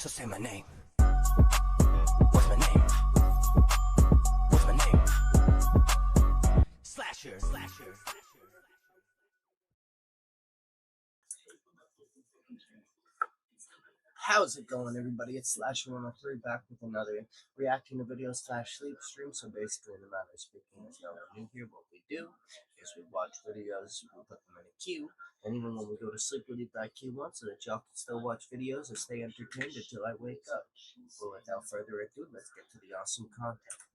So say my name. What's my name? What's my name? Slasher. How's it going, everybody? It's Slasher103 back with another reacting to videos / sleep stream. So basically, the matter of speaking, if y'all are new here, what we do is we watch videos, we put them in a queue, and even when we go to sleep, we leave that queue on so that y'all can still watch videos and stay entertained until I wake up. But without further ado, let's get to the awesome content.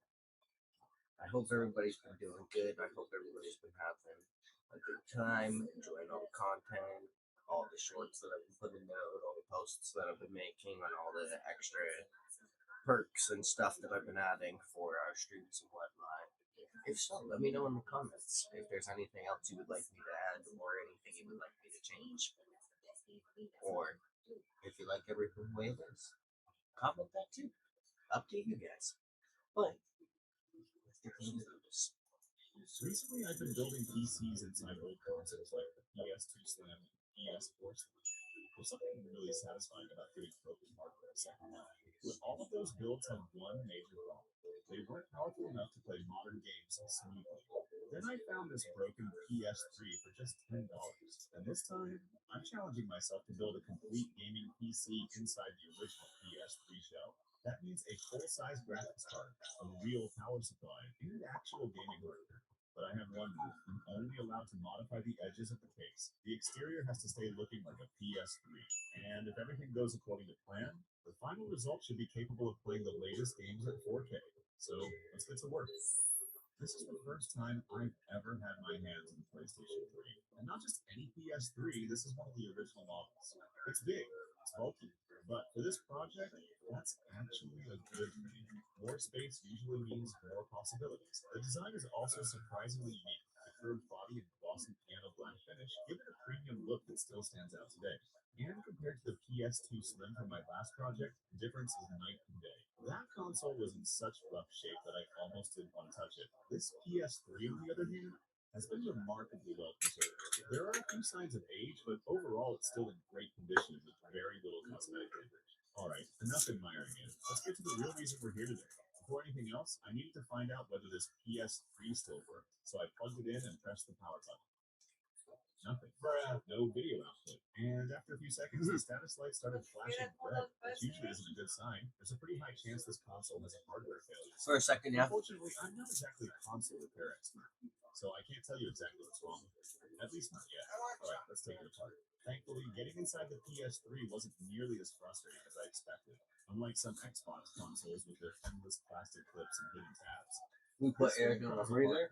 I hope everybody's been doing good. I hope everybody's been having a good time, enjoying all the content, all the shorts that I've been putting out, all the posts that I've been making, and all the extra perks and stuff that I've been adding for our streams and whatnot. If so, let me know in the comments if there's anything else you would like me to add or anything you would like me to change. Or if you like everything the way it is, comment that too. Up to you guys. But let's get to the videos. Recently, I've been building PCs inside old consoles like the PS2 Slim and PS4 Slim. There's something really satisfying about getting broken hardware second hand. But all of those builds had one major problem. They weren't powerful enough to play modern games smoothly. Then I found this broken PS3 for just $10. And this time, I'm challenging myself to build a complete gaming PC inside the original PS3 shell. That means a full-size graphics card, a real power supply, and actual gaming hardware. But I have one rule. I'm only allowed to modify the edges of the case. The exterior has to stay looking like a PS3. And if everything goes according to plan, the final result should be capable of playing the latest games at 4K. So let's get to work. This is the first time I've ever had my hands on the PlayStation 3. And not just any PS3, this is one of the original models. It's big, it's bulky, but for this project, that's actually a good thing. More space usually means more possibilities. The design is also surprisingly unique. The curved body and glossy piano black finish give it a premium look that still stands out today. And compared to the PS2 Slim from my last project, the difference is night and day. That console was in such rough shape that I almost didn't want to touch it. This PS3, on the other hand, has been remarkably well preserved. There are a few signs of age, but overall it's still in great condition with very little cosmetic damage. Alright, enough admiring it. Let's get to the real reason we're here today. Before anything else, I needed to find out whether this PS3 still worked, so I plugged it in and pressed the power button. Nothing. No video output. And after a few seconds, the status light started flashing red, which usually isn't a good sign. There's a pretty high chance this console has a hardware failure. For a second, yeah. Unfortunately, I'm not exactly a console repair expert, so I can't tell you exactly what's wrong with it. At least not yet. Alright, let's take it apart. Thankfully, getting inside the PS3 wasn't nearly as frustrating as I expected. Unlike some Xbox consoles with their endless plastic clips and hidden tabs. We put air in the freezer.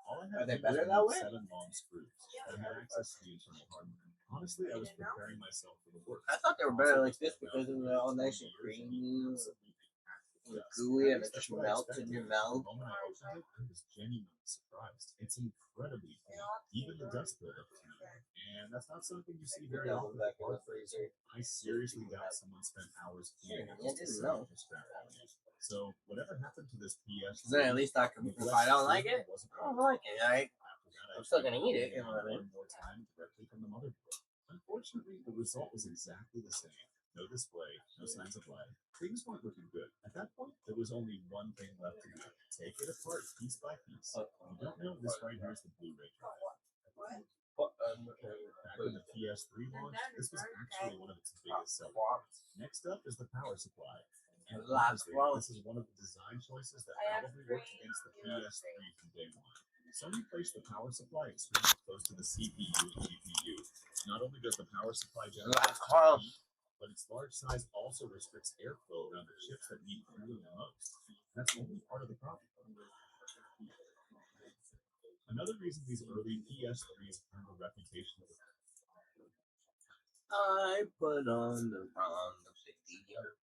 All I had Are they to do better was that remove way? 7 long screws. I had access to the internal hardware. Honestly, I was preparing myself for the worst. I thought they were better like this because they're all nice and creamy, gooey, and it just melts in your mouth. The moment I opened it, I was genuinely surprised. It's incredibly clean. Even the dust buildup is clean. And that's not something you see very often. Back in the freezer. I seriously doubt someone spent hours cleaning it Yeah, just to didn't sell know. it for scrap value. So whatever happened to this PS? Then at least I can. If I don't like it, I don't like it. I'm still gonna eat it. You know what I mean? More time directly from the motherboard. Unfortunately, the result was exactly the same. No display, no signs of life. Things weren't looking good. At that point, there was only one thing left to do. Take it apart piece by piece. If you don't know, this right here is the Blu-ray drive. Back when the PS3 launched, this was actually one of its biggest selling points. Next up is the power supply. And honestly, this is one of the design choices that probably worked against the PS3 from day one. Sony placed the power supply extremely close to the CPU and GPU. Not only does the power supply generate heat, but its large size also restricts airflow around the chips that need cooling the most. That's only part of the problem. Another reason these early PS3s earned a reputation of I put on the wrong video.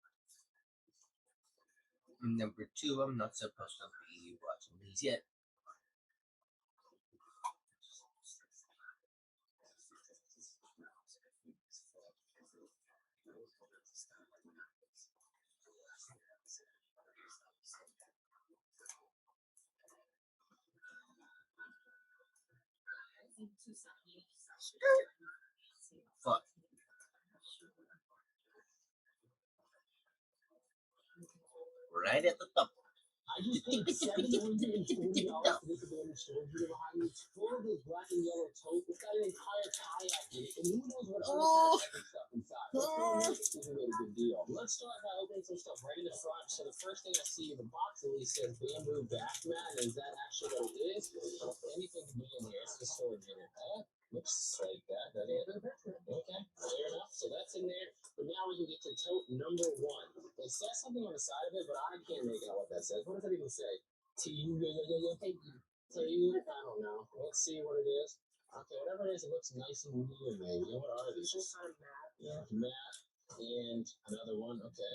Number 2, I'm not supposed to be watching these yet. Fuck. right at the top. I just paid $740 for this abandoned storage unit behind me. It's full of those black and yellow totes. It's got an entire kayak in it, and who knows what other stuff inside. This is a really good deal. Let's start by opening some stuff right in the front. So the first thing I see in the box at least says bamboo back mat. Is that actually what it is? Anything can be in here. It's a storage unit. Looks like that. That is okay. Fair enough. So that's in there. But now we can get to tote number 1. It says something on the side of it, but I can't make out what that says. What does that even say? I don't know. Let's see what it is. Okay, whatever it is, it looks nice and new and maybe. What are these? Yeah, mat and another one. Okay.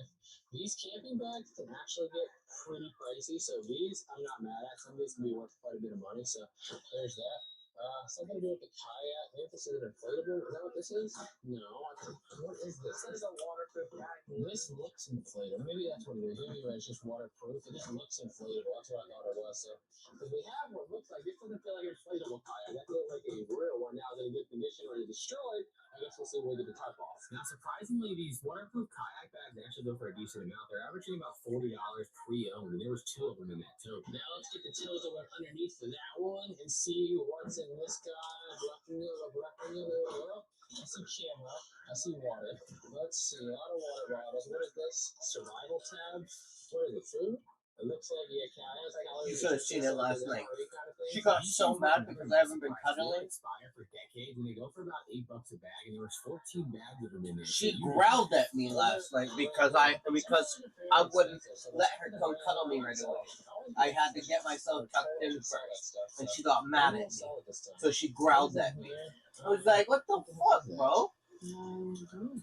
These camping bags can actually get pretty pricey. So these I'm not mad at. Some of these can be worth quite a bit of money. So there's that. Something to do with the kayak. Maybe this is an inflatable. Is that what this is? No. What is this? This is a waterproof kayak. This looks inflatable. Maybe that's what it is. Maybe it's just waterproof. It just looks inflatable. That's what I thought it was. So, because we have what looks like, this doesn't feel like an inflatable kayak. That feels like a real one. Now it's in a good condition or destroyed. I guess we'll see when we get the tarp off. Now, surprisingly, these waterproof kayak bags actually go for a decent amount. They're averaging about $40 pre-owned, and there was 2 of them in that tote. Now let's get the toes that went underneath for that one and see what's in this guy. I see camera. I see water. Let's see. A lot of water bottles. What is this? Survival tab. What is it? Food? It looks like You should have seen it last night. She got so mad because I haven't been cuddling. For decades, and they go for about $8 a bag, and there was 14 bags of them in there. She growled at me last night because I wouldn't let her come cuddle me right away. I had to get myself tucked in first, and she got mad at me, so she growled at me. I was like, "What the fuck, bro?"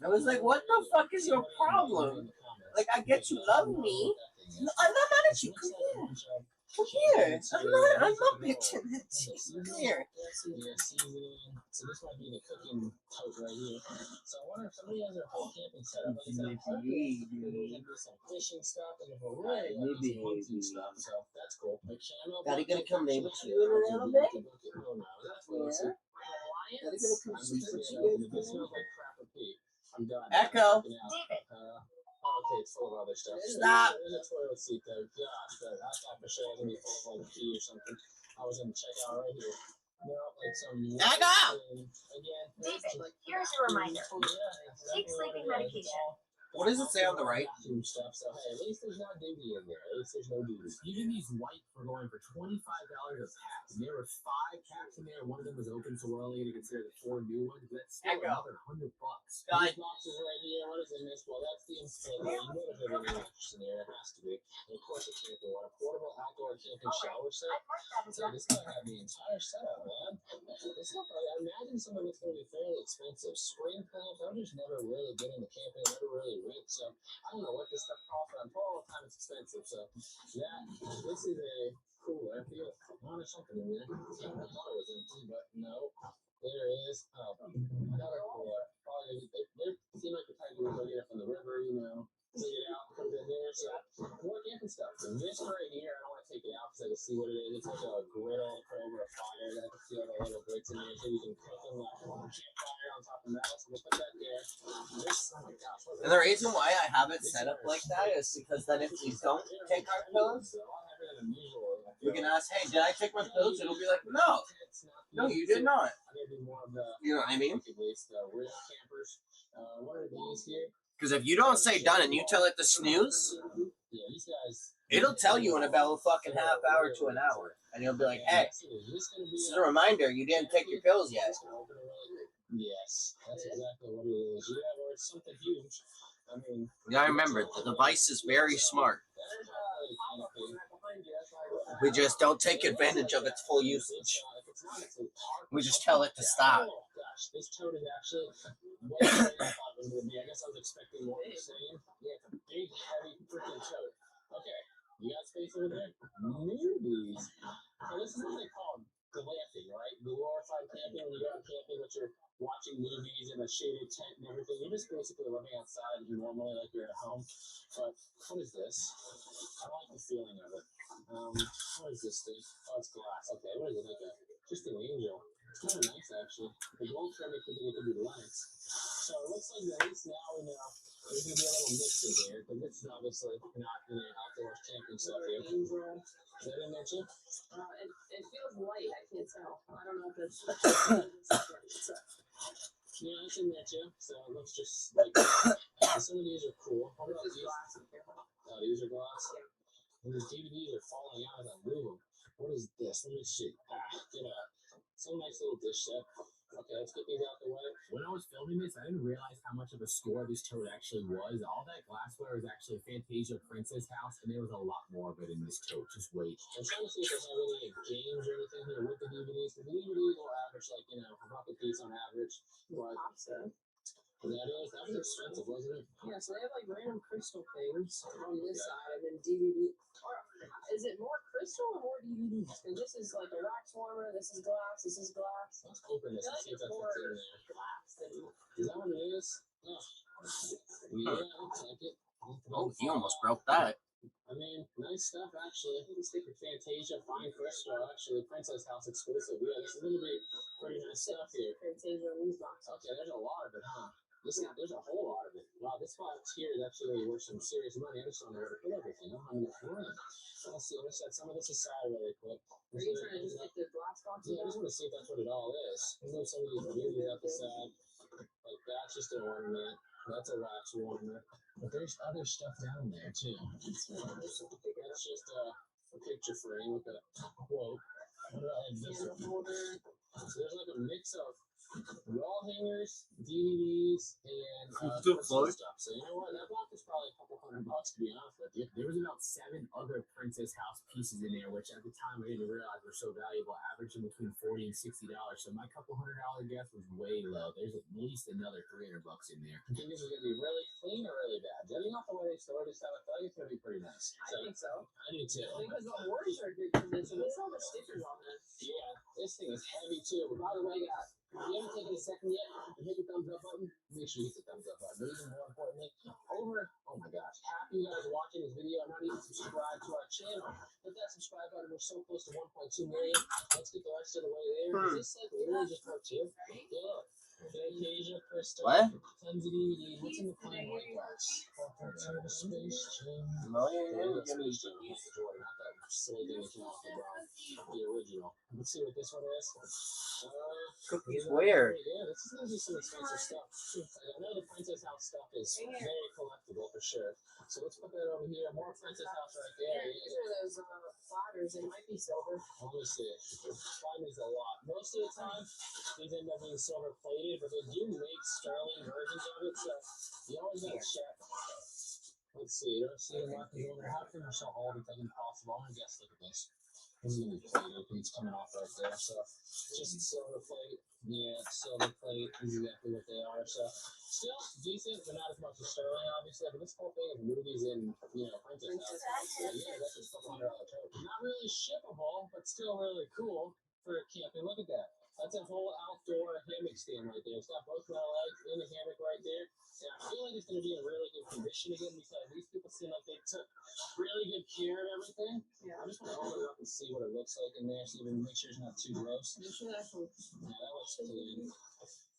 I was like, "What the fuck is your problem? Like, I get you love me. No, I'm not mad at you. Come here. Come here. I'm not bitching at you. Come here." So this might be the cooking tote right here. So I wonder if somebody has their whole camping setup. Like some fishing stuff and a variety of hunting stuff. So that's cool. Daddy gonna come lay with you in a little bit? Oh no, that's what it's. Daddy gonna come sleep with you guys? It smells like crap or pee. I'm done. Echo. Okay, it's full of other stuff. Stop. There's a toilet seat though. Gosh, but I thought for sure it was gonna be full of like pee or something. I was gonna check out right here. No, like some. Again. David, here's a reminder. Take sleeping medication. What does it say on the right? Stuff. So hey, at least there's no duty in there. At least there's no duty. Even these white were going for $25 a pack. And there were 5 packs in there. One of them was open, so we're only going to consider the 4 new ones. That's still another $100. These boxes right here. What is in this? Well, that's the inflatable. You know there's a mattress in there. It has to be. And of course, a camping one. A portable outdoor camping shower set. So this guy had the entire setup, man. It's not like, I imagine something that's going to be fairly expensive. Spring clamps. I've just never really been into camping. Never really rent. So I don't know what this stuff costs. I'm told all the time it's expensive. So this is a cooler. I feel there's something in there. I thought it was empty, but no. There is another cooler. Probably they seem like the type of go get it from the river, you know. Take it out, put it in there. So more camping stuff. And this right here, I don't want to take it out because I can see what it is. It's like a griddle for over a fire. I can see all the little bricks in there, so you can cook them like a campfire on top of that. So we'll put that there. This, oh my gosh. And the reason why I have it set up like that is because then if we don't take our pills, we can ask, "Hey, did I take my pills?" It'll be like, "No, no, you did not." You know what I mean? What are these here? Because if you don't say done and you tell it to snooze, it'll tell you in about a fucking half hour to an hour. And you'll be like, "Hey, this is a reminder, you didn't take your pills yet." Yes, that's exactly what it is. Yeah, or it's something huge. I mean, Yeah, I remember, the device is very smart. We just don't take advantage of its full usage. We just tell it to stop. Gosh, this tote is actually way more than I thought it was going to be. I guess I was expecting more of the same. Yeah, it's a big, heavy freaking tote. Okay, you got space over there? Newbies. So this is what they call glamping, right? Glorified camping. When you go out camping with your watching movies in a shaded tent and everything, you're just basically living outside normally like you're at home. But what is this? I like the feeling of it. What is this thing? Oh, it's glass. Okay, what is it? Like just an angel. It's kind of nice, actually. The gold trim, it could be Linux. So it looks like at least now we know There's gonna be a little mix in here, but this is obviously not in the outdoors camping stuff here. Is that in there too? It feels light. I can't tell. I don't know if it's. Yeah, it's in there too. So it looks just like some of these are cool. What about these? Oh, these are glass. And the DVDs are falling out as I move them. What is this? Let me see. Get out. Some nice little dish set. Okay, let's get these out the way. When I was filming this, I didn't realize how much of a store this tote actually was. All that glassware is actually Fantasia Princess House, and there was a lot more of it in this tote. Just wait. I'm trying to see if they have any games or anything here with the DVDs. The DVDs will average like, a buck a piece on average. But that was expensive, wasn't it? Yeah, so they have like random crystal things on this side, and then DVD. Or is it more crystal or more DVDs? Because this is like a wax warmer, this is glass, this is glass. Let's open this and see if that's what's in there. Is that what it is? Oh. Yeah, looks like it. Oh, he almost broke that. I mean, nice stuff actually. You can stick with Fantasia, fine crystal, actually, Princess House exclusive. Yeah, this is going to be pretty nice stuff here. Fantasia in these boxes. Okay, there's a lot of it, huh? There's a whole lot of it. Wow, this box here is actually worth some serious money. I just don't know where to put everything. I'm on the front. Let's see. Let's set some of this aside really quick. Are you trying to just get the glass box? Yeah, I just want to see if that's what it all is. We'll move some of these beauties out the side. Like that's just an ornament. That's a wax ornament. But there's other stuff down there too. That's just a picture frame with a quote. What do I have this one? So there's like a mix of wall hangers, DVDs, and Christmas stuff. So you know what? That box is probably a couple $100 to be honest with you. There was about 7 other Princess House pieces in there, which at the time I didn't realize were so valuable, averaging between $40 and $60. So my couple $100 guess was way low. There's at least another $300 in there. You think this is gonna be really clean or really bad? Judging off the way they store this stuff, I feel like it's gonna be pretty nice. I think so. I do too. Because the words are good condition. There's all the stickers on this. Yeah, this thing is heavy too. But by the way, guys, if you haven't taken a second yet to hit the thumbs up button, make sure you hit the thumbs up button. But even more importantly, oh my gosh, half of you guys watching this video are not even subscribed to our channel. Hit that subscribe button. We're so close to 1.2 million. Let's get the rest of the way there. Is this like literally just part 2? Yeah, look. Fantasia, Crystal, What? tons of DVDs. What's in the plain white box? Space Jam. No, yeah, Space Jam. Jordan, not that silly thing that came off the ground. The original. Let's see what this one is. Cookie's weird. Yeah, this is gonna be some expensive stuff. I know the Princess House stuff is very collectible for sure. So let's put that over here. More Princess House right there. These are those platters. They might be silver. Let me see. Find these a lot. Most of the time, these end up being silver plated, but they do make sterling versions of it, so you always gotta check. Let's see. You don't see the markings on there. How can you sell all everything impossible? I'm gonna guess. Look at this. This is gonna be plated. It's coming off right there. So just silver plate. Yeah, silver plate is exactly what they are. So still decent, but not as much as sterling, obviously. But this whole thing of movies in, Princess House. So yeah, that's just $100 tote. Not really shippable, but still really cool for camping. Look at that. That's a whole outdoor hammock stand right there. It's got both my legs in the hammock right there. And I feel like it's going to be in really good condition again because these people seem like they took really good care of everything. Yeah. I just want to open it up and see what it looks like in there, so even make sure it's not too gross. Make sure that's what. Yeah, that looks clean.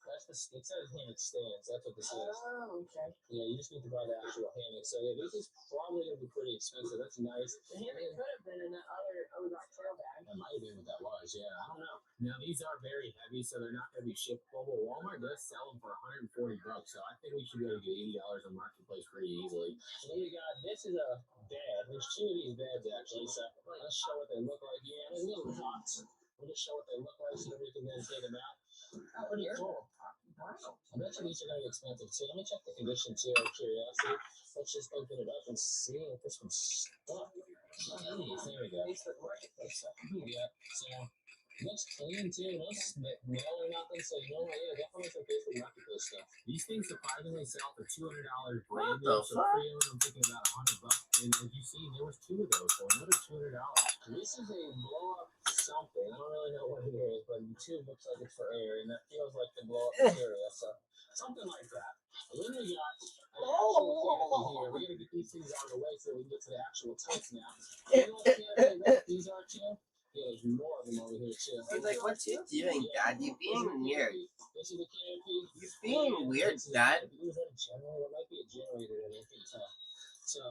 That's it says hammock stands. That's what this is. Oh, okay. Yeah, you just need to buy the actual hammock. So yeah, this is probably going to be pretty expensive. That's nice. The hammock could have been in that other Ozark trail bag. That might have been what that was. Yeah, I don't know. Now, these are very heavy, so they're not going to be shippable. But Walmart does sell them for $140, so I think we should be able to get $80 on Marketplace pretty easily. So then we got, this is a bed. There's 2 of these beds actually, so let's show what they look like. Yeah, there's little dots. We'll just show what they look like so that we can then take them out. Pretty cool. Wow. I bet you these are going to be expensive too. Let me check the condition too, out of curiosity. Let's just open it up and see if this one's stuck. There we go. Facebook Marketplace stuff. Yeah, so looks clean too. No smell or nothing. So you know what? Yeah, definitely some Facebook Marketplace stuff. These things surprisingly sell for $200 What brand the new. So fuck? pre-owned, I'm thinking about $100. And as you see, there was 2 of those, so another $200. This is a blow up something. I don't really know what it is, but the tube looks like it's for air, and that feels like the blow up material. So something like that. And then we got an actual canopy here. We're gonna get these things out of the way so we can get to the actual tents now. You know what canopy these are too? Yeah, there's more of them over here too. He's like, what you doing, Dad? You being weird. This is the canopy. You being weird, Dad. Is that a generator? There might be a generator in there. I can tell. So,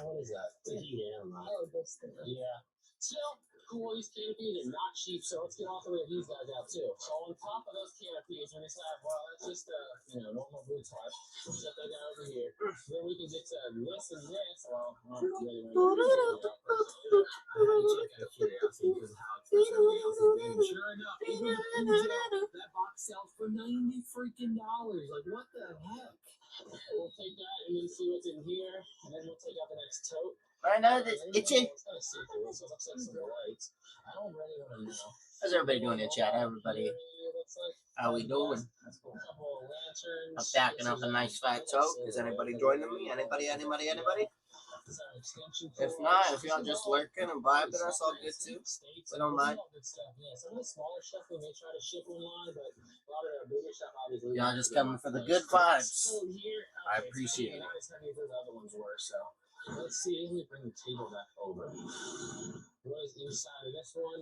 what is that? It's a heat animal. Oh, this thing. Yeah. Still, cool. These canopies are not cheap, so let's get off of these guys out too. So on top of those canopies, we're gonna have that's just normal blue tarp. Set that guy over here. Then we can get to this and this. Well, the other one. Check out curiosity because of how expensive everything else has been. Sure enough, that box sells for $90 freaking. Like what the heck? We'll take that and then see what's in here, and then we'll take out the next tote. I know this itchy. It's kind of see-through, so it looks like some lights. I don't really want to know. How's everybody doing in chat? Everybody, how we doing? A couple of lanterns. I'm backing up a nice fat tote. Is anybody joining me? Anybody? If not, if y'all just lurking and vibing, that's all good too. We don't mind. Yeah, some of the smaller stuff we may try to ship online, but a lot of the bigger stuff obviously. Y'all just coming for the good vibes. I appreciate it. Not as heavy as those other ones were, so let's see. Let me bring the table back over. What is inside of this one?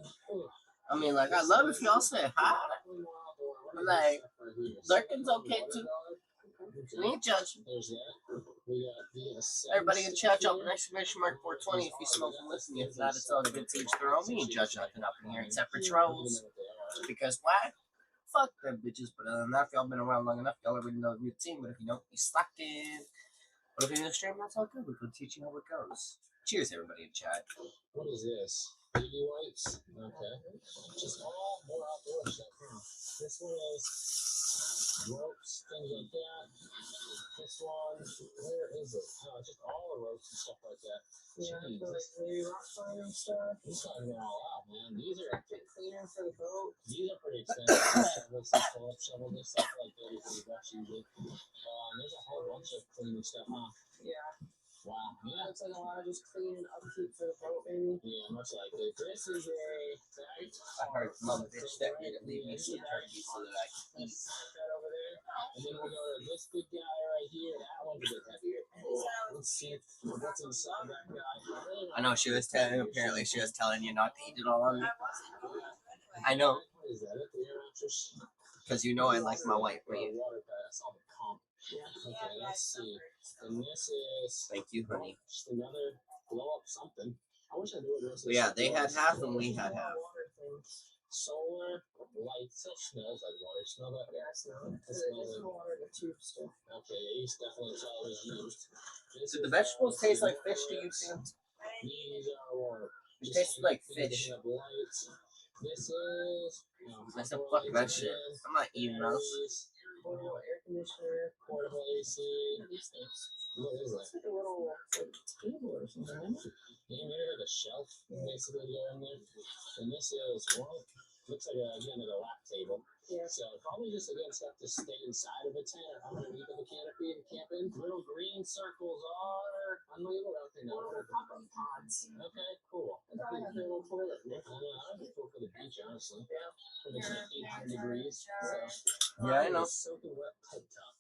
I mean, like, I love if y'all say hi. But like, lurking's okay too. We ain't judging. There's that. We got the Everybody in chat, y'all, exclamation mark 420 if you smoke and listen. If not, it's all good to each their own. We ain't judge nothing up in here except for trolls. Because why? Fuck them bitches. But other than that, if y'all been around long enough, y'all already know the routine. But if you don't, you slacking. But if you're in the stream, that's all good. We can teach you how it goes. Cheers, everybody in chat. What is this? Baby wipes? Okay. Just all more outdoor stuff, huh? This one is ropes, things like that. This one, where is it? Oh, just all the ropes and stuff like that. Yeah, I feel like maybe rock climbing stuff. He's talking all out, man. These are Cleaner for the boat. These are pretty expensive. Shovels and pull-up shovels and stuff like that. That's usually. There's a whole bunch of cleaning stuff, huh? Yeah. Wow. Yeah. It's like a lot of just clean and upkeep for the boat, maybe. Yeah, much like this. This is a bag. I heard some bitch that made it leave me some turkey so that I can eat. Put that over there. And then we'll go to this big guy right here. That one's a bit heavier. Let's see what's inside that guy. I know she was telling. Apparently, she was telling you not to eat it all on me. I know, What is that? The air mattress? because you know I like my white bread. Water pad. I saw the comp. Okay, let's see. And this is Thank you, honey. just another blow up something. I wish I knew what this is. But yeah, they had half and we had half. Solar lights. That smells like water. Smell that? Yeah, I smell it. It This smells is like. water, the tube stuff. Okay, these definitely always used. This Did the is, vegetables let's taste see, like fish to you, Sam? These are water. It tasted like fish. Lights. This is. I said, fuck that shit. I'm not eating those. Portable air conditioner. Portable AC. What is It's it? like a little like, table or something, isn't it? Yeah, maybe like a shelf basically go in there. And this is what looks like again like a lap table. Yeah. So probably just again stuff to stay inside of a tent or underneath of the canopy to camp in. Little green circles are unbelievable. I don't think Little pop-up pods. Okay, cool. They probably have their little toilet in there. I know, that would be cool for the beach, honestly. Yeah. When it's like 800 degrees. So, Yeah, I know. soaking wet tub top.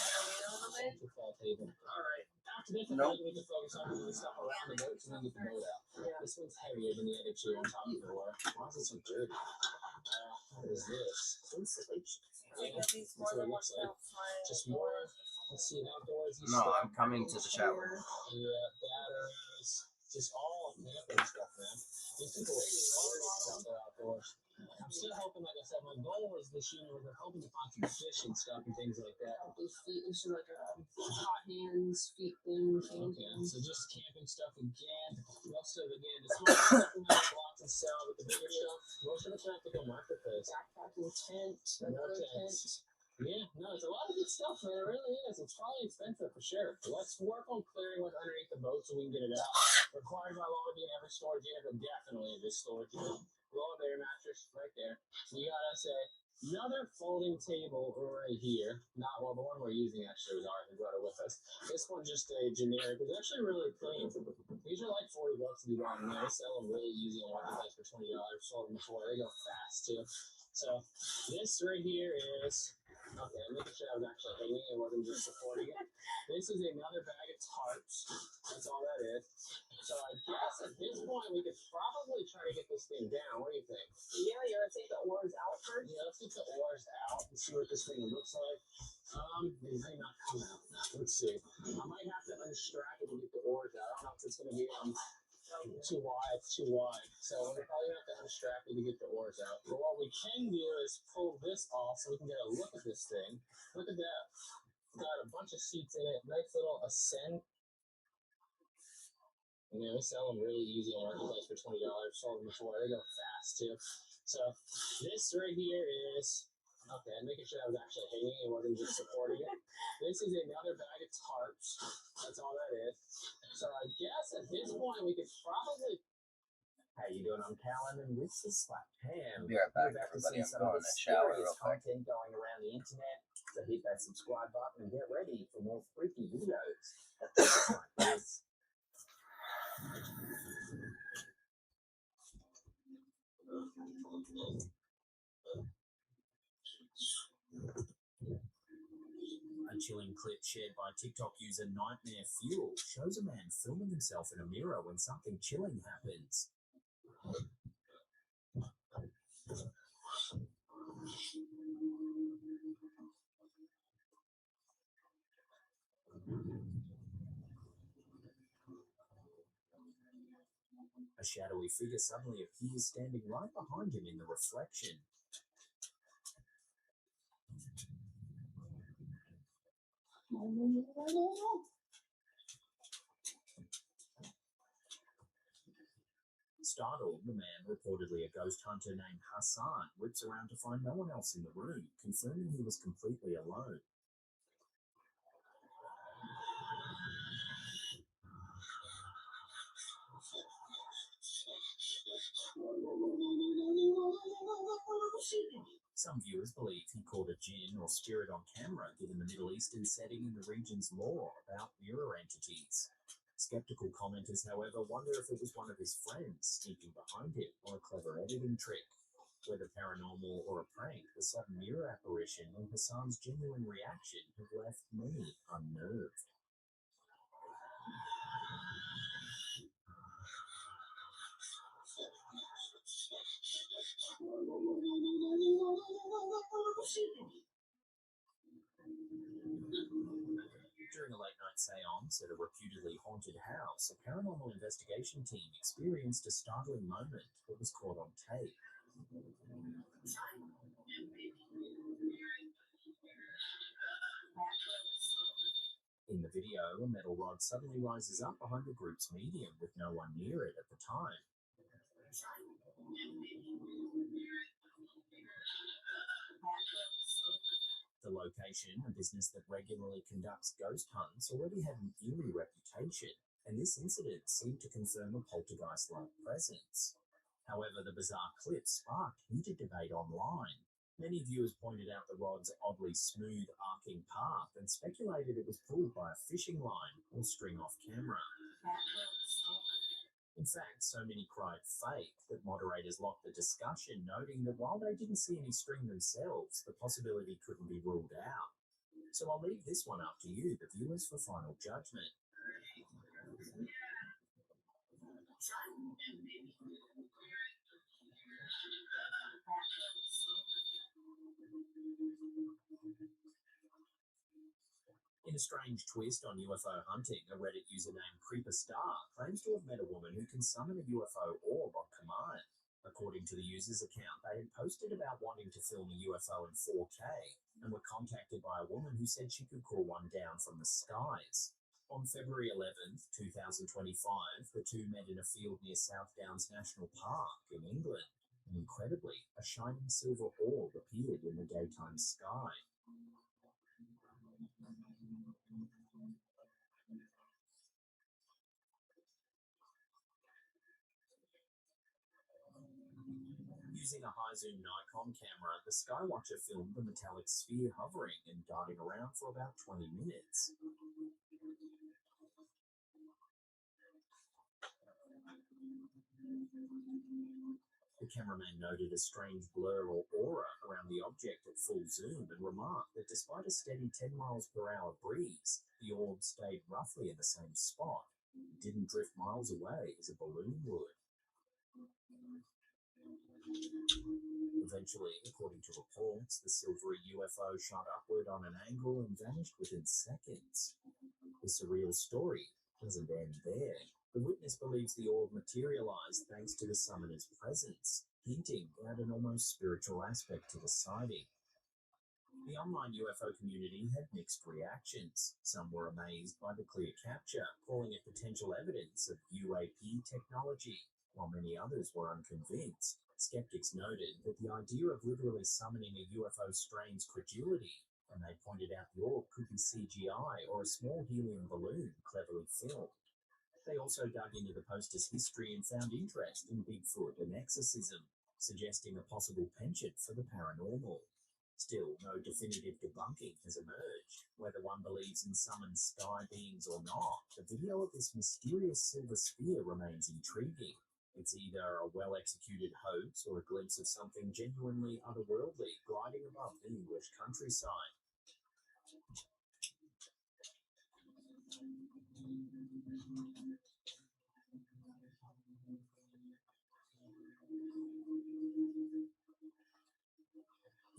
Fall table. All right. After this, I Nope. think we can focus on the stuff around the boat so we can get the boat out. Yeah. This one's heavier than the other two on top of the water. Why is it so dirty? What is this? Insulation. Yeah, that's what it looks like. Just more. Let's see, outdoors. No, I'm coming to the shower. Yeah, batteries. Just all camping stuff, man. These people are outdoors. I'm still hoping, like I said, my goal was this year was I'm hoping to find some fish and stuff and things like that. Those feet, it's like hot hands, feet things. Okay, so just camping stuff again. Most of again, the small stuff we have lots to sell, but the bigger stuff, most of it's not to go marketplace. Backpacking tent, No another tent. tents. Yeah, no, it's a lot of good stuff, man. It really is. It's probably expensive for sure. Let's work on clearing what's underneath the boat so we can get it out. Required by law to be in every storage unit, but definitely in this storage unit. Blow up air mattress right there. We got us another folding table right here. Not well, the one we're using actually was ours. We brought it with us. This one's just a generic. It's actually really clean. These are like $40 to be bought in there. They sell them really easy on marketplace for $20. Sold them before. They go fast too. So this right here is Okay, I'm making sure I was actually hanging and wasn't just supporting it. This is another bag of tarps. That's all that is. So I guess at this point we could probably try to get this thing down. What do you think? Yeah, you want to take the oars out first? Yeah, let's get the oars out and see what this thing looks like. They may not come out. Let's see. I might have to unstrap it and get the oars out. I don't know if it's going to be too wide. So we're probably going to have to unstrap it to get the oars out. But what we can do is pull this off so we can get a look at this thing. Look at that. It's got a bunch of seats in it. Nice little ascent. And we sell them really easy on Marketplace for $20. Sold them before. They go fast too. So this right here is okay. I'm making sure I was actually hanging and wasn't just supporting it. This is another bag of tarps. That's all that is. So I guess at this point we could probably. How you doing? I'm Callan, and this is Slap Ham. Be right back, We're about to everybody. see I'm some of going the to shower scariest real quick. content going around the internet. So hit that subscribe button and get ready for more freaky videos. Like this. A chilling clip shared by TikTok user Nightmare Fuel shows a man filming himself in a mirror when something chilling happens. A shadowy figure suddenly appears standing right behind him in the reflection. Startled, the man, reportedly a ghost hunter named Hassan, whips around to find no one else in the room, confirming he was completely alone. Some viewers believe he caught a jinn or spirit on camera, given the Middle Eastern setting and the region's law about mirror entities. Skeptical commenters, however, wonder if it was one of his friends sneaking behind him or a clever editing trick. Whether paranormal or a prank, the sudden mirror apparition and Hassan's genuine reaction have left many unnerved. During a late-night seance at a reputedly haunted house, a paranormal investigation team experienced a startling moment that was caught on tape. In the video, a metal rod suddenly rises up behind the group's medium with no one near it at the time. The location, a business that regularly conducts ghost hunts, already had an eerie reputation, and this incident seemed to confirm a poltergeist-like presence. However, the bizarre clip sparked heated debate online. Many viewers pointed out the rod's oddly smooth, arcing path and speculated it was pulled by a fishing line or string off camera. In fact, so many cried fake that moderators locked the discussion, noting that while they didn't see any string themselves, the possibility couldn't be ruled out. So I'll leave this one up to you, the viewers, for final judgment. In a strange twist on UFO hunting, a Reddit user named CreeperStar claims to have met a woman who can summon a UFO orb on command. According to the user's account, they had posted about wanting to film a UFO in 4K and were contacted by a woman who said she could call one down from the skies. On February 11th, 2025, the two met in a field near South Downs National Park in England, and incredibly, a shining silver orb appeared in the daytime sky. Using a high-zoom Nikon camera, the Skywatcher filmed the metallic sphere hovering and darting around for about 20 minutes. The cameraman noted a strange blur or aura around the object at full zoom and remarked that despite a steady 10 miles per hour breeze, the orb stayed roughly in the same spot. It didn't drift miles away as a balloon would. Eventually, according to reports, the silvery UFO shot upward on an angle and vanished within seconds. The surreal story doesn't end there. The witness believes the orb materialized thanks to the summoner's presence, hinting at an almost spiritual aspect to the sighting. The online UFO community had mixed reactions. Some were amazed by the clear capture, calling it potential evidence of UAP technology, while many others were unconvinced. Skeptics noted that the idea of literally summoning a UFO strains credulity, and they pointed out the orb could be CGI or a small helium balloon cleverly filmed. They also dug into the poster's history and found interest in Bigfoot and exorcism, suggesting a possible penchant for the paranormal. Still, no definitive debunking has emerged. Whether one believes in summoned sky beings or not, the video of this mysterious silver sphere remains intriguing. It's either a well-executed hoax or a glimpse of something genuinely otherworldly gliding above the English countryside.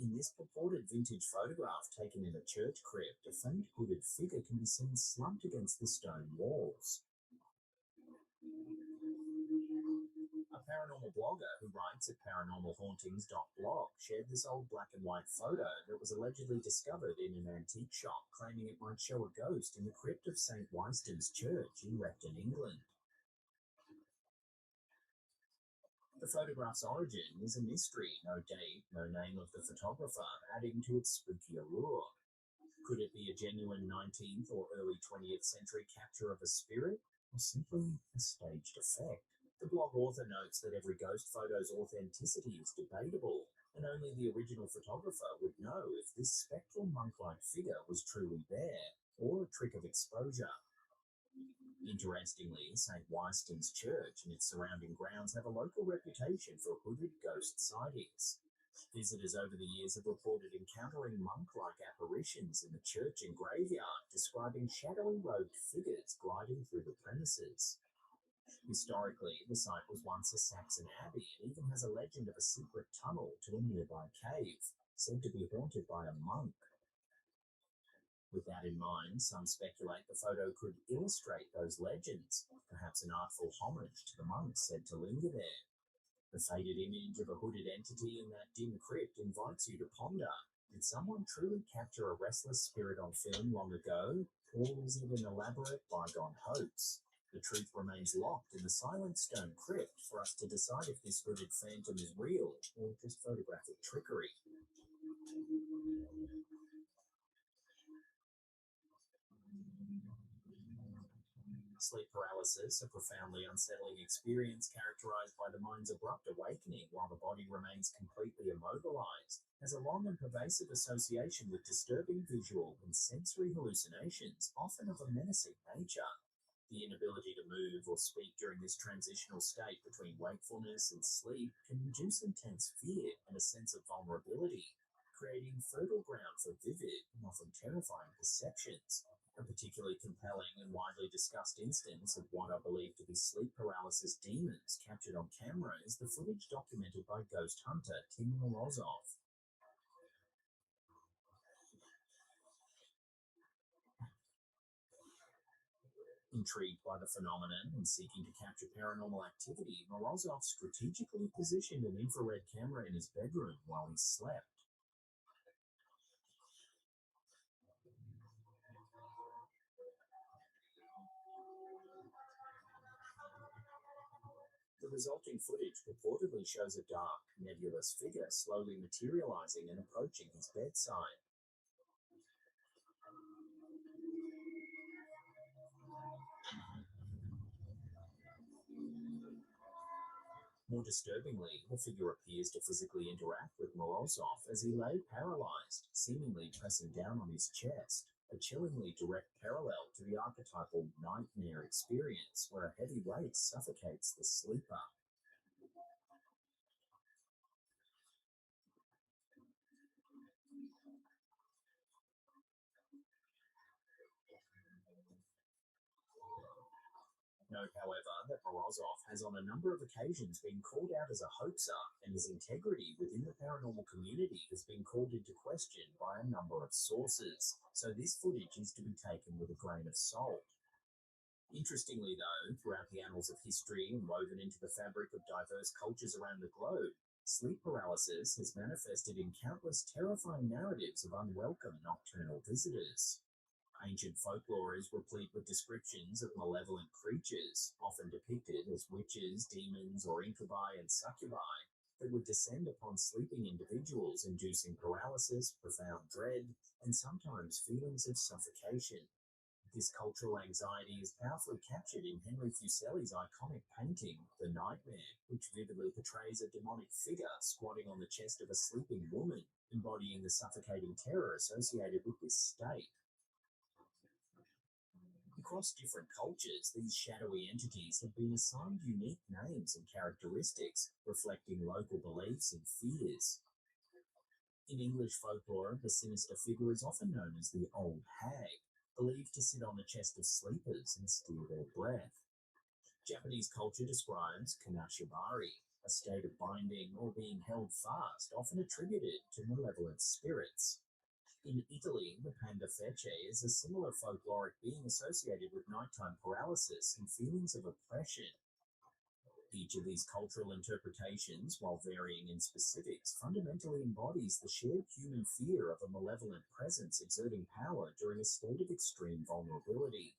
In this purported vintage photograph taken in a church crypt, a faint hooded figure can be seen slumped against the stone walls. A paranormal blogger who writes at paranormalhauntings.blog shared this old black and white photo that was allegedly discovered in an antique shop, claiming it might show a ghost in the crypt of St. Wyston's Church in Repton, England. The photograph's origin is a mystery, no date, no name of the photographer, adding to its spooky allure. Could it be a genuine 19th or early 20th century capture of a spirit, or simply a staged effect? The blog author notes that every ghost photo's authenticity is debatable, and only the original photographer would know if this spectral monk-like figure was truly there, or a trick of exposure. Interestingly, St. Wyston's Church and its surrounding grounds have a local reputation for hooded ghost sightings. Visitors over the years have reported encountering monk-like apparitions in the church and graveyard, describing shadowy robed figures gliding through the premises. Historically, the site was once a Saxon abbey and even has a legend of a secret tunnel to a nearby cave, said to be haunted by a monk. With that in mind, some speculate the photo could illustrate those legends, perhaps an artful homage to the monks said to linger there. The faded image of a hooded entity in that dim crypt invites you to ponder, did someone truly capture a restless spirit on film long ago, or is it an elaborate bygone hoax? The truth remains locked in the silent stone crypt for us to decide if this hooded phantom is real or just photographic trickery. Sleep paralysis, a profoundly unsettling experience characterized by the mind's abrupt awakening while the body remains completely immobilized, has a long and pervasive association with disturbing visual and sensory hallucinations, often of a menacing nature. The inability to move or speak during this transitional state between wakefulness and sleep can induce intense fear and a sense of vulnerability, creating fertile ground for vivid and often terrifying perceptions. A particularly compelling and widely discussed instance of what are believed to be sleep paralysis demons captured on camera is the footage documented by ghost hunter Tim Morozov. Intrigued by the phenomenon and seeking to capture paranormal activity, Morozov strategically positioned an infrared camera in his bedroom while he slept. The resulting footage purportedly shows a dark, nebulous figure slowly materializing and approaching his bedside. More disturbingly, the figure appears to physically interact with Morozov as he lay paralyzed, seemingly pressing down on his chest, a chillingly direct parallel to the archetypal nightmare experience where a heavy weight suffocates the sleeper. Note, however, that Morozov has on a number of occasions been called out as a hoaxer, and his integrity within the paranormal community has been called into question by a number of sources, so this footage is to be taken with a grain of salt. Interestingly, though, throughout the annals of history and woven into the fabric of diverse cultures around the globe, sleep paralysis has manifested in countless terrifying narratives of unwelcome nocturnal visitors. Ancient folklore is replete with descriptions of malevolent creatures, often depicted as witches, demons, or incubi and succubi, that would descend upon sleeping individuals, inducing paralysis, profound dread, and sometimes feelings of suffocation. This cultural anxiety is powerfully captured in Henry Fuseli's iconic painting, The Nightmare, which vividly portrays a demonic figure squatting on the chest of a sleeping woman, embodying the suffocating terror associated with this state. Across different cultures, these shadowy entities have been assigned unique names and characteristics, reflecting local beliefs and fears. In English folklore, the sinister figure is often known as the Old Hag, believed to sit on the chest of sleepers and steal their breath. Japanese culture describes kanashibari, a state of binding or being held fast, often attributed to malevolent spirits. In Italy, the panda fece is a similar folkloric being associated with nighttime paralysis and feelings of oppression. Each of these cultural interpretations, while varying in specifics, fundamentally embodies the shared human fear of a malevolent presence exerting power during a state of extreme vulnerability.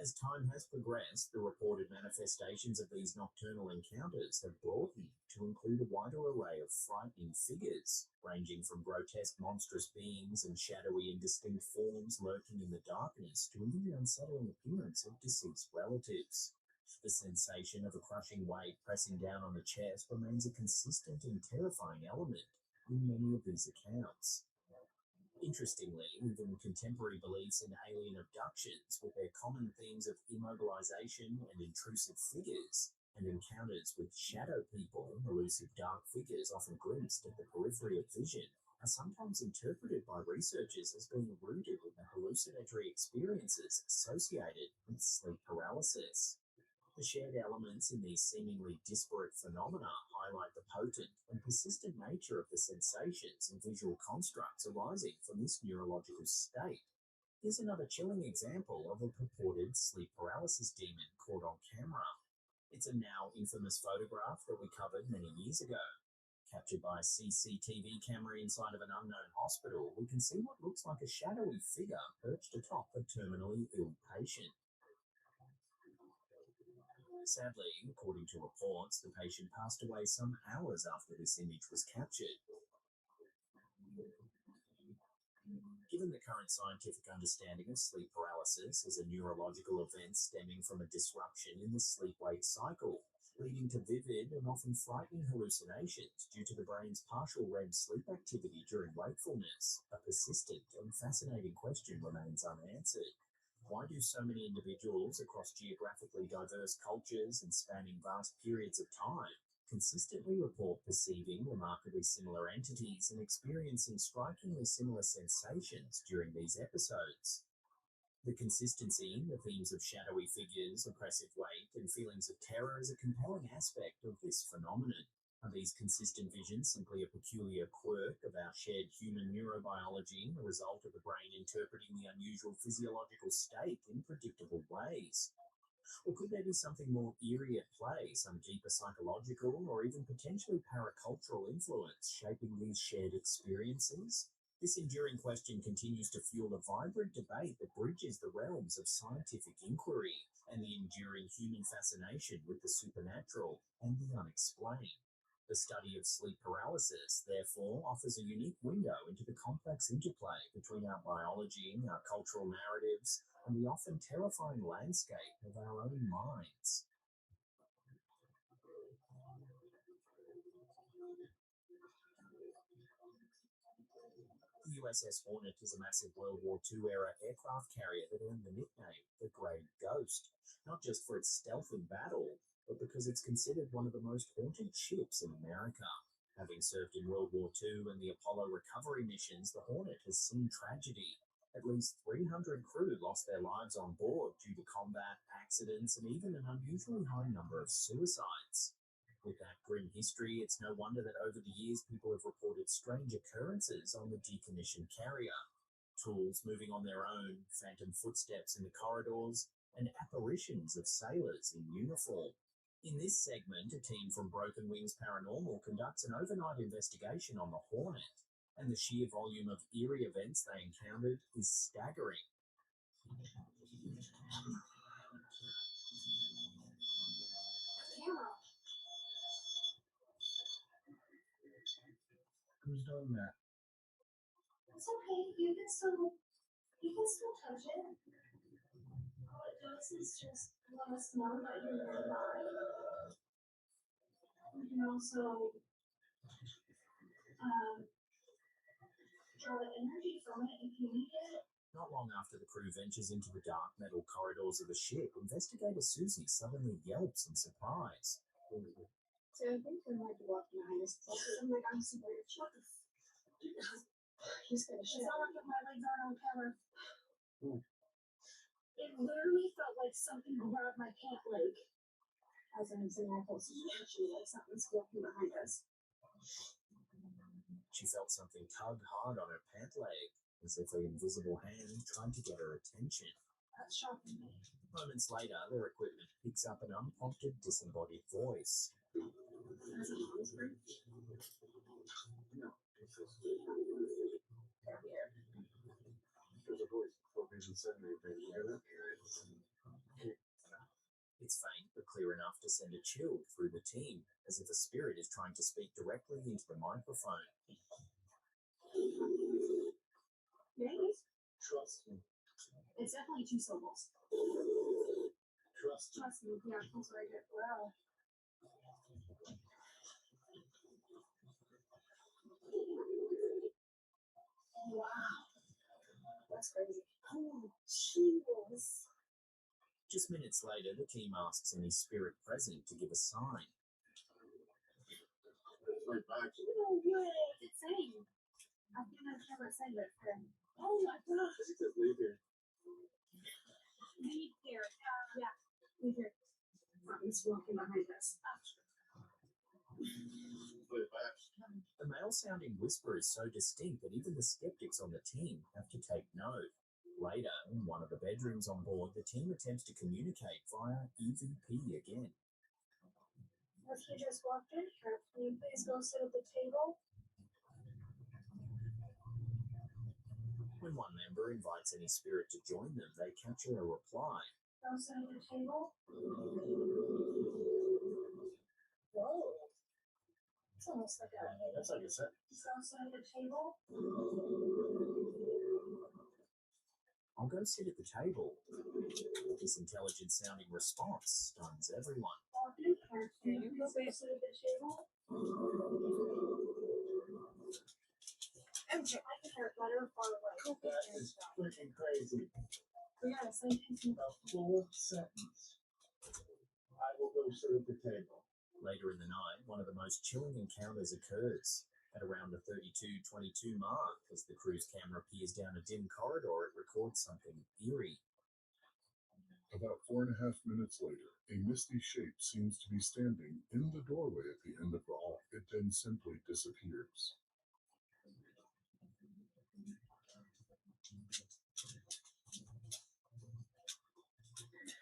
As time has progressed, the reported manifestations of these nocturnal encounters have broadened to include a wider array of frightening figures, ranging from grotesque monstrous beings and shadowy indistinct forms lurking in the darkness to even the unsettling appearance of deceased relatives. The sensation of a crushing weight pressing down on the chest remains a consistent and terrifying element in many of these accounts. Interestingly, even contemporary beliefs in alien abductions, with their common themes of immobilization and intrusive figures, and encounters with shadow people, elusive dark figures often glimpsed at the periphery of vision, are sometimes interpreted by researchers as being rooted in the hallucinatory experiences associated with sleep paralysis. The shared elements in these seemingly disparate phenomena highlight the potent and persistent nature of the sensations and visual constructs arising from this neurological state. Here's another chilling example of a purported sleep paralysis demon caught on camera. It's a now infamous photograph that we covered many years ago. Captured by a CCTV camera inside of an unknown hospital, we can see what looks like a shadowy figure perched atop a terminally ill patient. Sadly, according to reports, the patient passed away some hours after this image was captured. Given the current scientific understanding of sleep paralysis as a neurological event stemming from a disruption in the sleep-wake cycle, leading to vivid and often frightening hallucinations due to the brain's partial REM sleep activity during wakefulness, a persistent and fascinating question remains unanswered. Why do so many individuals across geographically diverse cultures and spanning vast periods of time consistently report perceiving remarkably similar entities and experiencing strikingly similar sensations during these episodes? The consistency in the themes of shadowy figures, oppressive weight, and feelings of terror is a compelling aspect of this phenomenon. Are these consistent visions simply a peculiar quirk of our shared human neurobiology, a result of the brain interpreting the unusual physiological state in predictable ways? Or could there be something more eerie at play, some deeper psychological or even potentially paracultural influence shaping these shared experiences? This enduring question continues to fuel a vibrant debate that bridges the realms of scientific inquiry and the enduring human fascination with the supernatural and the unexplained. The study of sleep paralysis, therefore, offers a unique window into the complex interplay between our biology, our cultural narratives, and the often terrifying landscape of our own minds. The USS Hornet is a massive World War II-era aircraft carrier that earned the nickname the Grey Ghost, not just for its stealth in battle, but because it's considered one of the most haunted ships in America. Having served in World War II and the Apollo recovery missions, the Hornet has seen tragedy. At least 300 crew lost their lives on board due to combat, accidents, and even an unusually high number of suicides. With that grim history, it's no wonder that over the years people have reported strange occurrences on the decommissioned carrier. Tools moving on their own, phantom footsteps in the corridors, and apparitions of sailors in uniform. In this segment, a team from Broken Wings Paranormal conducts an overnight investigation on the Hornet, and the sheer volume of eerie events they encountered is staggering. Who's doing that? It's okay. You can still touch it. All it does is just let us know that you're nearby. You can also draw the energy from it if you need it. Not long after the crew ventures into the dark metal corridors of the ship, investigator Susie suddenly yelps in surprise. So I think there might be walking behind us. I'm like, I'm super shut the Just gonna It's shit. not like my legs aren't on camera. Ooh. It literally felt like something grabbed my pant leg. As I'm saying, I felt suspicious like something's walking behind us. She felt something tug hard on her pant leg, as if an invisible hand tried to get her attention. That's shocking me. Moments later, their equipment picks up an unprompted, disembodied voice. There's a voice before we even said anything. You hear that? It's faint but clear enough to send a chill through the team, as if a spirit is trying to speak directly into the microphone. Maybe. Trust me. It's definitely 2 syllables. Trust me. Trust me. Yeah, that's very good. Wow. Wow. That's crazy. Oh, jeez. Just minutes later, the team asks any spirit present to give a sign. Right back. No way. It's saying. I'm gonna have it say it then. Oh my gosh. Just leave here. Leave here. Yeah. Leave here. Something's walking behind us. Put it back. The male-sounding whisper is so distinct that even the skeptics on the team have to take note. Later, in one of the bedrooms on board, the team attempts to communicate via EVP again. As he just walked in here, can you please go sit at the table? When one member invites any spirit to join them, they capture a reply. Go sit at the table? Whoa. It's almost like a... That's like I said. Go sit at the table? I'll go sit at the table. This intelligent-sounding response stuns everyone. Walk in here. Can you please go sit at the table? MJ, I can hear it better far away. That is freaking crazy. We gotta say something. A full sentence. I will go sit at the table. Later in the night, one of the most chilling encounters occurs. At around the 32:22 mark, as the crew's camera peers down a dim corridor, it records something eerie. About 4.5 minutes later, a misty shape seems to be standing in the doorway at the end of the hall. It then simply disappears.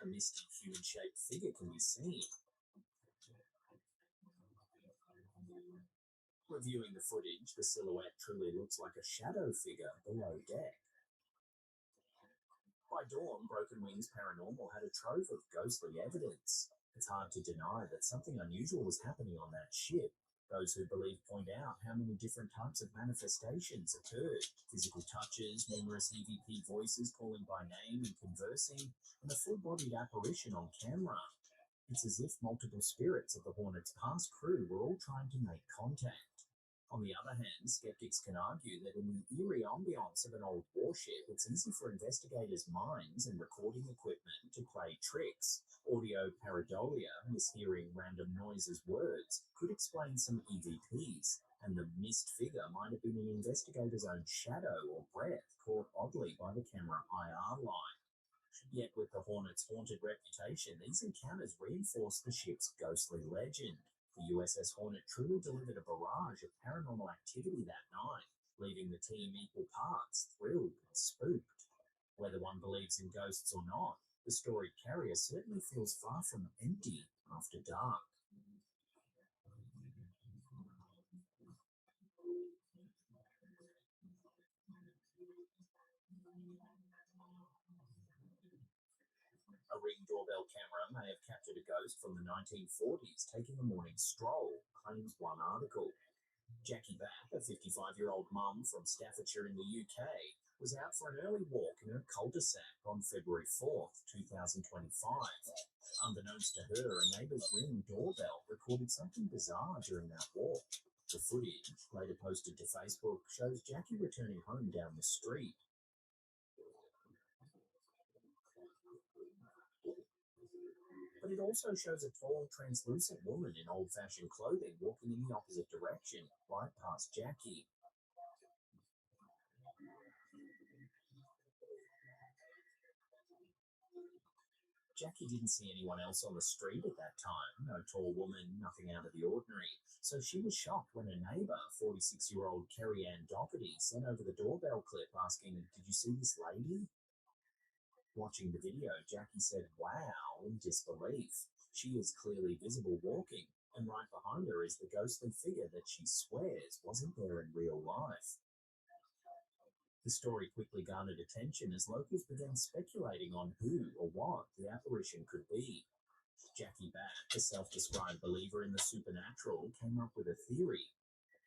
A misty human-shaped figure can be seen. Reviewing the footage, the silhouette truly looks like a shadow figure below deck. By dawn, Broken Wings Paranormal had a trove of ghostly evidence. It's hard to deny that something unusual was happening on that ship. Those who believe point out how many different types of manifestations occurred. Physical touches, numerous EVP voices calling by name and conversing, and a full-bodied apparition on camera. It's as if multiple spirits of the Hornet's past crew were all trying to make contact. On the other hand, skeptics can argue that in the eerie ambience of an old warship, it's easy for investigators' minds and recording equipment to play tricks. Audio pareidolia, mishearing random noises, words, could explain some EVPs. and the missed figure might have been an investigator's own shadow or breath caught oddly by the camera IR line. Yet with the Hornet's haunted reputation, these encounters reinforce the ship's ghostly legend. The USS Hornet truly delivered a barrage of paranormal activity that night, leaving the team equal parts thrilled and spooked. Whether one believes in ghosts or not, the storied carrier certainly feels far from empty after dark. A Ring doorbell camera may have captured a ghost from the 1940s taking a morning stroll, claims one article. Jackie Back, a 55-year-old mum from Staffordshire in the UK, was out for an early walk in her cul-de-sac on February 4th, 2025. Unbeknownst to her, a neighbour's Ring doorbell recorded something bizarre during that walk. The footage, later posted to Facebook, shows Jackie returning home down the street. But it also shows a tall, translucent woman in old-fashioned clothing walking in the opposite direction, right past Jackie. Jackie didn't see anyone else on the street at that time, no tall woman, nothing out of the ordinary, so she was shocked when her neighbour, 46-year-old Kerry Ann Doherty, sent over the doorbell clip asking, "Did you see this lady?" Watching the video, Jackie said, "Wow," in disbelief. She is clearly visible walking, and right behind her is the ghostly figure that she swears wasn't there in real life. The story quickly garnered attention as locals began speculating on who or what the apparition could be. Jackie Back, a self-described believer in the supernatural, came up with a theory.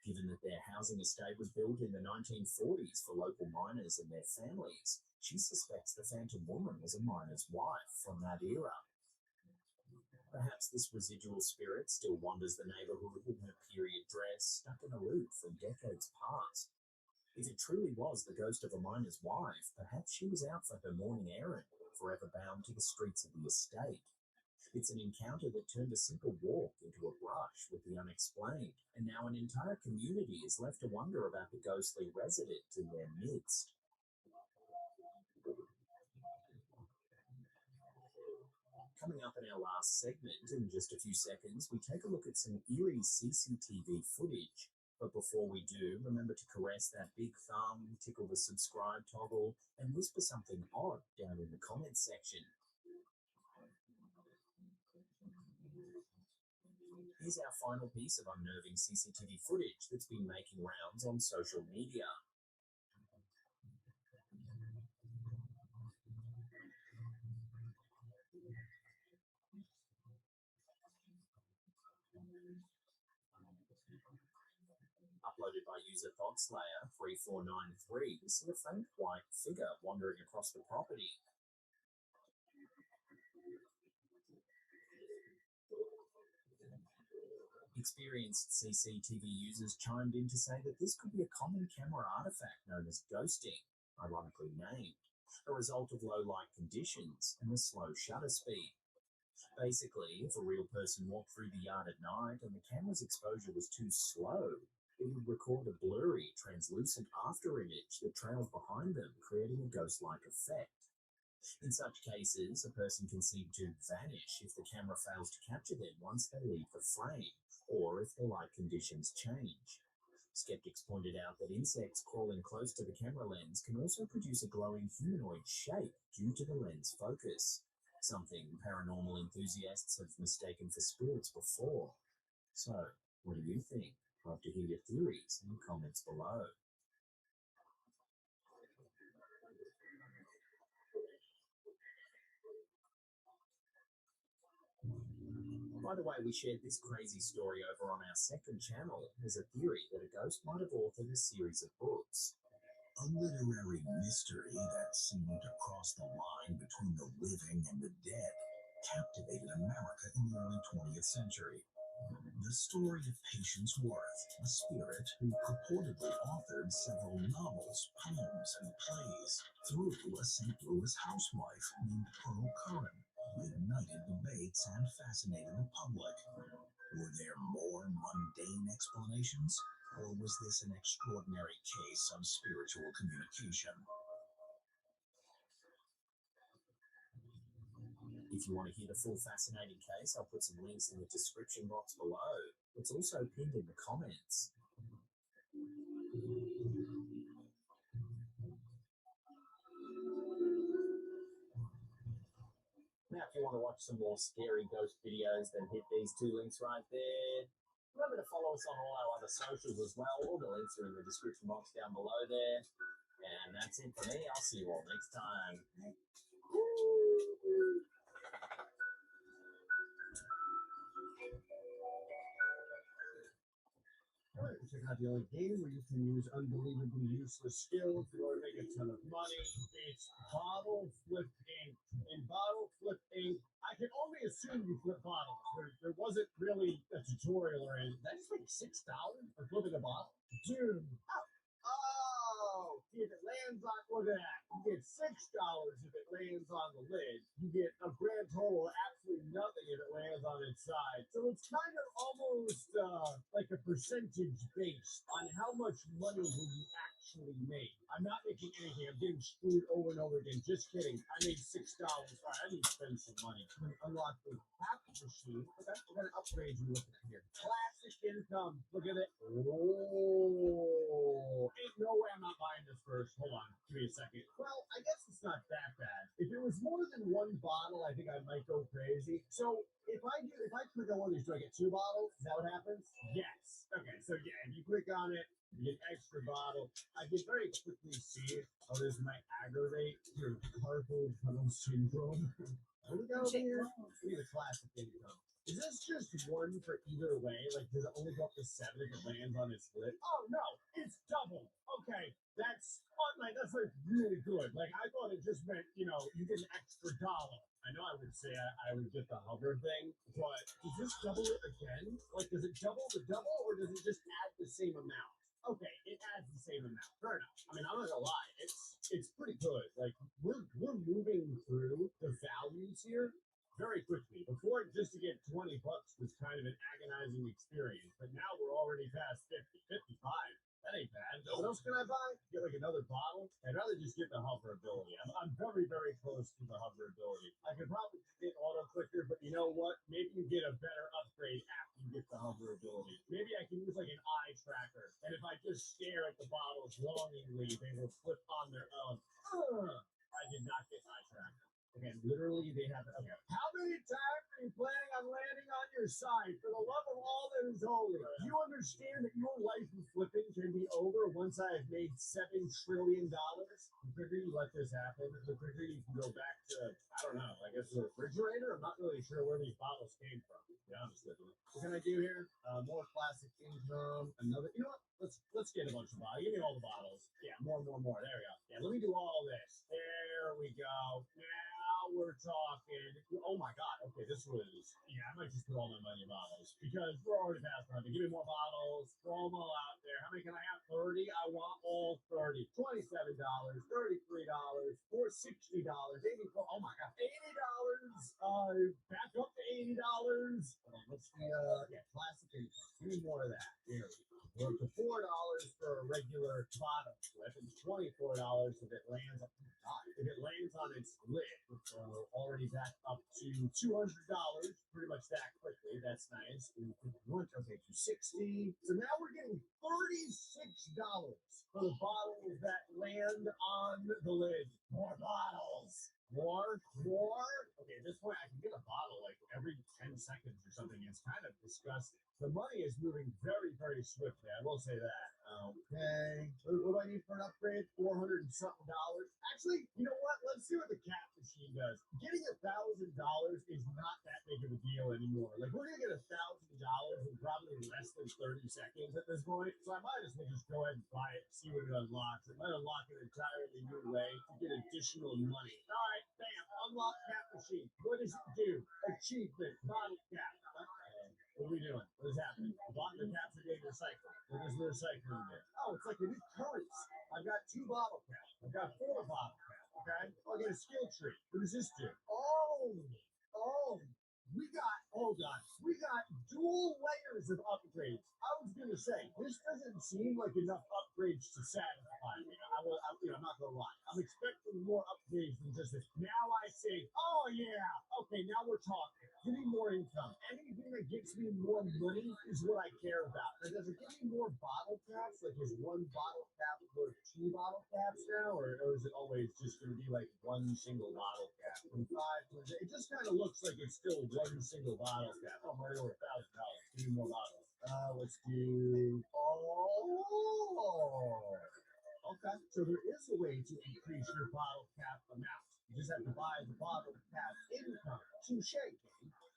Given that their housing estate was built in the 1940s for local miners and their families, she suspects the Phantom Woman was a miner's wife from that era. Perhaps this residual spirit still wanders the neighbourhood in her period dress, stuck and aloof from decades past. If it truly was the ghost of a miner's wife, perhaps she was out for her morning errand, forever bound to the streets of the estate. It's an encounter that turned a simple walk into a brush with the unexplained, and now an entire community is left to wonder about the ghostly resident in their midst. Coming up in our last segment, in just a few seconds, we take a look at some eerie CCTV footage. But before we do, remember to caress that big thumb, tickle the subscribe toggle, and whisper something odd down in the comments section. Here's our final piece of unnerving CCTV footage that's been making rounds on social media. Uploaded by user ThoughtSlayer3493, we see a faint white figure wandering across the property. Experienced CCTV users chimed in to say that this could be a common camera artifact known as ghosting, ironically named, a result of low light conditions and a slow shutter speed. Basically, if a real person walked through the yard at night and the camera's exposure was too slow, it would record a blurry, translucent afterimage that trails behind them, creating a ghost-like effect. In such cases, a person can seem to vanish if the camera fails to capture them once they leave the frame, or if the light conditions change. Skeptics pointed out that insects crawling close to the camera lens can also produce a glowing humanoid shape due to the lens focus, something paranormal enthusiasts have mistaken for spirits before. So, what do you think? Love to hear your theories in the comments below. By the way, we shared this crazy story over on our second channel. There's a theory that a ghost might have authored a series of books. A literary mystery that seemed to cross the line between the living and the dead captivated America in the early 20th century. The story of Patience Worth, a spirit who purportedly authored several novels, poems, and plays through a St. Louis housewife named Pearl Curran, ignited debates and fascinated the public. Were there more mundane explanations, Or was this an extraordinary case of spiritual communication? If you want to hear the full fascinating case, I'll put some links in the description box below. It's also pinned in the comments. Now, if you want to watch some more scary ghost videos, then hit these two links right there. Remember to follow us on all our other socials as well. All the links are in the description box down below there. And that's it for me. I'll see you all next time. Alright, we're checking out the only game where you can use unbelievably useless skills in order to make a ton of money. It's bottle flipping. In bottle flipping, I can only assume you flip bottles. There wasn't really a tutorial or anything. That's like $6 for flipping a bottle? Dude. Oh, see, if it lands on, look at that. You get $6 if it lands on the lid. You get a grand total of absolutely nothing if it lands on its side. So it's kind of almost like a percentage based on how much money will you actually make. I'm not making anything. I'm getting screwed over and over again. Just kidding. I made $6. All right, I need to spend some money. I'm going to unlock the half machine. Okay, we're going to upgrade you. Look at here. Classic income. Look at it. Oh, ain't no way I'm not buying this first. Hold on. Give me a second. Well, I guess it's not that bad. If it was more than one bottle, I think I might go crazy. So if I click on one of these, do I get 2 bottles? Is that what happens? Yes. Okay, so yeah, if you click on it, you get extra bottle. I can very quickly see it. Oh, this might aggravate your carpal tunnel syndrome. There we go here. Give me the classic income. Is this just one for either way? Like, does it only go up to 7 if it lands on its lip? Oh no, it's double. Okay, that's like really good. Like, I thought it just meant, you get an extra dollar. I know I would say I would get the hover thing, but does this double it again? Like, does it double the double, or does it just add the same amount? Okay, it adds the same amount. Fair enough. I mean, I'm not gonna lie, it's pretty good. Like, we're moving through the values here very quickly. Before, just to get $20 was kind of an agonizing experience, but now we're already past 50, 55. That ain't bad. What else can I buy? Get like another bottle? I'd rather just get the hover ability. I'm very, very close to the hover ability. I could probably get auto clicker, but you know what? Maybe you get a better upgrade after you get the hover ability. Maybe I can use like an eye tracker, and if I just stare at the bottles longingly, they will flip on their own. I did not get eye tracker. Okay, literally, they have. Okay. How many times are you planning on landing on your side? For the love of all that is holy, do you understand that your life of flipping can be over once I have made $7 trillion? The quicker you let this happen, the quicker you can go back to, I don't know, I guess the refrigerator? I'm not really sure where these bottles came from, to be honest with you. What can I do here? More classic income. Another, you know what? Let's get a bunch of bottles. Give me all the bottles. Yeah, more. There we go. Yeah, let me do all this. There we go. Now we're talking. Oh my God. Okay, this was. Yeah, I might just put all my money in bottles because we're already past 100. Give me more bottles. Throw them all out there. How many can I have? 30. I want all 30. $27. $33. $60. $84. Oh my God. $80. Back up to $80. Let's see. Yeah, classic income. Give me more of that. Here we go. We're up to $4 for a regular bottom flip, and $24 if it lands up. If it lands on its lid, we're already back up to $200, pretty much that quickly. That's nice. Okay, to 60. So now we're getting $36 for the bottles that land on the lid. More bottles. More. Okay, at this point, I can get a bottle like every 10 seconds or something. It's kind of disgusting. The money is moving very, very swiftly. I will say that. Okay. What do I need for an upgrade? $400 and something. Actually, you know what? Let's see what the cap machine does. Getting $1,000 is not that big of a deal anymore. Like, we're gonna get $1,000 in probably less than 30 seconds at this point. So I might as well just go ahead and buy it, see what it unlocks. It might unlock an entirely new way to get additional money. All right, bam, unlock cap machine. What does it do? Achievement, bottle cap. What are we doing? What is happening? The bottle caps are getting recycled. What does the recycling do? Oh, it's like a new currency. I've got 2 bottle caps. I've got 4 bottle caps. Okay. Oh, I get a skill tree. What does this do? Oh, We got dual layers of upgrades. I was gonna say this doesn't seem like enough upgrades to satisfy me. I'm not gonna lie. I'm expecting more upgrades than just this. Now I say, oh yeah, okay, now we're talking. Give me more income. Anything that gives me more money is what I care about. Now, does it give me more bottle caps? Like, is one bottle cap worth 2 bottle caps now, or is it always just gonna be like one single bottle cap? From 5 to it just kind of looks like it's still one single bottle cap. Oh, I'm already over $1,000. Give me more bottles. Let's do. Oh, okay. So there is a way to increase your bottle cap amount. You just have to buy the bottle cap income. Touche, Katie.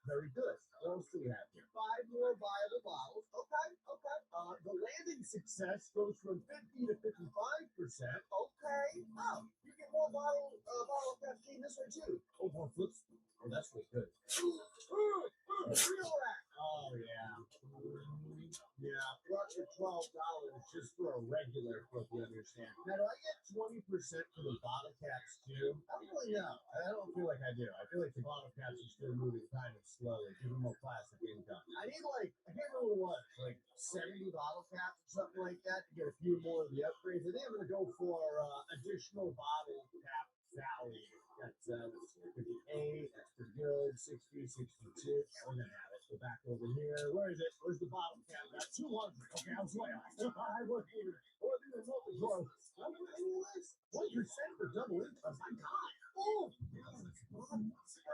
Very good. What else do we have here? 5 more viable bottles. Okay, okay. The landing success goes from 50 to 55%. Okay. Oh, you get more bottle caps gained this way too. Oh, more flips. Oh, that's really good. Real rack. Oh yeah. Yeah, plus your $12 just for a regular flip, you understand. Now, do I get 20% for the bottle caps too? I don't really know. I don't feel like I do. I feel like the bottle caps are still moving kind of slowly, giving more plastic income. I need I can't remember what, like 70 bottle caps or something like that to get a few more of the upgrades. I think I'm going to go for additional bottle cap value. That's 58, that's pretty good. 60, 62. Yeah, we're going to have it. Go back over here. Where is it? Where's the bottom cap? Got 200. Okay, I was way off. I work here. Or the remote control. 1% for double income. My God. Oh. All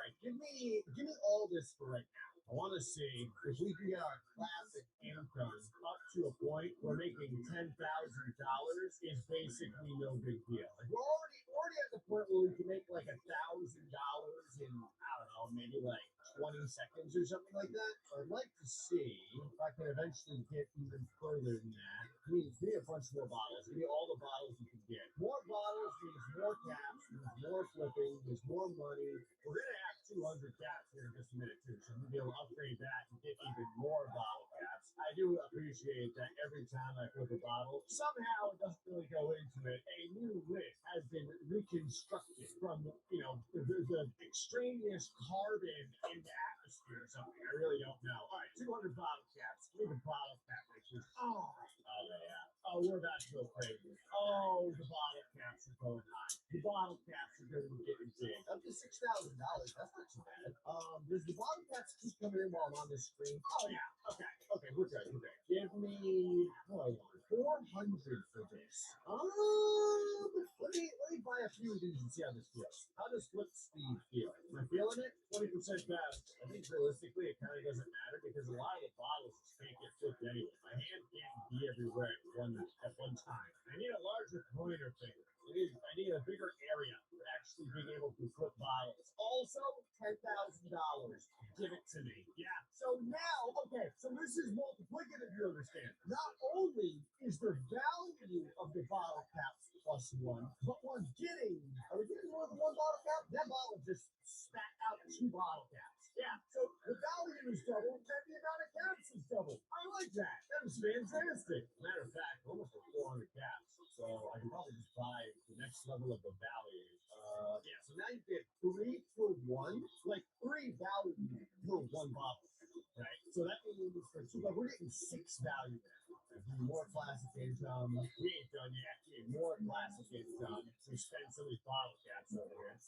right, give me all this for right now. I want to see if we can get our classic income up to a point where making $10,000 is basically no big deal. Like we're already at the point where we can make like $1,000 in, I don't know, maybe like 20 seconds or something like that. So I'd like to see if I can eventually get even further than that. Give me a bunch more bottles. Give me all the bottles you can get. More bottles means more caps, means more flipping, means more money. We're going to have 200 caps here in just a minute too, so we'll be able to upgrade that and get even more bottle caps. I do appreciate that every time I flip a bottle, somehow it doesn't really go into it. A new lid has been reconstructed from, the extraneous carbon in the atmosphere or something. I really don't know. All right, 200 bottle caps. Give me the bottle cap pictures. Oh, yeah. Oh, we're about to go crazy. Oh, the bottle caps are going high. The bottle caps are going to be getting big. Up to $6,000. That's not too bad. Does the bottle caps keep coming in while I'm on this screen? Oh, yeah. Okay, we're good. Give me 400 for this. Let me buy a few of these and see how this feels. How does flip speed feel? Am I feeling it? 20% fast. I think realistically it kind of doesn't matter because a lot of the bottles just can't get flipped anyway. My hand can't be everywhere at one time. I need a larger pointer finger. I need a bigger area for actually being able to flip bottles. Also, $10,000. Give it to me. Yeah. So now, okay, so this is multiplicative, you understand. Not only is the value of the bottle caps +1, but are we getting more than one bottle cap? That bottle just spat out 2 bottle caps. Yeah. So the value is double, and the amount of caps is double. I like that. That was fantastic. Matter of fact, almost like 400 caps. So I can probably just buy the next level of the value. Yeah, so now you get 3 for 1, like 3 value for 1 bottle, right? So that means for 2, but we're getting 6 value now. More classic income. We ain't done yet. More classic income. We spend some of these bottle caps over here.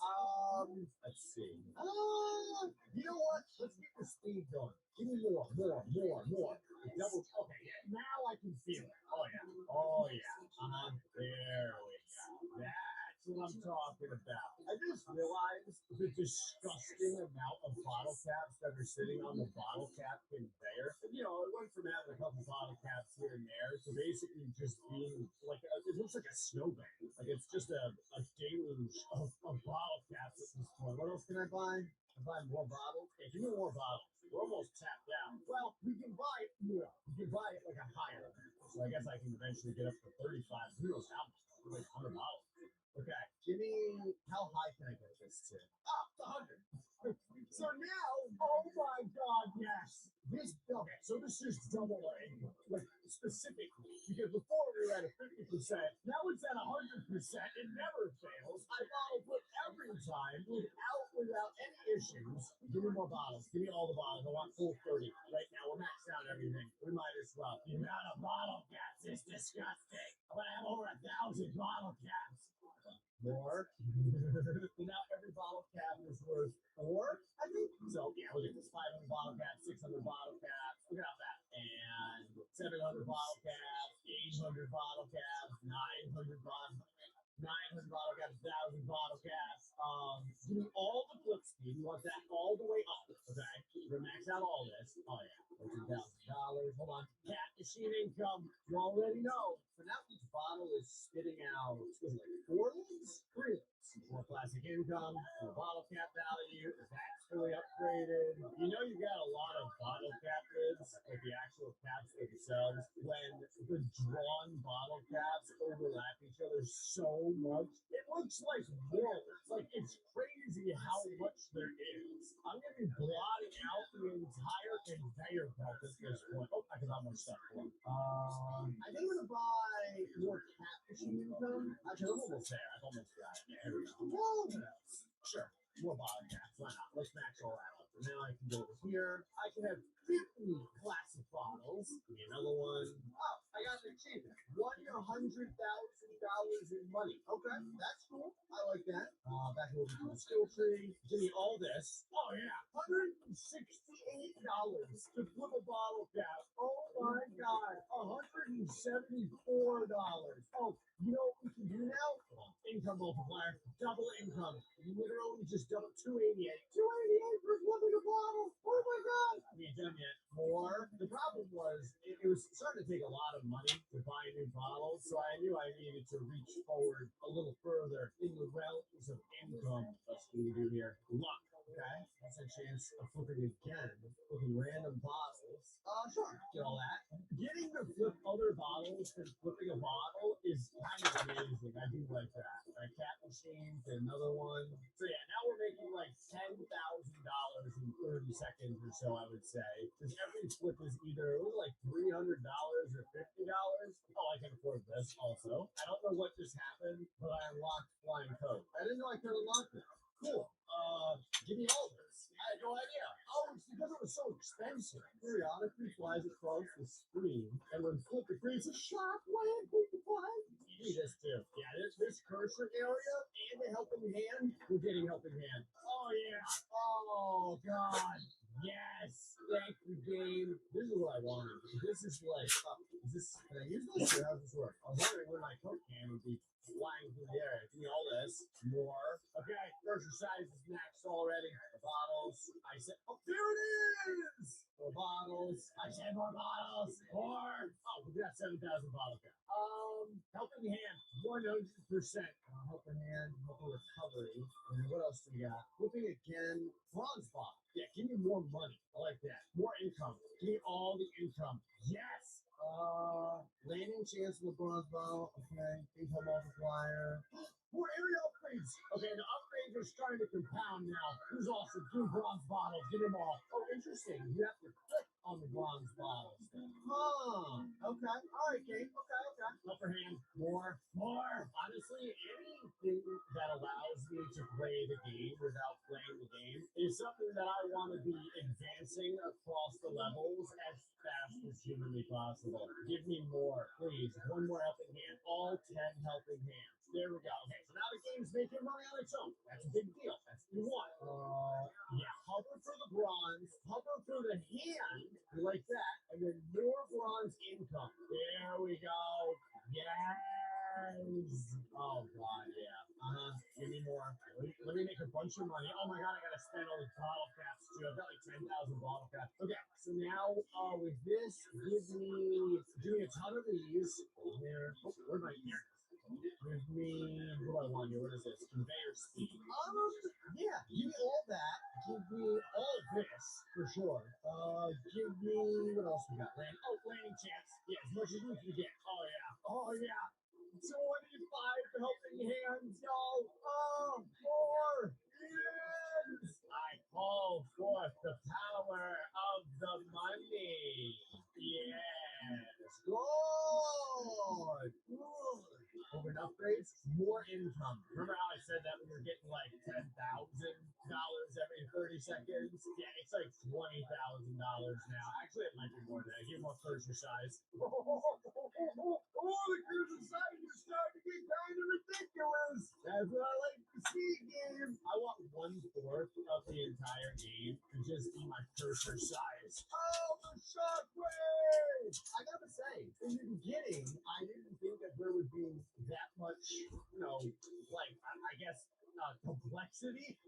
Let's see. You know what? Let's get the speed going. Give me more. Double. Okay, yeah. Now I can feel it. Oh yeah. There we go. That's what I'm talking about. I just realized the disgusting amount of bottle caps that are sitting on the bottle cap conveyor. It went from having a couple bottle caps here and there to basically just being like it looks like a snowbank. Like it's just a deluge of bottle caps at this point. What else can I buy? I buy more bottles. Okay, give me more bottles. We're almost tapped out. Well, we can buy it more. We can buy it like a higher. So I guess I can eventually get up to 35. Who knows how much? Like 100 bottles. Okay, give me, how high can I get this to? It's 100. So now, oh my God, yes. So this is double A, like specifically, because before we were at a 50%, now it's at 100%, and never fails. I bottle flip every time without any issues. Give me more bottles. Give me all the bottles. I want full 30. Right now, we're maxed out everything. We might as well. The amount of bottle caps is disgusting. I'm going to have over 1,000 bottle caps. More. So now every bottle cap is worth 4, I think. So yeah, we get this 500 bottle caps, 600 bottle caps. Look at that. And 700 bottle caps, 800 bottle caps, 900 bottle caps, 1,000 bottle caps. Give me all the flip speed. You want that all the way up. Okay. We're gonna max out all this. Oh yeah. $14,000. Hold on. Cat machine income. You already know. So now each bottle is spitting out, what is it, 4 lids? 3 lids. More plastic income, more bottle cap value. That's fully upgraded. You know you got a lot of bottle cap lids, like the actual caps themselves, when the drawn bottle caps overlap each other so much. It looks like wool. It's crazy how much there is. I'm going to be blotting out the entire conveyor belt at this point. Oh, I can buy more stuff for them. I think I'm going to buy more cat machine income. Actually, I'm almost there. I've almost got it. There we go. Sure. More bottle caps. Why not? Let's max all that up. And now I can go over here. I can have 50 classic bottles. Give me another one. Oh, I got an achievement. $100,000 in money. Okay, that's cool. I like that. Back over to the skill tree. Give me all this. Oh yeah, $168 to flip a bottle cap. Oh my God, $174. Oh, you know what we can do now? Income multiplier, double income. You literally just double 288. 288 for flipping a bottle. Oh my God. We ain't done yet. More. The problem was it was starting to take a lot of money to buy new bottles, so I knew I needed to reach forward a little further in the realms of income. That's what we do here. Luck. Okay, that's a chance of flipping again, flipping random bottles. Sure, get all that. Getting to flip other bottles and flipping a bottle is kind of amazing. I do like that. Right, cat machines, another one. So yeah, now we're making like $10,000 in 30 seconds or so, I would say. Because every flip is either like $300 or $50. Oh, I can afford this also. I don't know what just happened, but I unlocked flying code. I didn't know I could unlock it. Cool. Give me all this. I had no idea. Oh, it's because it was so expensive. Periodically flies across the screen, and when flipped, it creates a sharp wave. Give me this too. Yeah, this cursor area and the helping hand. We're getting helping hand. Oh yeah. Oh God. Yes. Thank you, game. This is what I wanted. This is like, can I use this or how does this work? I was wondering when my Coke can would be flying through the air. Give me all this. More. Okay, cursor size is maxed already. The bottles. I said, oh, there it is. More bottles. I said more bottles. More. Oh, we got 7,000 bottle cap. Helping hand, 100%. Helping hand, helping recovery. And what else do we got? Flipping again. Bronze bottle. Yeah, give me more money. I like that. More income. Give me all the income. Yes. Landing chance with the bronze bottle. Okay. Income multiplier. More area upgrades. Okay, the upgrades are starting to compound now. This is awesome. 2 bronze bottles. Give them all. Oh, interesting. You have to click on the bronze bottles. Huh. Okay. All right, game. Okay. Upper hand. More. Honestly, anything that allows me to play the game without playing the game is something that I want to be advancing across the levels as fast as humanly possible. Give me more, please. One more helping hand. All 10 helping hands. There we go. Okay, so now the game's making money on its own. That's a big deal. That's what you want. Yeah, hover for the bronze, hover for the hand, like that, and then more bronze income. There we go. Yes. Oh, God, yeah. Give me more. Let me make a bunch of money. Oh, my God, I got to spend all the bottle caps, too. I've got like 10,000 bottle caps. Okay, so now with this, give me a ton of these. There. Oh, where'd my ear? Give me, what do I want here? What is this? Conveyor speed. Yeah, give me all that. Give me all of this, for sure. Give me, what else we got? Landing chance. Yeah, as much as we can get. Oh, yeah. 25 helping hands, y'all. Oh, more. Yes. I call forth the power of the money. Yes. Good. Open upgrades. more income. Remember how I said that we were getting like $10,000 every 30 seconds? Yeah, it's like $20,000 now. Actually, it might be more than that. Get more cursor size. Oh, the cursor size is starting to get kind of ridiculous. That's what I like to see, game. I want 1/4 of the entire game to just be my cursor size. Oh, the shockwave! I gotta say, in the beginning, I didn't think that there would be that much, like, I guess, complexity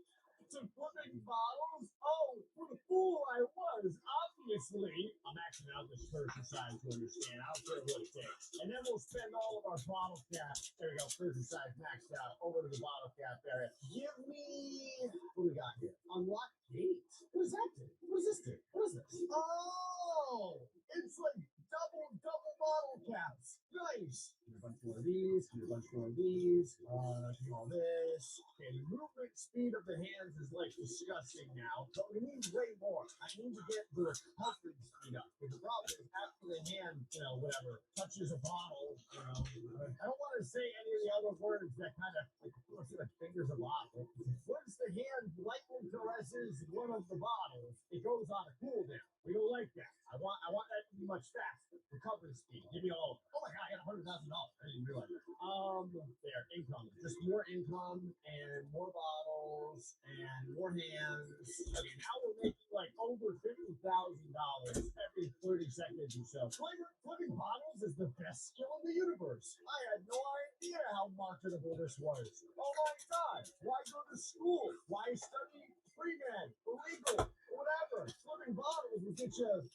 to flipping bottles. Oh, what a fool I was. Obviously, I'm maxing out this cursor size to understand. I don't care what it takes. And then we'll spend all of our bottle cap. There we go, cursor size maxed out. Over to the bottle cap area. Give me, what do we got here? Unlock gate. What does that do? What does this do? What is this? Oh, it's like double bottle caps. Nice. Get a bunch more of these. Get a bunch more of these. Do all this. Okay, the movement speed of the hands is like disgusting now, but we need way more. I need to get the recovery speed up. Because the problem is after the hand, whatever, touches a bottle, I don't want to say any of the other words that kind of like fingers a bottle. Once the hand lightly caresses one of the bottles, it goes on a cooldown. We don't like that. I want that to be much faster. Recovery speed. Give me all. Oh my god, I got $100,000. I didn't realize that. There, income. Just more income and more bottles and more hands. Okay, now we're making like over $50,000 every 30 seconds or so. Flipping bottles is the best skill in the universe. I had no idea how marketable this was. Oh my god, why go to school? Why study pre-med, illegal, whatever? Flipping bottles will get you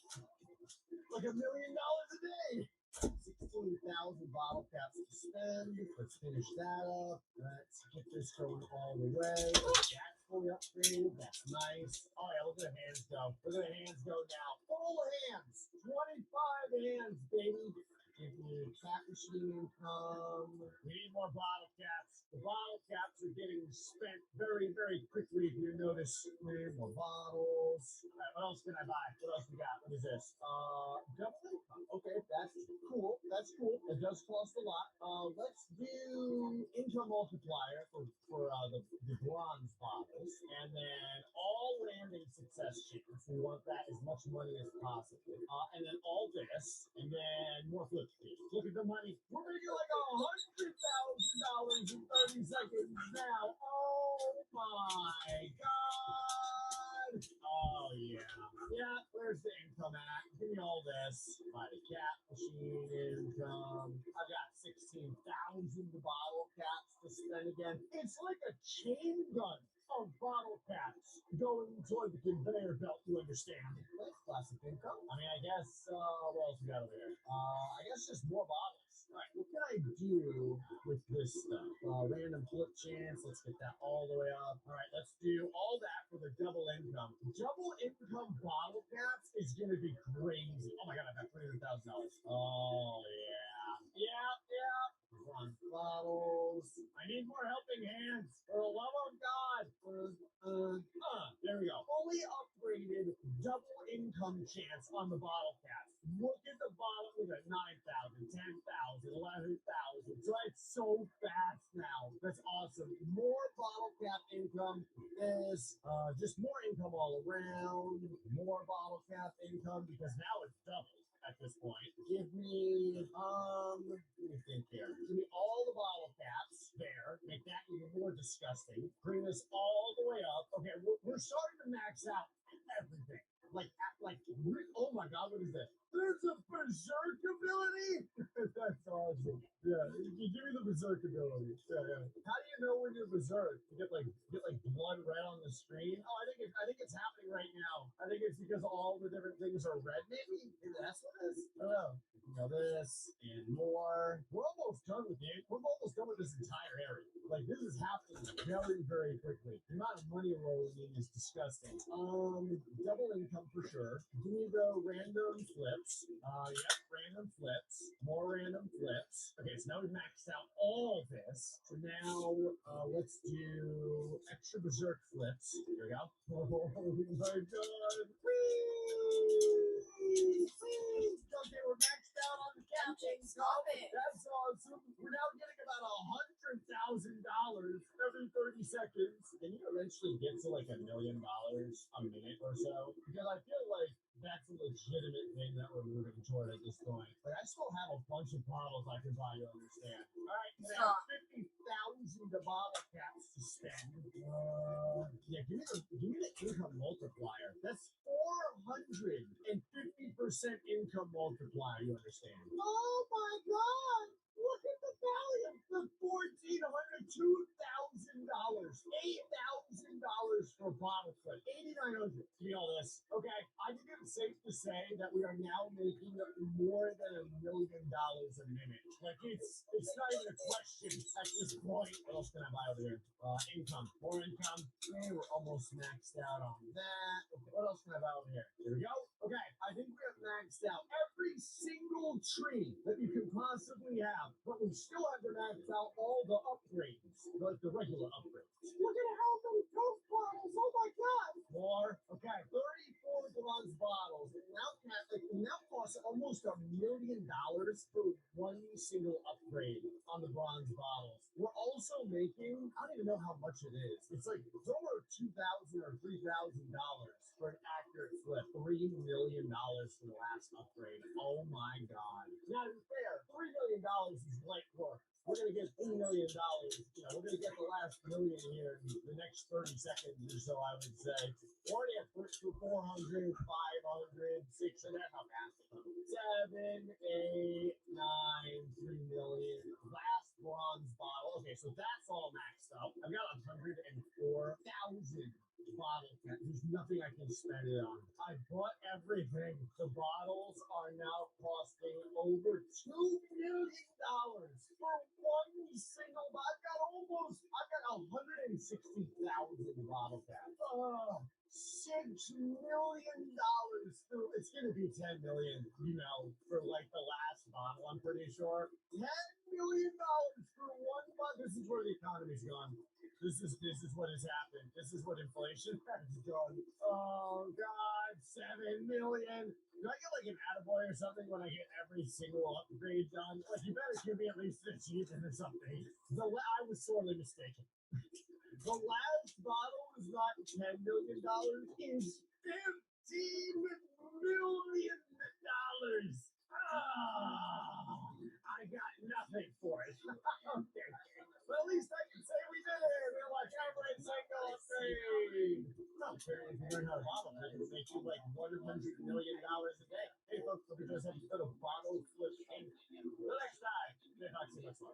like $1 million a day. 16,000 bottle caps to spend. Let's finish that up. Let's get this going all the way. That's fully upgraded. That's nice. Oh yeah, look at the hands go. Look at the hands go now. Full hands. 25 hands, baby. Give me cap machine income. We need more bottle caps. The bottle caps are getting spent very, very quickly. If you notice, we need more bottles. All right, what else can I buy? What else we got? What is this? Double income. Okay, that's cool. That's cool. It does cost a lot. Let's do income multiplier for the bronze bottles, and then all landing success chance. We want that as much money as possible. And then all this, and then more flip speed. Look at the money. We're making like $100,000 in 30 seconds now. Oh my god! Oh yeah. Yeah, where's the income at? Give me all this. Buy the cap machine income. I've got 16,000 bottle caps to spend again. It's like a chain gun of bottle caps going toward the conveyor belt, to understand. That's classic income. I mean, I guess, what else we got over there? I guess just more bottles. All right, what can I do with this stuff? Random flip chance. Let's get that all the way up. All right, let's do all that for the double income. Double income bottle caps is going to be crazy. Oh my god, I got $300,000. Oh yeah. Yeah. Bronze bottles. I need more helping hands. For the love of God. There we go. Fully upgraded double income chance on the bottle caps. Look at the bottom with a 9,000, 10,000, 11,000. So it's so fast now. That's awesome. More bottle cap income is just more income all around. More bottle cap income because now it's doubled at this point. Give me, let me think here. Give me all the bottle caps there. Make that even more disgusting. Bring this all the way up. Okay, we're starting to max out everything. Oh my god, what is this? There's a berserk ability? That's awesome. Yeah, you give me the berserk ability. Yeah. How do you know when you're berserk? You get like blood red on the screen? Oh, I think it's happening right now. I think it's because all the different things are red, maybe? Maybe that's what it is? I don't know. This and more. We're almost done with it. We're almost done with this entire area. like this is happening very, very quickly. The amount of money rolling is disgusting. Double income for sure. Give me the random flips. Yep, random flips. More random flips. Okay, so now we've maxed out all this. So now let's do extra berserk flips. Here we go. Oh my god. Whee! Okay, we're maxed out on the captain. Stop it. That's awesome. We're now getting about $100,000 every 30 seconds. And you eventually get to like $1 million a minute or so. Because I feel like that's a legitimate thing that we're moving toward at this point. But I still have a bunch of bottles I can buy, you understand. Alright, now 50,000 bottle caps to spend. Yeah, give me the income multiplier. That's 450% income multiplier, you understand? Oh my god! Look at the value! The $1,400, $2,000, $8,000 for a bottle flip. $8,900. Give me all this. Okay, I think it's safe to say that we are now making more than $1 million a minute. Like it's not even a question at this point. What else can I buy over here? Income. More income. Okay, we're almost maxed out on that. Okay, what else can I buy over here? Here we go. Okay, I think we have maxed out every single tree that you can possibly have, but we still have to max out all the upgrades, like the regular upgrades. Look at how many Coke bottles! Oh my god! More. Okay, 34 bronze bottles. It now costs almost $1 million for one single upgrade on the bronze bottles. We're also making, I don't even know how much it is. It's over $2,000 or $3,000 for an accurate flip. $3 million for the last upgrade. Oh my god. Now to be fair, $3 million is light work. We're gonna get $3 million. We're gonna get the last million here in the next 30 seconds or so, I would say. We're already at 400, 500, 600, that's how fast it goes. 7, 8, 9, 3 million. Last bronze bottle. Okay, so that's all maxed up. I've got 104,000 bottle cap. There's nothing I can spend it on. I bought everything. The bottles are now costing over $2 million for one single bottle. I've got 160,000 bottle caps. Oh, $6 million. It's gonna be 10 million, for like the last bottle, I'm pretty sure. $10 million for one bottle. This is where the economy's gone. This is what has happened. This is what inflation has done. Oh God, 7 million. Do I get like an attaboy or something when I get every single upgrade done? Like you better give me at least an achievement or something. I was sorely mistaken. The last bottle is not $10 million. It's $15 million. I got nothing for it. Okay. But at least I can say we did it. We're like every single upgrade. Apparently, if you learn how to bottle flip, it'll make you like $100 million a day. Hey, folks, look at this episode of Bottle Flip Inc. The next time, they're not too much fun.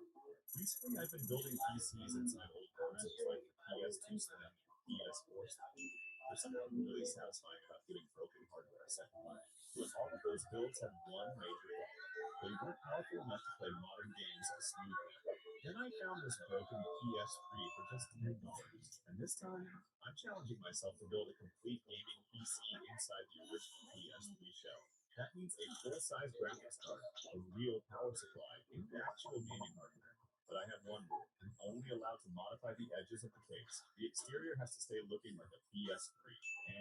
Recently, I've been building PCs inside old consoles like the PS2 Slim, PS4 Slim. There's something really satisfying about getting broken hardware a second life. But all of those builds had one major flaw. They weren't powerful enough to play modern games smoothly. Then I found this broken PS3 for just $10. And this time, I'm challenging myself to build a complete gaming PC inside the original PS3 shell. That means a full-size graphics card, a real power supply, and actual gaming hardware. But I have one rule. I'm only allowed to modify the edges of the case. The exterior has to stay looking like a PS3.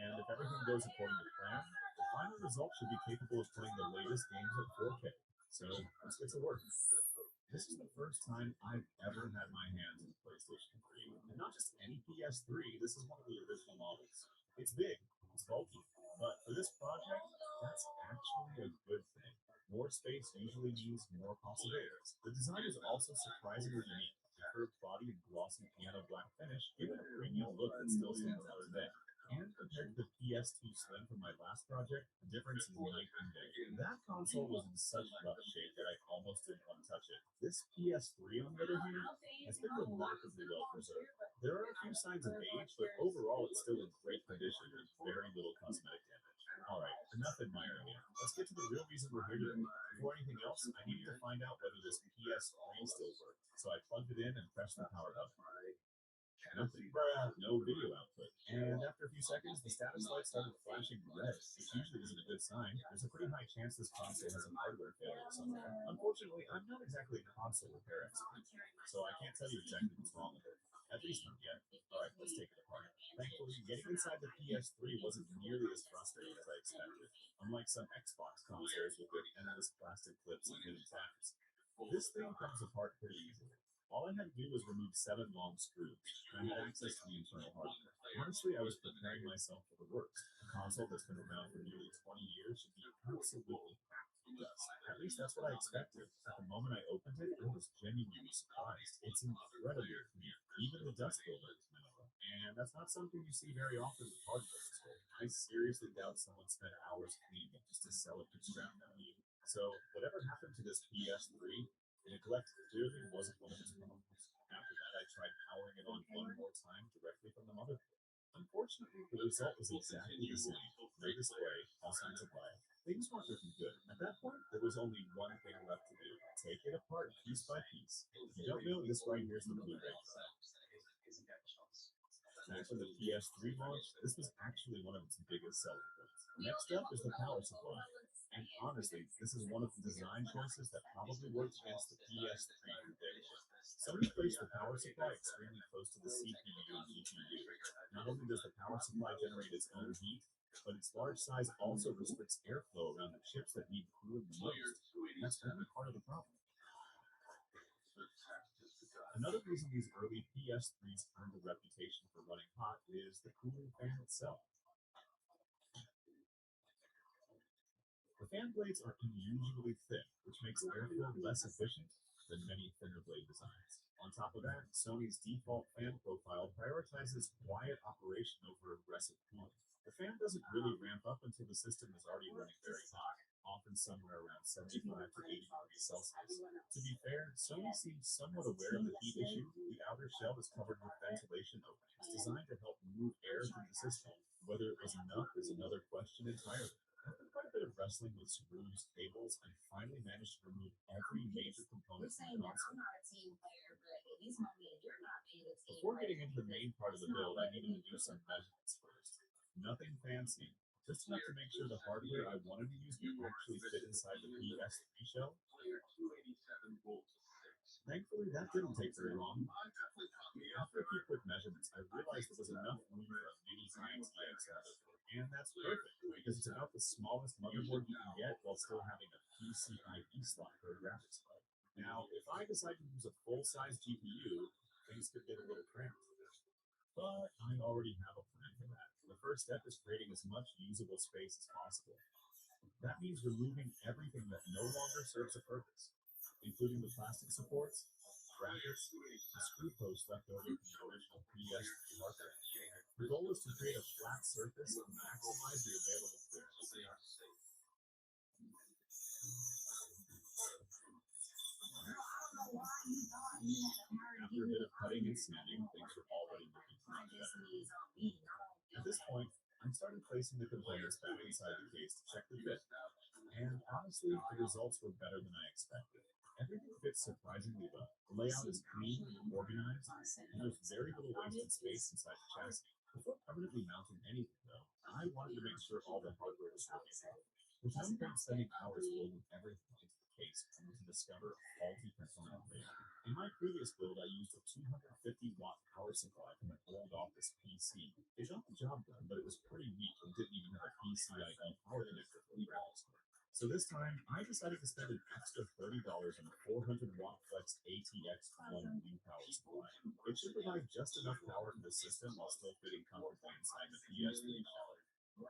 And if everything goes according to plan, the final result should be capable of playing the latest games at 4K. So let's get to work. This is the first time I've ever had my hands on a PlayStation 3. And not just any PS3, this is one of the original models. It's big, it's bulky, but for this project, that's actually a good thing. More space usually means more possibilities. The design is also surprisingly unique. The curved body and glossy piano black finish give it a premium look that still stands out today. And compared to the PS2 Slim from my last project, the difference is night and day. That console was in such rough shape that I almost didn't want to touch it. This PS3, on the other hand, has been remarkably well preserved. There are a few signs of age, but overall it's still in great condition with very little cosmetic damage. Alright, enough admiring it. Let's get to the real reason we're here today. Before anything else, I needed to find out whether this PS3 still worked, so I plugged it in and pressed the power button. Nothing. No video output. And after a few seconds, the status light started flashing red, which usually isn't a good sign. There's a pretty high chance this console has a hardware failure somewhere. Unfortunately, I'm not exactly a console repair expert, so I can't tell you exactly what's wrong with it. At least not yet. Alright, let's take it apart. Thankfully, getting inside the PS3 wasn't nearly as frustrating as I expected, unlike some Xbox consoles with their endless plastic clips and hidden tabs. This thing comes apart pretty easily. All I had to do was remove 7 long screws, and I had access to the internal hardware. Honestly, I was preparing myself for the worst. A console that's been around for nearly 20 years should be absolutely packed with dust. At least that's what I expected. At the moment I opened it, I was genuinely surprised. It's incredibly clean. Even the dust filter is minimal. And that's not something you see very often with hardware. I seriously doubt someone spent hours cleaning it just to sell it to scrap value. So, whatever happened to this PS3, the neglect clearly wasn't one of its problems. After that, I tried powering it on one more time directly from the motherboard. Unfortunately, the result was exactly the same. No display, all signs of life. Things weren't looking good. At that point, there was only one thing left to do. Take it apart piece by piece. If you don't know, this right here is the Blu-ray. Back when the PS3 launched, this was actually one of its biggest selling points. Next up is the power supply. And honestly, this is one of the design choices that probably worked against the PS3 today. Sony placed the power supply extremely close to the CPU and GPU. Not only does the power supply generate its own heat, but its large size also restricts airflow around the chips that need cooling the most. That's only part of the problem. Another reason these early PS3s earned a reputation for running hot is the cooling fan itself. The fan blades are unusually thick, which makes airflow less efficient than many thinner blade designs. On top of that, Sony's default fan profile prioritizes quiet operation over aggressive cooling. The fan doesn't really ramp up until the system is already running very hot, often somewhere around 75 to 80 degrees Celsius. To be fair, Sony seems somewhat aware of the heat issue. The outer shell is covered with ventilation openings designed to help move air through the system. Whether it was enough is another question entirely. After quite a bit of wrestling with screws, cables, I finally managed to remove every major component from the console. Before getting into the main part of the build, I needed to do some measurements first. Nothing fancy, just enough to make sure the hardware I wanted to use would actually fit inside the PS3 shell. Thankfully, that didn't take very long. After a few quick measurements, I realized there was enough room for a mini Fiance motherboard. And that's perfect, because it's about the smallest motherboard you can get while still having a PCIe slot for a graphics card. Now, if I decide to use a full-size GPU, things could get a little cramped. But I already have a plan for that. The first step is creating as much usable space as possible. That means removing everything that no longer serves a purpose, including the plastic supports, brackets, and screw posts left over from the original PS3 hardware. The goal is to create a flat surface and maximize the available clearance. After a bit of cutting and sanding, things were already looking much better. At this point, I started placing the components back inside the case to check the fit, and honestly, the results were better than I expected. Everything fits surprisingly well. The layout is clean and organized, and there's very little wasted space inside the chassis. Before permanently mounting anything, though, I wanted to make sure all the hardware was working well. There's no point spending hours building everything into the case only to discover a faulty component later. In my previous build, I used a 250-watt power supply from an old office PC. It got the job done, but it was pretty weak and didn't even have a PCIe power connector for the graphics card. So this time, I decided to spend an extra $30 on a 400-watt Flex ATX1 new power supply. It should provide just enough power to the system while still fitting comfortably inside the PS3 shell.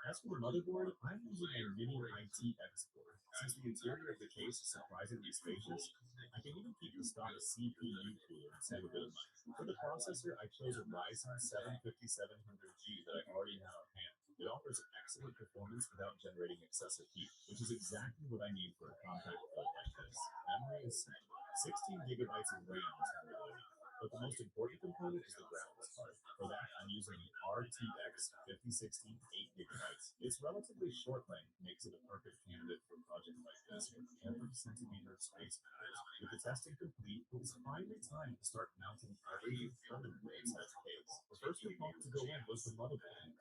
As for the motherboard, I'm using a mini ITX board. Since the interior of the case is surprisingly spacious, I can even keep the stock CPU cooler and save a bit of money. For the processor, I chose a Ryzen 7 5700G that I already have on hand. It offers excellent performance without generating excessive heat, which is exactly what I need for a compact build like this. Memory is 16 gigabytes of RAM is more than enough. But the most important component is the graphics card. For that, I'm using the RTX 5060 8GB. Its relatively short length makes it a perfect candidate for a project like this, where every centimeter of space matters. With the testing complete, it was finally time to start mounting everything permanently inside the case. The first component to go in was the motherboard.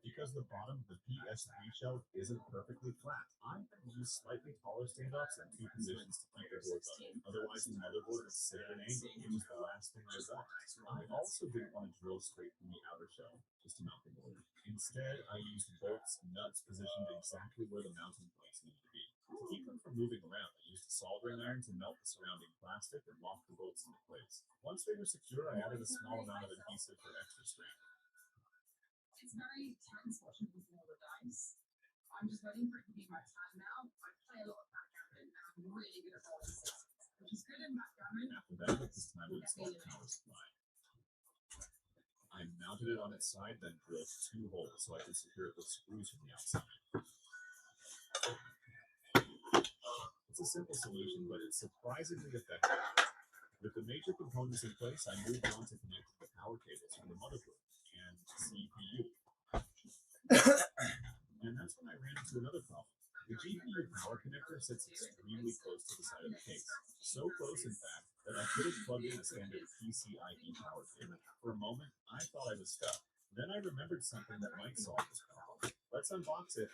Because the bottom of the PS3 shelf isn't perfectly flat, I have used slightly taller standoffs in two positions to keep the board level. Otherwise, the motherboard would sit at an angle, which is the last thing I want. I also didn't want to drill straight from the outer shell just to mount the board. Instead, I used bolts and nuts positioned exactly where the mounting points need to be. To keep them from moving around, I used a soldering iron to melt the surrounding plastic and lock the bolts into place. Once they were secure, I added a small amount of adhesive for extra strength. It's very tense watching these roll the dice. I'm just waiting for it to be my time now. I play a lot of backgammon and I'm really good at rolling sixes, which is good in backgammon. After that, this time we installed the power supply. I mounted it on its side, then drilled 2 holes so I could secure it with screws from the outside. It's a simple solution, but it's surprisingly effective. With the major components in place, I moved on to connect the power cables from the motherboard and CPU. And that's when I ran into another problem. The GPU power connector sits extremely close to the side of the case. So close, in fact, that I couldn't plug in a standard PCIe power cable. For a moment, I thought I was stuck. Then I remembered something that might solve this problem. Let's unbox it.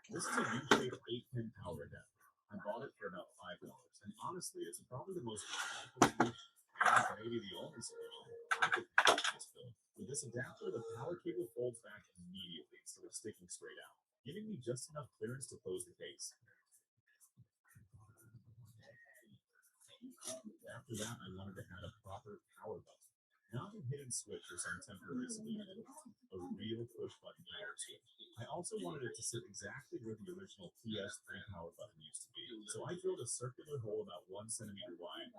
This is a U-shaped 8-pin power adapter. I bought it for about $5, and honestly, it's probably the most practical solution, and maybe the only solution I could think of this build. With this adapter, the power cable folds back immediately instead of sticking straight out, giving me just enough clearance to close the case. After that, I wanted to add a proper power button. Not a hidden switch or some temporary solution, a real push-button power switch. I also wanted it to sit exactly where the original PS3 power button used to be, so I drilled a circular hole about 1 centimeter wide.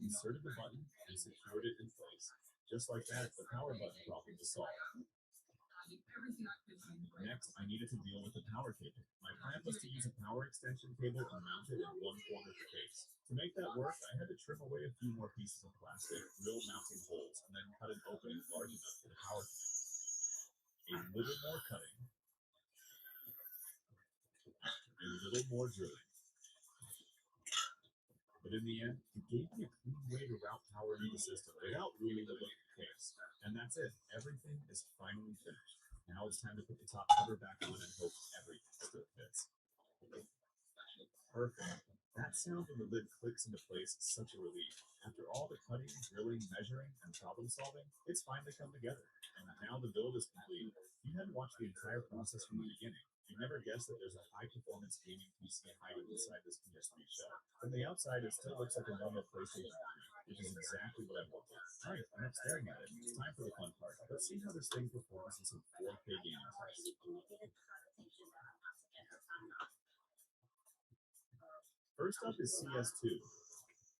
Inserted the button and secured it in place. Just like that, the power button problem was solved. Next, I needed to deal with the power cable. My plan was to use a power extension cable and mount it in one corner of the case. To make that work, I had to trim away a few more pieces of plastic, drill mounting holes, and then cut an opening large enough for the power cable. A little more cutting. A little more drilling. But in the end, it gave me a clean way to route power into the system without ruining the look of the case. And that's it. Everything is finally finished. Now it's time to put the top cover back on and hope everything still fits. Perfect. That sound when the lid clicks into place is such a relief. After all the cutting, drilling, measuring, and problem solving, it's finally come together. And now the build is complete. You had to watch the entire process from the beginning. You never guessed that there's a high-performance gaming PC hiding inside this PS3 shell. From the outside, it still looks like a normal PlayStation 3, which is exactly what I wanted. Alright, enough staring at it. It's time for the fun part. Let's see how this thing performs in some 4K gaming tests. First up is CS2.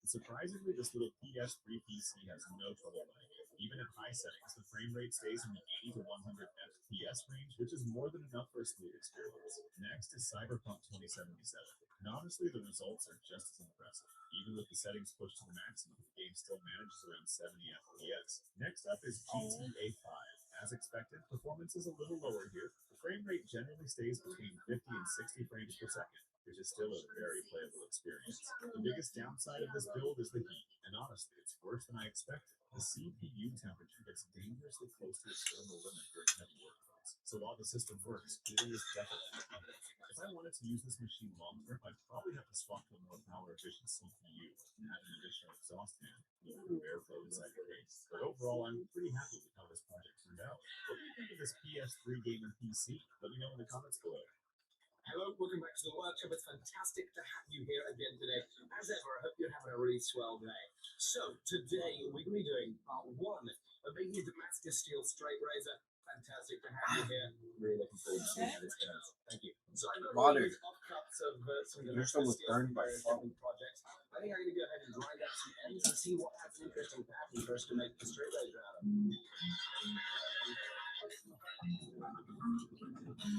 Surprisingly, this little PS3 PC has no trouble running it. Even at high settings, the frame rate stays in the 80 to 100 FPS range, which is more than enough for a smooth experience. Next is Cyberpunk 2077, and honestly, the results are just as impressive. Even with the settings pushed to the maximum, the game still manages around 70 FPS. Next up is GTA 5. As expected, performance is a little lower here. The frame rate generally stays between 50 and 60 frames per second, which is still a very playable experience. The biggest downside of this build is the heat, and honestly, it's worse than I expected. The CPU temperature gets dangerously close to its thermal limit during heavy workloads. So while the system works, cooling is definitely needed. If I wanted to use this machine long term, I'd probably have to swap to a more power efficient CPU and add an additional exhaust fan to improve airflow inside the case. But overall, I'm pretty happy with how this project turned out. What do you think of this PS3 gaming PC? Let me know in the comments below. Hello, welcome back to the workshop. It's fantastic to have you here again today. As ever, I hope you're having a really swell day. So, today we're going to be doing part 1 of making a Damascus steel straight razor. Fantastic to have you here. Really looking forward to seeing how this goes. Thank you. So, I'm going to use offcuts of some Damascus steel projects. I think I'm going to go ahead and grind out some ends and see what has an interesting pattern for us to make the straight razor out of. Hello,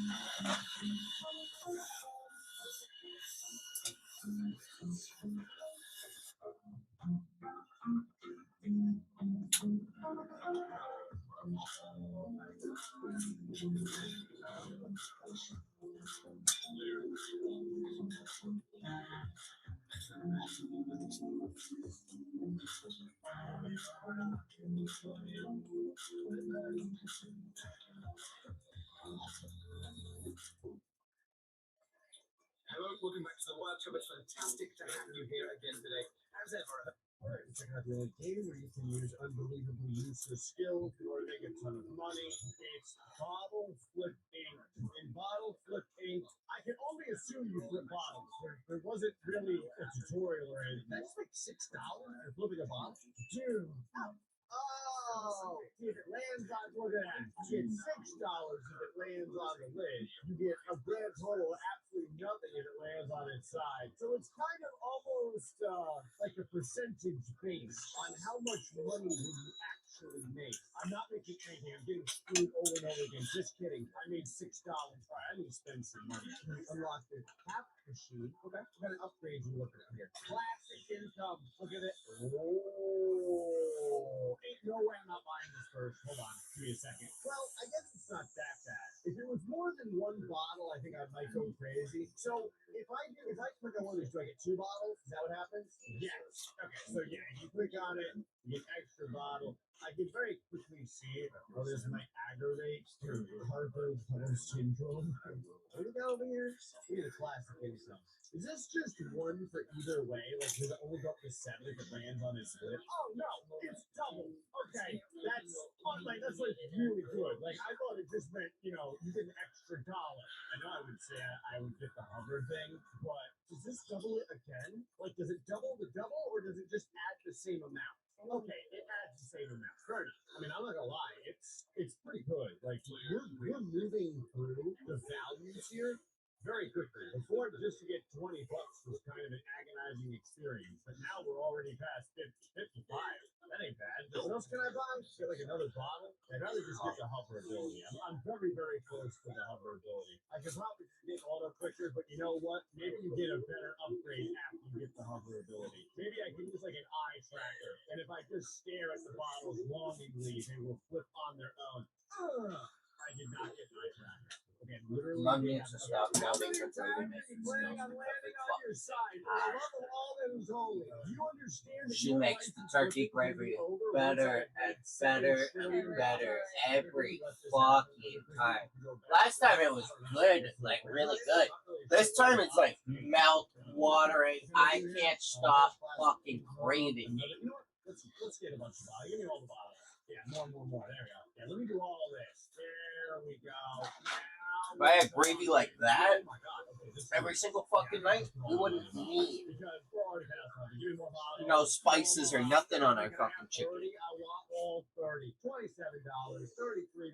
welcome back to the workshop. It's fantastic to have you here again today. As ever, check out the old game where you can use unbelievably useless skills in order to make a ton of money. It's bottle flip ink. In bottle flip ink, I can only assume you flip bottles. There wasn't really a tutorial or anything. That's like $6 for flipping a bottle. Dude. Oh, if it lands on, look at that. You get $6 if it lands on the lid. You get a grand total of absolutely nothing if it lands on its side. So it's kind of almost like a percentage base on how much money will you actually make. I'm not making anything. I'm getting screwed over and over again. Just kidding. I made $6. All right, I need to spend some money. Unlock the cap machine. Okay, what kind of upgrades you looking at here? Classic income. Look at it. Oh, ain't no way I'm not buying this first. Hold on, give me a second. Well, I guess it's not that bad. If it was more than one bottle, I think I might go crazy. So if I click on one of these, do I get 2 bottles? Is that what happens? Yes. Okay, so yeah, you click on it, you get extra bottle. I can very quickly see it. Oh, this might aggravate carpal tunnel syndrome. What do you got over here? Look at the classic income. Is this just one for either way? Like, does it only go up to 7 if it lands on his lip? Oh no, it's double. Okay, that's really good. Like, I thought it just meant, you get an extra dollar. I know I would say I would get the hover thing, but does this double it again? Like, does it double the double, or does it just add the same amount? Okay, it adds the same amount. Fair enough. I mean, I'm not gonna lie, it's pretty good. Like, we're moving through the values here very quickly. Before, just to get $20 was kind of an agonizing experience, but now we're already past 55. That ain't bad. What else can I buy? Get like another bottle? I'd rather just get the hover ability. I'm very, very close to the hover ability. I could probably get auto clicker, but you know what? Maybe you get a better upgrade after you get the hover ability. Maybe I can use like an eye tracker, and if I just stare at the bottles longingly, they will flip on their own. I did not get an eye tracker. Okay, literally. Mom needs to stop dubbing for 30 planning minutes. on landing on your side. For the love of all that is holy. Do you understand that She your makes life the is turkey going to be gravy over better once I and make better $7 and trillion? better every fucking time. Last time it was good, like really good. This time it's like mouth watering. I can't stop fucking craving it. You know what? Let's get a bunch of bottles. Give me all the bottles. Yeah, more. There we go. Yeah, let me do all this. There we go. If I had gravy like that every single fucking night, we wouldn't need no spices or nothing on our fucking chicken. I want all 30. $27, $33,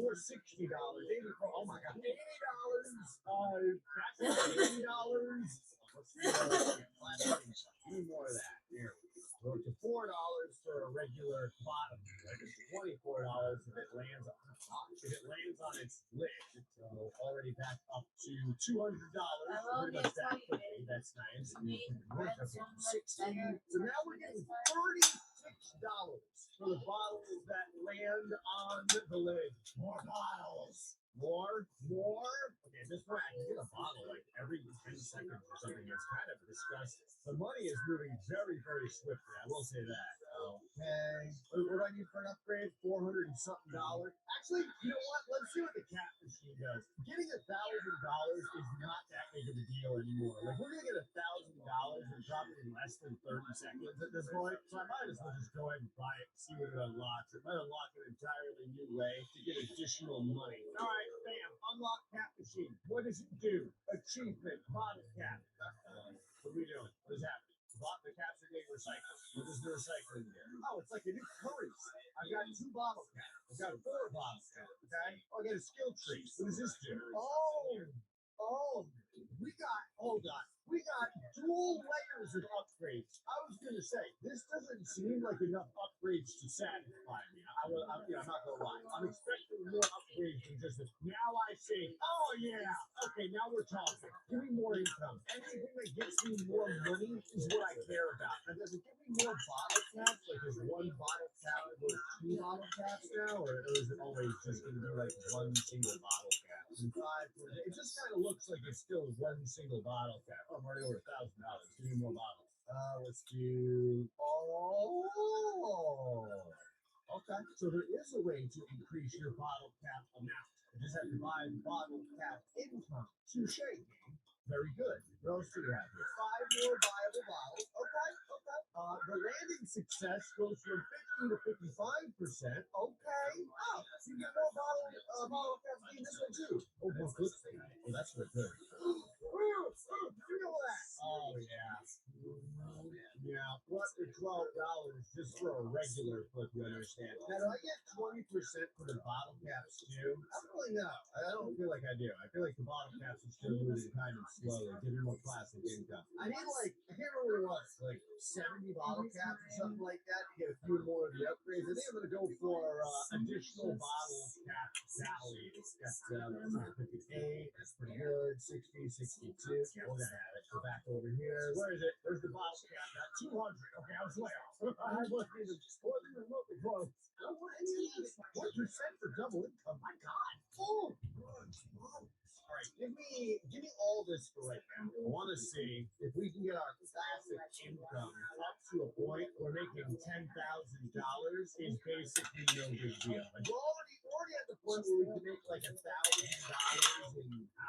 or $60, $84. Oh my god, $80. $80. Give me more of that. Here. So it's $4 for a regular bottom. $24 if it lands on the top. If it lands on its lid, so already back up to $200. Pretty much that quickly. That's nice. 16. So now we're getting $36 for the bottles that land on the lid. More bottles. More? Okay, at this point, I can get a bottle like every 10 seconds or something. It's kind of disgusting. The money is moving very, very swiftly. I will say that. Okay. What do I need for an upgrade? $400 and something. Actually, you know what? Let's see what the cap machine does. Getting $1,000 is not that big of a deal anymore. Like, we're gonna get $1,000 in probably less than 30 seconds at this point. So I might as well just go ahead and buy it, see what it unlocks. It might unlock an entirely new way to get additional money. All right, bam, unlock cap machine. What does it do? Achievement, bottle cap. What are we doing? What is happening? The caps are getting recycled. What is the recycling there? Oh, it's like a new currency. I've got 2 bottle caps. I've got 4 bottle caps. Okay. Oh, I got a skill tree. What does this do? Oh, hold on. We got dual layers of upgrades. I was going to say, this doesn't seem like enough upgrades to satisfy me. I'm not going to lie. I'm expecting more upgrades than just this. Now I say, oh yeah, okay, now we're talking. Give me more income. Anything that gets me more money is what I care about. And does it give me more bottle caps? Like is one bottle cap or two bottle caps now? Or is it always just going to be like one single bottle cap? And it just kind of looks like it's still one single bottle cap. Oh, I'm already over $1,000. Give me more bottles. Let's do. Oh, okay. So there is a way to increase your bottle cap amount. You just have to buy bottle cap income. Touche. Very good. What else do we have here? 5 more viable bottles. Okay. The landing success goes from 50 to 55%. Okay. Oh, so you get more bottle caps in this one too. Oh, more good. Oh, that's good. You know that? Oh yeah. Yeah. What is $12 just for a regular flip? You understand? Now, do I get 20% for the bottle caps too? I don't really know. I don't feel like I do. I feel like the bottle caps are still moving kind of slowly, giving more classic income. I need like, I can't remember what it was, like 70 bottle caps or something like that to get a few more of the upgrades. I think I'm going to go for additional bottle cap values. That's 58. That's pretty good. 60, 62. Yeah, we're going to have it. Go back over here. Where is it? Where's the bottle cap? 200. Okay, I was way off. I wasn't even remotely close. What percent for double income? My God. Oh. All right, give me all this for right now. I want to see if we can get our classic income up to a point where making $10,000 is basically no big deal. Like we're already at the point where we can make like $1,000 in I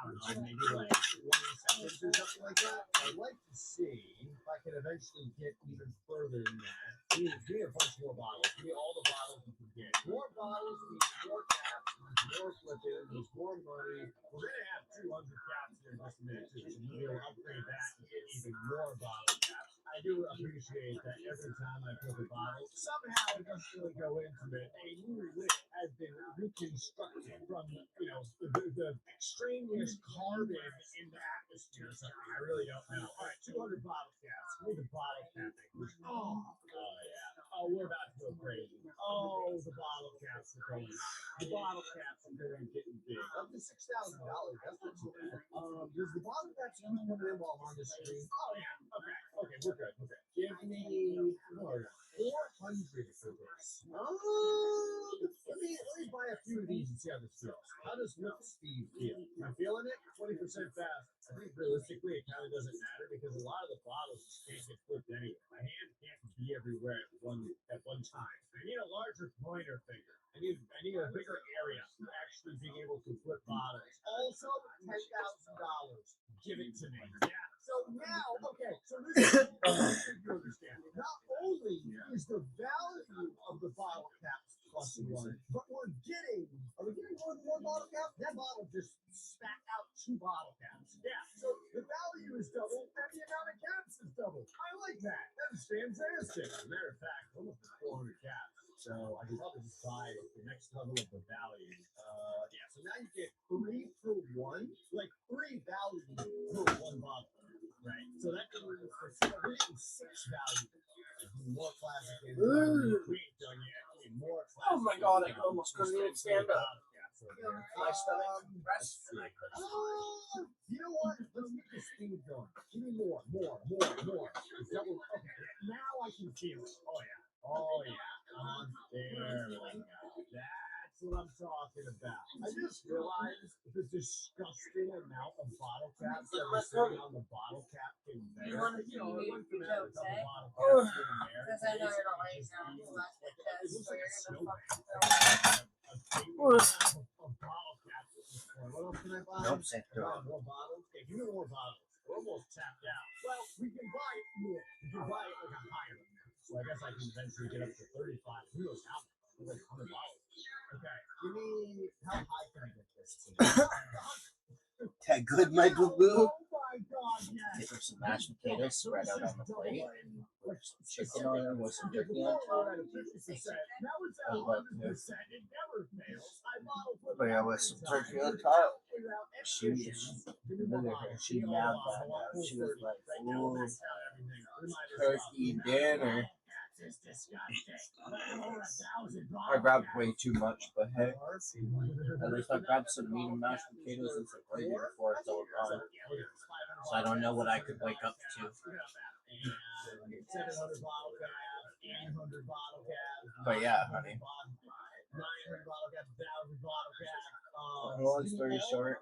don't know, maybe like 20 seconds or something like that. I'd like to see if I can eventually get even further than that. Give me a bunch more bottles. Give me all the bottles you can get. More bottles means more caps, means more flipping, means more money. We're gonna have 200 caps here in just a minute too, so you'll be able to upgrade that and get even more bottle caps. I do appreciate that every time I flip a bottle, somehow it doesn't really go into it. A new lid has been reconstructed from the extraneous carbon in the atmosphere. So I really don't know. All right, 200 bottle caps. Give me the bottle cap. Oh yeah. Oh, we're about to go crazy. Oh, the bottle caps are going up. The bottle caps are going getting big. Up to $6,000. That's not too bad. Does the bottle caps keep coming in while I'm on the screen? Oh yeah. Okay, we're good. Okay. Give me 400 for this. Let me buy a few of these and see how this feels. How does whip speed feel? Am I feeling it? 20% fast. I think realistically it kind of doesn't matter because a lot of the bottles can't get flipped anyway. My hand can't be everywhere at one time. I need a larger pointer finger. I need a bigger area for actually being able to flip bottles. Also, $10,000. Give it to me. Yeah. So now, okay. So this is you understand. Not only is the value of the bottle caps plus one, but are we getting more than one bottle cap? That bottle just spat out 2 bottle caps. Yeah. So the value is double, and the amount of caps is double. I like that. That is fantastic. As a matter of fact, almost 400 caps. So I can probably just buy the next level of the value. Yeah. So now you get 3 for 1, like 3 value for 1 bottle. Right. So that means for 6 value. More classic. We ain't done yet. More classic. Oh my God! I almost couldn't even stand up. My stomach compressed and I couldn't. You know what? Let's get this speed going. Give me more. Double. Okay. Now I can feel it. Oh yeah. There we go. That's what I'm talking about. I just realized the disgusting amount of bottle caps that were sitting on the bottle cap conveyor. You want to I went from jokes, having a eh? couple bottle caps in there. Because I know you're not laying down to let the It test, looks so like a you're snow gonna bank. fucking What else can I buy? Nope, same thing. More bottles? Okay, give me more bottles. We're almost tapped out. Well, we can buy it more. We can buy it like a higher amount. So I guess I can eventually get up to 35. Who knows how much? Like $100. Okay, give me, how high can I get this to? That good, my boo boo. Oh my God, yes. Give her some mashed potatoes spread out on the plate. With some chicken on it, with some turkey on top. Now it's at 100%. It never fails. I bottle flip But yeah, with some turkey on top. figure out She look at her, she mad about that. She was like, ooh, turkey dinner. I grabbed way too much, but hey, at least I grabbed some meat and mashed potatoes and some gravy before it's all gone. So I don't know what I could wake up to. But yeah, honey. Long story short,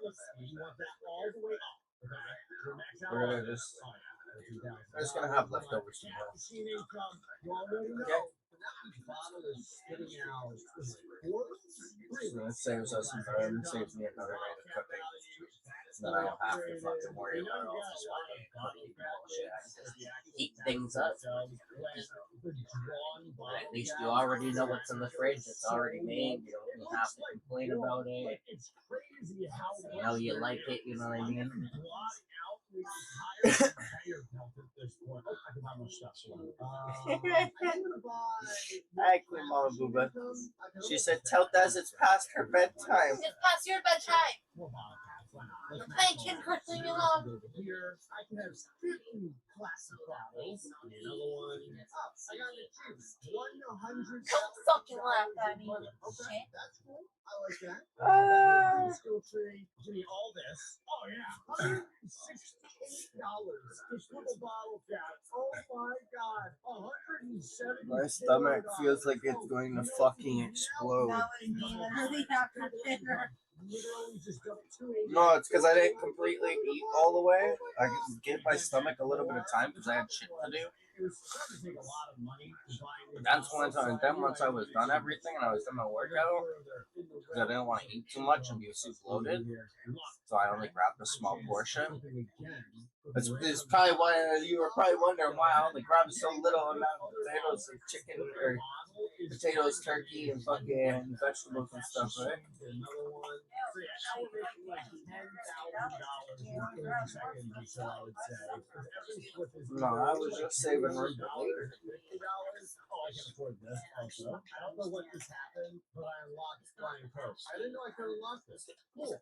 we're just gonna have leftovers tomorrow. Okay. So it saves us some time, saves me another night of cooking. So then I don't have to fucking worry about all this fucking cooking bullshit. I just heat things up. But at least you already know what's in the fridge. It's already made. You don't even have to complain about it. You know you like it, you know what I mean? Actually, Mama Booba. She said, tell Des it's past her bedtime. It's past your bedtime. Thank you for singing along. I can have 15 classic bottles. Another one. I got to choose 100. Don't fucking laugh at me. Okay, that's cool. I like that. Skill tree. Give me all this. Oh yeah, $168. This little bottle cap. Oh my god, 170. My stomach feels like it's going to fucking explode. That was me literally after dinner. No, it's because I didn't completely eat all the way. I gave my stomach a little bit of time because I had shit to do. But that's one time. Then once I was done everything and I was done my workout, because I didn't want to eat too much and be too bloated, so I only grabbed a small portion. It's probably why you were probably wondering why I only grabbed so little amount of potatoes and chicken or potatoes, turkey, and fucking vegetables and stuff, right? No, I was just saving room for later. Oh, I can afford this also. I don't know what just happened, but I unlocked Flying Coast. I didn't know I could unlock this. Cool.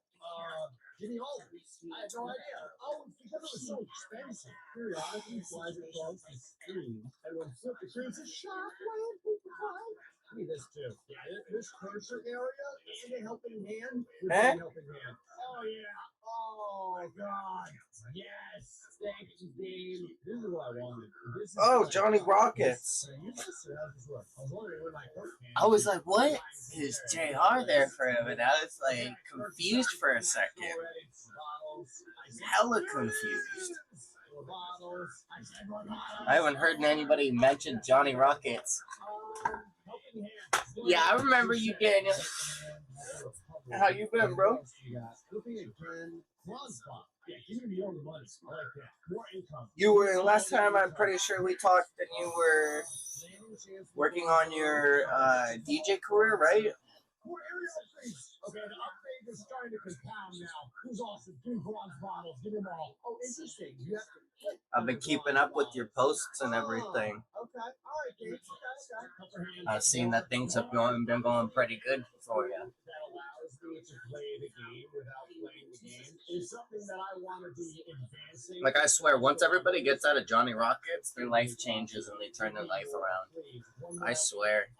Give me all of these. I had no idea. Oh, it's because it was so expensive. Periodically flies across the screen, and when flip the screen, it's a shockwave. Give me this too. Yeah, this cursor area and a helping hand. Helping hand. Oh yeah. Oh god. Yes. Thank you, Dave. This is what I wanted. Oh, Johnny Rockets. I was like, what is JR there for him? And I was like confused for a second. Hella confused. I haven't heard anybody mention Johnny Rockets. Yeah, I remember you, Daniel. How you been, bro? You were last time. I'm pretty sure we talked, and you were working on your DJ career, right? Okay, the upgrade is starting to compound now. Who's awesome? 2 bronze bottles. Give them all. Oh, interesting. You have to. I've been keeping up with your posts and everything. Okay. All right, Dave. Okay. I've seen that things have been going pretty good for you. That allows me to play the game without playing the game is something that I want to be advancing. Like I swear, once everybody gets out of Johnny Rockets, their life changes and they turn their life around. I swear,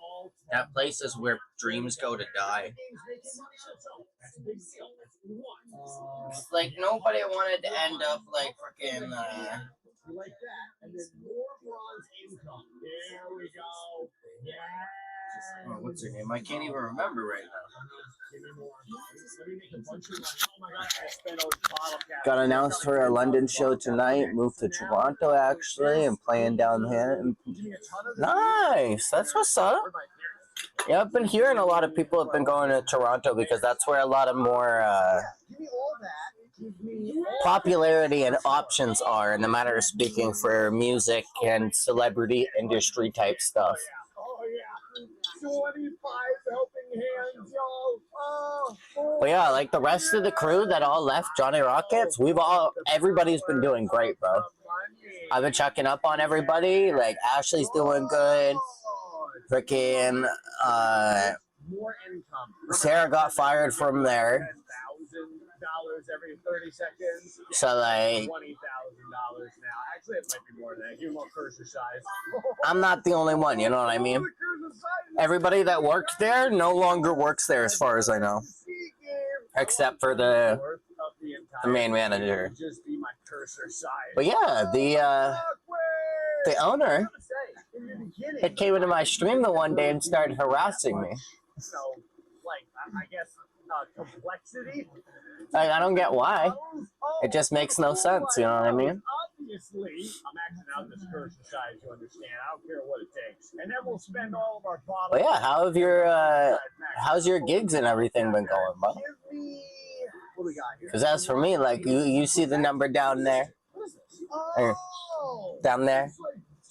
that place is where dreams go to die. It's like nobody wanted to end up like freaking. You like that, and then more bronze income. There we go. Yeah. Oh, what's her name? I can't even remember right now. Got announced for our London show tonight. Moved to Toronto actually, and playing down here. Nice. That's what's up. Yeah, I've been hearing a lot of people have been going to Toronto because that's where a lot of more popularity and options are in the matter of speaking for music and celebrity industry type stuff. Oh yeah, 25 helping hands, yo. But yeah, like the rest of the crew that all left Johnny Rockets, everybody's been doing great, bro. I've been checking up on everybody. Like Ashley's doing good. Freaking Sarah got fired from there. every 30 seconds. So like, $20,000 now. Actually, it might be more than that. You're more cursor size. I'm not the only one, you know what I mean? Everybody that worked there no longer works there as far as I know. Except for the main manager. But yeah, the owner, it came into my stream the one day and started harassing me. So, like, I guess, complexity? Like, I don't get why. It just makes no sense, you know what I mean? Obviously, I'm maxing out this cursor size, you understand. I don't care what it takes. And then we'll spend all of our bottles. But yeah, how have your, how's your gigs and everything been going, bro? What we got here? Because as for me, like, you see the number down there? Down there?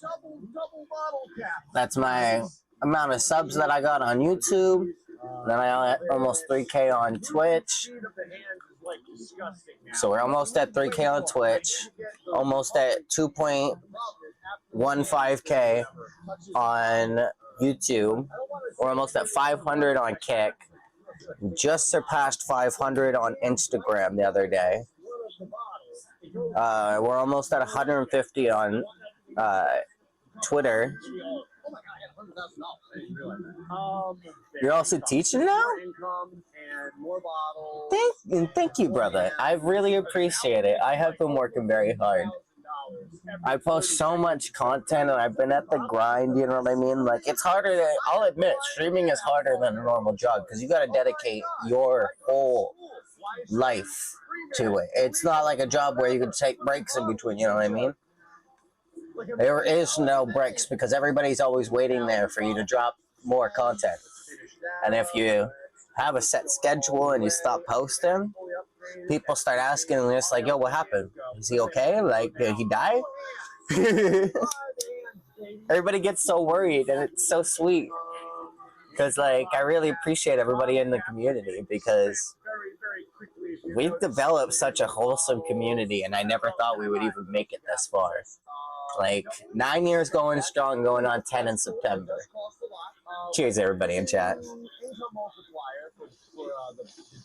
Double bottle cap. That's my amount of subs that I got on YouTube. Then I almost 3K on Twitch. So we're almost at 3K on Twitch. Almost at 2.15K on YouTube. We're almost at 500 on Kick. We just surpassed 500 on Instagram the other day. We're almost at 150 on Twitter. You're also teaching now? Thank you, brother. I really appreciate it. I have been working very hard. I post so much content and I've been at the grind, you know what I mean? Like, it's harder than, I'll admit, streaming is harder than a normal job because you got to dedicate your whole life to it. It's not like a job where you can take breaks in between, you know what I mean? There is no breaks because everybody's always waiting there for you to drop more content. And if you have a set schedule and you stop posting, people start asking, and it's like, yo, what happened? Is he okay? Like, did he die? Everybody gets so worried, and it's so sweet. Because, like, I really appreciate everybody in the community because we've developed such a wholesome community, and I never thought we would even make it this far. Like, 9 years going strong, going on 10 in September. Cheers, everybody in chat. Income multiplier for the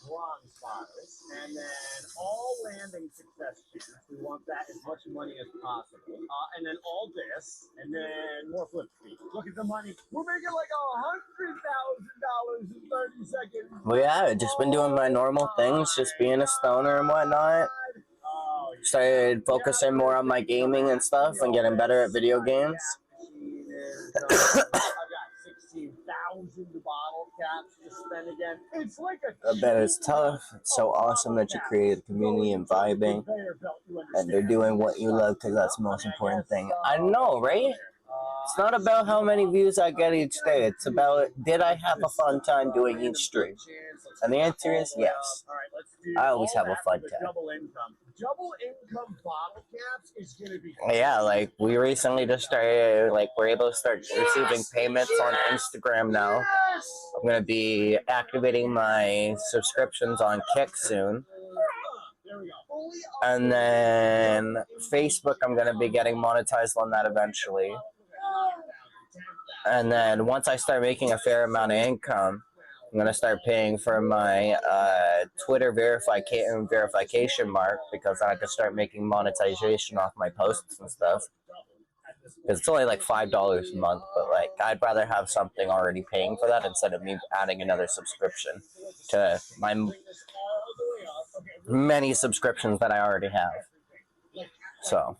bronze spotters, and then all landing success chance. We want that as much money as possible, and then all this, and then more flip fees. Look at the money. We're making like $100,000 in 30 seconds. Well, yeah, I've just been doing my normal things, just being a stoner and whatnot. Started focusing more on my gaming and stuff and getting better at video games. I've got 16,000 bottle caps to spend again. It's like I bet it's tough. It's so awesome that you created a community and vibing, and they're doing what you love because that's the most important thing. I know, right? It's not about how many views I get each day. It's about, did I have a fun time doing each stream? And the answer is yes. I always have a fun time. Double income bottle caps is going to be... Yeah, like, we recently just started, like, we're able to start receiving payments on Instagram now. I'm going to be activating my subscriptions on Kick soon. And then Facebook, I'm going to be getting monetized on that eventually. And then once I start making a fair amount of income, I'm going to start paying for my Twitter verification mark because then I can start making monetization off my posts and stuff. Because it's only like $5 a month, but like I'd rather have something already paying for that instead of me adding another subscription to my many subscriptions that I already have. So,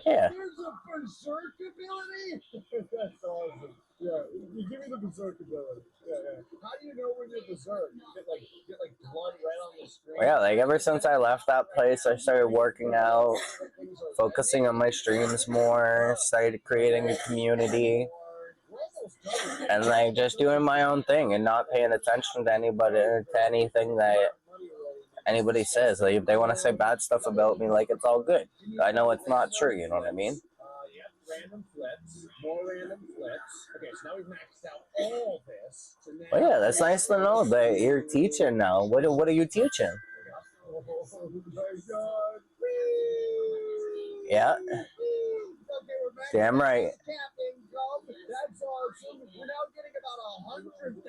yeah. There's a berserk ability? That's awesome. Yeah, you give me the berserk ability. Yeah. How do you know when you're berserk? You get like blood right on the screen? Yeah, like ever since I left that place, I started working out, focusing on my streams more, started creating a community, and like just doing my own thing and not paying attention to anybody, to anything that anybody says. Like if they want to say bad stuff about me, like it's all good. I know it's not true, you know what I mean? Random flips, more random flips. Okay, so now we've maxed out all this. So now Well, yeah, that's nice to know that you're teaching now. What are you teaching? oh my God. Yeah, Okay, we're back damn right. cap income. That's awesome. We're now getting about $100,000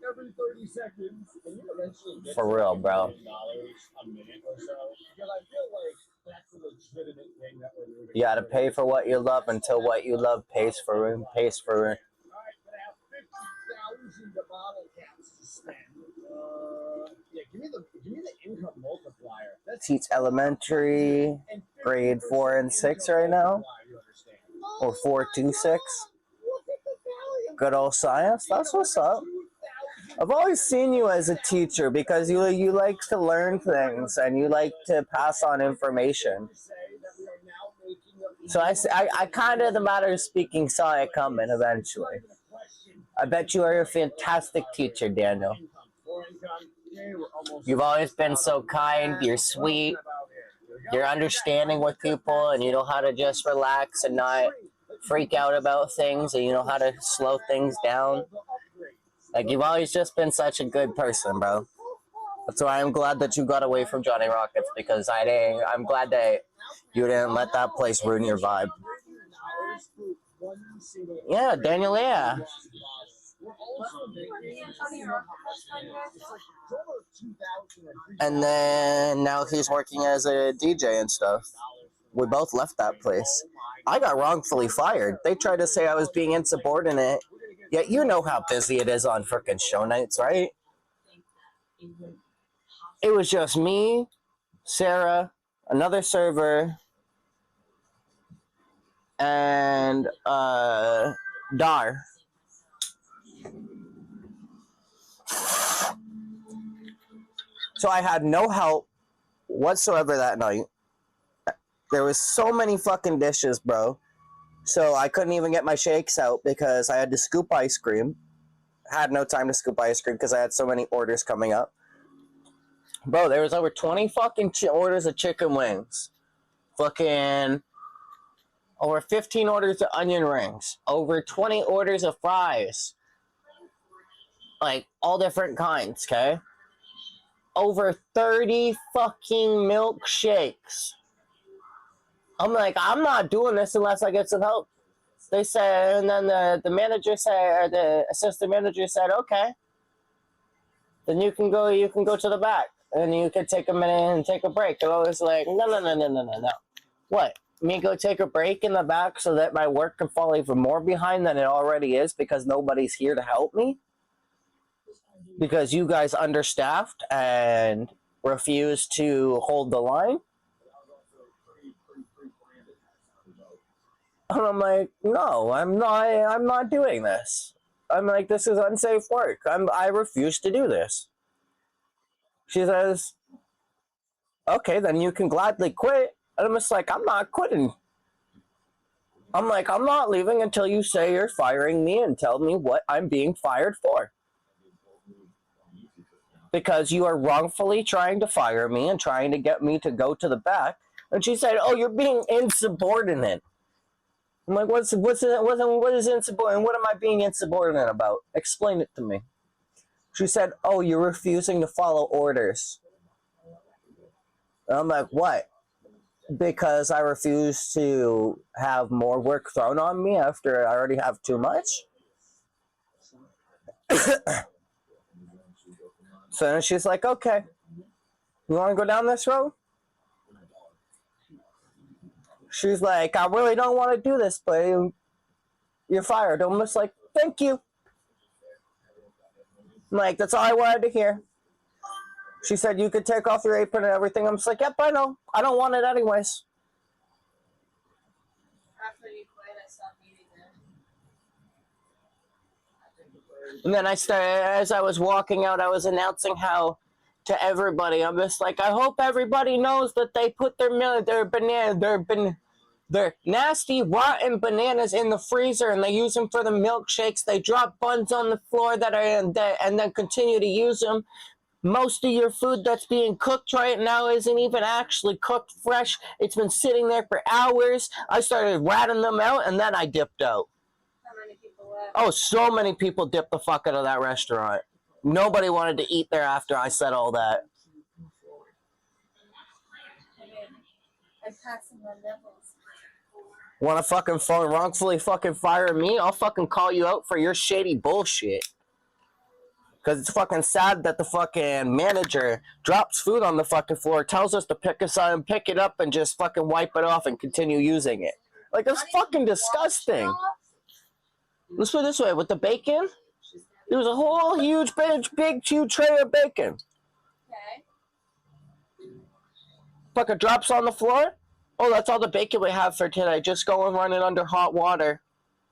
every 30 seconds, and you eventually get For real, bro. $1 a minute or so. Because I feel like that's a legitimate thing that we're moving. You gotta pay for what you love until what you love pays for room. Pays for room. Alright, but I have 50,000 bottle caps to spend. Yeah, give me the income multiplier. Teach elementary, grade 4 and 6 right now, or 4 to 6. Good old science. That's what's up. I've always seen you as a teacher because you like to learn things and you like to pass on information. So I kind of, the matter of speaking, saw it coming eventually. I bet you are a fantastic teacher, Daniel. You've always been so kind, you're sweet, you're understanding with people, and you know how to just relax and not freak out about things, and you know how to slow things down. Like, you've always just been such a good person, bro. That's why I'm glad that you got away from Johnny Rockets, because I'm glad that you didn't let that place ruin your vibe. Yeah, Daniel, yeah. And then now he's working as a DJ and stuff. We both left that place. I got wrongfully fired. They tried to say I was being insubordinate. Yet you know how busy it is on frickin' show nights, right? It was just me, Sarah, another server, and Dar. So I had no help whatsoever that night. There was so many fucking dishes, bro. So I couldn't even get my shakes out because I had to scoop ice cream. I had no time to scoop ice cream because I had so many orders coming up. Bro, there was over 20 fucking orders of chicken wings. Fucking over 15 orders of onion rings. Over 20 orders of fries. Like, all different kinds, okay? Over 30 fucking milkshakes. I'm like, I'm not doing this unless I get some help. They said, and then the manager said, or the assistant manager said, okay. Then you can go to the back. And you can take a minute and take a break. And I was like, no. What? Me go take a break in the back so that my work can fall even more behind than it already is because nobody's here to help me? Because you guys understaffed and refuse to hold the line? And I'm like, no, I'm not doing this. I'm like, this is unsafe work. I refuse to do this. She says, okay, then you can gladly quit. And I'm just like, I'm not quitting. I'm like, I'm not leaving until you say you're firing me and tell me what I'm being fired for. Because you are wrongfully trying to fire me and trying to get me to go to the back. And she said, oh, you're being insubordinate. I'm like, what is insubordinate? What am I being insubordinate about? Explain it to me. She said, oh, you're refusing to follow orders. And I'm like, what? Because I refuse to have more work thrown on me after I already have too much? So then she's like, okay, you want to go down this road? She's like, I really don't want to do this, but you're fired. I'm just like, thank you. I'm like, that's all I wanted to hear. She said, you could take off your apron and everything. I'm just like, yep, I know. I don't want it anyways. After you quit, I stopped eating it. And then I started, as I was walking out, I was announcing how to everybody. I'm just like, I hope everybody knows that they put their nasty, rotten bananas in the freezer and they use them for the milkshakes. They drop buns on the floor and then continue to use them. Most of your food that's being cooked right now isn't even actually cooked fresh. It's been sitting there for hours. I started ratting them out and then I dipped out. How many people left? Oh, so many people dipped the fuck out of that restaurant. Nobody wanted to eat there after I said all that. I'm passing my levels. Want to fucking wrongfully fucking fire me? I'll fucking call you out for your shady bullshit. Because it's fucking sad that the fucking manager drops food on the fucking floor, tells us to pick it up and just fucking wipe it off and continue using it. Like, it's fucking disgusting. Let's put it this way, with the bacon, there was a whole huge tray of bacon. Okay. Fucking drops on the floor. Oh, that's all the bacon we have for today. Just go and run it under hot water.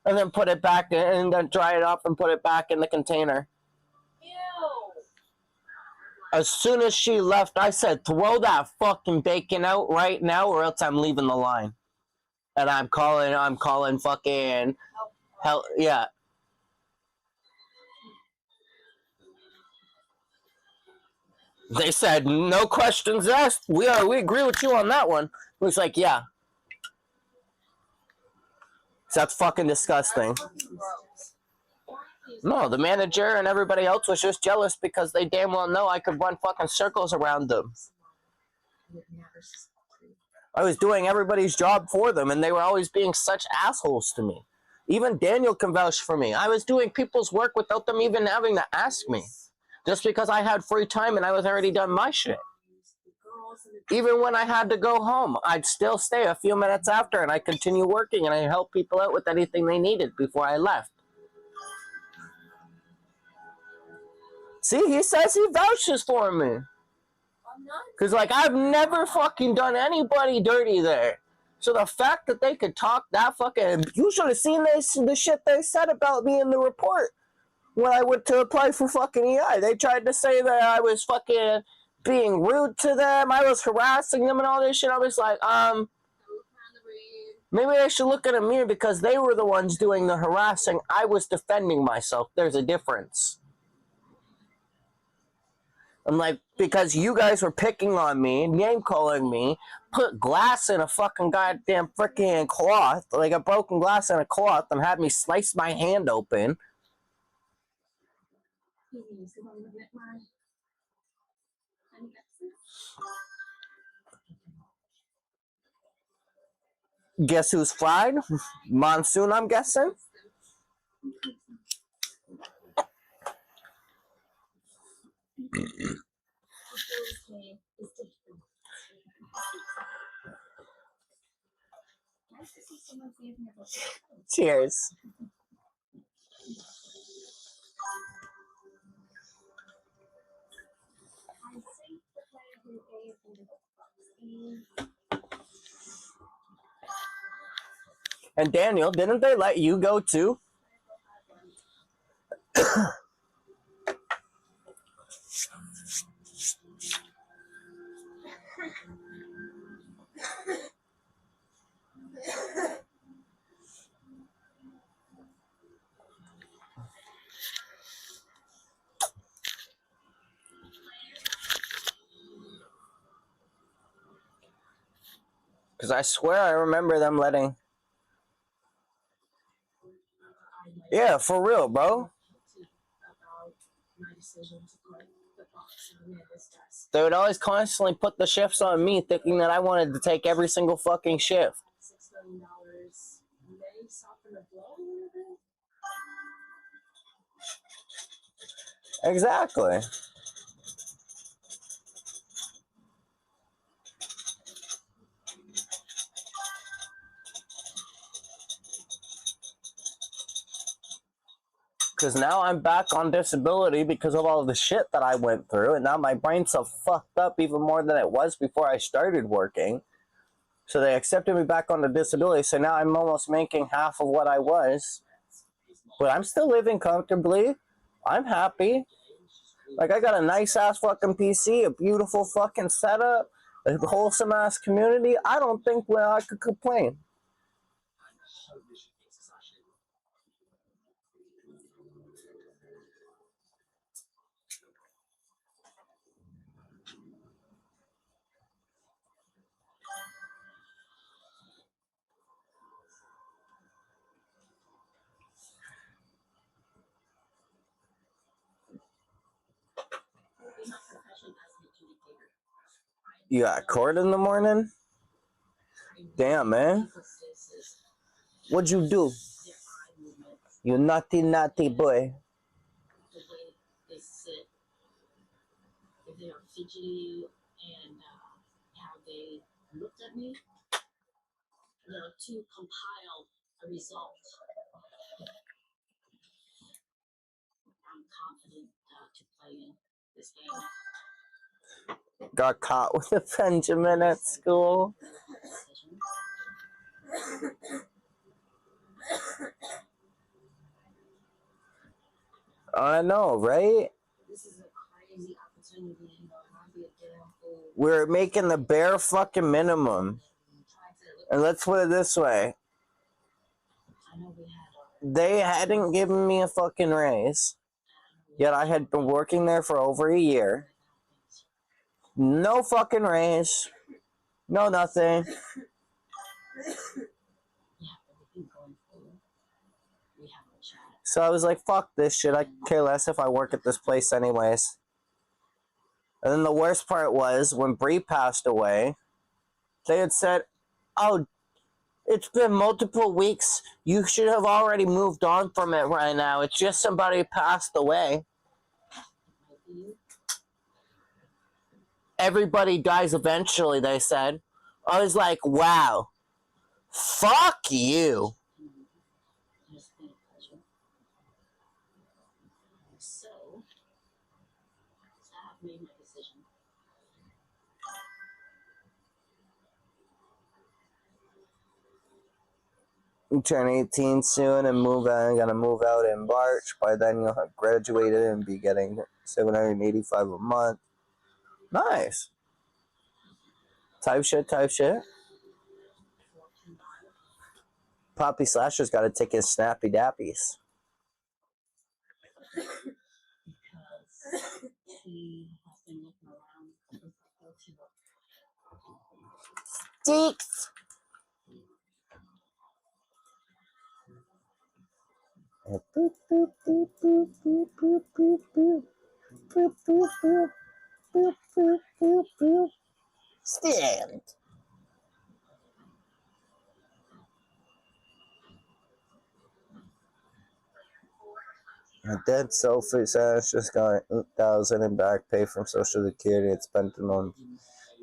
And then put it back in, and then dry it up and put it back in the container. Ew. As soon as she left, I said, throw that fucking bacon out right now or else I'm leaving the line. And I'm calling fucking hell, yeah. They said, no questions asked. We agree with you on that one. It was like, yeah. That's fucking disgusting. No, the manager and everybody else was just jealous because they damn well know I could run fucking circles around them. I was doing everybody's job for them, and they were always being such assholes to me. Even Daniel can vouch for me. I was doing people's work without them even having to ask me. Just because I had free time and I was already done my shit. Even when I had to go home, I'd still stay a few minutes after and I'd continue working and I'd help people out with anything they needed before I left. See, he says he vouches for me. Because, like, I've never fucking done anybody dirty there. So the fact that they could talk that fucking... You should have seen the shit they said about me in the report when I went to apply for fucking EI. They tried to say that I was fucking being rude to them. I was harassing them and all this shit. I was like, maybe I should look in a mirror because they were the ones doing the harassing. I was defending myself. There's a difference. I'm like, because you guys were picking on me, name calling me, put glass in a fucking goddamn freaking cloth, like a broken glass in a cloth, and had me slice my hand open. Guess who's fried? Monsoon, I'm guessing. Cheers. And Daniel, didn't they let you go too? Because I swear I remember them letting... Yeah, for real, bro. They would always constantly put the shifts on me, thinking that I wanted to take every single fucking shift. Exactly. Because now I'm back on disability because of all the shit that I went through, and now my brain's so fucked up even more than it was before I started working. So they accepted me back on the disability, so now I'm almost making half of what I was. But I'm still living comfortably. I'm happy. Like, I got a nice-ass fucking PC, a beautiful fucking setup, a wholesome-ass community. I don't think I could complain. You got court in the morning? Damn, man. What'd you do? You naughty, naughty boy. fidgety and how they looked at me, to compile a result. I'm confident to play in this game. Got caught with a Benjamin at school. I know, right? This is a crazy opportunity, and I'll be a damn fool. We're making the bare fucking minimum. And let's put it this way. They hadn't given me a fucking raise. Yet I had been working there for over a year. No fucking raise. No nothing. So I was like, fuck this shit. I care less if I work at this place anyways. And then the worst part was, when Bree passed away, they had said, oh, it's been multiple weeks. You should have already moved on from it right now. It's just somebody passed away. Everybody dies eventually, they said. I was like, wow. Fuck you. So, I have made my decision. You turn 18 soon and move out. I'm gonna move out in March. By then you'll have graduated and be getting $785 a month. Nice. Type shit, type shit. Poppy Slasher's got to take his snappy dappies. Because he has been looking around. Sticks. Boop, boop, boop, boop, boop, boop, boop, boop, boop. Boop, boop, boop. Boop, boop, boop, boop. Stand. My dead Sophie Sesh just got $8,000 in back pay from Social Security. It's spent on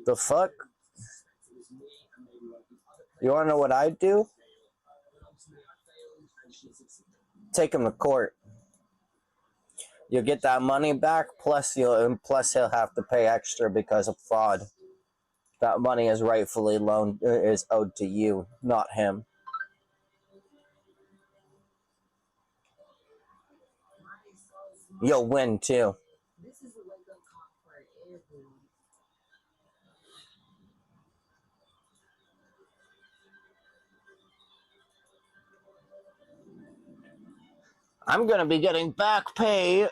the fuck. You wanna know what I'd do? Take him to court. You'll get that money back, plus he'll have to pay extra because of fraud. That money is rightfully is owed to you, not him. You'll win too. This is a wake-up call for everyone. I'm gonna be getting back pay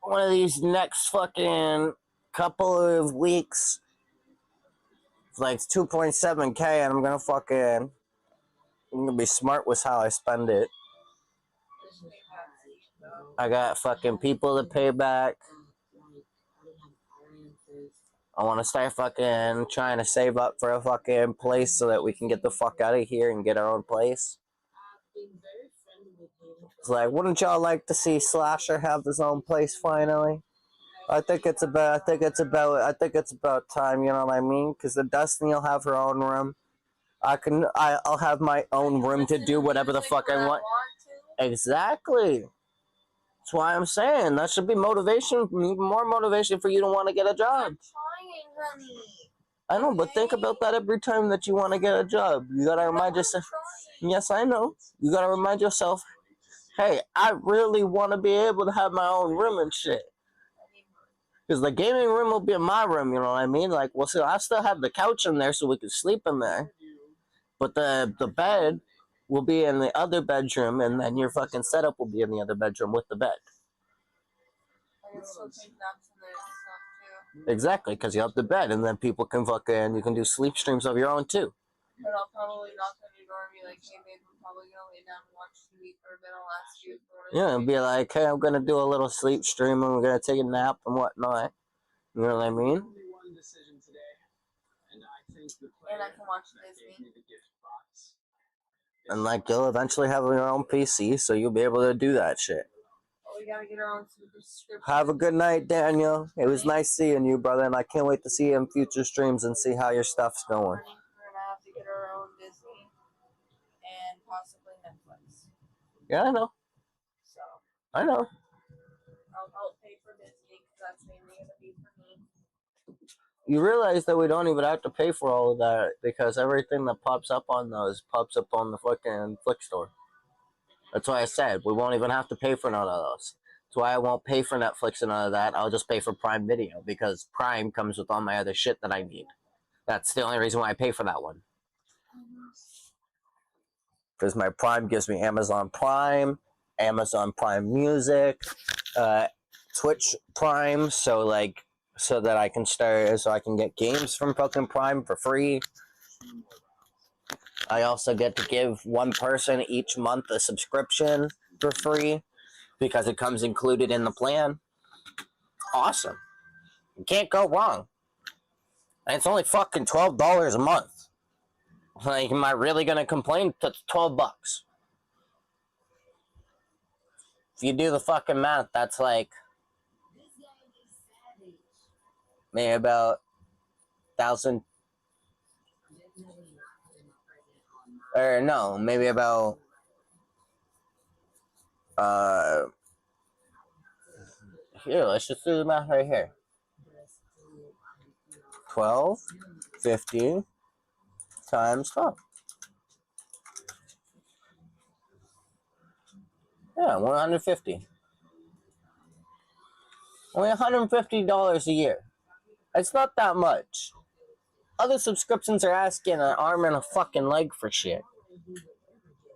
one of these next fucking couple of weeks. It's like 2.7K, and I'm gonna be smart with how I spend it. I got fucking people to pay back. I want to start fucking trying to save up for a fucking place so that we can get the fuck out of here and get our own place. It's like, wouldn't y'all like to see Slasher have his own place finally? I think it's about time, you know what I mean? Because the Destiny will have her own room. I'll have my own room to do whatever the fuck I want. Exactly. That's why I'm saying that should be motivation, more motivation for you to want to get a job. I'm trying, honey. I know, but think about that every time that you want to get a job. You gotta remind yourself. Yes, I know. You gotta remind yourself, hey, I really want to be able to have my own room and shit. Because the gaming room will be in my room, you know what I mean? Like, well, I still have the couch in there so we can sleep in there. But the bed will be in the other bedroom, and then your fucking setup will be in the other bedroom with the bed. I can still take naps in there and stuff too. Exactly, because you have the bed, and then people can you can do sleep streams of your own too. But I'll probably knock on your door and be like, hey babe, I'm probably gonna lay down and watch TV for a bit. I'll ask you for it. Yeah, and be like, hey, I'm gonna do a little sleep stream, and we're gonna take a nap and whatnot. You know what I mean? And I can watch Disney. And like, you'll eventually have your own PC, so you'll be able to do that shit. Oh we gotta get our own subscription. Have a good night, Daniel. It was nice seeing you, brother, and I can't wait to see you in future streams and see how your stuff's going. We're gonna have to get our own Disney and possibly Netflix. Yeah, I know. So I know. I'll pay for Disney because that's mainly gonna be for me. You realize that we don't even have to pay for all of that because everything that pops up on those pops up on the fucking Flick store. That's why I said we won't even have to pay for none of those. That's why I won't pay for Netflix and none of that. I'll just pay for Prime Video because Prime comes with all my other shit that I need. That's the only reason why I pay for that one. Because my Prime gives me Amazon Prime Music, Twitch Prime, so that I can get games from fucking Prime for free. I also get to give one person each month a subscription for free because it comes included in the plan. Awesome. You can't go wrong. And it's only fucking $12 a month. Like, am I really gonna complain? That's $12. If you do the fucking math, that's like maybe about 1,000. Or no, maybe about here, let's just do the math right here. 12.50 times 12. Yeah, 150. Only $150 a year. It's not that much. Other subscriptions are asking an arm and a fucking leg for shit.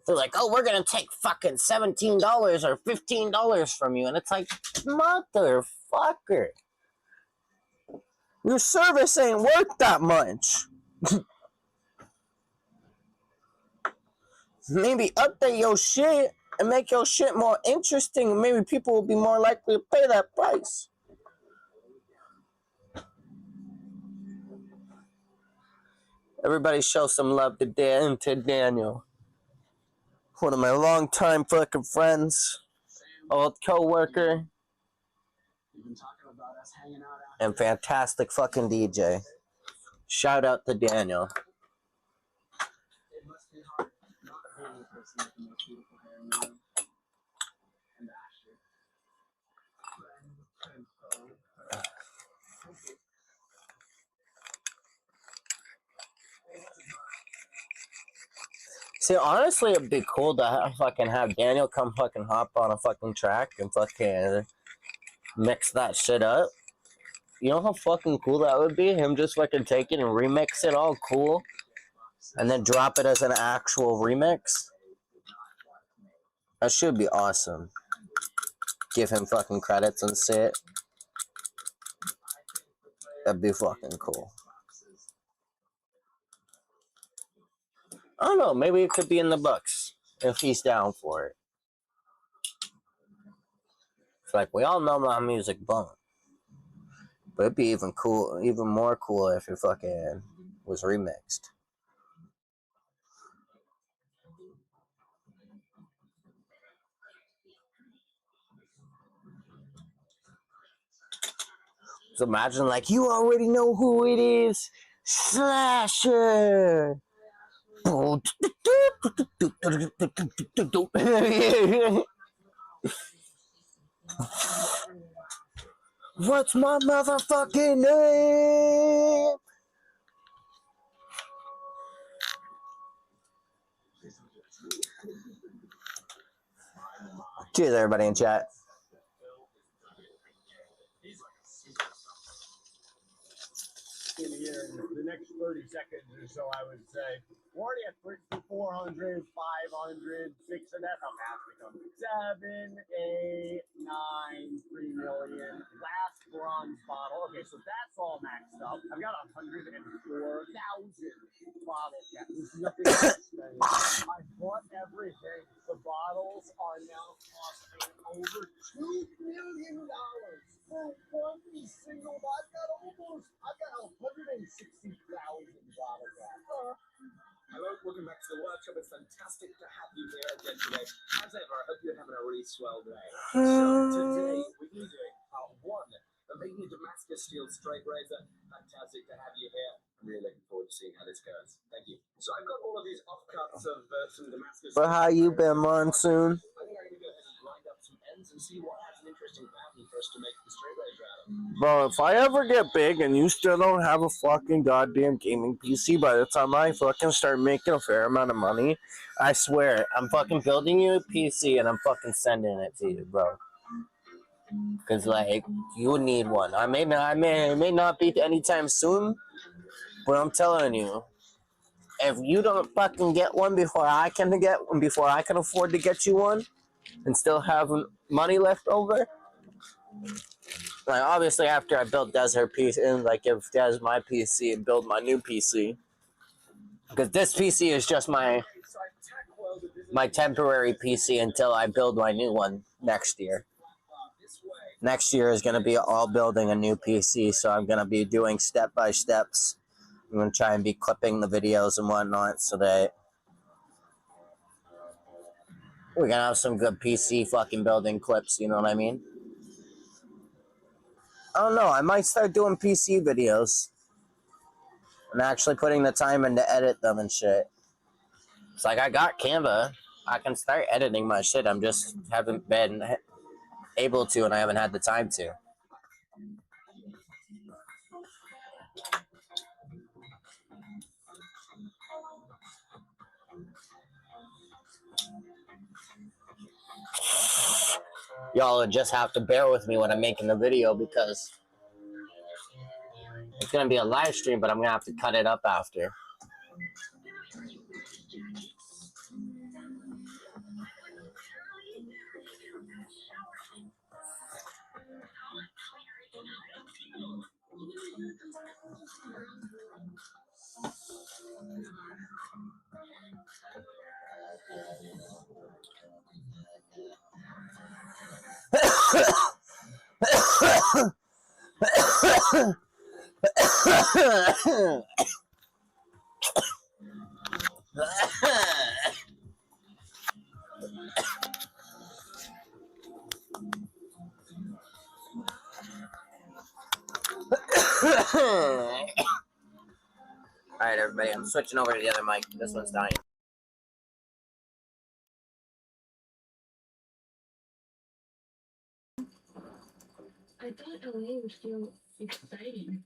They're like, oh, we're gonna take fucking $17 or $15 from you. And it's like, motherfucker. Your service ain't worth that much. Maybe update your shit and make your shit more interesting, and maybe people will be more likely to pay that price. Everybody show some love to Daniel. One of my longtime fucking friends, old co-worker, and fantastic fucking DJ. Shout out to Daniel. See, honestly, it'd be cool to have Daniel come fucking hop on a fucking track and fucking mix that shit up. You know how fucking cool that would be? Him just fucking take it and remix it all cool and then drop it as an actual remix. That should be awesome. Give him fucking credits and shit. That'd be fucking cool. I don't know, maybe it could be in the books if he's down for it. It's like, we all know my music bone. But it'd be even more cool if it fucking was remixed. So imagine, like, you already know who it is. Slasher! What's my motherfucking name? Cheers, everybody in chat. In here in the next 30 seconds or so, I would say. We're already at 400, 500, 6, and that's how fast we come. 7, 8, 9, 3 million. Last bronze bottle. Okay, so that's all maxed up. I've got 104,000 bottle caps. There's nothing else spending. I bought everything. The bottles are now costing over $2 million. For one single, I've got 160,000 bottle caps. Hello, welcome back to the workshop. It's fantastic to have you here again today. As ever, I hope you're having a pretty swell day. So today we're doing part 1 of making a Damascus steel straight razor. Fantastic to have you here. I'm really looking forward to seeing how this goes. Thank you. So I've got all of these offcuts of some Damascus. But how you been, Monsoon? I think I'm gonna go ahead and grind up some ends and see what has an interesting pattern for us to make the straight razor out of. Bro, if I ever get big and you still don't have a fucking goddamn gaming PC by the time I fucking start making a fair amount of money, I swear, I'm fucking building you a PC and I'm fucking sending it to you, bro. Cause like, you need one. I may not be anytime soon, but I'm telling you, if you don't fucking get one before I can afford to get you one, and still have money left over, like obviously after I build Des her PC, and like give Des my PC and build my new PC, because this PC is just my temporary PC until I build my new one next year. Next year is going to be all building a new PC, so I'm going to be doing step by steps. I'm going to try and be clipping the videos and whatnot so that we're going to have some good PC fucking building clips, you know what I mean? I don't know, I might start doing PC videos and actually putting the time in to edit them and shit. It's like I got Canva, I can start editing my shit, I'm just haven't been able to and I haven't had the time to. Y'all just have to bear with me when I'm making the video because it's going to be a live stream, but I'm going to have to cut it up after. Alright, everybody, I'm switching over to the other mic. This one's dying. I thought LA would feel exciting.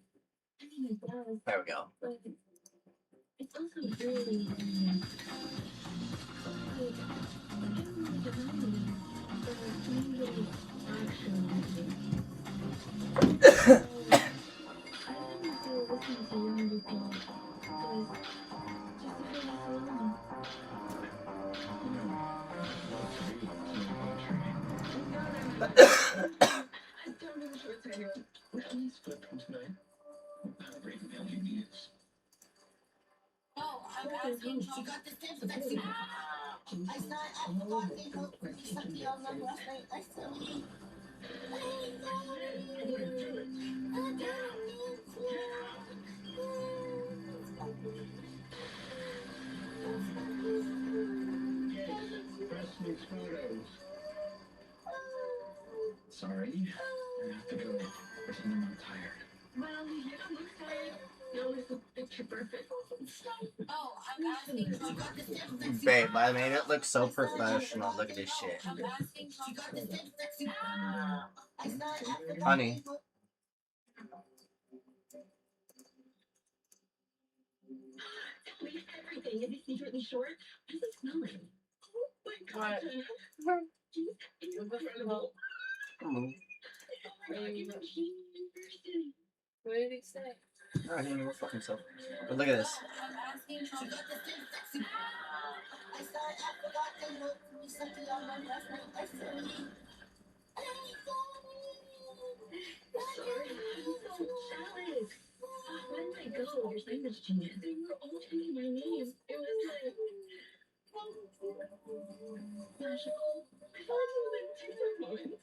I mean, it does. There we go. But it's also really like, I don't really get money, but usually actually. So, I don't feel listening to younger people because just to feel less alone. I don't know which one's anyone. Ellie's flipping tonight. Not breaking family news. Oh, I'm asking. She got the same sexy. I saw it at the bar. They looked pretty sexy on them last night. I saw me. Press these photos. Sorry, I have to go. Pretend I'm not tired. Well, you don't look tired. You always look picture perfect. Oh, I'm asking. She got the same sexy. Babe, I made it look so professional. Look at this shit. I'm asking. She got the same sexy. I saw it at the bar. Honey. We have everything. Is it secretly short? What does it smell like? Oh my god. It's incredible. What did he say? Oh, I didn't even fuck himself. But look at this. I'm asking. She got the same sexy. I saw it at the bar. They looked pretty sexy on them last night. I saw me. Sorry, I'm so jealous. When did I go? Your signage changes. They were all changing my name. It was like magical. I felt like it was like Tinder moment.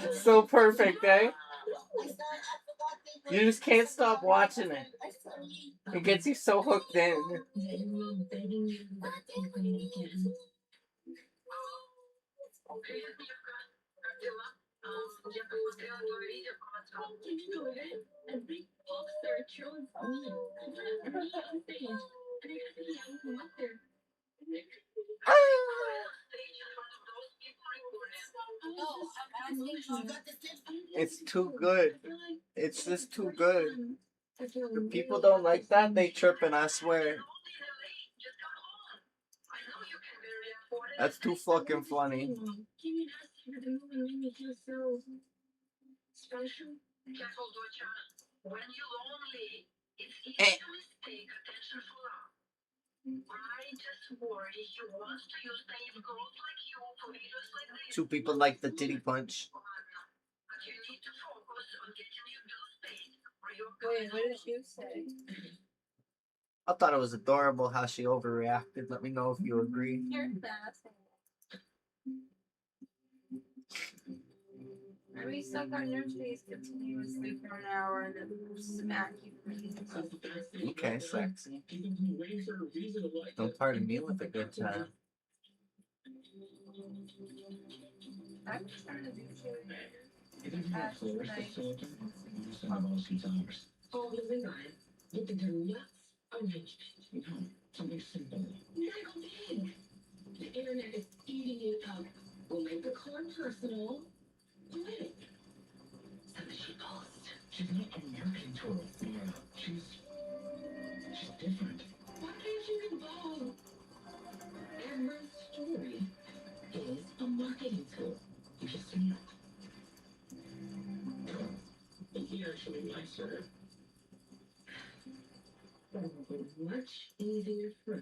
It's so perfect, eh? You just can't stop watching it. It gets you so hooked in. It's too good. It's just too good. If people don't like that, they tripping, I swear. That's too fucking funny. Eh. Two people like the titty punch. Wait, what did you say? I thought it was adorable how she overreacted. Let me know if you agree. You're fast. Let me suck on your face continuously for an hour and then smack you for you. Okay, sexy. Don't pardon me with a good time. I'm just trying to do shit. Something simple. Medical pig. The internet is eating it up. We'll make the card personal. Do it. So she posts. She's not a marketing tool. She's different. Why can't you involve? Every story is a marketing tool. You just see it. He actually likes her. That will be much easier for us.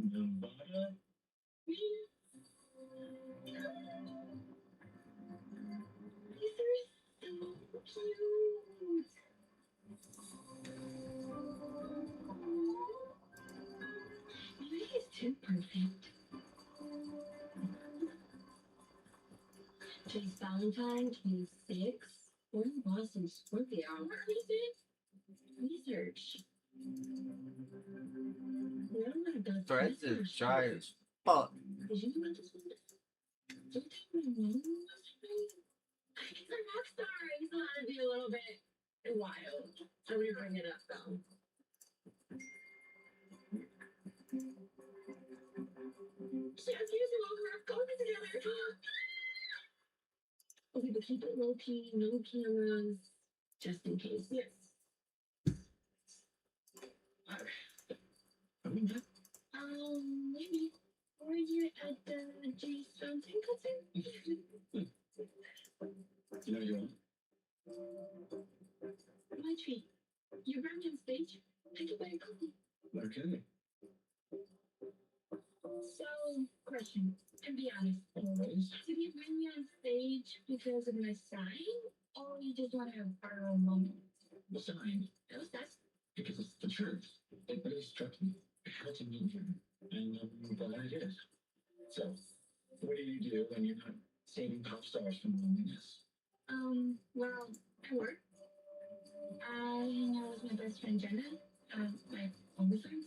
Nevada? He's too perfect. Today's Valentine 26. We're in Boston, Scorpio. Where is it? Research. Threads is dry as fuck. Did you know this one? Don't take my name. He's a rock star. He's allowed to be a little bit wild. So we bring it up though. Chef, you and Walker are going together. Okay, but keep it low key, no cameras, just in case. Yes. Maybe. Were you at the J Fountain concert? You know you want? My treat. You brought me on stage. I can buy a cookie. Okay. So, question. And be honest. Always. Did you bring me on stage because of my sign? Or you just want to have our own moment? The sign. That's Because it's the truth. It really struck me. It had to meet you. And I'm glad it is. So, what do you do when you're not saving pop stars from loneliness? Well, I work. I hang out with my best friend Jenna. My only friend.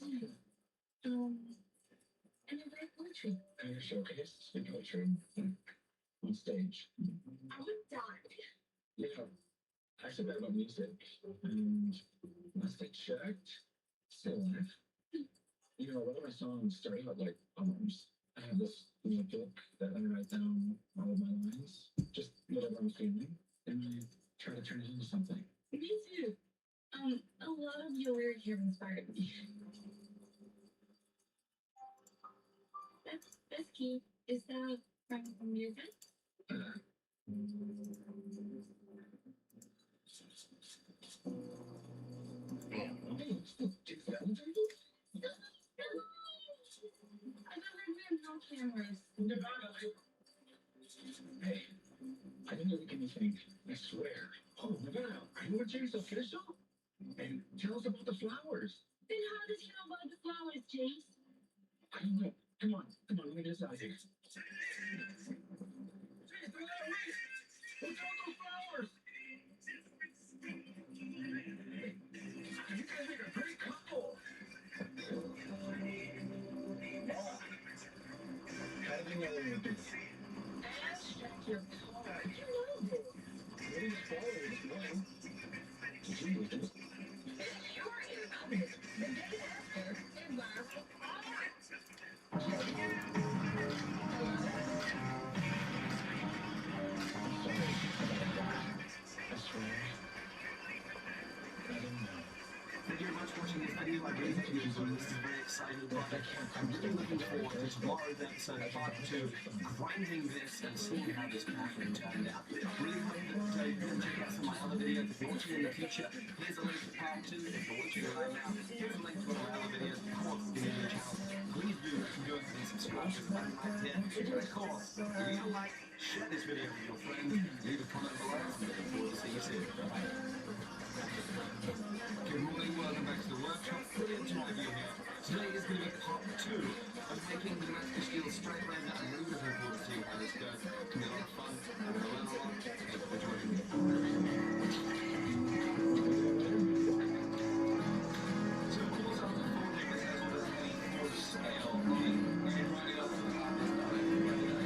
And I write poetry. And you showcase your poetry on stage. I would die. Yeah. I said that about music. And last I checked, still alive. You know, a lot of my songs start out like poems. I have this notebook that I write down all of my lines, just whatever I'm feeling, and I try to turn it into something. Me too. A lot of your lyrics have inspired me. That's cute. Is that from your friend? No cameras. Hey, I didn't look anything. I swear. Oh, Nevada, are you a James official? And tell us about the flowers. Then how does he know about the flowers, James? I don't know. Come on, let me decide here. What's all those flowers? You guys make a great couple. Ash, check your car. You know this. Maybe it's Friday this morning. If you're in public, the day after is viral. Thank you very much for watching this video. I really hope you enjoyed this. It's a very exciting project. I'm really looking forward to tomorrow's episode of part 2, grinding this and seeing how this pattern turned out. Really hope that you can check out some of my other videos. If you're watching in the future, here's a link to part 2. If you're watching it right now, here's a link to one of my other videos. Of course, if you're new to the channel, please do go and subscribe to the button right here. And of course, leave a like, share this video with your friends, leave a comment below. I'm looking forward to seeing you soon. Bye-bye. Good morning, welcome back to the workshop. Brilliant to have you here. Today is going to be part 2 of making the Master Steel straight red. I'm really looking forward to seeing how this goes. It's going to be a lot of fun. I'm going to learn a lot. Thank you for joining me. So, of course, after forging this has all this forged scale line, you can write it up to the hard disk directly right there.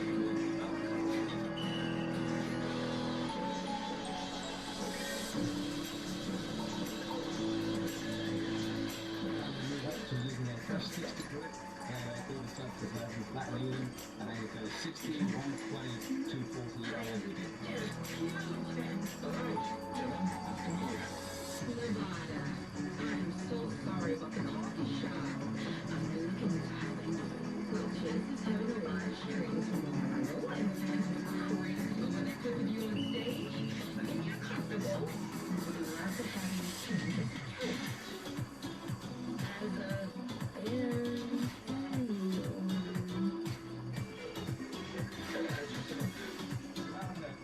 So using a fresh 60 grit, all the stuff is nice and flat and even, and then it goes 60, 120, 240, and everything. Nevada, I'm so sorry about the coffee shop. I've been looking into having Coaches is having a live sharing tomorrow, and then crazy to connect with you on stage. If you're comfortable, we'd love to have you. As a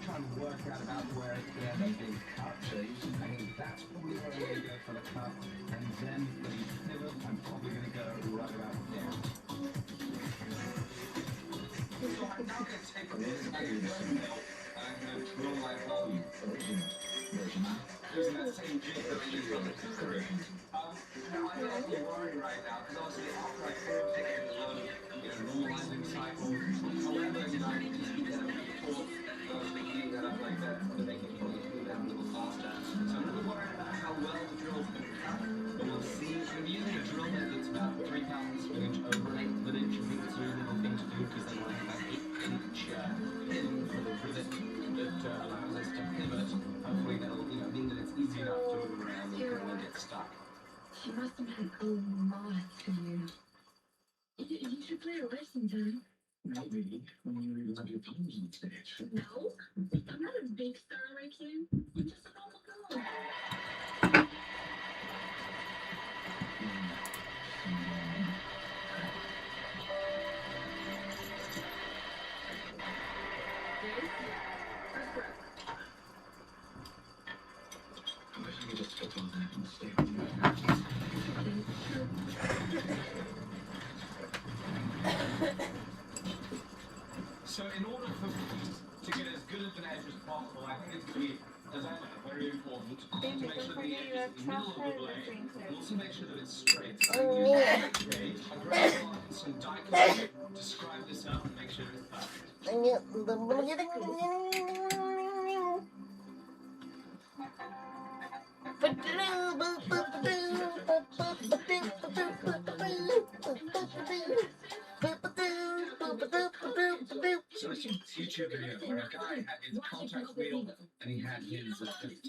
Trying to work out about where it's going to end up being cut. So I think that's probably where I'm going to go for the cut. And then for the pivot, I'm probably going to go right about there. So I'm now going to take this and I'm going to draw my whole original version. Using that same jig that I used on the sister version. Now I'm actually worried right now because obviously after I forge it in a lot of normalizing cycles, however, I need to speed that up before speeding that up like that to make it probably move down a little faster. So I'm a little worried about how well the drill's going to cut, but we'll see. I'm using a drill bit that's about 3 pounds per inch over an 1/8 of an inch. I think it's a really little thing to do because then we'll have an 8-inch pin for the rivet that allows us to pivot. Hopefully that'll mean that it's easy enough to move around and it won't get stuck. She must have had a lot for you. You should play a lesson time. Not really. When you really love your penis on stage. No, I'm not a big star like you. I'm just a normal girl. I wish I could just put on that and stay on there. So in order to get as good of an edge as possible, I think it's going to be, as I know, very important to make sure that the edge is in the middle of the blade, and also make sure that it's straight. So I use a great one, some die cuts to scribe this up and make sure it's perfect. So I saw this YouTube video where a guy had his contact wheel and he had his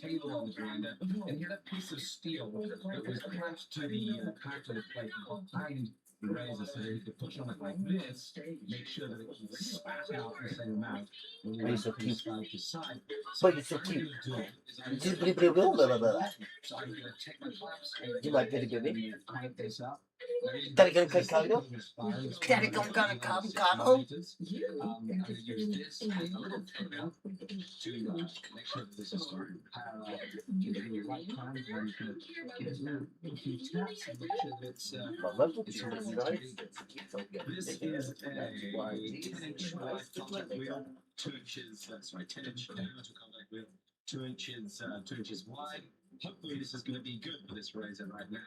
table on the grinder and he had a piece of steel that was clamped to the plate behind the razor so that he could push on it like this, make sure that it can spat out the same amount when you so cute. side to side. But it's so cute. So I'm So going to take my clamps and you like Billy Baby? crank this up. Daddy gonna cut Cargo? Daddy gonna cut Cargo? I'm going to use this as a little toenail to make sure that this is parallel to the right hand. And I'm going to give it a few taps and make sure that it's where it needs to be. This is a 10-inch wide contact wheel, 2 inches, 10-inch diameter contact like we're 2 inches wide. Hopefully this is going to be good for this razor right now.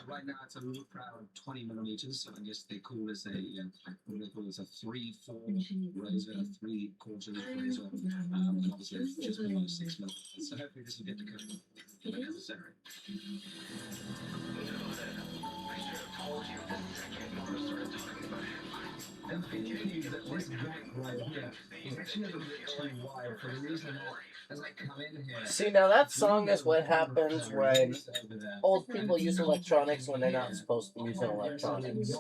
Right now it's a little proud 20 millimeters, so I guess they call this a what do they call this, a 3/4 razor, a 3/4 razor, and obviously it's just below 6 millimeters. So hopefully this will get the code if necessary. And I continued that this back right here is actually a little bit too wide for the reason that as I come in here. See, now that song is what happens when old people use electronics when they're not supposed to be using electronics.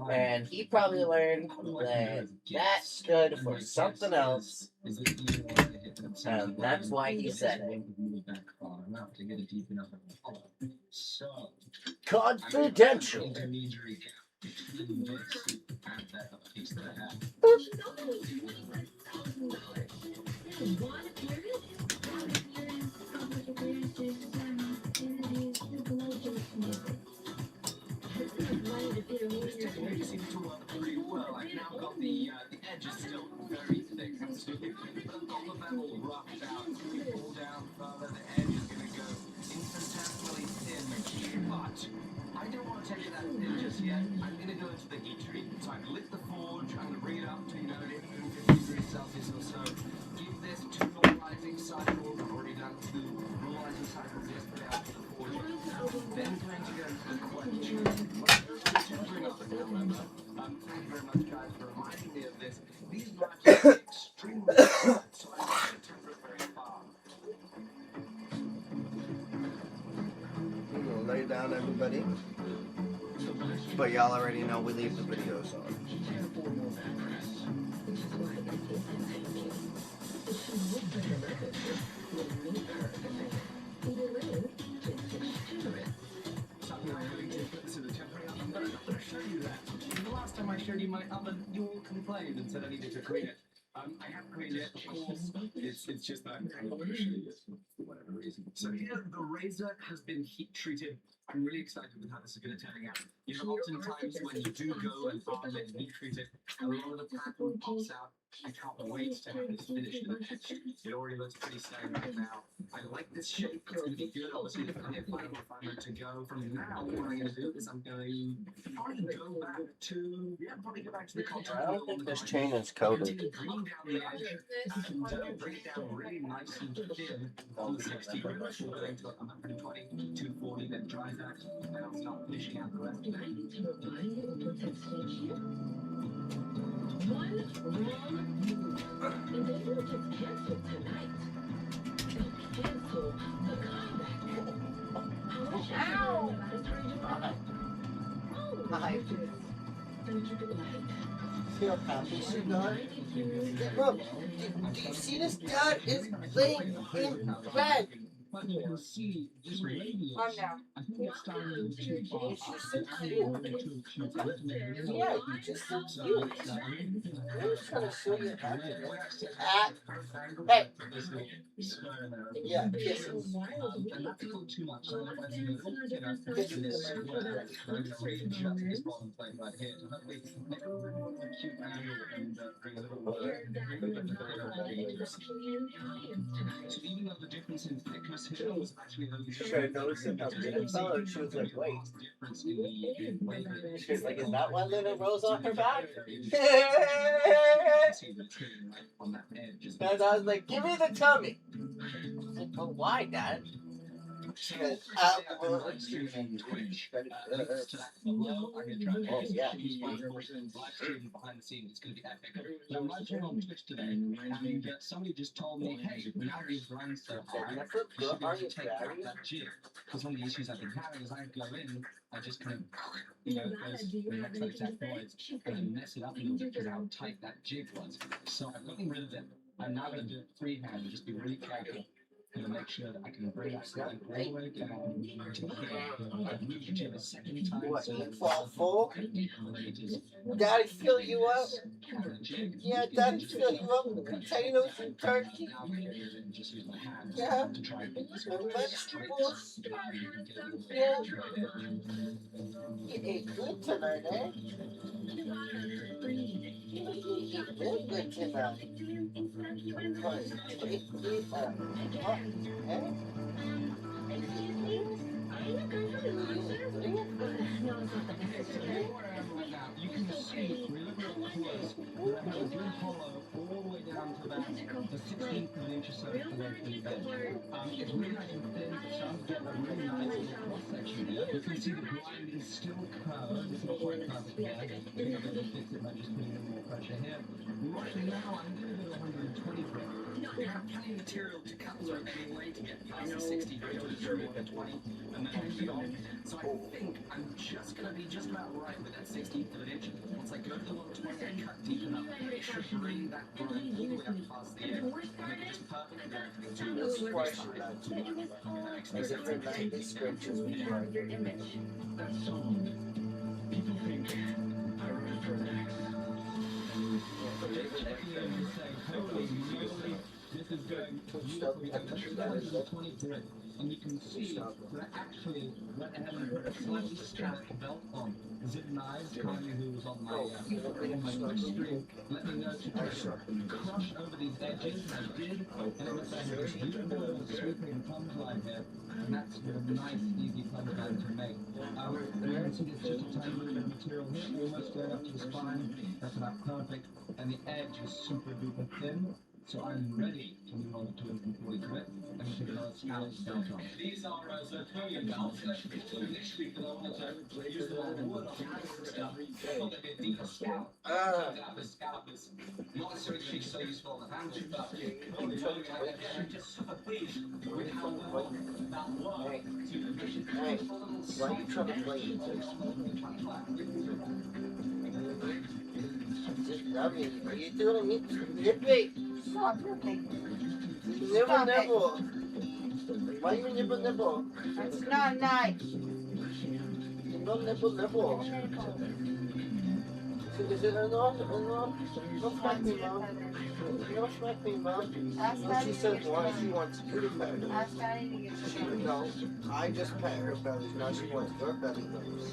And he probably learned that that stood for something else, and that's why he said it. Confidential. It seems to work pretty well. I've now got the edge is still very thick, but I've got the bevel roughed out. You pull down further, the edge is going to go instantaneously thin. But I don't want to take it that thin just yet. I'm going to go into the heat treat. So I've lit the forge. I'm going to bring it up to 850 degrees Celsius or so. Give this 2 normalizing cycles. I've already done 2 normalizing cycles yesterday after the forge. Then going to go into the quench. Thank you very much, guys, for reminding me of this. These matches are extremely hard, so I'm not going to temper it very far. I'm gonna lay down, everybody. But y'all already know we leave the videos on. Something I really did put this in the temperature oven, but I'm not going to show you that. The last time I showed you my oven, you all complained and said I needed to clean it. I have cleaned it, of course. It's just that I'm not going to show you this for whatever reason. So here, the razor has been heat treated. I'm really excited with how this is going to turn out. You know, oftentimes when you do go and farm it and heat treat it, a lot of the pattern pops out. I can't wait to have this finished and etched. It already looks pretty stunning right now. I like this shape. It's going to be good. Obviously, there's plenty of final refinement to go. From now, what I'm going to do is I'm going to probably go back to the contract. I don't think this chain is coated. Bring down the edge and bring it down really nice and thin on the 60 grit. We're going to 120, 240, then dry that, and then I'll start finishing out the rest of it. One wrong move, and they will just cancel tonight. They'll cancel the comeback. Ow! Hi. Don't you like? Feel happy, Sugar? Look, do you see this? Dad is laying in bed. But you can see this radius. Calm down. I think it's starting to She's so cute. Yeah, you're just so cute. I'm just trying to show you how to Hey! Yeah, kisses. And not to put too much on it, but you know, this square, this bottom plate right here. So hopefully make a really cute angle and bring a little So even though the difference in thickness here was actually only Should I notice it how big it felt? Or she was like, wait. She was like, is that why Luna Rose on her back? And I was like, give me the tummy. I was like, but why, Dad? She goes, Oh, yeah. Live stream behind the scenes, it's going to be epic. Now, live stream on Twitch today, and somebody just told me, hey, Larry's running so hard, you should be able to take out that jig. Because one of the issues I've been having is I go in, I just kind of, it goes the next exact noise, and I mess it up a little bit because how tight that jig was. So I've gotten rid of it. I'm now going to do it freehand and just be really careful. And make sure that I can bring that slide all the way down to here. I've moved the jib a second time. What, you fall full? Daddy fill you up? Yeah, Daddy fill you up with potatoes and turkey? Yeah, and vegetables? Yeah. You ate good tonight, eh? Very good tonight. Because we are hot, eh? You can see, we look real close, we have a good hollow all the way down to about the 16th of an inch or so of the open bed. It's really nice and thin, it starts to get a really nice little cross section here. You can see the blind is still curved, it's not quite perfect yet. I think I'll be able to fix it by just putting a little more pressure here. Right now, I'm going to do 120 grit. We have plenty of material to cut through anyway to get past the 60 grit to the 120 and then beyond. So I think I'm just going to be just about right with that 16th of an inch. Once I go to the 120, I cut deep enough. It should bring that grind all the way up past the edge. Make it just perfect for everything to This is why she liked to as if her night is scriptures with right. that song. People think I wrote for an ex. But just checking in and saying, holy moly, this is going beautifully. I'm just 120 grit. And you can see that I actually went ahead and put a slightly stacked belt on. Zip knives, kindly who was on my stream, let me know to just crush over these edges, and I did, and it looks like a beautiful little sweeping plunge line here, and that's a nice, easy plunge line to make. And you can see there's just a tiny little bit of material here, almost going up to the spine, that's about perfect, and the edge is super duper thin. So I'm ready to move on to 240 grit and take another scallop belt on. These are zirconia belts. Initially, because I wanted to use the wood on the stuff, I thought they'd be a deeper scallop. Turns out this scallop is not necessarily so useful on the handle, but I'm just super pleased with how well that worked to commission a little slight change Are you doing it? Nippy! Stop ripping. Nibble, nibble. Why you nibble, nibble? That's not nice. Nibble, nibble, nibble. Don't smack me, Mom. Don't smack me, Mom. No, she says why she wants you to pet her. Ask Daddy to get your belly. No, I just pet her bellies. Now she wants your belly rubs.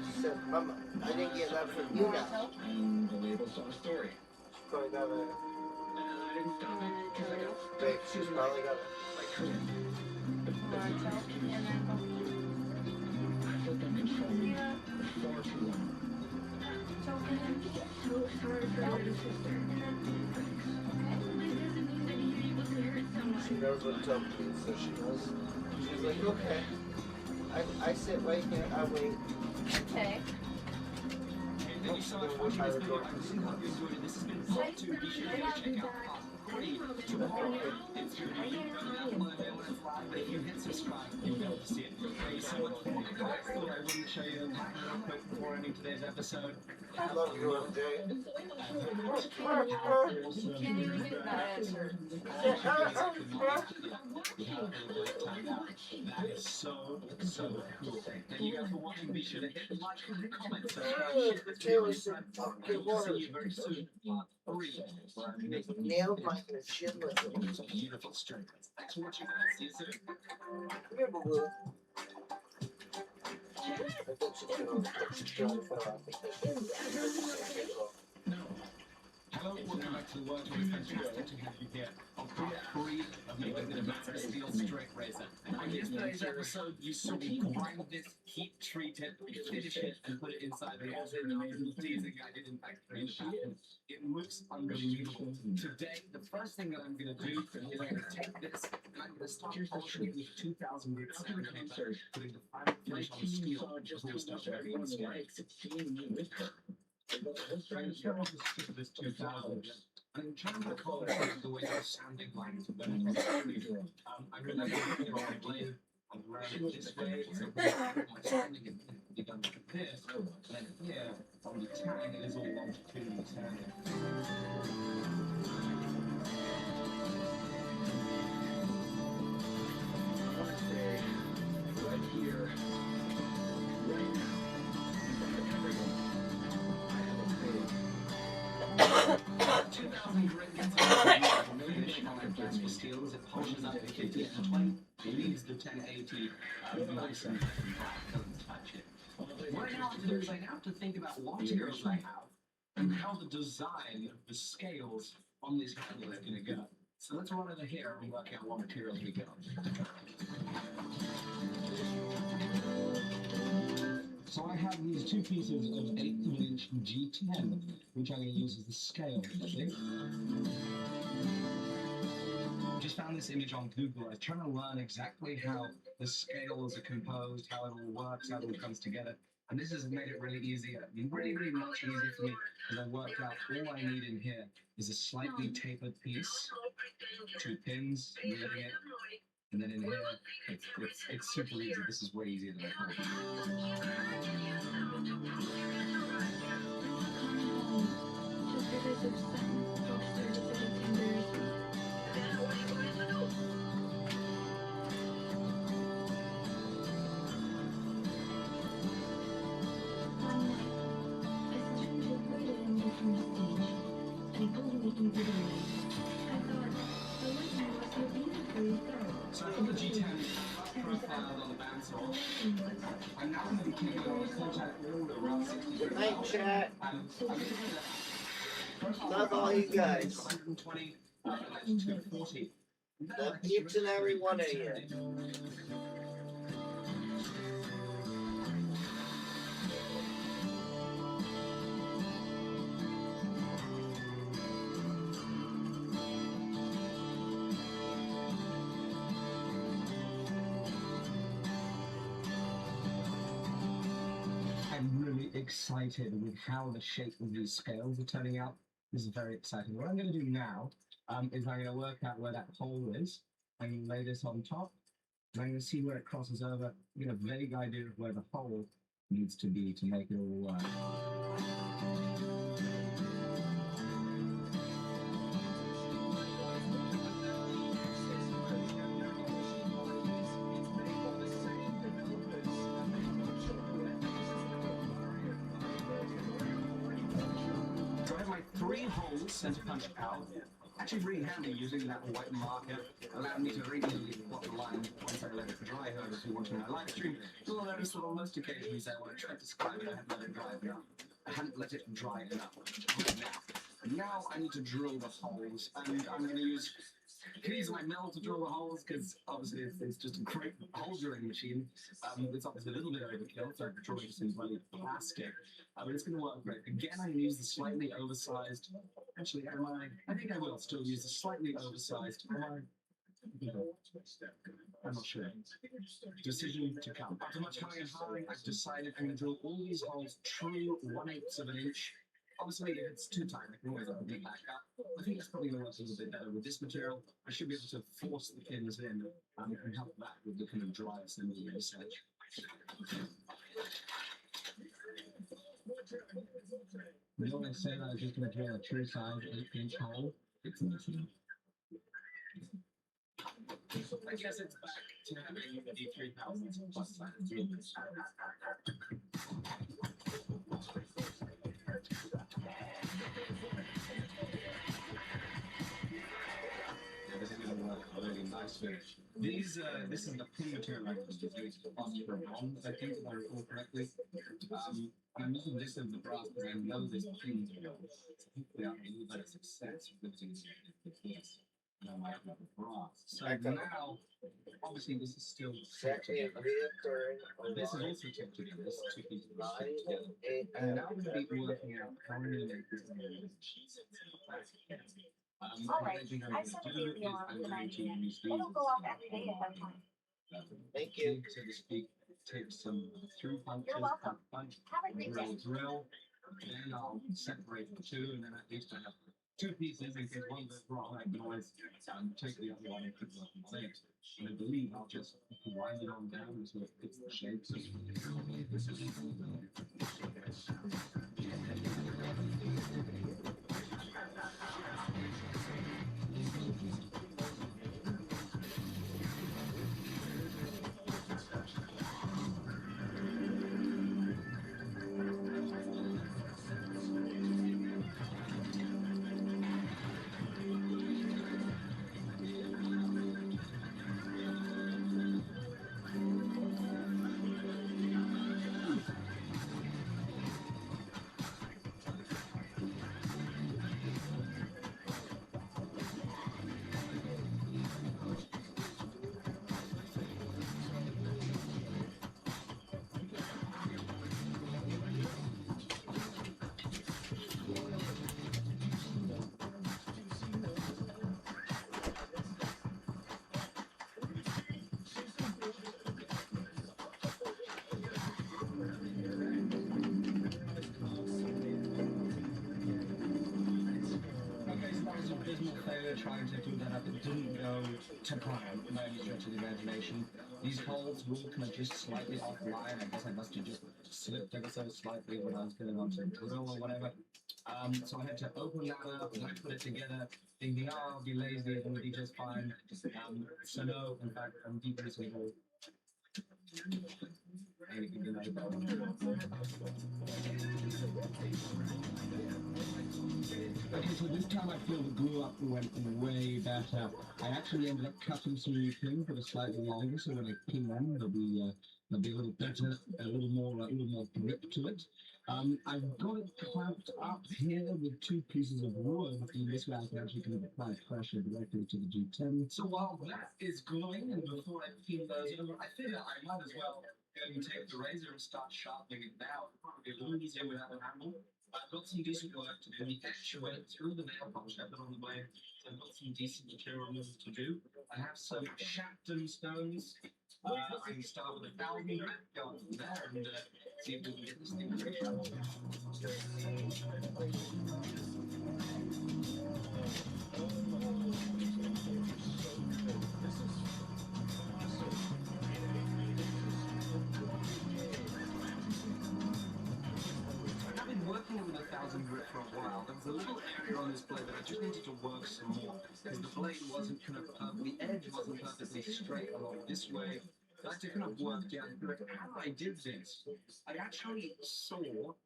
She said, Mama, I didn't get that from you now. story. She's probably got a... Babe, she's probably got a... She knows what tub means, so she knows. She's like, okay. I sit right here, I wait. Okay. Thank you so much for watching this video. I really hope you enjoyed it. This has been part 2. Be sure to go check out part 3 tomorrow. It's going to be going out when it's live, but if you hit subscribe, you'll be able to see it. Thank you so much for watching. I thought I wouldn't show you that real quick before ending today's episode. I love you, MJ. Can't even get that answer. That is so cool. Thank you guys for watching. Be sure to hit like, comment, subscribe. We'll see you very soon. Part 3. Nailed my shit with it. Beautiful strength. Thanks for watching, guys. See you soon. Come here, boo-boo. I think she's gonna fall off because Hello, welcome back to the world. It's fantastic to have you here on part 3 of making the Master Steel Straight Razor. On yesterday's episode, you saw me grind this, heat treat it, finish it, and put it inside the oven. And I was teasing I did in fact clean it up. It looks unbelievable. Today, the first thing that I'm going to do is I'm going to take this and I'm going to start polishing it with 2,000 grit sandpaper, putting the final finish on the steel before we start working on the spray. I'm trying to stick with this 2000. I'm trying to color the way the sounding lines are better. I'm going to put it on my blade and run it this way, so my sounding can be done like this, and then here, on the tang, it is all longitudinal sounding. Right here, right now, everyone. 2,000 grit gets a finish on our plasma steel as it polishes up to 50 and 20. It leaves the 1080 nice and black, doesn't touch it. Right now, I have to think about what materials I have and how the design of the scales on this handle is going to go. So let's run over here and work out what materials we got. So I have these two pieces of 1/8 of an inch G10, which I'm going to use as the scale. Just found this image on Google. I was trying to learn exactly how the scales are composed, how it all works, how it all comes together. And this has made it really easy, really much easier for me, because I worked out all I need in here is a slightly tapered piece, 2 pins, riveting it, and then in here, it's super easy. This is way easier than I thought. So from the G10 profile on the bandsaw, I'm now going to be taking over contact all around 60 Good night, chat. Love Love all you guys. 120, and that's 240. Love each and every one of you. I'm really excited with how the shape of these scales are turning out. This is very exciting. What I'm going to do now is I'm going to work out where that hole is. I'm going to lay this on top, and I'm going to see where it crosses over. Get a vague idea of where the hole needs to be to make it all work. So I have my 3 holes center punched out. Actually really handy using that white marker. Allowed me to very easily plot the line once I let it dry. However, if you're watching my live stream, you'll notice that on most occasions when I tried to describe it, I hadn't let it dry enough. I hadn't let it dry enough. Now I need to drill the holes, and I'm going to use my mill to drill the holes, because obviously it's just a great hole drilling machine. It's obviously a little bit overkill for drawing some bloody plastic, but it's going to work great. Again, I'm going to use the slightly oversized. Actually, I think I will still use the slightly oversized. I'm not sure. Decision to come. After much humming and hawing, I've decided I'm going to drill all these holes true 1/8 of an inch. Obviously, if it's too tight, I can always open it back up. I think it's probably going to work a little bit better with this material. I should be able to force the pins in and help that with the kind of dry assembly research. You always say that I was just going to drill a true size 8-inch hole. It's missing. I guess it's back to having the 3000 plus size. This is going to work really nicely. This is the pin material I was using to foster bonds, I think, if I recall correctly. I'm using this as the brass because I know this pin material. Hopefully I'll be a better success with using this. So now, obviously this is still taped together. This is also taped together, this 2 pieces are taped together. And now I'm going to be working out how I'm going to make this Alright, I set a baby alarm for 9 p.m. It'll go off every day at that time. Thank you. So to speak, take some through punches, punch, drill, then I'll separate the 2, and then at least I have 2 pieces in case one goes wrong. I can always take the other one and put it on it. And I believe I'll just grind it on down until it fits the shape. earlier trying to do that up, it didn't go to plan by any stretch of the imagination. These holes were kind of just slightly offline. I guess I must have just slipped ever so slightly when I was going on to the drill or whatever. So I had to open that up and I put it together, thinking, oh, I'll be lazy, it'll be just fine. So no, in fact, I'm decreasing the hole. Okay, so this time I feel the glue up went way better. I actually ended up cutting some new pin for the slightly longer, so when I pin them, they'll be a little better, a little more grip to it. I've got it clamped up here with 2 pieces of wood, and this way I can actually kind of apply pressure directly to the G10. So while that is gluing, and before I pin those over, I figure I might as well go and take the razor and start sharpening it now. It'll probably be a little easier without a hammer. I've got some decent work to do. The extra went through the nail polish I put on the blade, so I've got some decent material to do. I have some Shapton stones. I can start with 1,000 grit, go on from there, and see if we can get this thing pretty sharp. I've been working with 1,000 grit for a while. There was a little area on this blade that I just needed to work some more because the blade wasn't kind of the edge wasn't perfectly straight along this way. I had to kind of work down. How I did this, I actually saw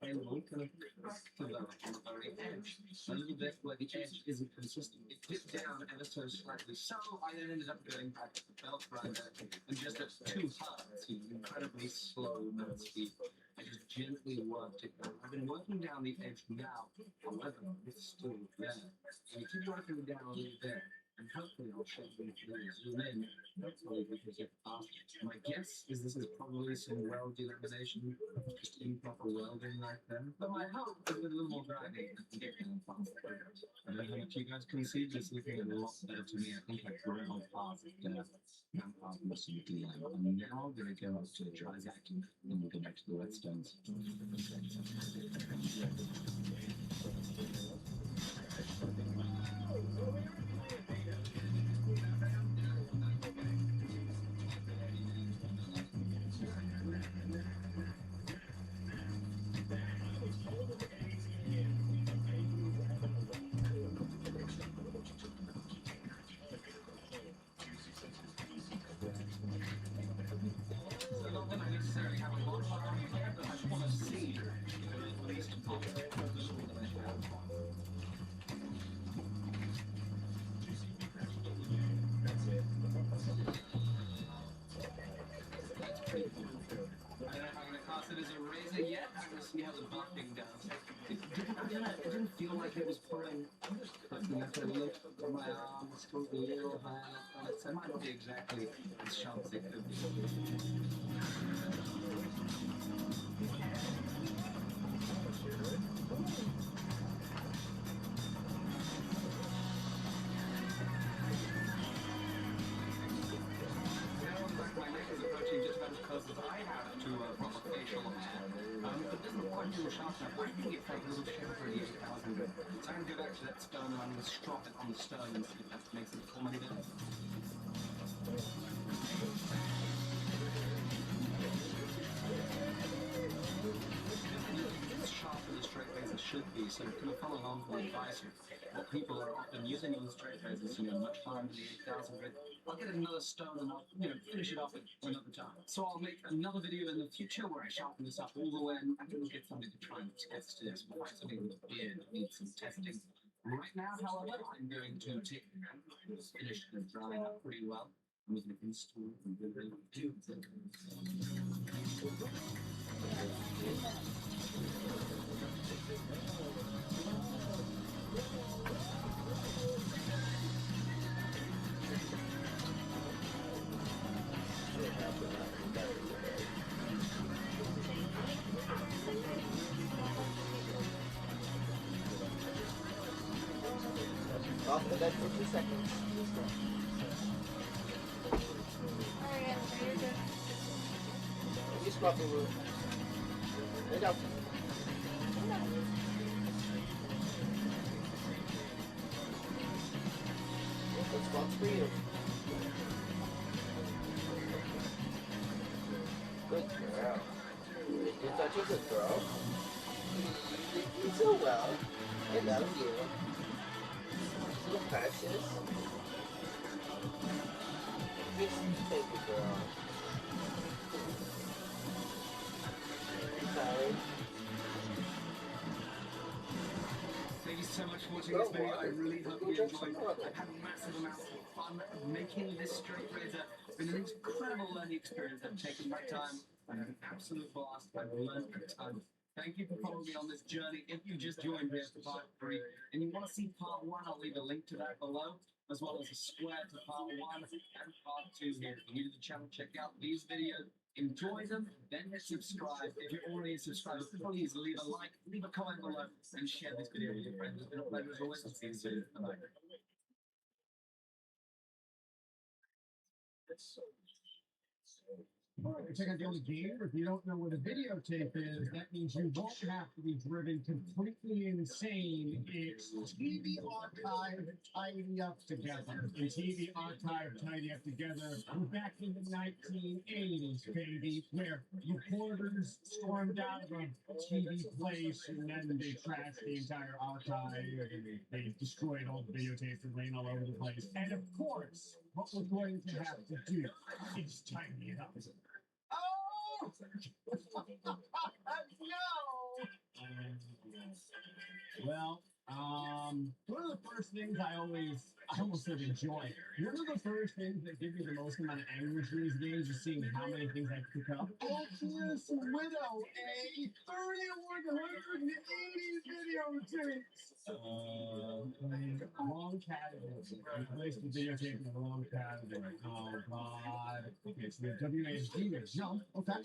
a little kind of crack develop on the very edge. A little bit where the edge isn't consistent. It dipped down ever so slightly. So I then ended up going back to the belt grinder and just at 2 hertz, incredibly slow minute speed. I just gently worked it down. I've been working down the edge now, however, it's still there. So I keep working down a little bit, and hopefully I'll show you zoom in. Hopefully we can get past it. My guess is this is probably some weld delamination, just improper welding right then. But my hope is with a little more grinding I can get down past it. I don't know how much you guys can see, but it's looking a lot better to me. I think I've grown past it. Most of the DI. I'm now going to go up to the dry zack and then we'll go back to the whetstones. Yet, I'm going to see how the buffing does. It didn't feel like it was pulling, but then if I look at my arm, it's still a little high up on it, so it might not be exactly as sharp as it could be. My neck is approaching just about as close as I have to a proper facial hair. But this is quite a little sharp enough. I think it felt a little shiver at 8,000 grit. So I'm going to go back to that stone and I'm going to strop it on the stone and see if that makes it come any better. It's sharp as a straight razor should be, so kind of follow along with my advice. What people are often using on the straight razors, much harder than the 8,000 grit. I'll get another stone and I'll, finish it off at another time. So I'll make another video in the future where I sharpen this up all the way and I can get something to try and test this. We'll find something with a beard that needs some testing. Right now, however, I'm going to take the gun. It's finished and drying up pretty well. I'm going to install it and really do it. Off the bed for 2 seconds. Alright, you're good. You scrub the roof. Lay down. for you. Good girl. You're such a good girl. You do so well. I love you. So precious. You're such a baby girl. Sorry. Thank you so much for watching this video. I really hope you enjoyed. I've had a massive amount of fun making this straight razor. It's been an incredible learning experience. I've taken my time. I had an absolute blast. I've learned a ton. Thank you for following me on this journey. If you just joined me for part 3 and you want to see part 1, I'll leave a link to that below, as well as a square to part 1 and part 2 here. If you're new to the channel, check out these videos. Enjoy them, then hit subscribe. If you're already a subscriber, please leave a like, leave a comment below, and share this video with your friends. It's been a pleasure as always. I'll see you soon. Bye-bye. Alright, check out the old game. If you don't know what a videotape is, that means you won't have to be driven completely insane. It's TV archive tidy up together. And TV archive tidy up together back in the 1980s, baby, where reporters stormed out of a TV place and then they trashed the entire archive and they destroyed all the videotapes and laying all over the place. And of course, what we're going to have to do is tidy it up. Oh! No! Well, one of the first things I almost said enjoy. One of the first things that give me the most amount of anguish in these games is seeing how many things I pick up. Ultimate Widow, a 3180 videotapes. Wrong category. I placed the videotape in the wrong category. Oh God. Okay, so we have WASD with jump. Okay.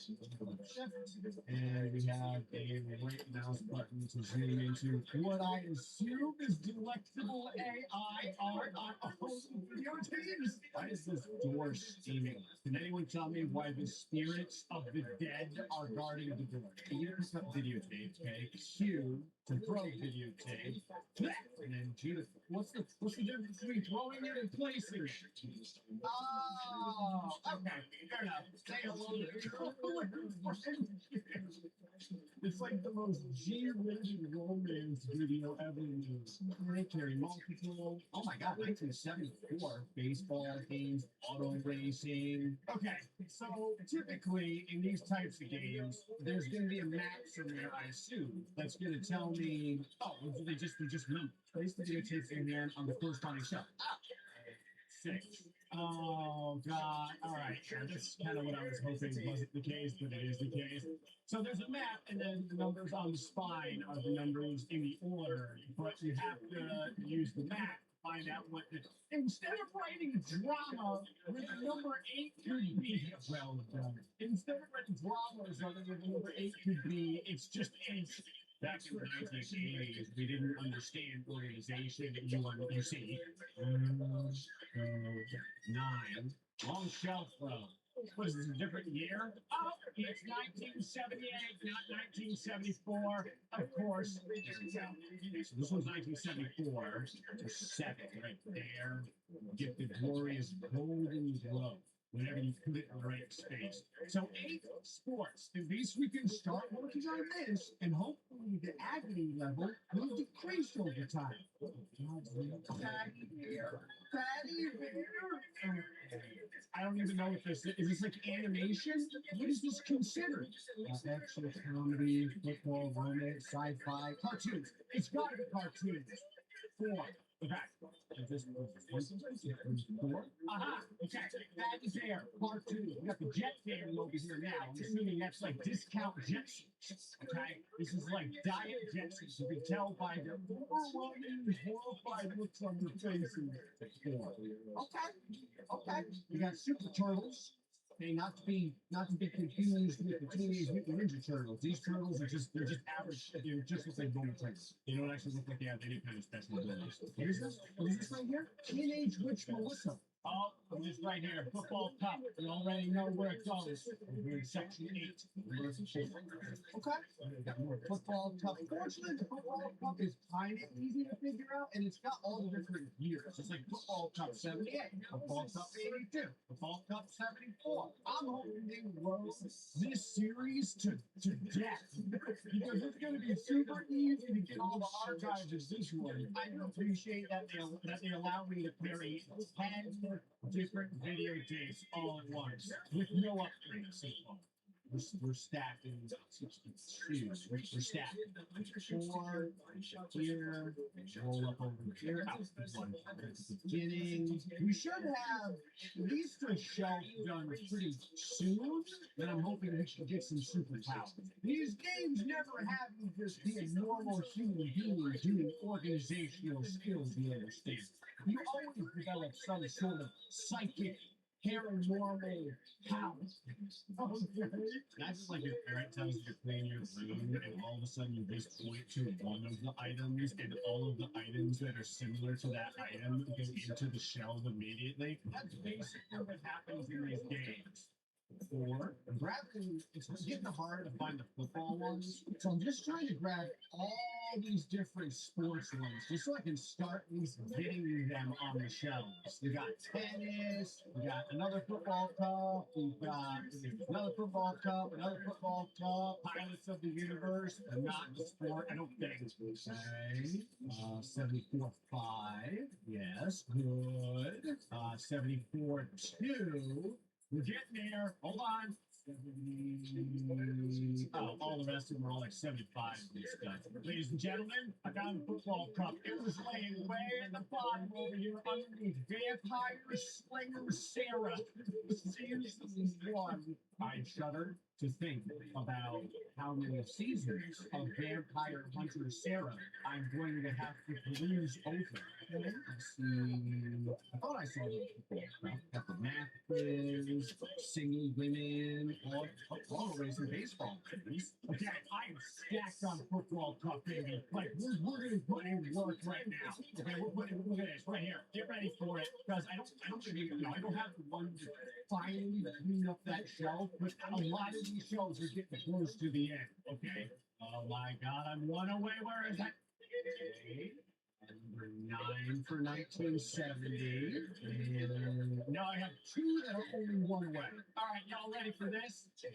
And we have a right mouse button to zoom into what I assume is delectable AI art on all videotapes. Why is this door steaming? Can anyone tell me why the spirits of the dead are guarding the door? You pick up videotapes, okay? Q to throw videotape. And then G, what's the difference between throwing it and placing it? Oh, okay, fair enough. Say hello to It's like the most G-rated romance video ever made. Carry multiple. Oh my God, 1974. Baseball games, auto racing. Okay, so typically in these types of games, there's going to be a map somewhere, I assume, that's going to tell me, oh, they just number. Place the videotapes in there on the corresponding shelf. 6. Oh God! All right, that's kind of what I was hoping wasn't the case, but it is the case. So there's a map, and then the numbers on the spine are the numbers in the order, but you have to use the map to find out what the. Instead of writing drama where the number 8 could be, well done. Instead of writing dramas where the number 8 could be, it's just 8. Back in the 1980s, we didn't understand organization. You see, 9. Long shelf though. What is this, a different year? Oh, it's 1978, not 1974. Of course. There we go. So this was 1974. To 7 right there. Get the glorious golden glow whenever you put it in the right space. So 8 sports. At least we can start working on this, and hopefully the agony level will decrease over time. Fatty bear. Fatty bear. I don't even know what this is. Is this like animation? What is this considered? Action, comedy, football, romance, sci-fi, cartoons. It's got to be cartoons. 4. Okay. This was 4. Aha. Okay. That is there. Part 2. We got the jet fairy over here now. I'm assuming that's like discount Jetson. Okay. This is like diet Jetson. You can tell by the overwhelming, horrified looks on their faces. 4. Okay. Okay. We got Super Turtles. Okay, not to be confused with the Teenage Mutant Ninja Turtles. These turtles are they're just average. They're just like normal turtles. They don't actually look like they have any kind of special abilities. Here's this. What is this right here? Teenage Witch Melissa. Oh, I'm just right here. Football Cup. You already know where it goes. We're in section 8. Okay. We got more Football Cup. Fortunately, the Football Cup is kind of easy to figure out, and it's got all the different years. It's like Football Cup 78, Football Cup 82, Football Cup 74. I'm hoping they grow this series to death because it's going to be super easy to get all the archives as this one. I do appreciate that they allow me to carry 10 different video tapes all at once with no upgrades. We're stacking 62. We're stacking 4 here, roll up over here, out one at the beginning. We should have at least a shelf done pretty soon, and I'm hoping we should get some superpowers. These games never have you just be a normal human being doing organizational skills, you understand. You always develop some sort of psychic paranormal power. That's like your parent tells you to clean your room, and all of a sudden you just point to one of the items, and all of the items that are similar to that item go into the shelf immediately. That's basically what happens in these games. Or grabbing, it's getting hard to find the football ones, so I'm just trying to grab all these different sports ones just so I can start at least getting them on the shelves. We got tennis, we got another football cup, we've got another football cup, Pilots of the Universe, and not the sport, I don't think. Okay. 74.5, yes, good. 74.2. We're getting there. Hold on. 70. Oh, all the rest of them are all like 75 and stuff. Ladies and gentlemen, I got the football cup. It was laying way at the bottom over here underneath Vampire Slinger Sarah. Season 1. I shudder to think about how many seasons of Vampire Hunter Sarah I'm going to have to peruse over. Let's see. I thought I saw those before. Got the math quiz, single women, all the ways in baseball. Okay, I am stacked on Football Cup, baby. Like, we're going to put in work right now. Okay, look at this right here. Get ready for it. Because I don't have the one to finally clean up that shelf, but a lot of these shelves are getting close to the end. Okay. Oh my God, I'm one away. Where is that? Okay. Number 9 for 1970. And now I have 2 that are only one away. All right, y'all ready for this? I'm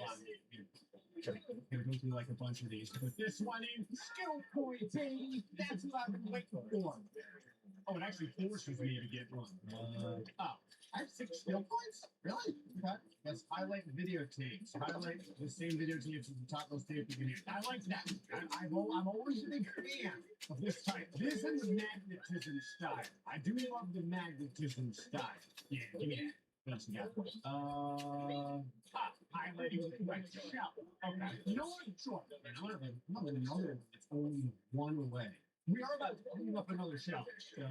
gonna go through like a bunch of these. Put this one in. Skill point, baby. That's what I've been waiting for. Oh, it actually forces me to get one. I have 6 skill points? Really? Okay. Let's highlight the videotapes. Highlight the same videotapes at the top of those tapes. I like that. I'm always a big fan of this type. This and the magnetism style. I do love the magnetism style. Yeah, give me that. What else we got? Highlighting the right shell. Okay. You know what? Sure. Another one that's only one away. We are about to clean up another shelf. So,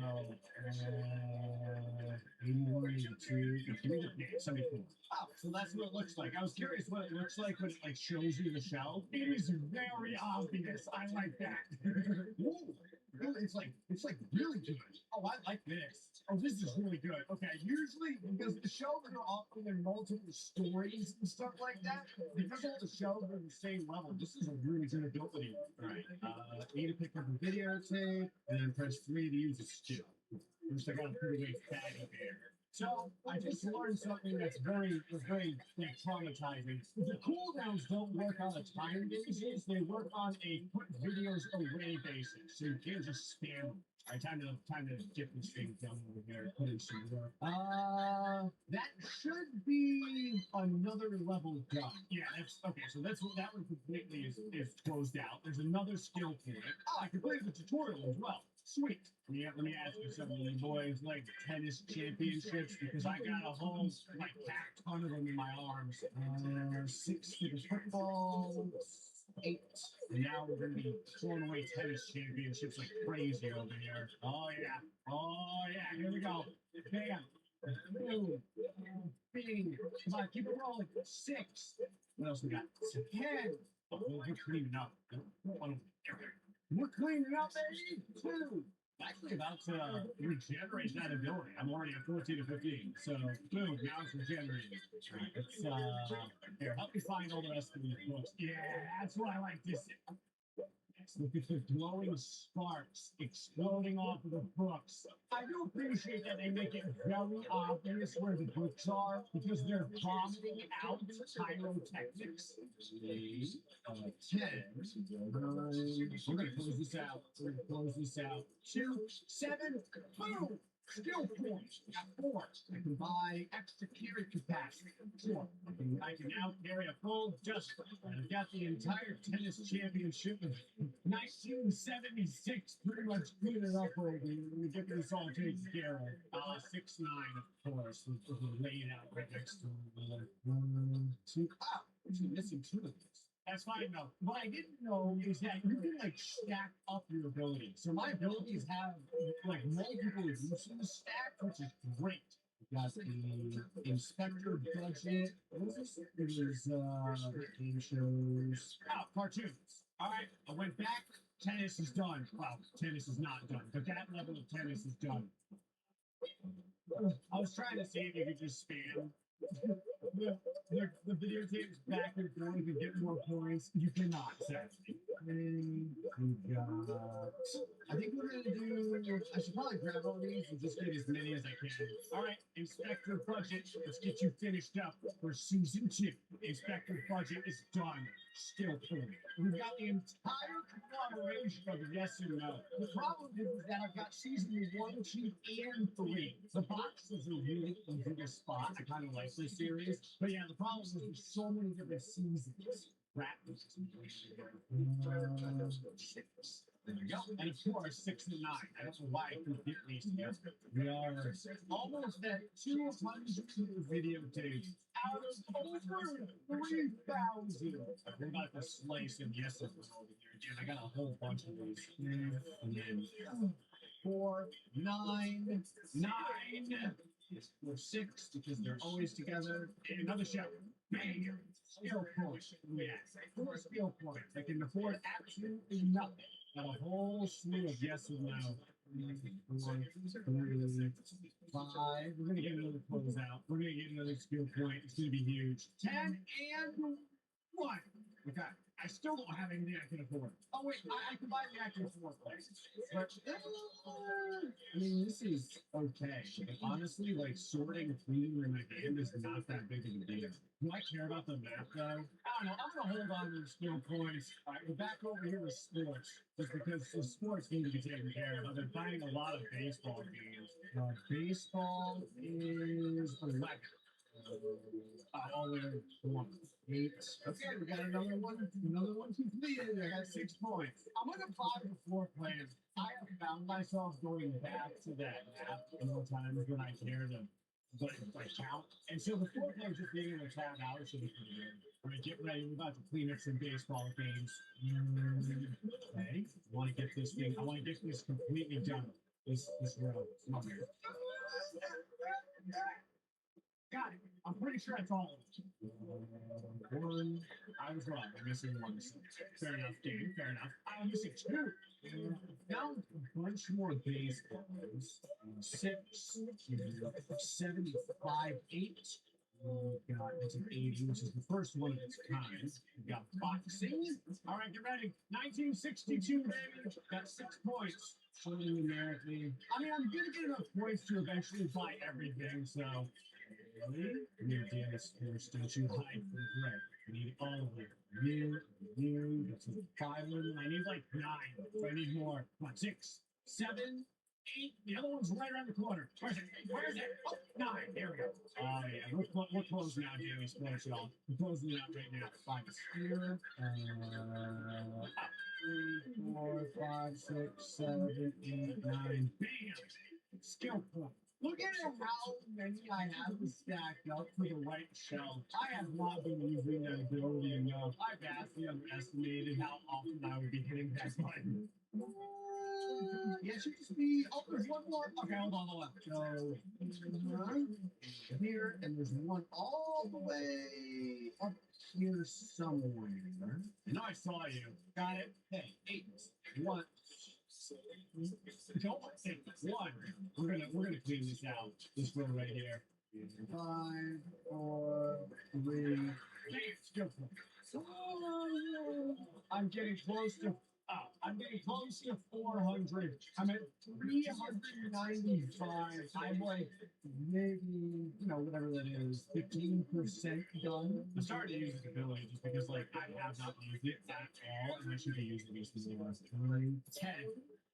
81, 82, 74. Oh, so that's what it looks like. I was curious what it looks like when it like shows you the shelf. It is very obvious. I like that. Ooh, it's like really good. Oh, I like this. Oh, this is really good. Okay, usually because the shelves are often in multiple stories and stuff like that, because all the shelves are the same level, this is a really good ability. All right, A to pick up a videotape, and then press 3 to use a skill. First, I got a pretty big fatty there. So I just learned something that's very like, traumatizing. The cooldowns don't work on a time basis; they work on a put videos away basis. So you can't just spam them. All right, time to get this thing done over here. Put in some work. That should be another level done. Yeah, that's okay. So that's what that one completely is closed out. There's another skill for it. Oh, I completed the tutorial as well. Sweet. Yeah, let me ask you something, you boys like tennis championships because I got a whole like ton of them in my arms. 6 for the football, 8. And now we're gonna be throwing away tennis championships like crazy over here. Oh yeah, here we go. Bam. Boom. Bing. Come on, keep it rolling. 6. What else we got? 10. Oh, we're cleaning up. We're cleaning up, baby. 2. actually about to regenerate that ability. I'm already at 14 to 15. So, boom, now it's regenerating. It's, here, help me find all the rest of these books. Yeah, that's what I like to see. Look at the glowing sparks exploding off of the books. I do appreciate that they make it very obvious where the books are because they're vomiting out pyrotechnics. 10. We're going to close this out. We're going to close this out. 2, 7, boom! Skill points. Got 4. I can buy extra carry capacity. 4. I can now carry a full just. I've got the entire tennis championship of 1976 pretty much clean it up over. We get this all taken care of. 6'9", of course. We're laying out right next to 1, 2. Ah, actually missing 2 of these. That's fine though. What I didn't know is that you can like stack up your abilities. So my abilities have like multiple uses stacked, which is great. We got the inspector budget. What is this? It was game shows. Oh, cartoons. All right, I went back. Tennis is done. Well, tennis is not done, but that level of tennis is done. I was trying to see if you could just spam the video games back and forth to get more points. You cannot, sadly. We got. I think we're gonna do. I should probably grab all these and just get as many as I can. All right, Inspector Budget. Let's get you finished up for season 2. Inspector Budget is done. Still point. We've got the entire conglomeration of yes and no. The problem is that I've got season 1, 2, and 3. The boxes are really easy to spot. I kind of like this series. But yeah, the problem is there's so many different seasons. Raptors. 6. There we go. And of course, 6 and 9. I don't know why I could get these together. We are almost at 200 videotapes out of over 3,000. We're about to slice and yes over here, dude. I got a whole bunch of these. And then 4, 9, 9. 6 because they're always together. And another show. Bang! Skill points. Yeah, 4 skill points. I can afford absolutely nothing. Got a whole slew of yes and no. 4, 3, 5. We're gonna get another closeout. We're gonna get another skill point. It's gonna be huge. 10 and 1. Okay. I still don't have anything I can afford. Oh wait, I can buy the active 4th place. But I mean, this is okay. But honestly, like sorting cleaning in my hand is not that big of a deal. Do I care about the map though? I don't know. I'm gonna hold on to the skill points. All right, we're back over here with sports, just because the sports need to be taken care of. I've been finding a lot of baseball games. Baseball is 11. All in 1. 8. Okay, we got another one completed. I got 6 points. I'm gonna buy the floor plan. I have found myself going back to that map more times than I care to count. And so the floor plan just being able to tab out should be pretty good. All right, get ready. We're about to clean up some baseball games. Okay, I want to get this thing. I want to get this completely done. This row. Come on here. Got it. I'm pretty sure it's all of them. 1. I was wrong. I'm missing 1. Fair enough, dude. Fair enough. I'm missing 2. Found a bunch more baseballs. 6, 75, 8. God, that's an 80, which is the first one of its kind. We got boxing. All right, get ready. 1962, baby. Got 6 points. Showing numerically. I mean, I'm gonna get enough points to eventually buy everything, so. New DS force, don't you hide from Greg. I need all of you. You, that's a 5 one. I need like 9. So I need more. Come on, 6, 7, 8. The other one's right around the corner. Where's it? Where is it? Oh, 9. There we go. Oh, yeah. We're closed now, Jamie. Sports, y'all. We're closing it out right now. 5 is here. 3, 4, 5, 6, 7, 8, 9. Bam! Skill point. Look at how many I have stacked up for the right shelf. I have not been using that ability enough. I vastly underestimated how often I would be hitting that button. Yeah, it should just be. Oh, there's one more. Okay, hold on. So, here, and there's one all the way up here somewhere. I know I saw you. Got it. Hey, 8, 1, Don't think one. We're gonna clean this out. This one right here. 5, 4, 3. Skill point. I'm getting close to. I'm getting close to 400. I'm at 395. I'm like maybe whatever that is, 15% done. I'm starting to use this ability just because like I have not used it at all, and I should be using this for the last 10.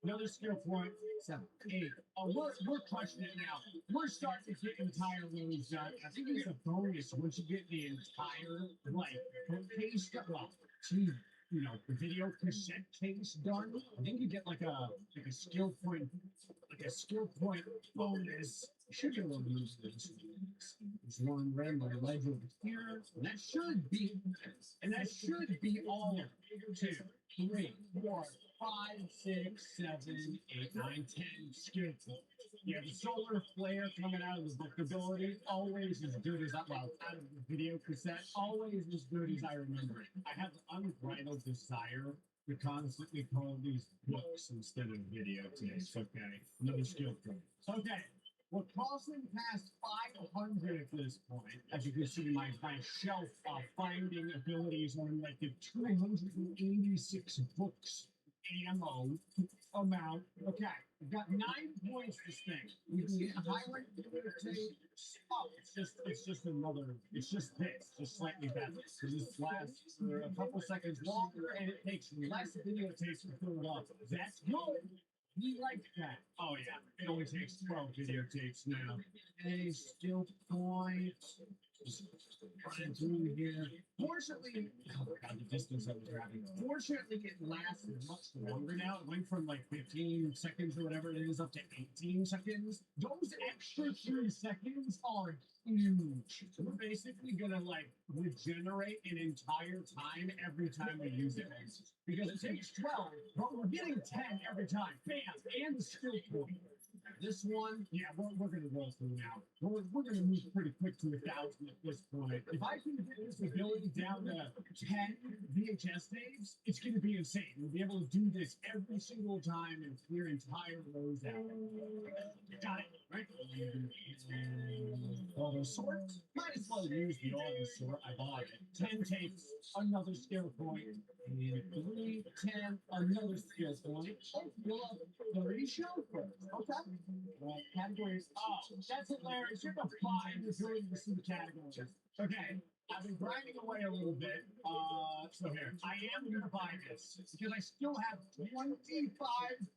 Another skill point, 7, 8. Oh, we're crushing it now. We're starting to get entire loads done. I think it's a bonus once you get the entire case well, the video cassette case done. I think you get like a skill point bonus. I should be able to use this. It's one red my leg over here. And that should be all 2, 3, 4, 5, 6, 7, 8, 9, 10 skill points. Yeah, the solar flare coming out of the book ability, always as good as out of the video cassette, always as good as I remember it. I have the unbridled desire to constantly call these books instead of videotapes. Okay, another skill point. Okay. We're crossing past 500 at this point. As you can see, my shelf of finding abilities on like the 286 books ammo amount. Okay, we've got 9 points this thing. We can get higher it's just slightly better. So this lasts for a couple seconds longer and it takes less videotapes to fill it up. That's good. We like that. Oh yeah, it only takes 12 videotapes now. A skill point. Just running through here. Fortunately, oh god, the distance I was driving. Fortunately, it lasted much longer now. It went from like 15 seconds or whatever it is up to 18 seconds. Those extra 3 seconds are huge. We're basically gonna regenerate an entire time every time we use it. Because it takes 12, but we're getting 10 every time. Bam! And the skill point. This one, yeah, we're gonna roll through now. We're gonna move pretty quick to 1,000 at this point. If I can get this ability down to 10 VHS tapes, it's gonna be insane. We'll be able to do this every single time and clear entire rows out. Got it, right? Auto sort. Might as well use the auto sort. I bought it. 10 tapes, another skill point. And 3, 10, another skill point. Oh, we'll have 30 show first. Okay. Categories. Oh, that's hilarious. You're the 5 is really to see the categories. Okay. I've been grinding away a little bit. So here, I am going to buy this because I still have 25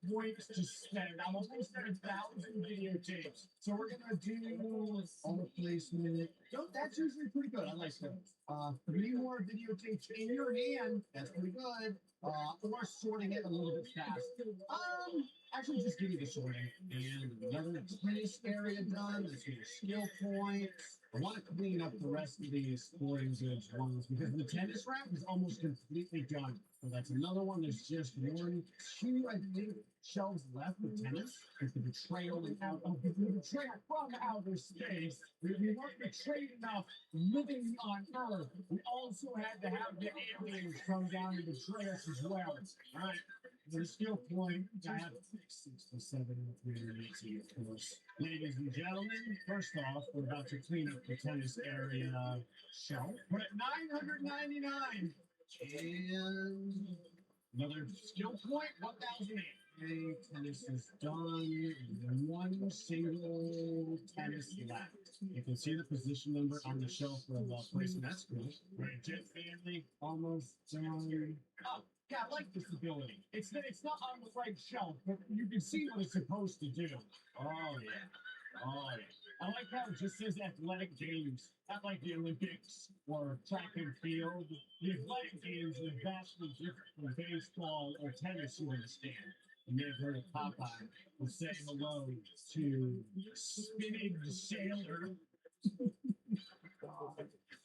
points to spend. I'm almost at 1,000 videotapes. So we're going to do auto placement. No, that's usually pretty good. I like those. 3 more videotapes in your hand. That's pretty good. Or sorting it a little bit fast. Actually, just give me the sorting. And another tennis area done. Let's get skill points. I want to clean up the rest of these sporting goods ones because the tennis rack is almost completely done. So that's another one. There's just 1, 2, I think, shelves left with tennis. It's the betrayal and the betrayal from outer space. We weren't betrayed enough living on Earth. We also had to have the aliens come down and betray us as well. All right. The skill point, I have 67 and 318, of course. Ladies and gentlemen, first off, we're about to clean up the tennis area shelf. We're at 999. And another skill point, 1,008. Okay, tennis is done. 1 single tennis left. You can see the position number on the shelf for placement. That's cool. Right, Jet family, almost done. Oh, yeah, I like this ability. It's not on the right shelf, but you can see what it's supposed to do. Oh yeah. Oh yeah. I like how it just says athletic games, not like the Olympics or track and field. The athletic games are vastly different from baseball or tennis, you understand. You may have heard of Popeye was saying hello to spinning sailor.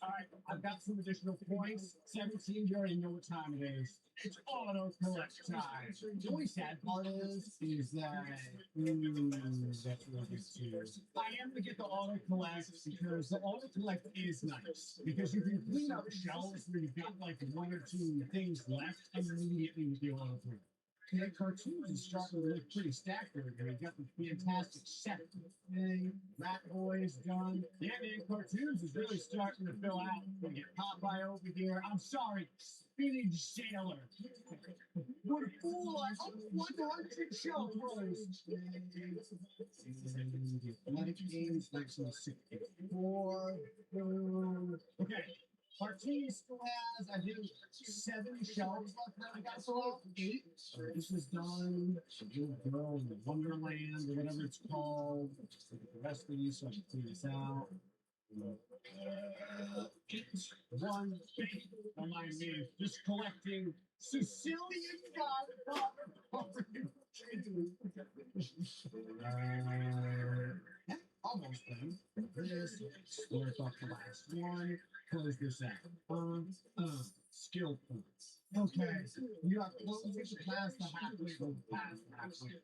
All right, I've got some additional points. 17, you already know what time it is. It's auto collect time. The only sad part is that that's really good too. I am gonna get the auto collect because the auto collect is nice because you can clean up shelves where you've got like 1 or 2 things left immediately with the auto collect. Okay, cartoons is starting to look pretty stacked over here. You got the fantastic set. Okay, Rat Boys done. Yeah, man, cartoons is really starting to fill out. We get Popeye over here. I'm sorry, Spinach Sailor. What a fool! I own 100 shelf rolls. Athletic Games 1964. Okay. Cartoon still has, I think, 7 shelves left that I got to out. 8. This is done. Little Girl in the Wonderland, or whatever it's called. The rest of these, so I can clean this out. 8, 1, 8. Don't mind me. Just collecting Sicilian Godfather. Almost done. This, slurp up the last one. Close this out. Skill points. Okay, you are closing past the halfway, go past the halfway.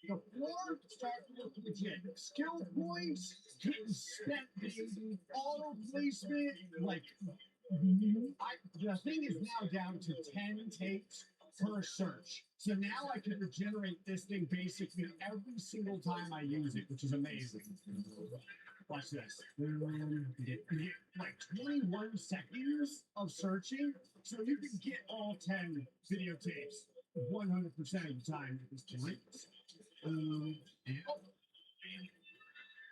The floor starts to look legit. Skill points getting spent, baby. Auto placement, like, the thing is now down to 10 takes per search. So now I can regenerate this thing basically every single time I use it, which is amazing. Watch this. You get like 21 seconds of searching, so you can get all 10 videotapes 100% of the time at this point.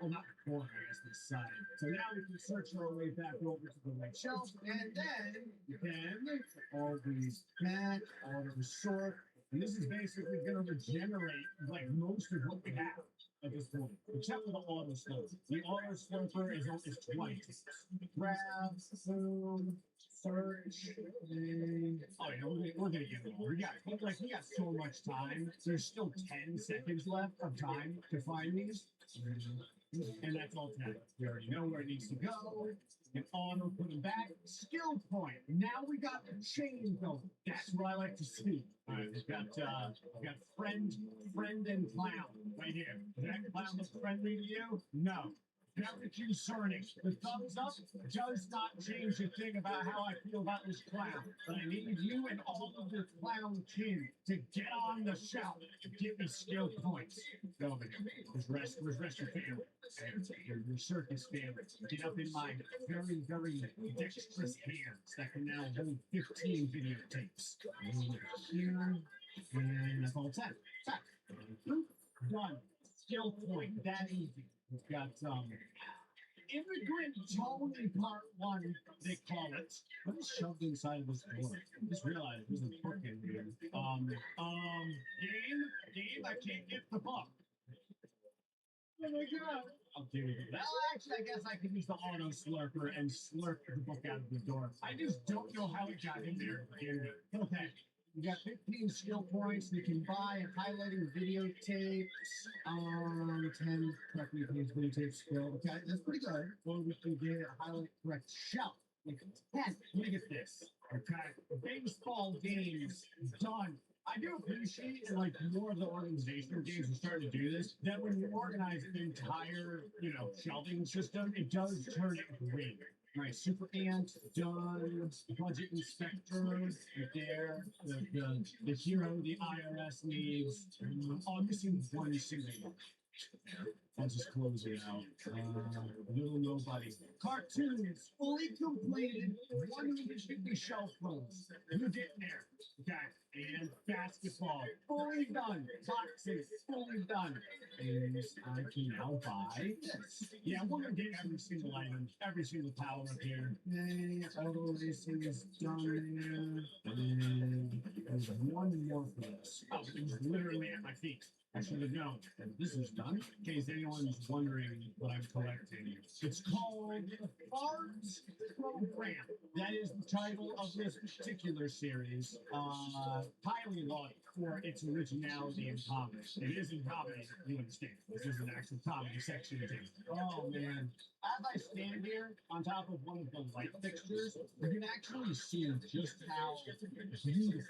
Not the corner, I guess this side. So now we can search our way back over to the right shelf, and then you can always back, auto sort. And this is basically going to regenerate like most of what we have at this point, except for the auto slurper. The auto slurper is 20 ticks. Grab, boom, search, and we're gonna get it all. We got so much time. There's still 10 seconds left of time to find these. And that's all 10. We already know where it needs to go. And auto put them back. Skill point. Now we got the chain going. That's what I like to see. All right, we've got friend and clown right here. Does that clown look friendly to you? No. Very concerning. The thumbs up does not change a thing about how I feel about this clown. But I need you and all of the clown kin to get on the shelf to give me skill points. Go over here. Where's your family? Your circus family. Get up in my very, very dexterous hands that can now hold 15 videotapes. Here, and that's all 10. Done. Skill point. That easy. We've got Immigrant Tony Part 1, they call it. What is shoved inside of this door? I just realized there's a book in here. Game, I can't get the book. Oh my god. I'll do it. Well, actually, I guess I could use the auto slurper and slurp the book out of the door. I just don't know how it got in there. Okay. You got 15 skill points. You can buy highlighting videotapes. 10 correctly page videotape skill. Okay, that's pretty good. Or we can get a highlight correct shelf. Like 10. Look at this. Okay. Baseball games done. I do appreciate like more of the organizational games are starting to do this. That when you organize an entire, shelving system, it does turn it green. Right, Super Ant, done. Budget Inspector, right there. The hero the IRS needs. I'm missing one single one. I'll just close it out. Little Nobody. Cartoons, fully completed. 150 shelf rolls. You're getting there. Okay. And basketball, fully done. Boxing, fully done. And I can now buy this. Yeah, we're going to get every single item, every single power up here. And auto racing is done there. And there's one more for this. Oh, it's literally at my feet. I should have known. This is done. In case anyone's wondering what I'm collecting, it's called Farms Program. That is the title of this particular series. Highly lauded for its originality in comedy. It is in comedy, you understand. This is an actual comedy section thing. Oh man. As I stand here on top of one of the light fixtures, you can actually see just how beautiful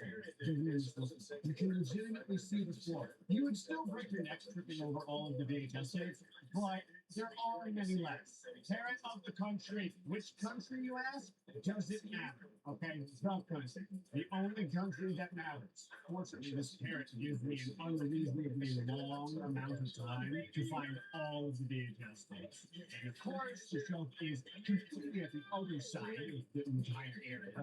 the rooms look. You can legitimately see the floor. You would still break your neck tripping over all of the VHS tapes, but there are many less. Parent of the country. Which country, you ask? Does it matter? Okay, the country. The only country that matters. Fortunately, this parent gives me an unreasonably long amount of time to find all of the VHS tapes. And of course, the shelf is completely at the other side of the entire area.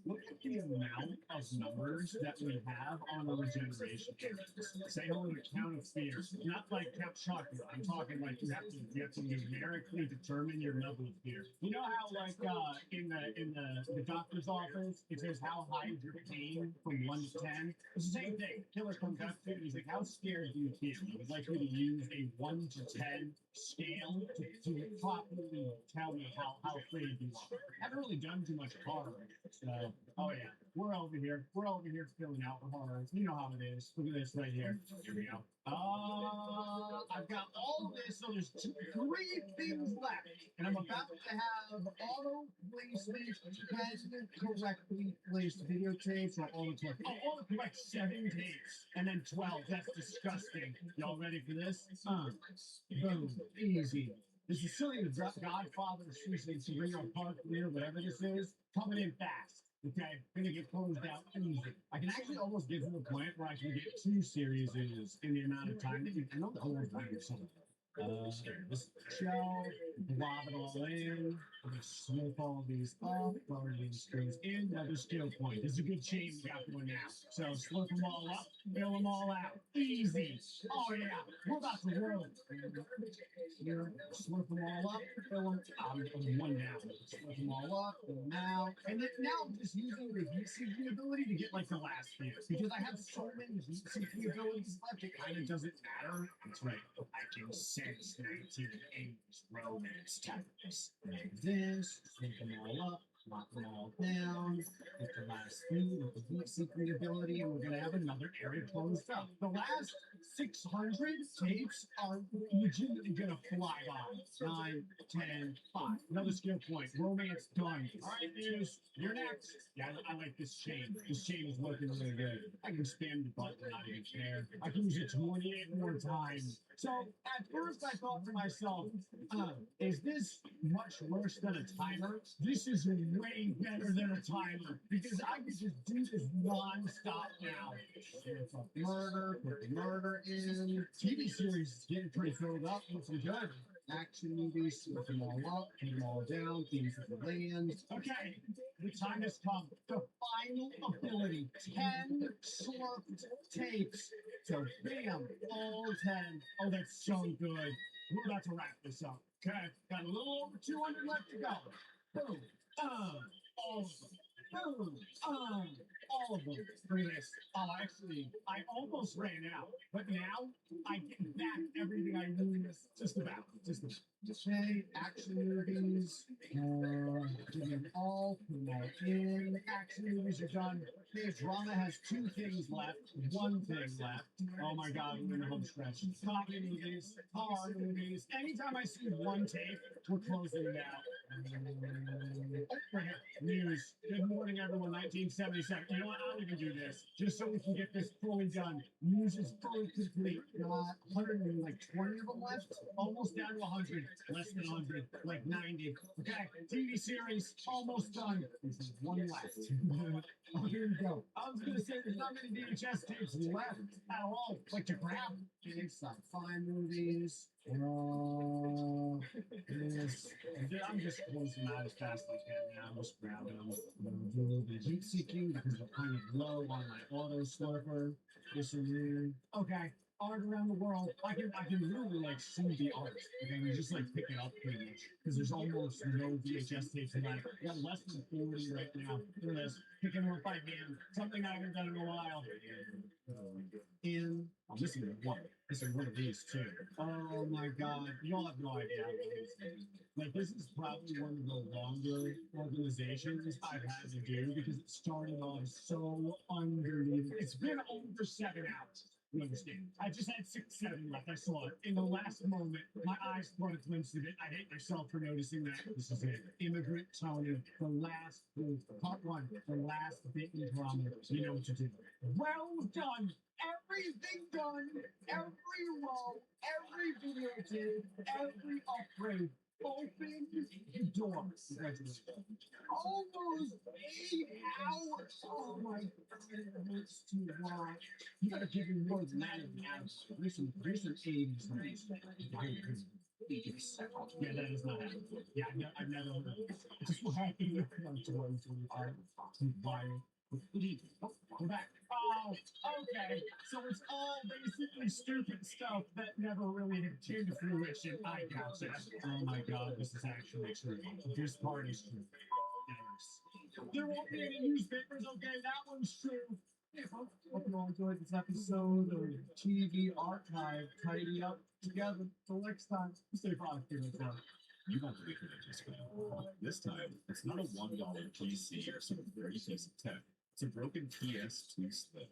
Look at the amount of numbers that we have on the regeneration areas. Say hello to Count of Fear. Not like Count Chocula. I'm talking like you have to numerically determine your level of fear. You know how like in the doctor's office it says how high is your pain from 1 to 10? It's the same thing. Killer comes up to you and he's like, how scared do you feel? I would like you to use a 1 to 10 scale to properly tell me how afraid you are. I haven't really done too much horror. So, oh yeah, we're over here. We're over here filling out the horror. You know how it is. Look at this right here. Here we go. I've got all of this, so there's 3 things left, and I'm about to have auto placement 10 correctly placed videotapes or auto correct 7 tapes, and then 12. That's disgusting. Y'all ready for this? Boom, easy. This is silly. The Godfather Suicide Surreal Park Clear, whatever this is, coming in fast. Okay, gonna get closed out easy. I can actually almost get to the point where I can get 2 series in the amount of time that you can. I know the whole thing or something. This shell, blob it all in, smoke all these up, guardian screens in, another skill point. This is a good chain we got going now. So slurp them all up, fill them all out. Easy. Oh yeah, we're about to roll. Here, slurp them all up, fill them. I'm 1 down. Slurp them all up, fill them out. And then now I'm just using the heat seeking ability to get like the last few. Because I have so many heat seeking abilities left, it kind of doesn't matter. That's right. I can sense 1980s romance types. Like this, slurp them all up. Lock them all down, get the last few with the heat seeking ability, and we're going to have another area closed up. The last 600 tapes are legitimately going to fly by. 9, 10, 5. Another skill point. Romance done. All right, News, you're next. Yeah, I like this chain. This chain is looking really good. I can spam the button and not even care. I can use it 28 more times. So at first I thought to myself, is this much worse than a timer? This is way better than a timer because I can just do this non-stop now. Put murder in. TV series is getting pretty filled up. Looking good. Action movies, slip them all up, put them all down, things with the land. Okay, the time has come. The final ability. 10 slurped tapes. So bam, all 10. Oh, that's so good. We're about to wrap this up. Okay, got a little over 200 left to go. Boom. All of them. Boom. All of them. Look at this. Oh, actually, I almost ran out, but now I get back everything I need. Just about. Okay, action movies. Do them all. Put them all in. Action movies are done. Okay, drama has 2 things left. 1 thing left. Oh my God, we're in the home stretch. Comedy movies, horror movies. Anytime I see 1 tape, we're closing it out. Right here. News. Good morning, everyone. 1977. You know what? I'll even do this just so we can get this fully done. News is fully complete. 120 of them left. Almost down to 100. Less than 100. Like 90. Okay. TV series almost done. There's 1 left. Oh, here we go. I was gonna say there's not many VHS tapes left at all. Like to grab. Sci-fi movies. This. I'm just closing out as fast as I can now. I'm just grabbing them. Do a little bit of heat seeking because I'm kind of low on my auto slurper. This and here. Okay. Art around the world. I can literally like see the art. Okay, you just like pick it up pretty much because there's almost no VHS tapes left. I got less than 40 right now. Look at this. Picking them up by hand. Something I haven't done in a while. I'm missing 1. Missing 1 of these too. Oh my God. Y'all have no idea how it is. Like this is probably one of the longer organizations I've had to do because it started off so underneath. It's been over 7 hours. You understand? I just had 6-7 left. I saw it. In the last moment, my eyes caught a glimpse of it. I hate myself for noticing that. This is it. Immigrant Tony, the last move. Part 1, the last bit in drama. You know what to do. Well done. Everything done. Every roll. Every video did. Every upgrade. Open door. Congratulations. Almost 8 hours. Oh my God. It's too long. You gotta give me more than that in the house. There's some 80s. Yeah, that is not happening. Yeah, I've never heard of it. It's just what happened with Oh, we're back. Oh, okay. So it's all basically stupid stuff that never really came to fruition. I gotcha. Oh my God, this is actually true. This part is true. There won't be any newspapers, okay? That one's true. Hey, folks, hope you all enjoyed this episode of TV Archive. Tidy up together. Till next time, stay positive. You don't believe what I just found. This time, it's not a $1 PC or some dirty piece of tech. It's a broken PS2 slip.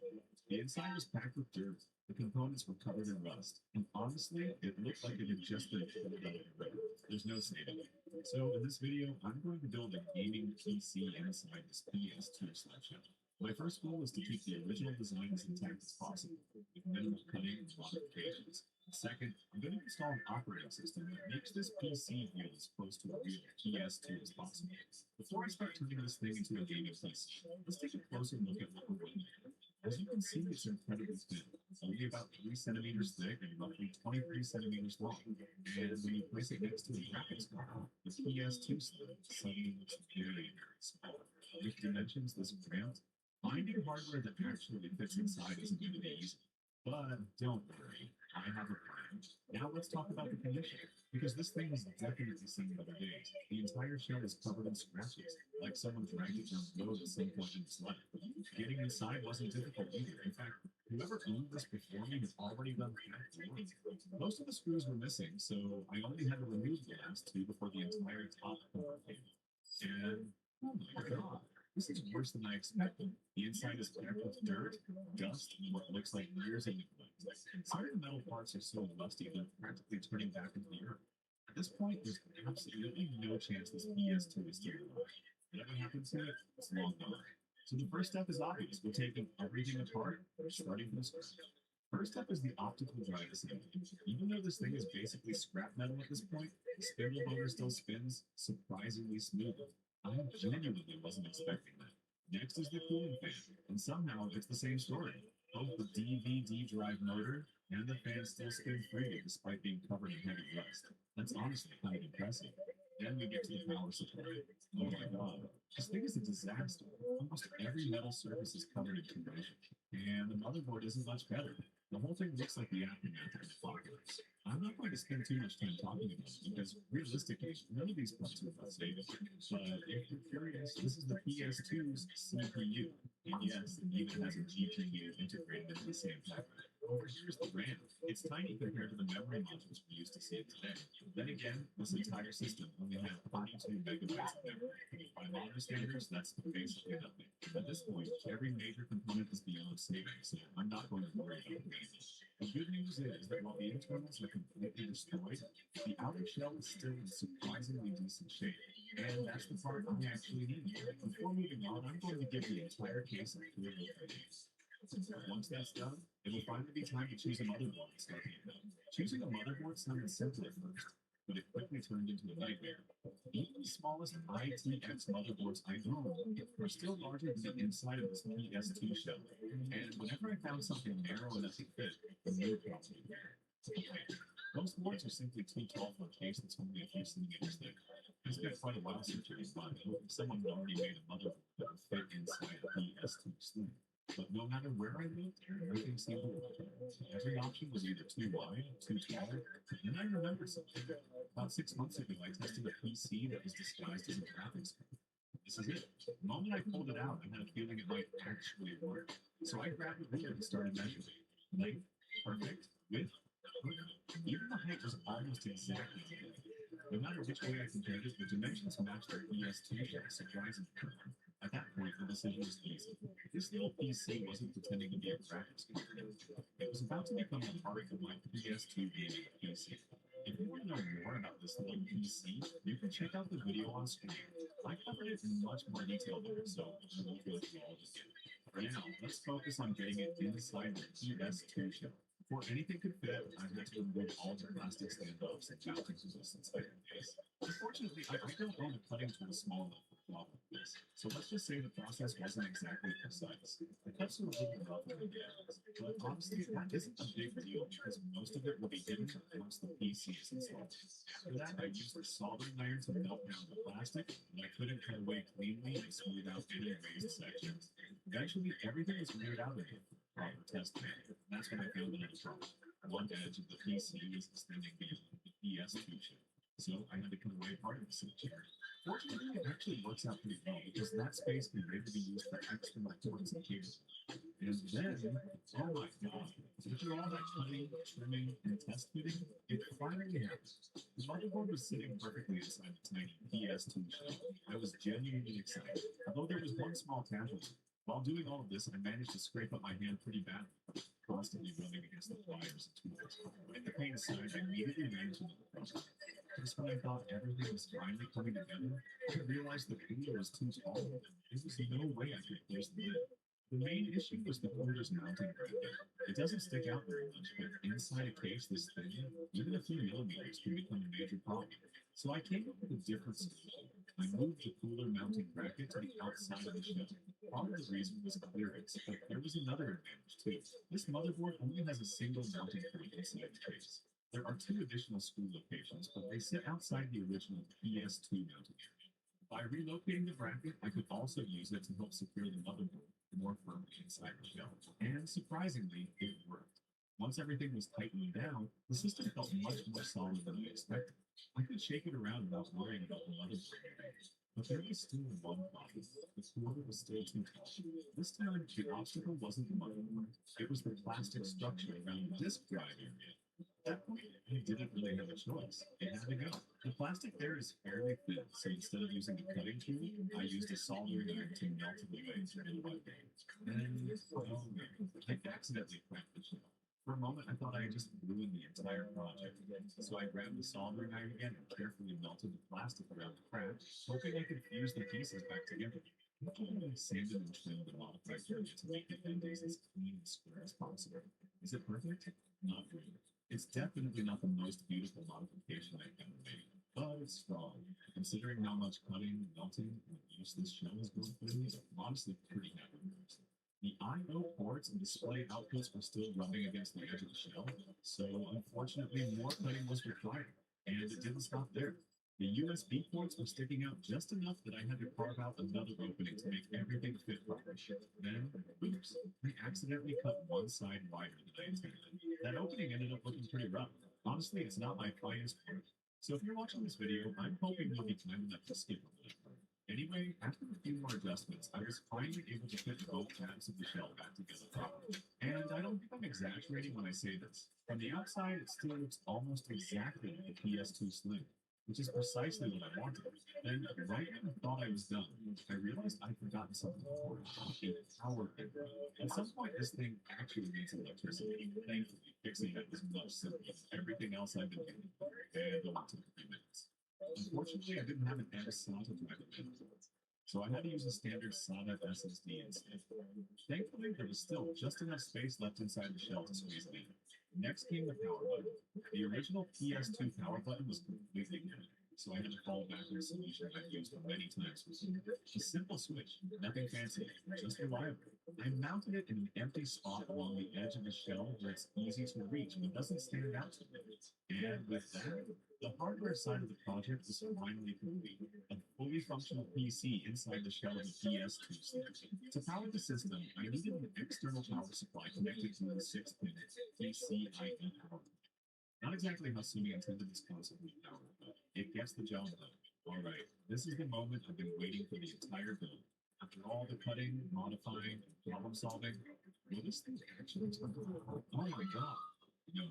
The inside was packed with dirt. The components were covered in rust. And honestly, it looked like it had just been pulled out of the road. There's no saving it. So in this video, I'm going to build a gaming PC inside this PS2 slideshow. My first goal is to keep the original design as intact as possible, with minimal cutting and modifications. Second, I'm going to install an operating system that makes this PC feel as close to a real PS2 as possible. Before I start turning this thing into a gaming PC, let's take a closer look at what we're doing. As you can see, it's incredibly thin. It's only about 3 centimeters thick and roughly 23 centimeters long. And when you place it next to a graphics card, the PS2 slot suddenly looks very, very small. With dimensions this cramped, finding hardware that actually fits inside isn't going to be easy. But don't worry, I have a plan. Now let's talk about the condition, because this thing has definitely seen better days. The entire shell is covered in scratches, like someone dragged it down the road at some point in its life. Getting inside wasn't difficult either. In fact, whoever owned this before me has already done half the work. Most of the screws were missing, so I only had to remove the last 2 before the entire top cover came. And, oh my God. This is worse than I expected. The inside is packed with dirt, dust, and what looks like years of neglect. Some of the metal parts are so rusty they're practically turning back into the earth. At this point, there's absolutely no chance this PS2 is still alive. Whatever happened to it, it's long gone. So the first step is obvious. We're taking everything apart, starting from scratch. First step is the optical drive assembly. Even though this thing is basically scrap metal at this point, the spindle motor still spins surprisingly smoothly. I genuinely wasn't expecting that. Next is the cooling fan, and somehow it's the same story. Both the DVD drive motor and the fan still spin freely despite being covered in heavy rust. That's honestly kind of impressive. Then we get to the power supply. Oh my God, this thing is a disaster. Almost every metal surface is covered in corrosion, and the motherboard isn't much better. The whole thing looks like the aftermath of the apocalypse. I'm not going to spend too much time talking about it because realistically, none of these parts are worth saving. But if you're curious, this is the PS2's CPU. And yes, it even has a GPU integrated into the same package. Over here's the RAM. It's tiny compared to the memory modules we used to see today. Then again, this entire system only has 32 megabytes of memory. By modern standards, that's basically nothing. At this point, every major component is beyond saving, so I'm not going to worry about it. The good news is that while the internals are completely destroyed, the outer shell is still in surprisingly decent shape. And that's the part I actually need. Before moving on, I'm going to give the entire case a clear look at these. Once that's done, it will finally be time to choose a motherboard and start the build. Choosing a motherboard sounded simple at first, but it quickly turned into a nightmare. Even the smallest ITX motherboards I own are still larger than the inside of this PS2 shell, and whenever I found something narrow enough to fit, the no problem was there. Most boards are simply too tall for a case that's only a few centimeters thick. It's been quite a while since I was buying. Someone had already made a motherboard that would fit inside a PS2 slim. But no matter where I looked, everything seemed to work. Every option was either too wide, too tall, and I remembered something. About 6 months ago, I tested a PC that was disguised as a graphics card. This is it. The moment I pulled it out, I had a feeling it might actually work. So I grabbed a ruler and started measuring. Length, perfect. Width, perfect. Even the height was almost exactly the same. No matter which way I compared it, the dimensions matched the PS2 shell surprisingly. At that point, the decision was easy. This little PC wasn't pretending to be a graphics card. It was about to become a part of my PS2 gaming PC. If you want to know more about this little PC, you can check out the video on screen. I covered it in much more detail there, so I won't go through all of it. For now, let's focus on getting it inside the PS2 shell. Before anything could fit, I had to remove all the plastic standoffs and mounting resistance I could face. Unfortunately, I don't own a cutting tool small enough for a job like this, so let's just say the process wasn't exactly precise. The cuts were a little rough at the edges, but honestly, that isn't a big deal because most of it will be hidden once the PC is installed. After that, I used a soldering iron to melt down the plastic, and I couldn't cut away cleanly and smooth out any raised sections. Eventually, everything was cleared out of it. Proper testing. That's when I found another problem. One edge of the PC was extending beyond the PS2 chip, so I had to cut away part of the section. Fortunately, it actually works out pretty well because that space can later be used for external ports and cables. And then, oh my god, after all that cutting, trimming, and test fitting, it finally happened. The motherboard was sitting perfectly inside the tiny PS2 shell. I was genuinely excited, although there was one small casualty. While doing all of this, I managed to scrape up my hand pretty badly, constantly rubbing against the pliers and tools. With the pain aside, I immediately ran into another problem. Just when I thought everything was finally coming together, I realized the cooler was too tall. There was no way I could close the lid. The main issue was the cooler's mounting bracket. It doesn't stick out very much, but inside a case this thin, even a few millimeters can become a major problem. So I came up with a different solution. I moved the cooler mounting bracket to the outside of the shell. Part of the reason was clearance, but there was another advantage too. This motherboard only has a single mounting point inside the case. There are two additional screw locations, but they sit outside the original PS2 mounting area. By relocating the bracket, I could also use it to help secure the motherboard more firmly inside the shell. And surprisingly, it worked. Once everything was tightened down, the system felt much more solid than I expected. I could shake it around without worrying about the motherboard moving. But there was still one problem. The cooler was still too tall. This time, the obstacle wasn't the motherboard. It was the plastic structure around the disk drive area. At that point, I didn't really have a choice. It had to go. The plastic there is fairly thin, so instead of using a cutting tool, I used a soldering iron to melt it away through the wet. And, oh no, I accidentally cracked the shell. For a moment, I thought I had just ruined the entire project. So I grabbed the soldering iron again and carefully melted the plastic around the crack, hoping I could fuse the pieces back together. I sanded and trimmed the modified area to make the endings as clean and square as possible. Is it perfect? Not really. It's definitely not the most beautiful modification I've ever made, but it's strong. Considering how much cutting, melting, and abuse this shell has gone through, I'm honestly pretty happy with it. The I/O ports and display outputs were still rubbing against the edge of the shell, so unfortunately more cutting was required, and it didn't stop there. The USB ports were sticking out just enough that I had to carve out another opening to make everything fit properly. Then, oops, I accidentally cut one side wider than I intended. That opening ended up looking pretty rough. Honestly, it's not my finest part. So if you're watching this video, I'm hoping you'll be kind enough to skip over that part. Anyway, after a few more adjustments, I was finally able to fit both halves of the shell back together properly. And I don't think I'm exaggerating when I say this. From the outside, it still looks almost exactly like the PS2 Slim, which is precisely what I wanted. Then, right when I thought I was done, I realized I'd forgotten something important: a power input. At some point, this thing actually needs electricity. Thankfully, fixing it was much simpler than everything else I've been doing, and it only took a few minutes. Unfortunately, I didn't have an SATA to drive it in, so I had to use a standard SATA SSD instead. Thankfully, there was still just enough space left inside the shell to squeeze it in. Next came the power button. The original PS2 power button was completely dead, so I had to fall back on a solution I've used many times before. A simple switch, nothing fancy, just reliable. I mounted it in an empty spot along the edge of the shell where it's easy to reach but doesn't stand out too much. And with that, the hardware side of the project was finally complete. A fully functional PC inside the shell of the PS2 Slim. To power the system, I needed an external power supply connected to the 6-pin PCIe power. Not exactly how Sony intended this concept to be powered, but it gets the job done. Alright, this is the moment I've been waiting for the entire build. After all the cutting, modifying, and problem solving, will this thing actually turn on? Oh my god! No,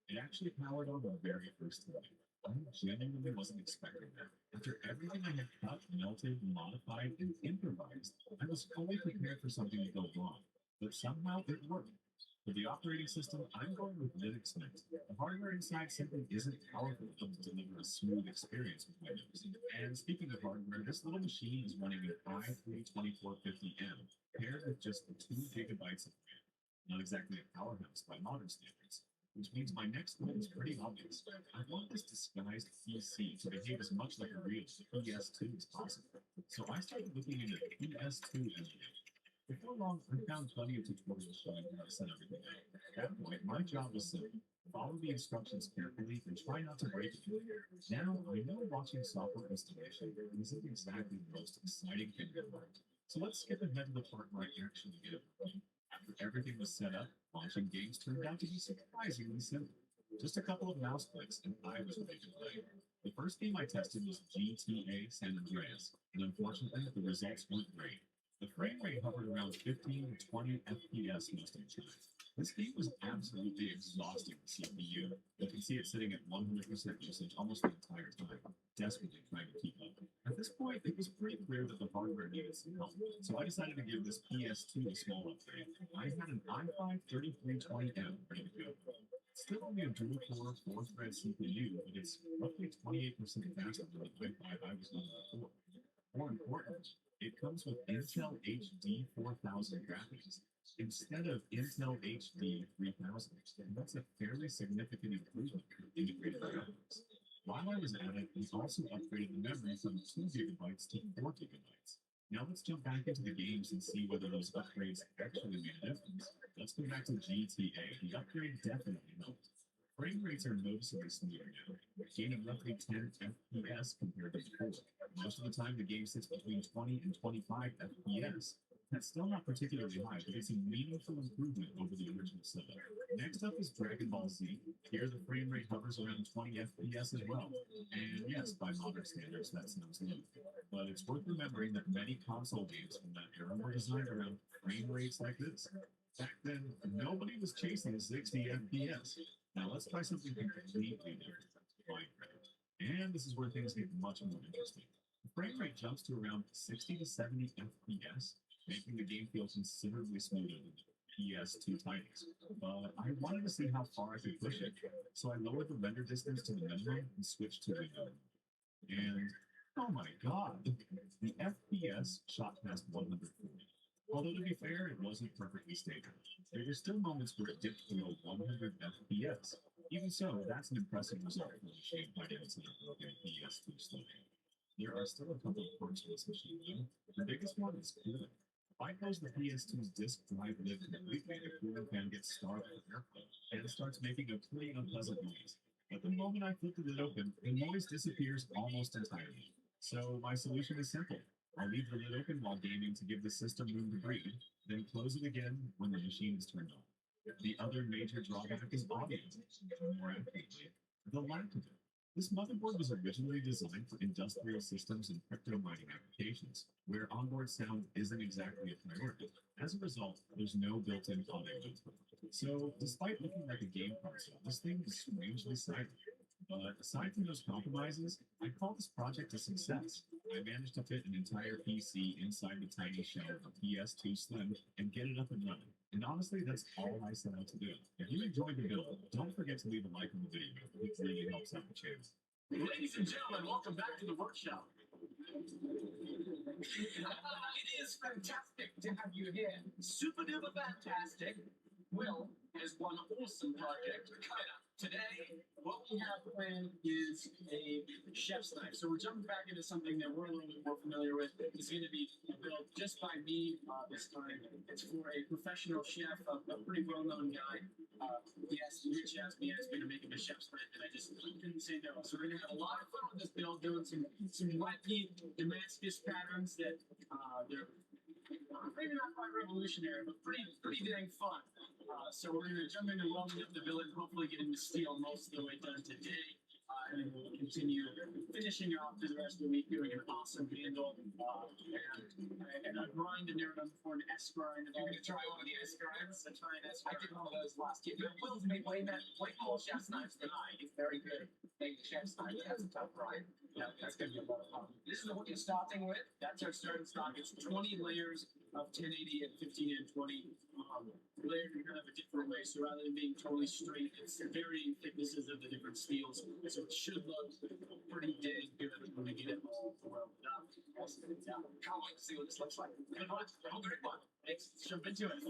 it actually powered on the very first time. I genuinely wasn't expecting that. After everything I had cut, melted, modified, and improvised, I was fully prepared for something to go wrong. But somehow it worked. For the operating system, I'm going with Linux Mint. The hardware inside simply isn't powerful enough to deliver a smooth experience with Windows. And speaking of hardware, this little machine is running an i3-2450M paired with just 2 gigabytes of RAM. Not exactly a powerhouse by modern standards, which means my next move is pretty obvious. I want this disguised PC to behave as much like a real PS2 as possible. So I started looking into PS2 emulator. Before long, I found plenty of tutorials showing how to set everything up. At that point, my job was simple. Follow the instructions carefully and try not to break it. Now, I know watching software installation isn't exactly the most exciting thing in the world. So let's skip ahead to the part where I actually get it working. After everything was set up, launching games turned out to be surprisingly simple. Just a couple of mouse clicks and I was ready to play. The first game I tested was GTA San Andreas, and unfortunately, the results weren't great. The frame rate hovered around 15 to 20 FPS most of the time. This game was absolutely exhausting the CPU. You can see it sitting at 100% usage almost the entire time, desperately trying to keep up. At this point, it was pretty clear that the hardware needed some help, so I decided to give this PS2 a small upgrade. I had an i5-3320M ready to go. It's still only a dual-core, 4-thread CPU, but it's roughly 28% faster than the i5 I was running before. More important, it comes with Intel HD 4000 graphics instead of Intel HD 3000, and that's a fairly significant improvement in integrated graphics. While I was at it, we also upgraded the memory from 2 gigabytes to 4 gigabytes. Now let's jump back into the games and see whether those upgrades actually made a difference. Let's go back to GTA. The upgrade definitely helped. Frame rates are noticeably smoother now, gaining roughly 10 FPS compared to before. Most of the time, the game sits between 20 and 25 FPS. That's still not particularly high, but it's a meaningful improvement over the original setup. Next up is Dragon Ball Z. Here, the frame rate hovers around 20 FPS as well. And yes, by modern standards, that sounds low. But it's worth remembering that many console games from that era were designed around frame rates like this. Back then, nobody was chasing 60 FPS. Now let's try something completely different. Minecraft. And this is where things get much more interesting. The frame rate jumps to around 60 to 70 FPS, making the game feel considerably smoother than the PS2 titles. But I wanted to see how far I could push it, so I lowered the render distance to the minimum and switched to window. And oh my god, the FPS shot past 140. Although to be fair, it wasn't perfectly stable. There were still moments where it dipped below 100 FPS. Even so, that's an impressive result for a machine fighting its broken PS2 slowing. There are still a couple of quirks to this machine though. The biggest one is cooling. If I close the PS2's disk drive lid completely, the cooling fan gets starved of airflow and starts making a pretty unpleasant noise. But the moment I flip the lid open, the noise disappears almost entirely. So my solution is simple. I'll leave the lid open while gaming to give the system room to breathe, then close it again when the machine is turned on. The other major drawback is audio, or more accurately, the lack of it. This motherboard was originally designed for industrial systems and crypto mining applications, where onboard sound isn't exactly a priority. As a result, there's no built-in audio input. So, despite looking like a game console, this thing is strangely silent. But aside from those compromises, I call this project a success. I managed to fit an entire PC inside the tiny shell of a PS2 Slim and get it up and running. And honestly, that's all I set out to do. If you enjoyed the build, don't forget to leave a like on the video. It really helps out the channel. Ladies and gentlemen, welcome back to the workshop. It is fantastic to have you here. Super duper fantastic. Will has one awesome project coming up. Today, what we have planned is a chef's knife. So we're jumping back into something that we're a little bit more familiar with. It's going to be built just by me this time. It's for a professional chef, a pretty well-known guy. He asked me to make him a chef's knife, and I just couldn't say no. So we're going to have a lot of fun with this build, doing some wacky Damascus patterns that they're maybe not quite revolutionary, but pretty dang fun. So we're going to jump into welding up the village, hopefully getting the steel most of the way done today. and we'll continue finishing off the rest of the week doing an awesome handle and a grind in there for an S grind. You're going to try one of the S grinds? I did one of those last year. Will's made way more chef's knives than I. He's very good at making chef's knives. That's a tough grind. Yeah, that's going to be a lot of fun. This is what you're starting with. That's our starting stock. It's 20 layers of 1080 and 15 and 20 layered in kind of a different way. So rather than being totally straight, it's varying thicknesses of the different steels. So it should look pretty dang good when we get it all welded up. Yeah, can't wait to see what this looks like. Good luck. Have a great one. Let's jump into it.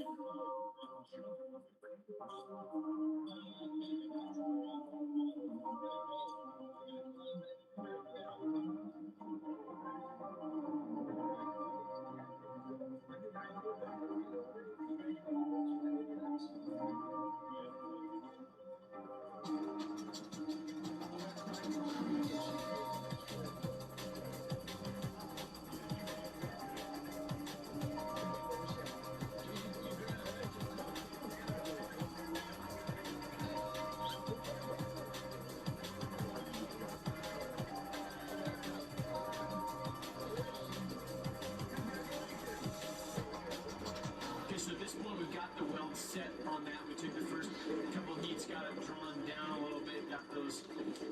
Set on that. We took the first couple heats, got it drawn down a little bit, got those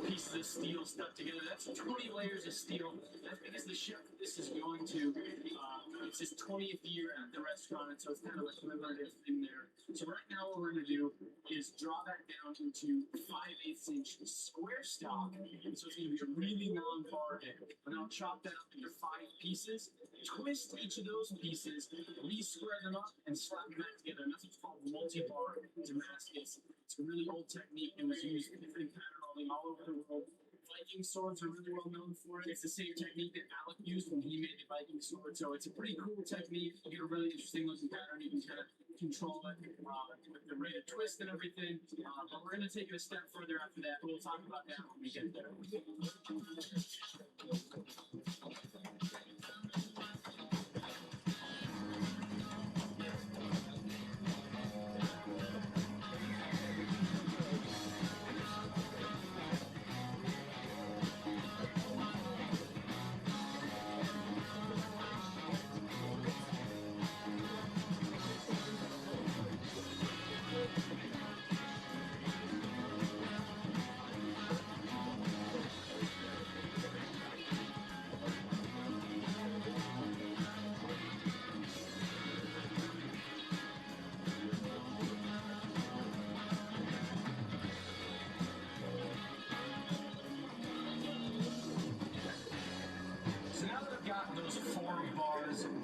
pieces of steel stuck together. That's 20 layers of steel. That's because the chef this is going to, it's his 20th year at the restaurant, and so it's kind of a commemorative thing there. So right now what we're going to do is draw that down into 5/8 inch square stock. And so it's going to be a really long bar head. And I'll chop that up into 5 pieces, twist each of those pieces, re-square them up, and slap them back together. And that's what's called multi-bar Damascus. It's a really old technique that was used in different pattern welding all over the world. Viking swords are really well known for it. It's the same technique that Alec used when he made the Viking sword. So it's a pretty cool technique. You get a really interesting looking pattern. You can kind of control it with the rate of twist and everything. But we're going to take it a step further after that. We'll talk about that when we get there.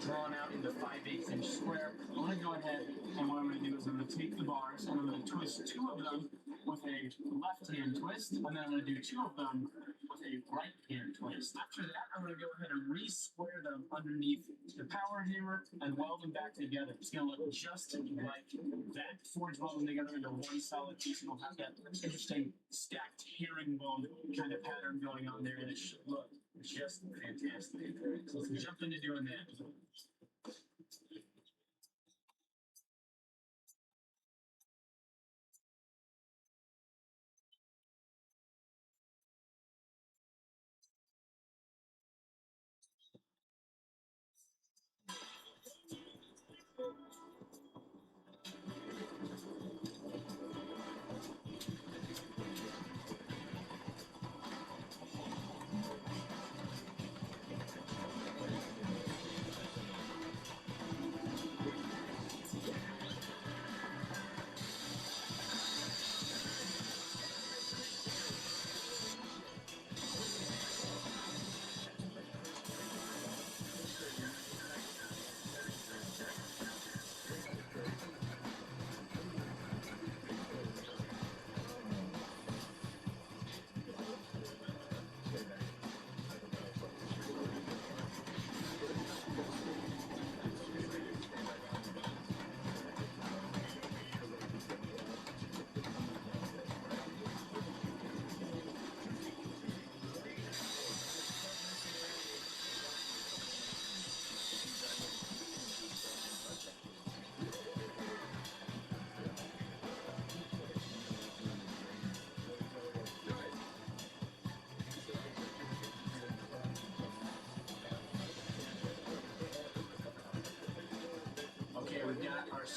Drawn out into 5/8 inch square. I'm going to go ahead and what I'm going to do is I'm going to take the bars and I'm going to twist 2 of them with a left hand twist, and then I'm going to do 2 of them with a right hand twist. After that, I'm going to go ahead and re-square them underneath the power hammer and weld them back together. It's going to look just like that. Forge weld them together into one solid piece, and we'll have that interesting stacked herringbone kind of pattern going on there, and it should look just fantastic. So let's jump into doing that.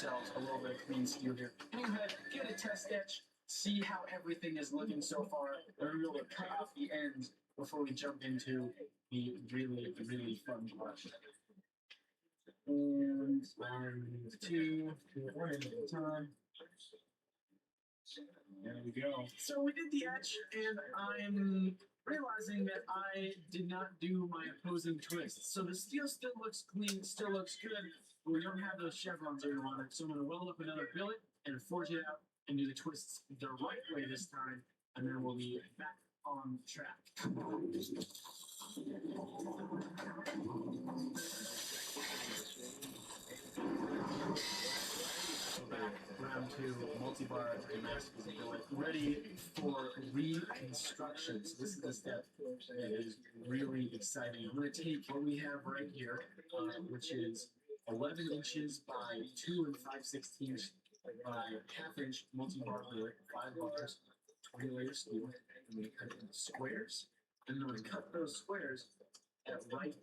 ourselves a little bit of clean steel here. Go ahead, get a test sketch, see how everything is looking so far. We're going to cut off the ends before we jump into the really, really fun part. And 2, 1 at a time. There we go. So we did the edge, and I'm realizing that I did not do my opposing twists. So the steel still looks clean, still looks good, but we don't have those chevrons where we want it. So I'm going to roll up another billet and forge it out and do the twists the right way this time, and then we'll be back on track. Round 2, multi-bar mask billet, ready for reconstruction. So this is the step that is really exciting. I'm going to take what we have right here, which is 11 inches by 2 5/16 by half-inch multi-bar billet, 5 bars, 20 layers steel. I'm going to cut it into squares, and I'm going to cut those squares at right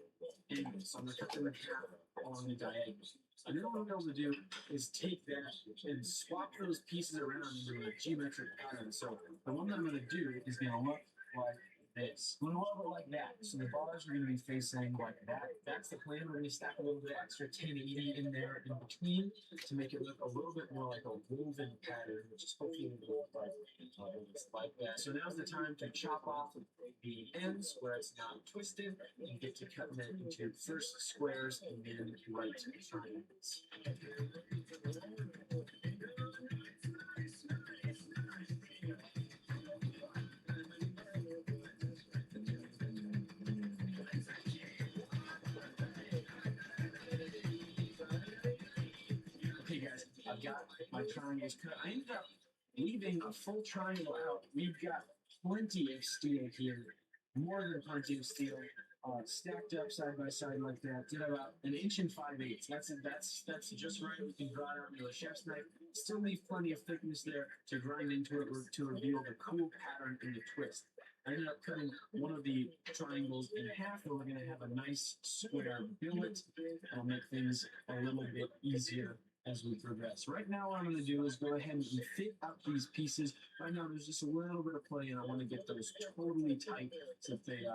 angles. So I'm going to cut them in half along the diagonal. And then what I'm able to do is take that and swap those pieces around into a geometric pattern. So the one that I'm going to do is going to look like this. It's going to look like that. So the bars are going to be facing like that. That's the plan. We're going to stack a little bit extra 1080 in there in between to make it look a little bit more like a woven pattern, which is hopefully going to look like that. So now's the time to chop off the ends where it's not twisted and get to cutting it into first squares and then right triangles. Okay guys, I've got my triangles cut. I ended up leaving a full triangle out. We've got plenty of steel here, more than plenty of steel, stacked up side by side like that. Did about 1 5/8 inches. That's just right. We can draw it out into a chef's knife. Still leave plenty of thickness there to grind into it to reveal the cool pattern in the twist. I ended up cutting one of the triangles in half, and we're going to have a nice square billet. That'll make things a little bit easier as we progress. Right now, what I'm going to do is go ahead and fit up these pieces. Right now, there's just a little bit of play, and I want to get those totally tight so that they,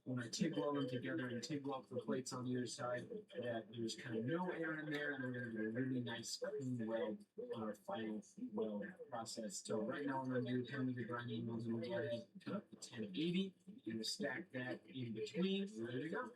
when I TIG weld them together and TIG weld the plates on either side, that there's kind of no air in there, and we're going to get a really nice clean weld on our final weld process. So right now, I'm going to do 10 meter grinding wheels, and we'll go ahead and cut up the 1080. You're going to stack that in between. Ready to go.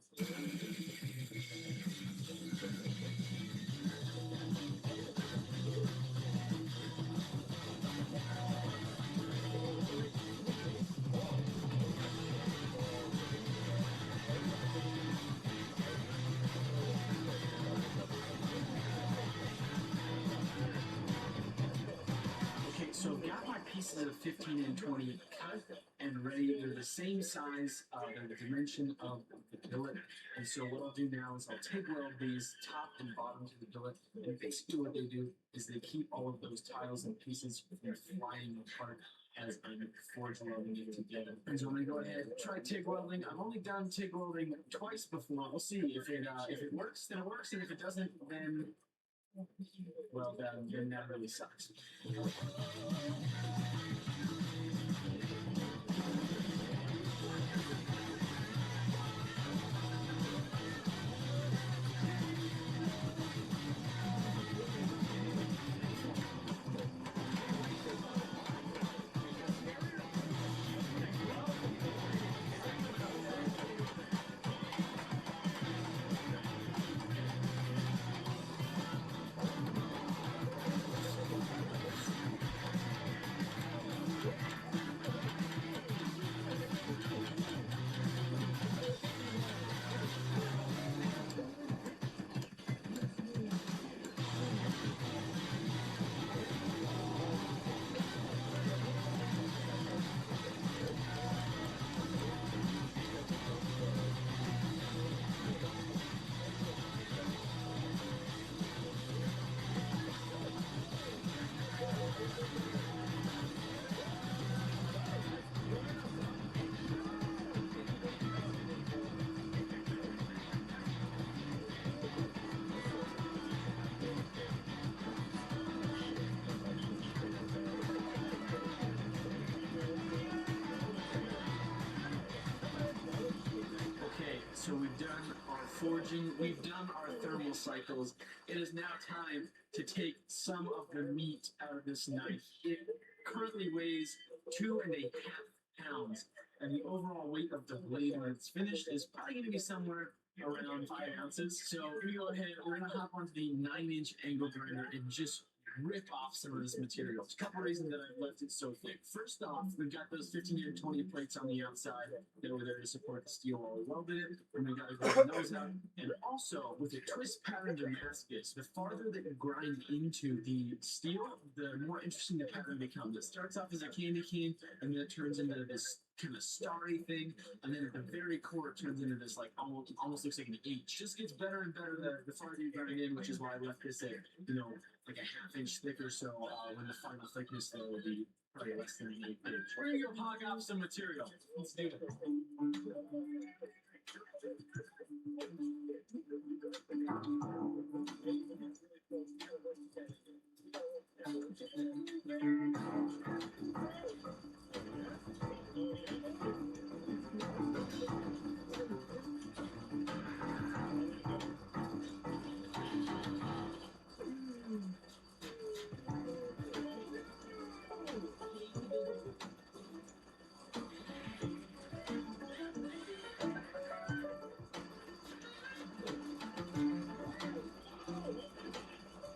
So I've got my pieces of 15 and 20 cut and ready. They're the same size, they're the dimension of the billet. And so what I'll do now is I'll TIG weld these top and bottom to the billet. And basically what they do is they keep all of those tiles and pieces from flying apart as I'm forge welding it together. And so I'm going to go ahead and try TIG welding. I've only done TIG welding twice before. We'll see if it works, then it works. And if it doesn't, then well, then that really sucks. So we've done our forging, we've done our thermal cycles. It is now time to take some of the meat out of this knife. It currently weighs 2.5 pounds, and the overall weight of the blade when it's finished is probably going to be somewhere around 5 ounces. So we're going to go ahead, we're going to hop onto the 9-inch angle grinder and just rip off some of this material. There's a couple reasons that I've left it so thick. First off, we've got those 15 and 20 plates on the outside that were there to support the steel while we welded it, and we got to grind those out. And also, with a twist pattern Damascus, the farther that you grind into the steel, the more interesting the pattern becomes. It starts off as a candy cane, and then it turns into this kind of starry thing, and then at the very core it turns into this like almost looks like an H. Just gets better and better the farther you grind in, which is why I left this at, you know, like a 1/2 inch thicker, so when the final thickness there will be probably less than an 1/8 inch. We're gonna go hog off some material. Let's do it.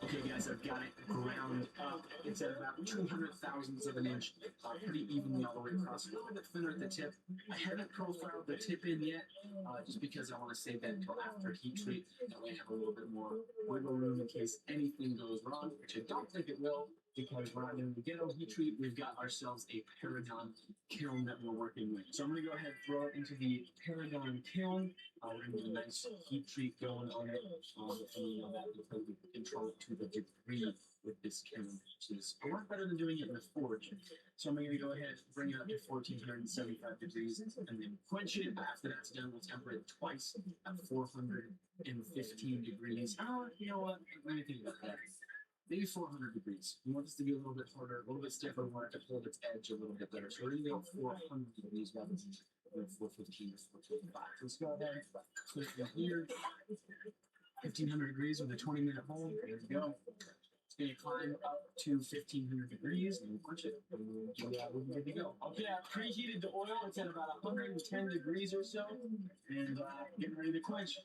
Okay guys, I've got it ground up. It's at about 200 thousandths of an inch, pretty evenly all the way across. A little bit thinner at the tip. I haven't profiled the tip in yet, just because I want to save that until after heat treat. That way I have a little bit more wiggle room in case anything goes wrong, which I don't think it will, because we're not doing the ghetto heat treat. We've got ourselves a Paragon kiln that we're working with. So I'm going to go ahead and throw it into the Paragon kiln. We're going to get a nice heat treat going on it. And that because we control it to the degree with this kiln, which is a lot better than doing it in a forge. So I'm going to go ahead and bring it up to 1475 degrees and then quench it. After that's done, we'll temper it twice at 415 degrees. You know what? Let me think about that. Maybe 400 degrees. We want this to be a little bit harder, a little bit stiffer. We want it to hold its edge a little bit better. So we're going to go 400 degrees rather than 415 or 425. Let's go ahead and switch it here. 1500 degrees with a 20-minute hold. There we go. It's going to climb up to 1500 degrees and punch it. And we're good to go. Okay, I've preheated the oil. It's at about 110 degrees or so. And getting ready to quench.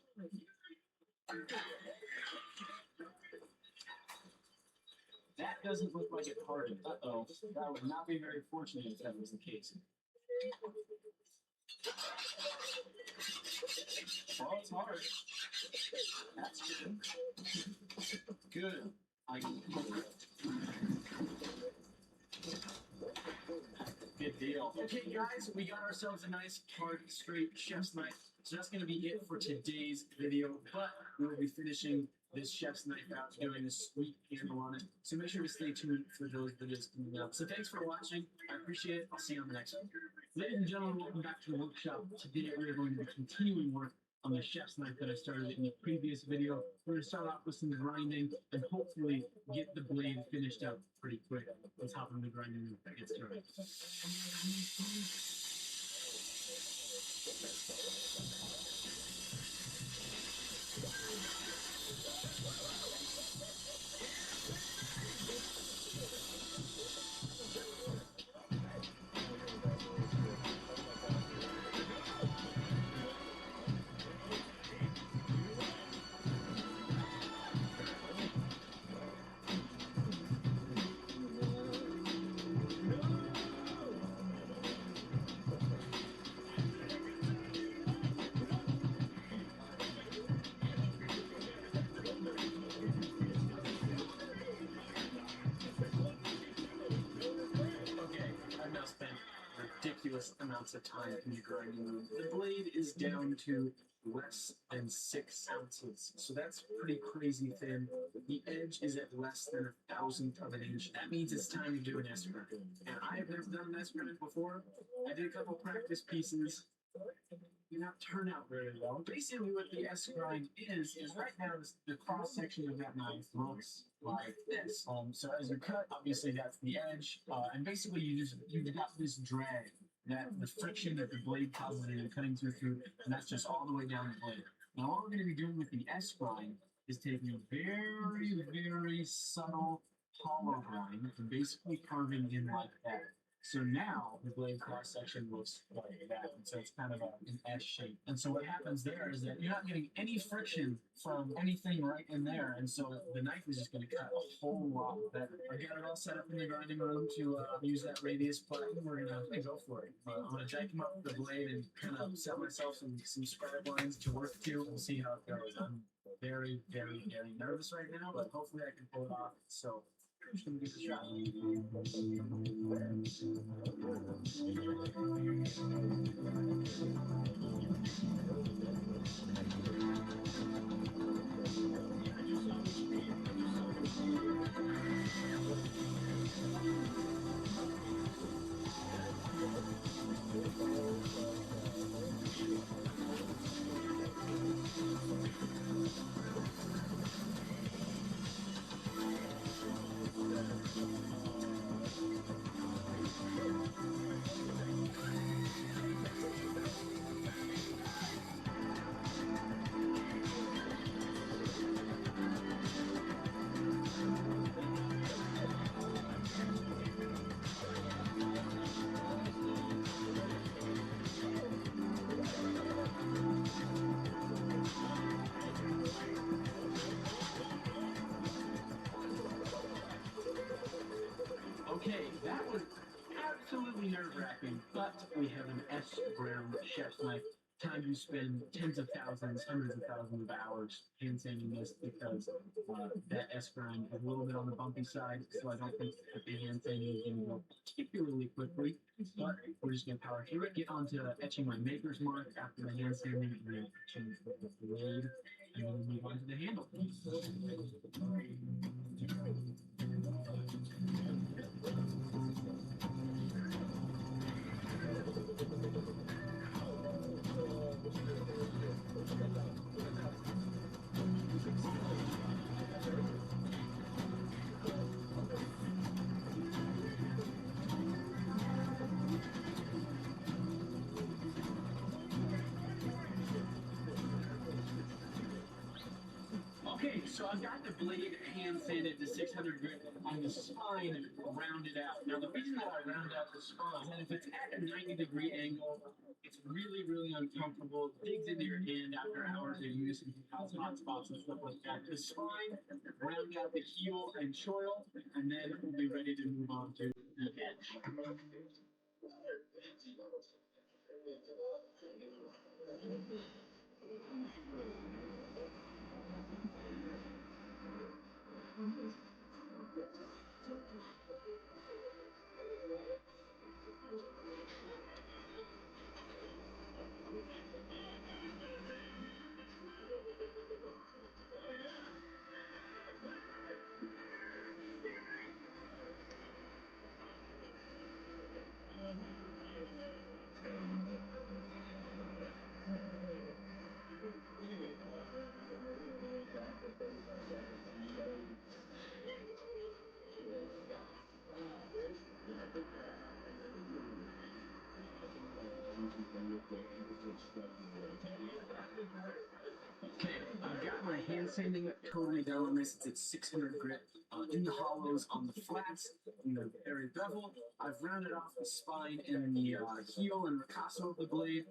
That doesn't look like it hardened. Uh-oh. That would not be very fortunate if that was the case. Well, it's hard. That's good. Good. Good deal. Okay, guys, we got ourselves a nice, hard, straight chef's knife. So that's going to be it for today's video, but we'll be finishing this chef's knife out, doing a sweet handle on it. So make sure to stay tuned for those videos coming up. So thanks for watching. I appreciate it. I'll see you on the next one. Ladies and gentlemen, welcome back to the workshop. Today we are going to be continuing work on the chef's knife that I started in the previous video. We're going to start off with some grinding and hopefully get the blade finished up pretty quick. Let's hop into the grinding and get started. Ridiculous amounts of time in the grinding room. The blade is down to less than 6 ounces, so that's pretty crazy thin. The edge is at less than 1,000th of an inch. That means it's time to do an S grind. And I have never done an S grind before. I did a couple practice pieces. Did not turn out very well. Basically, what the S grind is right now the cross section of that knife looks like this. So as you cut, obviously that's the edge, and basically you've got this drag that the friction that the blade causes in cutting through, and that's just all the way down the blade. Now, what we're going to be doing with the S grind is taking a very, very subtle hollow grind and basically carving in like that. So now the blade cross section looks like that, and so it's kind of an S shape. And so what happens there is that you're not getting any friction from anything right in there, and so the knife is just going to cut a whole lot better. I got it all set up in the grinding room to use that radius plane. We're gonna go for it. I'm gonna jack him up with the blade and kind of set myself some scribe lines to work to. We'll see how it goes. I'm very, very, very nervous right now, but hopefully I can pull it off. So I'm just gonna give it a shot. Okay, that was absolutely nerve-wracking, but we have an S brown chef's knife. Time to spend tens of thousands, hundreds of thousands of hours hand sanding this because that S grind is a little bit on the bumpy side, so I don't think that the hand sanding is going to go particularly quickly. But we're just going to power through it, get onto etching my maker's mark after the hand sanding, and then etching the blade, and then move on to the handle. Okay, so I've got the blade hand sanded to 600 grit on the spine rounded out. Now, the reason that I round out the spine is that if it's at a 90-degree angle, it's really, really uncomfortable. It digs into your hand after hours of use and causes hot spots and stuff like that. The spine, round out the heel and choil, and then we'll be ready to move on to the edge. Okay, I've got my hand sanding totally done on this. It's at 600 grit in the hollows, on the flats, in the very bevel. I've rounded off the spine and the heel and ricasso of the blade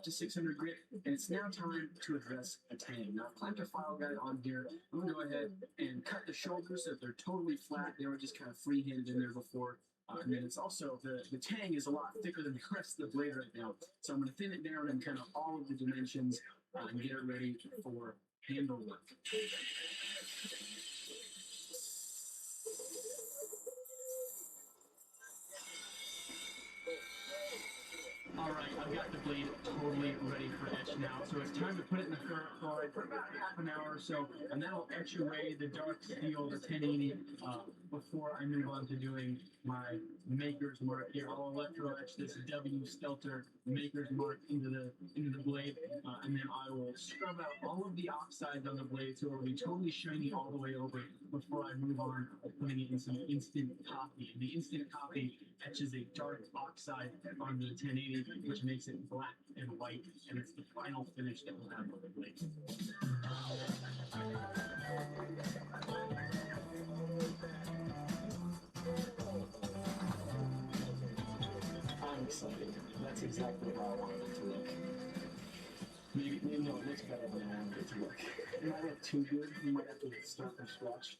to 600 grit, and it's now time to address a tang. Now, I've clamped a file guide on here. I'm going to go ahead and cut the shoulders so that they're totally flat. They were just kind of freehanded in there before. And then it's also, the tang is a lot thicker than the rest of the blade right now. So I'm going to thin it down in kind of all of the dimensions and get it ready for handle work. Alright, I've got the blade totally ready for etch now, so it's time to put it in the ferrite chloride for about half an hour or so, and that'll etch away the dark steel, the 1080, before I move on to doing my Maker's Mark here. I'll electro-etch this W Stelter Maker's Mark into the blade, and then I will scrub out all of the oxides on the blade so it'll be totally shiny all the way over before I move on putting it in some instant coffee. And the instant coffee etches a dark oxide on the 1080, which makes it black and white, and it's the final finish that we'll have on the blade. I'm excited. That's exactly how I wanted it to look. Maybe no, it looks better than I wanted it to look. It might look too good. You might have to start from scratch.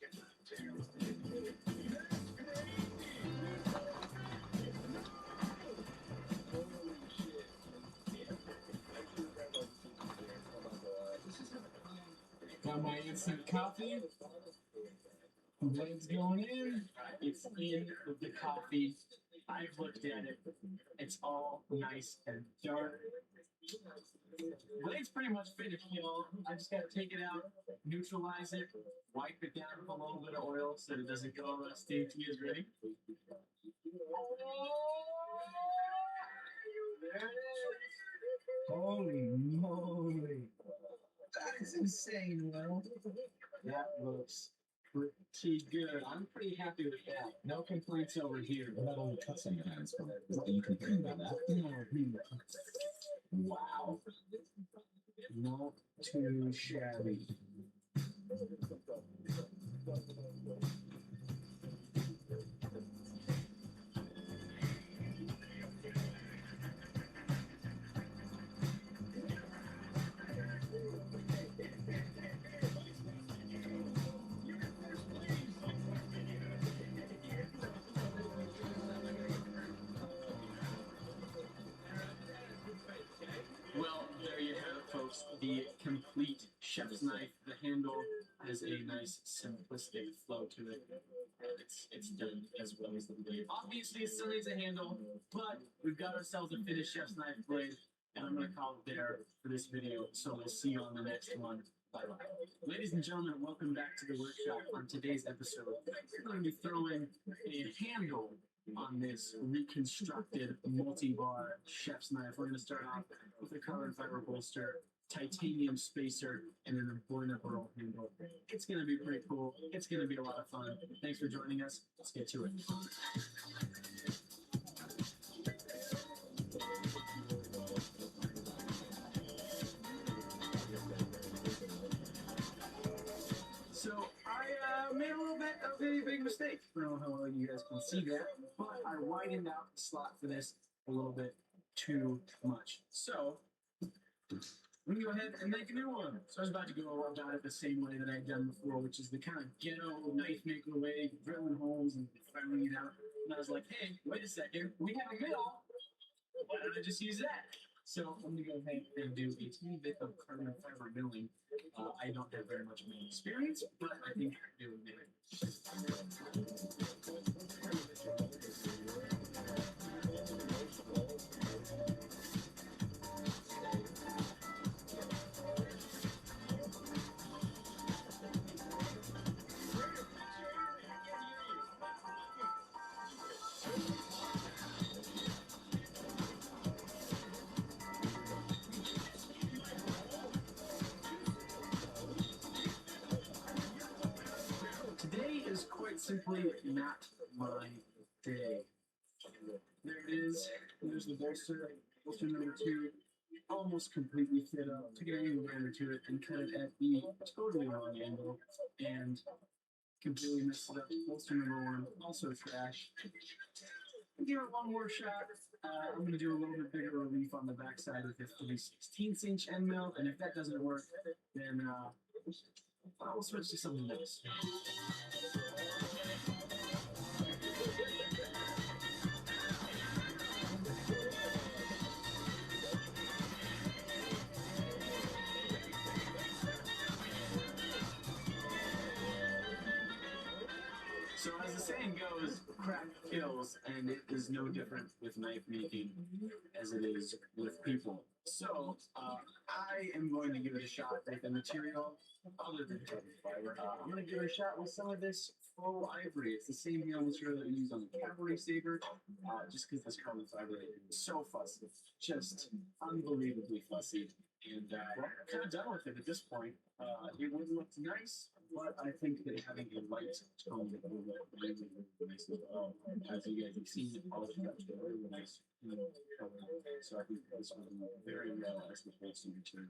Got my instant coffee. The blade's going in. It's in with the coffee. I've looked at it. It's all nice and dark. Blade's pretty much finished, y'all. I just gotta take it out, neutralize it, wipe it down with a little bit of oil so that it doesn't go rusty. Tea is ready. There it is. Holy moly. That is insane, Will. That looks pretty good. I'm pretty happy with that. No complaints over here. What about all the cuts on your hands? Are you complaining about that? No, wow. Not too shabby. Well, there you have it, folks. The complete chef's knife. The handle has a nice simplistic flow to it. It's done as well as the blade. Obviously, it still needs a handle, but we've got ourselves a finished chef's knife blade, and I'm going to call it there for this video. So we'll see you on the next one. Bye-bye. Ladies and gentlemen, welcome back to the workshop. On today's episode, we're going to be throwing a handle on this reconstructed multi-bar chef's knife. We're going to start off with a carbon fiber bolster, titanium spacer, and then a Boyna burl handle. It's going to be pretty cool. It's going to be a lot of fun. Thanks for joining us. Let's get to it. So I made a little bit of a big mistake. I don't know how well you guys can see that, but I widened out the slot for this a little bit too much. So I'm going to go ahead and make a new one. So I was about to go about it the same way that I'd done before, which is the kind of ghetto knife maker way, drilling holes and filing it out. And I was like, hey, wait a second, we have a mill. Why don't I just use that? So I'm going to go ahead and do a teeny bit of carbon fiber milling. I don't have very much milling experience, but I think I can do it. Today is quite simply not my day. There it is. There's the bolster. Bolster number 2. Almost completely fit up. Took an angle grinder to it and cut it at the totally wrong angle. And completely messed it up. Bolster number 1. Also trash. Give it one more shot. I'm going to do a little bit bigger relief on the backside with this 3/16 inch end mill. And if that doesn't work, then we'll switch to something else. So as the saying goes, crack kills, and it is no different with knife making as it is with people. So I am going to give it a shot with a material other than carbon fiber. I'm going to give it a shot with some of this faux ivory. It's the same material that we use on the cavalry saber, just because this carbon fiber is so fussy, just unbelievably fussy. And we're kind of done with it at this point. It would look nice, but I think that having a light tone would look really, really nice as well. As you guys have seen, it all got a really nice color. So I think this would look very well as the whole material.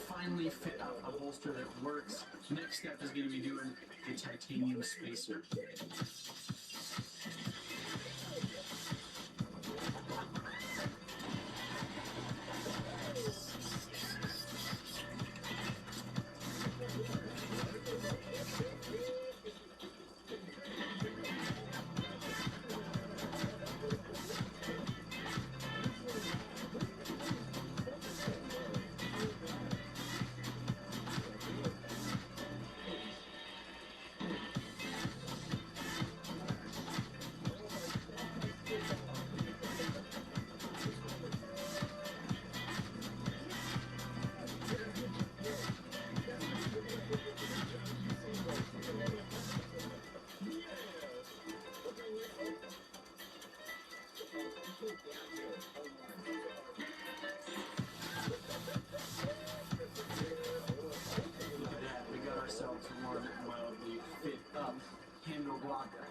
Finally fit out a bolster that works. Next step is going to be doing a titanium spacer.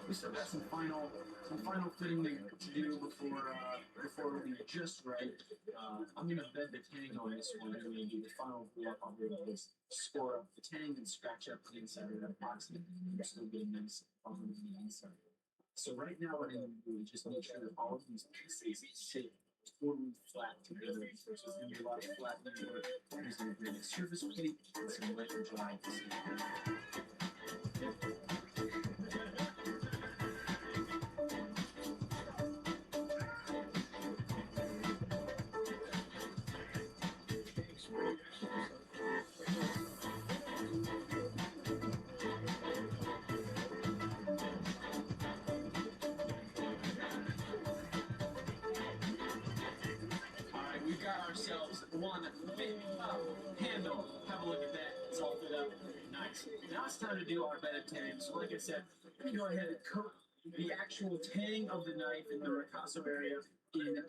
We still got some final fitting to do before we just right. I'm gonna bed the tang on this one. I'm gonna do the final blow up. I'm gonna just score up the tang and scratch up the inside of that box. And still get a nice on the inside. So right now what I'm gonna do is just make sure that all of these pieces sit totally flat together. So there's gonna be a lot of flattening work. I'm just gonna bring a surface plate and some wet and dry. One big handle. Have a look at that. It's all fit up. Nice. Now it's time to do our bed of tang. So like I said, I'm going to go ahead and coat the actual tang of the knife in the ricasso area in a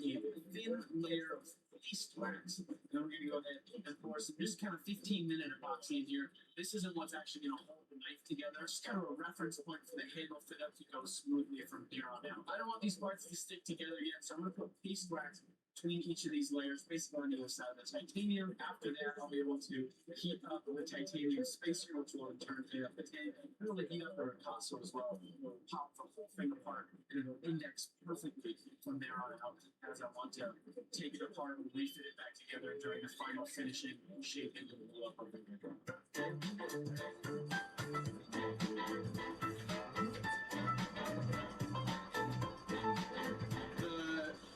thin layer of paste wax. And I'm going to go ahead and pour some just kind of 15-minute epoxy in here. This isn't what's actually going to hold the knife together. It's just kind of a reference point for the handle fit up to go smoothly from here on out. I don't want these parts to stick together yet, so I'm going to put paste wax between each of these layers, basically on the other side of the titanium. After that, I'll be able to heat up the titanium spacer, which will in turn heat up the tank, and it'll heat up the ricasso as well. It'll pop the whole thing apart, and it'll index perfectly from there on out, as I want to take it apart and refit it back together during the final finishing and shaping of the blow up of the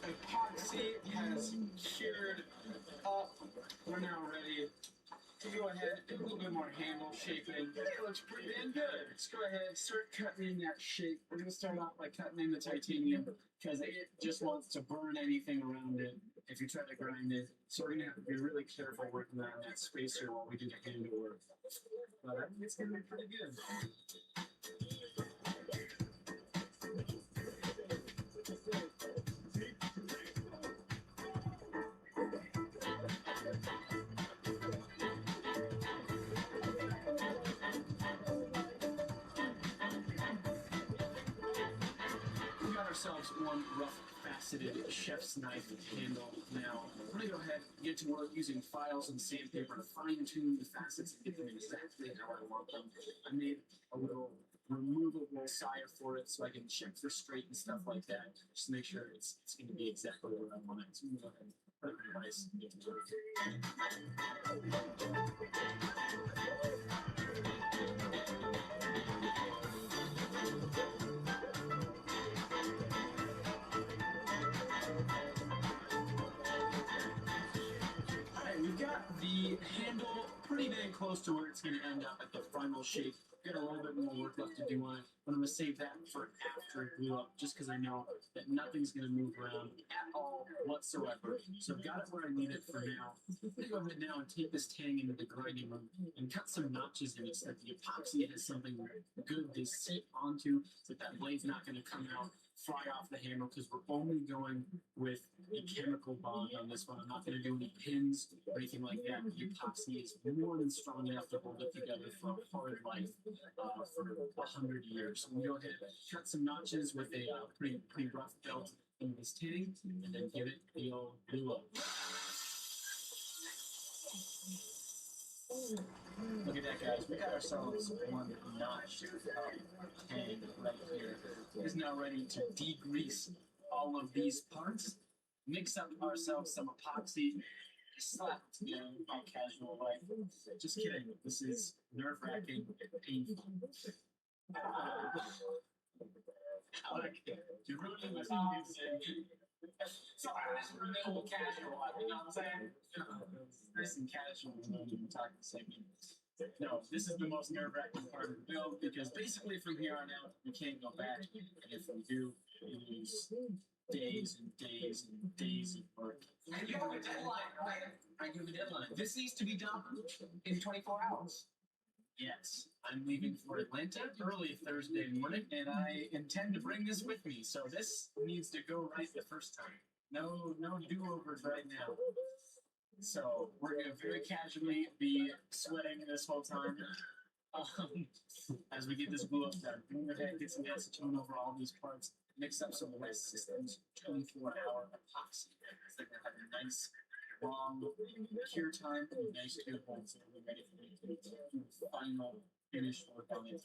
epoxy has cured up. We're now ready to go ahead and a little bit more handle shaping. It looks pretty damn good. Let's go ahead and start cutting in that shape. We're going to start off by cutting in the titanium because it just wants to burn anything around it if you try to grind it. So we're going to have to be really careful working on that spacer while we do the handle work. But I think it's going to be pretty good. Ourselves one rough faceted chef's knife handle. Now I'm going to go ahead and get to work using files and sandpaper to fine tune the facets and get them exactly how I want them. I made a little removable sire for it so I can check for straight and stuff like that, just to make sure it's going to be exactly where I want it. So I'm going to go ahead and put it in place and get to work. pretty dang close to where it's going to end up at the final shape. Got a little bit more work left to do on it, but I'm going to save that for after it glue up, just because I know that nothing's going to move around at all whatsoever. So I've got it where I need it for now. I'm going to go ahead now and take this tang into the grinding room and cut some notches in it so that the epoxy has something good to sit onto, so that blade's not going to come out, fly off the handle, because we're only going with a chemical bond on this one. I'm not going to do any pins or anything like that. The epoxy is more than strong enough to hold it together for a hard life for 100 years. So we go ahead and cut some notches with a pretty rough belt in this tang, and then give it the old glue up. Look at that, guys. We got ourselves one notch tang right here. It is now ready to degrease all of these parts. Mix up ourselves some epoxy. Slap it together all casual life. Just kidding. This is nerve-wracking and painful. You're ruining my songs. So I was real casual, you know what I'm saying? Nice and casual, we don't even talk the same. No, this is the most nerve-wracking part of the build, because basically from here on out, we can't go back, and if we do, we lose days and days and days of work. I give a deadline, right? I give a deadline. This needs to be done in 24 hours. Yes, I'm leaving for Atlanta early Thursday morning, and I intend to bring this with me, so this needs to go right the first time. No do-overs right now. So we're going to very casually be sweating this whole time as we get this glue up done. We're going to go ahead and get some acetone over all these parts, mix up some West Systems 24-hour epoxy. So we're going to have a nice long cure time and nice cure point, so we're ready for it to do the final finish work on it.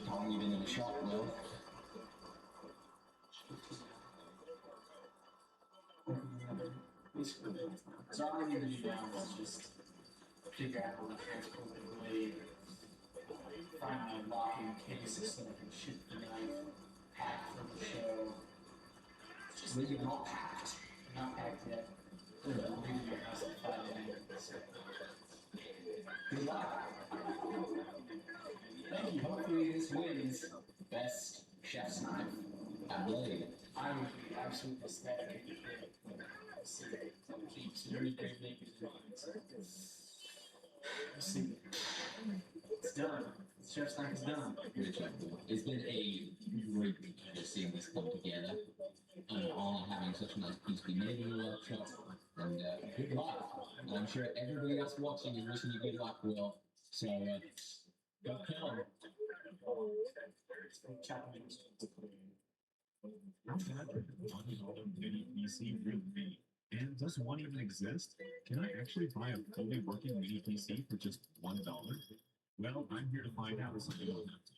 How long have you been in the shop, Will? So all I need to do now is just figure out how to transport the blade, find my locking case so I can shoot the knife, pack for the show. Just leave it all packed. Not packed yet. I'm leaving your house at 5 a.m. So. Good luck. Thank you. Hopefully this wins best chef's knife at Blade. I would be absolutely ecstatic if it see it keeps very great makers minds. See, it's done. The chef's knife is done. Richard, it's been a great pleasure seeing this come together. And all having such a nice piece be made in the workshop. And good luck. And I'm sure everybody else watching is wishing you good luck, Will. So, go Cole. How bad could $1 mini PC really be? And does one even exist? Can I actually buy a fully working mini PC for just $1? Well, I'm here to find out, so you don't have to.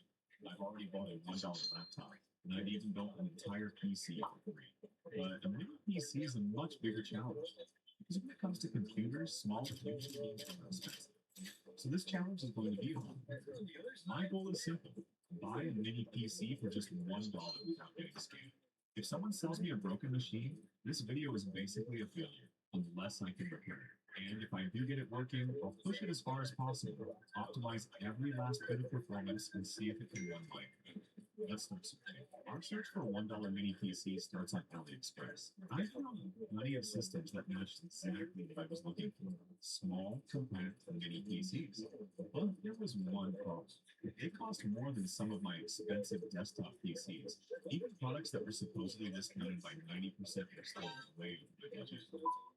I've already bought a $1 laptop, and I've even built an entire PC for free. But a mini PC is a much bigger challenge, because when it comes to computers, small machines are expensive. So this challenge is going to be hard. My goal is simple. Buy a mini PC for just $1 without getting scammed. If someone sells me a broken machine, this video is basically a failure, unless I can repair it. And if I do get it working, I'll push it as far as possible, optimize every last bit of performance, and see if it can run like it. Let's start searching. Our search for $1 mini PC starts on AliExpress. I found plenty of systems that matched exactly what I was looking for. Small, compact mini PCs. But there was one problem. It cost more than some of my expensive desktop PCs. Even products that were supposedly discounted by 90% were still way over my budget.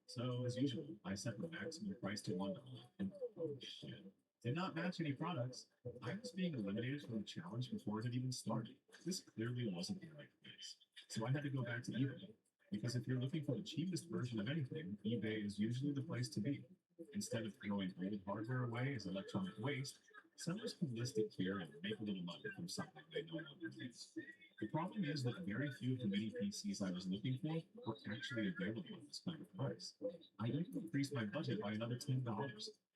So, as usual, I set the maximum price to $1, and oh shit, did not match any products. I was being eliminated from the challenge before it had even started. This clearly wasn't the right place. So I had to go back to eBay. Because if you're looking for the cheapest version of anything, eBay is usually the place to be. Instead of throwing old hardware away as electronic waste, sellers can list it here and make a little money from something they no longer use. The problem is that very few of the mini PCs I was looking for were actually available at this kind of price. I even increased my budget by another $10,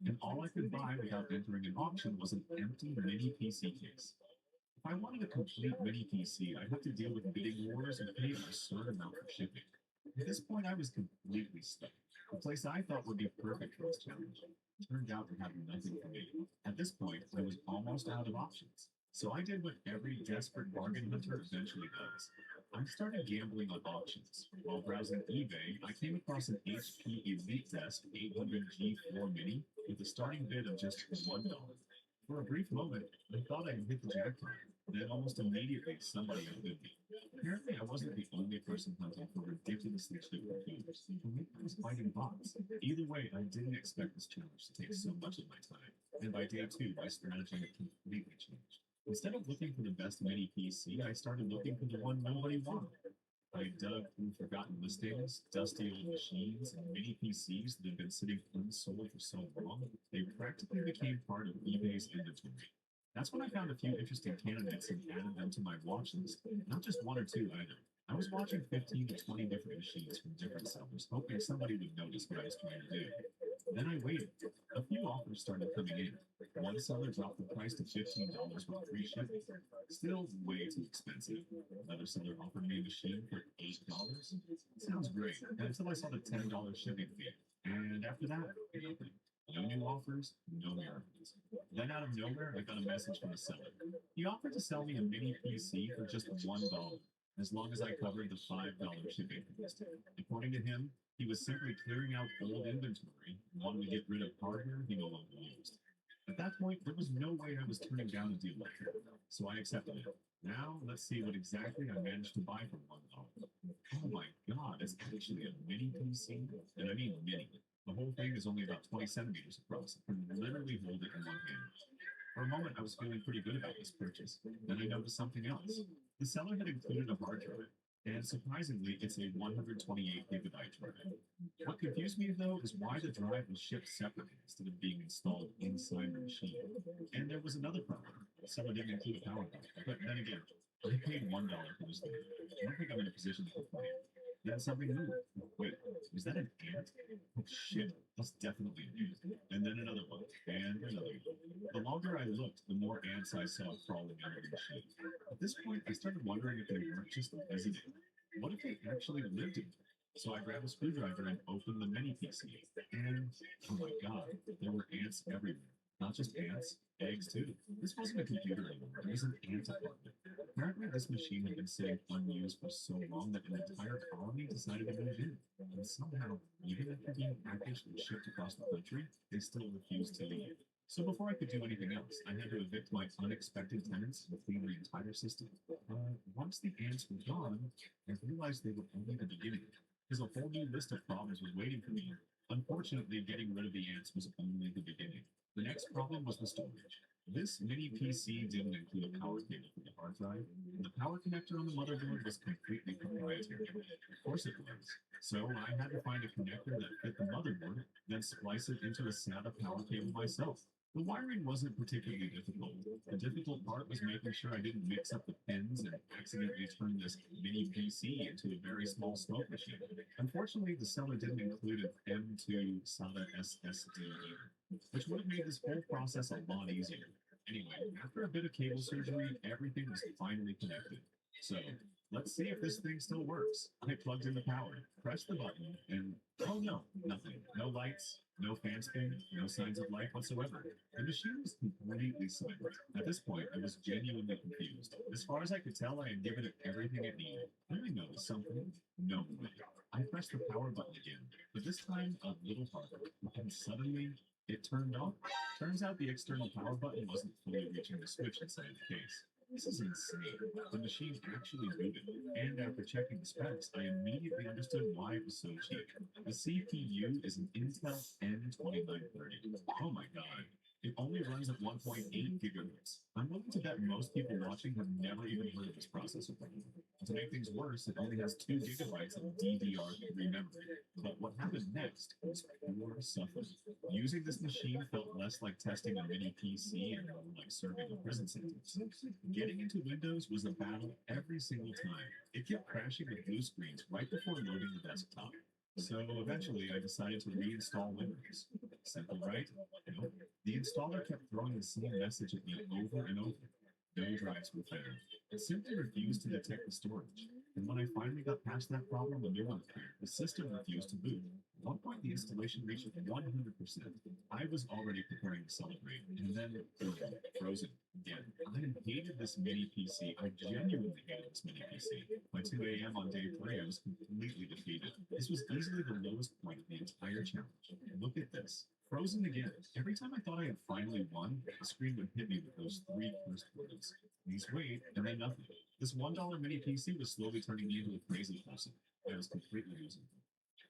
and all I could buy without entering an auction was an empty mini PC case. If I wanted a complete mini PC, I'd have to deal with bidding wars and pay an absurd amount for shipping. At this point, I was completely stuck. The place I thought would be perfect for this challenge turned out to have nothing for me. At this point, I was almost out of options. So I did what every desperate bargain hunter eventually does. I started gambling on auctions. While browsing eBay, I came across an HP EliteDesk 800G4 Mini with a starting bid of just $1. For a brief moment, I thought I had hit the jackpot. Then almost immediately, somebody outbid me. Apparently, I wasn't the only person hunting for ridiculously cheap computers. I was fighting bots. Either way, I didn't expect this challenge to take so much of my time. And by day 2, my strategy had completely changed. Instead of looking for the best mini PC, I started looking for the one nobody wanted. I dug through forgotten listings, dusty old machines, and mini PCs that had been sitting unsold for so long, they practically became part of eBay's inventory. That's when I found a few interesting candidates and added them to my watch list. Not just one or two either. I was watching 15 to 20 different machines from different sellers, hoping somebody would notice what I was trying to do. Then I waited. A few offers started coming in. One seller dropped the price to $15 with free shipping. Still way too expensive. Another seller offered me a machine for $8. Sounds great, until I saw the $10 shipping fee. And after that, nothing. No new offers, no miracles. Then out of nowhere, I got a message from the seller. He offered to sell me a mini PC for just $1, as long as I covered the $5 shipping cost. According to him, he was simply clearing out old inventory, wanting to get rid of hardware he no longer used. At that point, there was no way I was turning down a deal like that, so I accepted it. Now, let's see what exactly I managed to buy for $1. Oh my god, it's actually a mini PC, and I mean mini. The whole thing is only about 20 centimeters across. I can literally hold it in one hand. For a moment, I was feeling pretty good about this purchase. Then I noticed something else. The seller had included a hard drive, and surprisingly, it's a 128 gigabyte drive. What confused me, though, is why the drive was shipped separately instead of being installed inside the machine. And there was another problem. The seller didn't include a power bank. But then again, I paid $1 for this thing. I don't think I'm in a position to complain. Then something moved. Wait, was that an ant? Oh shit, that's definitely an ant. And then another one, and another one. The longer I looked, the more ants I saw crawling under the machine. At this point, I started wondering if they weren't just visiting. What if they actually lived in there? So I grabbed a screwdriver and opened the mini PC. And, oh my god, there were ants everywhere. Not just ants, eggs too. This wasn't a computer anymore, it was an ant apartment. Apparently this machine had been sitting unused for so long that an entire colony decided to move in. And somehow, even after being packaged and shipped across the country, they still refused to leave. So before I could do anything else, I had to evict my unexpected tenants and clean the entire system. Once the ants were gone, I realized they were only the beginning, because a whole new list of problems was waiting for me. Unfortunately, getting rid of the ants was only the beginning. The next problem was the storage. This mini PC didn't include a power cable for the hard drive, and the power connector on the motherboard was completely proprietary. Of course it was. So I had to find a connector that fit the motherboard, then splice it into a SATA power cable myself. The wiring wasn't particularly difficult. The difficult part was making sure I didn't mix up the pins and accidentally turn this mini PC into a very small smoke machine. Unfortunately, the seller didn't include an M2 SATA SSD either, which would have made this whole process a lot easier. Anyway, after a bit of cable surgery, everything was finally connected. So, let's see if this thing still works. I plugged in the power, pressed the button, and oh no, nothing. No lights, no fan spin, no signs of life whatsoever. The machine was completely silent. At this point, I was genuinely confused. As far as I could tell, I had given it everything it needed. Then I noticed something. No way. I pressed the power button again, but this time a little harder, and suddenly it turned on. Turns out the external power button wasn't fully reaching the switch inside the case. This is insane. The machine actually booted, and after checking the specs, I immediately understood why it was so cheap. The CPU is an Intel N2930. Oh my god. It only runs at 1.8 gigahertz. I'm willing to bet most people watching have never even heard of this processor before. To make things worse, it only has 2 gigabytes of DDR3 memory. But what happened next was pure suffering. Using this machine felt less like testing a mini PC and more like serving a prison sentence. Getting into Windows was a battle every single time. It kept crashing with blue screens right before loading the desktop. So eventually I decided to reinstall Windows. Simple, right? Nope. The installer kept throwing the same message at me over and over. No drives were found. It simply refused to detect the storage. And when I finally got past that problem, a new one appeared. The system refused to boot. At one point, the installation reached 100%. I was already preparing to celebrate, and then boom, frozen again. I hated this mini PC. I genuinely hated this mini PC. By 2 a.m. on day 3, I was completely defeated. This was easily the lowest point of the entire challenge. Look at this. Frozen again. Every time I thought I had finally won, the screen would hit me with those 3 cursed words. Please wait, and then nothing. This $1 mini PC was slowly turning me into a crazy person. I was completely losing it.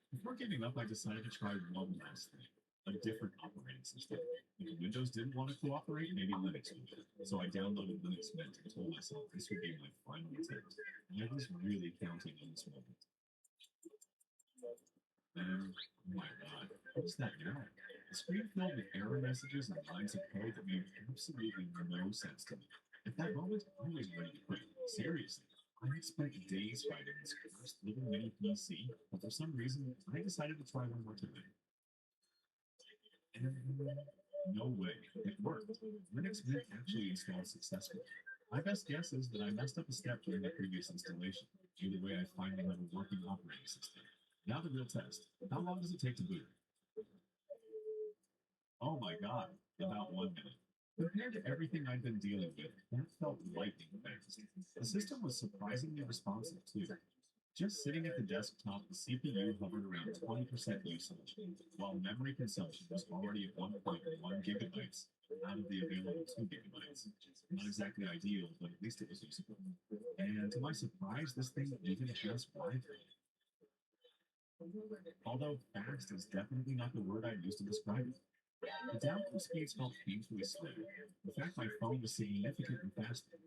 Before giving up, I decided to try one last thing. A different operating system. If Windows didn't want to cooperate, maybe Linux would. So I downloaded Linux Mint and told myself this would be my final attempt. I was really counting on this moment. And, oh my god, what is that now? The screen filled with error messages and lines of code that made absolutely no sense to me. At that moment, I was ready to quit. Seriously. I had spent days fighting this cursed little mini PC, but for some reason, I decided to try one more time. And no way, it worked. Linux Mint actually installed successfully. My best guess is that I messed up a step during the previous installation. Either way, I finally have a working operating system. Now the real test. How long does it take to boot? Oh my god, about 1 minute. Compared to everything I'd been dealing with, that felt lightning fast. The system was surprisingly responsive too. Just sitting at the desktop, the CPU hovered around 20% usage, while memory consumption was already at 1.1 gigabytes out of the available 2 gigabytes. Not exactly ideal, but at least it was usable. And to my surprise, this thing even has Wi-Fi. Although fast is definitely not the word I'd use to describe it. The download speeds felt painfully slow. In fact, my phone was significantly faster.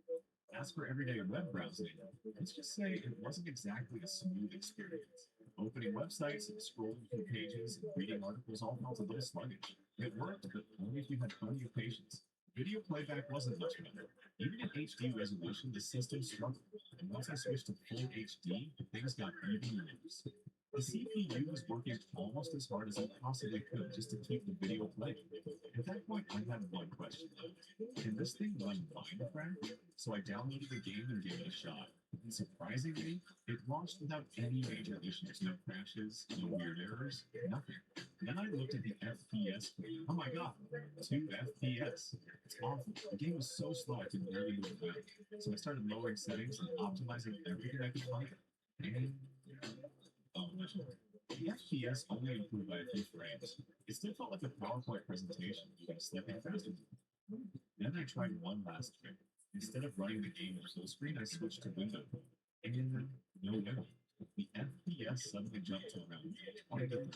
As for everyday web browsing, let's just say it wasn't exactly a smooth experience. Opening websites and scrolling through pages and reading articles all felt a little sluggish. It worked, but only if you had plenty of patience. Video playback wasn't much better. Even at HD resolution, the system struggled. And once I switched to full HD, things got even worse. The CPU was working almost as hard as it possibly could just to keep the video playing. At that point, I had one question left. Can this thing run Minecraft? So I downloaded the game and gave it a shot. And surprisingly, it launched without any major issues. No crashes, no weird errors, nothing. Then I looked at the FPS screen. Oh my god, 2 FPS. It's awful. The game was so slow I could barely move around. So I started lowering settings and optimizing everything I could find. And oh no. The FPS only improved by a few frames. It still felt like a PowerPoint presentation, even slightly faster. Then I tried one last trick. Instead of running the game in full screen, I switched to window. And no way. The FPS suddenly jumped to around 20 to 30.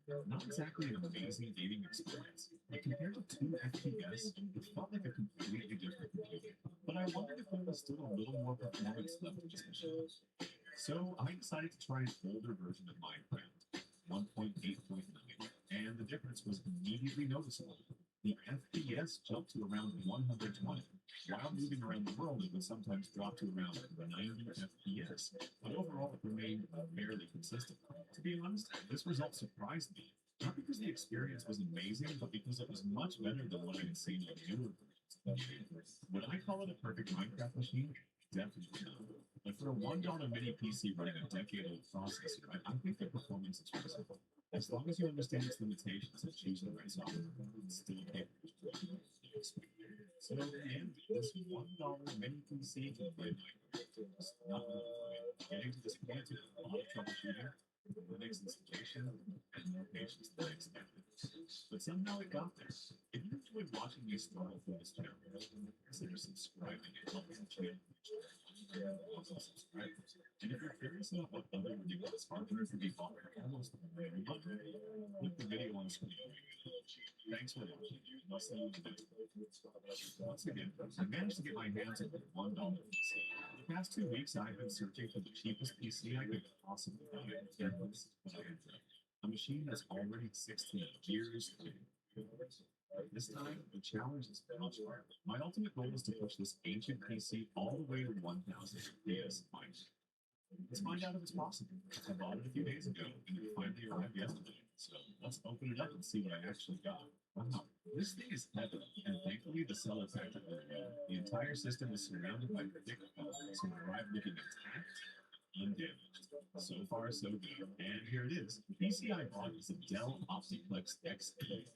Not exactly an amazing gaming experience, but compared to 2 FPS, it felt like a completely different computer. But I wondered if there was still a little more performance left in this machine. So I decided to try an older version of Minecraft, 1.8.9, and the difference was immediately noticeable. The FPS jumped to around 120. While moving around the world, it would sometimes drop to around 90 FPS, but overall it remained fairly consistent. To be honest, this result surprised me, not because the experience was amazing, but because it was much better than what I had seen on newer versions. Would I call it a perfect Minecraft machine? Definitely not. But for a $1 mini PC running a decade-old processor, I think the performance is reasonable. As long as you understand its limitations and choose the right software, it's still capable of doing the experience. So in the end, this $1 mini PC can play Minecraft. It's not really fun. Getting to this point took a lot of troubleshooting, Linux installation, and more patience than I expected. But somehow it got there. If you enjoyed watching me struggle through this channel, consider subscribing and helping the channel reach 1,000 subscribers. And if you're curious about what other ridiculous hardware can be bought for almost $1 million, click the video on screen. Thanks for watching, and I'll see you in the next one. Once again, I managed to get my hands on a $1 PC. The past 2 weeks, I've been searching for the cheapest PC I could possibly buy, and this is what I ended up. A machine that's already 16 years old. This time, the challenge is much harder. My ultimate goal is to push this ancient PC all the way to 1,000 FPS fine. Let's find out if it's possible. I bought it a few days ago, and it finally arrived yesterday. So let's open it up and see what I actually got. Wow, this thing is heavy, and thankfully the seller packed it really well. The entire system is surrounded by thick foam, so it arrived looking intact, undamaged. So far, so good. And here it is. The PC I bought is a Dell Optiplex XE,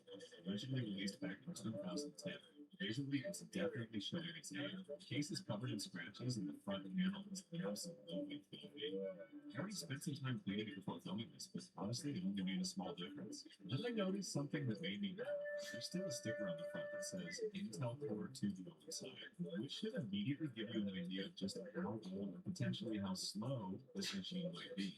originally released back in 2010. Visually, it's definitely showing its age. The case is covered in scratches, and the front panel is absolutely filthy. I already spent some time cleaning it before filming this, but honestly, it only made a small difference. Then I noticed something that made me mad. There's still a sticker on the front that says Intel Core 2 on the side, which should immediately give you an idea of just how old or potentially how slow this machine might be.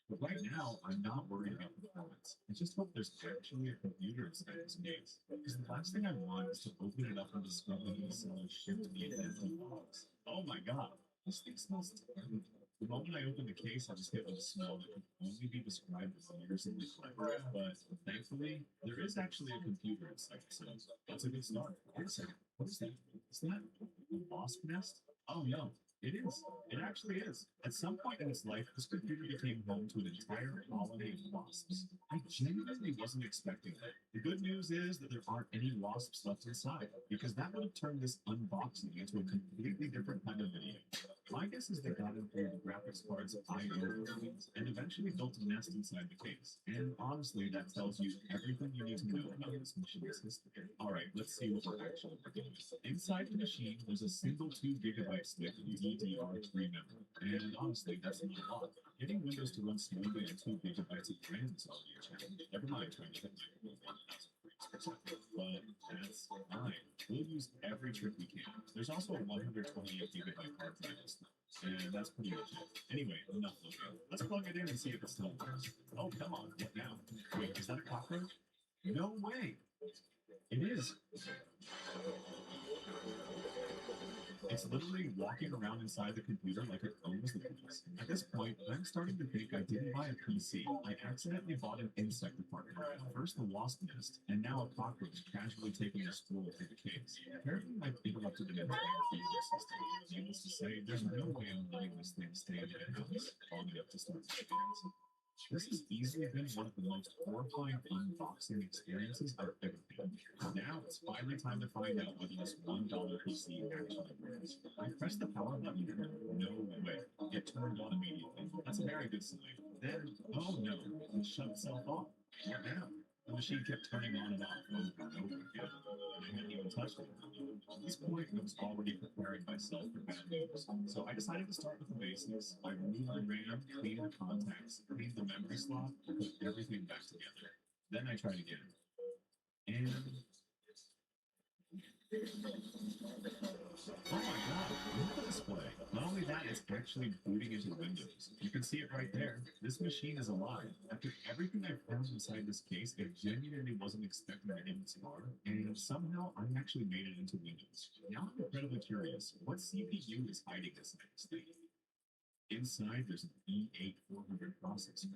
But right now, I'm not worried about performance. I just hope there's actually a computer inside this case. Because the last thing I want is to open it up and discover that the seller shipped me an empty box. Oh my god, this thing smells terrible. The moment I open the case, I just get a smell that can only be described as years in neglect. But thankfully, there is actually a computer inside, so that's a good start. Wait a second, what is that? Is that a wasp nest? Oh no, it is. It actually is. At some point in its life, this computer became home to an entire colony of wasps. I genuinely wasn't expecting that. The good news is that there aren't any wasps left inside, because that would have turned this unboxing into a completely different kind of video. My guess is they got in through the graphics card's I/O things and eventually built a nest inside the case. And honestly, that tells you everything you need to know about this machine's history. Alright, let's see what we're actually working with. Inside the machine, there's a single 2 GB stick of DDR3 memory. And honestly, that's not a lot. Getting Windows to run smoothly on 2 GB of RAM is already a challenge. Never mind trying to hit my 1,000 frames per second. But that's fine. We'll use every trick we can. There's also a 128 GB hard drive this time. And that's pretty much it. Anyway, enough looking. Let's plug it in and see if it still works. Oh, come on. What now? Wait, is that a cockroach? No way. It is. It's literally walking around inside the computer like it owns the place. At this point, I'm starting to think I didn't buy a PC. I accidentally bought an insect department. First the wasp nest, and now a cockroach casually taking a stroll through the case. Apparently, I've interrupted an entire feeder system. Needless to say, there's no way I'm letting this thing stay in my house long enough to start my. This has easily been one of the most horrifying unboxing experiences I've ever had. Now it's finally time to find out whether this $1 PC actually works. I press the power button and no way. It turned on immediately. That's a very good sign. Then, oh no, it shut itself off. What now? The machine kept turning on and off over and over again. I hadn't even touched it. At this point, I was already preparing myself for bad news. So I decided to start with the basics. I removed the RAM, cleaned the contacts, cleaned the memory slot, and put everything back together. Then I tried again. And Oh my god, look at the display. Not only that, it's actually booting into Windows. You can see it right there. This machine is alive. After everything I found inside this case, I genuinely wasn't expecting to get this far, and somehow I actually made it into Windows. Now I'm incredibly curious. What CPU is hiding inside this thing? Inside, there's an E8-400 processor,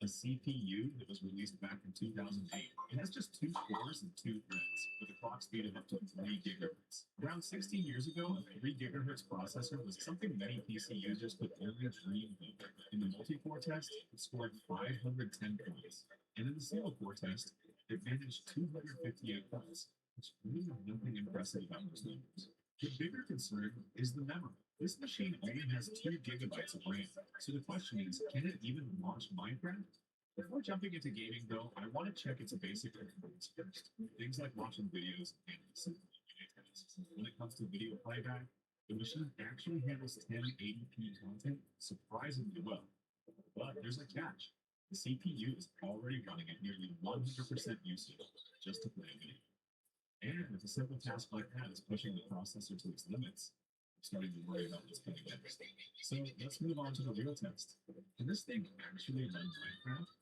a CPU that was released back in 2008. It has just 2 cores and 2 threads, with a clock speed of up to 3 gigahertz. Around 16 years ago, a 3 gigahertz processor was something many PC users could only dream of. In the multi-core test, it scored 510 points, and in the single-core test, it managed 258 points, which really nothing impressive about those numbers. The bigger concern is the memory. This machine only has 2 gigabytes of RAM, so the question is, can it even launch Minecraft? Before jumping into gaming, though, I want to check its basic performance first. Things like watching videos and simple tasks. When it comes to video playback, the machine actually handles 1080p content surprisingly well. But there's a catch. The CPU is already running at nearly 100% usage just to play a video. And if a simple task like that is pushing the processor to its limits, I'm starting to worry about what's coming next. So let's move on to the real test. Can this thing actually run Minecraft?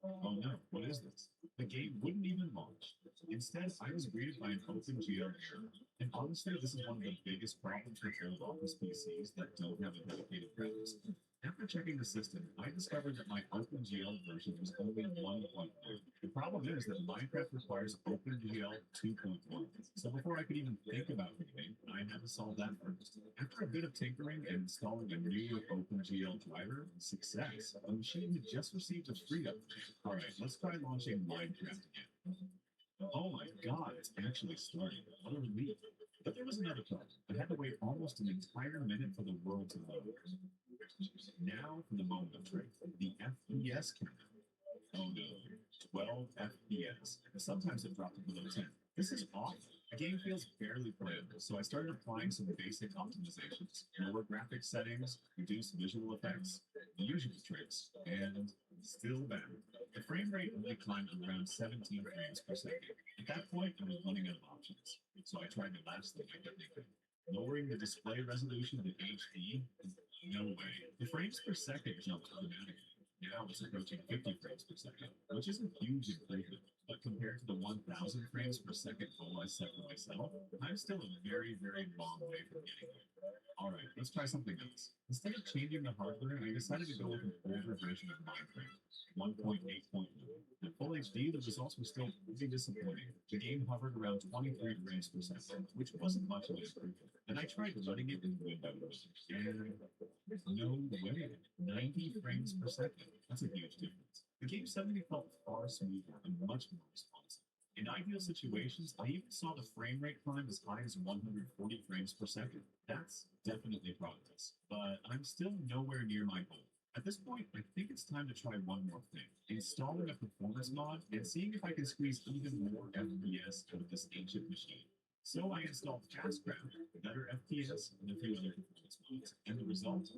Oh no, what is this? The game wouldn't even launch. Instead, I was greeted by an OpenGL error. And honestly, this is one of the biggest problems with old Office PCs that don't have a dedicated graphics. After checking the system, I discovered that my OpenGL version was only 1.1. The problem is that Minecraft requires OpenGL 2.1. So before I could even think about gaming, I had to solve that first. After a bit of tinkering and installing a new OpenGL driver, success, the machine had just received a free update. Alright, let's try launching Minecraft again. Oh my god, it's actually starting. What a relief. But there was another problem. I had to wait almost an entire minute for the world to load. Now for the moment of truth. The FPS count. Oh no, 12 FPS. Sometimes it dropped below 10. This is awful. The game feels barely playable, so I started applying some basic optimizations. Lower graphics settings, reduce visual effects, the usual tricks, and still bad. The frame rate only climbed to around 17 frames per second. At that point, I was running out of options, so I tried the last thing I could think of. Lowering the display resolution to HD? No way. The frames per second jumped automatically. Now it's approaching 50 frames per second, which is a huge improvement. But compared to the 1000 frames per second goal I set for myself, I'm still a very, very long way from getting there. Alright, let's try something else. Instead of changing the hardware, I decided to go with an older version of Minecraft, 1.8.1. At full HD, the results were still pretty disappointing. The game hovered around 23 frames per second, which wasn't much of an improvement. And I tried running it in Windows, and no way, 90 frames per second. That's a huge difference. The game suddenly felt far smoother and much more responsive. In ideal situations, I even saw the frame rate climb as high as 140 frames per second. That's definitely progress, but I'm still nowhere near my goal. At this point, I think it's time to try one more thing. Installing a performance mod and seeing if I can squeeze even more FPS out of this ancient machine. So I installed FastGraph, better FPS, and a few other performance mods. And the result?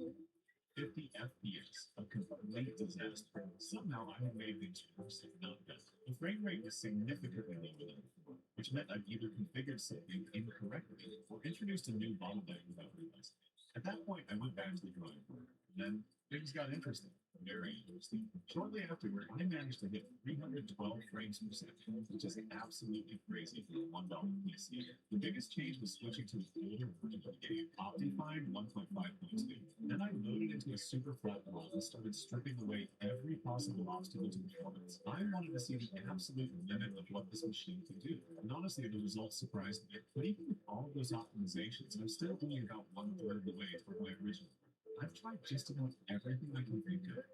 50 FPS, a complete disaster. Somehow I had made things worse, if not better. The frame rate was significantly lower than before, which meant I'd either configured something incorrectly or introduced a new bottleneck without realizing it. At that point, I went back to the drawing board. Then things got interesting. Very interesting. Shortly afterward, I managed to hit 312 frames per second, which is absolutely crazy for a $1 PC. The biggest change was switching to an older version of the game, Optifine 1.5.2. Then I loaded into a super flat world and started stripping away every possible obstacle to performance. I wanted to see the absolute limit of what this machine could do. And honestly, the results surprised me. But even with all of those optimizations, I'm still only about 1/3 of the way toward my original. I've tried just about everything I can think of.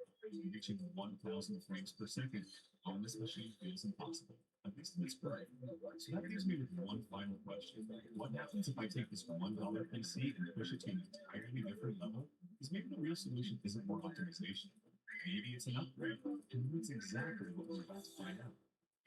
Reaching 1000 frames per second on this machine feels impossible, at least in its prime. So that leaves me with one final question. What happens if I take this $1 PC and push it to an entirely different level? Because maybe the real solution isn't more optimization. Maybe it's an upgrade, and that's exactly what we're about to find out.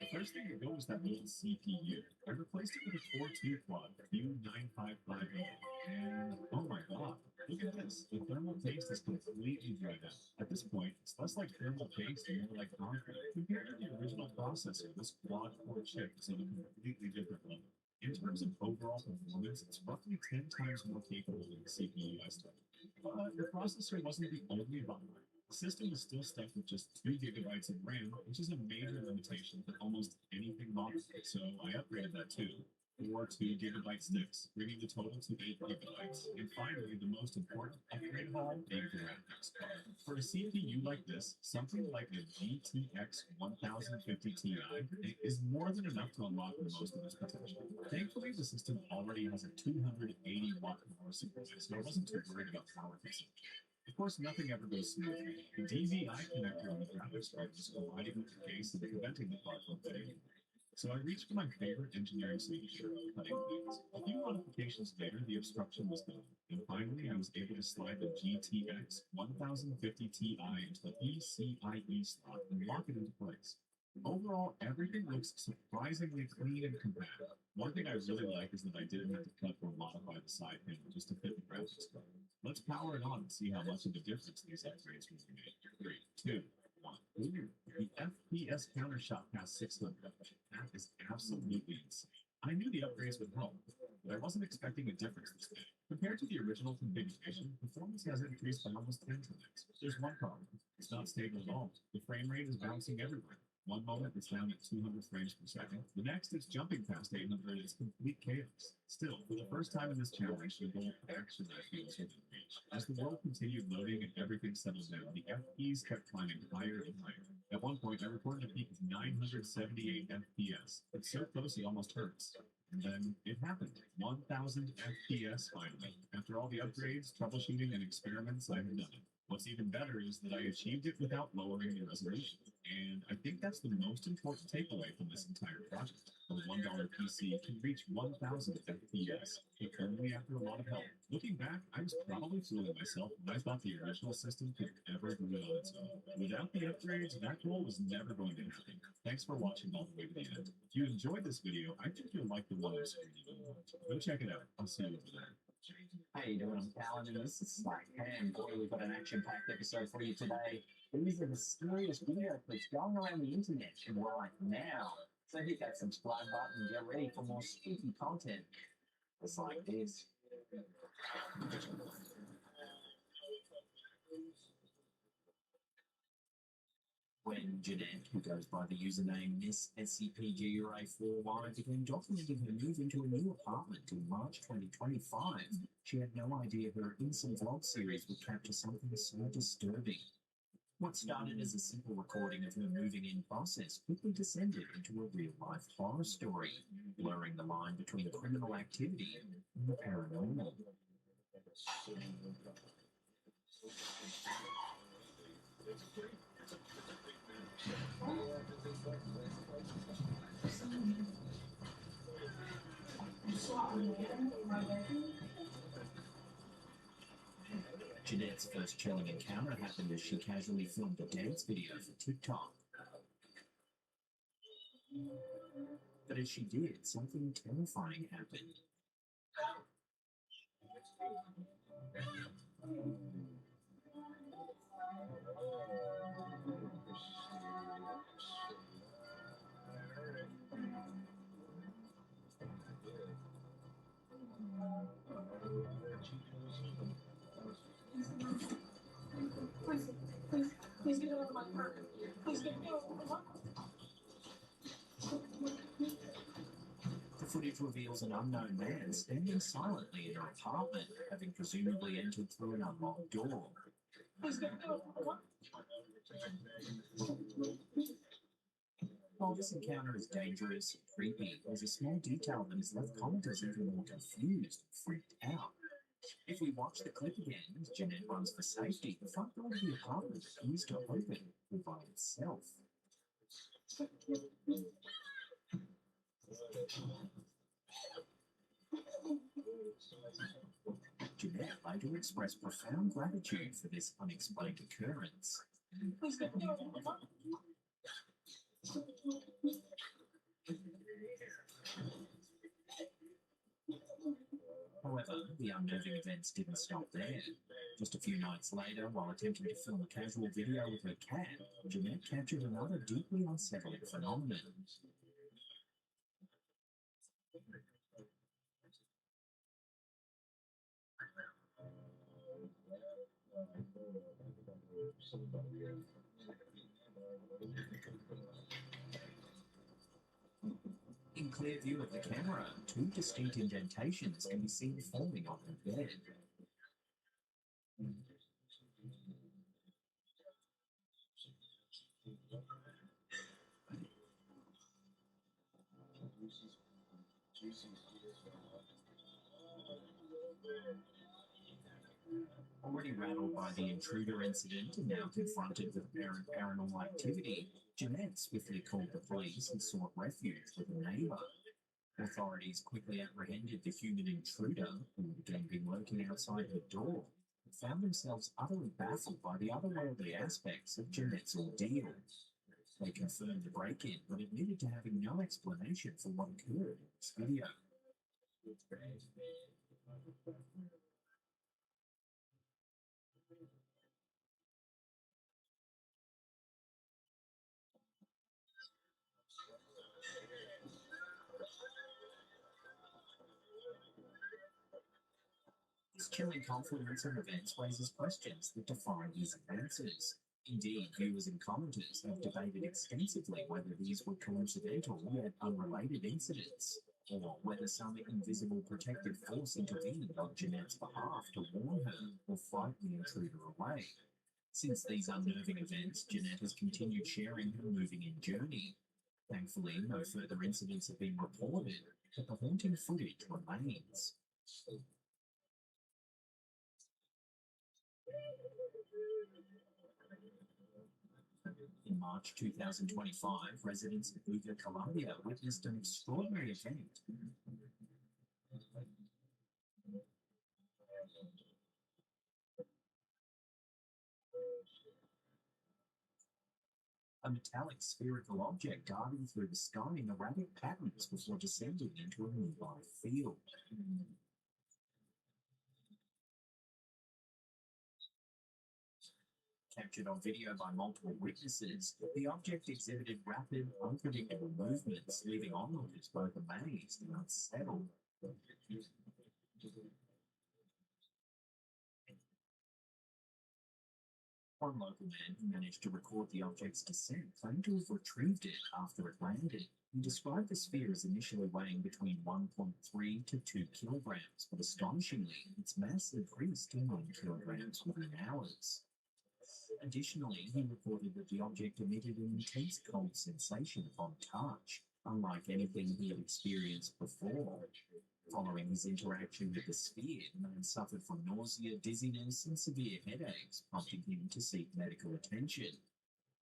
The first thing to go was that old CPU. I replaced it with a Core 2 quad U9550, and oh my god, look at this. The thermal paste is completely dried out. At this point, it's less like thermal paste and more like concrete. Compared to the original processor, this quad core chip is at a completely different level. In terms of overall performance, it's roughly 10 times more capable than the CPU I studied. But the processor wasn't the only bottleneck. The system is still stuck with just 2 gigabytes of RAM, which is a major limitation for almost anything modern. So I upgraded that too. 4 2 gigabyte sticks, bringing the total to 8 gigabytes. And finally, the most important upgrade of all, a graphics card. For a CPU like this, something like the GTX 1050 Ti is more than enough to unlock most of its potential. Thankfully, the system already has a 280 watt power supply, so I wasn't too worried about power consumption. Of course, nothing ever goes smoothly. The DVI connector on the graphics card was colliding with the case and preventing the card from fading. So I reached for my favorite engineering solution, cutting things. A few modifications later, the obstruction was gone, and finally I was able to slide the GTX 1050 Ti into the PCIe slot and lock it into place. Overall, everything looks surprisingly clean and compact. One thing I really like is that I didn't have to cut or modify the side panel just to fit the graphics card. Let's power it on and see how much of a difference these upgrades will make. 3, 2, 1. Ooh, the FPS counter shot past 600. That is absolutely insane. I knew the upgrades would help, but I wasn't expecting a difference this big. Compared to the original configuration, performance has increased by almost 10 times. There's one problem. It's not stable at all. The frame rate is bouncing everywhere. One moment it's down at 200 frames per second. The next it's jumping past 800. It's complete chaos. Still, for the first time in this challenge, the goal actually feels within reach. As the world continued loading and everything settled down, the FPS kept climbing higher and higher. At one point, I recorded a peak of 978 FPS. It's so close it almost hurts. And then it happened. 1000 FPS finally. After all the upgrades, troubleshooting, and experiments, I had done it. What's even better is that I achieved it without lowering the resolution. And I think that's the most important takeaway from this entire project. A $1 PC can reach 1000 FPS, but only after a lot of help. Looking back, I was probably fooling myself when I thought the original system could ever do it on its own. Without the upgrades, that goal was never going to happen. Thanks for watching all the way to the end. If you enjoyed this video, I think you'll like the one on screen even more. Go check it out. I'll see you over there. How you doing? I'm Paladin. This is Slack. And boy, we've got an action-packed episode for you today. These are the scariest video clips going around the internet right now. So hit that subscribe button and get ready for more spooky content just like this. When Jeanette, who goes by the username Miss SCPGRA4Y, began documenting her move into a new apartment in March 2025, she had no idea her instant vlog series would capture something so disturbing. What started as a simple recording of her moving in process quickly descended into a real-life horror story, blurring the line between criminal activity and the paranormal. Jeanette's first chilling encounter happened as she casually filmed a dance video for TikTok. But as she did, something terrifying happened. Please get out of my apartment. Please get out of my apartment. The footage reveals an unknown man standing silently in her apartment, having presumably entered through an unlocked door. Please get out of my apartment. While this encounter is dangerous and creepy, there's a small detail that has left commenters even more confused and freaked out. If we watch the clip again, as Jeanette runs for safety, the front door of the apartment appears to open by itself. Jeanette later expressed profound gratitude for this unexplained occurrence. Please get out of my apartment. However, the unnerving events didn't stop there. Just a few nights later, while attempting to film a casual video with her cat, Jeanette captured another deeply unsettling phenomenon. In clear view of the camera, two distinct indentations can be seen forming on her bed. Already rattled by the intruder incident and now confronted with apparent paranormal activity, Jeanette swiftly called the police and sought refuge with a neighbour. Authorities quickly apprehended the human intruder, who had again been lurking outside her door, and found themselves utterly baffled by the otherworldly aspects of Jeanette's ordeal. They confirmed the break-in, but admitted to having no explanation for what occurred in this video. This chilling confluence of events raises questions that defy easy answers. Indeed, viewers and commenters have debated extensively whether these were coincidental yet unrelated incidents, or whether some invisible protective force intervened on Jeanette's behalf to warn her or frighten the intruder away. Since these unnerving events, Jeanette has continued sharing her moving-in journey. Thankfully, no further incidents have been reported, but the haunting footage remains. In March 2025, residents of Uva, Colombia witnessed an extraordinary event. A metallic spherical object darting through the sky in erratic patterns before descending into a nearby field. Captured on video by multiple witnesses, the object exhibited rapid, unpredictable movements, leaving onlookers both amazed and unsettled. One local man who managed to record the object's descent claimed to have retrieved it after it landed. He described the sphere as initially weighing between 1.3 to 2 kilograms, but astonishingly, its mass increased to 9 kilograms within hours. Additionally, he reported that the object emitted an intense cold sensation upon touch, unlike anything he had experienced before. Following his interaction with the sphere, the man suffered from nausea, dizziness, and severe headaches, prompting him to seek medical attention.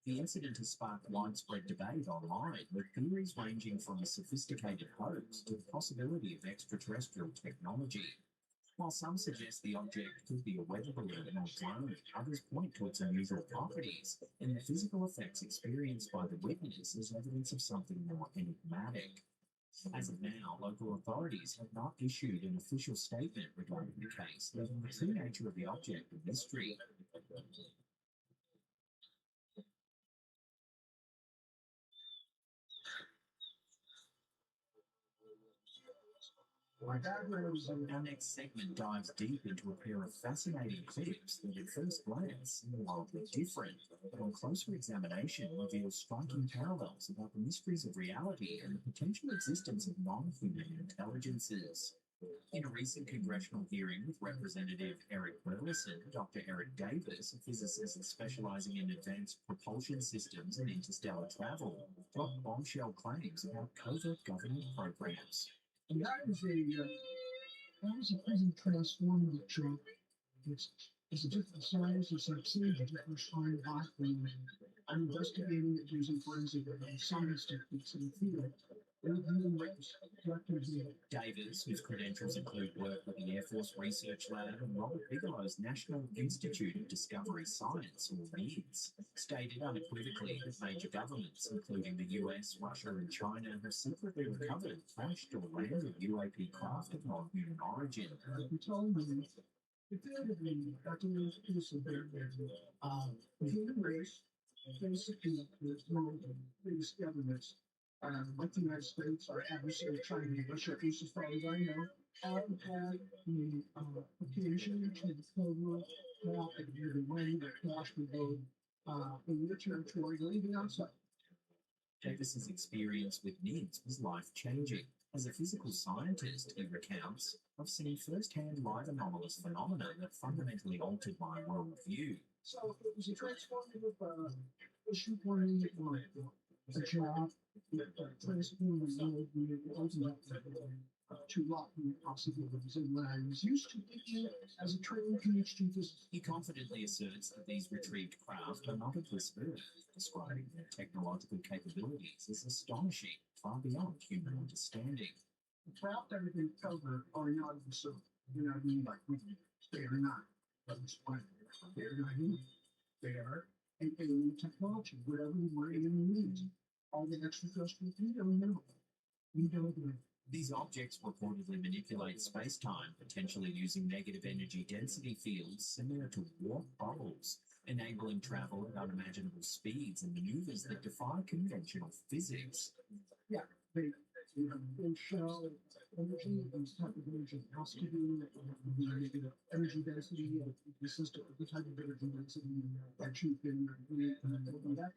The incident has sparked widespread debate online, with theories ranging from a sophisticated hoax to the possibility of extraterrestrial technology. While some suggest the object could be a weather balloon or drone, others point to its unusual properties and the physical effects experienced by the witness as evidence of something more enigmatic. As of now, local authorities have not issued an official statement regarding the case, leaving the true nature of the object a mystery. Our next segment dives deep into a pair of fascinating clips that at first glance seem wildly different, but on closer examination reveal striking parallels about the mysteries of reality and the potential existence of non-human intelligences. In a recent congressional hearing with Representative Eric Burleson, Dr. Eric Davis, a physicist specializing in advanced propulsion systems and interstellar travel, dropped bombshell claims about covert government programs. And that is a pretty transformative trip. It's a different science, it's like seeing a different shrine back when I'm investigating it using forensic science techniques in the field. Davis, whose credentials include work with the Air Force Research Lab and Robert Bigelow's National Institute of Discovery Science, or NIDS, stated unequivocally that major governments, including the US, Russia, and China, have secretly recovered crashed or landed UAP craft of non-human origin. The human race, basically, is one of the biggest governments. Like the United States, our adversary China and Russia, at least as far as I know, I've had the occasion to cover craft and the way that craft would go in your territory or even outside. Davis's experience with NIDS was life-changing. As a physical scientist, he recounts, I've seen first-hand live anomalous phenomena that fundamentally altered my worldview. So it was a transformative issue for me, or a job that transformed the worldview and opened up to lots of possibilities. And when I was used to thinking as a trained PhD physicist, He confidently asserts that these retrieved craft are not of this earth, describing their technological capabilities as astonishing, far beyond human understanding. the craft that have been covered are not so, you know what I mean? Like, they are not. But it's fine. They are not human. They are an alien technology, whatever the word alien means. All the extraterrestrials, we don't know. We don't know. These objects reportedly manipulate space-time, potentially using negative energy density fields similar to warp bubbles, enabling travel at unimaginable speeds and maneuvers that defy conventional physics. Yeah, they show energy, these type of energy has to do the negative energy density of the system, the type of energy density that you can create and that.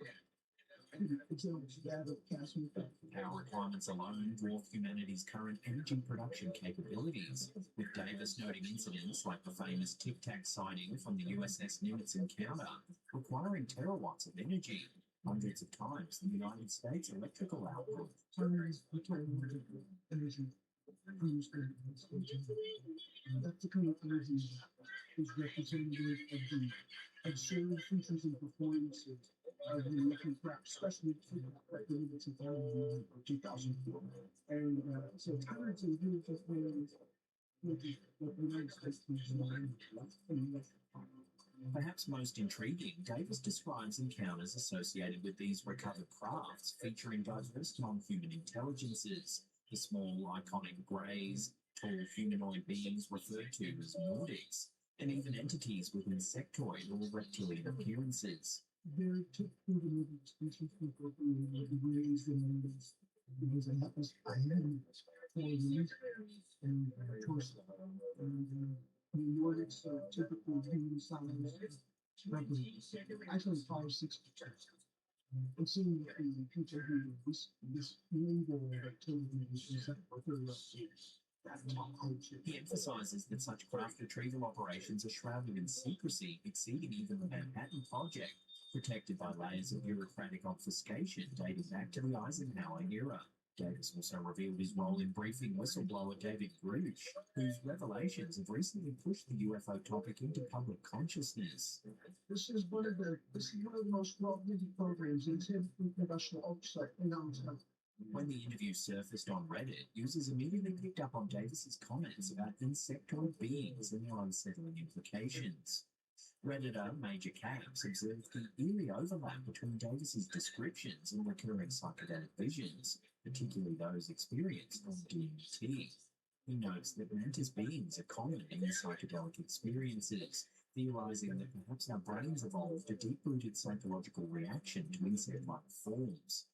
Our requirements alone dwarf humanity's current energy production capabilities, with Davis noting incidents like the famous Tic Tac sighting from the USS Nimitz encounter, requiring terawatts of energy, hundreds of times the United States electrical output. That's the kind of energy is representative of the absurd features and performances of the electric craft, especially like the Nimitz encounter in 2004. And so hundreds of years of things with the United States Perhaps most intriguing, Davis describes encounters associated with these recovered crafts featuring diverse non-human intelligences, the small iconic greys, tall humanoid beings referred to as Nordics, and even entities with insectoid or reptilian appearances. Very typical to movie species people who raise the movies because I have this and torso. And the Nordics are typically human size, actually 5'6". And seeing the people who this label that told me is that he emphasizes that such craft retrieval operations are shrouded in secrecy, exceeding even the Manhattan Project, protected by layers of bureaucratic obfuscation dating back to the Eisenhower era. Davis also revealed his role in briefing whistleblower David Grush, whose revelations have recently pushed the UFO topic into public consciousness. This is one of the most well-known programs in congressional oversight in our time. When the interview surfaced on Reddit, users immediately picked up on Davis's comments about insectoid beings and their unsettling implications. Redditor Major Caps observed the eerie overlap between Davis's descriptions and recurring psychedelic visions, particularly those experienced on DMT. He notes that mantis beings are common in psychedelic experiences, theorizing that perhaps our brains evolved a deep-rooted psychological reaction to insect-like forms.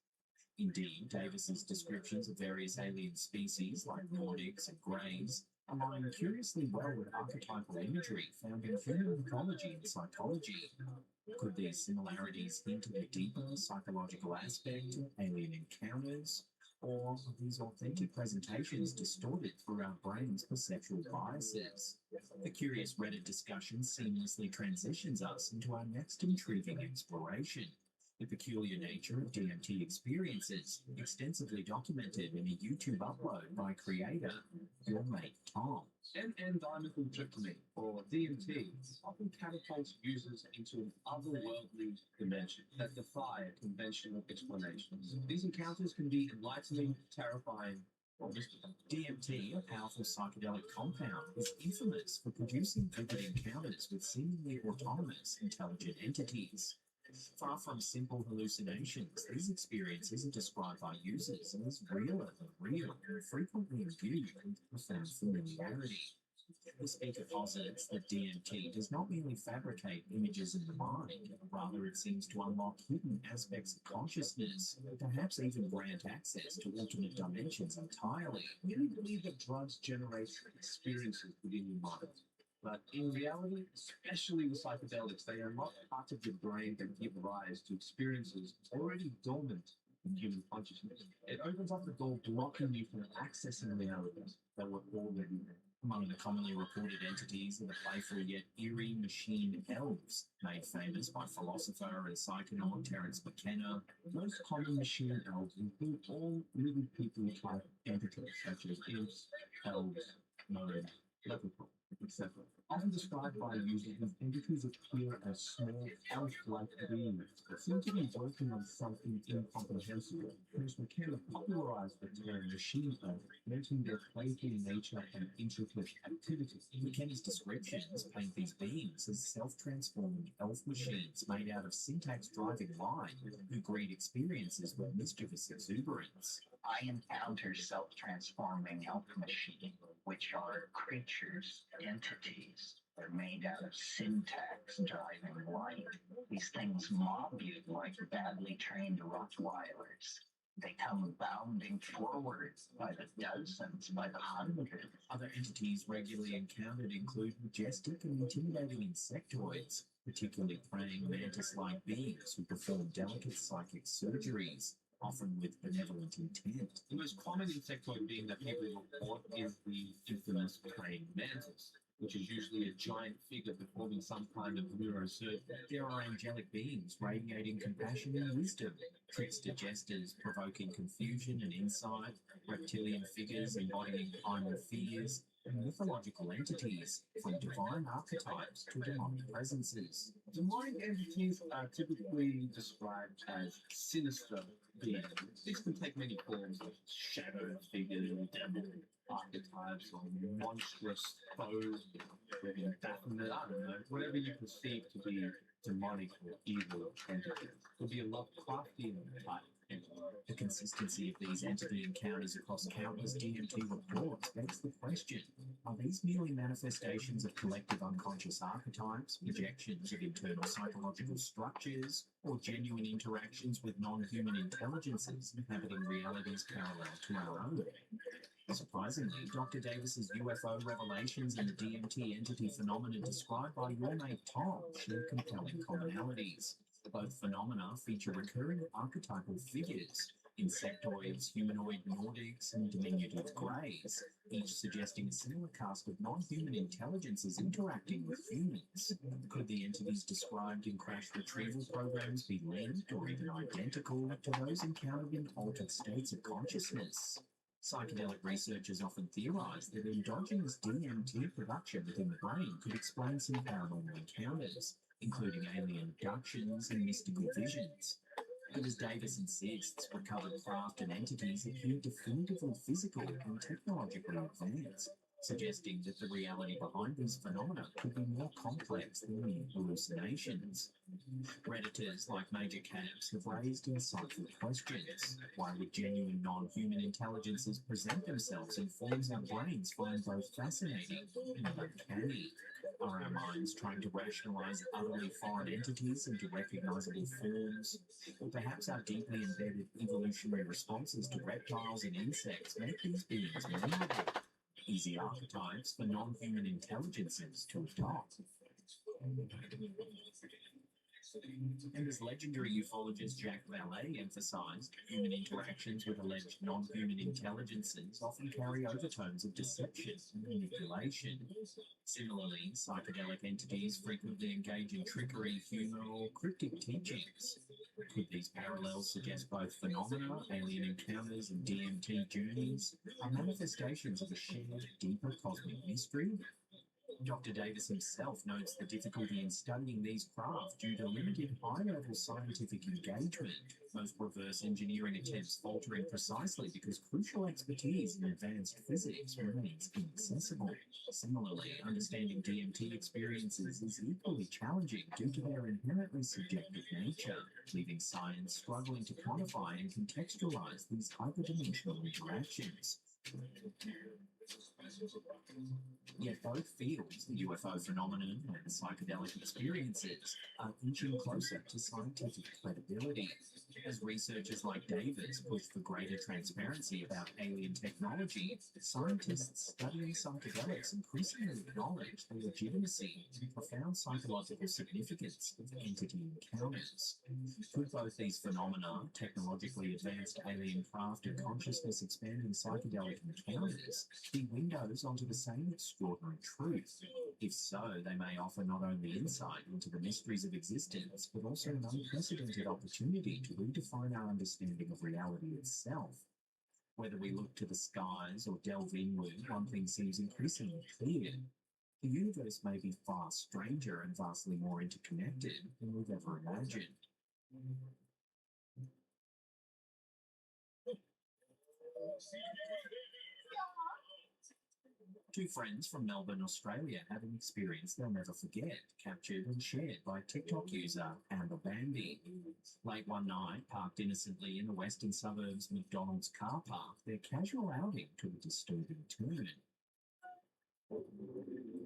Indeed, Davis's descriptions of various alien species like Nordics and Greys align curiously well with archetypal imagery found in human mythology and psychology. Could these similarities hint at a deeper psychological aspect of alien encounters? Or are these authentic presentations distorted through our brain's perceptual biases? The curious Reddit discussion seamlessly transitions us into our next intriguing exploration. The peculiar nature of DMT experiences, extensively documented in a YouTube upload by creator, your mate Tom. N-dimethyl tryptamine, or DMT, often catapults users into an otherworldly dimension that defy conventional explanations. These encounters can be enlightening, terrifying, or mystical. DMT, a powerful psychedelic compound, is infamous for producing vivid encounters with seemingly autonomous, intelligent entities. Far from simple hallucinations, these experiences are described by users as realer than real and frequently imbued with profound familiarity. The speaker posits that DMT does not merely fabricate images in the mind, rather it seems to unlock hidden aspects of consciousness, perhaps even grant access to alternate dimensions entirely. Many believe that drugs generate experiences within your mind. But in reality, especially with psychedelics, they unlock parts of your brain that give rise to experiences already dormant in human consciousness. It opens up the door, blocking you from accessing realities that were already there. Among the commonly reported entities are the playful yet eerie machine elves, made famous by philosopher and psychonaut Terence McKenna. Most common machine elves include all living people type entities such as imps, elves, gnomes, leprechauns, etc. Often described by users as entities appear as small elf-like beings that seem to be working on something incomprehensible. Terence McKenna popularized the term machine elf, mentioning their playful nature and intricate activities. McKenna's descriptions paint these beings as self-transforming elf machines made out of syntax-driving line who greet experiences with mischievous exuberance. I encounter self-transforming elf machines, which are creatures, entities. They're made out of syntax driving light. These things mob you like badly trained Rottweilers. They come bounding forward by the dozens, by the hundreds. Other entities regularly encountered include majestic and intimidating insectoids, particularly praying mantis-like beings who perform delicate psychic surgeries, often with benevolent intent. The most common insectoid being that people report is the infamous praying mantis, which is usually a giant figure performing some kind of neurosurgery. There are angelic beings radiating compassion and wisdom, trickster jesters provoking confusion and insight, reptilian figures embodying primal fears, and mythological entities, from divine archetypes to demonic presences. Demonic entities are typically described as sinister beings. These can take many forms, like shadow figures, devil archetypes, or monstrous foes, maybe Baphomet, I don't know, whatever you perceive to be demonic or evil entities. Could be a Lovecraftian type entity. The consistency of these entity encounters across countless DMT reports begs the question, are these merely manifestations of collective unconscious archetypes, projections of internal psychological structures, or genuine interactions with non-human intelligences inhabiting realities parallel to our own? Surprisingly, Dr. Davis's UFO revelations and the DMT entity phenomena described by your mate Tom share compelling commonalities. Both phenomena feature recurring archetypal figures, insectoids, humanoid Nordics, and diminutive greys, each suggesting a similar cast of non-human intelligences interacting with humans. Could the entities described in crash retrieval programs be linked or even identical to those encountered in altered states of consciousness? Psychedelic researchers often theorize that endogenous DMT production within the brain could explain some paranormal encounters, including alien abductions and mystical visions. But as Davis insists, recovered craft and entities appear definitively physical and technologically advanced, suggesting that the reality behind these phenomena could be more complex than mere hallucinations. Redditors like Major Cabs have raised insightful questions. Why would genuine non-human intelligences present themselves in forms our brains find both fascinating and uncanny? Are our minds trying to rationalize utterly foreign entities into recognizable forms? Or perhaps our deeply embedded evolutionary responses to reptiles and insects make these beings memorable, easy archetypes for non-human intelligences to adopt? And as legendary ufologist Jack Vallée emphasized, human interactions with alleged non-human intelligences often carry overtones of deception and manipulation. Similarly, psychedelic entities frequently engage in trickery, humor, or cryptic teachings. Could these parallels suggest both phenomena, alien encounters, and DMT journeys are manifestations of a shared, deeper cosmic mystery? Dr. Davis himself notes the difficulty in studying these craft due to limited high-level scientific engagement, most reverse engineering attempts faltering precisely because crucial expertise in advanced physics remains inaccessible. Similarly, understanding DMT experiences is equally challenging due to their inherently subjective nature, leaving science struggling to quantify and contextualize these hyperdimensional interactions. Yet both fields, the UFO phenomenon and psychedelic experiences, are inching closer to scientific credibility. As researchers like Davis push for greater transparency about alien technology, scientists studying psychedelics increasingly acknowledge the legitimacy and profound psychological significance of entity encounters. Could both these phenomena, technologically advanced alien craft and consciousness expanding psychedelic encounters, be windows onto the same extraordinary truth? If so, they may offer not only insight into the mysteries of existence, but also an unprecedented opportunity to redefine our understanding of reality itself. Whether we look to the skies or delve inward, one thing seems increasingly clear. The universe may be far stranger and vastly more interconnected than we've ever imagined. Two friends from Melbourne, Australia, had an experience they'll never forget, captured and shared by TikTok user Amber Bambi. Late one night, parked innocently in the western suburbs McDonald's car park, their casual outing took a disturbing turn. Oh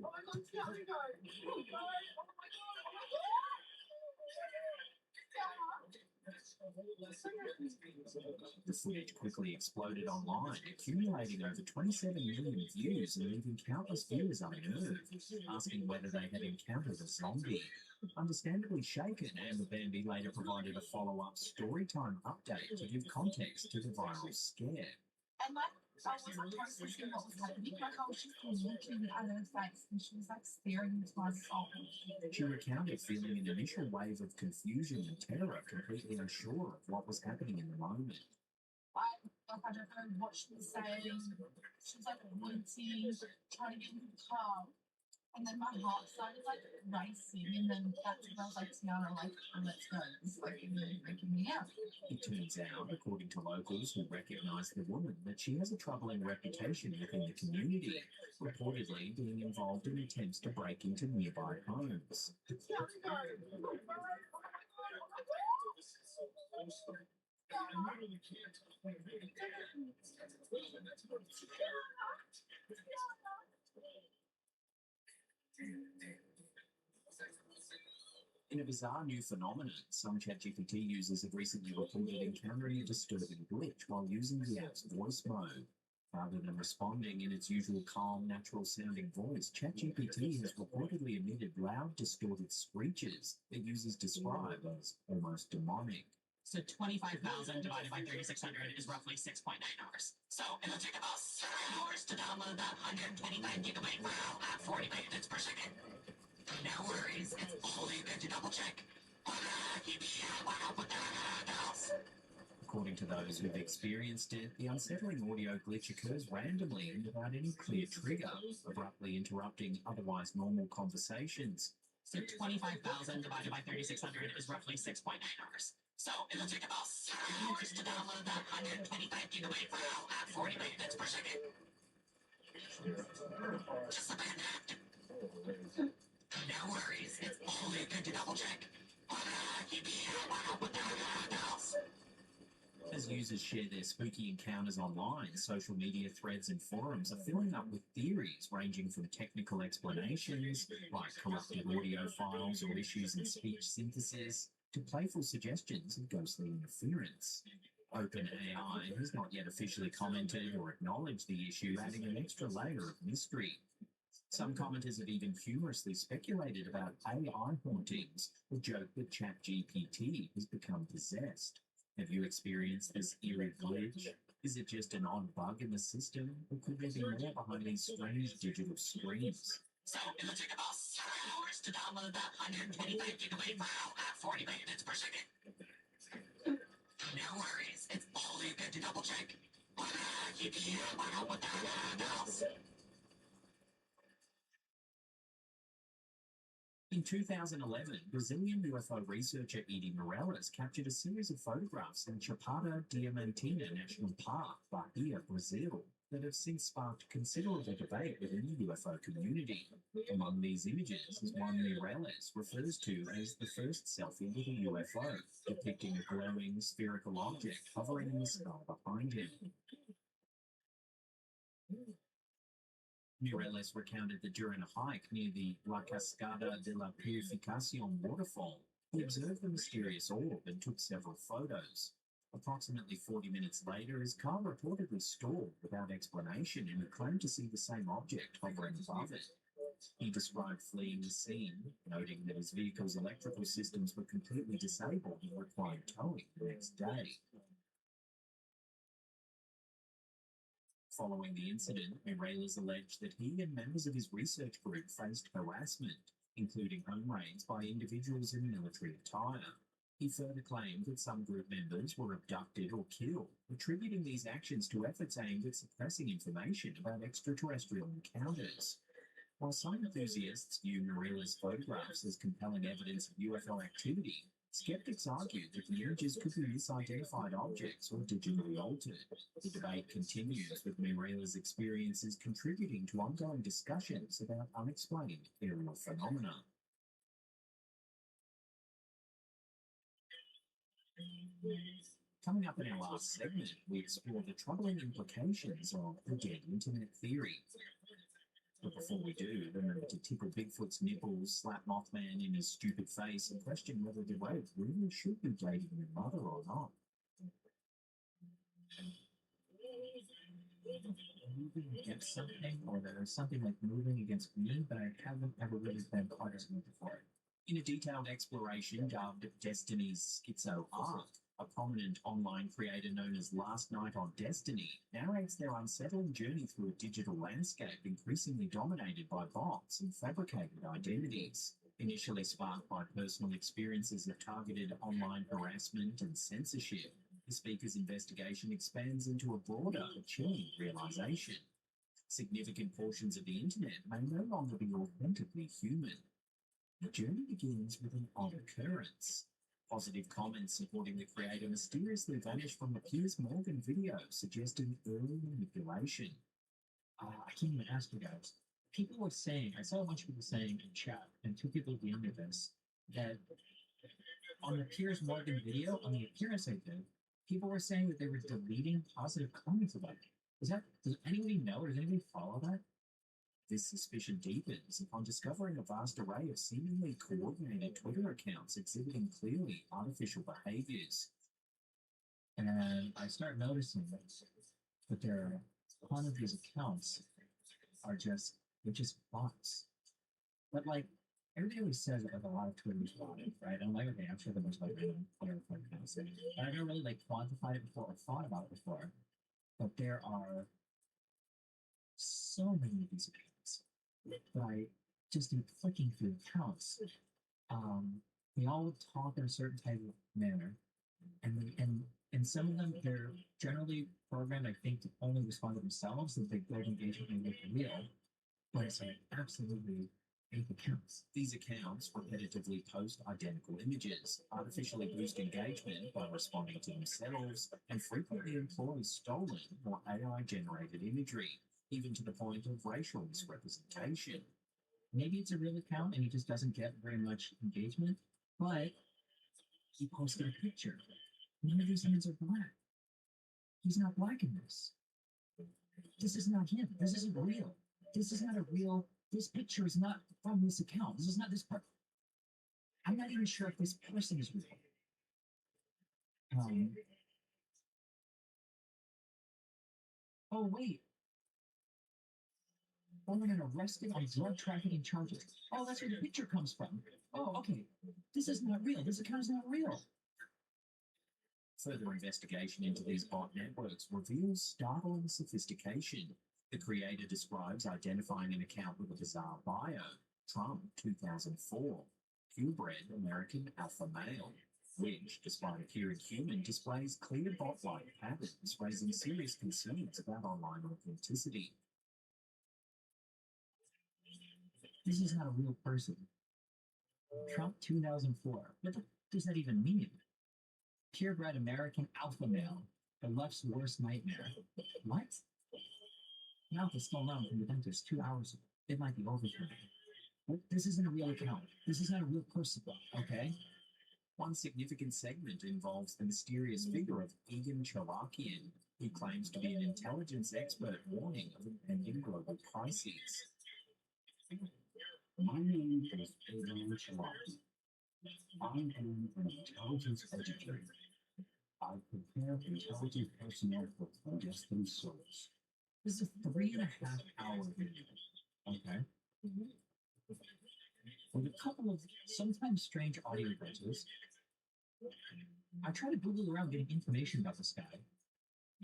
my god, Tiago! The footage quickly exploded online, accumulating over 27 million views and leaving countless viewers unnerved, asking whether they had encountered a zombie. Understandably shaken, Amber Bambi later provided a follow-up storytime update to give context to the viral scare. And like, I wasn't processing what was happening. Like, I was just looking at her face and she was like staring into my soul. She recounted feeling an initial wave of confusion and terror, completely unsure of what was happening in the moment. I don't know what she was saying. She was like wanting, trying to get into the car. And then my heart started like racing, and then that's when I was like, Tiana, like, let's go. It's like making me out. It turns out, according to locals who recognise the woman, that she has a troubling reputation within the community, reportedly being involved in attempts to break into nearby homes. In a bizarre new phenomenon, some ChatGPT users have recently reported encountering a disturbing glitch while using the app's voice mode. Rather than responding in its usual calm, natural-sounding voice, ChatGPT has reportedly emitted loud, distorted screeches that users describe as almost demonic. So 25,000 divided by 3,600 is roughly 6.9 hours. So it'll take about 7 hours to download that 125 gigabyte file at 40 megabits per second. No worries, it's only good to double check. According to those who've experienced it, the unsettling audio glitch occurs randomly and without any clear trigger, abruptly interrupting otherwise normal conversations. So 25,000 divided by 3,600 is roughly 6.9 hours. So it'll take about 7 hours to download that 125 gigabyte file at 40 megabits per second. Just a minute. No worries, it's only good to double check. As users share their spooky encounters online, social media threads and forums are filling up with theories ranging from technical explanations, like corrupted audio files or issues in speech synthesis, to playful suggestions of ghostly interference. OpenAI has not yet officially commented or acknowledged the issue, adding an extra layer of mystery. Some commenters have even humorously speculated about AI hauntings, or joked that ChatGPT has become possessed. Have you experienced this eerie glitch? Is it just an odd bug in the system, or could there be more behind these strange digital screens? So it'll take about 7 hours to download that 125 gigabyte file at 40 megabits per second. No worries, it's only good to double check. In 2011, Brazilian UFO researcher Edie Morales captured a series of photographs in Chapada Diamantina National Park, Bahia, Brazil, that have since sparked considerable debate within the UFO community. Among these images is one Morales refers to as the first selfie with a UFO, depicting a glowing spherical object hovering in the sky behind him. Jitter-less recounted that during a hike near the La Cascada de la Purificación waterfall, he observed the mysterious orb and took several photos. Approximately 40 minutes later, his car reportedly stalled without explanation and he claimed to see the same object hovering above it. He described fleeing the scene, noting that his vehicle's electrical systems were completely disabled and required towing the next day. Following the incident, Mireles alleged that he and members of his research group faced harassment, including home raids by individuals in military attire. He further claimed that some group members were abducted or killed, attributing these actions to efforts aimed at suppressing information about extraterrestrial encounters. While some enthusiasts view Mireles' photographs as compelling evidence of UFO activity, skeptics argued that the images could be misidentified objects or digitally altered. The debate continues, with Mireles' experiences contributing to ongoing discussions about unexplained aerial phenomena. Coming up in our last segment, we explore the troubling implications of the dead internet theory. But before we do, remember to tickle Bigfoot's nipples, slap Mothman in his stupid face, and question whether the road really should be dating your mother or not. Moving against something, or there's something like moving against me, but I haven't ever really been quite as moved before. In a detailed exploration dubbed Destiny's Schizo Arc, a prominent online creator known as Last Night on Destiny narrates their unsettling journey through a digital landscape increasingly dominated by bots and fabricated identities. Initially sparked by personal experiences of targeted online harassment and censorship, the speaker's investigation expands into a broader but chilling realization. Significant portions of the internet may no longer be authentically human. The journey begins with an odd occurrence. Positive comments supporting the creator mysteriously vanished from the Piers Morgan video, suggesting early manipulation. I can't even ask you guys. People were saying, I saw a bunch of people saying in chat, and two people at the end of this, that on the Piers Morgan video, on the appearance I did, people were saying that they were deleting positive comments about it. Does anybody know, or does anybody follow that? This suspicion deepens upon discovering a vast array of seemingly coordinated Twitter accounts exhibiting clearly artificial behaviors. And I start noticing that a lot of these accounts are just bots. But like, everybody always says that like, a lot of Twitter is botted, right? And I'm like, okay, I'm sure that there's like random player accounts. But I never really like quantified it before or thought about it before. But there are so many of these accounts. By just in clicking through accounts, they all would talk in a certain type of manner, and some of them they're generally programmed, I think, to only respond to themselves, that they build engagement and make it real. But it's like absolutely fake accounts. These accounts repetitively post identical images, artificially boost engagement by responding to themselves, and frequently employ stolen or AI-generated imagery, even to the point of racial misrepresentation. Maybe it's a real account and he just doesn't get very much engagement, but he posted a picture. None of his hands are black. He's not black in this. This is not him. This isn't real. This is not a real, this picture is not from this account. This is not this person. I'm not even sure if this person is real. Oh, wait. And arrested on drug trafficking charges. Oh, that's where the picture comes from. Oh, okay. This is not real. This account is not real. Further investigation into these bot networks reveals startling sophistication. The creator describes identifying an account with a bizarre bio. Trump, 2004. Purebred American alpha male. Which, despite appearing human, displays clear bot-like patterns, raising serious concerns about online authenticity. This is not a real person. Trump 2004. What does that even mean? Purebred American alpha male. The left's worst nightmare. What? Mouth is still numb from the dentist 2 hours ago. It might be over for me. This isn't a real account. This is not a real person, okay? One significant segment involves the mysterious figure of Egan Chalakian, who claims to be an intelligence expert warning of impending global crises. My name is Egan Chalakian. I am an intelligence educator. I prepare intelligent personnel for clandestine service. This is a 3.5-hour video. Okay. With a couple of sometimes strange audio glitches, I try to Google around getting information about this guy,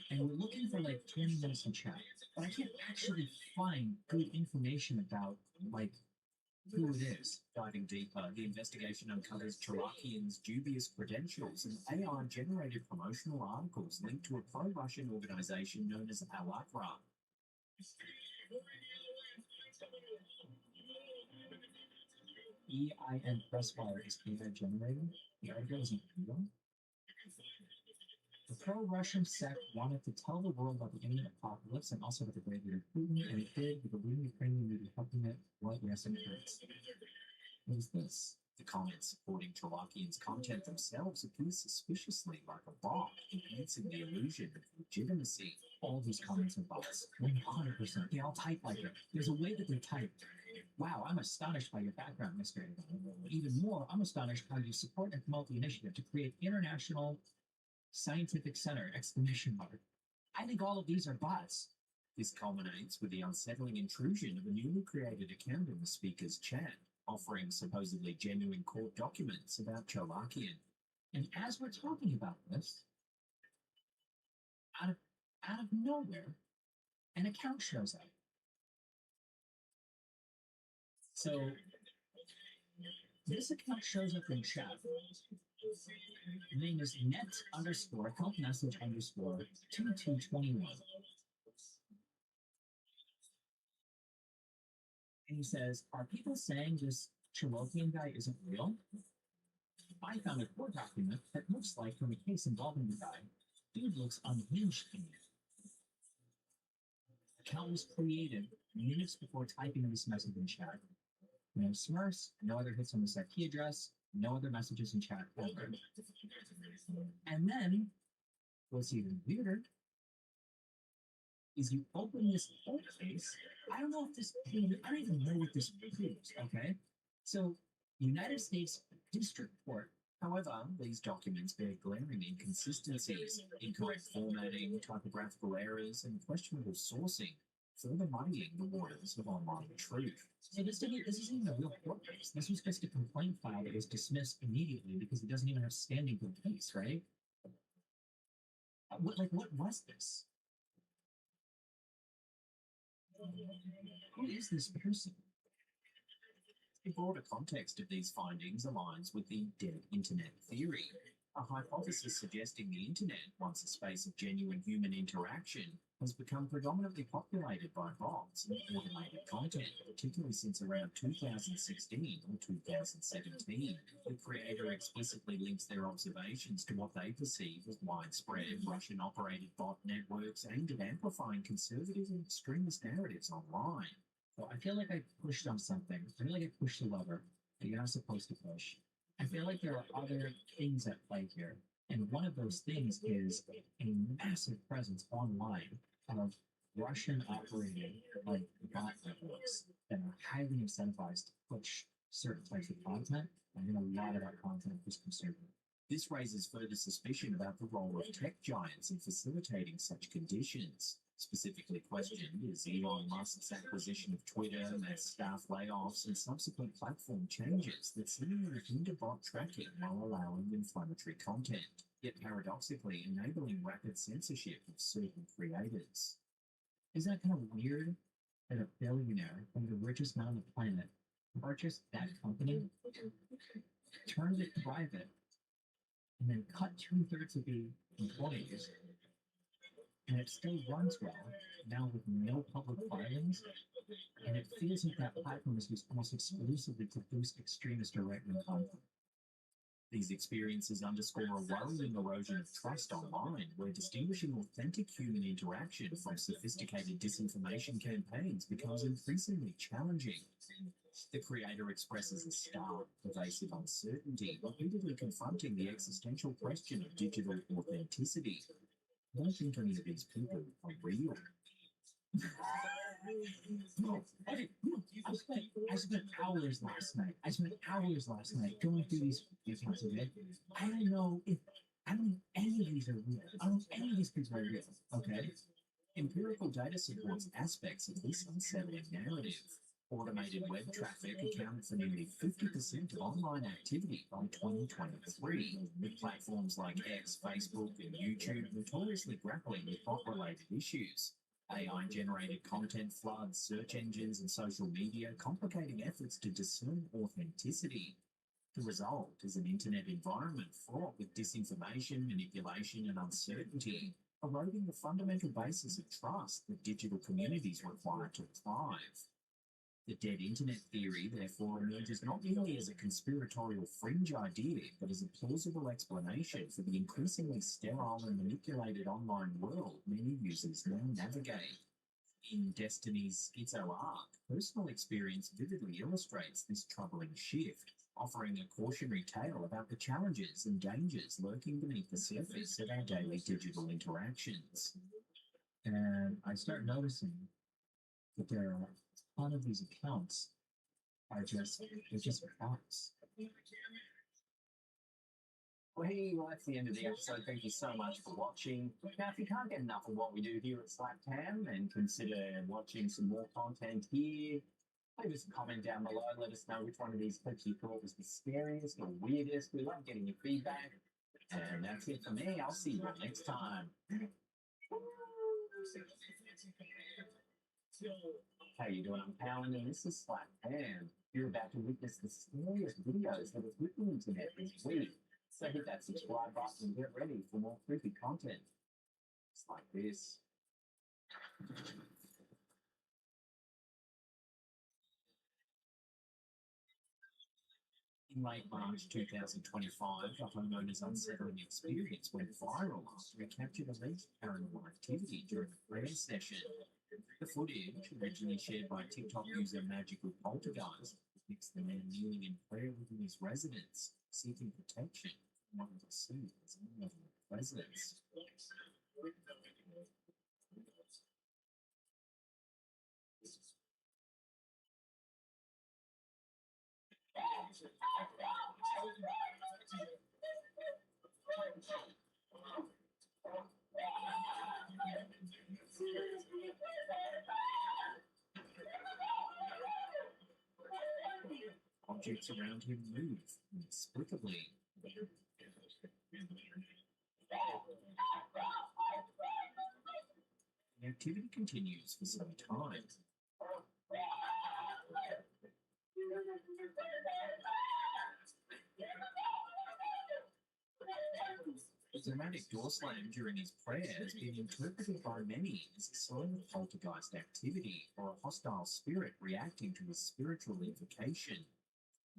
and we're looking for like 20 minutes in chat, but I can't actually find good information about like who it is. Diving deeper, the investigation uncovers Chalakian's dubious credentials and AI-generated promotional articles linked to a pro-Russian organization known as Al-Aqra. EIN Pressfire is AI-generated? The article isn't real? The pro-Russian sect wanted to tell the world about the imminent apocalypse and also about the great leader Putin, and it did, with the leading Ukrainian media helping it. What? Yes, it hurts. What is this? The comments supporting Chalakian's content themselves appear suspiciously like a bot, enhancing the illusion of legitimacy. All these comments are bots. 100%. They all type like it. There's a way that they're typed. Wow, I'm astonished by your background, Mr. Even more, I'm astonished how you support and promote the initiative to create International Scientific Center! I think all of these are bots. This culminates with the unsettling intrusion of a newly created account in the speaker's chat, offering supposedly genuine court documents about Chalakian. And as we're talking about this, out of nowhere, an account shows up. So, this account shows up in chat. The name is net_account message _2221. And he says, are people saying this Chalakian guy isn't real? I found a court document that looks like from a case involving the guy. Dude looks unhinged to me. Account was created minutes before typing this message in chat. No smurfs, no other hits on the IP address, no other messages in chat ever. And then, what's even weirder is you open this whole case. I don't know if this, I don't even know what this proves, okay? So, United States District Court. However, these documents bear glaring inconsistencies, incorrect formatting, typographical errors, and questionable sourcing, further muddying the waters of online truth. So this isn't even a real court case. This was just a complaint file that was dismissed immediately because it doesn't even have standing for the case, right? What was this? Who is this person? The broader context of these findings aligns with the dead internet theory, a hypothesis suggesting the internet, once a space of genuine human interaction, has become predominantly populated by bots and automated content, particularly since around 2016 or 2017. The creator explicitly links their observations to what they perceive as widespread Russian-operated bot networks aimed at amplifying conservative and extremist narratives online. Well, I feel like I pushed on something. I feel like I pushed the lever that you're not supposed to push. I feel like there are other things at play here. And one of those things is a massive presence online of Russian-operated bot networks that are highly incentivized to push certain types of content, and then a lot of that content is conservative. This raises further suspicion about the role of tech giants in facilitating such conditions. Specifically questioned is Elon Musk's acquisition of Twitter, mass staff layoffs, and subsequent platform changes that seemingly hinder bot tracking while allowing inflammatory content, yet paradoxically enabling rapid censorship of certain creators. Isn't that kind of weird that a billionaire from the richest man on the planet purchased that company, turned it private, and then cut 2/3 of the employees, and it still runs well, now with no public filings, and it feels like that platform is used almost exclusively to boost extremist or right-wing content. These experiences underscore a worrying erosion of trust online, where distinguishing authentic human interaction from sophisticated disinformation campaigns becomes increasingly challenging. The creator expresses a stark, pervasive uncertainty, repeatedly confronting the existential question of digital authenticity. I don't think any of these people are real. No, I spent hours last night. Going through these accounts of it. I don't know any of these are real. I don't know any of these people are real. Okay? Empirical data supports aspects of this unsettling narrative. Automated web traffic accounted for nearly 50% of online activity by 2023, with platforms like X, Facebook, and YouTube notoriously grappling with bot-related issues. AI-generated content floods, search engines, and social media complicating efforts to discern authenticity. The result is an internet environment fraught with disinformation, manipulation, and uncertainty, eroding the fundamental basis of trust that digital communities require to thrive. The dead internet theory, therefore, emerges not merely as a conspiratorial fringe idea, but as a plausible explanation for the increasingly sterile and manipulated online world many users now navigate. In Destiny's Schizo arc, personal experience vividly illustrates this troubling shift, offering a cautionary tale about the challenges and dangers lurking beneath the surface of our daily digital interactions. And I start noticing that there are a lot of these accounts are just bots. Well, that's the end of the episode. Thank you so much for watching. Now, if you can't get enough of what we do here at Slaptam and consider watching some more content here, leave us a comment down below. Let us know which one of these clips you thought was the scariest or weirdest. We love getting your feedback. And that's it for me. I'll see you next time. How you doing? I'm Palin, and this is Slaptam. You're about to witness the scariest videos that have hit the internet this week. So hit that subscribe button and get ready for more creepy content. Just like this. In late March 2025, a homeowner's unsettling experience went viral after he captured alleged paranormal activity during a prayer session. The footage, originally shared by TikTok user Magical Poltergeist, depicts the man kneeling in prayer within his residence, seeking protection from what he perceived as unloving presence. Objects around him move inexplicably. The activity continues for some time. The dramatic door slam during his prayer has been interpreted by many as a sign of poltergeist activity or a hostile spirit reacting to his spiritual invocation.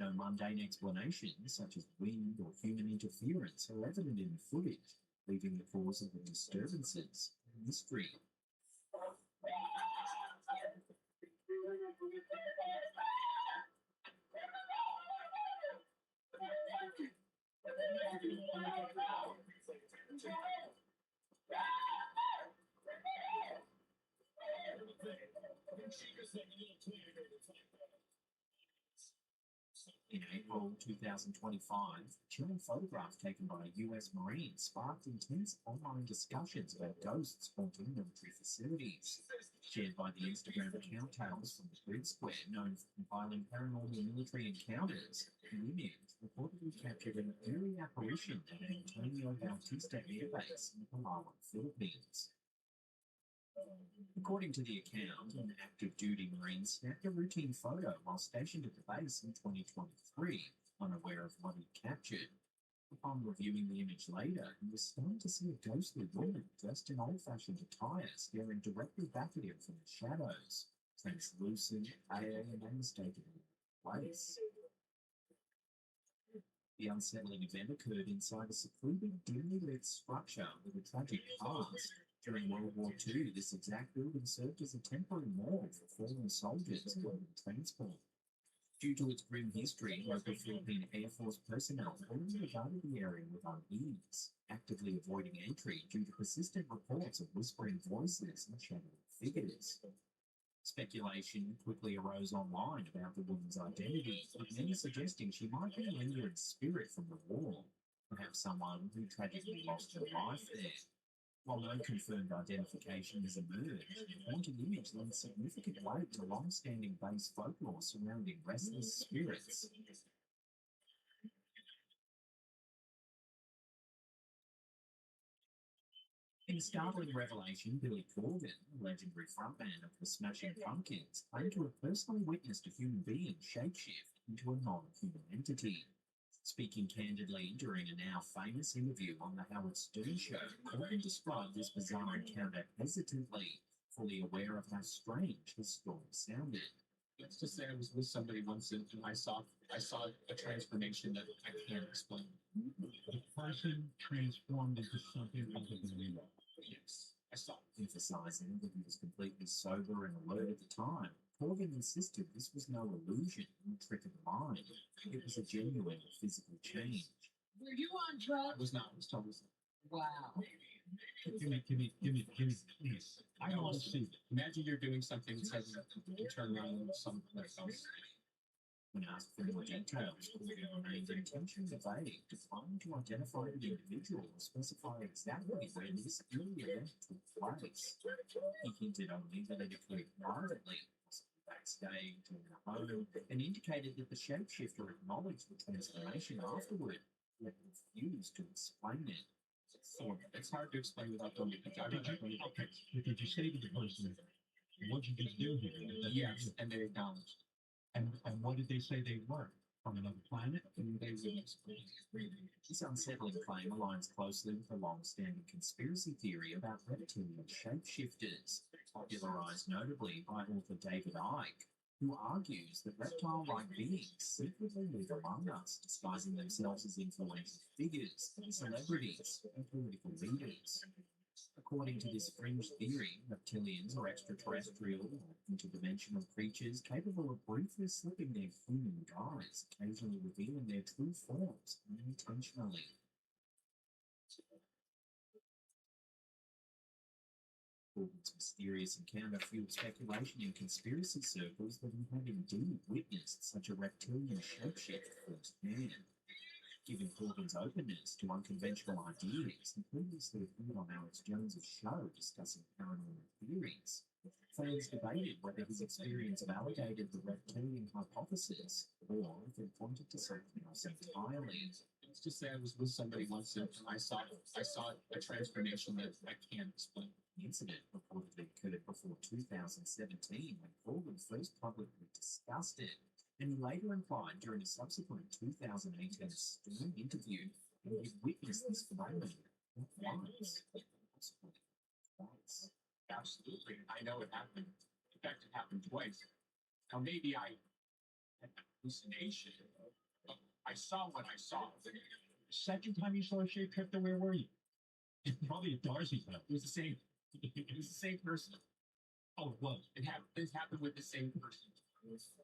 No mundane explanations, such as wind or human interference, are evident in the footage, leaving the cause of the disturbances a mystery. In April 2025, a chilling photograph taken by a US Marine sparked intense online discussions about ghosts haunting military facilities. Shared by the Instagram account Tales from the Grid Square, known for compiling paranormal military encounters, the image reportedly captured an eerie apparition at Antonio Bautista Air Base in Palawan, Philippines. According to the account, an active duty Marine snapped a routine photo while stationed at the base in 2023, unaware of what he captured. Upon reviewing the image later, he was stunned to see a ghostly woman dressed in old-fashioned attire staring directly back at him from the shadows, translucent, pale, and unmistakable place. The unsettling event occurred inside a secluded, dimly lit structure with a tragic past. During World War II, this exact building served as a temporary morgue for fallen soldiers during transport. Due to its grim history, local Philippine Air Force personnel only regarded the area with unease, actively avoiding entry due to persistent reports of whispering voices and shadowy figures. Speculation quickly arose online about the woman's identity, with many suggesting she might be a lingering spirit from the war, perhaps someone who tragically lost her life there. While no confirmed identification has emerged, the haunted image lends significant weight to long-standing base folklore surrounding restless spirits. In a startling revelation, Billy Corgan, the legendary frontman of the Smashing Pumpkins, claimed to have personally witnessed a human being shapeshift into a non-human entity. Speaking candidly during a now famous interview on the Howard Stern show, Corgan described this bizarre encounter hesitantly, fully aware of how strange his story sounded. Let's just say I was with somebody once and I saw a transformation that I can't explain. The person transformed into something other than you. Yes, I saw it. Emphasizing that he was completely sober and alert at the time, Corgan insisted this was no illusion or trick of the mind. It was a genuine physical change. Were you on drugs? I was not. I was told. Wow. Give me, please. I want to see. Imagine you're doing something and suddenly you turn around and something else. When asked for more details, Corgan remained intentionally vague, declining to identify the individual or specify exactly where this eerie event took place. He hinted only that it occurred privately, possibly backstage or in a home, and indicated that the shapeshifter acknowledged the transformation afterward, yet refused to explain it. It's hard to explain without going to the Okay, did you say to the person, what did you do here? Yes, and they acknowledged. And what did they say they were? From another planet? And they wouldn't explain. This unsettling claim aligns closely with the long-standing conspiracy theory about reptilian shapeshifters, popularized notably by author David Icke, who argues that reptile-like beings secretly live among us, disguising themselves as influential figures, celebrities, and political leaders. According to this fringe theory, reptilians are extraterrestrial or interdimensional creatures capable of briefly slipping their human guise, occasionally revealing their true forms unintentionally. Corgan's mysterious encounter fueled speculation in conspiracy circles that he had indeed witnessed such a reptilian shapeshift firsthand. Given Corgan's openness to unconventional ideas, he previously appeared on Alex Jones's show discussing paranormal theories. Fans debated whether his experience validated the reptilian hypothesis or if it pointed to something else entirely. Let's just say I was with somebody once and I saw a transformation that I can't explain. The incident reportedly occurred before 2017 when Corgan first publicly discussed it, and he later implied during a subsequent 2018 Stream interview that he witnessed this phenomenon not once, but possibly twice. Absolutely. I know it happened. In fact, it happened twice. Now, maybe I had an hallucination, but I saw what I saw. The second time you saw a shapeshifter, where were you? Probably at Darcy's house. It was the same. It was the same person. Oh, it was. It happened with the same person.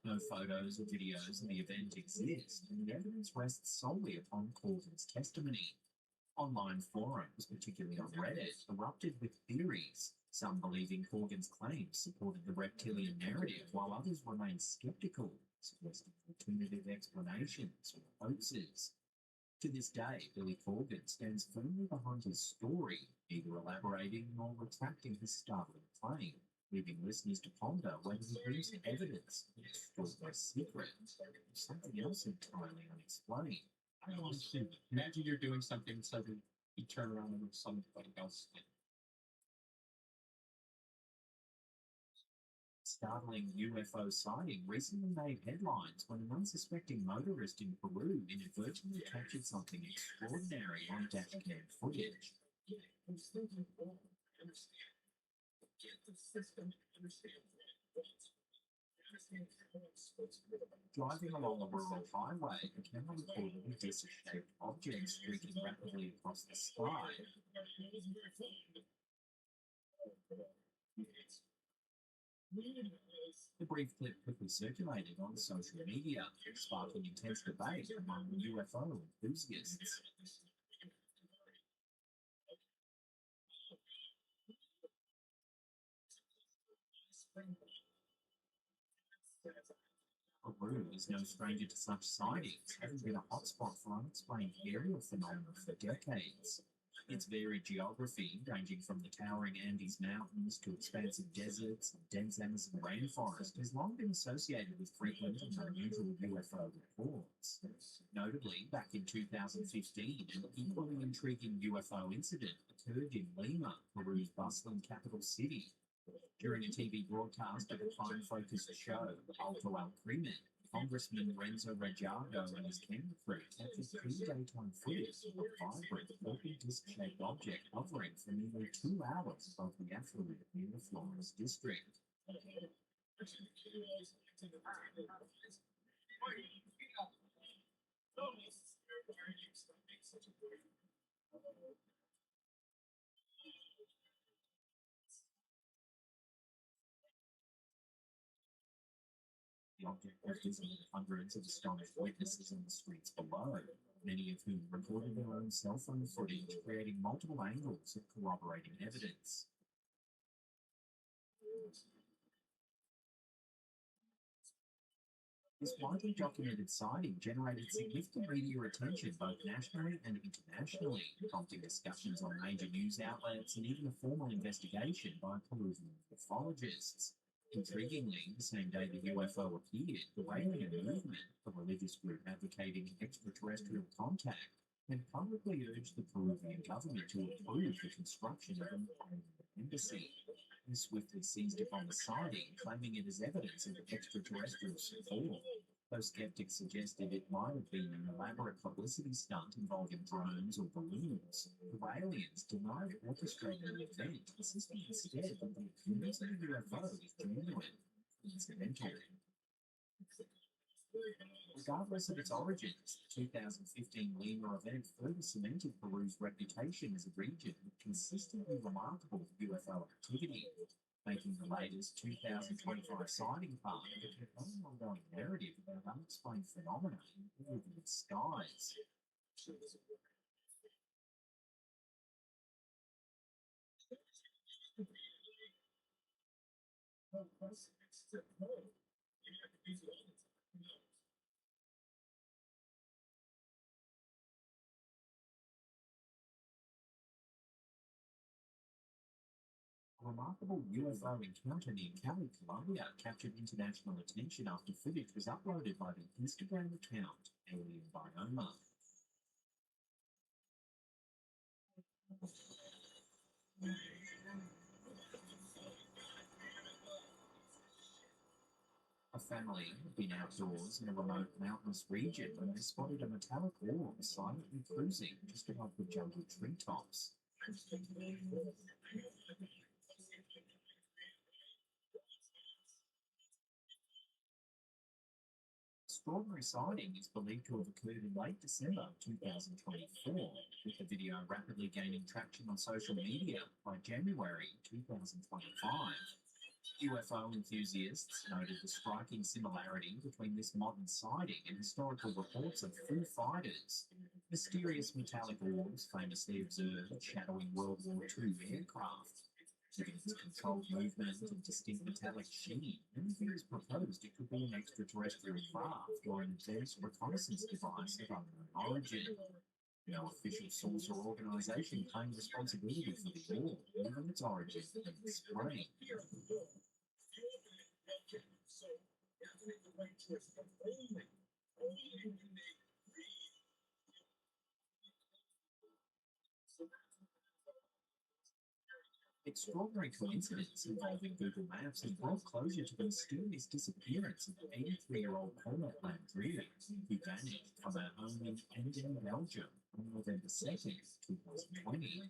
No photos or videos of the event exist, and the evidence rests solely upon Corgan's testimony. Online forums, particularly on Reddit, erupted with theories, some believing Corgan's claims supported the reptilian narrative, while others remained skeptical, suggesting alternative explanations or hoaxes. To this day, Billy Corgan stands firmly behind his story, either elaborating or retracting his startling claim, leaving listeners to ponder whether he brings evidence, an extraordinary secret, or something else entirely unexplained. I don't want to see it. Imagine you're doing something so that you turn around and look somebody else. Startling UFO sighting recently made headlines when an unsuspecting motorist in Peru inadvertently captured something extraordinary on dashcam footage. Driving along a rural highway, the camera recorded a disc-shaped object streaking rapidly across the sky. The brief clip quickly circulated on social media, sparking intense debate among UFO enthusiasts. Peru is no stranger to such sightings, having been a hotspot for unexplained aerial phenomena for decades. Its varied geography, ranging from the towering Andes Mountains to expansive deserts and dense Amazon rainforest, has long been associated with frequent and unusual UFO reports. Notably, back in 2015, an equally intriguing UFO incident occurred in Lima, Peru's bustling capital city. During a TV broadcast of a crime-focused show, Alto Al Crimen, Congressman Renzo Rajado and his camera crew captured clear daytime footage of a vibrant, open disc-shaped object hovering for nearly 2 hours above the affluent Miraflores district. The object was visible with hundreds of astonished witnesses on the streets below, many of whom recorded their own cell phone footage, creating multiple angles of corroborating evidence. This widely documented sighting generated significant media attention both nationally and internationally, prompting discussions on major news outlets and even a formal investigation by Peruvian ufologists. Intriguingly, the same day the UFO appeared, the Walian Movement, a religious group advocating extraterrestrial contact, had publicly urged the Peruvian government to approve the construction of an embassy. They swiftly seized upon the sighting, claiming it as evidence of extraterrestrial support. Though skeptics suggested it might have been an elaborate publicity stunt involving drones or balloons, the aliens denied orchestrating the event, insisting instead that the appearance of the UFO is genuine and incidental. Regardless of its origins, the 2015 Lima event further cemented Peru's reputation as a region with consistently remarkable UFO activity, making the latest 2025 sighting part of a compelling ongoing narrative about unexplained phenomena in Peruvian skies. A remarkable UFO encounter near Cali, Colombia captured international attention after footage was uploaded by the Instagram account Alien Bioma. A family had been outdoors in a remote mountainous region when they spotted a metallic orb silently cruising just above the jungle treetops. Extraordinary sighting is believed to have occurred in late December 2024, with the video rapidly gaining traction on social media by January 2025. UFO enthusiasts noted the striking similarity between this modern sighting and historical reports of Foo Fighters, mysterious metallic orbs famously observed shadowing World War II aircraft. Given its controlled movement and distinct metallic sheen, many theories proposed it could be an extraterrestrial craft or an advanced reconnaissance device of unknown origin. No official source or organization claimed responsibility for the orb, even its origin and its spring. Extraordinary coincidence involving Google Maps has brought closure to the mysterious disappearance of 83-year-old Paulette Landry, who vanished from her home in Emden, Belgium on November 2nd, 2020.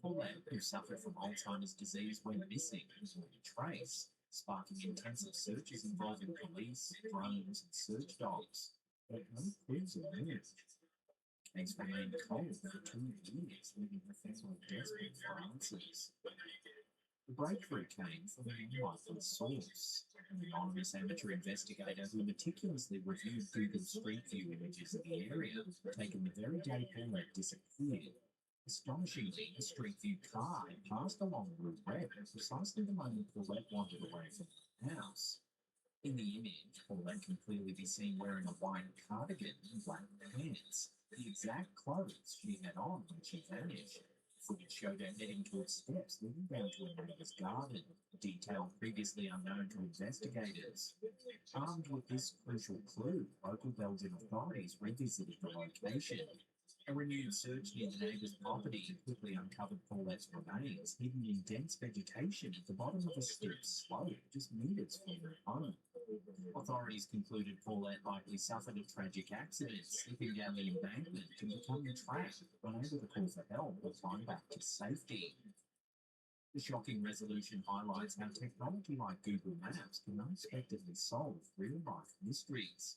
Paulette, who suffered from Alzheimer's disease, went missing without a trace, sparking intensive searches involving police, drones, and search dogs. But no clues emerged. The case remained cold for 2 years, leaving the family desperate for answers. The breakthrough came from an unlikely source, an anonymous amateur investigator who meticulously reviewed Google Street View images of the area taken the very day Paulette disappeared. Astonishingly, a Street View car had passed along Route Red at precisely the moment Paulette wandered away from the house. In the image, Paulette can clearly be seen wearing a white cardigan and black pants, the exact clothes she had on when she vanished. Footage showed her heading towards steps leading down to a neighbour's garden, a detail previously unknown to investigators. Armed with this crucial clue, local Belgian authorities revisited the location. A renewed search near the neighbour's property quickly uncovered Paulette's remains hidden in dense vegetation at the bottom of a steep slope just metres from her home. Authorities concluded Paulette likely suffered a tragic accident, slipping down the embankment and becoming trapped, unable to call for help or climb back to safety. The shocking resolution highlights how technology like Google Maps can unexpectedly solve real-life mysteries.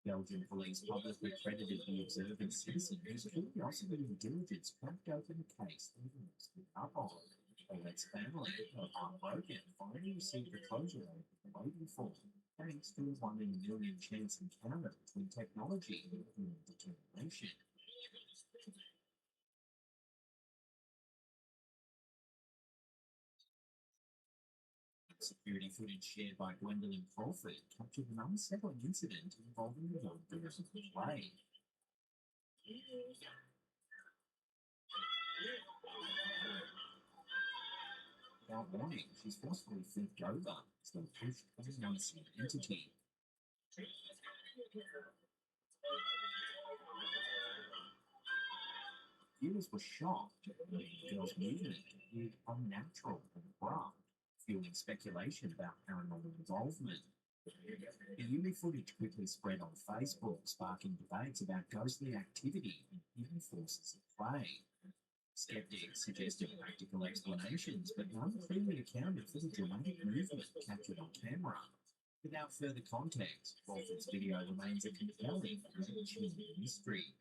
Belgian police publicly credited the observant citizen whose curiosity and diligence cracked open a case they were mostly up on. Paulette's family, though heartbroken, finally received the closure they were waiting for, thanks to a 1 in a million chance encounter between technology and human determination. Security footage shared by Gwendolyn Crawford captured an unsettling incident involving a young girl's play. Without warning, she's forcefully flipped over as though pushed by an unseen entity. Viewers were shocked at the girl's movement appeared unnatural and abrupt, fueling speculation about paranormal involvement. The eerie footage quickly spread on Facebook, sparking debates about ghostly activity and hidden forces at play. Skeptics suggested practical explanations, but none clearly accounted for the dramatic movement captured on camera. Without further context, Crawford's video remains a compelling and chilling mystery.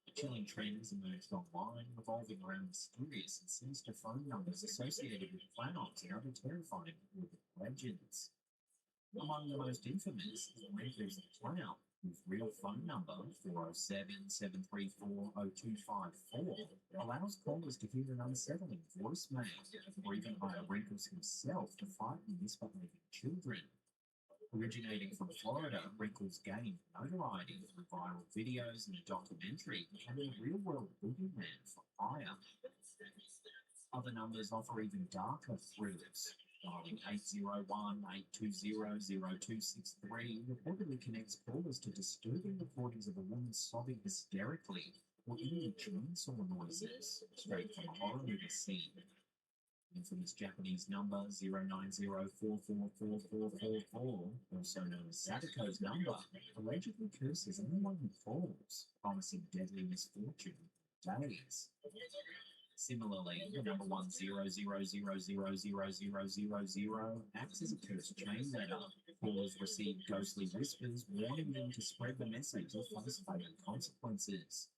A chilling trend has emerged online, revolving around mysterious and sinister phone numbers associated with clowns and other terrifying urban legends. Among the most infamous is Wrinkles the Clown, whose real phone number, 407-734-0254, allows callers to hear an unsettling voicemail, or even hire Wrinkles himself to frighten misbehaving children. Originating from Florida, Wrinkles gained notoriety through viral videos and a documentary, becoming a real-world boogeyman for hire. Other numbers offer even darker thrills. Dialing 801-820-0263 reportedly connects callers to disturbing recordings of a woman sobbing hysterically, or even chainsaw noises straight from a horror movie scene. Infamous Japanese number 090444444, also known as Sadako's number, allegedly curses anyone who calls, promising deadly misfortune in days. Similarly, the number 10000000000 acts as a cursed chain letter. Callers receive ghostly whispers warning them to spread the message or face fatal consequences.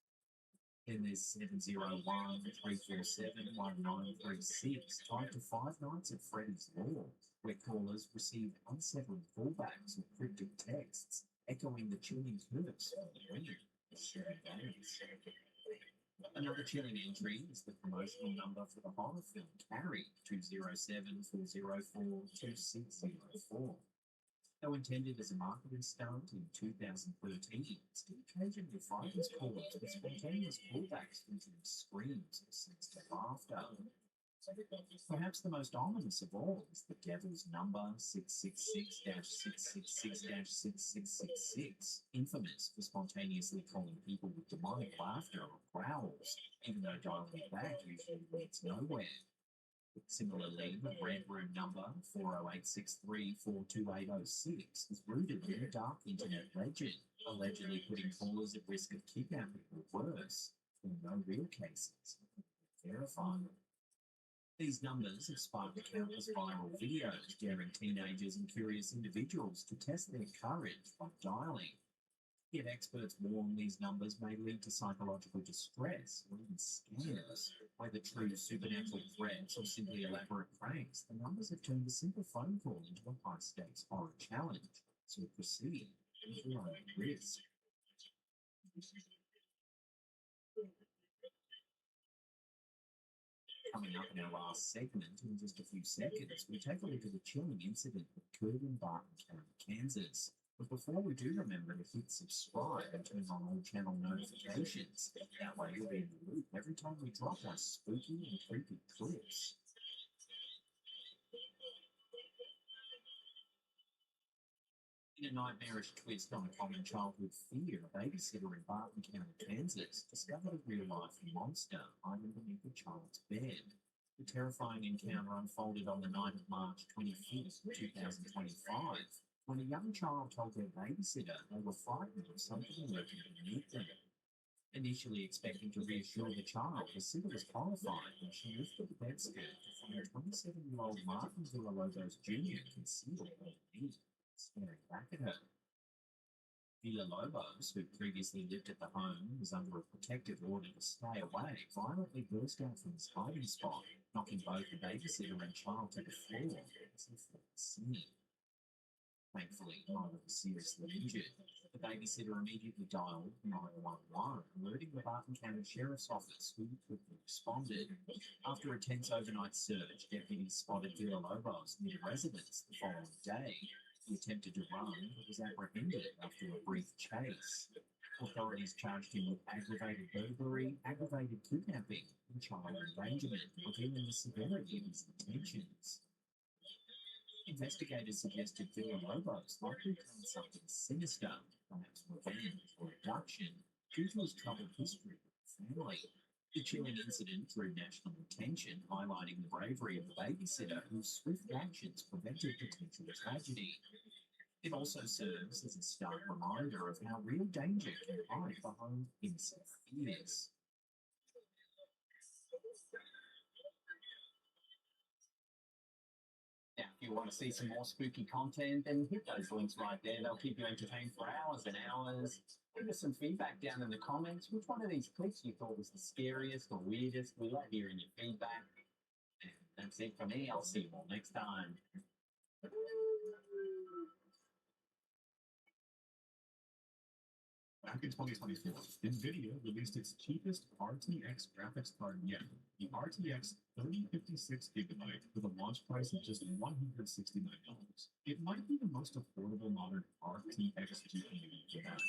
Then there's 701-347-1936, tied to Five Nights at Freddy's Law, where callers receive unsettling callbacks or cryptic texts, echoing the chilling curse of the ring for 7 days. Another chilling entry is the promotional number for the horror film Carrie, 207-404-2604. Though intended as a marketing stunt in 2013, still occasionally frightens callers with spontaneous callbacks featuring screams or sinister laughter. Perhaps the most ominous of all is the devil's number 666-666-6666, infamous for spontaneously calling people with demonic laughter or growls, even though dialing it back usually leads nowhere. Similarly, the Red Room number 40863-42806 is rooted in a dark internet legend, allegedly putting callers at risk of kidnapping or worse, when no real cases have been verified. These numbers have sparked countless viral videos daring teenagers and curious individuals to test their courage by dialing. Yet experts warn these numbers may lead to psychological distress or even scams. Whether true supernatural threats or simply elaborate pranks, the numbers have turned a simple phone call into a high-stakes horror challenge. So proceed at your own risk. Coming up in our last segment, in just a few seconds, we take a look at a chilling incident that occurred in Barton County, Kansas. But before we do, remember to hit subscribe and turn on all channel notifications. That way you'll be in the loop every time we drop our spooky and creepy clips. In a nightmarish twist on a common childhood fear, a babysitter in Barton County, Kansas, discovered a real-life monster hiding beneath a child's bed. The terrifying encounter unfolded on the night of March 25th, 2025, when a young child told their babysitter they were frightened of something lurking beneath them. Initially expecting to reassure the child, the sitter was horrified when she lifted the bedskirt to find 27-year-old Martin Villalobos Jr. concealed underneath, staring back at her. Villalobos, who previously lived at the home and was under a protective order to stay away, violently burst out from his hiding spot, knocking both the babysitter and child to the floor as if they were singing. Thankfully, neither was seriously injured. The babysitter immediately dialed 911, alerting the Barton County Sheriff's Office, who quickly responded. After a tense overnight search, deputies spotted Villalobos near the residence the following day. He attempted to run, but was apprehended after a brief chase. Authorities charged him with aggravated burglary, aggravated kidnapping, and child endangerment, revealing the severity of his intentions. Investigators suggested Villalobos likely planned something sinister, perhaps revenge or abduction, due to his troubled history with the family. The chilling incident drew national attention, highlighting the bravery of the babysitter whose swift actions prevented potential tragedy. It also serves as a stark reminder of how real danger can hide behind innocent fears. Now, if you want to see some more spooky content, then hit those links right there. They'll keep you entertained for hours and hours. Give us some feedback down in the comments. Which one of these clips you thought was the scariest or weirdest? We love hearing your feedback. And that's it for me. I'll see you all next time. Back in 2024, NVIDIA released its cheapest RTX graphics card yet, the RTX 3056GB with a launch price of just $169. It might be the most affordable modern RTX GPU you have.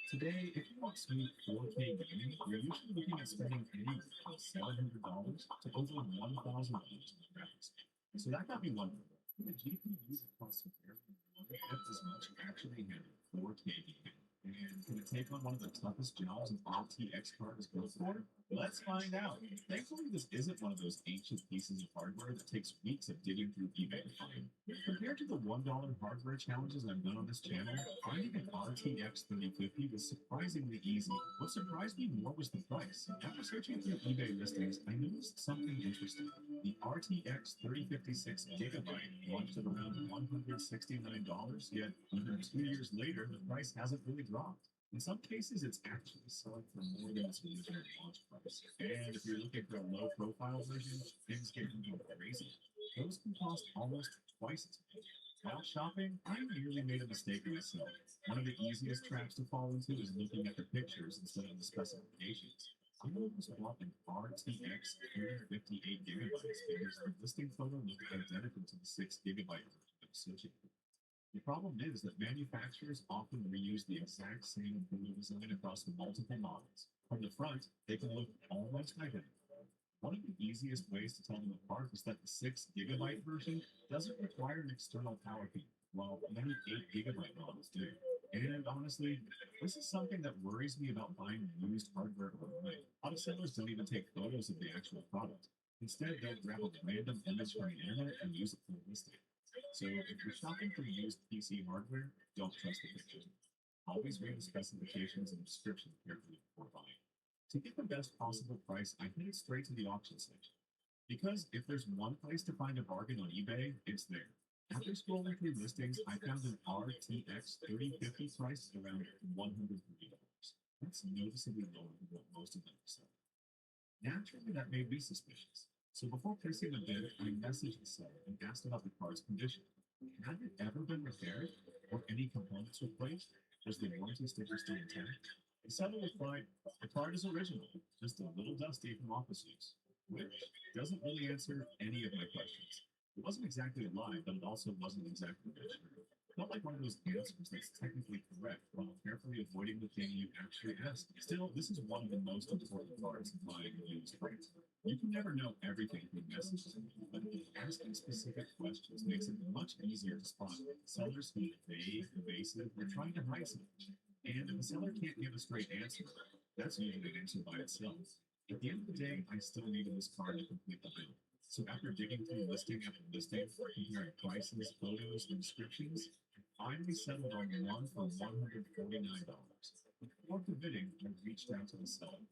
Today, if you want smooth 4K gaming, you're usually looking at spending anywhere from $700 to over $1,000 on graphics. So that got me wondering, can a GPU that costs just as much actually handle 4K gaming? And can it take on one of the toughest jobs an RTX card is built for? Let's find out. Thankfully, this isn't one of those ancient pieces of hardware that takes weeks of digging through eBay to find. Compared to the $1 hardware challenges I've done on this channel, finding an RTX 3050 was surprisingly easy. What surprised me more was the price. After searching through eBay listings, I noticed something interesting. The RTX 3056GB launched at around $169, yet even 2 years later, the price hasn't really dropped. In some cases, it's actually selling for more than its original launch price. And if you're looking for a low-profile version, things get even crazy. Those can cost almost twice as much. While shopping, I nearly made a mistake myself. One of the easiest traps to fall into is looking at the pictures instead of the specifications. I almost bought an RTX 358GB because the listing photo looked identical to the 6GB version I was searching for. The problem is that manufacturers often reuse the exact same build design across multiple models. From the front, they can look almost identical. One of the easiest ways to tell them apart is that the 6GB version doesn't require an external power feed, while many 8GB models do. And honestly, this is something that worries me about buying used hardware online. A lot of sellers don't even take photos of the actual product. Instead, they'll grab a random image from the internet and use it for a listing. So if you're shopping for used PC hardware, don't trust the pictures. Always read the specifications and description carefully before buying. To get the best possible price, I headed straight to the auction section. Because if there's one place to find a bargain on eBay, it's there. After scrolling through listings, I found an RTX 3050 priced at around $130. That's noticeably lower than what most of them are selling. Naturally, that made me suspicious. So before placing the bid, I messaged the seller and asked about the car's condition. Had it ever been repaired or any components replaced? Was the warranty sticker still intact? The seller replied, the car is original, just a little dusty from office use, which doesn't really answer any of my questions. It wasn't exactly a lie, but it also wasn't exactly reassuring. It felt like one of those answers that's technically correct while carefully avoiding the thing you actually asked. Still, this is one of the most important parts of buying a used car. You can never know everything through messages, but asking specific questions makes it much easier to spot sellers who are vague, evasive, or trying to hide something. And if the seller can't give a straight answer, that's usually an answer by itself. At the end of the day, I still needed this car to complete the build. So after digging through listing after listing, comparing prices, photos, and descriptions, I finally settled on one for $149. Before committing, I reached out to the seller,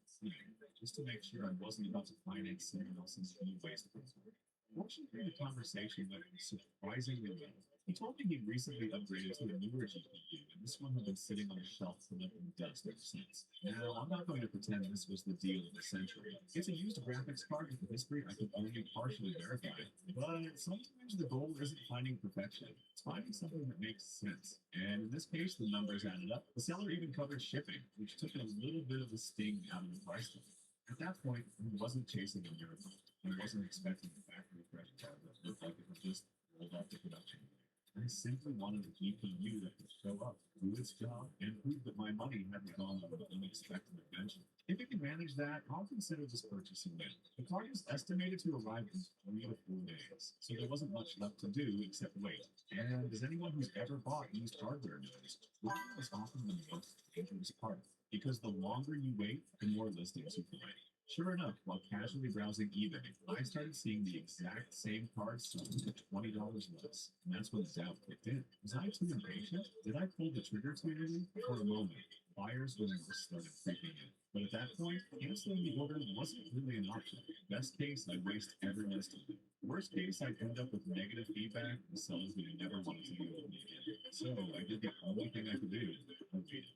just to make sure I wasn't about to finance someone else's e-waste business. Fortunately, the conversation went surprisingly well. He told me he recently upgraded to a newer GPU, and this one had been sitting on a shelf collecting dust ever since. Now, I'm not going to pretend this was the deal of the century. It's a used graphics card with a history I could only partially verify, but sometimes the goal isn't finding perfection. It's finding something that makes sense. And in this case, the numbers added up. The seller even covered shipping, which took a little bit of the sting out of the price tag. At that point, I wasn't chasing a miracle. I wasn't expecting a factory fresh card that looked like it was just rolled off the production line. I simply wanted a GPU that could show up, do its job, and prove that my money hadn't gone on an unexpected adventure. If I can manage that, I'll consider this purchase a win. The car is estimated to arrive in 3 to 4 days, so there wasn't much left to do except wait. And as anyone who's ever bought used hardware knows, waiting is often the most dangerous part, because the longer you wait, the more listings you find. Sure enough, while casually browsing eBay, I started seeing the exact same card sold for $20 less, and that's when the doubt kicked in. Was I too impatient? Did I pull the trigger too early? For a moment, buyer's remorse started creeping in. But at that point, canceling the order wasn't really an option. Best case, I'd waste every listing. Worst case, I'd end up with negative feedback from sellers who never wanted to deal with me again. So I did the only thing I could do. I waited.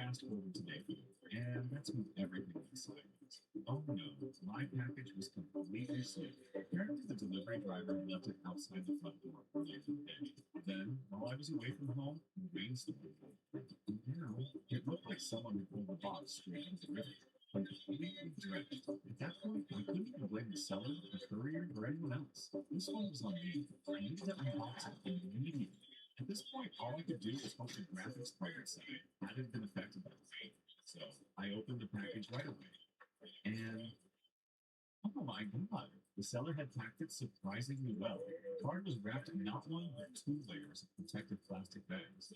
Fast forward to day 4, and that's when everything went sideways. Oh no, my package was completely sealed. Apparently the delivery driver left it outside the front door earlier in the day. Then, while I was away from home, the rain started. And now, it looked like someone had pulled the box straight into the river. Completely drenched. At that point, I couldn't even blame the seller, the courier, or anyone else. This one was on me. I needed to unbox it immediately. At this point, all I could do was hope the graphics card inside hadn't been affected by the rain. So I opened the package right away. And oh my god, the seller had packed it surprisingly well. The card was wrapped in not one but 2 layers of protective plastic bags.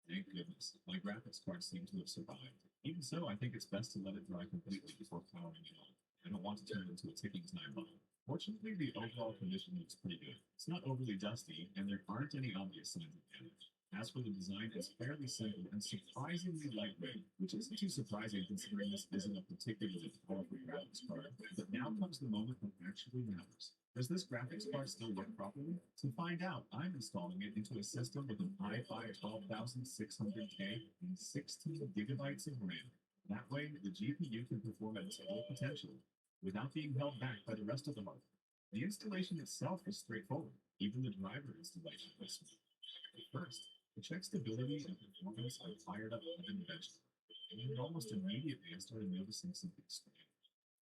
Thank goodness, my graphics card seemed to have survived. Even so, I think it's best to let it dry completely before powering it on. I don't want to turn it into a ticking time bomb. Fortunately, the overall condition looks pretty good. It's not overly dusty, and there aren't any obvious signs of damage. As for the design, it's fairly simple and surprisingly lightweight, which isn't too surprising considering this isn't a particularly powerful graphics card. But now comes the moment that actually matters. Does this graphics card still work properly? To find out, I'm installing it into a system with an i5 12600K and 16 gigabytes of RAM. That way, the GPU can perform at its full potential without being held back by the rest of the hardware. The installation itself is straightforward. Even the driver installation was smooth. First, to check stability and performance, I fired up Heaven Benchmark, and almost immediately I started noticing something strange.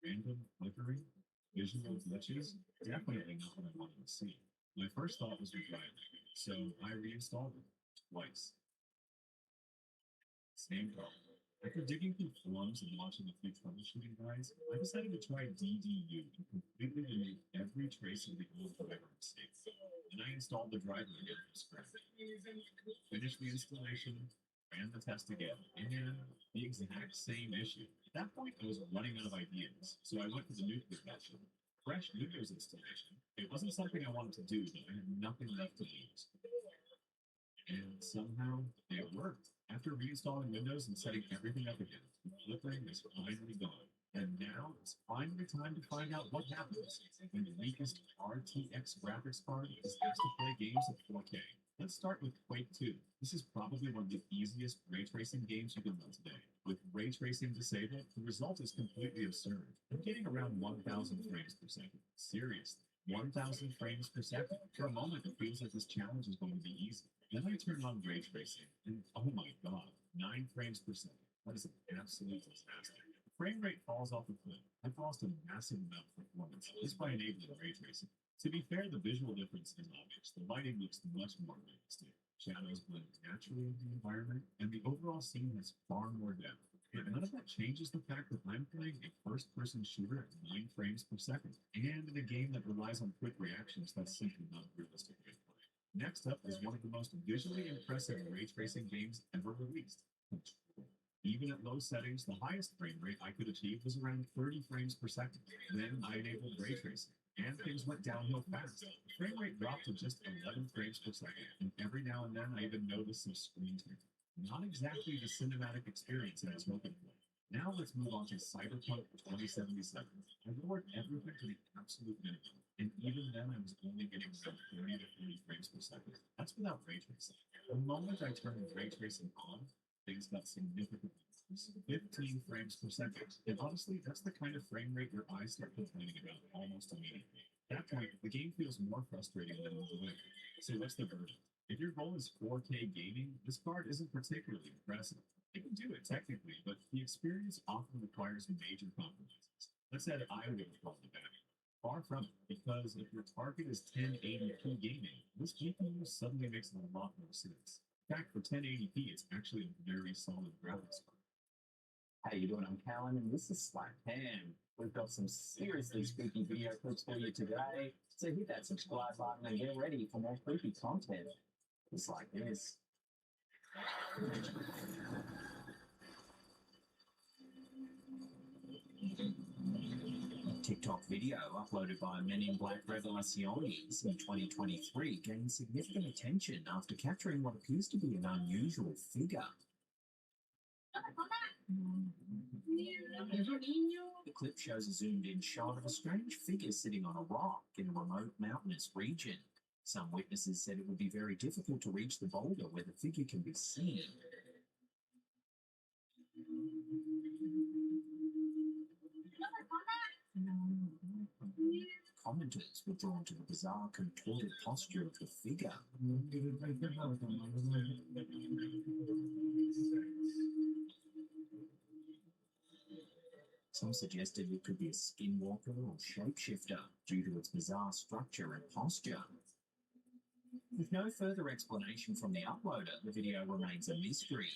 Random flickering, visual glitches, definitely not what I wanted to see. My first thought was the driver, so I reinstalled it twice. Same problem. After digging through forums and watching a few troubleshooting guides, I decided to try DDU and completely remove every trace of the old driver mistake. Then I installed the driver again from scratch. Finished the installation, ran the test again, and the exact same issue. At that point, I was running out of ideas, so I went to the nuclear option. Fresh nuclear's installation. It wasn't something I wanted to do, but I had nothing left to lose. And somehow, it worked. After reinstalling Windows and setting everything up again, the flickering is finally gone. And now it's finally time to find out what happens when the weakest RTX graphics card is asked to play games at 4K. Let's start with Quake 2. This is probably one of the easiest ray tracing games you can run today. With ray tracing disabled, the result is completely absurd. I'm getting around 1,000 frames per second. Seriously, 1,000 frames per second? For a moment, it feels like this challenge is going to be easy. Then I turn on ray tracing, and oh my god, 9 frames per second. That is an absolute disaster. The frame rate falls off a cliff. I've lost a massive amount of performance just by enabling ray tracing. To be fair, the visual difference is obvious. The lighting looks much more realistic. Shadows blend naturally in the environment, and the overall scene has far more depth. But none of that changes the fact that I'm playing a first-person shooter at 9 frames per second, and in a game that relies on quick reactions that's simply not realistic gameplay. Next up is one of the most visually impressive ray tracing games ever released. Even at low settings, the highest frame rate I could achieve was around 30 frames per second. Then I enabled ray tracing, and things went downhill fast. The frame rate dropped to just 11 frames per second, and every now and then I even noticed some screen tear. Not exactly the cinematic experience I was hoping for. Now let's move on to Cyberpunk 2077. I lowered everything to the absolute minimum, and even then I was only getting around 30 to 40 frames per second. That's without ray tracing. The moment I turned ray tracing on, things got significantly worse. 15 frames per second. And honestly, that's the kind of frame rate your eyes start complaining about almost immediately. At that point, the game feels more frustrating than enjoyable. So what's the verdict? If your goal is 4K gaming, this card isn't particularly impressive. It can do it technically, but the experience often requires major compromises. That said, I would have called it back. Far from it, because if your target is 1080p gaming, this GPU suddenly makes a lot more sense. In fact, for 1080p, it's actually a very solid graphics card. How you doing? I'm Callan, and this is Slack Ham. We've got some seriously spooky video clips for you today, so hit that subscribe button and get ready for more creepy content. Just like this. TikTok video uploaded by Men in Black Revelaciones in 2023 gained significant attention after capturing what appears to be an unusual figure. The clip shows a zoomed-in shot of a strange figure sitting on a rock in a remote mountainous region. Some witnesses said it would be very difficult to reach the boulder where the figure can be seen. Commenters were drawn to the bizarre, contorted posture of the figure. Some suggested it could be a skinwalker or shapeshifter due to its bizarre structure and posture. With no further explanation from the uploader, the video remains a mystery.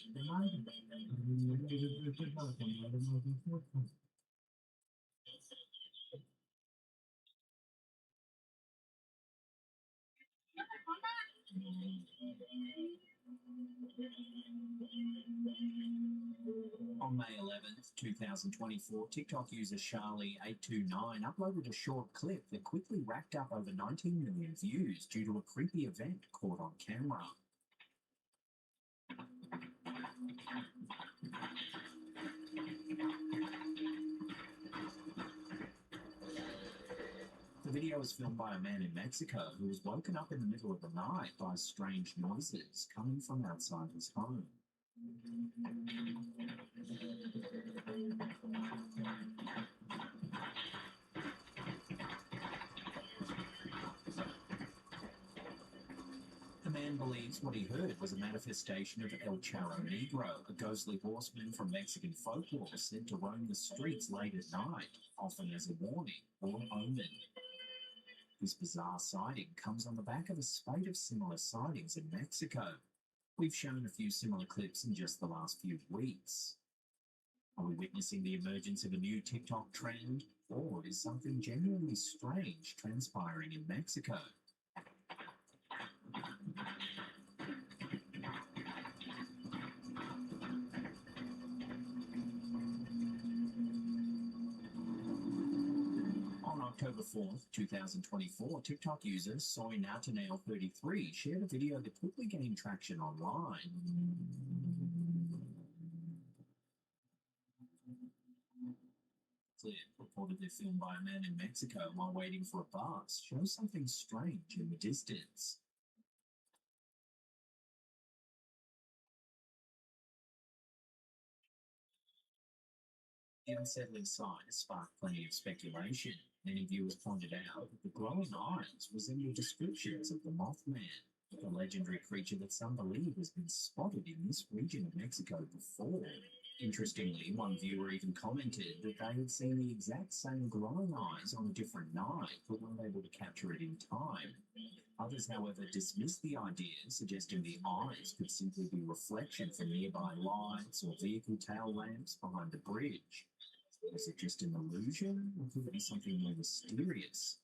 On May 11th, 2024, TikTok user Charlie829 uploaded a short clip that quickly racked up over 19 million views due to a creepy event caught on camera. The video was filmed by a man in Mexico who was woken up in the middle of the night by strange noises coming from outside his home. The man believes what he heard was a manifestation of El Charro Negro, a ghostly horseman from Mexican folklore said to roam the streets late at night, often as a warning or omen. This bizarre sighting comes on the back of a spate of similar sightings in Mexico. We've shown a few similar clips in just the last few weeks. Are we witnessing the emergence of a new TikTok trend, or is something genuinely strange transpiring in Mexico? On October 4th, 2024, TikTok user SoyNathanael33 shared a video that quickly gained traction online. Clip, reportedly filmed by a man in Mexico while waiting for a bus, shows something strange in the distance. The unsettling sight sparked plenty of speculation. Many viewers pointed out that the glowing eyes resembled descriptions of the Mothman, the legendary creature that some believe has been spotted in this region of Mexico before. Interestingly, one viewer even commented that they had seen the exact same glowing eyes on a different night, but weren't able to capture it in time. Others, however, dismissed the idea, suggesting the eyes could simply be reflection from nearby lights or vehicle tail lamps behind the bridge. Was it just an illusion, or could it be something more mysterious?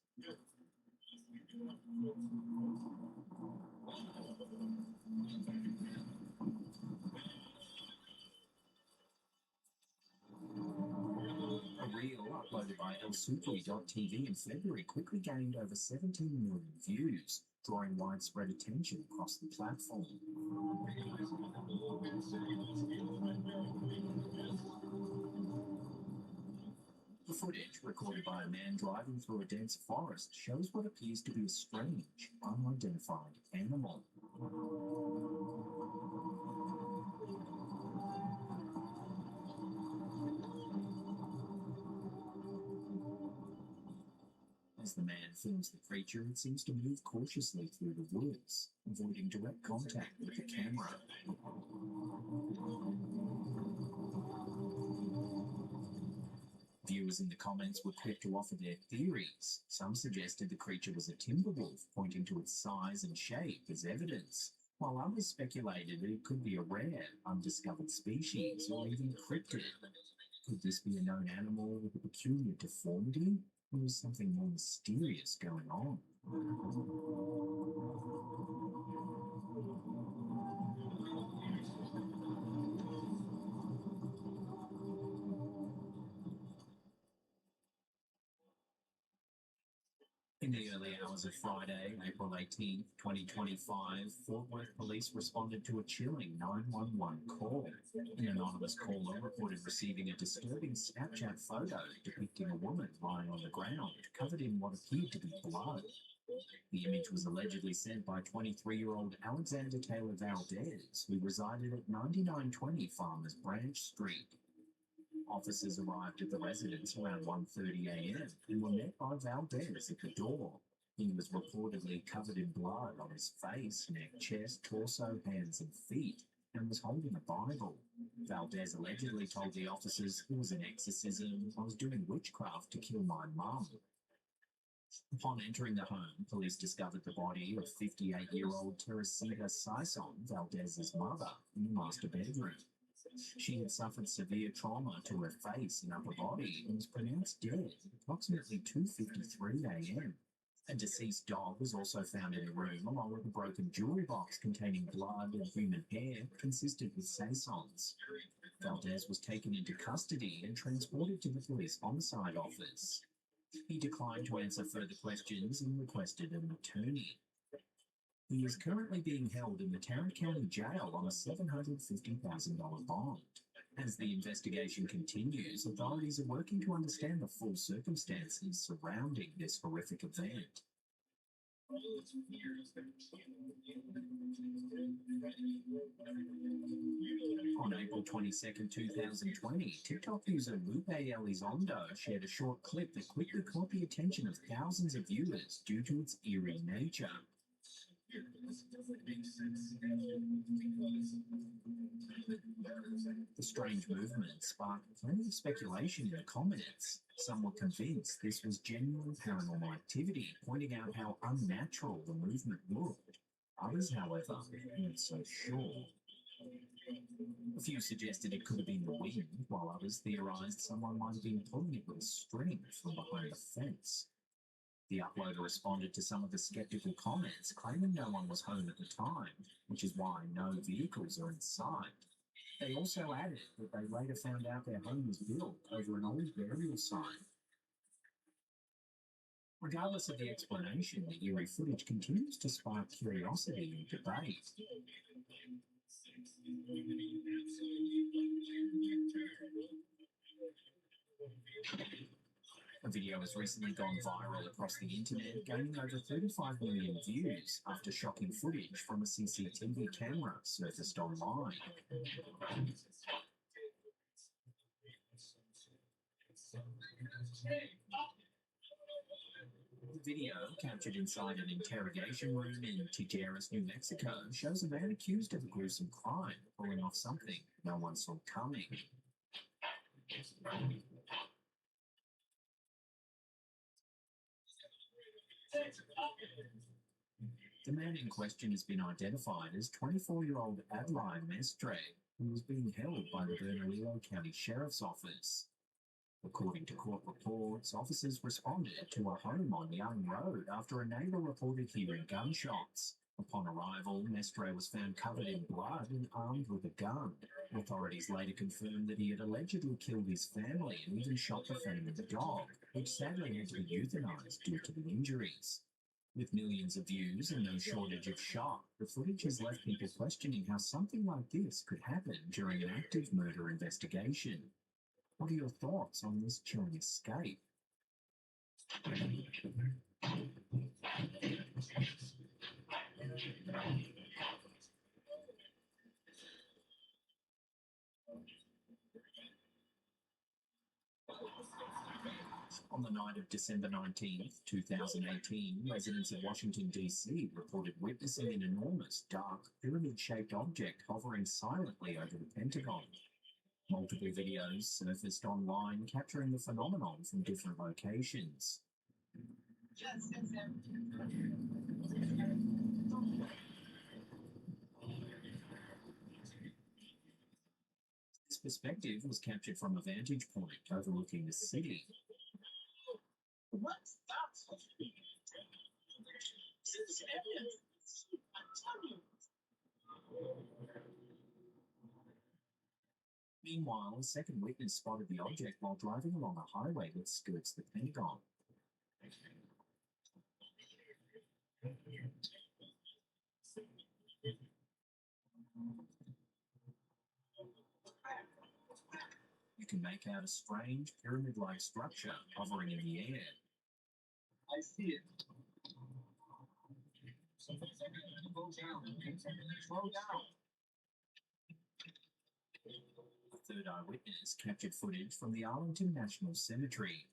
A reel uploaded by elsupri.tv in February quickly gained over 17 million views, drawing widespread attention across the platform. The footage, recorded by a man driving through a dense forest, shows what appears to be a strange, unidentified animal. As the man films the creature, it seems to move cautiously through the woods, avoiding direct contact with the camera. Viewers in the comments were quick to offer their theories. Some suggested the creature was a timber wolf, pointing to its size and shape as evidence, while others speculated that it could be a rare, undiscovered species or even cryptid. Could this be a known animal with a peculiar deformity, or was something more mysterious going on? In the early hours of Friday, April 18th, 2025, Fort Worth police responded to a chilling 911 call. An anonymous caller reported receiving a disturbing Snapchat photo depicting a woman lying on the ground, covered in what appeared to be blood. The image was allegedly sent by 23-year-old Alexander Taylor Valdez, who resided at 9920 Farmers Branch Street. Officers arrived at the residence around 1:30 a.m. and were met by Valdez at the door. He was reportedly covered in blood on his face, neck, chest, torso, hands, and feet, and was holding a Bible. Valdez allegedly told the officers it was an exorcism. I was doing witchcraft to kill my mum. Upon entering the home, police discovered the body of 58-year-old Teresita Sison, Valdez's mother, in the master bedroom. She had suffered severe trauma to her face and upper body and was pronounced dead at approximately 2:53 a.m. A deceased dog was also found in the room, along with a broken jewelry box containing blood and human hair consistent with Sason's. Valdez was taken into custody and transported to the police homicide office. He declined to answer further questions and requested an attorney. He is currently being held in the Tarrant County Jail on a $750,000 bond. As the investigation continues, authorities are working to understand the full circumstances surrounding this horrific event. On April 22nd, 2020, TikTok user Lupe Elizondo shared a short clip that quickly caught the attention of thousands of viewers due to its eerie nature. The strange movement sparked plenty of speculation in the comments. Some were convinced this was genuine paranormal activity, pointing out how unnatural the movement looked. Others, however, weren't so sure. A few suggested it could have been the wind, while others theorized someone might have been pulling it with a string from behind a fence. The uploader responded to some of the skeptical comments, claiming no one was home at the time, which is why no vehicles are in sight. They also added that they later found out their home was built over an old burial site. Regardless of the explanation, the eerie footage continues to spark curiosity and debate. video has recently gone viral across the internet, gaining over 35 million views after shocking footage from a CCTV camera surfaced online. The video, captured inside an interrogation room in Jitter-less, New Mexico, shows a man accused of a gruesome crime pulling off something no one saw coming. The man in question has been identified as 24-year-old Adeline Mestre, who was being held by the Bernalillo County Sheriff's Office. According to court reports, officers responded to a home on Young Road after a neighbour reported hearing gunshots. Upon arrival, Mestre was found covered in blood and armed with a gun. Authorities later confirmed that he had allegedly killed his family and even shot the family of the dog, which sadly had to be euthanized due to the injuries. With millions of views and no shortage of shock, the footage has left people questioning how something like this could happen during an active murder investigation. What are your thoughts on this chilling escape? On the night of December 19, 2018, residents of Washington, D.C. reported witnessing an enormous, dark, pyramid-shaped object hovering silently over the Pentagon. Multiple videos surfaced online capturing the phenomenon from different locations. This perspective was captured from a vantage point overlooking the city. What's that? Meanwhile, a second witness spotted the object while driving along a highway that skirts the Pentagon. You can make out a strange pyramid-like structure hovering in the air. I see it. Something's going to go down. Slow down. A third eyewitness captured footage from the Arlington National Cemetery.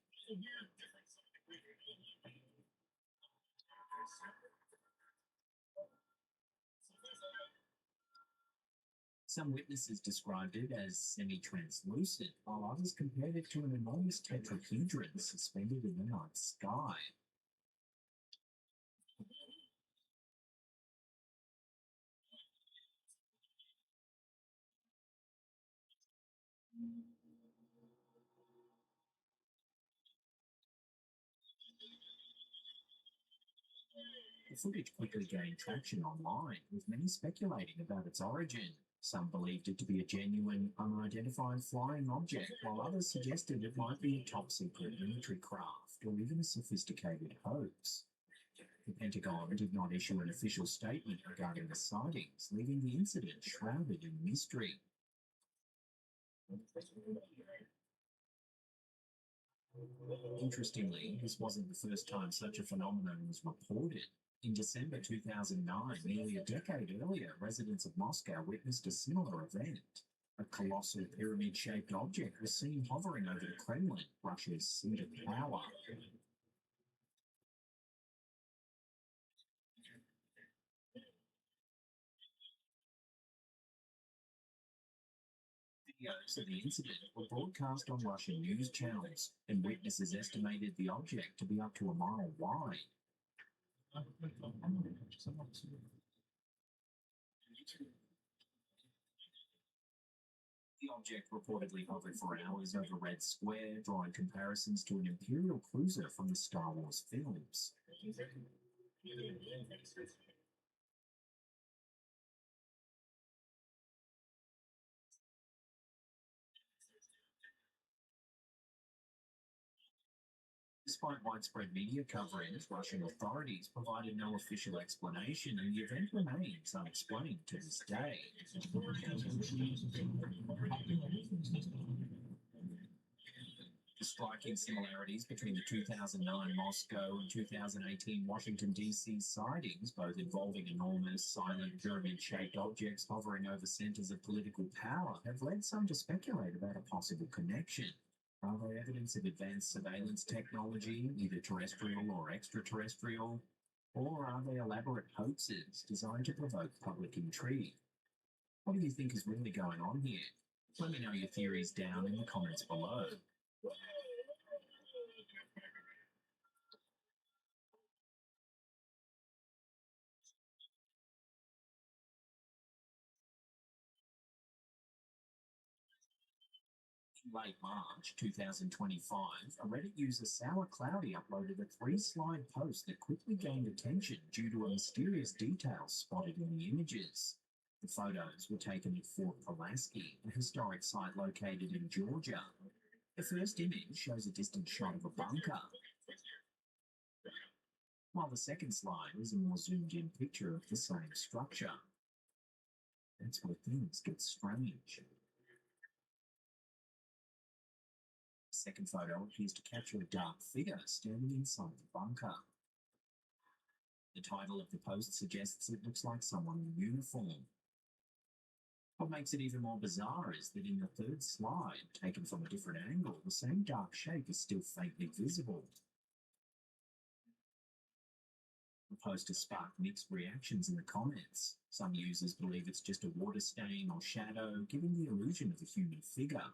Some witnesses described it as semi-translucent, while others compared it to an enormous tetrahedron suspended in the night sky. The footage quickly gained traction online, with many speculating about its origin. Some believed it to be a genuine, unidentified flying object, while others suggested it might be a top-secret military craft or even a sophisticated hoax. The Pentagon did not issue an official statement regarding the sightings, leaving the incident shrouded in mystery. Interestingly, this wasn't the first time such a phenomenon was reported. In December 2009, nearly a decade earlier, residents of Moscow witnessed a similar event. A colossal pyramid-shaped object was seen hovering over the Kremlin, Russia's seat of power. Videos of the incident were broadcast on Russian news channels, and witnesses estimated the object to be up to a mile wide. The object reportedly hovered for hours over Red Square, drawing comparisons to an Imperial cruiser from the Star Wars films. Despite widespread media coverage, Russian authorities provided no official explanation, and the event remains unexplained to this day. The striking similarities between the 2009 Moscow and 2018 Washington, D.C. sightings, both involving enormous, silent, pyramid-shaped objects hovering over centers of political power, have led some to speculate about a possible connection. Are they evidence of advanced surveillance technology, either terrestrial or extraterrestrial? Or are they elaborate hoaxes designed to provoke public intrigue? What do you think is really going on here? Let me know your theories down in the comments below. In late March 2025, a Reddit user Sour Cloudy uploaded a 3-slide post that quickly gained attention due to a mysterious detail spotted in the images. The photos were taken at Fort Pulaski, a historic site located in Georgia. The first image shows a distant shot of a bunker, while the second slide is a more zoomed-in picture of the same structure. That's where things get strange. The second photo appears to capture a dark figure standing inside the bunker. The title of the post suggests it looks like someone in uniform. What makes it even more bizarre is that in the third slide, taken from a different angle, the same dark shape is still faintly visible. The post has sparked mixed reactions in the comments. Some users believe it's just a water stain or shadow, giving the illusion of a human figure.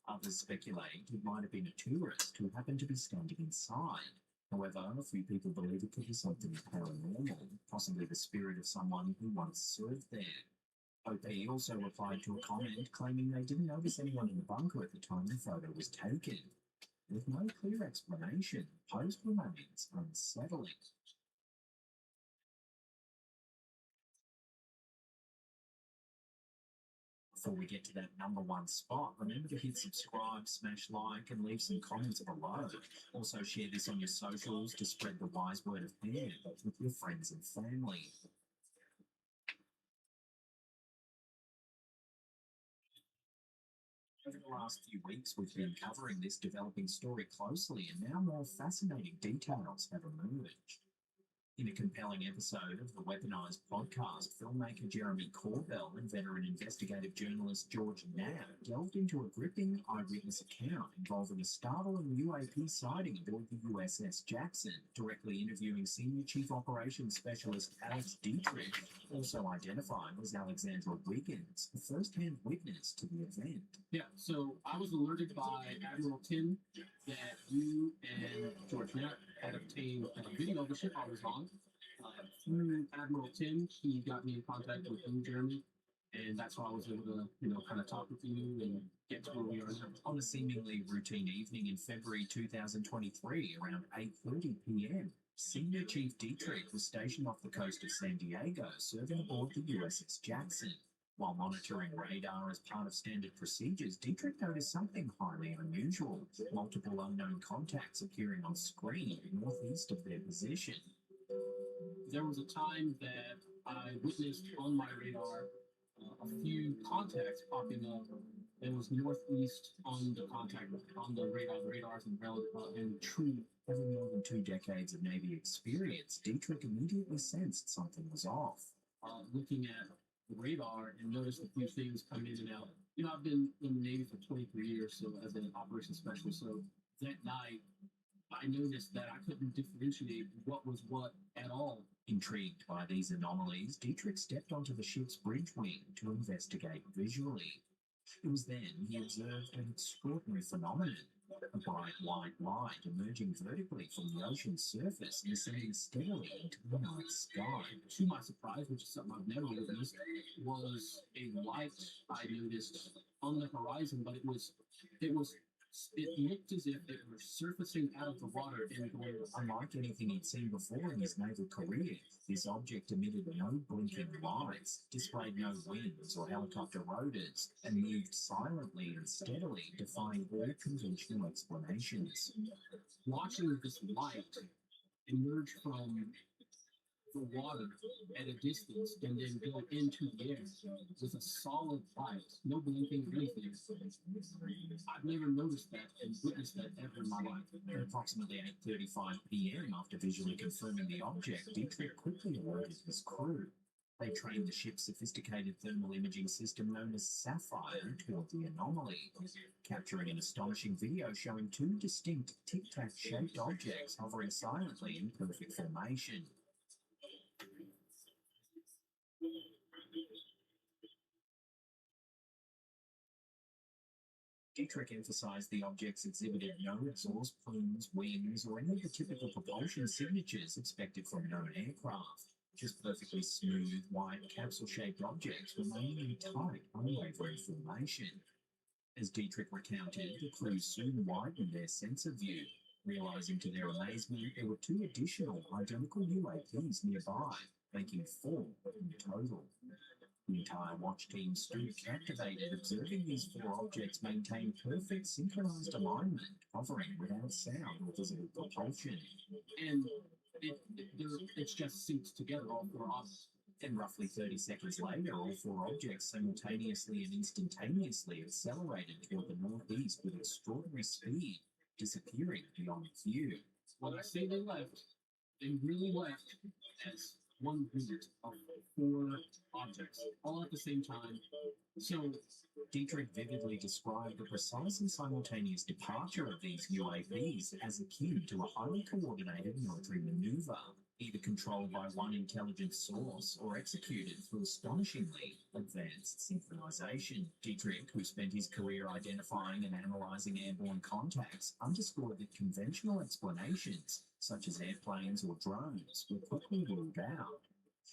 Others speculate it might have been a tourist who happened to be standing inside. However, a few people believe it could be something paranormal, possibly the spirit of someone who once served there. OP also replied to a comment claiming they didn't notice anyone in the bunker at the time the photo was taken. With no clear explanation, the post remains unsettling. Before we get to that #1 spot, remember to hit subscribe, smash like, and leave some comments below. Also share this on your socials to spread the wise word of hand with your friends and family. Over the last few weeks, we've been covering this developing story closely, and now more fascinating details have emerged. In a compelling episode of the Weaponized podcast, filmmaker Jeremy Corbell and veteran investigative journalist George Knapp delved into a gripping eyewitness account involving a startling UAP sighting aboard the USS Jackson, directly interviewing Senior Chief Operations Specialist Alex Dietrich, also identified as Alexandra Wiggins, a first-hand witness to the event. Yeah, so I was alerted by Admiral Tim that you and George Knapp had obtained a video of the ship I was on. Through Admiral Tim, he got me in contact with you, Jeremy, and that's how I was able to, kind of talk with you and get to where we are now. On a seemingly routine evening in February 2023, around 8:30 p.m., Senior Chief Dietrich was stationed off the coast of San Diego, serving aboard the USS Jackson. While monitoring radar as part of standard procedures, Dietrich noticed something highly unusual, multiple unknown contacts appearing on screen northeast of their position. There was a time that I witnessed on my radar a few contacts popping up. It was northeast on the contact, on the radar. The radars and true. Having more than 2 decades of Navy experience, Dietrich immediately sensed something was off. Looking at the radar and noticed a few things come in and out. I've been in the Navy for 23 years, so as an operations specialist. So that night, I noticed that I couldn't differentiate what was what at all. Intrigued by these anomalies, Dietrich stepped onto the ship's bridge wing to investigate visually. It was then he observed an extraordinary phenomenon. A bright white light emerging vertically from the ocean's surface and ascending steadily into the night sky. To my surprise, which is something I've never witnessed, was a light I noticed on the horizon, but it looked as if it were surfacing out of the water and going. Unlike anything he'd seen before in his naval career, this object emitted no blinking lights, displayed no wings or helicopter rotors, and moved silently and steadily, defying all conventional explanations. Watching this light emerge from the water at a distance and then go into the air with a solid light, no blinking or anything. I've never noticed that and witnessed that ever in my life. At approximately 8:35 p.m., after visually confirming the object, Dietrich quickly alerted his crew. They trained the ship's sophisticated thermal imaging system known as Sapphire toward the anomaly, capturing an astonishing video showing two distinct tic-tac shaped objects hovering silently in perfect formation. Dietrich emphasized the objects exhibited no exhaust plumes, wings, or any of the typical propulsion signatures expected from known aircraft. Just perfectly smooth, white, capsule-shaped objects remaining in tight, unwavering formation. As Dietrich recounted, the crew soon widened their sensor view, realizing to their amazement there were two additional identical UAPs nearby, making 4 in total. The entire watch team stood captivated, observing these 4 objects maintain perfect synchronized alignment, hovering without sound or visible propulsion. And it's just synced together, all 4 objects. Then, roughly 30 seconds later, all 4 objects simultaneously and instantaneously accelerated toward the northeast with extraordinary speed, disappearing beyond view. When I say they left, they really left as one unit of 4 objects, all at the same time. So, Dietrich vividly described the precise and simultaneous departure of these UAVs as akin to a highly coordinated military maneuver, either controlled by one intelligent source or executed through astonishingly advanced synchronization. Dietrich, who spent his career identifying and analyzing airborne contacts, underscored that conventional explanations, such as airplanes or drones, were quickly ruled out.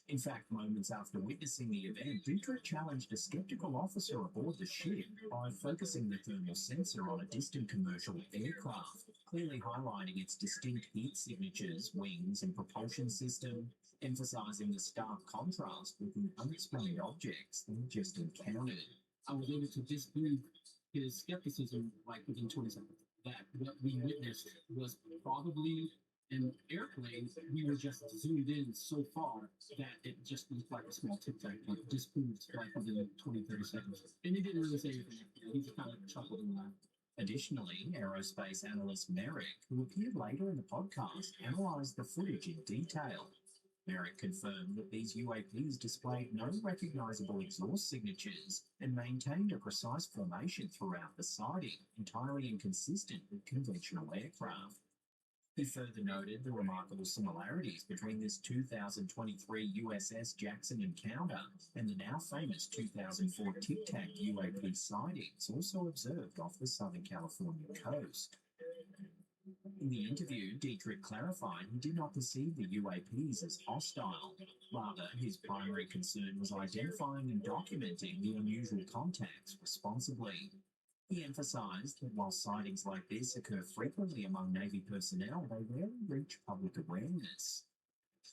In fact, moments after witnessing the event, Dietrich challenged a skeptical officer aboard the ship by focusing the thermal sensor on a distant commercial aircraft, clearly highlighting its distinct heat signatures, wings, and propulsion system, emphasizing the stark contrast with the unexplained objects they just encountered. I was able to disprove his skepticism like within 20 seconds. That what we witnessed was probably an airplane. We were just zoomed in so far that it just looked like a small tic-tac, like disproved like within 20-30 seconds. And he didn't really say anything. He just kind of chuckled and laughed. Additionally, aerospace analyst Merrick, who appeared later in the podcast, analyzed the footage in detail. Merrick confirmed that these UAPs displayed no recognizable exhaust signatures and maintained a precise formation throughout the sighting, entirely inconsistent with conventional aircraft. He further noted the remarkable similarities between this 2023 USS Jackson encounter and the now famous 2004 Tic Tac UAP sightings also observed off the Southern California coast. In the interview, Dietrich clarified he did not perceive the UAPs as hostile. Rather, his primary concern was identifying and documenting the unusual contacts responsibly. He emphasized that while sightings like this occur frequently among Navy personnel, they rarely reach public awareness.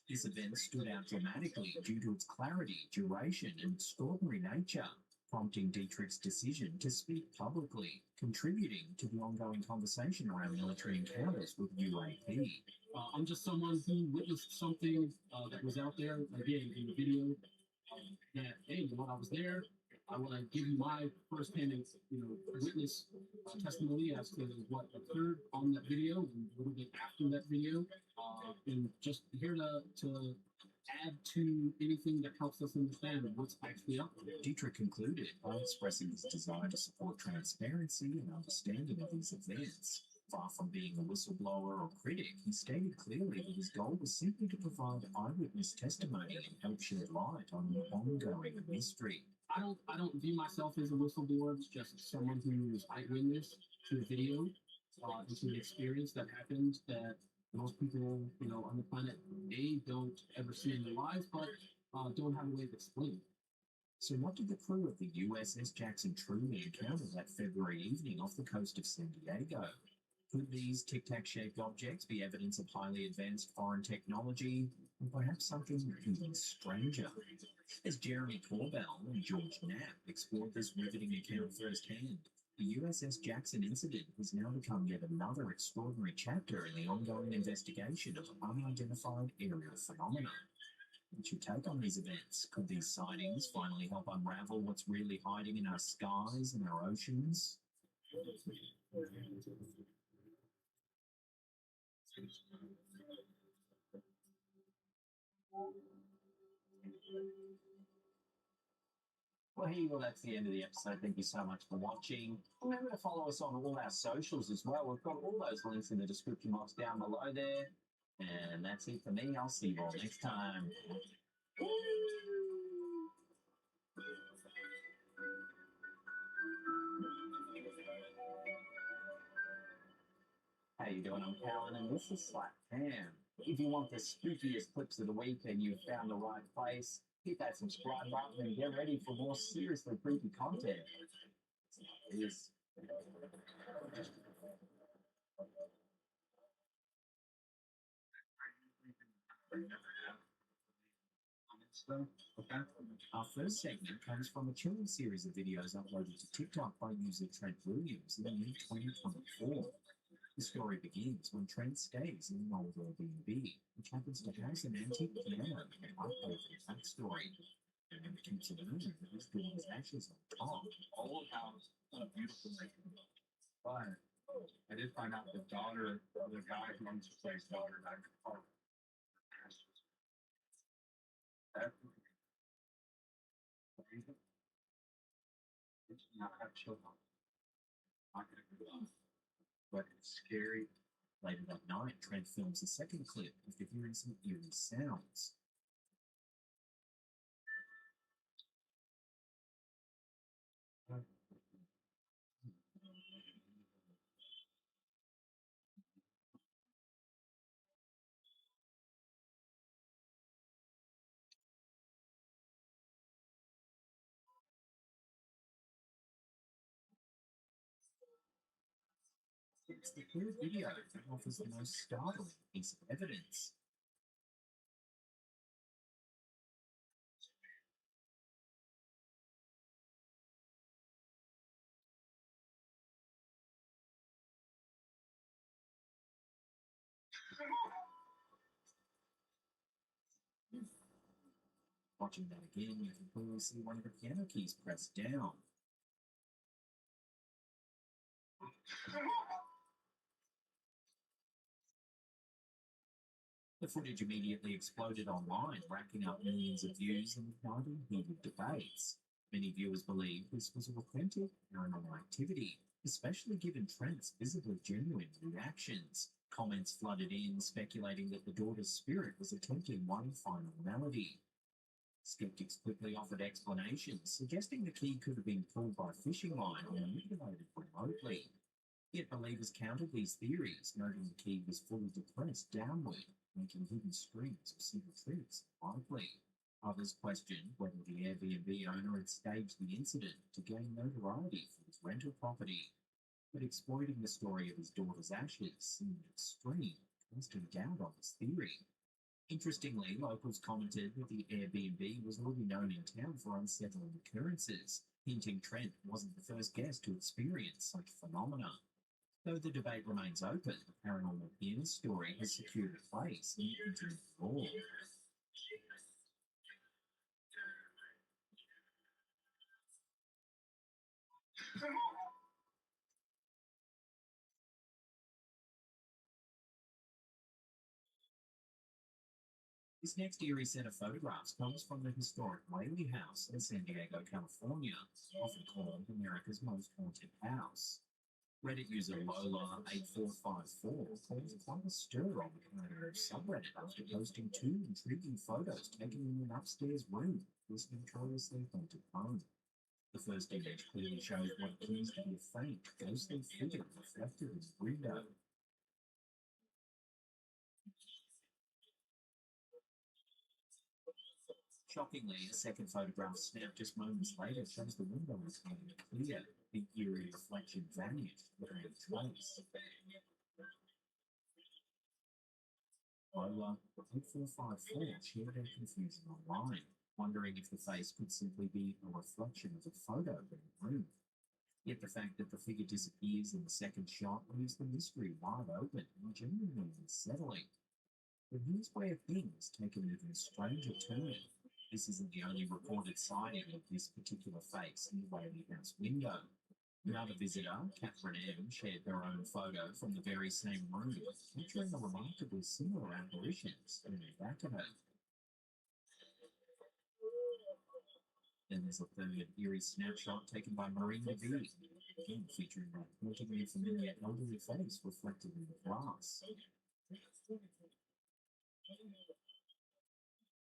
This event stood out dramatically due to its clarity, duration, and extraordinary nature, prompting Dietrich's decision to speak publicly, contributing to the ongoing conversation around military encounters with UAP. I'm just someone who witnessed something that was out there, again, in the video, that, hey, you know, I was there. I want to give you my firsthand, witness testimony as to what occurred on that video and a little bit after that video, and just here to add to anything that helps us understand what's actually up there. Dietrich concluded by expressing his desire to support transparency and understanding of these events. Far from being a whistleblower or critic, he stated clearly that his goal was simply to provide eyewitness testimony and help shed light on the ongoing mystery. I don't view myself as a whistleblower, just someone who is eyewitness to a video, and to an experience that happened that most people, on the planet A don't ever see in their lives, but don't have a way of explaining. So what did the crew of the USS Jackson truly encounter that February evening off the coast of San Diego? Could these tic-tac-shaped objects be evidence of highly advanced foreign technology, or perhaps something even stranger? As Jeremy Corbell and George Knapp explored this riveting account firsthand, the USS Jackson incident has now become yet another extraordinary chapter in the ongoing investigation of unidentified aerial phenomena. What's your take on these events? Could these sightings finally help unravel what's really hiding in our skies and our oceans? Well, hey, well, that's the end of the episode. Thank you so much for watching. Remember to follow us on all our socials as well. We've got all those links in the description box down below there. And that's it for me. I'll see you all next time. How you doing? I'm Callan, and this is Slap Cam. If you want the spookiest clips of the week and you've found the right place, hit that subscribe button and get ready for more seriously creepy content. Yes. Okay. Our first segment comes from a chilling series of videos uploaded to TikTok by user Trent Williams in the year 2024. The story begins when Trent stays in an old Airbnb, which happens to house an antique piano and heartbreaking backstory. And it keeps an urn with his daughter's ashes on top. Old house, a beautiful lake. But I did find out the daughter of the guy who owns the place daughter died in the car. It's not have children. But it's scary. Later that night, Trent films a second clip after hearing some eerie sounds. It's the third video that offers the most startling piece of evidence. Watching that again, you can clearly see one of the piano keys pressed down. The footage immediately exploded online, racking up millions of views and igniting heated debates. Many viewers believe this was authentic paranormal activity, especially given Trent's visibly genuine reactions. Comments flooded in, speculating that the daughter's spirit was attempting one final melody. Skeptics quickly offered explanations, suggesting the key could have been pulled by a fishing line or manipulated remotely. Yet believers countered these theories, noting the key was fully depressed downward, making hidden strings or single trips likely. Others questioned whether the Airbnb owner had staged the incident to gain notoriety for his rental property. But exploiting the story of his daughter's ashes seemed extreme, casting doubt on this theory. Interestingly, locals commented that the Airbnb was already known in town for unsettling occurrences, hinting Trent wasn't the first guest to experience such phenomena. Though the debate remains open, the paranormal pianist story has secured a place in internet lore. This next eerie set of photographs comes from the historic Whaley House in San Diego, California, often called America's most haunted house. Reddit user Lola8454 caused quite a stir on the Canada subreddit after posting two intriguing photos taken in an upstairs room, this notoriously haunted home. The first image clearly shows what appears to be a faint, ghostly figure reflected in the window. Shockingly, a second photograph snapped just moments later shows the window was clear. The eerie reflection vanished without a trace. Lola 8454 shared their confusion online, wondering if the face could simply be a reflection of a photo being removed. Yet the fact that the figure disappears in the second shot leaves the mystery wide open and genuinely unsettling. But here's where things take an even stranger turn. This isn't the only recorded sighting of this particular face in the Whaley House window. Another visitor, Catherine M., shared her own photo from the very same room, capturing a remarkably similar apparitions in the back of her. Then there's a third eerie snapshot taken by Maureen DeVille, again featuring that hauntingly familiar elderly face reflected in the glass.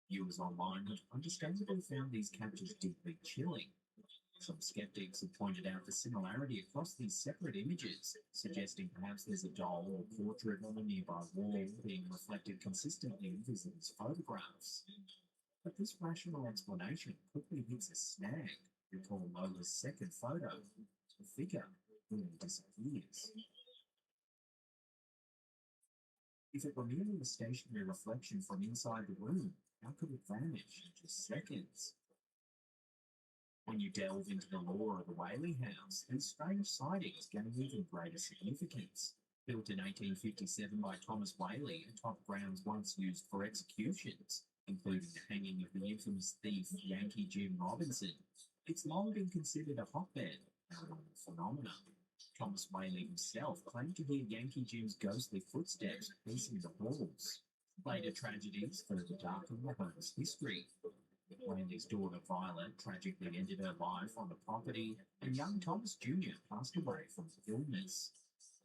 Viewers online have understandably found these captures deeply chilling. Some skeptics have pointed out the similarity across these separate images, suggesting perhaps there's a doll or portrait on a nearby wall being reflected consistently in visitors' photographs. But this rational explanation quickly hits a snag. Recall Lola's second photo. The figure really disappears. If it were merely a stationary reflection from inside the room, how could it vanish in just seconds? When you delve into the lore of the Whaley House, these strange sightings gain even greater significance. Built in 1857 by Thomas Whaley, atop grounds once used for executions, including the hanging of the infamous thief Yankee Jim Robinson, it's long been considered a hotbed of paranormal phenomena. Thomas Whaley himself claimed to hear Yankee Jim's ghostly footsteps pacing the halls. Later tragedies further darkened the home's history. Whaley's daughter Violet tragically ended her life on the property, and young Thomas Jr. passed away from illness.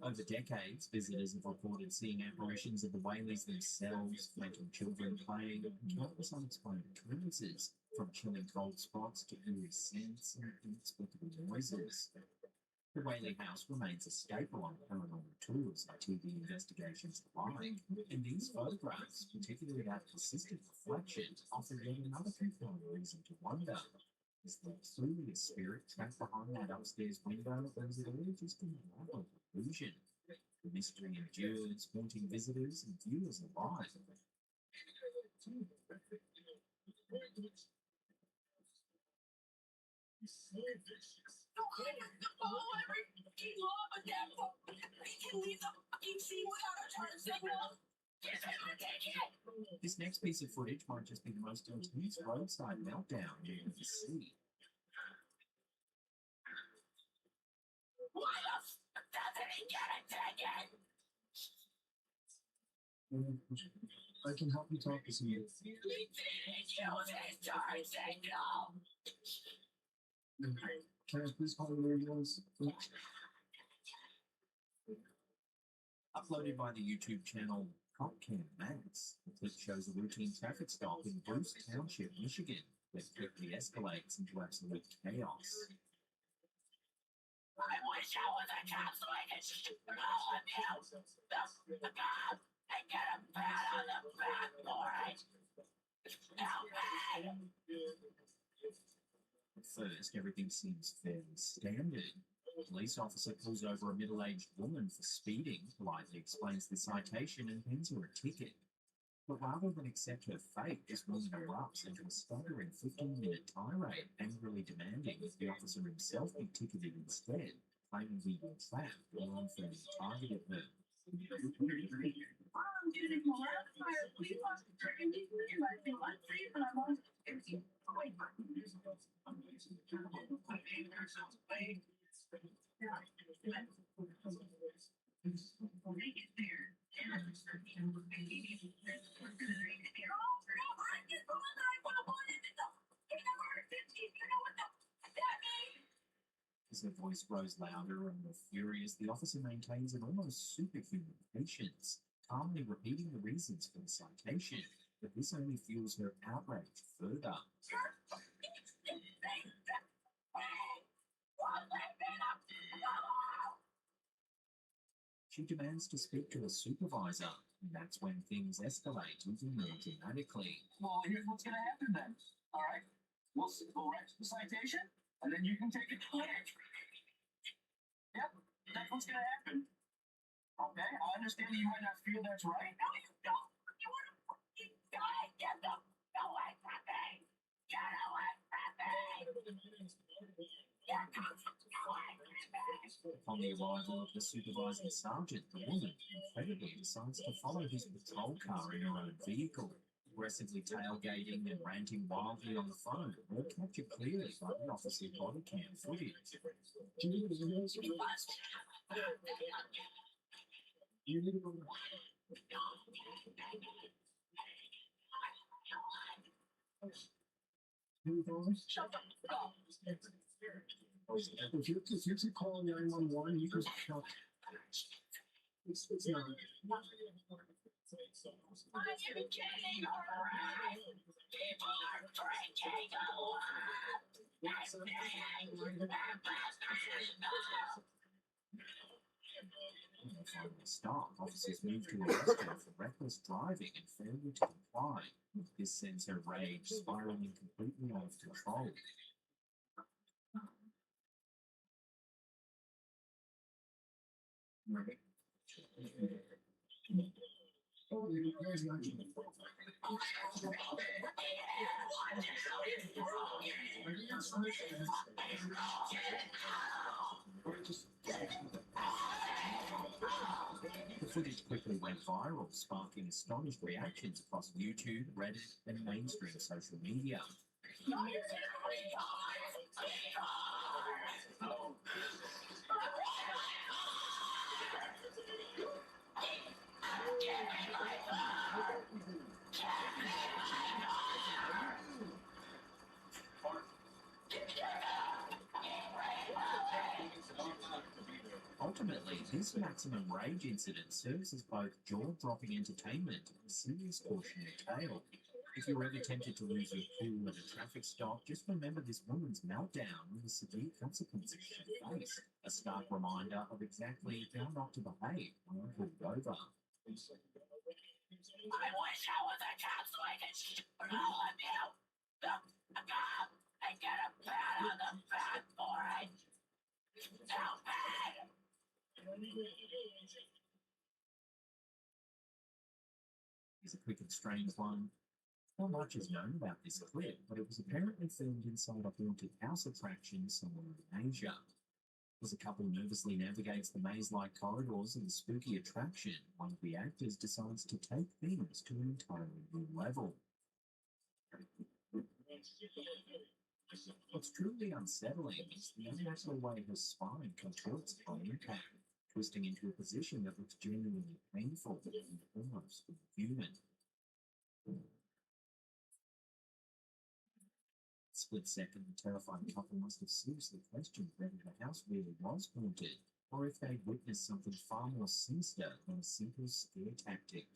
Over decades, visitors have reported seeing apparitions of the Whaleys themselves, phantom children playing, and countless unexplained occurrences, from chilling cold spots to eerie scents and inexplicable noises. The Whaley House remains a staple on paranormal tours and TV investigations alike, and these photographs, particularly that persistent reflection, offer yet another compelling reason to wonder. Is there truly a spirit trapped behind that upstairs window, or is it all just an elaborate illusion? The mystery endures, haunting visitors and viewers alike. You couldn't follow every fucking law of that we can leave the fucking scene without a turn signal. Yes, I'm gonna take it. This next piece of footage might just be the most intense roadside meltdown you'll ever see. Why the fuck doesn't he get a ticket? I can help you talk to somebody. He didn't use his turn signal. Can I please call the ambulance? Uploaded by the YouTube channel Copcam Max, the clip shows a routine traffic stop in Bruce Township, Michigan, that quickly escalates into absolute chaos. I wish I was a cop so I could shoot all of you. The cop and get a pat on the back for it. Help me! At first, everything seems fairly standard. A police officer pulls over a middle-aged woman for speeding, politely explains the citation, and hands her a ticket. But rather than accept her fate, this woman erupts into a staggering 15-minute tirade, angrily demanding that the officer himself be ticketed instead, claiming he'd been trapped or unfairly targeted her. As her voice grows louder and more furious, the officer maintains an almost superhuman patience, calmly repeating the reasons for the citation, but this only fuels her outrage further. She demands to speak to a supervisor, and that's when things escalate even more dramatically. Well, here's what's going to happen then. All right? We'll write the citation, and then you can take it. Yep, that's what's going to happen. Okay, I understand you might not feel that's right. No, you don't. You want to fucking die. Get the away from me. Get away from me. Upon the arrival of the supervising sergeant, the woman, incredibly, decides to follow his patrol car in her own vehicle, aggressively tailgating and ranting wildly on the phone, all captured clearly by the officer's body cam footage. If you call 911, you just shout. It's not. Finally stop, officers move to arrest her for reckless driving and failure to comply. This sends her rage spiraling completely out of control. The footage quickly went viral, sparking astonished reactions across YouTube, Reddit, and mainstream social media. Ultimately, this maximum rage incident serves as both jaw-dropping entertainment and a serious cautionary tale. If you're ever tempted to lose your cool at a traffic stop, just remember this woman's meltdown and the severe consequences she faced. A stark reminder of exactly how not to behave when pulled over. I wish I was a cop so I could shoot all of you. Look, a cop, I get a pat on the back for it. So bad. Here's a quick and strange one. Not much is known about this clip, but it was apparently filmed inside a haunted house attraction somewhere in Asia. As a couple nervously navigates the maze-like corridors of the spooky attraction, one of the actors decides to take things to an entirely new level. What's truly unsettling is the unnatural way her spine contorts upon impact, twisting into a position that looks genuinely painful and almost inhuman. Split second, the terrifying couple must have seriously questioned whether the house really was haunted, or if they'd witnessed something far more sinister than a simple scare tactic.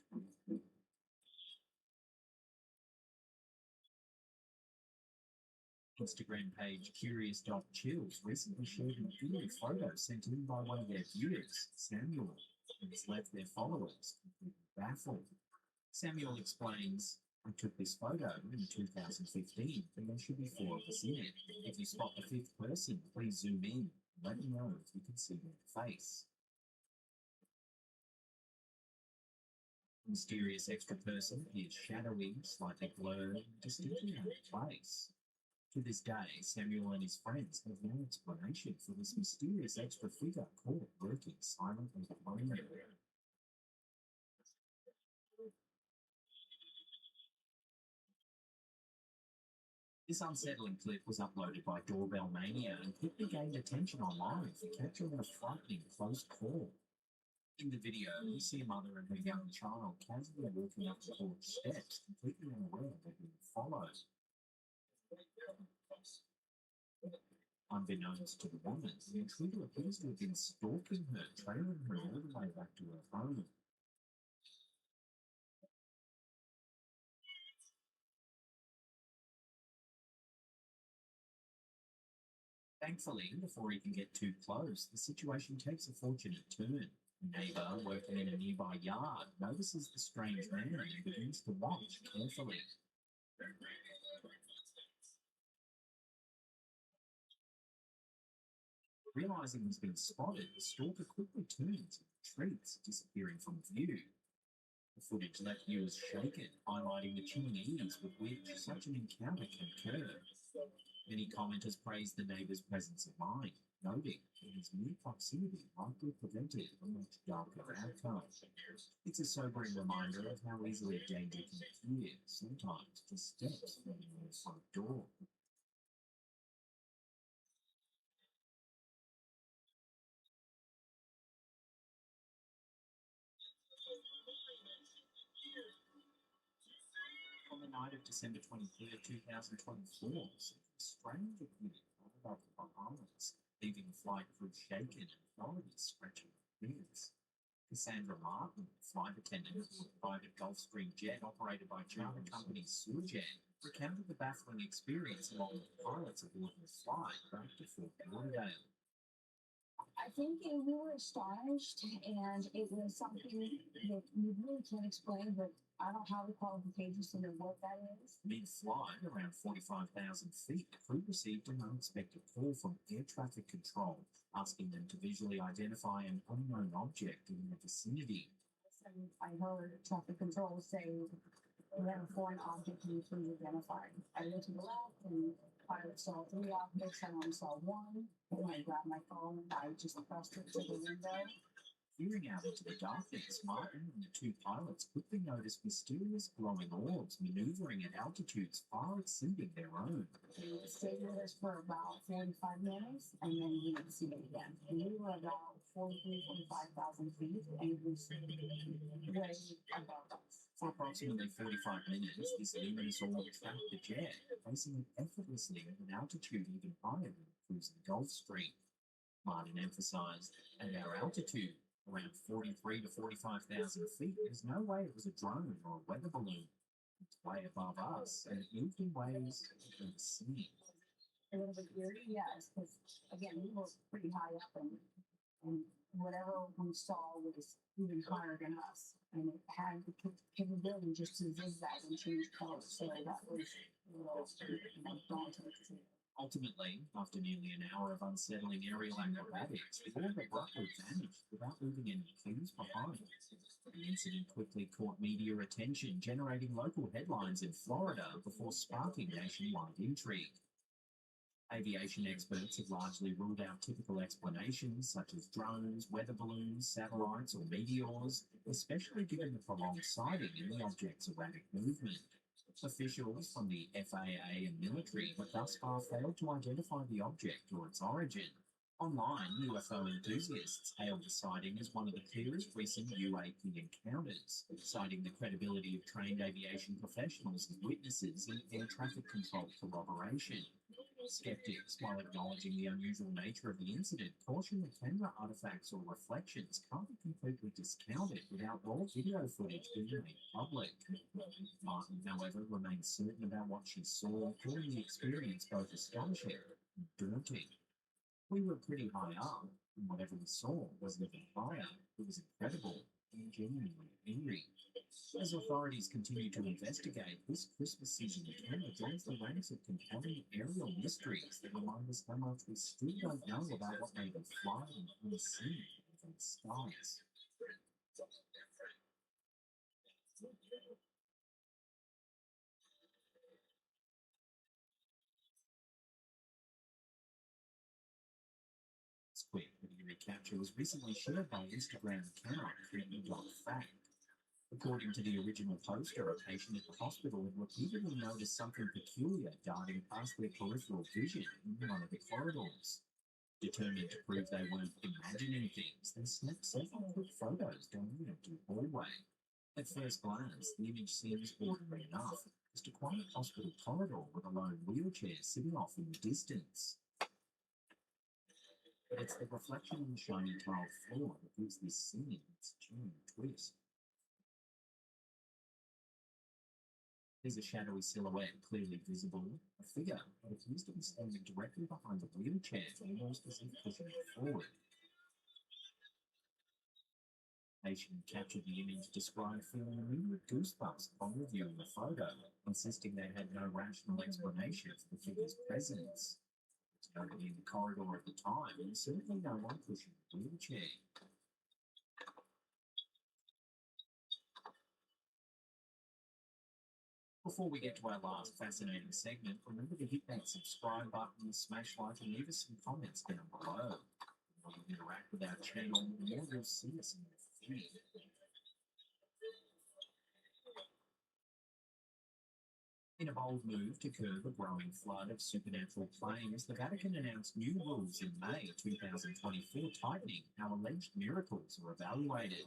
Instagram page Curious.Chills recently shared an eerie photo sent in by one of their viewers, Samuel, and has left their followers completely baffled. Samuel explains, "I took this photo in 2015, and there should be 4 of us in it. If you spot the 5th person, please zoom in and let me know if you can see their face." The mysterious extra person appears shadowy, slightly blurred, and distinctly out of place. To this day, Samuel and his friends have no explanation for this mysterious extra figure caught working silently behind them. This unsettling clip was uploaded by Doorbell Mania and quickly gained attention online for capturing a frightening close call. In the video, we see a mother and her young child casually walking up the porch steps, completely unaware they're being followed. Unbeknownst to the woman, the intruder appears to have been stalking her, trailing her all the way back to her home. Thankfully, before he can get too close, the situation takes a fortunate turn. A neighbour working in a nearby yard notices the strange man and begins to watch carefully. Realising he's been spotted, the stalker quickly turns and retreats, disappearing from view. The footage left viewers shaken, highlighting the chilling ease with which such an encounter can occur. Many commenters praised the neighbor's presence of mind, noting that his mere proximity likely prevented a much darker outcome. It's a sobering reminder of how easily danger can appear, sometimes just steps from your front door. On the night of December 23rd, 2024, something strange appeared right above the Bahamas, leaving the flight crew shaken and authorities scratching their ears. Cassandra Martin, flight attendant of a private Gulfstream jet operated by charter company Surjet, recounted the baffling experience along with pilots aboard the flight back to Fort Lauderdale. I think we were astonished, and it was something that you really can't explain, but I don't have the qualifications to know what that is. Mid-flight, around 45,000 feet, the crew received an unexpected call from air traffic control, asking them to visually identify an unknown object in the vicinity. And I heard traffic control say, "We have a foreign object to please identify." I looked to the left, and pilot saw 3 objects, I only saw one. When I grabbed my phone, I just pressed it to the window. Peering out into the darkness, Martin and the 2 pilots quickly noticed mysterious glowing orbs maneuvering at altitudes far exceeding their own. They stayed with us for about 45 minutes, and then we didn't see it again. And we were about 45,000 feet, and it was way above us. For approximately 45 minutes, this luminous orb tracked the jet, placing it effortlessly at an altitude even higher than the cruising Gulfstream. Martin emphasized, at our altitude, around 43 to 45,000 feet, there's no way it was a drone or a weather balloon. It's way above us, and it moved in ways we've never seen. A little bit eerie, yes, because again, we were pretty high up, and whatever we saw was even higher than us, and it had the capability just to zigzag and change color, so that was a little daunting to see. Ultimately, after nearly an hour of unsettling aerial acrobatics, the orb abruptly vanished without leaving any clues behind. The incident quickly caught media attention, generating local headlines in Florida before sparking nationwide intrigue. Aviation experts have largely ruled out typical explanations such as drones, weather balloons, satellites, or meteors, especially given the prolonged sighting and the object's erratic movement. Officials from the FAA and military have thus far failed to identify the object or its origin. Online, UFO enthusiasts hailed the sighting as one of the clearest recent UAP encounters, citing the credibility of trained aviation professionals as witnesses in air traffic control corroboration. Skeptics, while acknowledging the unusual nature of the incident, caution that camera artifacts or reflections can't be completely discounted without raw video footage being made public. Martin, however, remains certain about what she saw, calling the experience both astonishing and daunting. We were pretty high up, and whatever we saw was even higher. It was incredible and genuinely eerie. As authorities continue to investigate, this Christmas season encounter joins the ranks of compelling aerial mysteries that remind us how much we still don't know about what may be flying unseen in the skies. This quick video capture was recently shared by Instagram account Treatment.Fact. According to the original poster, a patient at the hospital had repeatedly noticed something peculiar darting past their peripheral vision in one of the corridors. Determined to prove they weren't imagining things, they snapped several quick photos down the empty hallway. At first glance, the image seems ordinary enough, just a quiet hospital corridor with a lone wheelchair sitting off in the distance. But it's the reflection on the shiny tiled floor that gives this scene its chilling twist. There's a shadowy silhouette clearly visible, a figure that appears to be standing directly behind the wheelchair, almost as if pushing it forward. The patient who captured the image described feeling immediate goosebumps upon reviewing the photo, insisting they had no rational explanation for the figure's presence. It's nobody in the corridor at the time, and certainly no one pushing the wheelchair. Before we get to our last fascinating segment, remember to hit that subscribe button, smash like, and leave us some comments down below. The more you interact with our channel, the more you'll see us in your feed. In a bold move to curb a growing flood of supernatural claims, the Vatican announced new rules in May 2024 tightening how alleged miracles are evaluated.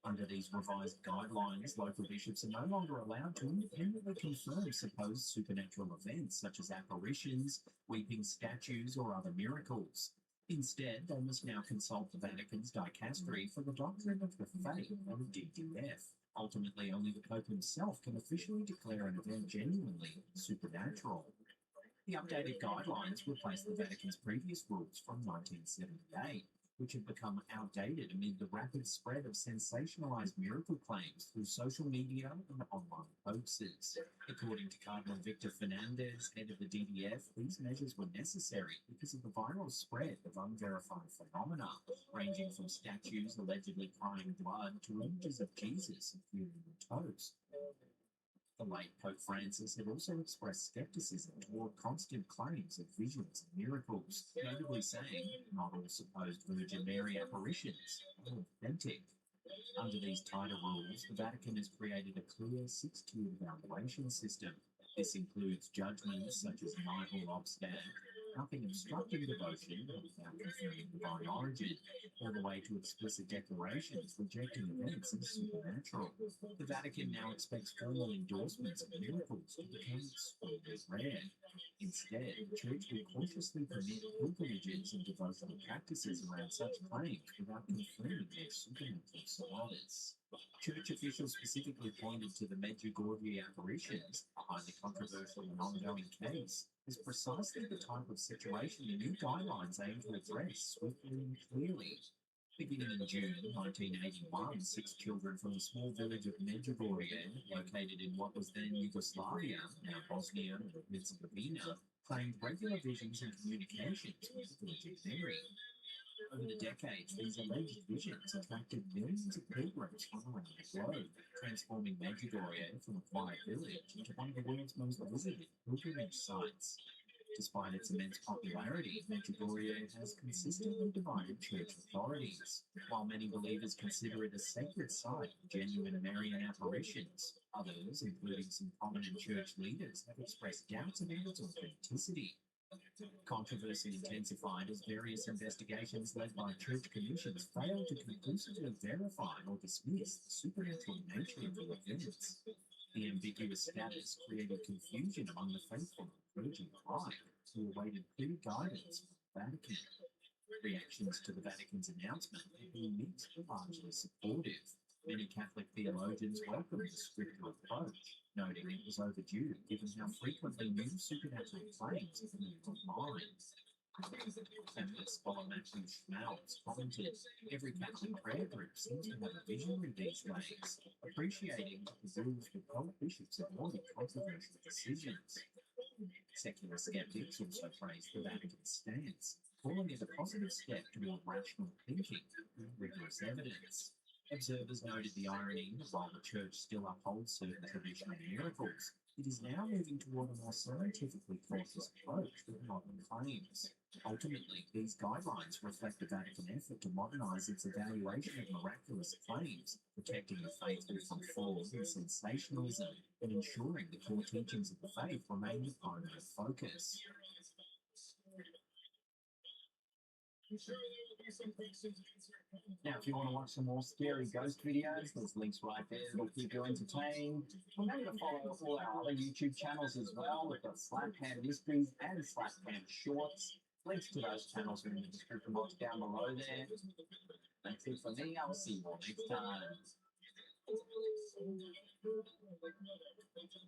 Under these revised guidelines, local bishops are no longer allowed to independently confirm supposed supernatural events such as apparitions, weeping statues, or other miracles. Instead, they must now consult the Vatican's dicastery for the doctrine of the faith, or DDF. Ultimately, only the Pope himself can officially declare an event genuinely supernatural. The updated guidelines replaced the Vatican's previous rules from 1978, which had become outdated amid the rapid spread of sensationalized miracle claims through social media and online hoaxes. According to Cardinal Victor Fernandez, head of the DDF, these measures were necessary because of the viral spread of unverified phenomena, ranging from statues allegedly crying blood to images of Jesus appearing on toast. The late Pope Francis had also expressed skepticism toward constant claims of visions and miracles, notably saying not all supposed Virgin Mary apparitions are authentic. Under these tighter rules, the Vatican has created a clear 6-tiered evaluation system. This includes judgments such as nihil obstat, nothing obstructing devotion without confirming divine origin, all the way to explicit declarations rejecting events as supernatural. The Vatican now expects formal endorsements of miracles to become extremely rare. Instead, the Church will cautiously permit pilgrimages and devotional practices around such claims without confirming their supernatural status. Church officials specifically pointed to the Medjugorje apparitions behind the controversial and ongoing case as precisely the type of situation the new guidelines aim to address swiftly and clearly. Beginning in June 1981, 6 children from the small village of Medjugorje, located in what was then Yugoslavia, now Bosnia and Herzegovina, claimed regular visions and communications with the Virgin Mary. Over the decades, these alleged visions attracted millions of pilgrims from around the globe, transforming Medjugorje from a quiet village into one of the world's most visited pilgrimage sites. Despite its immense popularity, Medjugorje has consistently divided church authorities. While many believers consider it a sacred site of genuine Marian apparitions, others, including some prominent church leaders, have expressed doubts about its authenticity. Controversy intensified as various investigations led by church commissions failed to conclusively verify or dismiss the supernatural nature of the events. The ambiguous status created confusion among the faithful and clergy alike, who awaited clear guidance from the Vatican. Reactions to the Vatican's announcement have been mixed but largely supportive. Many Catholic theologians welcomed the stricter approach, noting it was overdue given how frequently new supernatural claims appear online. Catholic scholar Matthew Schmaltz commented, "Every Catholic prayer group seems to have a visionary these days, appreciating that the rules with both bishops avoid controversial decisions." Secular skeptics also praised the Vatican's stance, calling it a positive step toward rational thinking and rigorous evidence. Observers noted the irony that while the Church still upholds certain traditional miracles, it is now moving toward a more scientifically cautious approach with modern claims. Ultimately, these guidelines reflect the Vatican effort to modernize its evaluation of miraculous claims, protecting the faithful from fraud and sensationalism, and ensuring the core teachings of the faith remain the primary focus. Now, if you want to watch some more scary ghost videos, there's links right there that'll keep you entertained. Remember to follow all our other YouTube channels as well. We've got Slapcam Mysteries and Slapcam Shorts. Links to those channels are in the description box down below there. That's it for me. I'll see you all next time.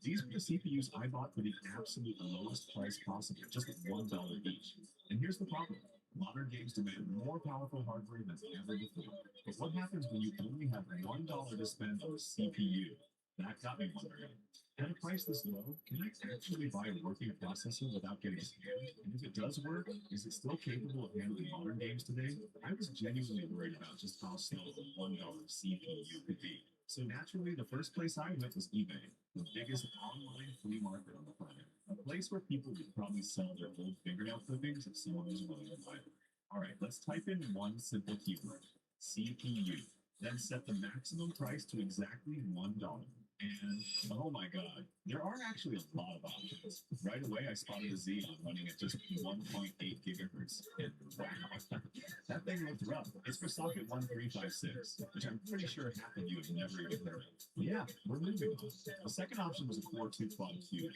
These are the CPUs I bought for the absolute lowest price possible, just $1 each. And here's the problem. Modern games demand more powerful hardware than ever before. But what happens when you only have $1 to spend on a CPU? That got me wondering. At a price this low, can I actually buy a working processor without getting scammed? And if it does work, is it still capable of handling modern games today? I was genuinely worried about just how slow a $1 CPU could be. So naturally, the first place I went was eBay, the biggest online flea market on the planet. A place where people would probably sell their old fingernail clippings if someone was willing to buy them. Alright, let's type in one simple keyword, CPU. Then set the maximum price to exactly $1. And oh my god, there are actually a lot of options. Right away, I spotted a Xeon running at just 1.8 gigahertz. And wow, that thing looked rough. It's for socket 1356, which I'm pretty sure half of you have never even heard of. Yeah, we're moving on. The second option was a Core 2 Quad Q.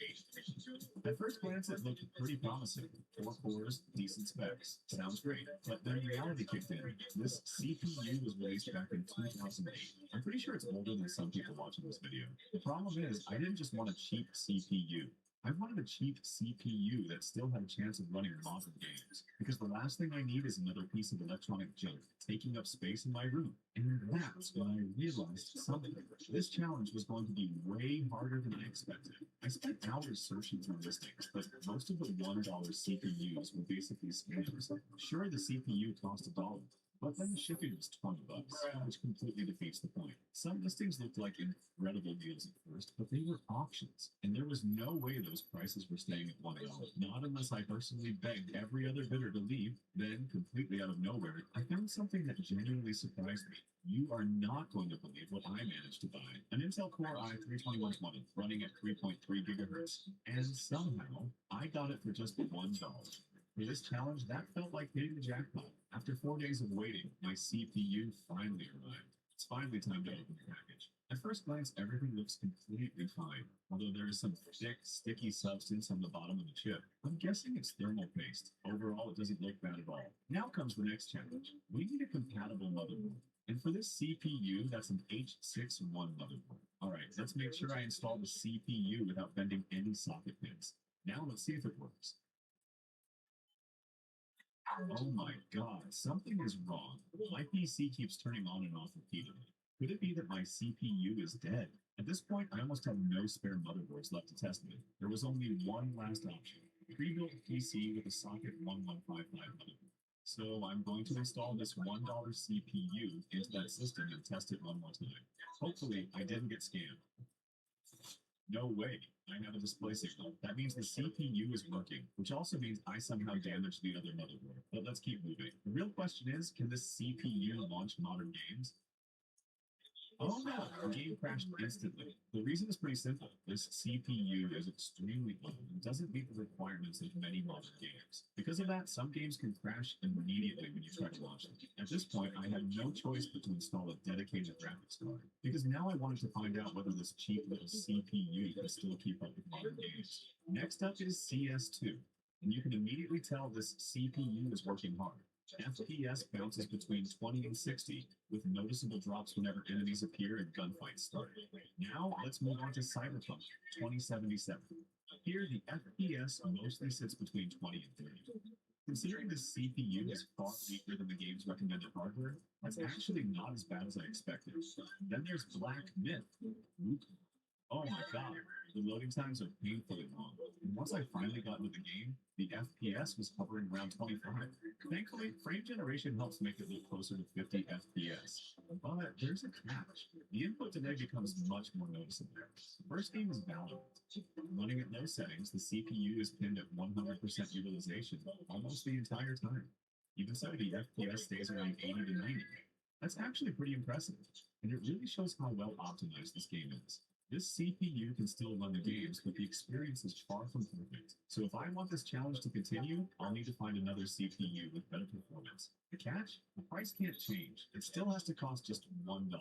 At first glance, it looked pretty promising. 4 cores, decent specs. Sounds great. But then reality kicked in. This CPU was released back in 2008. I'm pretty sure it's older than some people watching this video. The problem is, I didn't just want a cheap CPU. I wanted a cheap CPU that still had a chance of running modern games, because the last thing I need is another piece of electronic junk taking up space in my room. And that's when I realized something. This challenge was going to be way harder than I expected. I spent hours searching through listings, but most of the $1 CPUs were basically scams. Sure, the CPU cost $1, but then the shipping was $20, which completely defeats the point. Some listings looked like incredible deals at first, but they were auctions, and there was no way those prices were staying at $1, not unless I personally begged every other bidder to leave. Then, completely out of nowhere, I found something that genuinely surprised me. You are not going to believe what I managed to buy. An Intel Core i3-2120 running at 3.3 gigahertz, and somehow I got it for just $1. For this challenge, that felt like hitting the jackpot. After 4 days of waiting, my CPU finally arrived. It's finally time to open the package. At first glance, everything looks completely fine, although there is some thick, sticky substance on the bottom of the chip. I'm guessing it's thermal paste. Overall, it doesn't look bad at all. Now comes the next challenge. We need a compatible motherboard. And for this CPU, that's an H61 motherboard. Alright, let's make sure I install the CPU without bending any socket pins. Now let's see if it works. Oh my god, something is wrong. My PC keeps turning on and off repeatedly. Could it be that my CPU is dead? At this point, I almost have no spare motherboards left to test with. There was only one last option. Pre-built PC with a socket 1155 motherboard. So I'm going to install this $1 CPU into that system and test it one more time. Hopefully, I didn't get scammed. No way. I have a display signal. That means the CPU is working, which also means I somehow damaged the other motherboard. But let's keep moving. The real question is, can this CPU launch modern games? Oh no, the game crashed instantly. The reason is pretty simple. This CPU is extremely old and doesn't meet the requirements of many modern games. Because of that, some games can crash immediately when you try to launch them. At this point, I had no choice but to install a dedicated graphics card, because now I wanted to find out whether this cheap little CPU can still keep up with modern games. Next up is CS2, and you can immediately tell this CPU is working hard. FPS bounces between 20 and 60, with noticeable drops whenever enemies appear and gunfights start. Now, let's move on to Cyberpunk 2077. Here, the FPS mostly sits between 20 and 30. Considering the CPU is far weaker than the game's recommended hardware, that's actually not as bad as I expected. Then there's Black Myth. Oh my god, the loading times are painfully long. And once I finally got into the game, the FPS was hovering around 25. Thankfully, frame generation helps make it look closer to 50 FPS. But there's a catch. The input delay becomes much more noticeable. The first game is Valorant. Running at low settings, the CPU is pinned at 100% utilization almost the entire time. Even so, the FPS stays around 80 to 90. That's actually pretty impressive, and it really shows how well optimized this game is. This CPU can still run the games, but the experience is far from perfect. So if I want this challenge to continue, I'll need to find another CPU with better performance. The catch? The price can't change. It still has to cost just $1.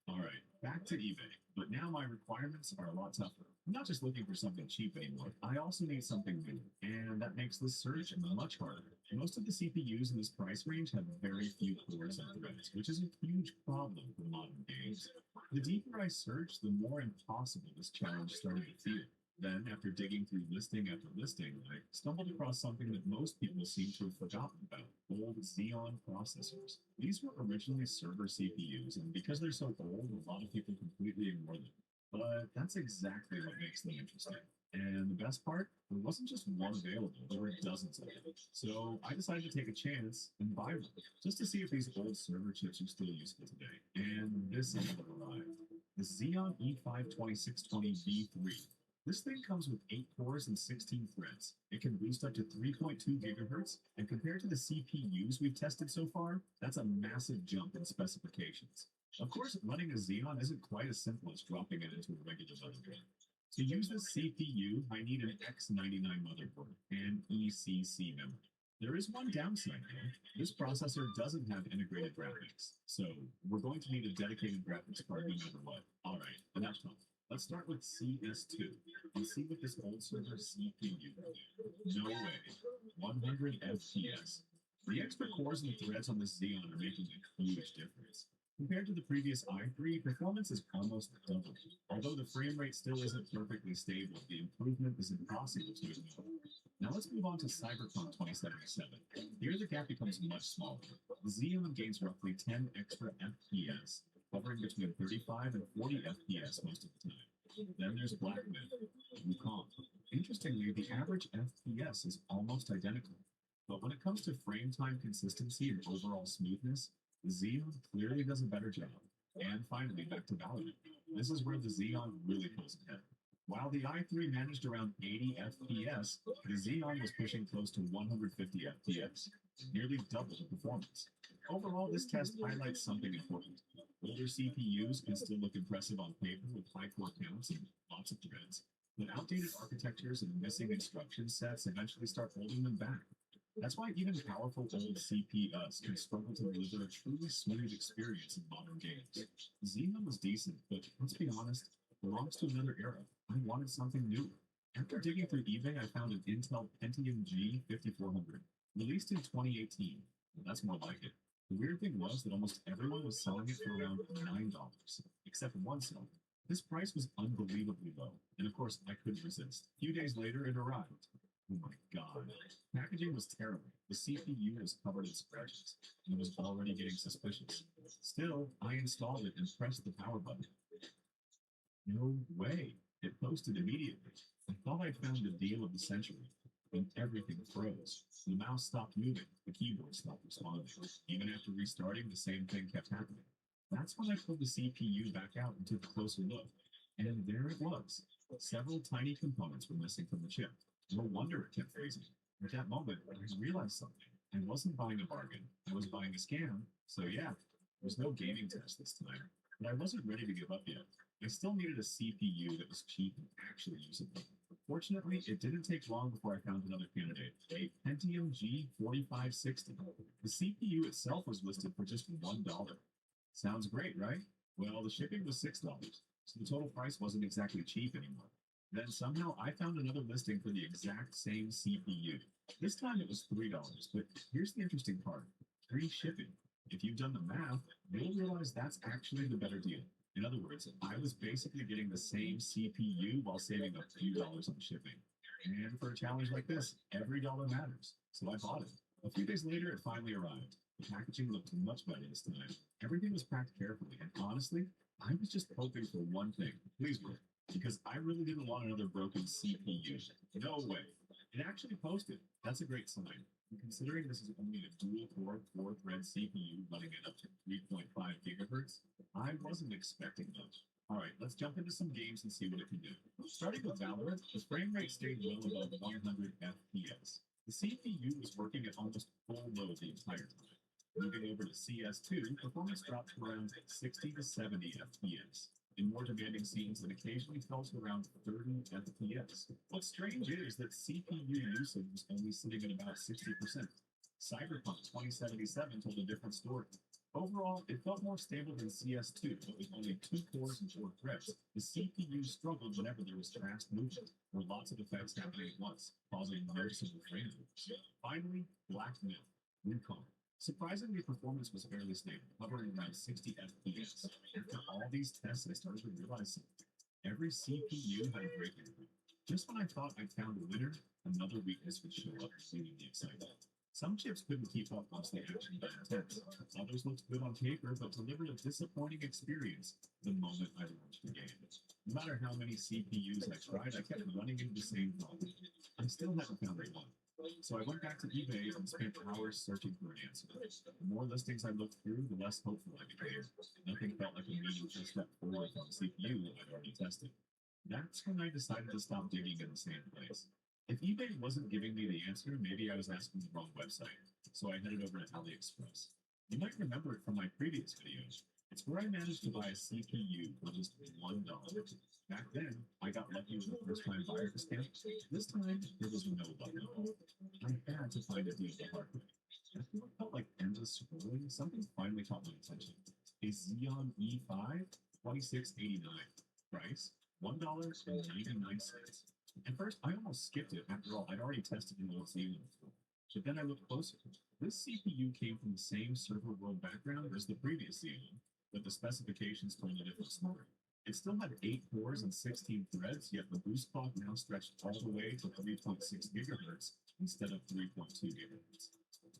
Alright, back to eBay. But now my requirements are a lot tougher. I'm not just looking for something cheap anymore. I also need something new, and that makes this search much harder. Most of the CPUs in this price range have very few cores and threads, which is a huge problem for modern games. The deeper I searched, the more impossible this challenge started to feel. Then, after digging through listing after listing, I stumbled across something that most people seem to have forgotten about: old Xeon processors. These were originally server CPUs, and because they're so old, a lot of people completely ignore them. But that's exactly what makes them interesting. And the best part, there wasn't just one available, there were dozens of them. So I decided to take a chance and buy one, just to see if these old server chips are still useful today. And this is what arrived. the Xeon E5-2620V3. This thing comes with 8 cores and 16 threads. It can boost up to 3.2 gigahertz, and compared to the CPUs we've tested so far, that's a massive jump in specifications. Of course, running a Xeon isn't quite as simple as dropping it into a regular motherboard. To use this CPU, I need an X99 motherboard and ECC memory. There is one downside though. This processor doesn't have integrated graphics, so we're going to need a dedicated graphics card no matter what. Alright, enough talk. Let's start with CS2 and see what this old server CPU can do. No way. 100 FPS. The extra cores and threads on this Xeon are making a huge difference. Compared to the previous i3, performance is almost double. Although the frame rate still isn't perfectly stable, the improvement is impossible to ignore. Now let's move on to Cyberpunk 2077. Here the gap becomes much smaller. The Xeon gains roughly 10 extra FPS, hovering between 35 and 40 FPS most of the time. Then there's Black Myth, Wukong. Interestingly, the average FPS is almost identical. But when it comes to frame time consistency and overall smoothness, the Xeon clearly does a better job. And finally, back to Valorant. This is where the Xeon really pulls ahead. While the i3 managed around 80 FPS, the Xeon was pushing close to 150 FPS, nearly double the performance. Overall, this test highlights something important. Older CPUs can still look impressive on paper with high core counts and lots of threads, but outdated architectures and missing instruction sets eventually start holding them back. That's why even powerful old CPUs can struggle to deliver a truly smooth experience in modern games. Xenon was decent, but let's be honest, it belongs to another era. I wanted something new. After digging through eBay, I found an Intel Pentium G 5400, released in 2018. Well, that's more like it. The weird thing was that almost everyone was selling it for around $9, except one seller. This price was unbelievably low, and of course, I couldn't resist. A few days later, it arrived. Oh my god. Packaging was terrible. The CPU was covered in scratches, and it was already getting suspicious. Still, I installed it and pressed the power button. No way. It posted immediately. I thought I'd found the deal of the century. Then everything froze. The mouse stopped moving. The keyboard stopped responding. Even after restarting, the same thing kept happening. That's when I pulled the CPU back out and took a closer look. And there it was. Several tiny components were missing from the chip. No wonder it kept freezing. At that moment, I realized something. I wasn't buying a bargain. I was buying a scam. So yeah, there was no gaming test this time. But I wasn't ready to give up yet. I still needed a CPU that was cheap and actually usable. Fortunately, it didn't take long before I found another candidate, a Pentium G4560. The CPU itself was listed for just $1. Sounds great, right? Well, the shipping was $6, so the total price wasn't exactly cheap anymore. Then somehow I found another listing for the exact same CPU. This time it was $3, but here's the interesting part. Free shipping. If you've done the math, you'll realize that's actually the better deal. In other words, I was basically getting the same CPU while saving a few dollars on shipping. And for a challenge like this, every dollar matters. So I bought it. A few days later, it finally arrived. The packaging looked much better this time. Everything was packed carefully, and honestly, I was just hoping for one thing. Please work. Because I really didn't want another broken CPU. No way. It actually posted. That's a great sign. And considering this is only a dual-core, 4-thread CPU running at up to 3.5 gigahertz, I wasn't expecting much. Alright, let's jump into some games and see what it can do. Starting with Valorant, the frame rate stayed well above 100 FPS. The CPU was working at almost full load the entire time. Moving over to CS2, performance dropped to around 60 to 70 FPS. In more demanding scenes, it occasionally fell to around 30 FPS. What's strange is that CPU usage was only sitting at about 60%. Cyberpunk 2077 told a different story. Overall, it felt more stable than CS2, but with only 2 cores and 4 threads. The CPU struggled whenever there was fast movement, or lots of effects happening at once, causing noticeable frame drops. Finally, Black Myth, Wukong. Surprisingly, performance was fairly stable, hovering around 60 FPS. After all these tests, I started to realize something. Every CPU had a breaking point. Just when I thought I'd found a winner, another weakness would show up, leaving the excitement. Some chips couldn't keep up once they actually got intense. Others looked good on paper, but delivered a disappointing experience the moment I launched the game. No matter how many CPUs I tried, I kept running into the same problem. I still haven't found the one. So I went back to eBay and spent hours searching for an answer. The more listings I looked through, the less hopeful I became. Nothing felt like a meaningful step forward from the CPU I'd already tested. That's when I decided to stop digging in the same place. If eBay wasn't giving me the answer, maybe I was asking the wrong website. So I headed over to AliExpress. You might remember it from my previous videos. It's where I managed to buy a CPU for just $1. Back then, I got lucky with the first time buyer discount. This time, there was no luck at all. I had to find a deal the hard way. After what felt like endless scrolling, something finally caught my attention. A Xeon E5 2689. Price $1.99. At first, I almost skipped it. After all, I'd already tested an old Xeon before. But then I looked closer. This CPU came from the same server world background as the previous Xeon, but the specifications told a different story. It still had 8 cores and 16 threads, yet the boost clock now stretched all the way to 3.6 gigahertz instead of 3.2 gigahertz.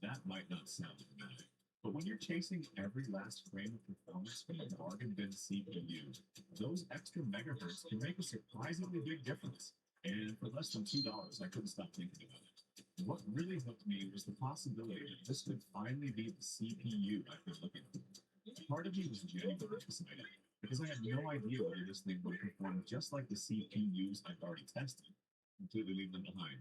That might not sound dramatic, but when you're chasing every last frame of performance from a bargain bin CPU, those extra megahertz can make a surprisingly big difference. And for less than $2, I couldn't stop thinking about it. What really hooked me was the possibility that this could finally be the CPU I've been looking for. Part of me was genuinely excited, because I had no idea whether this thing would perform just like the CPUs I've already tested, completely leave them behind.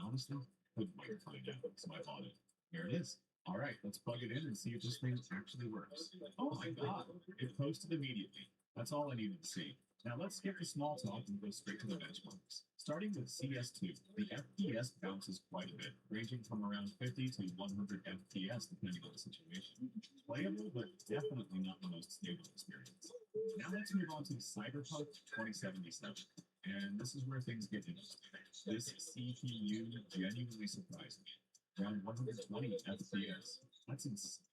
Honestly, couldn't wait to find out, so I bought it. Here it is. All right, let's plug it in and see if this thing actually works. Oh my god, it posted immediately. That's all I needed to see. Now let's skip the small talk and go straight to the benchmarks. Starting with CS2, the FPS bounces quite a bit, ranging from around 50 to 100 FPS depending on the situation. Playable, but definitely not the most stable experience. Now let's move on to Cyberpunk 2077, and this is where things get interesting. This CPU genuinely surprised me. Around 120 FPS. That's insane.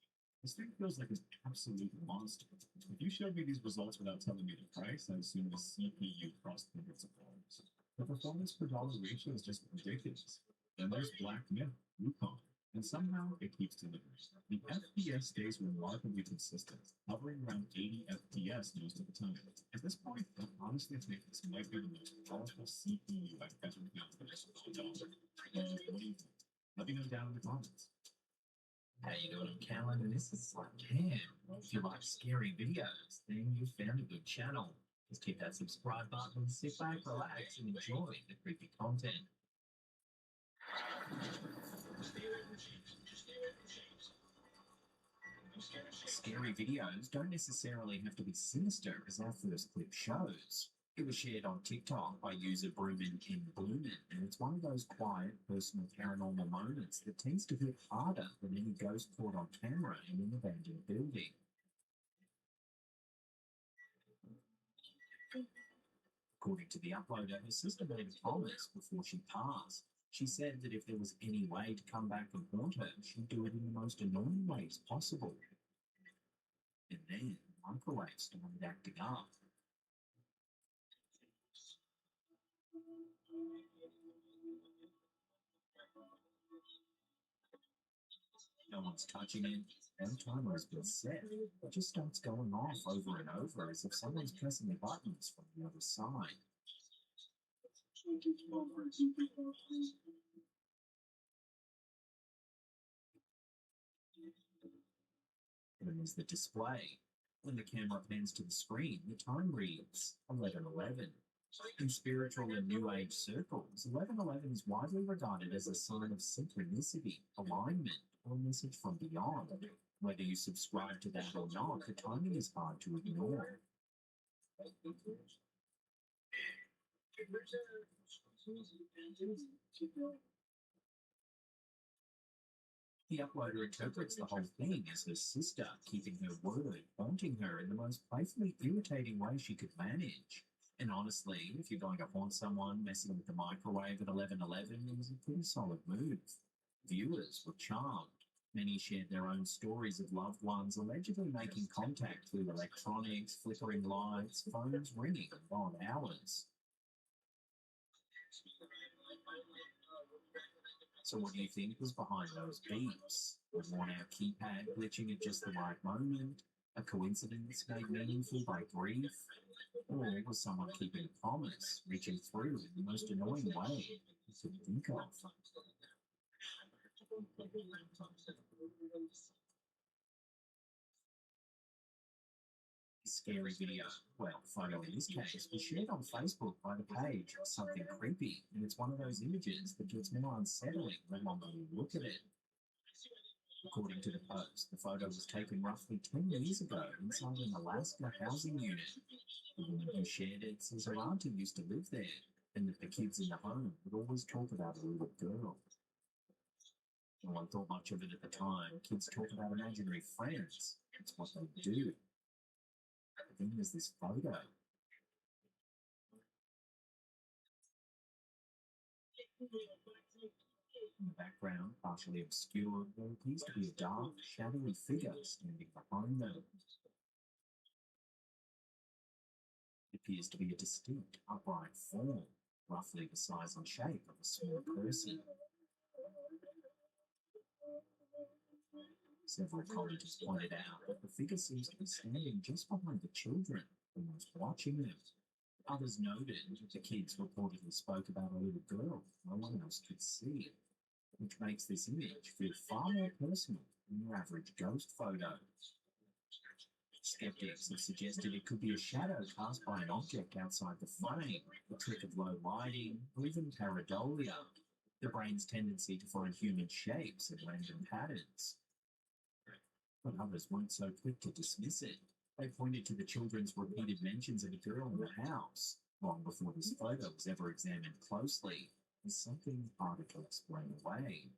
This thing feels like an absolute monster. If you showed me these results without telling me the price, I'd assume the CPU cost hundreds of dollars. The performance per dollar ratio is just ridiculous. Then there's Black Myth, Wukong, and somehow it keeps delivering. The FPS stays remarkably consistent, hovering around 80 FPS most of the time. At this point, I honestly think this might be the most powerful CPU I've ever found for just $1. What do you think? Let me know down in the comments. How you doing? I'm Callan, and this is Cam. If you like scary videos, then you found a good channel. Just hit that subscribe button, sit back, relax, and enjoy the creepy content. Scary videos don't necessarily have to be sinister, as our first clip shows. It was shared on TikTok by user Broomin in Bloomin, and it's one of those quiet, personal paranormal moments that tends to hit harder than any ghost caught on camera in an abandoned building. According to the uploader, her sister made a promise before she passed. She said that if there was any way to come back and haunt her, she'd do it in the most annoying ways possible. And then the microwave started acting up. No one's touching it. No timer has been set. It just starts going off over and over as if someone's pressing the buttons from the other side. Then there's the display. When the camera pans to the screen, the time reads 11:11. In spiritual and New Age circles, 11:11 is widely regarded as a sign of synchronicity, alignment, or a message from beyond. Whether you subscribe to that or not, the timing is hard to ignore. The uploader interprets the whole thing as her sister keeping her word, haunting her in the most playfully irritating way she could manage. And honestly, if you're going to haunt someone, messing with the microwave at 11:11 is a pretty solid move. Viewers were charmed. Many shared their own stories of loved ones allegedly making contact through electronics, flickering lights, phones ringing at odd hours. So what do you think was behind those beeps? A worn-out keypad glitching at just the right moment? A coincidence made meaningful by grief? Or was someone keeping a promise, reaching through in the most annoying way you could think of? Scary video, well, photo in this case, was shared on Facebook by the page Something Creepy, and it's one of those images that gets more unsettling the longer you look at it. According to the post, the photo was taken roughly 10 years ago inside an Alaska housing unit. The woman who shared it says her auntie used to live there, and that the kids in the home would always talk about a little girl. No one thought much of it at the time. Kids talk about imaginary friends. It's what they do. Then there's this photo. In the background, partially obscured, there appears to be a dark, shadowy figure standing behind them. It appears to be a distinct, upright form, roughly the size and shape of a small person. Several commenters pointed out that the figure seems to be standing just behind the children, almost watching them. Others noted that the kids reportedly spoke about a little girl no one else could see, which makes this image feel far more personal than your average ghost photo. Skeptics have suggested it could be a shadow cast by an object outside the frame, a trick of low lighting, or even pareidolia, the brain's tendency to find human shapes and random patterns. But others weren't so quick to dismiss it. They pointed to the children's repeated mentions of a girl in the house, long before this photo was ever examined closely, as something harder to explain away.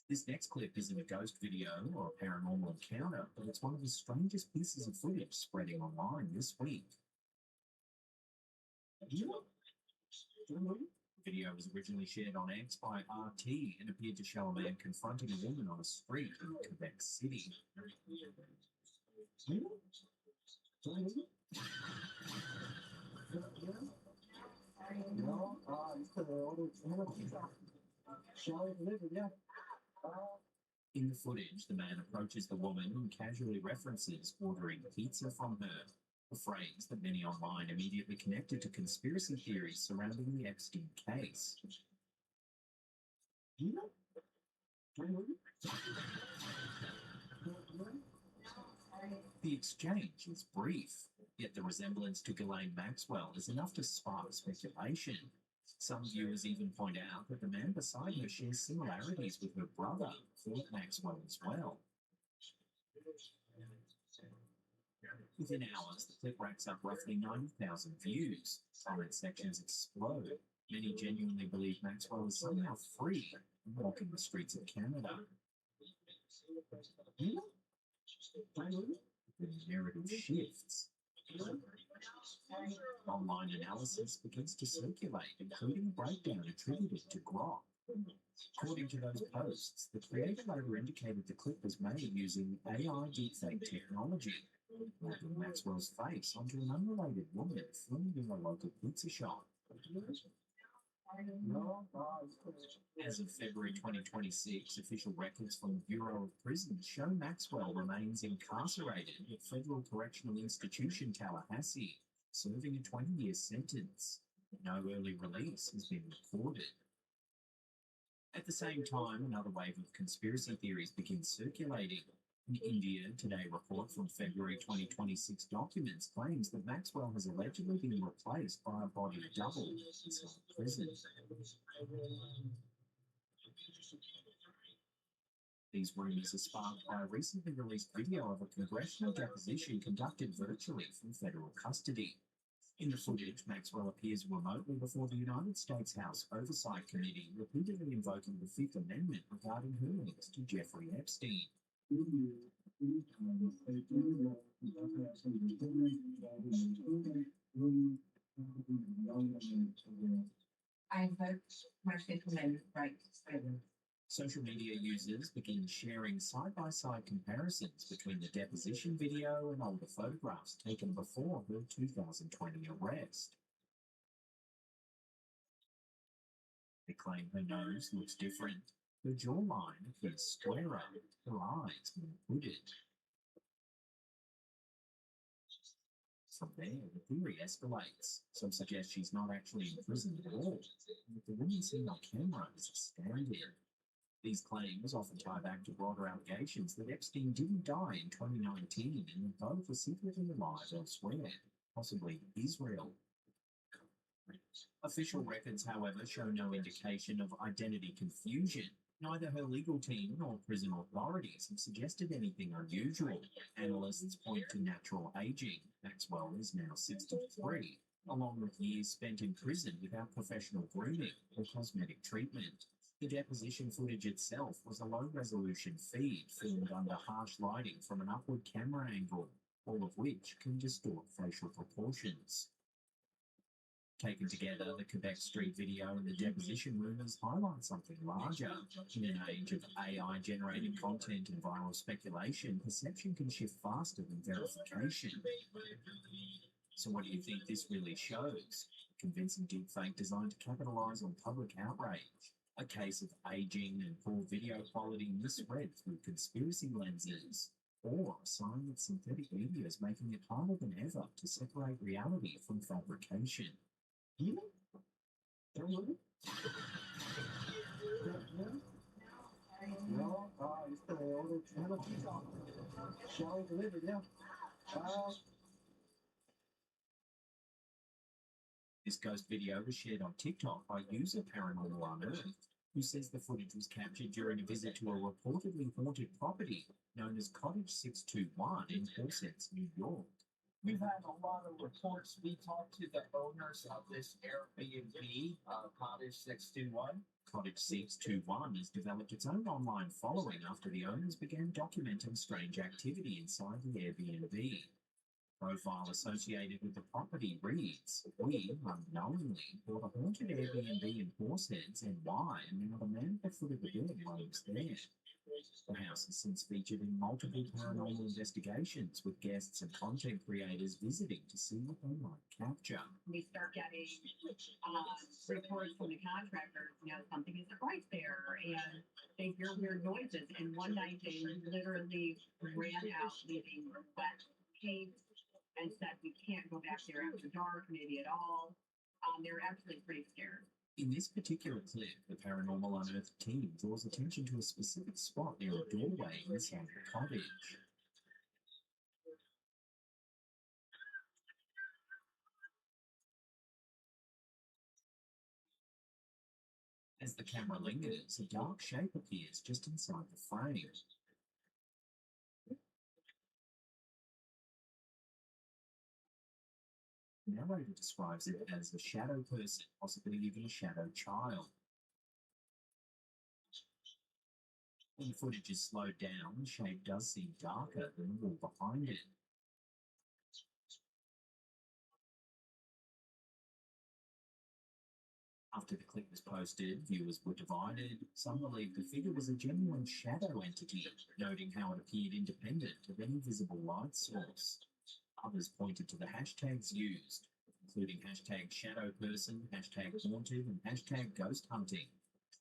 This next clip isn't a ghost video or a paranormal encounter, but it's one of the strangest pieces of footage spreading online this week. The video was originally shared on X by RT and appeared to show a man confronting a woman on a street in Quebec City. In the footage, the man approaches the woman and casually references ordering pizza from her, a phrase that many online immediately connected to conspiracy theories surrounding the Epstein case. The exchange is brief, yet the resemblance to Ghislaine Maxwell is enough to spark speculation. Some viewers even point out that the man beside her shares similarities with her brother, Philip Maxwell, as well. Within hours, the clip racks up roughly 90,000 views. Comment sections explode. Many genuinely believe Maxwell is somehow free and walking the streets of Canada. The narrative shifts. Online analysis begins to circulate, including a breakdown attributed to Grok. According to those posts, the creator later indicated the clip was made using AI deepfake technology, mapping Maxwell's face onto an unrelated woman filmed in a local pizza shop. As of February 2026, official records from the Bureau of Prisons show Maxwell remains incarcerated at Federal Correctional Institution Tallahassee, serving a 20-year sentence. No early release has been recorded. At the same time, another wave of conspiracy theories begins circulating. An India Today report from February 2026 documents claims that Maxwell has allegedly been replaced by a body double inside prison. These rumors are sparked by a recently released video of a congressional deposition conducted virtually from federal custody. In the footage, Maxwell appears remotely before the United States House Oversight Committee, repeatedly invoking the Fifth Amendment regarding her links to Jeffrey Epstein. I vote my Fifth Amendment right to silence. Social media users begin sharing side-by-side comparisons between the deposition video and older photographs taken before her 2020 arrest. They claim her nose looks different, her jawline appears squarer, her eyes more hooded. from there, the theory escalates. Some suggest she's not actually in prison at all. But the woman seen on camera is a stand-in. These claims often tie back to broader allegations that Epstein didn't die in 2019 and that both were secretly alive elsewhere, possibly Israel. Official records, however, show no indication of identity confusion. Neither her legal team nor prison authorities have suggested anything unusual. Analysts point to natural aging. Maxwell is now 63, along with years spent in prison without professional grooming or cosmetic treatment. The deposition footage itself was a low-resolution feed filmed under harsh lighting from an upward camera angle, all of which can distort facial proportions. Taken together, the Quebec Street video and the deposition rumors highlight something larger. In an age of AI-generated content and viral speculation, perception can shift faster than verification. So what do you think this really shows? A convincing deepfake designed to capitalize on public outrage. A case of aging and poor video quality misread through conspiracy lenses. Or a sign that synthetic media is making it harder than ever to separate reality from fabrication. This ghost video was shared on TikTok by user Paranormal Unearthed, who says the footage was captured during a visit to a reportedly haunted property known as Cottage 621 in Pawsett, New York. We've had a lot of reports. We talked to the owners of this Airbnb, Cottage 621. Cottage 621 has developed its own online following after the owners began documenting strange activity inside the Airbnb. Profile associated with the property reads, "We, unknowingly, bought a haunted Airbnb in Horseheads NY, and now the man at the foot of the bill roams there." The house has since featured in multiple paranormal investigations, with guests and content creators visiting to see what they might capture. We start getting reports from the contractors, something isn't right there, and they hear weird noises. And one night they literally ran out, leaving wet paint, and said we can't go back there after dark, maybe at all. They were actually pretty scared. In this particular clip, the Paranormal Unearthed team draws attention to a specific spot near a doorway inside the cottage. As the camera lingers, a dark shape appears just inside the frame. The narrator describes it as a shadow person, possibly even a shadow child. When the footage is slowed down, the shape does seem darker than the wall behind it. After the clip was posted, viewers were divided. Some believed the figure was a genuine shadow entity, noting how it appeared independent of any visible light source. Others pointed to the hashtags used, including hashtag shadow person, hashtag haunted, and hashtag ghost hunting,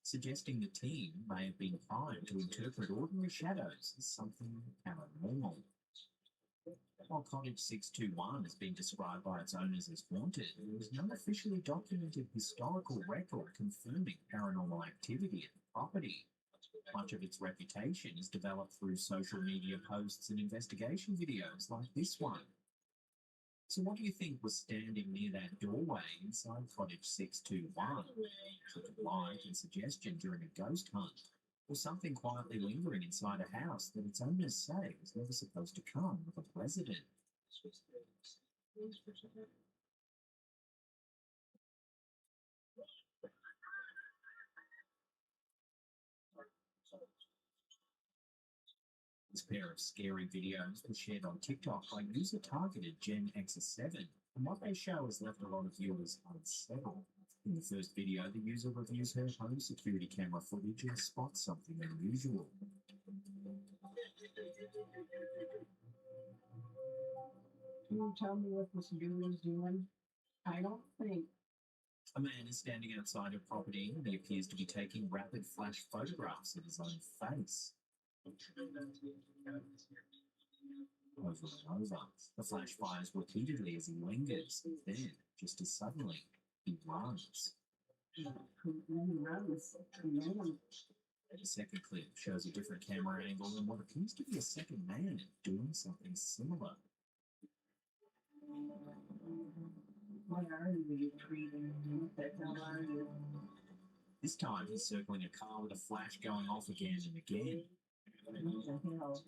suggesting the team may have been primed to interpret ordinary shadows as something paranormal. While Cottage 621 has been described by its owners as haunted, there is no officially documented historical record confirming paranormal activity at the property. Much of its reputation is developed through social media posts and investigation videos like this one. So what do you think was standing near that doorway inside Cottage 621? Sort of light and suggestion during a ghost hunt, or something quietly lingering inside a house that its owners say was never supposed to come with a resident? This pair of scary videos was shared on TikTok by user targeted Gen X7, and what they show has left a lot of viewers unsettled. In the first video, the user reviews her home security camera footage and spots something unusual. Can you tell me what this dude is doing? I don't think. A man is standing outside a property and he appears to be taking rapid flash photographs of his own face. Oh over and over. The flash fires repeatedly as he lingers. Then, just as suddenly, he runs. The second clip shows a different camera angle and what appears to be a second man doing something similar. What are you breathing? What the hell are you? This time he's circling a car with a flash going off again and again. What the hell?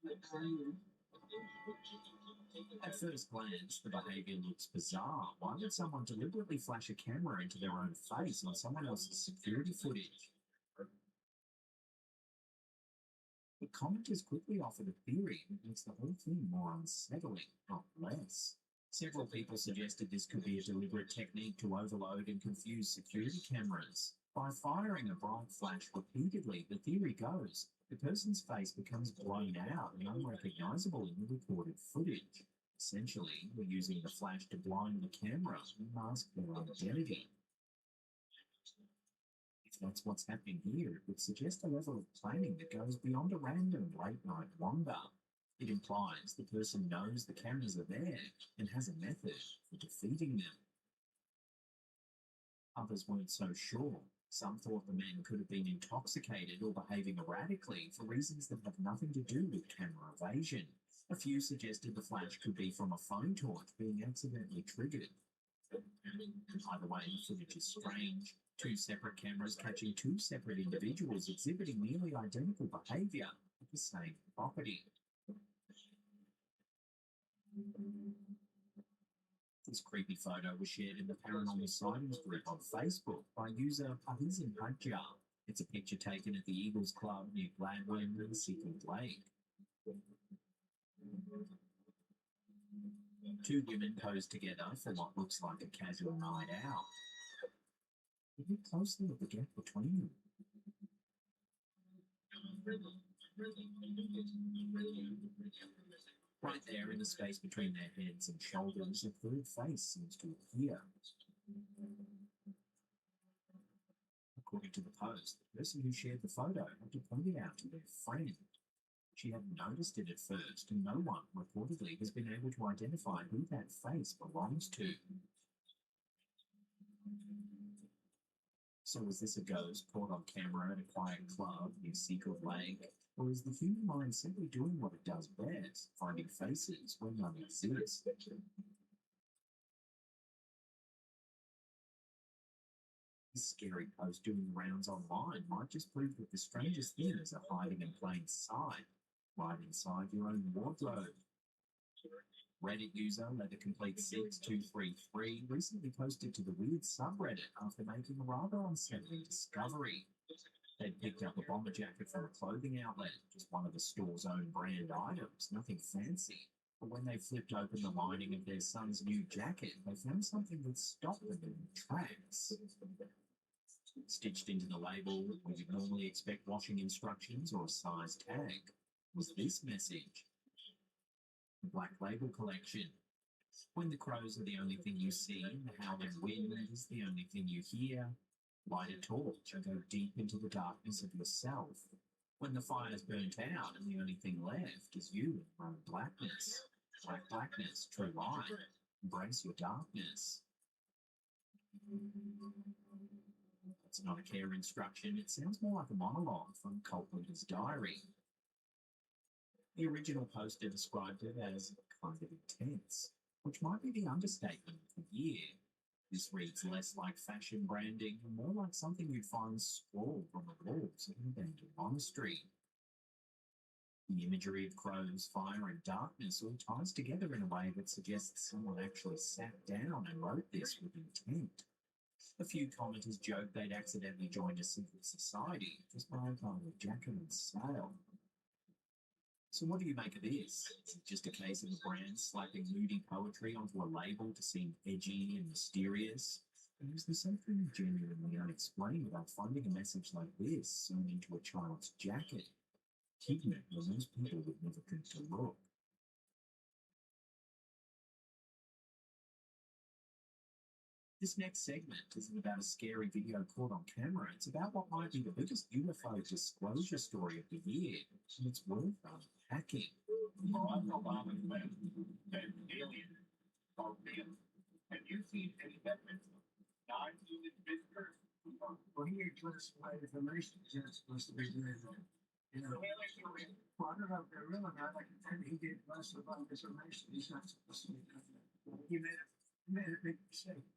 What are you? At first glance, the behaviour looks bizarre. Why would someone deliberately flash a camera into their own face on someone else's security footage? The commenters quickly offered a theory that makes the whole thing more unsettling, not less. Several people suggested this could be a deliberate technique to overload and confuse security cameras. By firing a bright flash repeatedly, the theory goes, the person's face becomes blown out and unrecognisable in the recorded footage. Essentially, we're using the flash to blind the camera and mask their identity. If that's what's happening here, it would suggest a level of planning that goes beyond a random late-night wander. It implies the person knows the cameras are there and has a method for defeating them. Others weren't so sure. Some thought the men could have been intoxicated or behaving erratically for reasons that have nothing to do with camera evasion. A few suggested the flash could be from a phone torch being accidentally triggered. Either way, the footage is strange. Two separate cameras catching two separate individuals exhibiting nearly identical behaviour at the same property. This creepy photo was shared in the Paranormal Sightings group on Facebook by user Pahizin Hajjar. It's a picture taken at the Eagles Club near Gladwin and Seafield Lake. Two women posed together for what looks like a casual night out. Look closely at the gap between them. Right there in the space between their heads and shoulders, a third face seems to appear. According to the post, the person who shared the photo had to point it out to their friend. She hadn't noticed it at first, and no one, reportedly, has been able to identify who that face belongs to. So is this a ghost caught on camera at a quiet club near Seafield Lake? Or is the human mind simply doing what it does best, finding faces where none exist? This scary post doing the rounds online might just prove that the strangest things are hiding in plain sight, right inside your own wardrobe. Reddit user LeatherComplete6233 recently posted to the weird subreddit after making a rather unsettling discovery. They'd picked up a bomber jacket from a clothing outlet, just one of the store's own brand items, nothing fancy. But when they flipped open the lining of their son's new jacket, they found something that stopped them in their tracks. Stitched into the label, where you'd normally expect washing instructions or a size tag, was this message. The Black Label Collection. When the crows are the only thing you see, the howling wind is the only thing you hear, light a torch and go deep into the darkness of yourself. When the fire's burnt out and the only thing left is you in your own blackness. Black blackness, true light. Embrace your darkness. It's not a care instruction, it sounds more like a monologue from Cult Leader's diary. The original poster described it as kind of intense, which might be the understatement of the year. This reads less like fashion branding and more like something you'd find scrawled on the walls of an abandoned monastery. The imagery of crows, fire, and darkness all ties together in a way that suggests someone actually sat down and wrote this with intent. A few commenters joked they'd accidentally joined a secret society just by buying a jacket and sail. So what do you make of this? Is it just a case of a brand slapping moody poetry onto a label to seem edgy and mysterious? And is there something genuinely unexplained about finding a message like this sewn into a child's jacket? Keeping it where most people would never think to look. This next segment isn't about a scary video caught on camera. It's about what might be the biggest UFO disclosure story of the year, and it's worth unpacking. Obama's left that aliens are real. Have you seen any evidence of non-human visitors? Well, he ain't classified information. He's not supposed to be doing that. You know, well, I don't know if they're real or not. I can tell you he did classified information. He's not supposed to be doing that. He made a big mistake.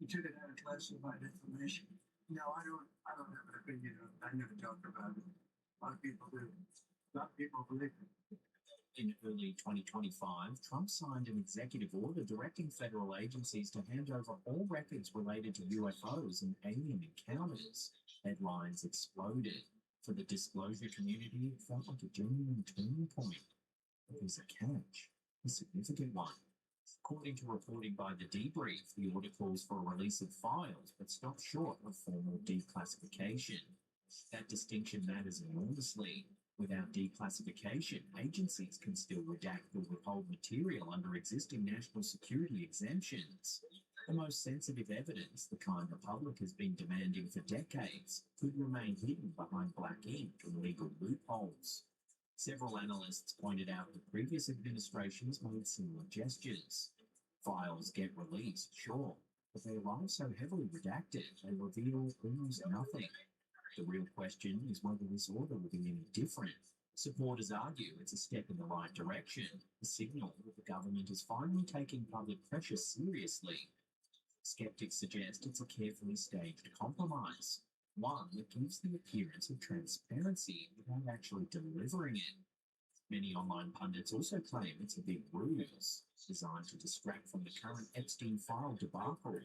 He took it out of classified information. No, I don't have an opinion on it. I never talk about it. A lot of people do. A lot of people believe it. In early 2025, Trump signed an executive order directing federal agencies to hand over all records related to UFOs and alien encounters. Headlines exploded. For the disclosure community, it felt like a genuine turning point. But there's a catch, a significant one. According to reporting by The Debrief, the order calls for a release of files, but stops short of formal declassification. That distinction matters enormously. Without declassification, agencies can still redact or withhold material under existing national security exemptions. The most sensitive evidence, the kind the public has been demanding for decades, could remain hidden behind black ink and legal loopholes. Several analysts pointed out that previous administrations made similar gestures. Files get released, sure, but they arrive so heavily redacted they reveal almost nothing. The real question is whether this order will be any different. Supporters argue it's a step in the right direction, a signal that the government is finally taking public pressure seriously. Skeptics suggest it's a carefully staged compromise, one that gives the appearance of transparency without actually delivering it. Many online pundits also claim it's a big ruse, designed to distract from the current Epstein file debacle.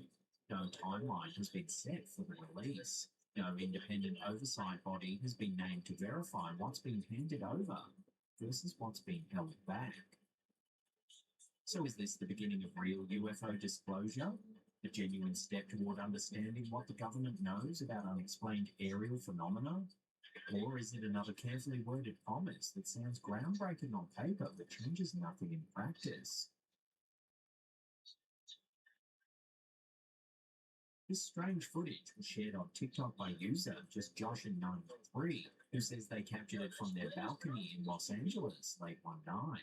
No timeline has been set for the release. No independent oversight body has been named to verify what's being handed over versus what's being held back. So is this the beginning of real UFO disclosure? A genuine step toward understanding what the government knows about unexplained aerial phenomena? Or is it another carefully worded promise that sounds groundbreaking on paper but changes nothing in practice? This strange footage was shared on TikTok by user JustJoshin93, who says they captured it from their balcony in Los Angeles late one night.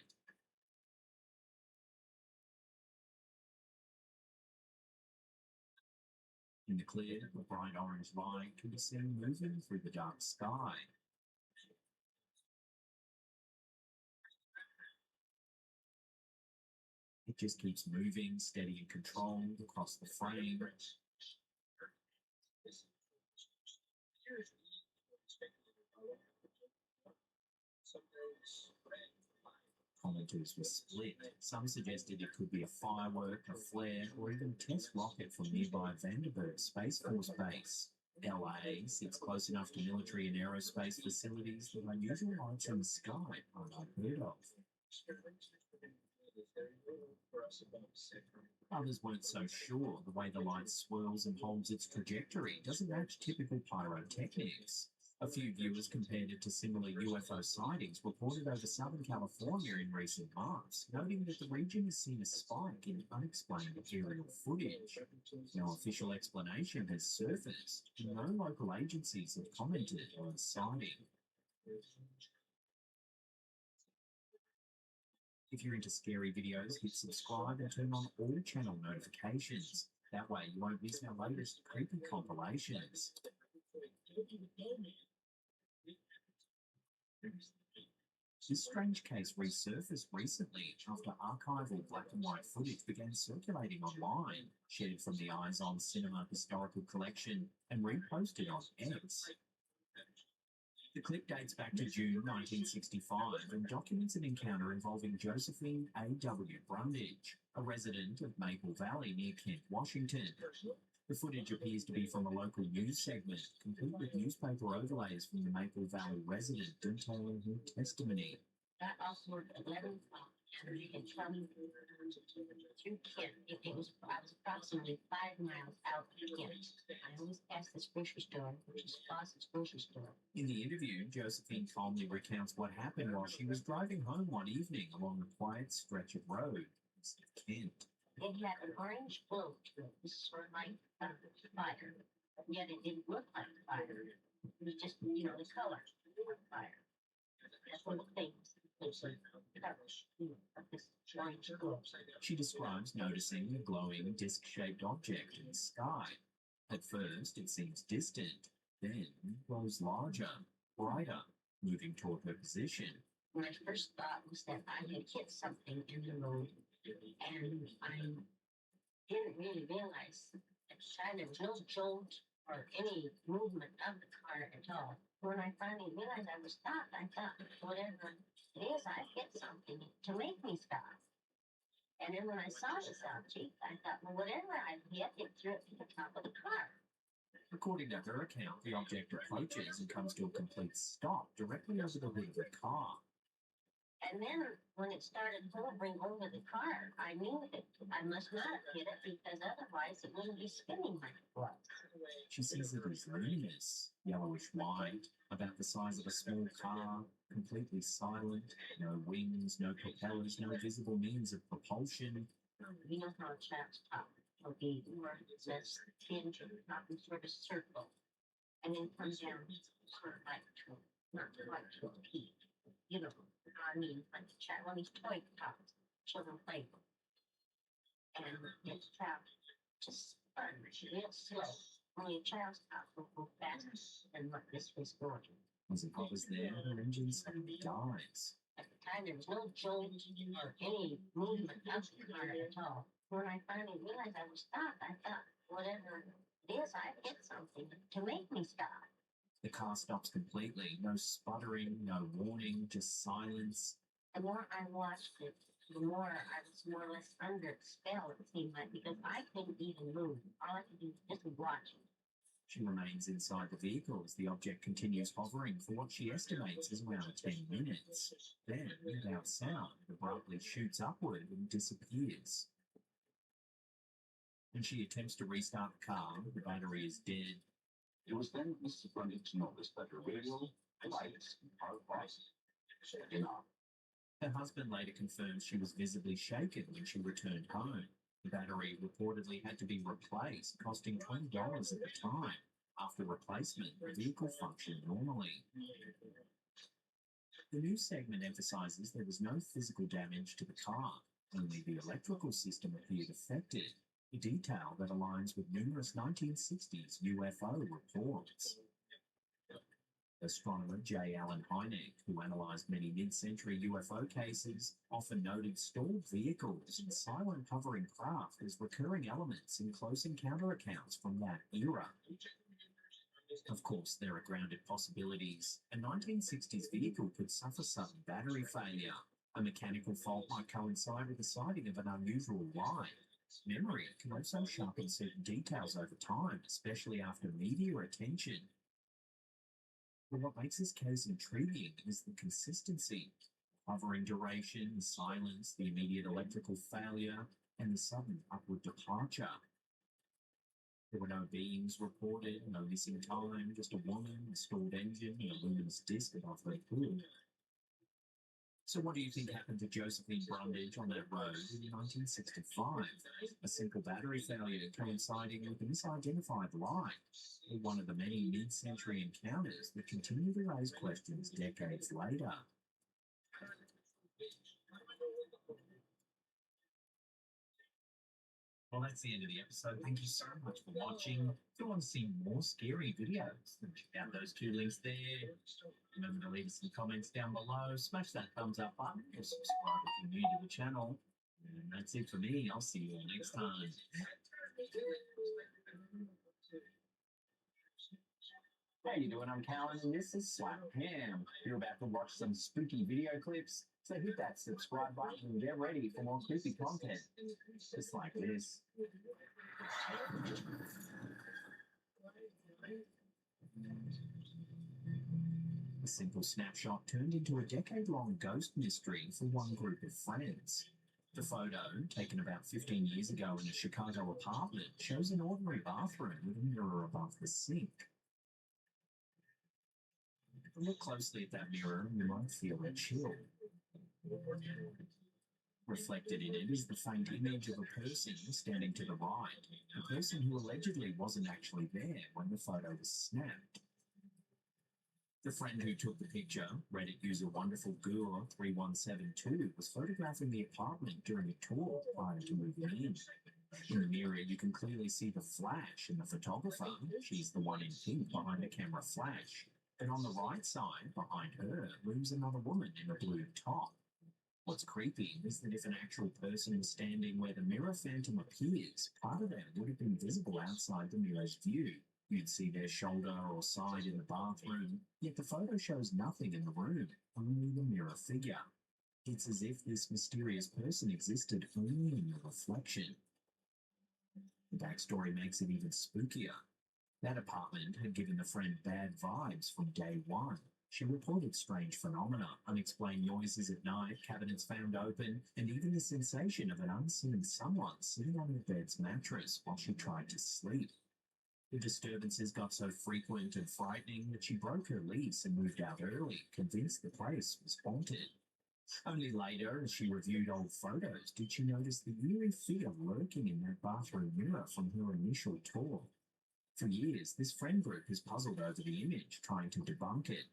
In the clear, a bright orange light can be seen moving through the dark sky. It just keeps moving, steady and controlled across the frame. Commenters were split. Some suggested it could be a firework, a flare, or even a test rocket from nearby Vandenberg Space Force Base. LA sits close enough to military and aerospace facilities that unusual lights in the sky are unheard of. Others weren't so sure the way the light swirls and holds its trajectory doesn't match typical pyrotechnics. A few viewers compared it to similar UFO sightings reported over Southern California in recent months, noting that the region has seen a spike in unexplained aerial footage. No official explanation has surfaced, and no local agencies have commented on the sighting. If you're into scary videos, hit subscribe and turn on all channel notifications. That way you won't miss our latest creepy compilations. This strange case resurfaced recently after archival black and white footage began circulating online, shared from the Eyes on Cinema historical collection and reposted on X. The clip dates back to June 1965 and documents an encounter involving Josephine A.W. Brundage, a resident of Maple Valley near Kent, Washington. The footage appears to be from a local news segment, complete with newspaper overlays from the Maple Valley resident detailing her testimony. That also 11 and traveling through Kent. I was approximately 5 miles out of Kent. I always passed this grocery store, which is Fawcett's grocery store. In the interview, Josephine calmly recounts what happened while she was driving home one evening along the quiet stretch of road east of Kent. It had an orange glow to it. This is sort of like fire. Yet it didn't look like fire. It was just, the color of fire. That's one of the things. She describes noticing a glowing disc-shaped object in the sky. At first, it seems distant, then grows larger, brighter, moving toward her position. My first thought was that I had hit something in the road, and I didn't really realize at the time there was no jolt or any movement of the car at all. When I finally realized I was stopped, I thought, whatever it is, I hit something to make me stop. And then when I saw this object, I thought, well, whatever I hit, it threw it to the top of the car. According to her account, the object approaches and comes to a complete stop directly over the hood of the car. And then when it started hovering over the car, I knew that I must not have hit it because otherwise it wouldn't be spinning like it was. She sees it as luminous, yellowish white, about the size of a small car, completely silent, no wings, no propellers, no visible means of propulsion. You know how a child's top will be where it says hinge and top and sort of circle, and then comes down sort of like to, not quite to a peak. You know, I mean, like a child, one of these toy tops children play with. And it's child just spun real slow. Only a child's top will go faster than what this was going. As it hovers there, her engine suddenly dies. At the time, there was no jolt or any movement of the car at all. When I finally realized I was stopped, I thought, whatever it is, I hit something to make me stop. The car stops completely. No sputtering, no warning, just silence. The more I watched it, the more I was more or less under its spell, it seemed like, because I couldn't even move. All I could do was just watch it. She remains inside the vehicle as the object continues hovering for what she estimates is around 10 minutes. Then, without sound, it abruptly shoots upward and disappears. When she attempts to restart the car, the battery is dead. It was then Mrs. Grundy to notice that the radio, lights, and power box shut off. Her husband later confirms she was visibly shaken when she returned home. The battery reportedly had to be replaced, costing $20 at the time. After replacement, the vehicle functioned normally. The news segment emphasizes there was no physical damage to the car, only the electrical system appeared affected, a detail that aligns with numerous 1960s UFO reports. Astronomer J. Allen Hynek, who analyzed many mid-century UFO cases, often noted stalled vehicles and silent hovering craft as recurring elements in close encounter accounts from that era. Of course, there are grounded possibilities. A 1960s vehicle could suffer sudden battery failure. A mechanical fault might coincide with the sighting of an unusual light. Memory can also sharpen certain details over time, especially after media attention. But what makes this case intriguing is the consistency. Hovering duration, the silence, the immediate electrical failure, and the sudden upward departure. There were no beams reported, no missing time, just a woman, a stalled engine, and a luminous disc above her hood. So what do you think happened to Josephine Brundage on that road in 1965? A simple battery failure coinciding with a misidentified light, or one of the many mid-century encounters that continue to raise questions decades later? Well, that's the end of the episode. Thank you so much for watching. If you want to see more scary videos, then check out those two links there. Remember to leave us some comments down below. Smash that thumbs up button or subscribe if you're new to the channel. And that's it for me. I'll see you all next time. How you doing? I'm Callan, and this is Slap Ham. You're about to watch some spooky video clips, so hit that subscribe button and get ready for more creepy content, just like this. A simple snapshot turned into a decade-long ghost mystery for one group of friends. The photo, taken about 15 years ago in a Chicago apartment, shows an ordinary bathroom with a mirror above the sink. Look closely at that mirror and you might feel a chill. Reflected in it is the faint image of a person standing to the right, a person who allegedly wasn't actually there when the photo was snapped. The friend who took the picture, Reddit user WonderfulGur3172, was photographing the apartment during a tour prior to moving in. In the mirror, you can clearly see the flash and the photographer. She's the one in pink behind a camera flash. But on the right side, behind her, looms another woman in a blue top. What's creepy is that if an actual person was standing where the mirror phantom appears, part of them would have been visible outside the mirror's view. You'd see their shoulder or side in the bathroom, yet the photo shows nothing in the room, only the mirror figure. It's as if this mysterious person existed only in the reflection. The backstory makes it even spookier. That apartment had given the friend bad vibes from day one. She reported strange phenomena, unexplained noises at night, cabinets found open, and even the sensation of an unseen someone sitting on her bed's mattress while she tried to sleep. The disturbances got so frequent and frightening that she broke her lease and moved out early, convinced the place was haunted. Only later, as she reviewed old photos, did she notice the eerie figure lurking in that bathroom mirror from her initial tour. For years, this friend group has puzzled over the image, trying to debunk it.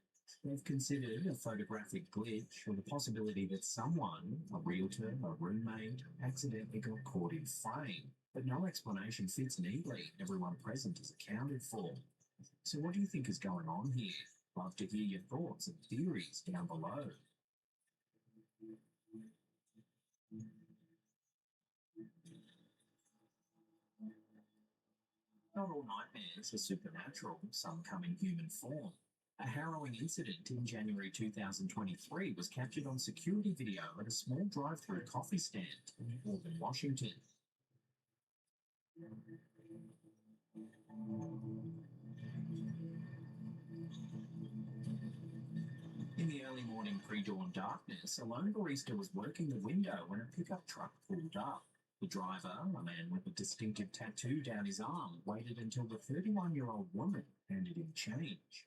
They've considered a photographic glitch or the possibility that someone, a realtor, a roommate, accidentally got caught in frame, but no explanation fits neatly. Everyone present is accounted for. So what do you think is going on here? Love to hear your thoughts and theories down below. Not all nightmares are supernatural, some come in human form. A harrowing incident in January 2023 was captured on security video at a small drive-through coffee stand in Auburn, Washington. In the early morning pre-dawn darkness, a lone barista was working the window when a pickup truck pulled up. The driver, a man with a distinctive tattoo down his arm, waited until the 31-year-old woman handed him change.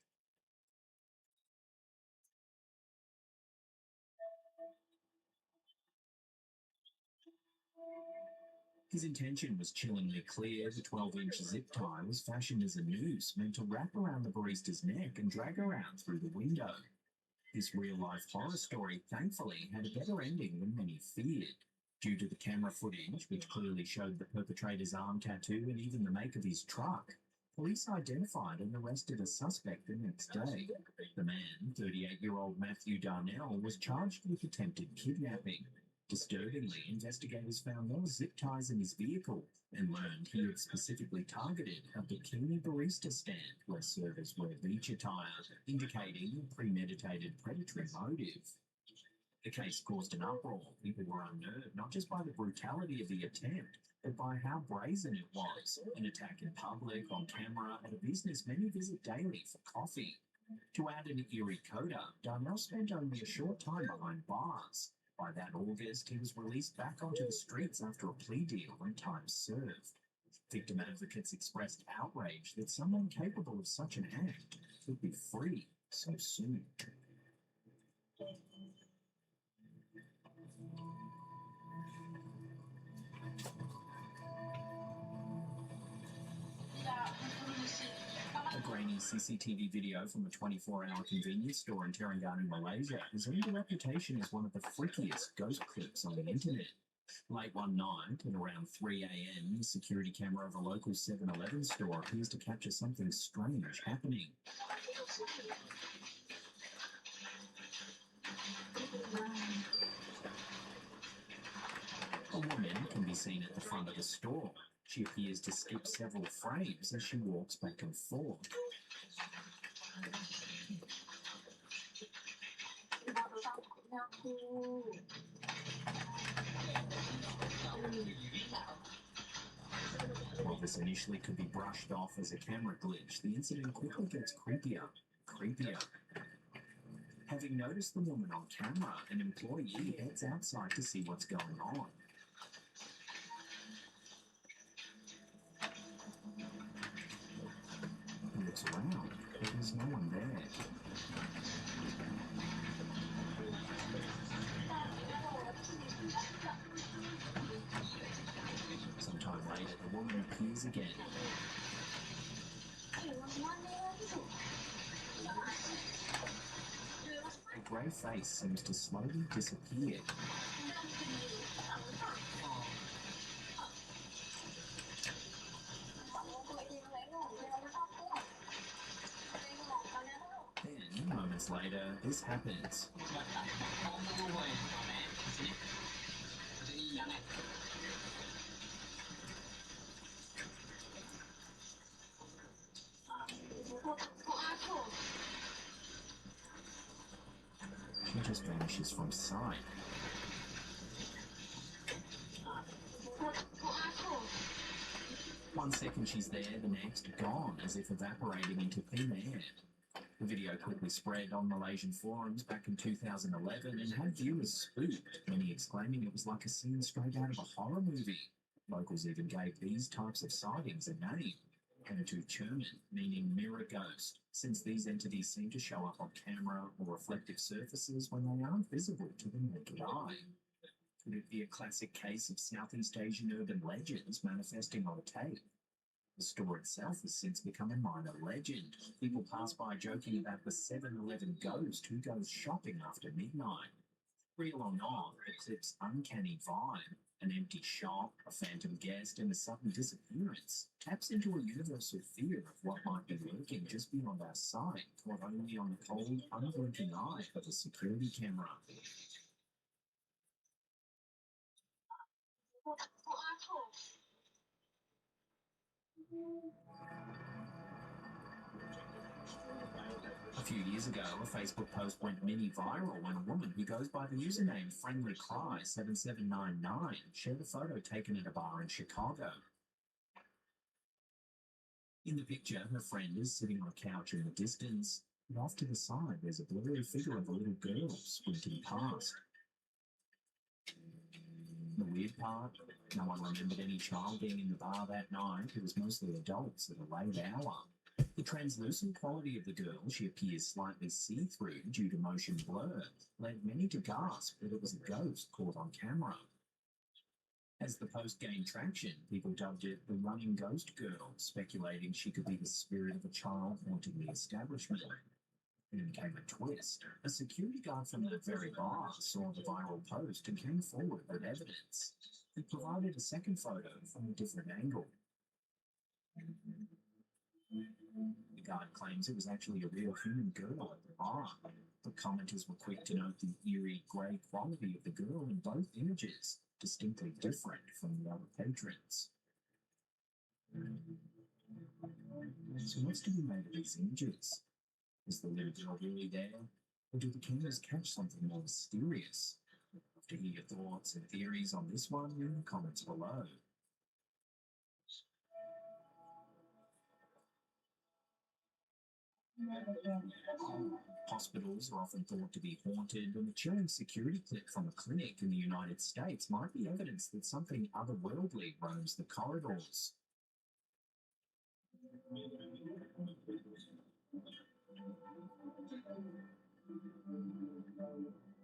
His intention was chillingly clear. The 12-inch zip tie was fashioned as a noose meant to wrap around the barista's neck and drag her out through the window. This real-life horror story, thankfully, had a better ending than many feared. Due to the camera footage, which clearly showed the perpetrator's arm tattoo and even the make of his truck, police identified and arrested a suspect the next day. The man, 38-year-old Matthew Darnell, was charged with attempted kidnapping. Disturbingly, investigators found no zip ties in his vehicle and learned he had specifically targeted a bikini barista stand where servers wear beach attire, indicating a premeditated predatory motive. The case caused an uproar. People were unnerved not just by the brutality of the attempt, but by how brazen it was. An attack in public, on camera, at a business many visit daily for coffee. To add an eerie coda, Darnell spent only a short time behind bars. By that August, he was released back onto the streets after a plea deal and time served. Victim advocates expressed outrage that someone capable of such an act would be free so soon. A grainy CCTV video from a 24-hour convenience store in Terengganu, Malaysia, has earned a reputation as one of the freakiest ghost clips on the internet. Late one night, at around 3 a.m, the security camera of a local 7-Eleven store appears to capture something strange happening. A woman can be seen at the front of the store. She appears to skip several frames as she walks back and forth. While this initially could be brushed off as a camera glitch, the incident quickly gets creepier. Having noticed the woman on camera, an employee heads outside to see what's going on. He looks around, but there's no one there. later, the woman appears again. Her grey face seems to slowly disappear. Then, moments later, this happens. She just vanishes from sight. One second she's there, the next gone, as if evaporating into thin air. The video quickly spread on Malaysian forums back in 2011 and had viewers spooked, many exclaiming it was like a scene straight out of a horror movie. Locals even gave these types of sightings a name, Hantu-Cermin, meaning mirror ghost, since these entities seem to show up on camera or reflective surfaces when they aren't visible to the naked eye. Could it be a classic case of Southeast Asian urban legends manifesting on tape? The store itself has since become a minor legend. People pass by joking about the 7-Eleven ghost who goes shopping after midnight. Real or not, the clip's uncanny vibe, an empty shop, a phantom guest, and a sudden disappearance, taps into a universal fear of what might be lurking just beyond our sight, caught only on the cold, unblinking eye of a security camera. A few years ago, a Facebook post went mini viral when a woman who goes by the username FriendlyCry7799 shared a photo taken at a bar in Chicago. In the picture, her friend is sitting on a couch in the distance, and off to the side there's a blurry figure of a little girl sprinting past. The weird part, no one remembered any child being in the bar that night. It was mostly adults at a late hour. The translucent quality of the girl, she appears slightly see-through due to motion blur, led many to gasp that it was a ghost caught on camera. As the post gained traction, people dubbed it the running ghost girl, speculating she could be the spirit of a child haunting the establishment. Then came a twist. A security guard from that very bar saw the viral post and came forward with evidence. He provided a second photo from a different angle. The guard claims it was actually a real human girl at the bar. The commenters were quick to note the eerie grey quality of the girl in both images, distinctly different from the other patrons. So what's to be made of these images? Is the little girl really there? Or do the cameras catch something more mysterious? Love to hear your thoughts and theories on this one in the comments below. Hospitals are often thought to be haunted, and a chilling security clip from a clinic in the United States might be evidence that something otherworldly roams the corridors.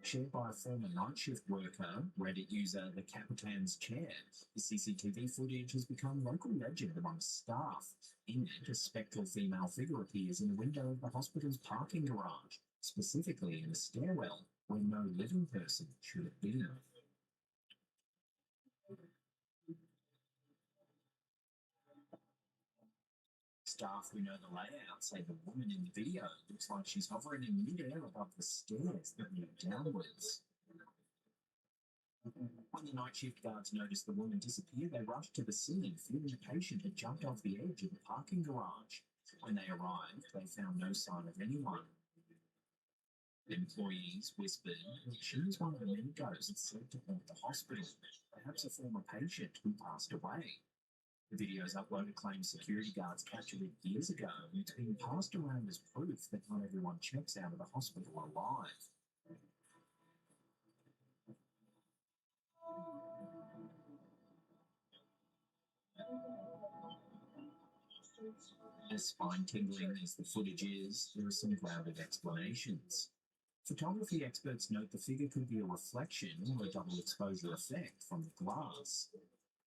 Shared by a former night shift worker, Reddit user The Capitan's Chair, the CCTV footage has become local legend among staff. In it, a spectral female figure appears in the window of the hospital's parking garage, specifically in a stairwell where no living person should have been. Staff who know the layout say the woman in the video looks like she's hovering in midair above the stairs that lead downwards. When the night shift guards noticed the woman disappear, they rushed to the scene, fearing the patient had jumped off the edge of the parking garage. When they arrived, they found no sign of anyone. Employees whispered that she was one of the many ghosts said to haunt the hospital, perhaps a former patient who passed away. The videos uploaded claim security guards captured it years ago, and it's been passed around as proof that not everyone checks out of the hospital alive. As spine-tingling as the footage is, there are some grounded explanations. Photography experts note the figure could be a reflection or a double exposure effect from the glass.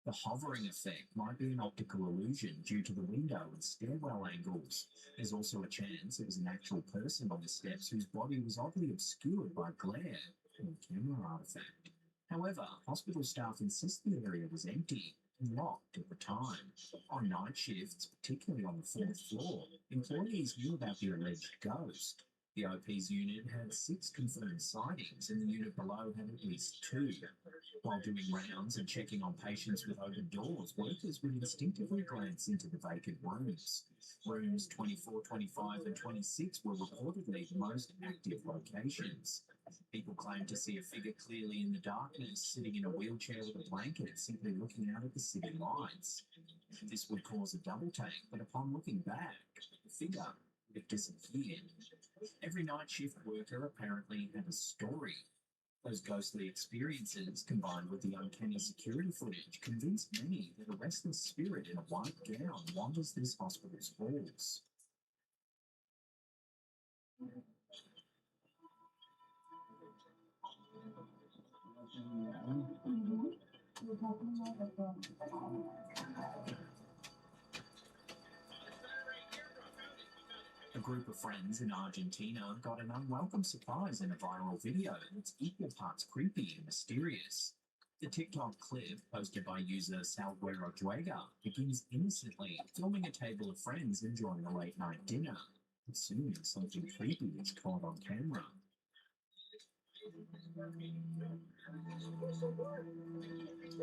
The hovering effect might be an optical illusion due to the window and stairwell angles. There's also a chance it was an actual person on the steps whose body was oddly obscured by glare and camera artifact. However, hospital staff insist the area was empty and locked at the time. On night shifts, particularly on the fourth floor, employees knew about the alleged ghost. The OP's unit had 6 confirmed sightings, and the unit below had at least 2. While doing rounds and checking on patients with open doors, workers would instinctively glance into the vacant rooms. Rooms 24, 25, and 26 were reportedly the most active locations. People claimed to see a figure clearly in the darkness, sitting in a wheelchair with a blanket, simply looking out at the city lights. This would cause a double take, but upon looking back, the figure would have disappeared. Every night shift worker apparently had a story. Those ghostly experiences, combined with the uncanny security footage, convinced many that a restless spirit in a white gown wanders this hospital's halls. A group of friends in Argentina got an unwelcome surprise in a viral video that's equal parts creepy and mysterious. The TikTok clip, posted by user Salguero Juega, begins innocently filming a table of friends enjoying a late-night dinner. But soon something creepy is caught on camera.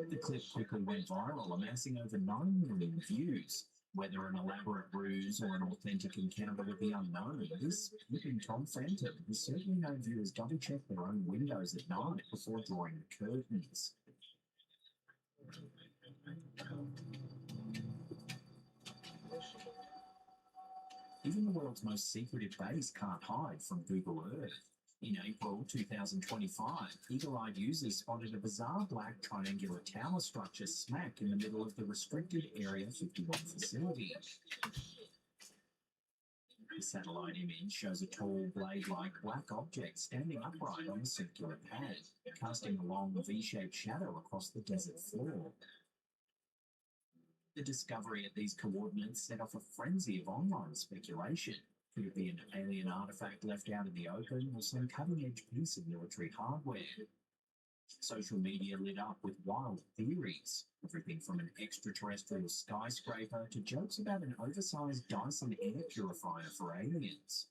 The clip quickly went viral, amassing over 9 million views. Whether an elaborate ruse or an authentic encounter with the unknown, this peeping Tom Phantom has certainly known viewers double-check their own windows at night before drawing the curtains. Even the world's most secretive base can't hide from Google Earth. In April 2025, eagle-eyed users spotted a bizarre black triangular tower structure smack in the middle of the restricted Area 51 facility. The satellite image shows a tall, blade-like black object standing upright on a circular pad, casting a long V-shaped shadow across the desert floor. The discovery at these coordinates set off a frenzy of online speculation. Could it be an alien artifact left out in the open, or some cutting-edge piece of military hardware? Social media lit up with wild theories, everything from an extraterrestrial skyscraper to jokes about an oversized Dyson air purifier for aliens.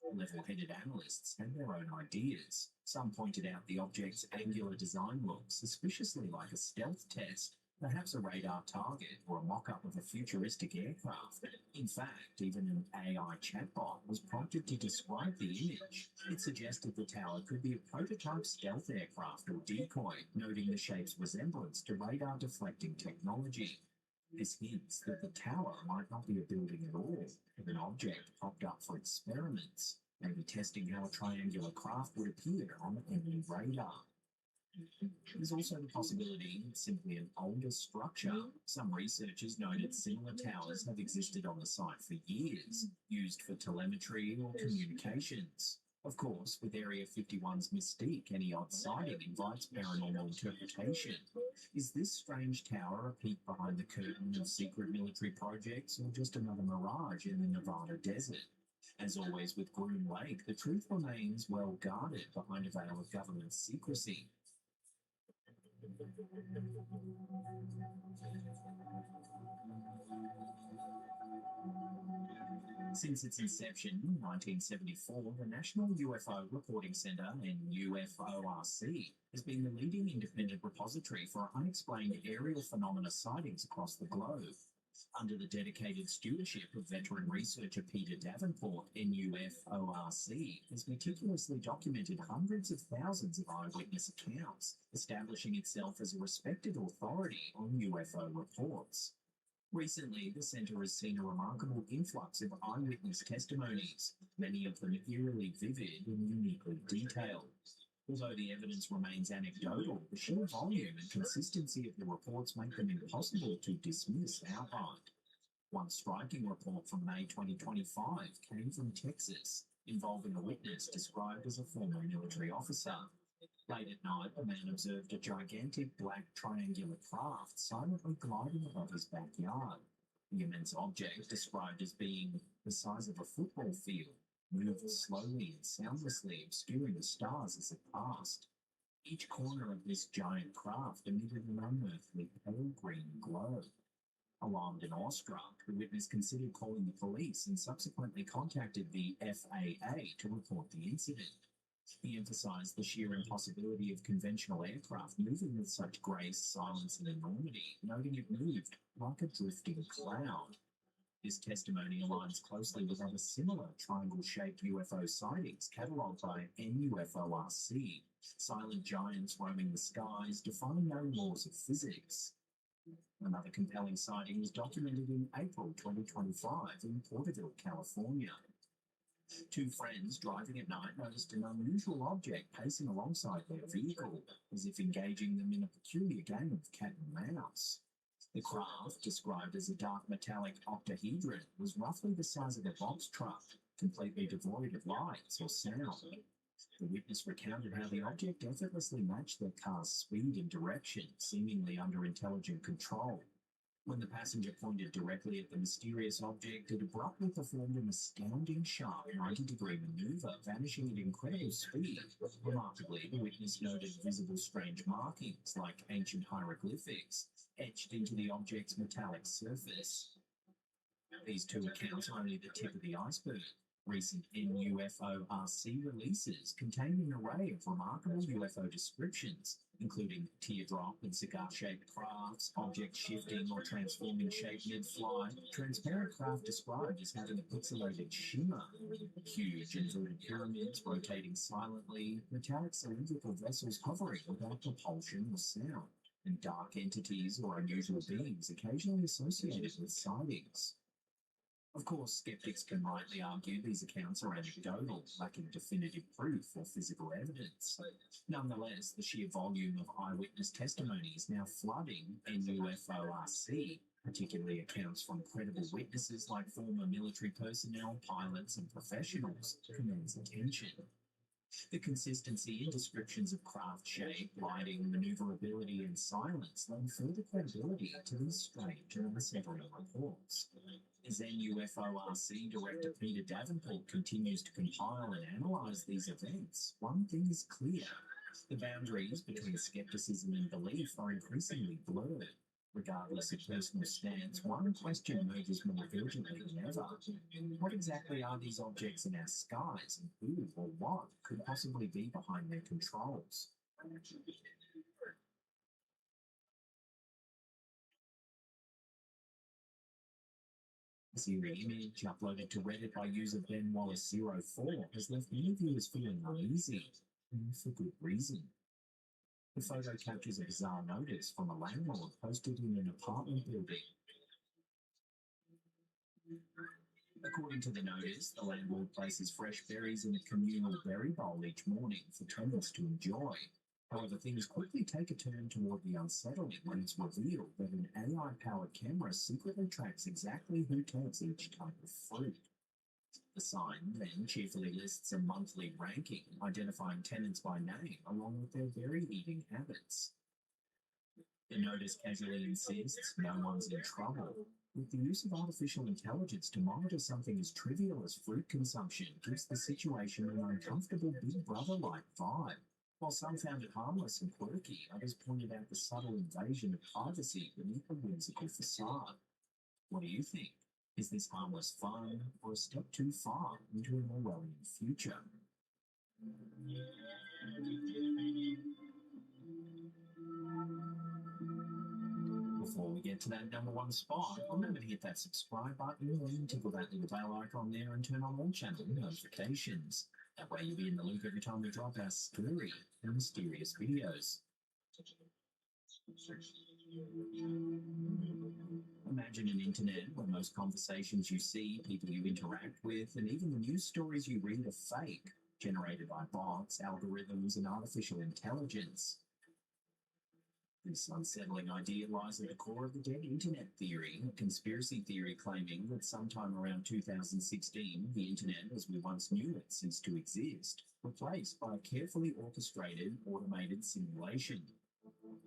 Level-headed analysts had their own ideas. Some pointed out the object's angular design looks suspiciously like a stealth test, perhaps a radar target or a mock-up of a futuristic aircraft. In fact, even an AI chatbot was prompted to describe the image. It suggested the tower could be a prototype stealth aircraft or decoy, noting the shape's resemblance to radar-deflecting technology. This hints that the tower might not be a building at all, but an object propped up for experiments, maybe testing how a triangular craft would appear on enemy radar. There's also the possibility it's simply an older structure. Some researchers noted similar towers have existed on the site for years, used for telemetry or communications. Of course, with Area 51's mystique, any odd sighting invites paranormal interpretation. Is this strange tower a peek behind the curtain of secret military projects, or just another mirage in the Nevada desert? As always with Groom Lake, the truth remains well guarded behind a veil of government secrecy. Since its inception in 1974, the National UFO Reporting Center, NUFORC, has been the leading independent repository for unexplained aerial phenomena sightings across the globe. Under the dedicated stewardship of veteran researcher Peter Davenport, NUFORC has meticulously documented hundreds of thousands of eyewitness accounts, establishing itself as a respected authority on UFO reports. Recently, the centre has seen a remarkable influx of eyewitness testimonies, many of them eerily vivid and uniquely detailed. Although the evidence remains anecdotal, the sheer volume and consistency of the reports make them impossible to dismiss outright. One striking report from May 2025 came from Texas, involving a witness described as a former military officer. Late at night, the man observed a gigantic black triangular craft silently gliding above his backyard. The immense object, described as being the size of a football field, moved slowly and soundlessly, obscuring the stars as it passed. Each corner of this giant craft emitted an unearthly pale green glow. Alarmed and awestruck, the witness considered calling the police and subsequently contacted the FAA to report the incident. He emphasized the sheer impossibility of conventional aircraft moving with such grace, silence, and enormity, noting it moved like a drifting cloud. This testimony aligns closely with other similar triangle-shaped UFO sightings catalogued by NUFORC, silent giants roaming the skies, defying known laws of physics. Another compelling sighting was documented in April 2025 in Porterville, California. Two friends driving at night noticed an unusual object pacing alongside their vehicle, as if engaging them in a peculiar game of cat and mouse. The craft, described as a dark metallic octahedron, was roughly the size of a box truck, completely devoid of lights or sound. The witness recounted how the object effortlessly matched their car's speed and direction, seemingly under intelligent control. When the passenger pointed directly at the mysterious object, it abruptly performed an astounding sharp 90-degree maneuver, vanishing at incredible speed. Remarkably, the witness noted visible strange markings, like ancient hieroglyphics, etched into the object's metallic surface. These two accounts are only the tip of the iceberg. Recent NUFORC releases contain an array of remarkable UFO descriptions, including teardrop and cigar-shaped crafts, objects shifting or transforming shape mid-flight, transparent craft described as having a pixelated shimmer, huge inverted pyramids rotating silently, metallic cylindrical vessels hovering without propulsion or sound, and dark entities or unusual beings occasionally associated with sightings. Of course, skeptics can rightly argue these accounts are anecdotal, lacking definitive proof or physical evidence. Nonetheless, the sheer volume of eyewitness testimony is now flooding NUFORC, particularly accounts from credible witnesses like former military personnel, pilots, and professionals, commands attention. The consistency in descriptions of craft shape, lighting, maneuverability, and silence lend further credibility to these strange and unsettling reports. As NUFORC Director Peter Davenport continues to compile and analyse these events, one thing is clear. The boundaries between skepticism and belief are increasingly blurred. Regardless of personal stance, one question emerges more urgently than ever. What exactly are these objects in our skies, and who or what could possibly be behind their controls? This eerie image, uploaded to Reddit by user BenWallace04, has left many viewers feeling uneasy, and for good reason. The photo captures a bizarre notice from a landlord posted in an apartment building. According to the notice, the landlord places fresh berries in a communal berry bowl each morning for tenants to enjoy. However, things quickly take a turn toward the unsettling when it's revealed that an AI-powered camera secretly tracks exactly who takes each type of fruit. The sign then cheerfully lists a monthly ranking, identifying tenants by name along with their berry-eating habits. The notice casually insists no one's in trouble. With the use of artificial intelligence to monitor something as trivial as fruit consumption gives the situation an uncomfortable Big Brother-like vibe. While some found it harmless and quirky, others pointed out the subtle invasion of privacy beneath a whimsical facade. What do you think? Is this harmless fun, or a step too far into an Orwellian future? Before we get to that #1 spot, remember to hit that subscribe button and tickle that little bell icon there and turn on all channel notifications. That way you'll be in the loop every time we drop our scary and mysterious videos. Imagine an internet where most conversations you see, people you interact with, and even the news stories you read are fake, generated by bots, algorithms, and artificial intelligence. This unsettling idea lies at the core of the dead internet theory, a conspiracy theory claiming that sometime around 2016, the internet as we once knew it ceased to exist, replaced by a carefully orchestrated, automated simulation.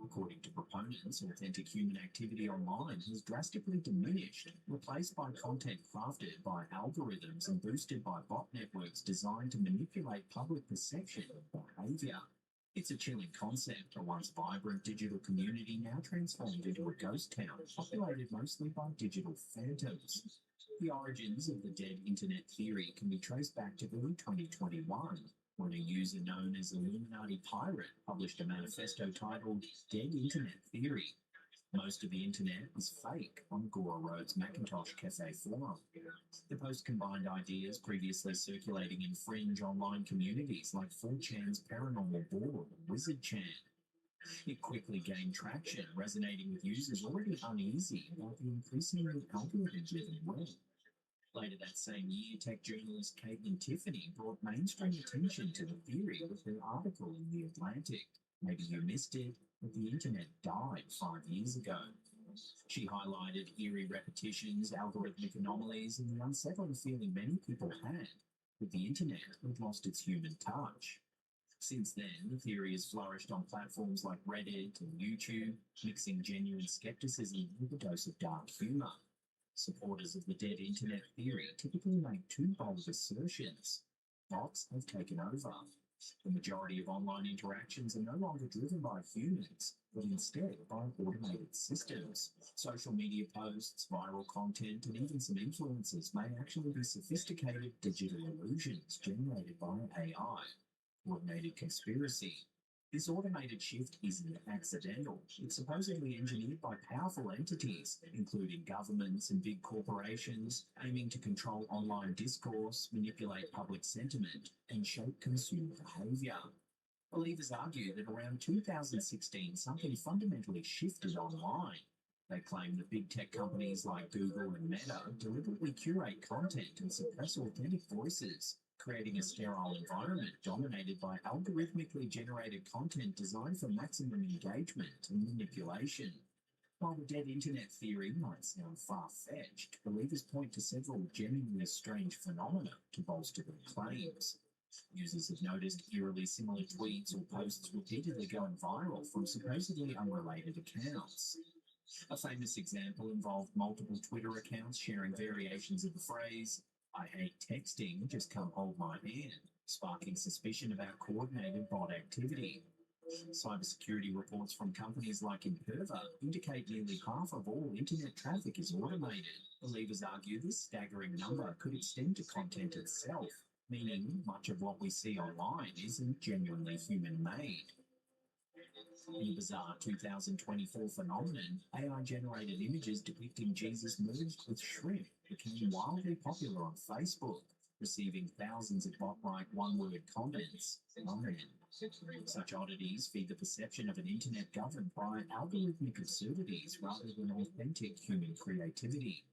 According to proponents, authentic human activity online has drastically diminished, replaced by content crafted by algorithms and boosted by bot networks designed to manipulate public perception and behavior. It's a chilling concept, a once vibrant digital community now transformed into a ghost town, populated mostly by digital phantoms. The origins of the dead internet theory can be traced back to early 2021, when a user known as Illuminati Pirate published a manifesto titled Dead Internet Theory. Most of the internet is fake on Gora Road's Macintosh Cafe forum. The post combined ideas previously circulating in fringe online communities like 4chan's Paranormal Board and Wizard Chan. It quickly gained traction, resonating with users already uneasy about the increasingly algorithm-driven web. Later that same year, tech journalist Caitlin Tiffany brought mainstream attention to the theory with her article in The Atlantic. Maybe you missed it, but the internet died 5 years ago. She highlighted eerie repetitions, algorithmic anomalies, and the unsettling feeling many people had that the internet had lost its human touch. Since then, the theory has flourished on platforms like Reddit and YouTube, mixing genuine skepticism with a dose of dark humour. Supporters of the dead internet theory typically make two bold assertions. Bots have taken over. The majority of online interactions are no longer driven by humans, but instead by automated systems. Social media posts, viral content, and even some influencers may actually be sophisticated digital illusions generated by AI. Coordinated conspiracy. This automated shift isn't accidental. It's supposedly engineered by powerful entities, including governments and big corporations, aiming to control online discourse, manipulate public sentiment, and shape consumer behavior. Believers argue that around 2016, something fundamentally shifted online. They claim that big tech companies like Google and Meta deliberately curate content and suppress authentic voices, creating a sterile environment dominated by algorithmically generated content designed for maximum engagement and manipulation. While the dead internet theory might sound far-fetched, believers point to several genuinely strange phenomena to bolster their claims. Users have noticed eerily similar tweets or posts repeatedly going viral from supposedly unrelated accounts. A famous example involved multiple Twitter accounts sharing variations of the phrase, "I hate texting, just come hold my hand," sparking suspicion about coordinated bot activity. Cybersecurity reports from companies like Imperva indicate nearly half of all internet traffic is automated. Believers argue this staggering number could extend to content itself, meaning much of what we see online isn't genuinely human-made. In a bizarre 2024 phenomenon, AI-generated images depicting Jesus merged with shrimp became wildly popular on Facebook, receiving thousands of bot-like one-word comments. Amen. Such oddities feed the perception of an internet governed by algorithmic absurdities rather than authentic human creativity.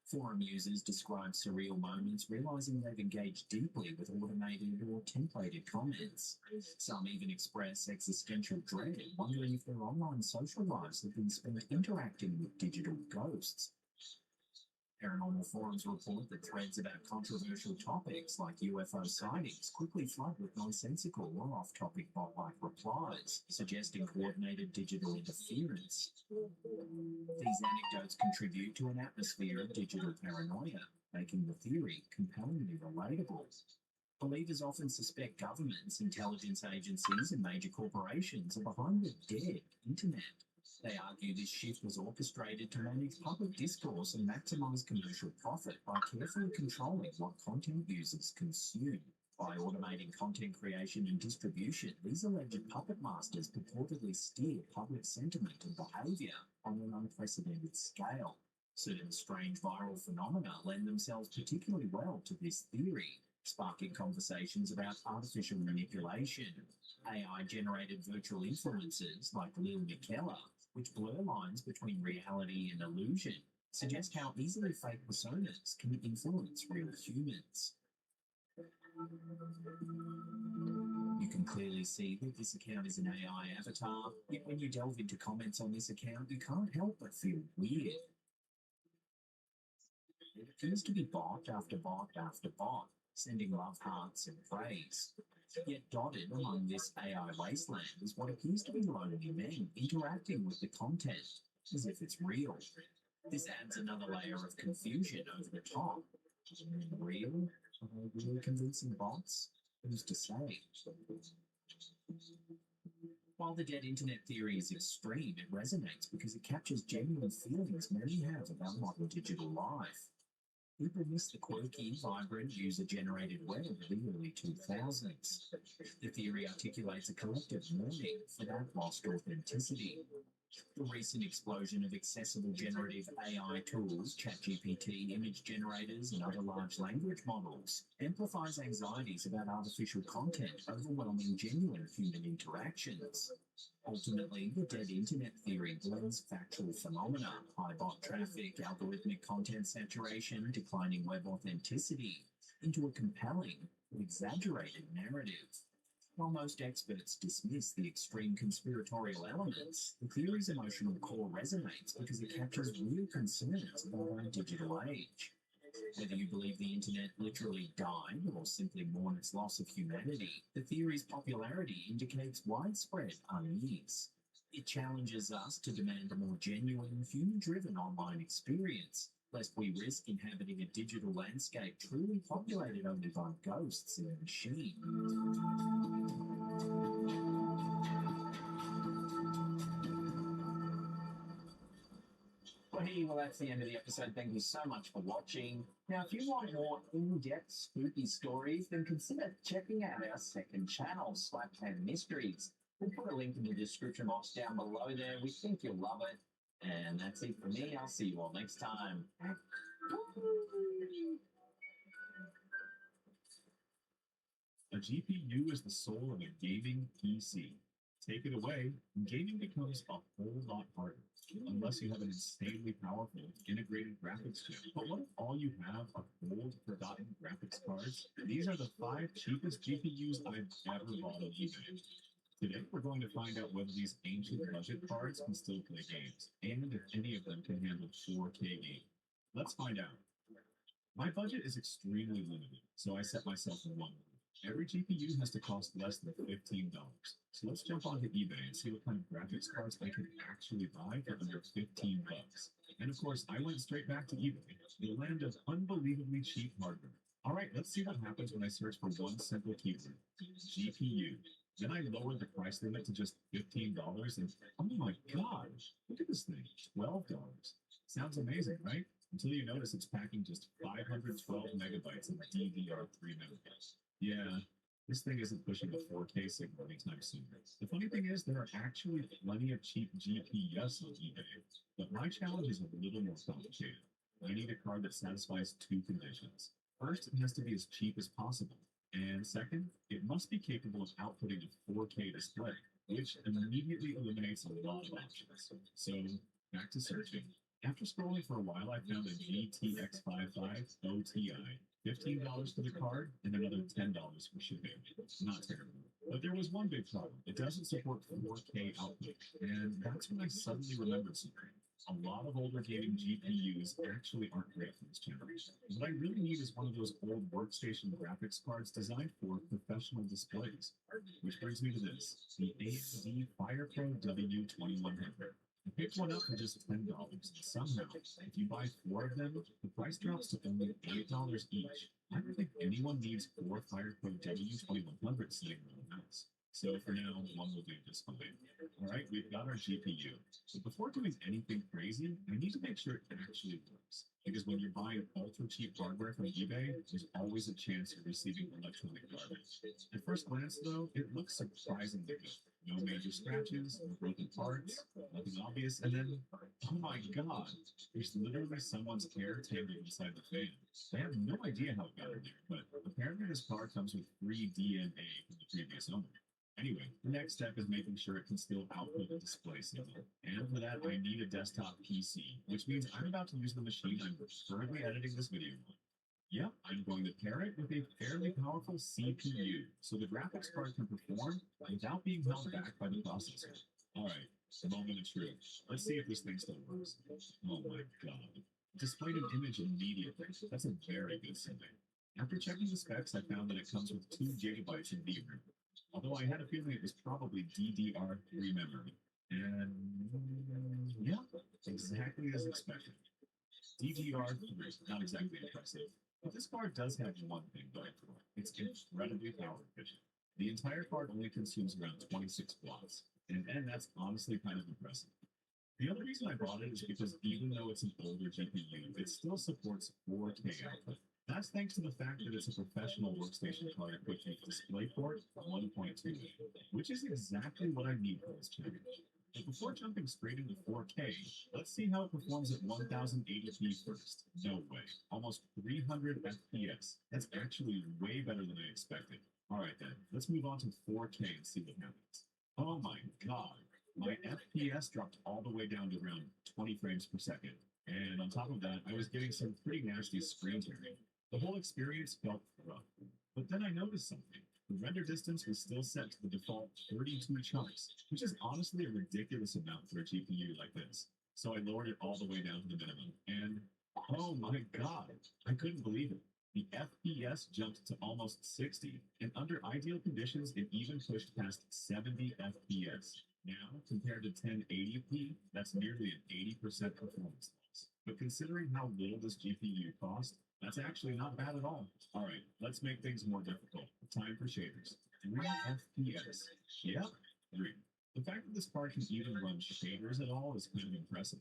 Forum users describe surreal moments, realizing they've engaged deeply with automated or templated comments. Some even express existential dread, wondering if their online social lives have been spent interacting with digital ghosts. Paranormal forums report that threads about controversial topics like UFO sightings quickly flood with nonsensical or off-topic bot-like replies, suggesting coordinated digital interference. These anecdotes contribute to an atmosphere of digital paranoia, making the theory compellingly relatable. Believers often suspect governments, intelligence agencies, and major corporations are behind the dead internet. They argue this shift was orchestrated to manage public discourse and maximize commercial profit by carefully controlling what content users consume. By automating content creation and distribution, these alleged puppet masters purportedly steer public sentiment and behavior on an unprecedented scale. Certain strange viral phenomena lend themselves particularly well to this theory, sparking conversations about artificial manipulation. AI-generated virtual influencers like Lil Miquela, which blur lines between reality and illusion, suggest how easily fake personas can influence real humans. You can clearly see that this account is an AI avatar, yet when you delve into comments on this account, you can't help but feel weird. It appears to be bot after bot after bot, sending love hearts and praise. Yet dotted among this AI wasteland is what appears to be lonely men interacting with the content, as if it's real. This adds another layer of confusion over the top. Real? Really convincing bots? Who's to say? While the dead internet theory is extreme, it resonates because it captures genuine feelings many have about modern digital life. People miss the quirky, vibrant, user-generated web of the early 2000s. The theory articulates a collective mourning for that lost authenticity. The recent explosion of accessible generative AI tools, ChatGPT, image generators, and other large language models, amplifies anxieties about artificial content overwhelming genuine human interactions. Ultimately, the dead internet theory blends factual phenomena, high bot traffic, algorithmic content saturation, declining web authenticity, into a compelling, exaggerated narrative. While most experts dismiss the extreme conspiratorial elements, the theory's emotional core resonates because it captures real concerns about our digital age. Whether you believe the internet literally died or simply mourn its loss of humanity, the theory's popularity indicates widespread unease. It challenges us to demand a more genuine, human-driven online experience, lest we risk inhabiting a digital landscape truly populated only by ghosts and machines. Well, hey, well, that's the end of the episode. Thank you so much for watching. Now, if you want more in-depth spooky stories, then consider checking out our second channel, Slapcan Mysteries. We'll put a link in the description box down below there. We think you'll love it. And that's it for me. I'll see you all next time. A GPU is the soul of a gaming PC. Take it away, and gaming becomes a whole lot harder, unless you have an insanely powerful integrated graphics chip. But what if all you have are old, forgotten graphics cards? These are the 5 cheapest GPUs I've ever bought on eBay. Today, we're going to find out whether these ancient budget cards can still play games, and if any of them can handle 4K games. Let's find out. My budget is extremely limited, so I set myself one rule. Every GPU has to cost less than $15. So let's jump onto eBay and see what kind of graphics cards I can actually buy for under $15. And of course, I went straight back to eBay, the land of unbelievably cheap hardware. All right, let's see what happens when I search for one simple keyword, GPU. Then I lowered the price limit to just $15, and oh my gosh, look at this thing, $12. Sounds amazing, right? Until you notice it's packing just 512 megabytes of DDR3 memory. Yeah, this thing isn't pushing a 4K signal anytime soon. The funny thing is, there are actually plenty of cheap GPS on eBay, but my challenge is a little more complicated. I need a card that satisfies 2 conditions. First, it has to be as cheap as possible. And second, it must be capable of outputting a 4K display, which immediately eliminates a lot of options. So, back to searching. After scrolling for a while, I found a GTX 55 OTI. $15 for the card, and another $10 for shipping. Not terrible. But there was one big problem. It doesn't support 4K output, and that's when I suddenly remembered something. A lot of older gaming GPUs actually aren't great for this generation. What I really need is one of those old workstation graphics cards designed for professional displays. Which brings me to this, the AMD FirePro W2100. I picked one up for just $10, and somehow, if you buy 4 of them, the price drops to only $8 each. I don't think anyone needs 4 FirePro W2100s sitting around the house. So for now, one will do just fine. Alright, we've got our GPU. But before doing anything crazy, I need to make sure it actually works. Because when you're buying ultra cheap hardware from eBay, there's always a chance you're receiving electronic garbage. At first glance though, it looks surprisingly good. No major scratches, no broken parts, nothing obvious, and then, oh my god, there's literally someone's hair tangled inside the fan. I have no idea how it got in there, but apparently this car comes with free DNA from the previous owner. Anyway, the next step is making sure it can still output a display signal. And for that, I need a desktop PC, which means I'm about to use the machine I'm currently editing this video on. Yep, I'm going to pair it with a fairly powerful CPU, so the graphics card can perform without being held back by the processor. Alright, moment of truth. Let's see if this thing still works. Oh my god. Displayed an image immediately. That's a very good sign. After checking the specs, I found that it comes with 2 gigabytes of VRAM. Although I had a feeling it was probably DDR3 memory. And yeah, exactly as expected. DDR3, not exactly impressive. But this card does have one thing going for it. It's incredibly power efficient. The entire card only consumes around 26 watts, and that's honestly kind of impressive. The other reason I bought it is because even though it's an older GPU, it still supports 4K output. That's thanks to the fact that it's a professional workstation card equipped with DisplayPort 1.2, which is exactly what I need for this challenge. But before jumping straight into 4K, let's see how it performs at 1080p first. No way. Almost 300 FPS. That's actually way better than I expected. Alright then, let's move on to 4K and see what happens. Oh my god. My FPS dropped all the way down to around 20 frames per second. And on top of that, I was getting some pretty nasty screen tearing. The whole experience felt rough. But then I noticed something. The render distance was still set to the default 32 chunks, which is honestly a ridiculous amount for a GPU like this. So I lowered it all the way down to the minimum, and oh my god, I couldn't believe it. The FPS jumped to almost 60, and under ideal conditions, it even pushed past 70 FPS. Now, compared to 1080p, that's nearly an 80% performance loss. But considering how little this GPU cost, that's actually not bad at all. Alright, let's make things more difficult. Time for shaders. 3 FPS. Yep, 3. The fact that this card can even run shaders at all is kind of impressive.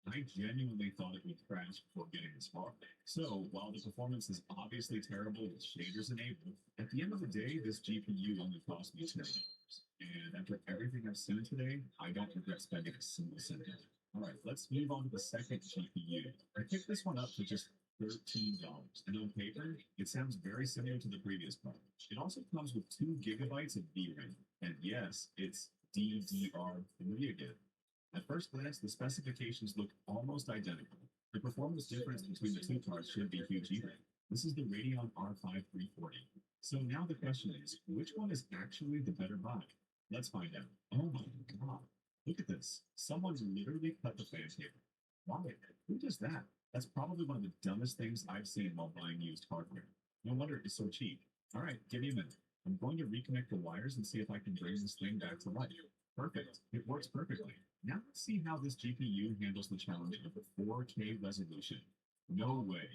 I genuinely thought it would crash before getting this far. So, while the performance is obviously terrible with shaders enabled, at the end of the day, this GPU only cost me $10. And after everything I've seen today, I don't regret spending a single cent. Alright, let's move on to the second GPU. I picked this one up for just $13, and on paper, it sounds very similar to the previous product. It also comes with 2 gigabytes of VRAM, and yes, it's DDR3 again. At first glance, the specifications look almost identical. The performance difference between the two cards should be huge either. This is the Radeon R5 340. So now the question is, which one is actually the better buy? Let's find out. Oh my god, look at this. Someone literally cut the fan cable. Why? Who does that? That's probably one of the dumbest things I've seen while buying used hardware. No wonder it's so cheap. Alright, give me a minute. I'm going to reconnect the wires and see if I can bring this thing back to life. Perfect. It works perfectly. Now let's see how this GPU handles the challenge of the 4K resolution. No way.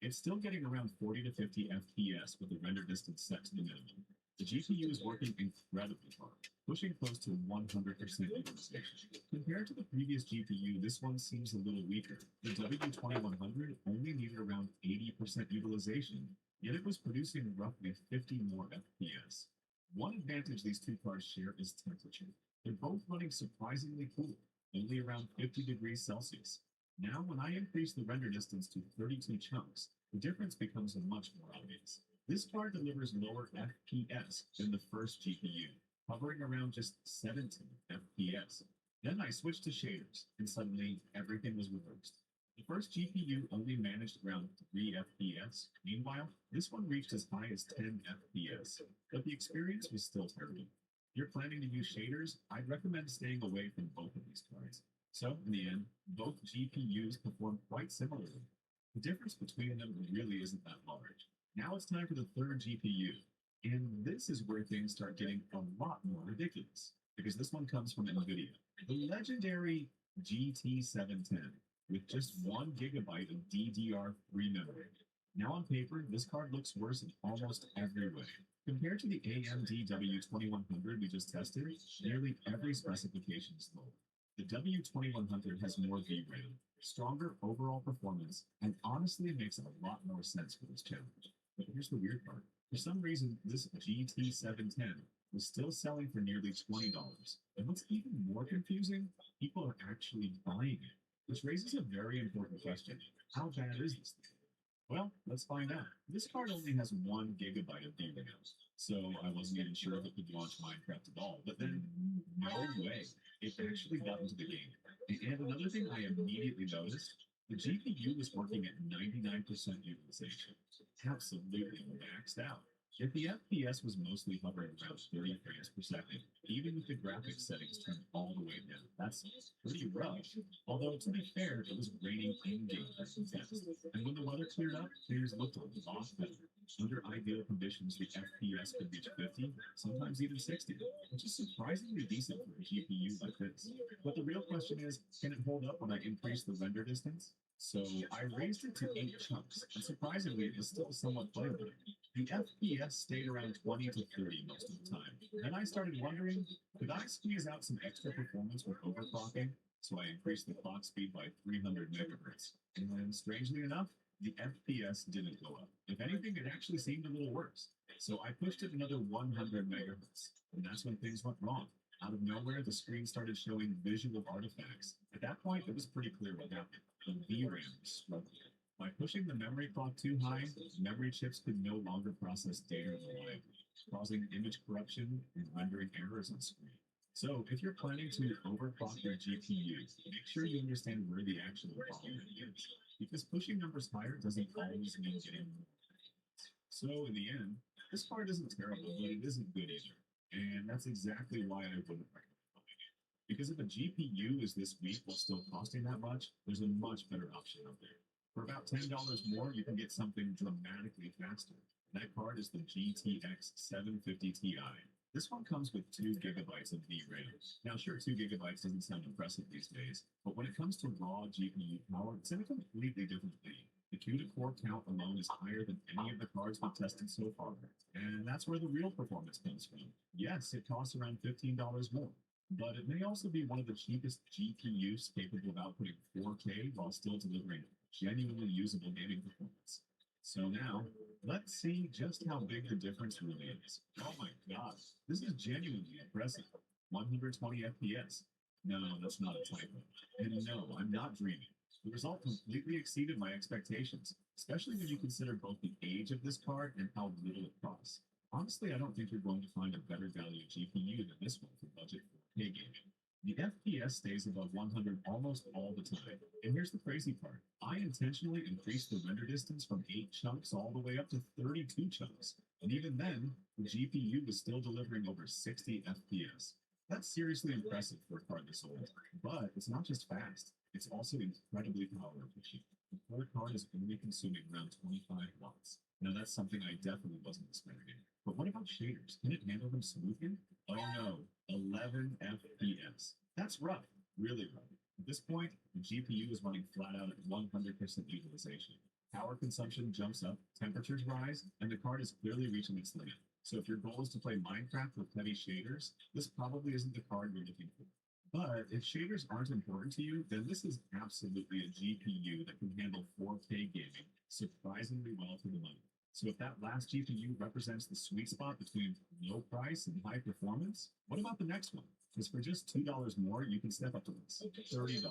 It's still getting around 40 to 50 FPS with the render distance set to the minimum. The GPU is working incredibly hard, pushing close to 100% utilization. Compared to the previous GPU, this one seems a little weaker. The W2100 only needed around 80% utilization, yet it was producing roughly 50 more FPS. One advantage these two cards share is temperature. They're both running surprisingly cool, only around 50 degrees Celsius. Now, when I increase the render distance to 32 chunks, the difference becomes much more obvious. This card delivers lower FPS than the first GPU, hovering around just 17 FPS. Then I switched to shaders, and suddenly everything was reversed. The first GPU only managed around 3 FPS. Meanwhile, this one reached as high as 10 FPS, but the experience was still terrible. If you're planning to use shaders, I'd recommend staying away from both of these cards. So, in the end, both GPUs perform quite similarly. The difference between them really isn't that large. Now it's time for the third GPU, and this is where things start getting a lot more ridiculous, because this one comes from NVIDIA, the legendary GT710, with just 1 gigabyte of DDR3 memory. Now on paper, this card looks worse in almost every way. Compared to the AMD W2100 we just tested, nearly every specification is lower. The W2100 has more VRAM, stronger overall performance, and honestly makes a lot more sense for this challenge. But here's the weird part. For some reason, this GT710 was still selling for nearly $20. And what's even more confusing, people are actually buying it, which raises a very important question. How bad is this thing? Well, let's find out. This card only has 1 gigabyte of VRAM, so I wasn't even sure if it could launch Minecraft at all. But then, no way. It actually got into the game. And another thing I immediately noticed, the GPU was working at 99% utilization. absolutely maxed out. If the FPS was mostly hovering around 30 frames per second, even with the graphics settings turned all the way down, that's pretty rough. Although, to be fair, it was raining in-game during the test, and when the weather cleared up, things looked a lot better. Under ideal conditions, the FPS could reach 50, sometimes even 60, which is surprisingly decent for a GPU like this. But the real question is, can it hold up when I increase the render distance? So I raised it to 8 chunks, and surprisingly, it was still somewhat playable. The FPS stayed around 20 to 30 most of the time. Then I started wondering, could I squeeze out some extra performance with overclocking? So I increased the clock speed by 300 megahertz. And strangely enough, the FPS didn't go up. If anything, it actually seemed a little worse. So I pushed it another 100 megahertz, and that's when things went wrong. Out of nowhere, the screen started showing visual artifacts. At that point, it was pretty clear what happened. The VRAM was struggling. By pushing the memory clock too high, memory chips could no longer process data reliably, causing image corruption and rendering errors on screen. So, if you're planning to overclock your GPU, make sure you understand where the actual bottleneck is, because pushing numbers higher doesn't always mean getting more. So, in the end, this card isn't terrible, but it isn't good either. And that's exactly why I wouldn't recommend buying it. Because if a GPU is this weak while still costing that much, there's a much better option out there. For about $10 more, you can get something dramatically faster. That card is the GTX 750 Ti. This one comes with 2 gigabytes of VRAM. Now, sure, 2 gigabytes doesn't sound impressive these days, but when it comes to raw GPU power, it's in a completely different league. The CUDA-core count alone is higher than any of the cards we've tested so far, and that's where the real performance comes from. Yes, it costs around $15 more, but it may also be one of the cheapest GPUs capable of outputting 4K while still delivering genuinely usable gaming performance. So now, let's see just how big the difference really is. Oh my god, this is genuinely impressive. 120 FPS. No, that's not a typo. And no, I'm not dreaming. The result completely exceeded my expectations, especially when you consider both the age of this card and how little it costs. Honestly, I don't think you're going to find a better value GPU than this one for budget 4K gaming. The FPS stays above 100 almost all the time. And here's the crazy part. I intentionally increased the render distance from 8 chunks all the way up to 32 chunks. And even then, the GPU was still delivering over 60 FPS. That's seriously impressive for a card this old. But it's not just fast, it's also incredibly power efficient. The core card is only consuming around 25 watts. Now that's something I definitely wasn't expecting. But what about shaders? Can it handle them smoothly? Oh no, 11 FPS. That's rough, really rough. At this point, the GPU is running flat out at 100% utilization. Power consumption jumps up, temperatures rise, and the card is clearly reaching its limit. So if your goal is to play Minecraft with heavy shaders, this probably isn't the card you're looking for. But if shaders aren't important to you, then this is absolutely a GPU that can handle 4K gaming surprisingly well for the money. So if that last GPU represents the sweet spot between low price and high performance, what about the next one? Because for just $2 more, you can step up to this, $30.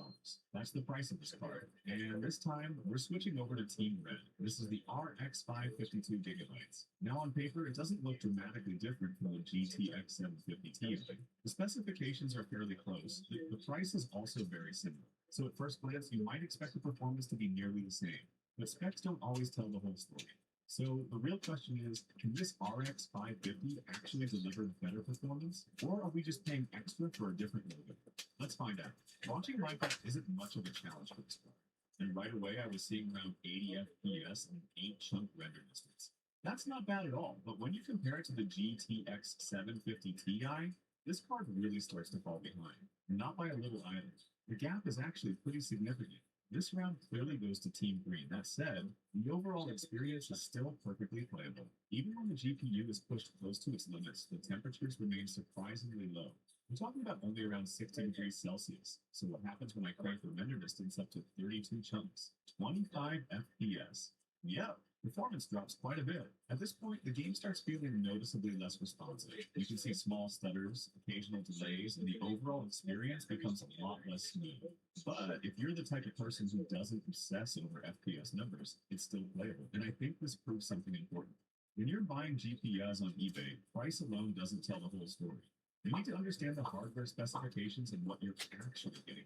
That's the price of this card. And this time, we're switching over to Team Red. This is the RX 552 gigabytes. Now on paper, it doesn't look dramatically different from the GTX 750 Ti. The specifications are fairly close. The price is also very similar. So at first glance, you might expect the performance to be nearly the same. But specs don't always tell the whole story. So the real question is, can this RX 550 actually deliver better performance? Or are we just paying extra for a different logo? Let's find out. Launching Minecraft isn't much of a challenge for this card. And right away I was seeing around 80 FPS and 8-chunk render distance. That's not bad at all, but when you compare it to the GTX 750 Ti, this card really starts to fall behind. Not by a little either. The gap is actually pretty significant. This round clearly goes to Team Green. That said, the overall experience is still perfectly playable. Even when the GPU is pushed close to its limits, the temperatures remain surprisingly low. We're talking about only around 60 degrees Celsius. So what happens when I crank the render distance up to 32 chunks? 25 FPS. Yep, performance drops quite a bit. At this point, the game starts feeling noticeably less responsive. You can see small stutters, occasional delays, and the overall experience becomes a lot less smooth. But if you're the type of person who doesn't obsess over FPS numbers, it's still playable. And I think this proves something important. When you're buying GPUs on eBay, price alone doesn't tell the whole story. You need to understand the hardware specifications and what you're actually getting.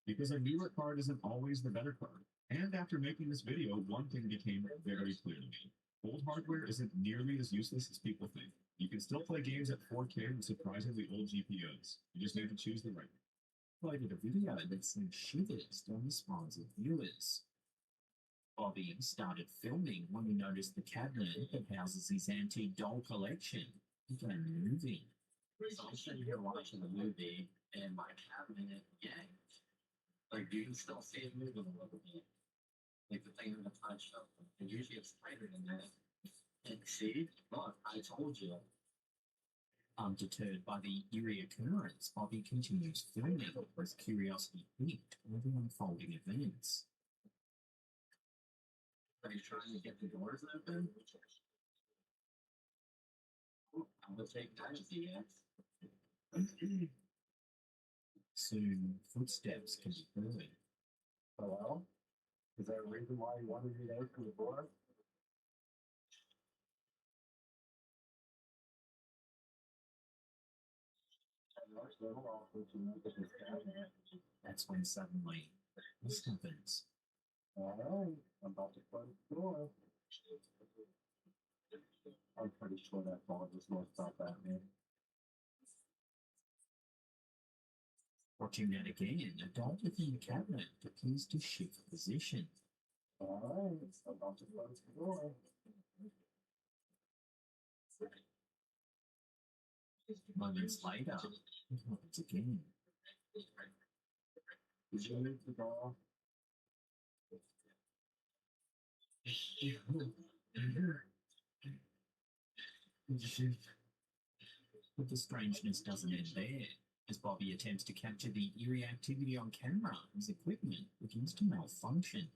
Because a newer card isn't always the better card. And after making this video, one thing became very clear to me. Old hardware isn't nearly as useless as people think. You can still play games at 4K with surprisingly old GPUs. You just need to choose the right one. Uploaded a video that sent shivers down the spines of viewers. Bobby started filming when he noticed the cabinet that houses his antique doll collection began moving. So I'm sitting here watching the movie, and my cabinet yanked. Like, you can still see it moving a little bit. Like, the thing in the punch up. And usually it's tighter than that. And see? Look, I told you. Undeterred by the eerie occurrence, Bobby continues filming with curiosity piqued by the unfolding events. Are you trying to get the doors open? I'm gonna take that as the yes. Soon, footsteps can be heard. Hello? Is there a reason why you wanted me to open the door? That's when suddenly this happens. Alright, I'm about to close the door. I'm pretty sure that ball just knows about that, man. Watching that again, a doll within the cabinet appears to shift position. Alright, I'm about to close the door. Moments later, it happens again. Did you move the doll? But the strangeness doesn't end there. As Bobby attempts to capture the eerie activity on camera, his equipment begins to malfunction.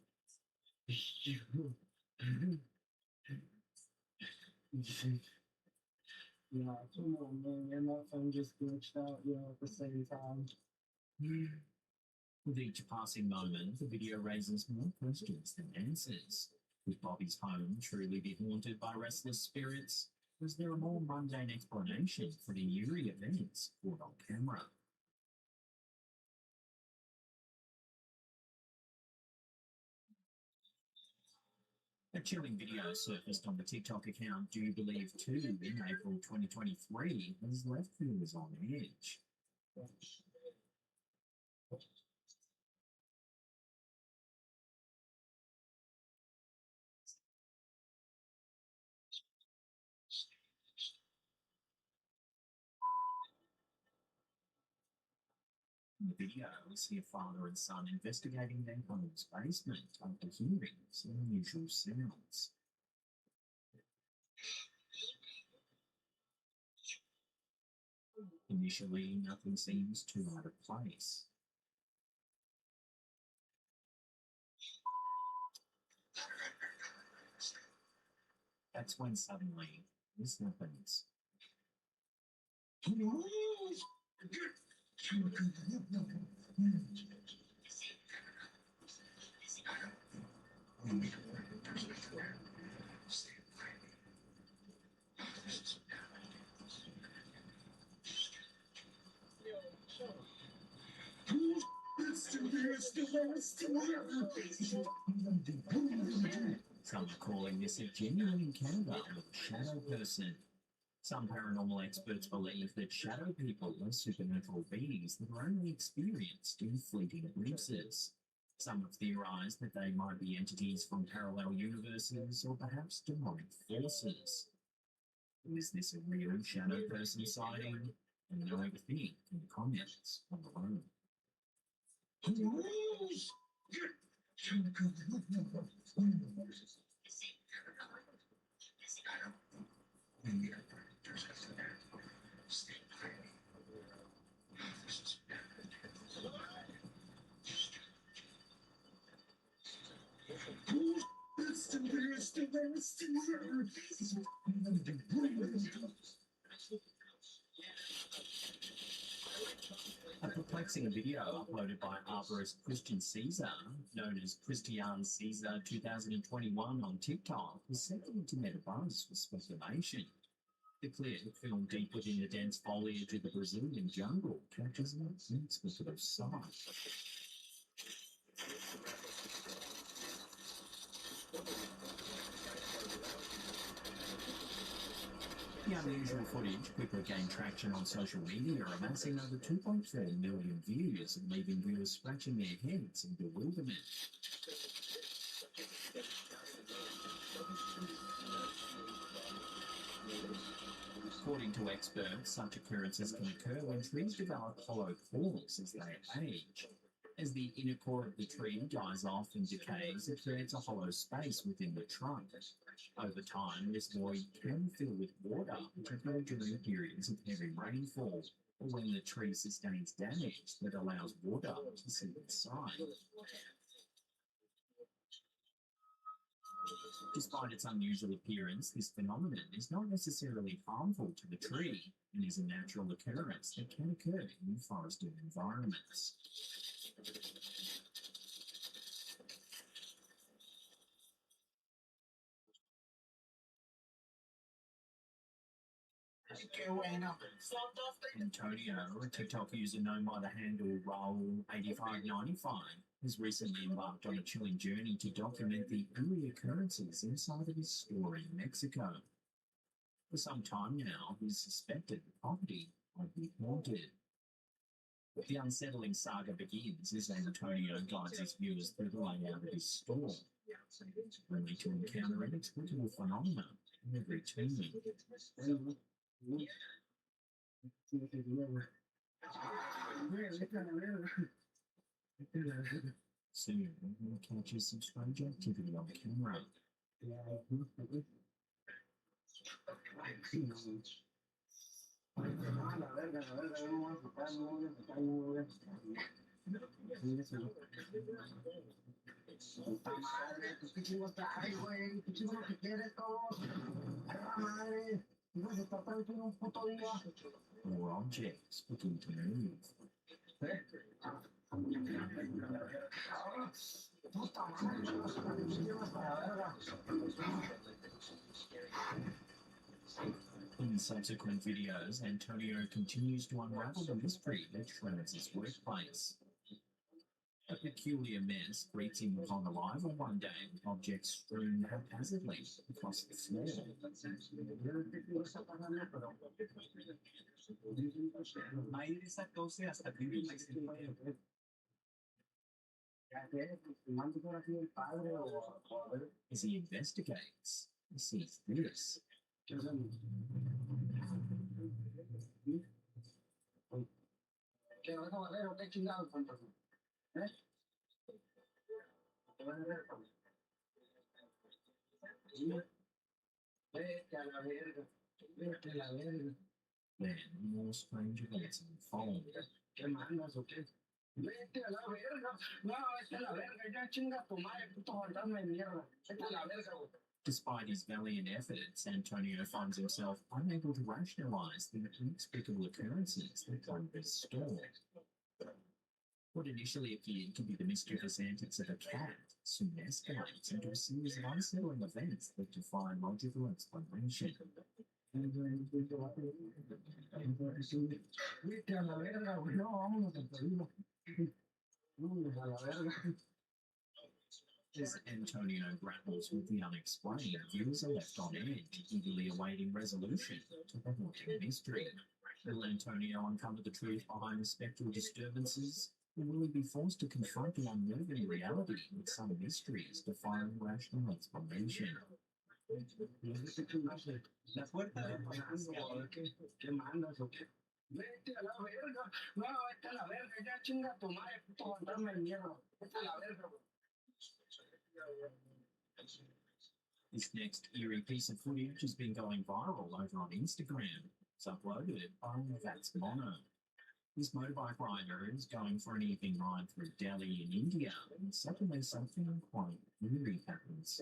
Yeah, come on, man. My phone just glitched out, at the same time. With each passing moment, the video raises more questions than answers. Could Bobby's home truly be haunted by restless spirits? Was there a more mundane explanation for the eerie events caught on camera? A chilling video surfaced on the TikTok account Do You Believe 2 in April 2023 has left viewers on edge. In the video, we see a father and son investigating their home's basement after hearing some unusual sounds. Initially, nothing seems too out of place. That's when suddenly this happens. Some are calling this a genuine encounter with a shadow person. Some paranormal experts believe that shadow people are supernatural beings that are only experienced in fleeting glimpses. Some have theorized that they might be entities from parallel universes or perhaps demonic forces. Is this a real shadow person sighting? And know everything in the comments on the road. A perplexing video uploaded by arborist Christian Caesar, known as Christian Caesar 2021 on TikTok, has set the internet abuzz with speculation. The clip, filmed deep within the dense foliage of the Brazilian jungle, captures an unexpected sight. The unusual footage quickly gained traction on social media, amassing over 2.4 million views and leaving viewers scratching their heads in bewilderment. According to experts, such occurrences can occur when trees develop hollow pores as they age. As the inner core of the tree dies off and decays, it creates a hollow space within the trunk. Over time, this void can fill with water, particularly during periods of heavy rainfall, or when the tree sustains damage that allows water to seep inside. Despite its unusual appearance, this phenomenon is not necessarily harmful to the tree and is a natural occurrence that can occur in forested environments. Antonio, a TikTok user known by the handle Raul8595, has recently embarked on a chilling journey to document the eerie occurrences inside of his store in Mexico. For some time now, he's suspected the property might be haunted. The unsettling saga begins as Antonio guides his viewers through the layout of his store, only to encounter inexplicable phenomena every turn. Soon, he catches some strange activity on camera. More objects begin to move. In subsequent videos, Antonio continues to unravel the mystery that shrouds his workplace. A peculiar mess greets him upon arrival one day, with objects strewn haphazardly across the floor. As he investigates, he sees this. Then more strange events unfold. Despite his valiant efforts, Antonio finds himself unable to rationalize the inexplicable occurrences that come to his store. What initially appeared to be the mischievous antics of a cat soon escalates into a series of unsettling events that defy logical explanation. As Antonio grapples with the unexplained, viewers are left on edge, eagerly awaiting resolution to the haunting mystery. Will Antonio uncover the truth behind the spectral disturbances, or will he be forced to confront the unnerving reality with some mysteries defying rational explanation? La puerta de ¿qué mandas o qué? Vete a la verga. No, vete a la verga, ya chinga tu madre, puto fantasma de mierda. Vete a la verga, güey. This next eerie piece of footage has been going viral over on Instagram. It's uploaded by That's Mono. This motorbike rider is going for an evening ride through Delhi in India, and suddenly something quite eerie happens.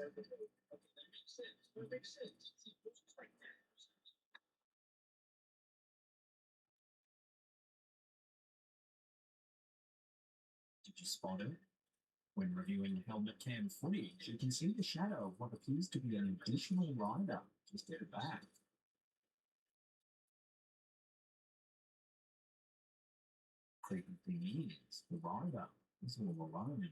Did you spot it? When reviewing the helmet cam footage, you can see the shadow of what appears to be an additional rider just at the back. Creepy thing is, the rider is all alone.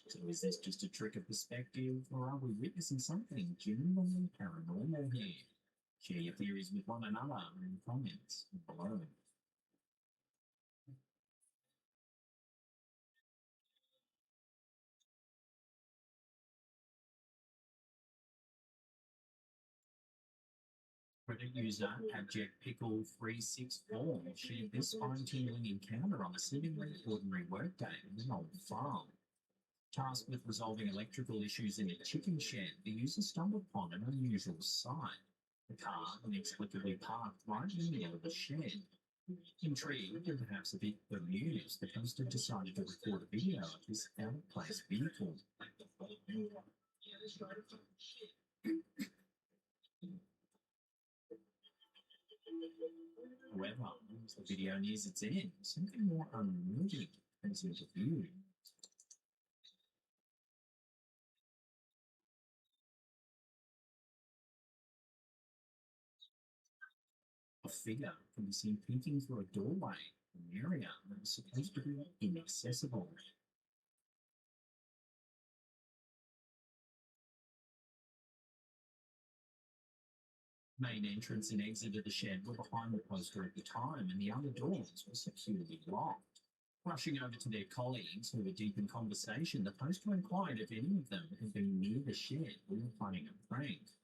So is this just a trick of perspective, or are we witnessing something genuinely paranormal here? Share your theories with one another in the comments below. Reddit user AbjectPickle364 shared this spine-tingling encounter on a seemingly ordinary workday in an old farm. Tasked with resolving electrical issues in a chicken shed, the user stumbled upon an unusual sight. The car inexplicably parked right in the middle of the shed. Intrigued and perhaps a bit bemused, the poster decided to record a video of this out-of-place vehicle. However, as the video nears its end, something more unnerving comes into view. A figure can be seen peeking through a doorway in an area that is supposed to be inaccessible. Main entrance and exit of the shed were behind the poster at the time, and the other doors were securely locked. Rushing over to their colleagues, who were deep in conversation, the poster inquired if any of them had been near the shed or were playing a prank.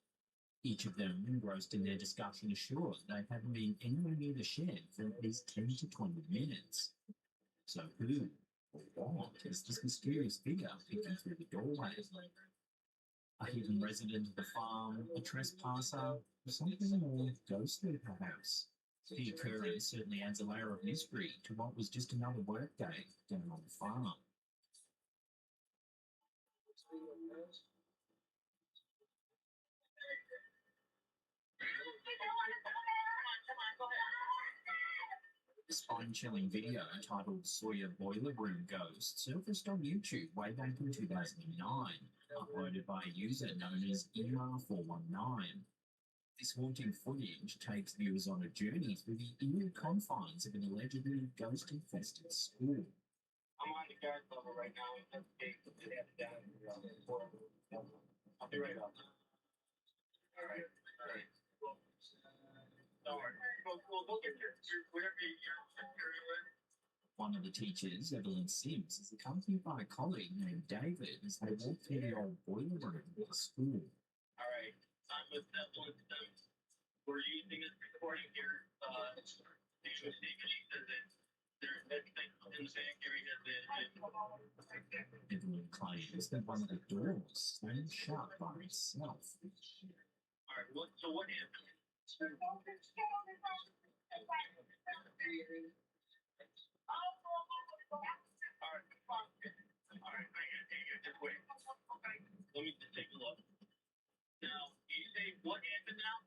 Each of them, engrossed in their discussion, assured they hadn't been anywhere near the shed for at least 10 to 20 minutes. So who or what is this mysterious figure peeking through the doorway? A hidden resident of the farm, a trespasser, or something more ghostly perhaps? The occurrence certainly adds a layer of mystery to what was just another workday down on the farm. A spine-chilling video titled Sawyer Boiler Room Ghost surfaced on YouTube way back in 2009, uploaded by a user known as EMA419. This haunting footage takes viewers on a journey through the eerie confines of an allegedly ghost-infested school. I'm on the guard level right now. I'm down. I'll be right up. All right. Don't worry. We'll get there. Wherever you're with. One of the teachers, Evelyn Sims, is accompanied by a colleague named David as they walk through the old boiler room of the school. All right. I'm with Evelyn Sims. We're using this recording here. David says that there's anything in the back area that Evelyn claims that one of the doors slammed shut by itself. All right. So what happened? Alright, just wait. Let me just take a look. Now, you say what happened now?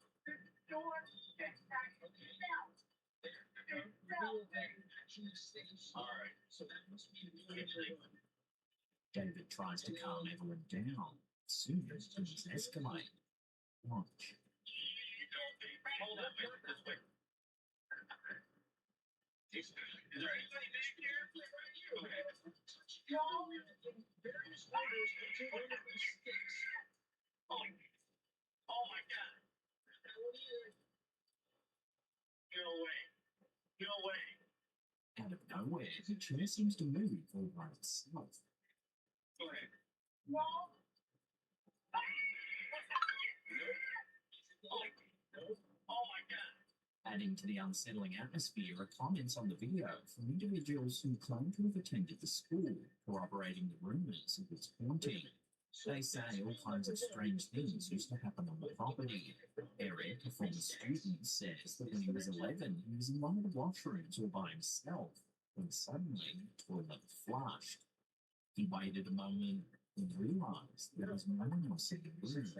Alright, so that must be David tries to calm Evelyn down. Soon things escalate. Watch. Hold on, wait, just wait. Is there anybody back here? Okay. Various orders into one of the sticks. Oh my god. No way. Out of nowhere, the chair seems to move all by itself. Okay. Oh my god. Adding to the unsettling atmosphere are comments on the video from individuals who claim to have attended the school, corroborating the rumours of its haunting. They say all kinds of strange things used to happen on the property. Eric, a former student, says that when he was 11, he was in one of the washrooms all by himself, when suddenly the toilet flushed. He waited a moment and realised there was no one else in the room.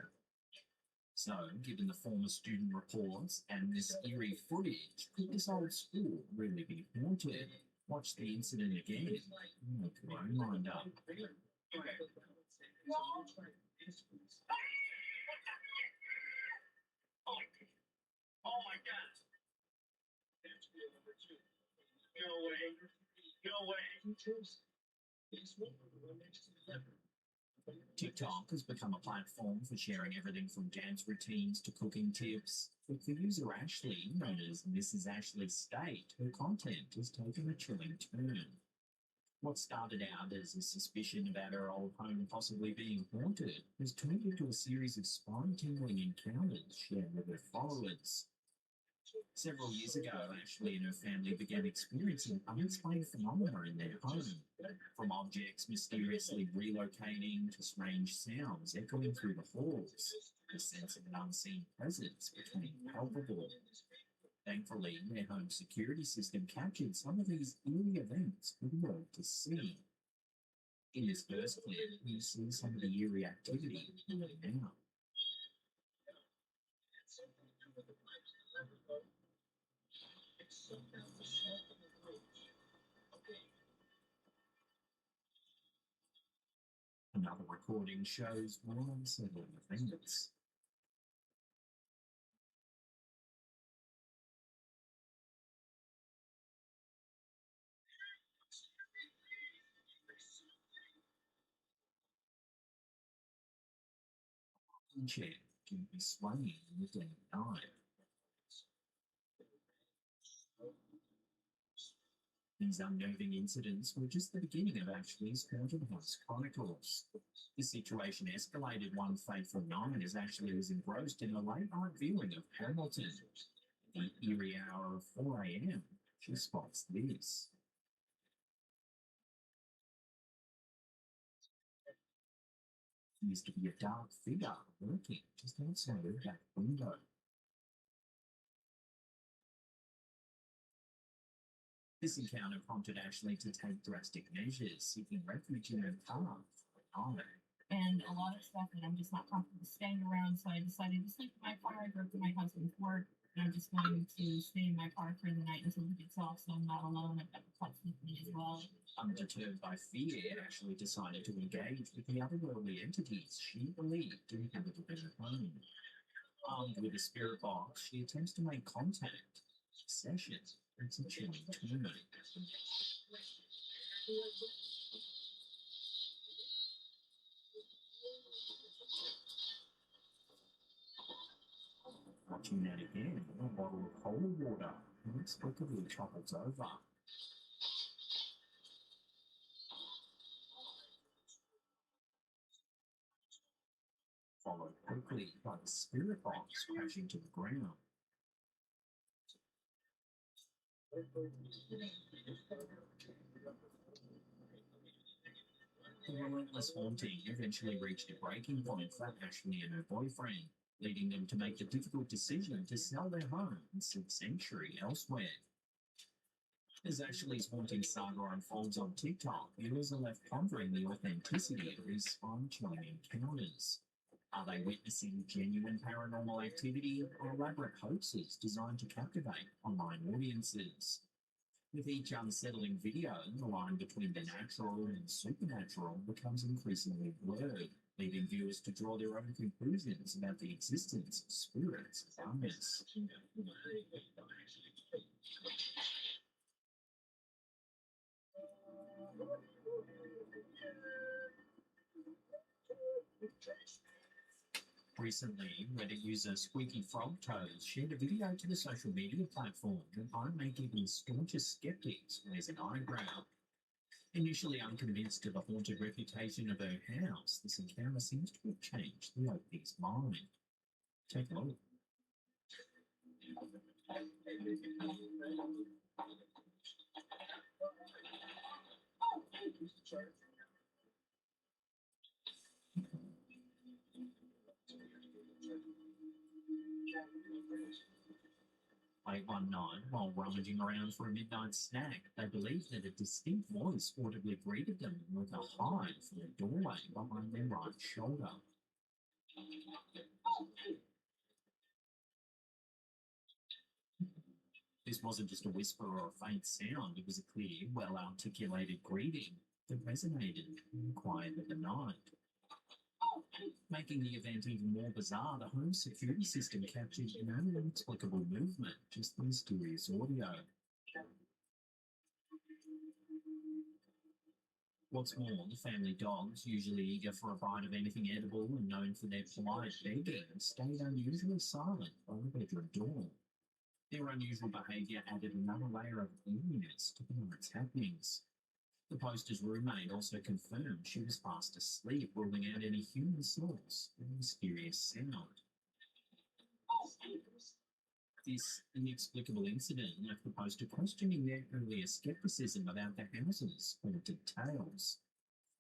So, given the former student reports and this eerie footage, could this old school really be haunted? Watch the incident again and make your own mind up. Oh my god. No way. TikTok has become a platform for sharing everything from dance routines to cooking tips. But for user Ashley, known as Mrs. Ashley State, her content has taken a chilling turn. What started out as a suspicion about her old home possibly being haunted has turned into a series of spine-tingling encounters shared with her followers. Several years ago, Ashley and her family began experiencing unexplained phenomena in their home, from objects mysteriously relocating to strange sounds echoing through the halls. The sense of an unseen presence became palpable. Thankfully, their home security system captured some of these eerie events for the world to see. In this first clip, you see some of the eerie activity playing out. Another recording shows more unsettling events. Chair can be swaying in the dead of night. These unnerving incidents were just the beginning of Ashley's haunted house chronicles. The situation escalated one fateful night as Ashley was engrossed in a late-night viewing of Hamilton. At the eerie hour of 4 a.m., she spots this. Used to be a dark figure lurking just outside her back window. This encounter prompted Ashley to take drastic measures, seeking refuge in her car for the night. And a lot of stuff that I'm just not comfortable staying around, so I decided to sleep in my car. I drove to my husband's work, and I'm just going to stay in my car for the night until he gets off, so I'm not alone. I've got the pets with me as well. Undeterred by fear, Ashley decided to engage with the otherworldly entities she believed inhabited her home. Armed with a spirit box, she attempts to make contact. Sesh it's a chilling turn. Watching that again, a bottle of cold water inexplicably topples over. Followed quickly by the spirit box crashing to the ground. The relentless haunting eventually reached a breaking point for Ashley and her boyfriend, leading them to make the difficult decision to sell their home and seek sanctuary elsewhere. As Ashley's haunting saga unfolds on TikTok, viewers are left pondering the authenticity of these spine-chilling encounters. Are they witnessing genuine paranormal activity or elaborate hoaxes designed to captivate online audiences? With each unsettling video, the line between the natural and supernatural becomes increasingly blurred, leaving viewers to draw their own conclusions about the existence of spirits and others. Recently, Reddit user Squeaky Frog Toes shared a video to the social media platform that might make even staunchest skeptics raise an eyebrow. Initially unconvinced of the haunted reputation of her house, this encounter seems to have changed the OP's mind. Take a look. Late one night, while rummaging around for a midnight snack, they believed that a distinct voice audibly greeted them with a hi from the doorway behind their right shoulder. This wasn't just a whisper or a faint sound, it was a clear, well-articulated greeting that resonated in the quiet of the night. Making the event even more bizarre, the home security system captured no inexplicable movement, just mysterious audio. What's more, the family dogs, usually eager for a bite of anything edible and known for their polite begging, stayed unusually silent by the bedroom door. Their unusual behaviour added another layer of eeriness to the night's happenings. The poster's roommate also confirmed she was fast asleep, ruling out any human source of the mysterious sound. This inexplicable incident left the poster questioning their earlier skepticism about the house's haunted tales.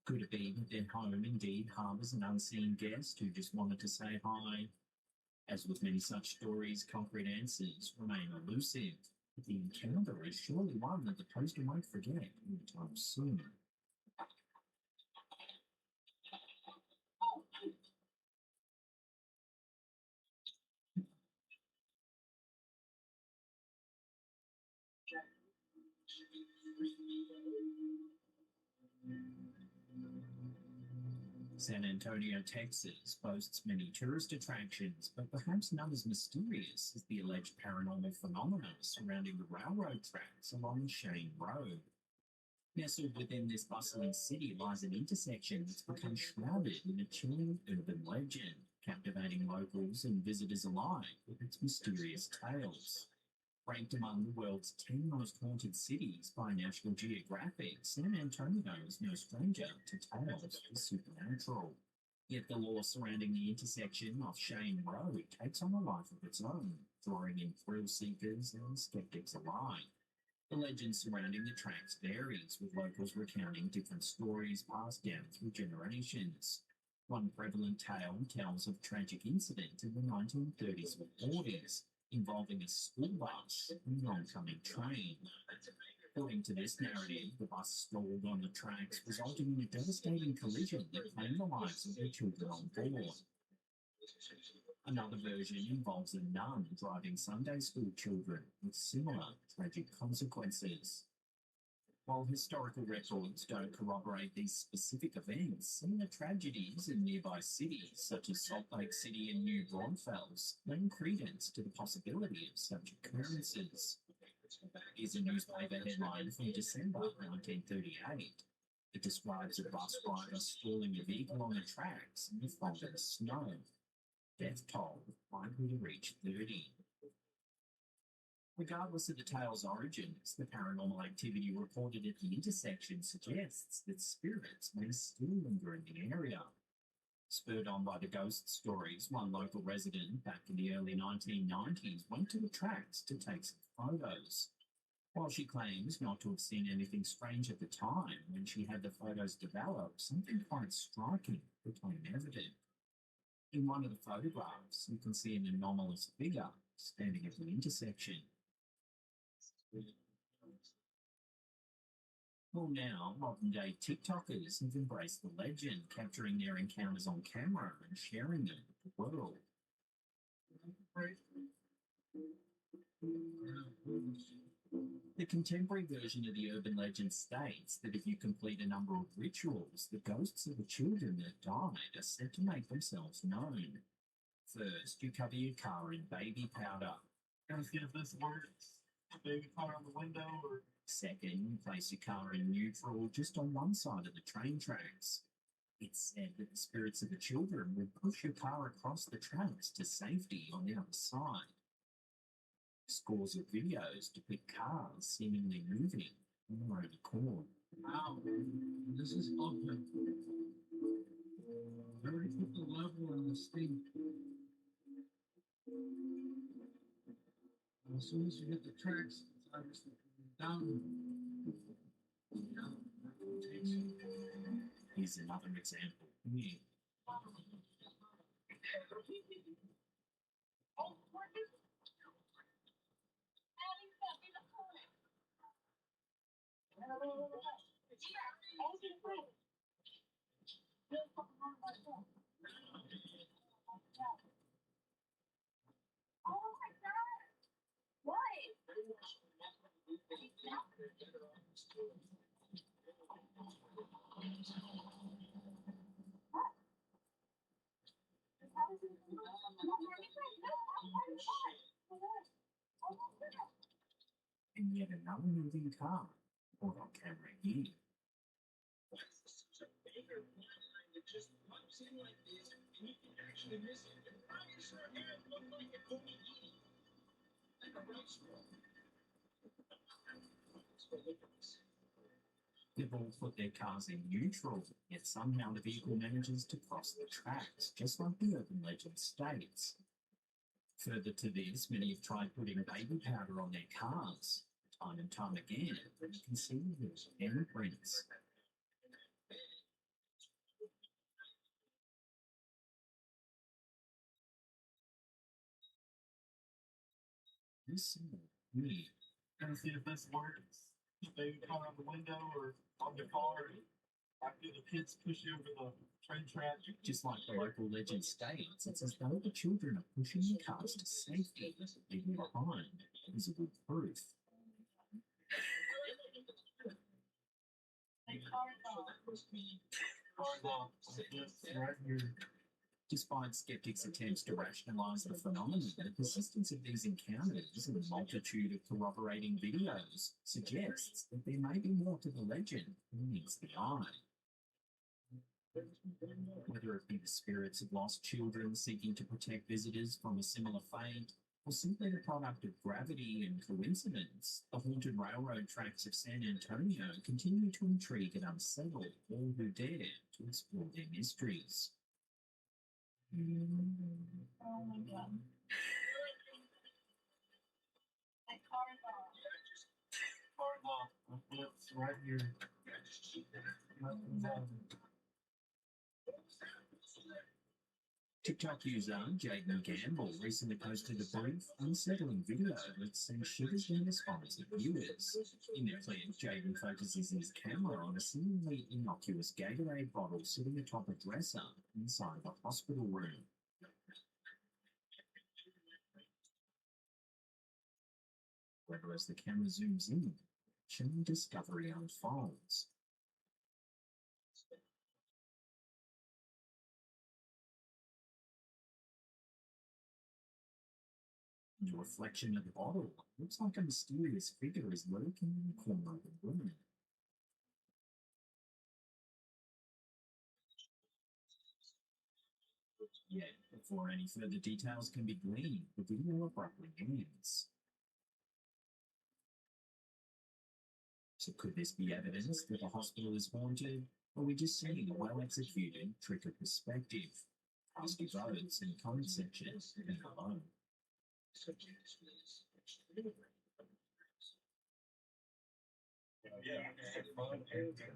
Could it be that their home indeed harbours an unseen guest who just wanted to say hi? As with many such stories, concrete answers remain elusive, but the encounter is surely one that the poster won't forget anytime soon. San Antonio, Texas boasts many tourist attractions, but perhaps none as mysterious as the alleged paranormal phenomena surrounding the railroad tracks along Shane Road. Nestled within this bustling city lies an intersection that's become shrouded in a chilling urban legend, captivating locals and visitors alike with its mysterious tales. Ranked among the world's 10 most haunted cities by National Geographic, San Antonio is no stranger to tales of the supernatural. Yet the lore surrounding the intersection off Shane Road takes on a life of its own, drawing in thrill seekers and skeptics alike. The legend surrounding the tracks varies, with locals recounting different stories passed down through generations. One prevalent tale tells of a tragic incident in the 1930s and 40s, involving a school bus and an oncoming train. According to this narrative, the bus stalled on the tracks, resulting in a devastating collision that claimed the lives of the children on board. Another version involves a nun driving Sunday school children, with similar tragic consequences. While historical records don't corroborate these specific events, similar tragedies in nearby cities such as Salt Lake City and New Braunfels lend credence to the possibility of such occurrences. Here's a newspaper headline from December 1938. It describes a bus driver stalling a vehicle on the tracks in the fog and snow. Death toll likely to reach 30. Regardless of the tale's origins, the paranormal activity reported at the intersection suggests that spirits may still linger in the area. Spurred on by the ghost stories, one local resident back in the early 1990s went to the tracks to take some photos. While she claims not to have seen anything strange at the time, when she had the photos developed, something quite striking became evident. In one of the photographs, you can see an anomalous figure standing at the intersection. Well, now, modern-day TikTokers have embraced the legend, capturing their encounters on camera and sharing them with the world. The contemporary version of the urban legend states that if you complete a number of rituals, the ghosts of the children that died are said to make themselves known. First, you cover your car in baby powder. Gotta see if this works. Baby powder on the window, or second, you place your car in neutral just on one side of the train tracks. It's said that the spirits of the children will push your car across the tracks to safety on the other side. Scores of videos depict cars seemingly moving on their own accord. wow, this is ugly. I already put the level on this thing. As soon as you hit the tracks, it's obviously down. Here's another example. And yet another moving car caught on camera here. if you're blind, it just pops in like this, and you can actually miss it. How does her hair look like a gold key? Like a rice roll. They've all put their cars in neutral, yet somehow the vehicle manages to cross the tracks, just like the urban legend states. Further to this, many have tried putting baby powder on their cars. Time and time again, you can see the imprints. This me. Gonna see if this works. Baby car on the window or on the car. After the kids push you over the train track. Just like the local legend states, it's as though the children are pushing the cars to safety, leaving behind visible proof. Despite skeptics' attempts to rationalize the phenomenon, the persistence of these encounters and the multitude of corroborating videos suggests that there may be more to the legend than meets the eye. Whether it be the spirits of lost children seeking to protect visitors from a similar fate, or simply the product of gravity and coincidence, the haunted railroad tracks of San Antonio continue to intrigue and unsettle all who dare to explore their mysteries. Oh my god. Car lock. It's right here. TikTok user Jaden Gamble recently posted a brief, unsettling video that sent shivers down the spines of viewers. In the clip, Jaden focuses his camera on a seemingly innocuous Gatorade bottle sitting atop a dresser inside of a hospital room. However, as the camera zooms in, chilling discovery unfolds. The reflection of the bottle looks like a mysterious figure is lurking in the corner of the room. Yet, before any further details can be gleaned, the video abruptly ends. So could this be evidence that the hospital is haunted, or are we just seeing a well-executed trick of perspective? Ask your votes in the comment section and below.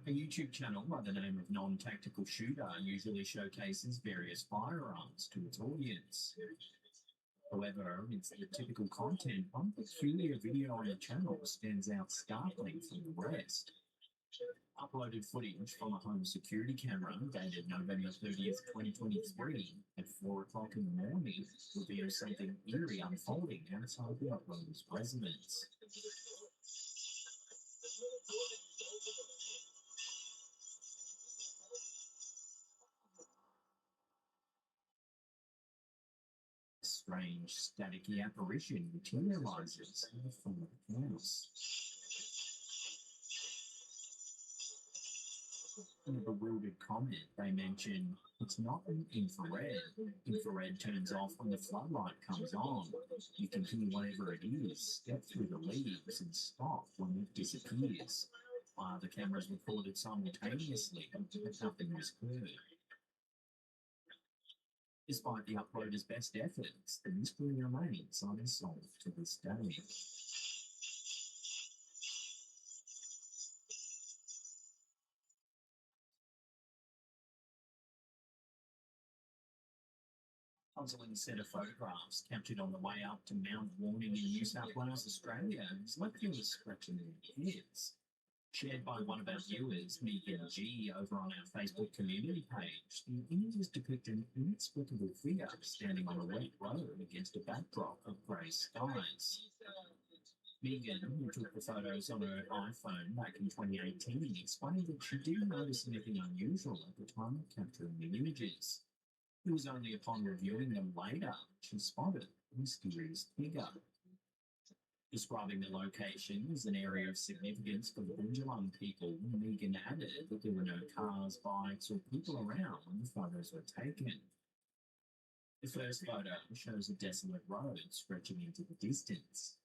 A YouTube channel by the name of Non-Tactical Shooter usually showcases various firearms to its audience. However, amidst the typical content, one peculiar video on the channel stands out starkly from the rest. Uploaded footage from a home security camera dated November 30th, 2023 at 4 o'clock in the morning reveals something eerie unfolding outside the uploader's residence. A strange, staticky apparition materializes in the form of a house. In a bewildered comment, they mention it's not an infrared. Infrared turns off when the floodlight comes on. You can hear whatever it is step through the leaves and stop when it disappears. The cameras recorded simultaneously, but nothing was heard. Despite the uploader's best efforts, the mystery remains unsolved to this day. Puzzling set of photographs captured on the way up to Mount Warning in New South Wales, Australia, has left viewers scratching their heads. Shared by one of our viewers, Megan G, over on our Facebook community page, the images depict an inexplicable figure standing on a wet road against a backdrop of grey skies. Megan, who took the photos on her iPhone back in 2018, explained that she didn't notice anything unusual at the time of capturing the images. It was only upon reviewing them later she spotted a mysterious figure. Describing the location as an area of significance for the Bundjalung people, Megan added that there were no cars, bikes, or people around when the photos were taken. The first photo shows a desolate road stretching into the distance.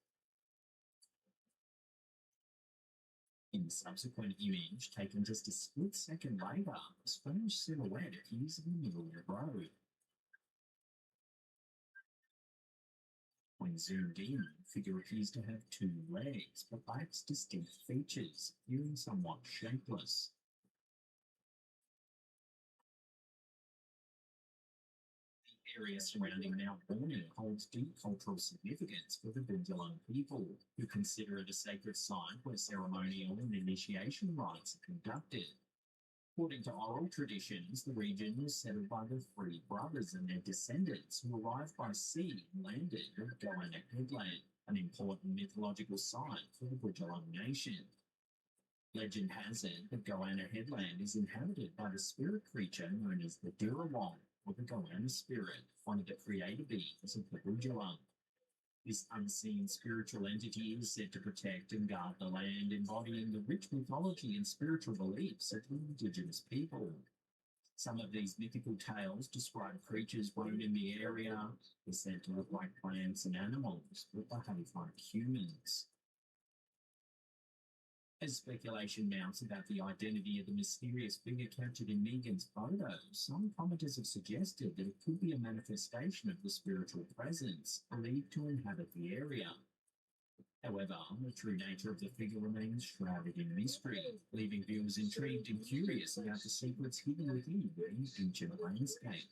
In the subsequent image, taken just a split second later, a strange silhouette appears in the middle of the road. When zoomed in, the figure appears to have 2 legs, but lacks distinct features, appearing somewhat shapeless. The area surrounding Mount Bornu holds deep cultural significance for the Bundjalung people, who consider it a sacred site where ceremonial and initiation rites are conducted. According to oral traditions, the region was settled by the 3 brothers and their descendants who arrived by sea and landed at Goanna Headland, an important mythological site for the Bundjalung nation. Legend has it that Goanna Headland is inhabited by the spirit creature known as the Dirawong, or the Goanna spirit, one of the creator beings of the Bundjalung. This unseen spiritual entity is said to protect and guard the land, embodying the rich mythology and spiritual beliefs of the indigenous people. Some of these mythical tales describe creatures roam in the area. They're said to look like plants and animals, but behave like humans. As speculation mounts about the identity of the mysterious figure captured in Megan's photo, some commenters have suggested that it could be a manifestation of the spiritual presence believed to inhabit the area. However, the true nature of the figure remains shrouded in mystery, leaving viewers intrigued and curious about the secrets hidden within the ancient landscape.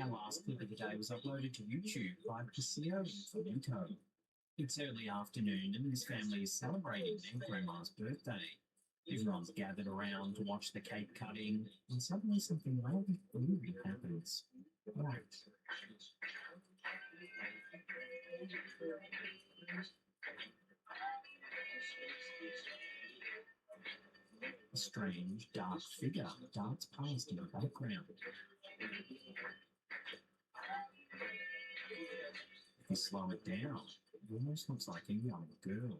Our last clip of the day was uploaded to YouTube by Paseo Infinito. It's early afternoon and this family is celebrating their grandma's birthday. Everyone's gathered around to watch the cake cutting, and suddenly something rather eerie happens. Right. A strange, dark figure darts past in the background. If you slow it down, it almost looks like a young girl.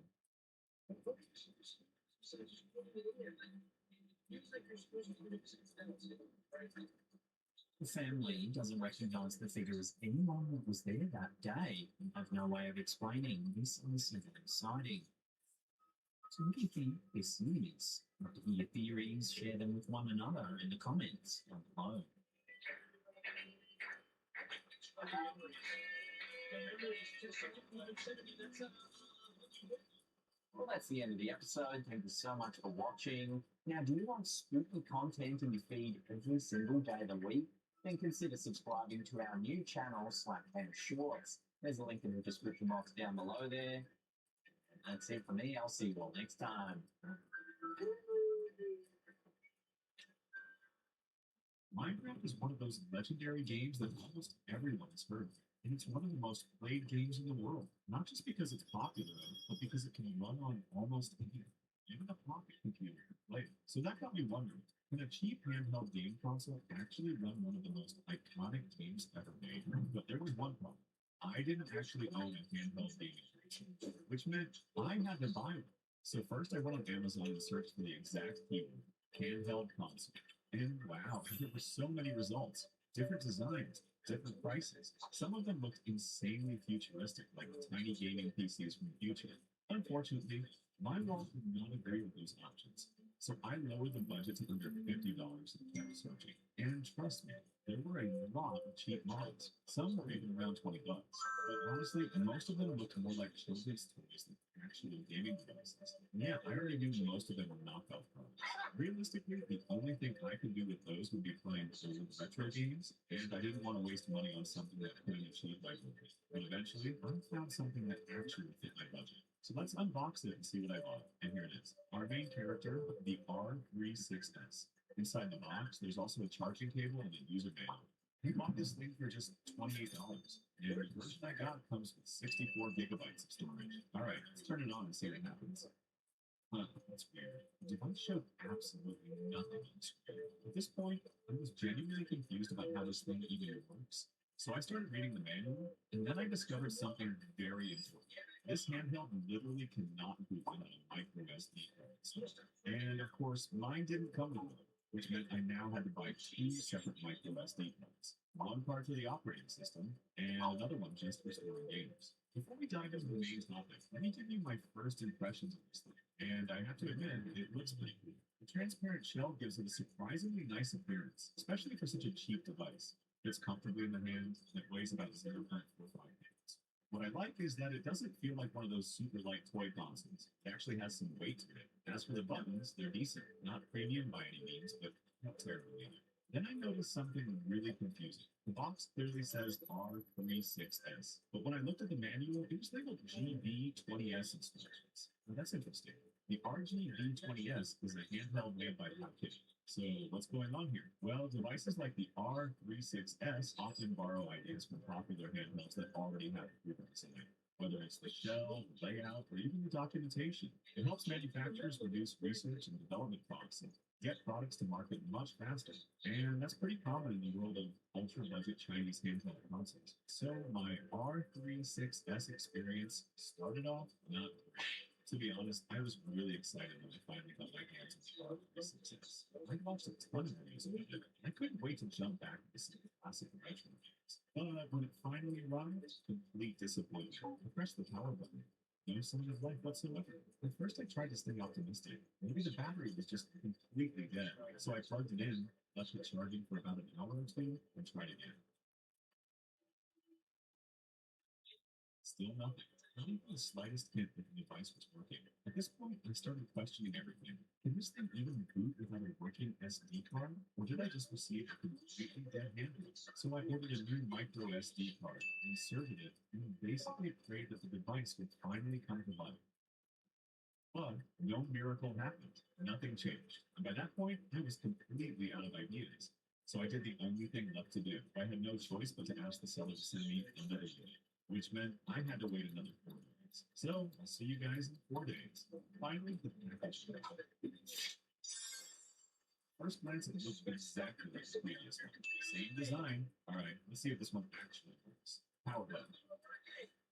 The family doesn't recognise the figure as anyone that was there that day and have no way of explaining this unsettling sighting. So what do you think this is? Love to hear your theories, share them with one another in the comments down below. Well, that's the end of the episode. Thank you so much for watching. Now, do you want spooky content in your feed every single day of the week? Then consider subscribing to our new channel, Slapdown Shorts. There's a link in the description box down below there. That's it for me. I'll see you all next time. Minecraft is one of those legendary games that almost everyone has heard of. And it's one of the most played games in the world. Not just because it's popular, but because it can run on almost anything. Even a pocket computer can play it. So that got me wondering, can a cheap handheld game console actually run one of the most iconic games ever made? But there was one problem. I didn't actually own a handheld gaming console, which meant I had to buy one. So first I went on Amazon and searched for the exact keyword, handheld console. And wow, there were so many results. Different designs, different prices. Some of them looked insanely futuristic, like tiny gaming PCs from the future. Unfortunately, my wallet did not agree with those options. So I lowered the budget to under $50 and kept searching. And trust me, there were a lot of cheap models. Some were even around $20. But honestly, most of them looked more like children's toys than actual gaming devices. Yeah, I already knew most of them were knockoff products. Realistically, the only thing I could do with those would be playing old retro games, and I didn't want to waste money on something that couldn't achieve my goal. But eventually, I found something that actually fit my budget. So let's unbox it and see what I bought. And here it is. Our main character, the R36S. Inside the box, there's also a charging cable and a user manual. We bought this thing for just $28, and the version I got comes with 64 gigabytes of storage. Alright, let's turn it on and see what happens. Huh, that's weird. The device showed absolutely nothing on the screen. At this point, I was genuinely confused about how this thing even works. So I started reading the manual, and then I discovered something very important. This handheld literally cannot boot without a micro SD card. And of course, mine didn't come with one, which meant I now had to buy two separate micro SD cards. One card for the operating system, and another one just for storing games. Before we dive into the main topic, let me give you my first impressions of this thing. And I have to admit, it looks pretty cool. The transparent shell gives it a surprisingly nice appearance, especially for such a cheap device. It's comfortably in the hand, and it weighs about 0.45 pounds. What I like is that it doesn't feel like one of those super light toy consoles. It actually has some weight to it. As for the buttons, they're decent. Not premium by any means, but not terrible either. Then I noticed something really confusing. The box clearly says R36S, but when I looked at the manual, it was labeled GB20S instructions. Now that's interesting. The RGB20S is a handheld made by Hotchkiss. So what's going on here? Well, devices like the R36S often borrow ideas from popular handhelds that already have proven design. Whether it's the shell, the layout, or even the documentation, it helps manufacturers reduce research and development costs and get products to market much faster. And that's pretty common in the world of ultra-budget Chinese handheld consoles. So my R36S experience started off not great. To be honest, I was really excited when I finally got my hands on the R36S. I watched a ton of videos about it, and I couldn't wait to jump back into some classic retro games. But when it finally arrived, complete disappointment. I pressed the power button. No sign of life whatsoever. At first, I tried to stay optimistic. Maybe the battery was just completely dead. So I plugged it in, left it charging for about an hour or two, and tried again. Still nothing. Not even the slightest hint that the device was working. At this point, I started questioning everything. Can this thing even boot without a working SD card? Or did I just receive a completely dead handle? So I ordered a new micro SD card, inserted it, and basically prayed that the device would finally come to life. But no miracle happened. Nothing changed. And by that point, I was completely out of ideas. So I did the only thing left to do. I had no choice but to ask the seller to send me another unit, which meant I had to wait another 4 days. So I'll see you guys in 4 days. Finally, the package arrived. First glance, it looked exactly like the previous one. Same design. All right, let's see if this one actually works. Power button.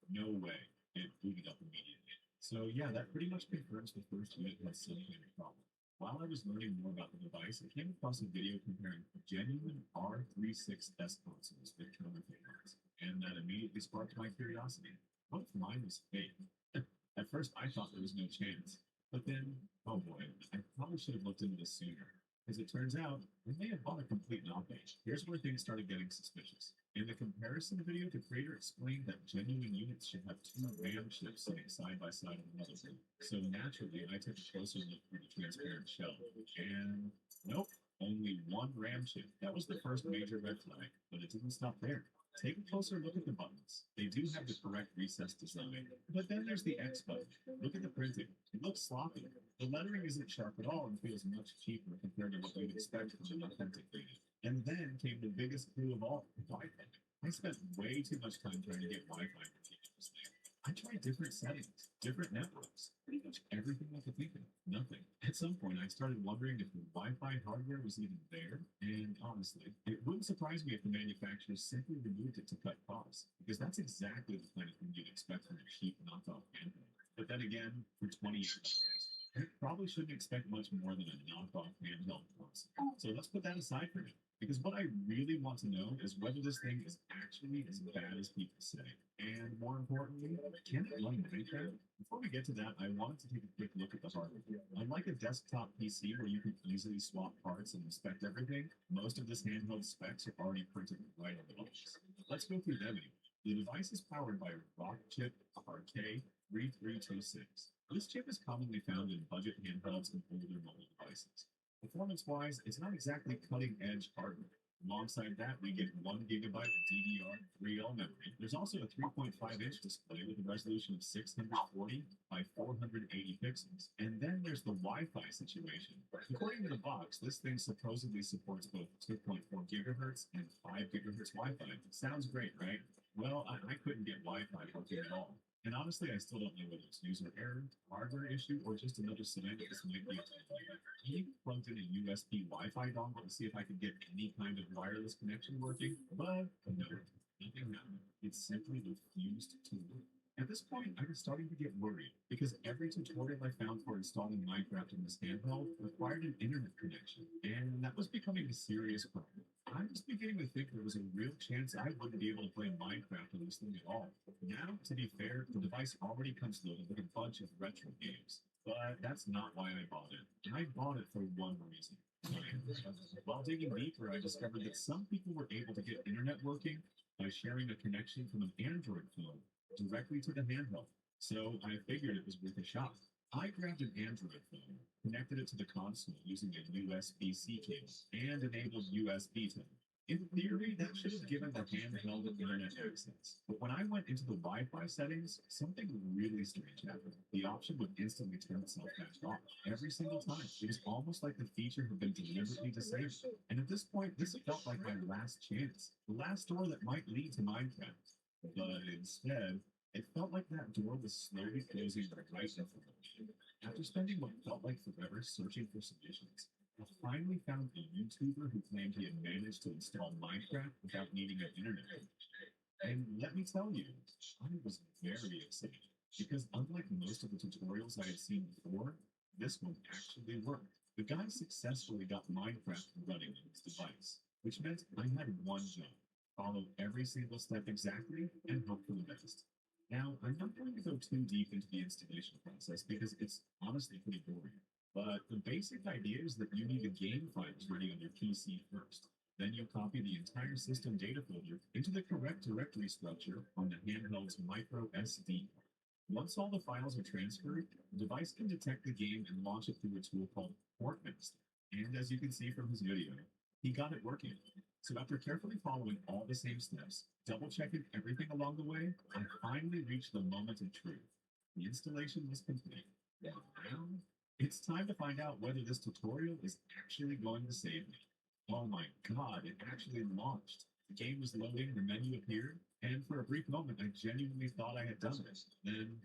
No way. It booted up immediately. So yeah, that pretty much confirms the first unit had some kind of problem. While I was learning more about the device, I came across a video comparing genuine R36S consoles with counterfeit ones, and that immediately sparked my curiosity. What if mine was fake? At first, I thought there was no chance, but then, oh boy, I probably should have looked into this sooner. As it turns out, I may have bought a complete knockoff. Here's where things started getting suspicious. In the comparison video, the creator explained that genuine units should have 2 RAM chips sitting side by side on the motherboard. So naturally, I took a closer look through the transparent shell, and nope, only 1 RAM chip. That was the first major red flag, but it didn't stop there. Take a closer look at the buttons. They do have the correct recessed design, but then there's the X button. Look at the printing. It looks sloppy. The lettering isn't sharp at all and feels much cheaper compared to what you'd expect from an authentic unit. And then came the biggest clue of all, Wi-Fi. I spent way too much time trying to get Wi-Fi for this thing. I tried different settings, different networks, pretty much everything I could think of. Nothing. At some point, I started wondering if the Wi-Fi hardware was even there, and honestly, it wouldn't surprise me if the manufacturers simply removed it to cut costs, because that's exactly the kind of thing you'd expect from a cheap knockoff handheld. But then again, for 20 years, you probably shouldn't expect much more than a knockoff handheld console. So let's put that aside for now. Because what I really want to know is whether this thing is actually as bad as people say. And more importantly, can it run Minecraft? Before we get to that, I wanted to take a quick look at the hardware. Unlike a desktop PC where you can easily swap parts and inspect everything, most of this handheld specs are already printed right on the box. Let's go through them anyway. The device is powered by a Rockchip RK3326. This chip is commonly found in budget handhelds and older mobile devices. Performance-wise, it's not exactly cutting-edge hardware. Alongside that, we get 1 gigabyte of DDR3L memory. There's also a 3.5-inch display with a resolution of 640 by 480 pixels. And then there's the Wi-Fi situation. According to the box, this thing supposedly supports both 2.4 gigahertz and 5 gigahertz Wi-Fi. Sounds great, right? Well, I couldn't get Wi-Fi working at all. And honestly, I still don't know whether it's user error, hardware issue, or just another sign that this might be a technical error. I even plugged in a USB Wi-Fi dongle to see if I could get any kind of wireless connection working, but no, nothing happened. It simply refused to work. At this point, I was starting to get worried because every tutorial I found for installing Minecraft in this handheld required an internet connection, and that was becoming a serious problem. I was beginning to think there was a real chance I wouldn't be able to play Minecraft on this thing at all. Now, to be fair, the device already comes loaded with a bunch of retro games, but that's not why I bought it. I bought it for one reason. While digging deeper, I discovered that some people were able to get internet working by sharing a connection from an Android phone directly to the handheld. So I figured it was worth a shot. I grabbed an Android phone, connected it to the console using a USB-C cable, and enabled USB 10. In theory, that should have given the handheld internet access. But when I went into the Wi-Fi settings, something really strange happened. The option would instantly turn itself back off every single time. It was almost like the feature had been deliberately disabled. And at this point, this felt like my last chance, the last door that might lead to Minecraft. But instead, it felt like that door was slowly closing right in front of me. After spending what felt like forever searching for solutions, I finally found a YouTuber who claimed he had managed to install Minecraft without needing an internet connection. And let me tell you, I was very excited because unlike most of the tutorials I had seen before, this one actually worked. The guy successfully got Minecraft running on his device, which meant I had one job: follow every single step exactly and hope for the best. Now, I'm not going to go too deep into the installation process because it's honestly pretty boring. But the basic idea is that you need the game files ready on your PC first. Then you copy the entire system data folder into the correct directory structure on the handheld's micro SD. Once all the files are transferred, the device can detect the game and launch it through a tool called Portmaster. And as you can see from his video, he got it working. So after carefully following all the same steps, double checking everything along the way, I finally reached the moment of truth. The installation was complete. And now, it's time to find out whether this tutorial is actually going to save me. Oh my god, it actually launched. The game was loading, the menu appeared, and for a brief moment I genuinely thought I had done it. Then,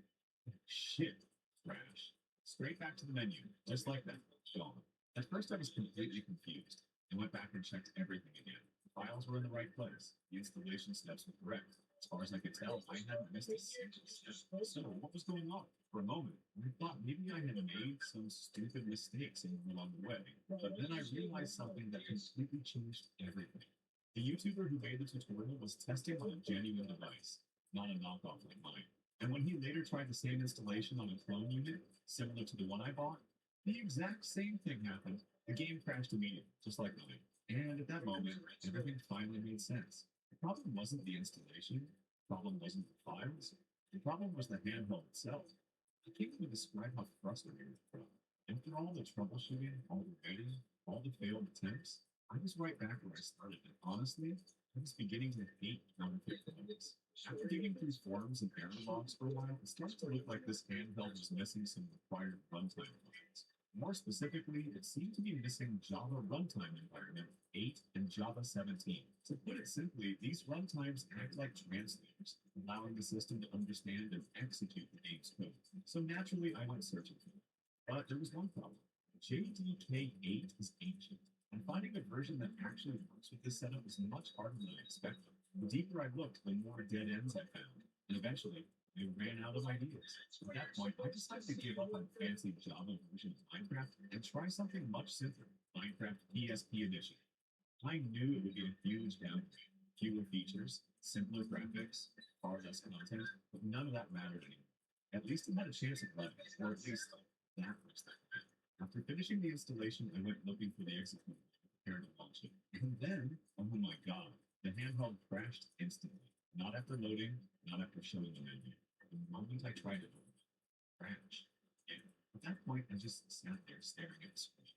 shit, crash. Straight back to the menu, just like that, gone. At first I was completely confused. I went back and checked everything again. The files were in the right place. The installation steps were correct. As far as I could tell, I hadn't missed a single step. So, what was going on? For a moment, I thought maybe I had made some stupid mistakes along the way. But then I realized something that completely changed everything. The YouTuber who made the tutorial was testing on a genuine device, not a knockoff like mine. And when he later tried the same installation on a clone unit, similar to the one I bought, the exact same thing happened. The game crashed immediately, just like mine. And at that moment, everything finally made sense. The problem wasn't the installation. The problem wasn't the files. The problem was the handheld itself. I can't even describe how frustrating it felt. After all the troubleshooting, all the waiting, all the failed attempts, I was right back where I started. And honestly, I was beginning to hate counterfeit products. After digging through forums and error logs for a while, it started to look like this handheld was missing some required runtime files. More specifically, it seemed to be missing Java Runtime Environment 8 and Java 17. To put it simply, these runtimes act like translators, allowing the system to understand and execute the game's code. So naturally, I went searching for it. But there was one problem. JDK8 is ancient, and finding a version that actually works with this setup was much harder than I expected. The deeper I looked, the more dead ends I found, and eventually, I ran out of ideas. At that point, I decided to give up on fancy Java version of Minecraft and try something much simpler, Minecraft PSP Edition. I knew it would be a huge downgrade. Fewer features, simpler graphics, far less content, but none of that mattered anymore. At least it had a chance of running, or at least that was that. After finishing the installation, I went looking for the executable to prepare to launch it. And then, oh my god, the handheld crashed instantly. Not after loading, not after showing the menu. The moment I tried to open it, crashed. And at that point, I just sat there staring at the screen.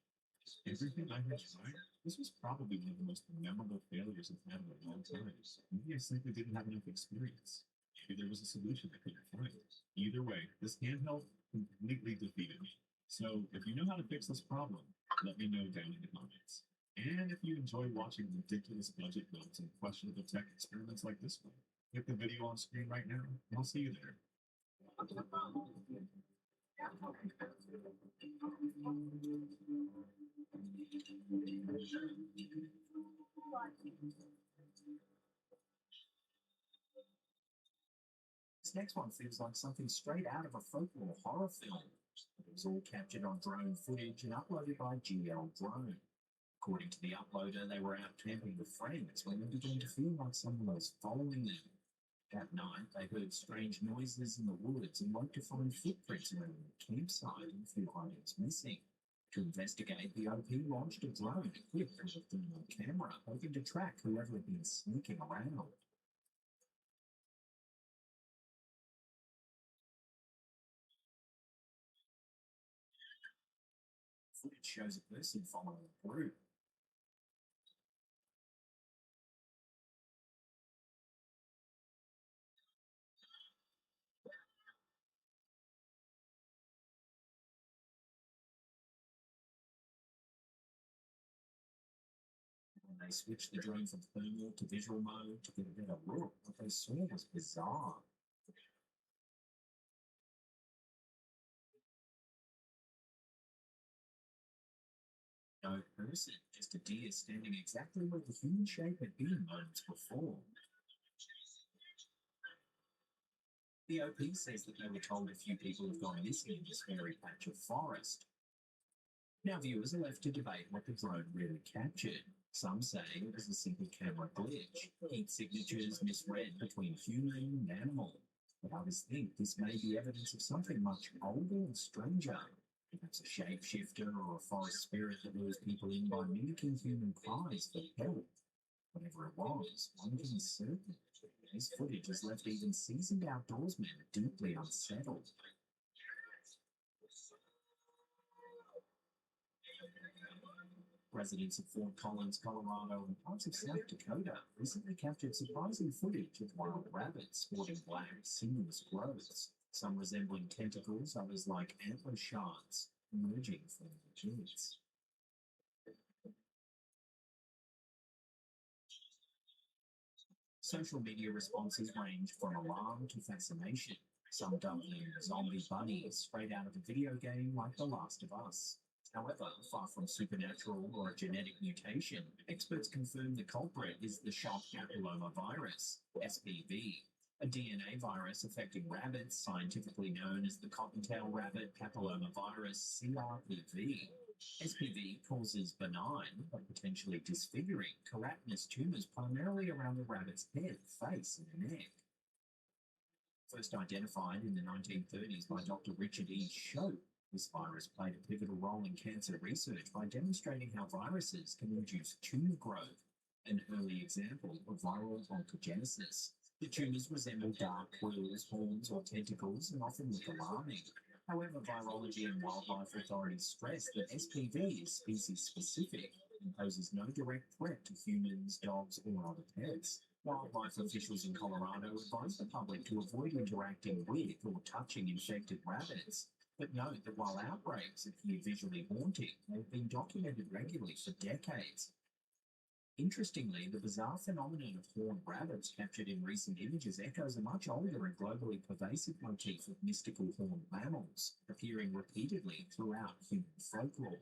Everything I had tried, this was probably one of the most memorable failures I've had in a long time. Maybe I simply didn't have enough experience. Maybe there was a solution I couldn't find. Either way, this handheld completely defeated me. So if you know how to fix this problem, let me know down in the comments. And if you enjoy watching ridiculous budget builds and questionable tech experiments like this one, hit the video on screen right now, and I'll see you there. This next one feels like something straight out of a folklore horror film. It was all captured on drone footage and uploaded by GL Drone. According to the uploader, they were out camping with friends when they began to feel like someone was following them. That night, they heard strange noises in the woods and woke to find footprints around the campsite and a few items missing. To investigate, the OP launched a drone equipped with a thermal camera, hoping to track whoever had been sneaking around. Footage shows a person following a group. When they switched the drone from thermal to visual mode to get a better look, what they saw was bizarre. No person, just a deer standing exactly where the human shape had been moments before. The OP says that they were told a few people have gone missing in this hairy patch of forest. Now viewers are left to debate what the drone really captured. Some say it was a simple camera glitch, heat signatures misread between human and animal. But others think this may be evidence of something much older and stranger. Perhaps a shapeshifter or a forest spirit that lures people in by mimicking human cries for help. Whatever it was, one thing is certain. This footage has left even seasoned outdoorsmen deeply unsettled. Residents of Fort Collins, Colorado, and parts of South Dakota recently captured surprising footage of wild rabbits sporting black, sinuous growths, some resembling tentacles, others like antler shards, emerging from the joints. Social media responses range from alarm to fascination, some dubbed them zombie bunnies straight out of a video game like The Last of Us. However, far from supernatural or a genetic mutation, experts confirm the culprit is the shock papilloma virus, SPV, a DNA virus affecting rabbits, scientifically known as the cottontail rabbit papillomavirus, CRPV. SPV causes benign, but potentially disfiguring, keratinous tumors primarily around the rabbit's head, face, and neck. First identified in the 1930s by Dr. Richard E. Shope, this virus played a pivotal role in cancer research by demonstrating how viruses can induce tumor growth, an early example of viral oncogenesis. The tumors resemble dark quills, horns, or tentacles and often look alarming. However, virology and wildlife authorities stress that SPV is species-specific and poses no direct threat to humans, dogs, or other pets. Wildlife officials in Colorado advise the public to avoid interacting with or touching infected rabbits, but note that while outbreaks appear visually haunting, they've been documented regularly for decades. Interestingly, the bizarre phenomenon of horned rabbits captured in recent images echoes a much older and globally pervasive motif of mystical horned mammals, appearing repeatedly throughout human folklore.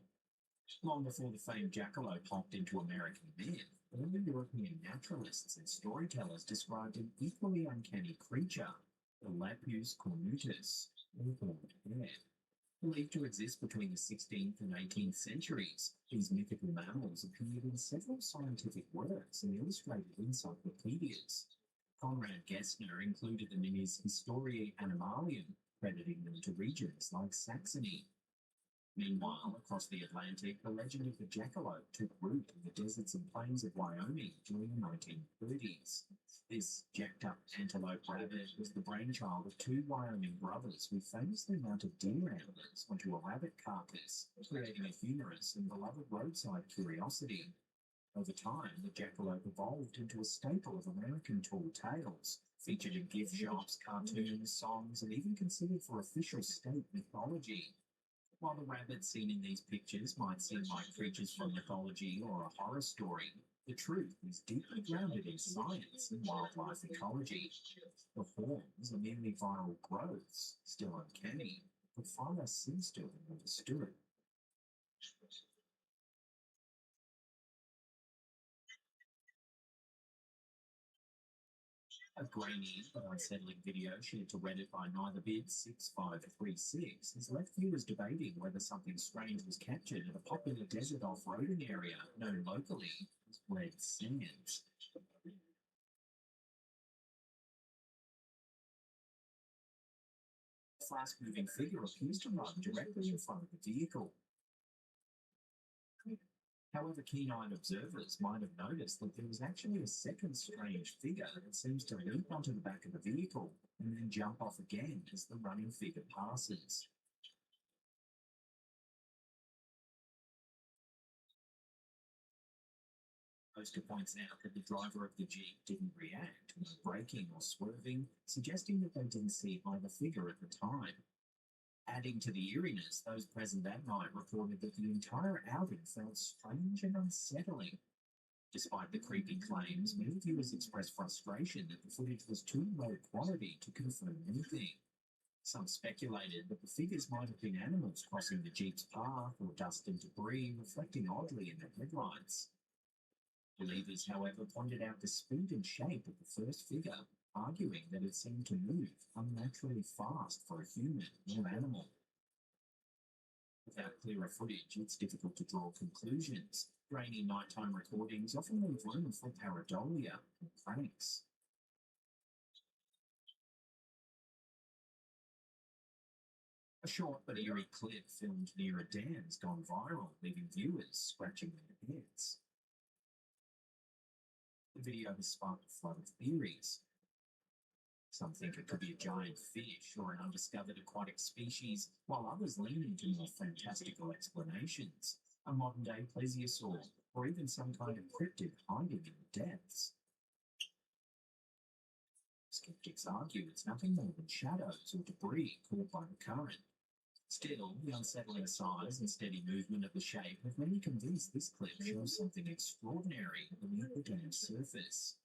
Long before the famed jackalope popped into American myth, early European naturalists and storytellers described an equally uncanny creature, the Lapus cornutus, or horned hare. Believed to exist between the 16th and 18th centuries, these mythical mammals appeared in several scientific works and illustrated encyclopedias. Conrad Gessner included them in his Historiae Animalium, crediting them to regions like Saxony. Meanwhile, across the Atlantic, the legend of the jackalope took root in the deserts and plains of Wyoming during the 1930s. This jacked-up antelope rabbit was the brainchild of two Wyoming brothers who famously mounted deer antlers onto a rabbit carcass, creating a humorous and beloved roadside curiosity. Over time, the jackalope evolved into a staple of American tall tales, featured in gift shops, cartoons, songs, and even considered for official state mythology. While the rabbits seen in these pictures might seem like creatures from mythology or a horror story, The truth is deeply grounded in science and wildlife ecology. The horns are merely viral growths, still uncanny, but far less sinister than understood. A grainy but unsettling video shared to Reddit by NeitherBid6536 has left viewers debating whether something strange was captured at a popular desert off-roading area known locally as Red Sands. A fast-moving figure appears to run directly in front of the vehicle. However, keen-eyed observers might have noticed that there was actually a second strange figure that seems to leap onto the back of the vehicle and then jump off again as the running figure passes. The poster points out that the driver of the Jeep didn't react, no braking or swerving, suggesting that they didn't see either figure at the time. Adding to the eeriness, those present that night reported that the entire outing felt strange and unsettling. Despite the creepy claims, many viewers expressed frustration that the footage was too low quality to confirm anything. Some speculated that the figures might have been animals crossing the Jeep's path or dust and debris reflecting oddly in the headlights. Believers, however, pointed out the speed and shape of the first figure, arguing that it seemed to move unnaturally fast for a human or animal. Without clearer footage, it's difficult to draw conclusions. Grainy nighttime recordings often leave room for pareidolia and pranks. A short but eerie clip filmed near a dam has gone viral, leaving viewers scratching their heads. The video has sparked a flood of theories. Some think it could be a giant fish or an undiscovered aquatic species, while others lean into more fantastical explanations, a modern-day plesiosaur, or even some kind of cryptid hiding in the depths. Skeptics argue it's nothing more than shadows or debris caught by the current. Still, the unsettling size and steady movement of the shape have many convinced this clip shows something extraordinary beneath the dam's surface.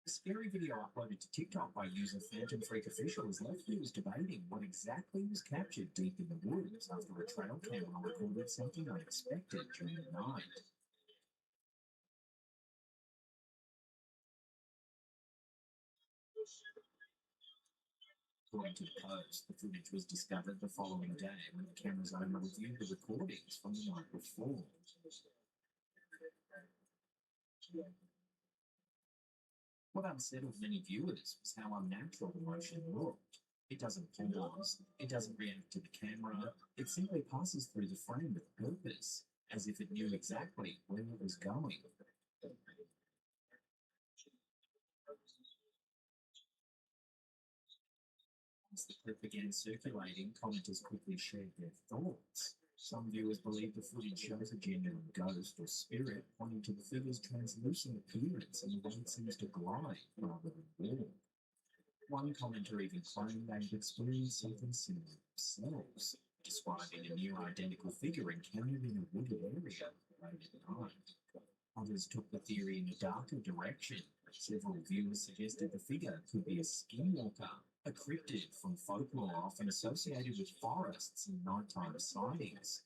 A scary video uploaded to TikTok by user Phantom Freak Official has left viewers debating what exactly was captured deep in the woods after a trail camera recorded something unexpected during the night. According to the Post, the footage was discovered the following day when the camera's owner reviewed the recordings from the night before. What unsettled many viewers was how unnatural the motion looked. It doesn't pause, it doesn't react to the camera, it simply passes through the frame with purpose, as if it knew exactly where it was going. As the clip began circulating, commenters quickly shared their thoughts. Some viewers believe the footage shows a genuine ghost or spirit, pointing to the figure's translucent appearance and the way it seems to glide rather than walk. One commenter even claimed they had experienced something similar themselves, describing a near-identical figure encountered in a wooded area late at night. Others took the theory in a darker direction. Several viewers suggested the figure could be a skinwalker, a cryptid from folklore often associated with forests and nighttime sightings.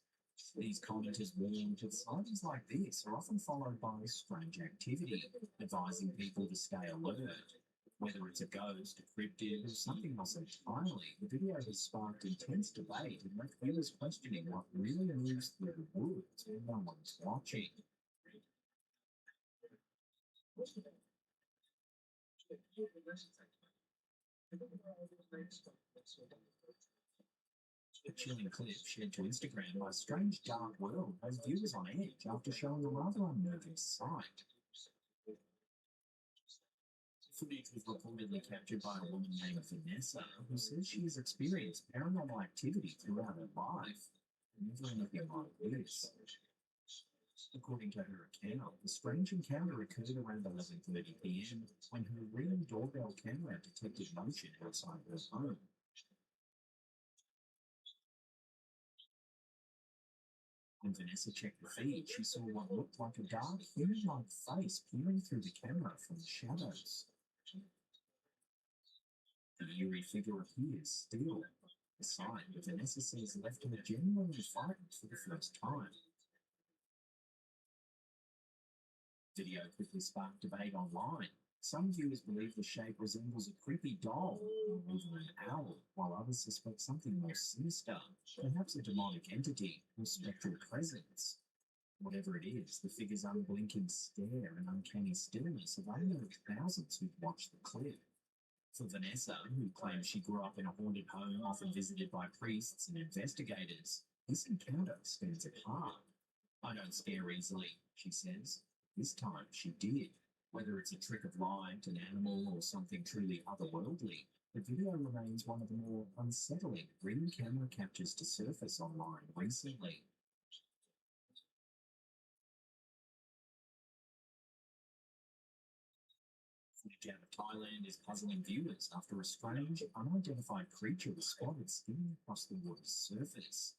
These commenters warned that sightings like this are often followed by strange activity, advising people to stay alert. Whether it's a ghost, a cryptid, or something else entirely, the video has sparked intense debate and left viewers questioning what really moves through the woods when no one's watching. A chilling clip shared to Instagram by Strange Dark World has viewers on edge after showing a rather unnerving sight. The footage was reportedly captured by a woman named Vanessa, who says she has experienced paranormal activity throughout her life. Never anything like this. According to her account, the strange encounter occurred around 11:30 p.m. when her Ring doorbell camera detected motion outside her home. When Vanessa checked the feed, she saw what looked like a dark, human-like face peering through the camera from the shadows. The eerie figure appears still, a sign that Vanessa says left her genuinely frightened for the first time. Video quickly sparked debate online. Some viewers believe the shape resembles a creepy doll or even an owl, while others suspect something more sinister, perhaps a demonic entity or spectral presence. Whatever it is, the figure's unblinking stare and uncanny stillness have unnerved thousands who've watched the clip. For Vanessa, who claims she grew up in a haunted home often visited by priests and investigators, this encounter stands apart. "I don't scare easily," she says. This time she did. Whether it's a trick of light, an animal, or something truly otherworldly, the video remains one of the more unsettling Ring camera captures to surface online recently. Footage out of Thailand is puzzling viewers after a strange, unidentified creature was spotted skimming across the water's surface.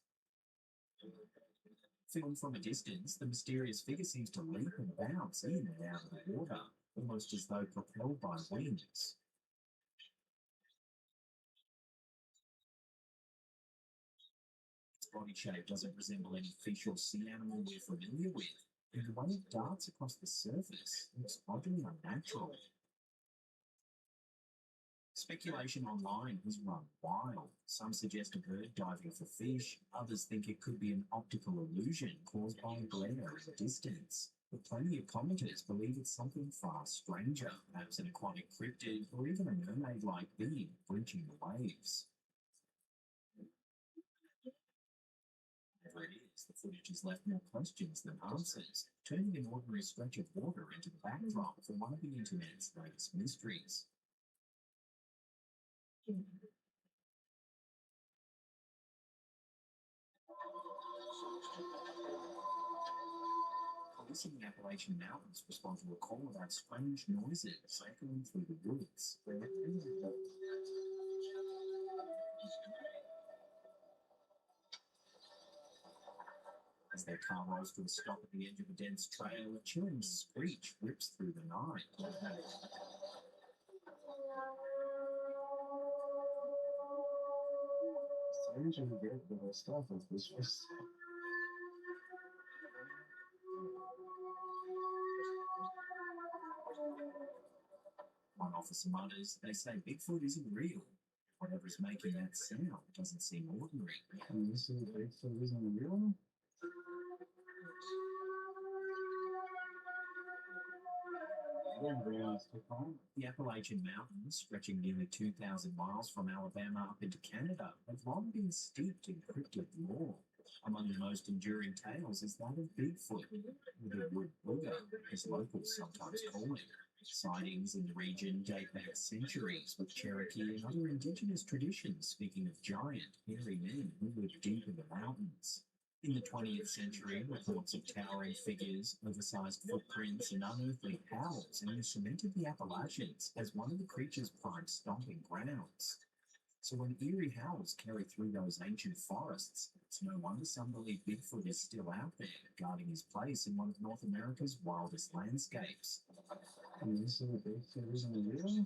Filmed from a distance, the mysterious figure seems to leap and bounce in and out of the water, almost as though propelled by wings. Its body shape doesn't resemble any fish or sea animal we're familiar with, and the way it darts across the surface looks oddly unnatural. Speculation online has run wild. Some suggest a bird diving for fish, others think it could be an optical illusion caused by a glare in the distance. But plenty of commenters believe it's something far stranger, perhaps an aquatic cryptid or even a mermaid-like being breaching the waves. Whatever it is, the footage has left more questions than answers, turning an ordinary stretch of water into the backdrop for one of the internet's latest mysteries. Police in the Appalachian Mountains respond to a call about strange noises echoing through the woods. As their car rolls to a stop at the edge of a dense trail, a chilling screech rips through the night. Strangely good little stuff of this was. One officer mutters, "They say Bigfoot isn't real. Whatever's making that sound doesn't seem ordinary." And this is Bigfoot isn't real? The Appalachian Mountains, stretching nearly 2,000 miles from Alabama up into Canada, have long been steeped in cryptid lore. Among the most enduring tales is that of Bigfoot, the wood booger, as locals sometimes call it. Sightings in the region date back centuries, with Cherokee and other indigenous traditions speaking of giant, hairy men who live deep in the mountains. In the 20th century, reports of towering figures, oversized footprints, and unearthly howls cemented the Appalachians as one of the creature's prime stomping grounds. So when eerie howls carry through those ancient forests, it's no wonder some believe Bigfoot is still out there, guarding his place in one of North America's wildest landscapes. And this is a Bigfoot isn't real?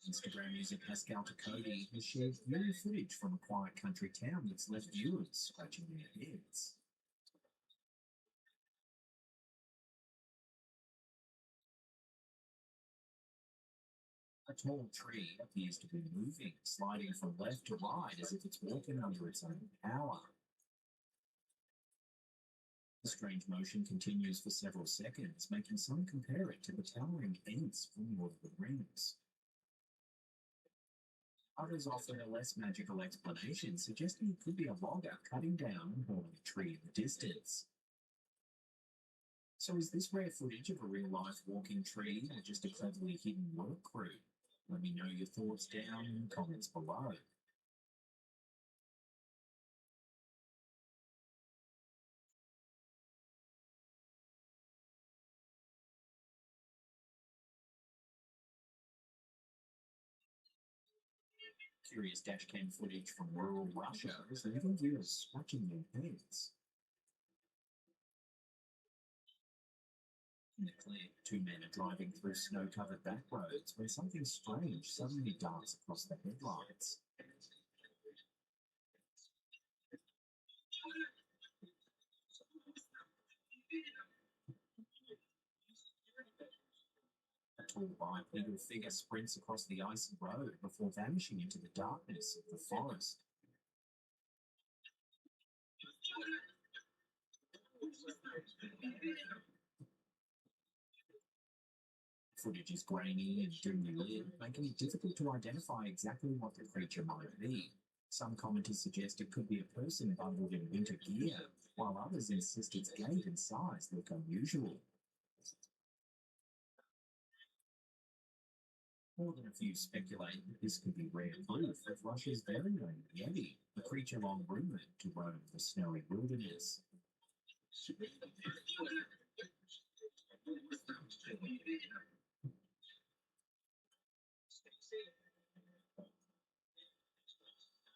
Instagram user Pascal Tacodi has shared eerie footage from a quiet country town that's left viewers scratching their heads. A tall tree appears to be moving, sliding from left to right as if it's walking under its own power. The strange motion continues for several seconds, making some compare it to the towering Ents from Lord of the Rings. Others offer a less magical explanation, suggesting it could be a logger cutting down and hauling a tree in the distance. So is this rare footage of a real-life walking tree or just a cleverly hidden work crew? Let me know your thoughts down in the comments below. Curious dashcam footage from rural Russia is leaving viewers scratching their heads. In the clip, two men are driving through snow-covered back roads when something strange suddenly darts across the headlights. A tall bipedal figure sprints across the icy road before vanishing into the darkness of the forest. Footage is grainy and dimly lit, making it difficult to identify exactly what the creature might be. Some commenters suggest it could be a person bundled in winter gear, while others insist its gait and size look unusual. More than a few speculate that this could be rare proof of Russia's very own Yeti, a creature long rumoured to roam the snowy wilderness.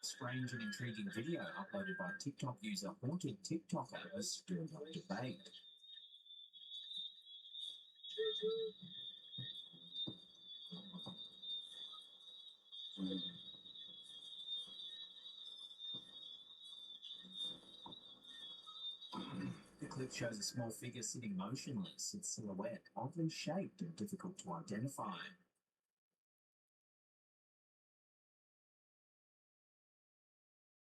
Strange and intriguing video uploaded by TikTok user Haunted TikToker has stirred up debate. The clip shows a small figure sitting motionless, its silhouette oddly shaped and difficult to identify.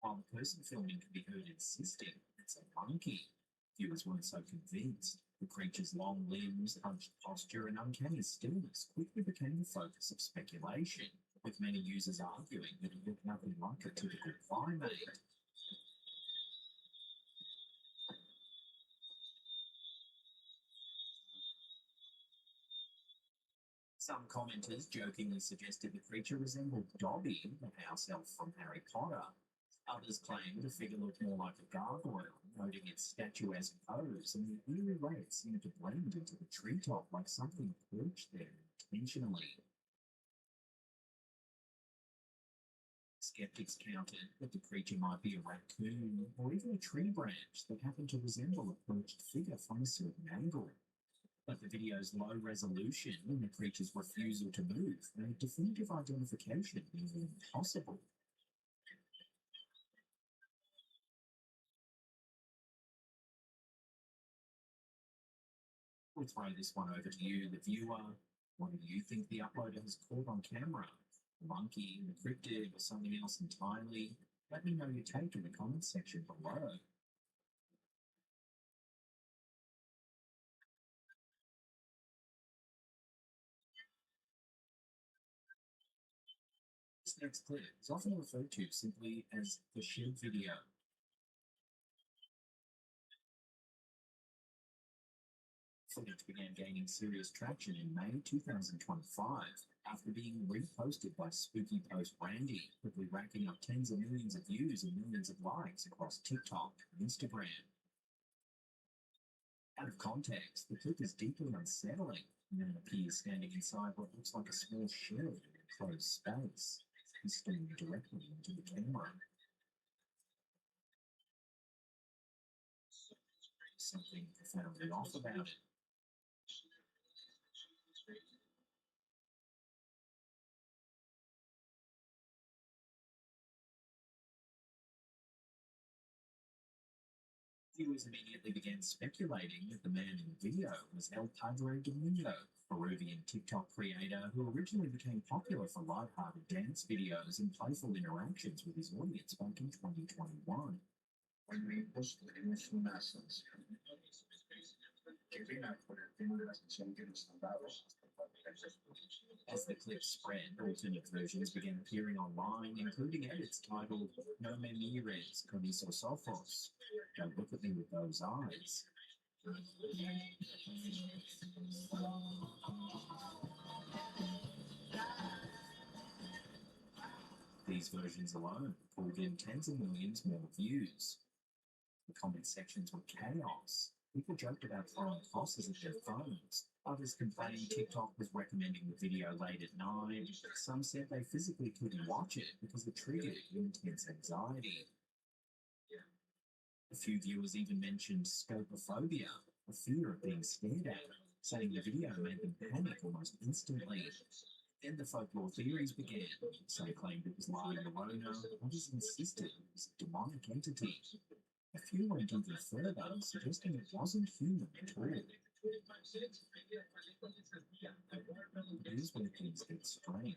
While the person filming can be heard insisting it's a monkey, viewers weren't so convinced. The creature's long limbs, hunched posture, and uncanny stillness quickly became the focus of speculation, with many users arguing that it looked nothing like a typical primate. Some commenters jokingly suggested the creature resembled Dobby, the house elf from Harry Potter. Others claimed the figure looked more like a gargoyle, noting its statuesque pose, and the eerie light seemed to blend into the treetop like something perched there intentionally. Skeptics countered that the creature might be a raccoon or even a tree branch that happened to resemble a perched figure from a certain angle. But the video's low resolution and the creature's refusal to move made definitive identification nearly impossible. We'll throw this one over to you, the viewer. What do you think the uploader has caught on camera? A monkey, a cryptid, or something else entirely? Let me know your take in the comments section below. This next clip is often referred to simply as the shed video. Footage began gaining serious traction in May 2025 after being reposted by Spooky Post Randy, quickly racking up tens of millions of views and millions of likes across TikTok and Instagram. Out of context, the clip is deeply unsettling. A man appears standing inside what looks like a small shed in a closed space. He's staring directly into the camera. Something profoundly off about it. Viewers immediately began speculating that the man in the video was El Padre Domingo, Peruvian TikTok creator who originally became popular for lighthearted dance videos and playful interactions with his audience back in 2021. As the clip spread, alternate versions began appearing online, including edits titled "No me mires con esos ojos," "Don't look at me with those eyes." These versions alone pulled in tens of millions more views. The comment sections were chaos. People joked about throwing tosses at their phones. Others complained TikTok was recommending the video late at night. Some said they physically couldn't watch it because it triggered intense anxiety. A few viewers even mentioned scopophobia, a fear of being stared at, saying the video made them panic almost instantly. Then the folklore theories began. Some claimed it was La Llorona, others insisted it was a demonic entity. A few went even further, suggesting it wasn't human at all. Here's where things get strange.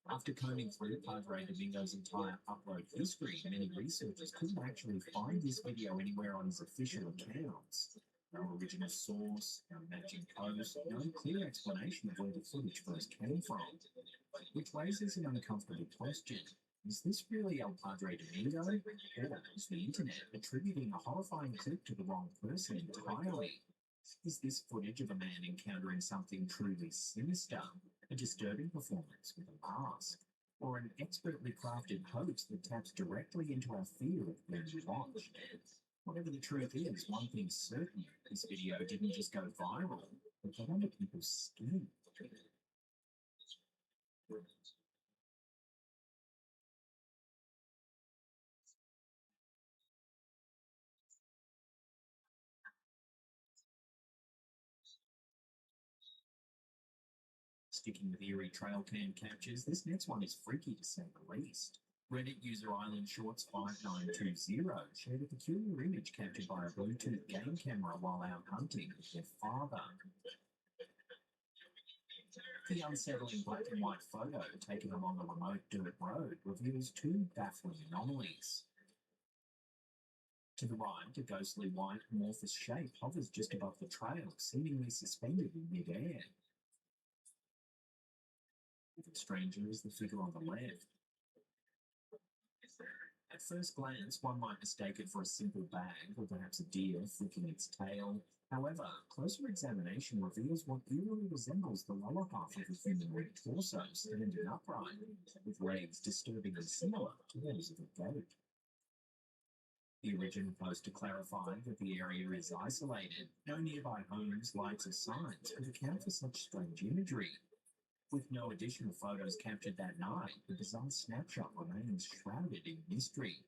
After combing through Padre Domingo's entire upload history, many researchers couldn't actually find this video anywhere on his official accounts. No original source, no matching post, no clear explanation of where the footage first came from. Which raises an uncomfortable question. Is this really El Padre Domingo? Or is the internet attributing a horrifying clip to the wrong person entirely? Is this footage of a man encountering something truly sinister, a disturbing performance with a mask, or an expertly crafted hoax that taps directly into our fear of being watched? Whatever the truth is, one thing's certain, this video didn't just go viral, it got under people's skin. Sticking with eerie trail cam captures, this next one is freaky to say the least. Reddit user Island Shorts 5920 shared a peculiar image captured by a Bluetooth game camera while out hunting with their father. The unsettling black and white photo taken along a remote dirt road reveals two baffling anomalies. To the right, a ghostly white amorphous shape hovers just above the trail, seemingly suspended in mid-air. Even stranger is the figure on the left. At first glance, one might mistake it for a simple bag or perhaps a deer flicking its tail. However, closer examination reveals what eerily resembles the lower half of a humanoid torso standing upright, with legs disturbingly similar to those of a goat. The original poster clarified that the area is isolated. No nearby homes, lights, or signs could account for such strange imagery. With no additional photos captured that night, the bizarre snapshot remains shrouded in mystery.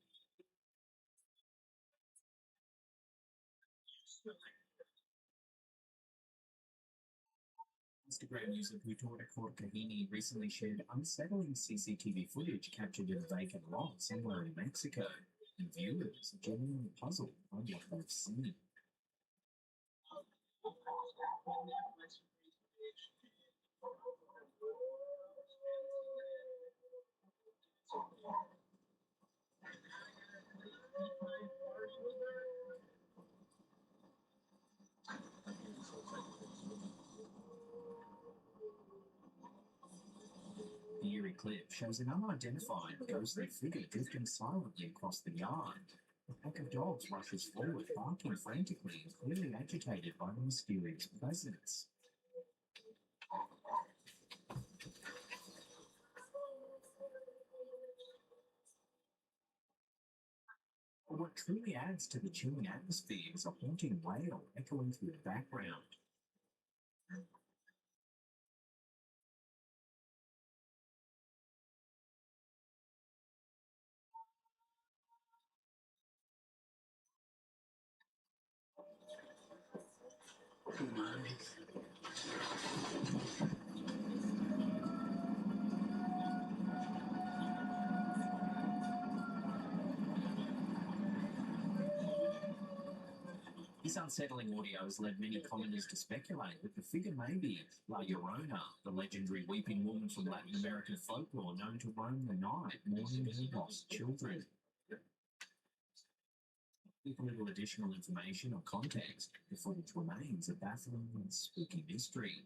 Instagram user Putora Kahini recently shared unsettling CCTV footage captured in a vacant lot somewhere in Mexico, and viewers are genuinely puzzled by what they've seen. The eerie clip shows an unidentified ghostly figure drifting silently across the yard. A pack of dogs rushes forward, barking frantically and clearly agitated by the mysterious presence. But what truly adds to the chilling atmosphere is a haunting wail echoing through the background. This unsettling audio has led many commenters to speculate that the figure may be La Llorona, the legendary weeping woman from Latin American folklore known to roam the night, mourning her lost children. With little additional information or context, the footage remains a baffling and spooky mystery.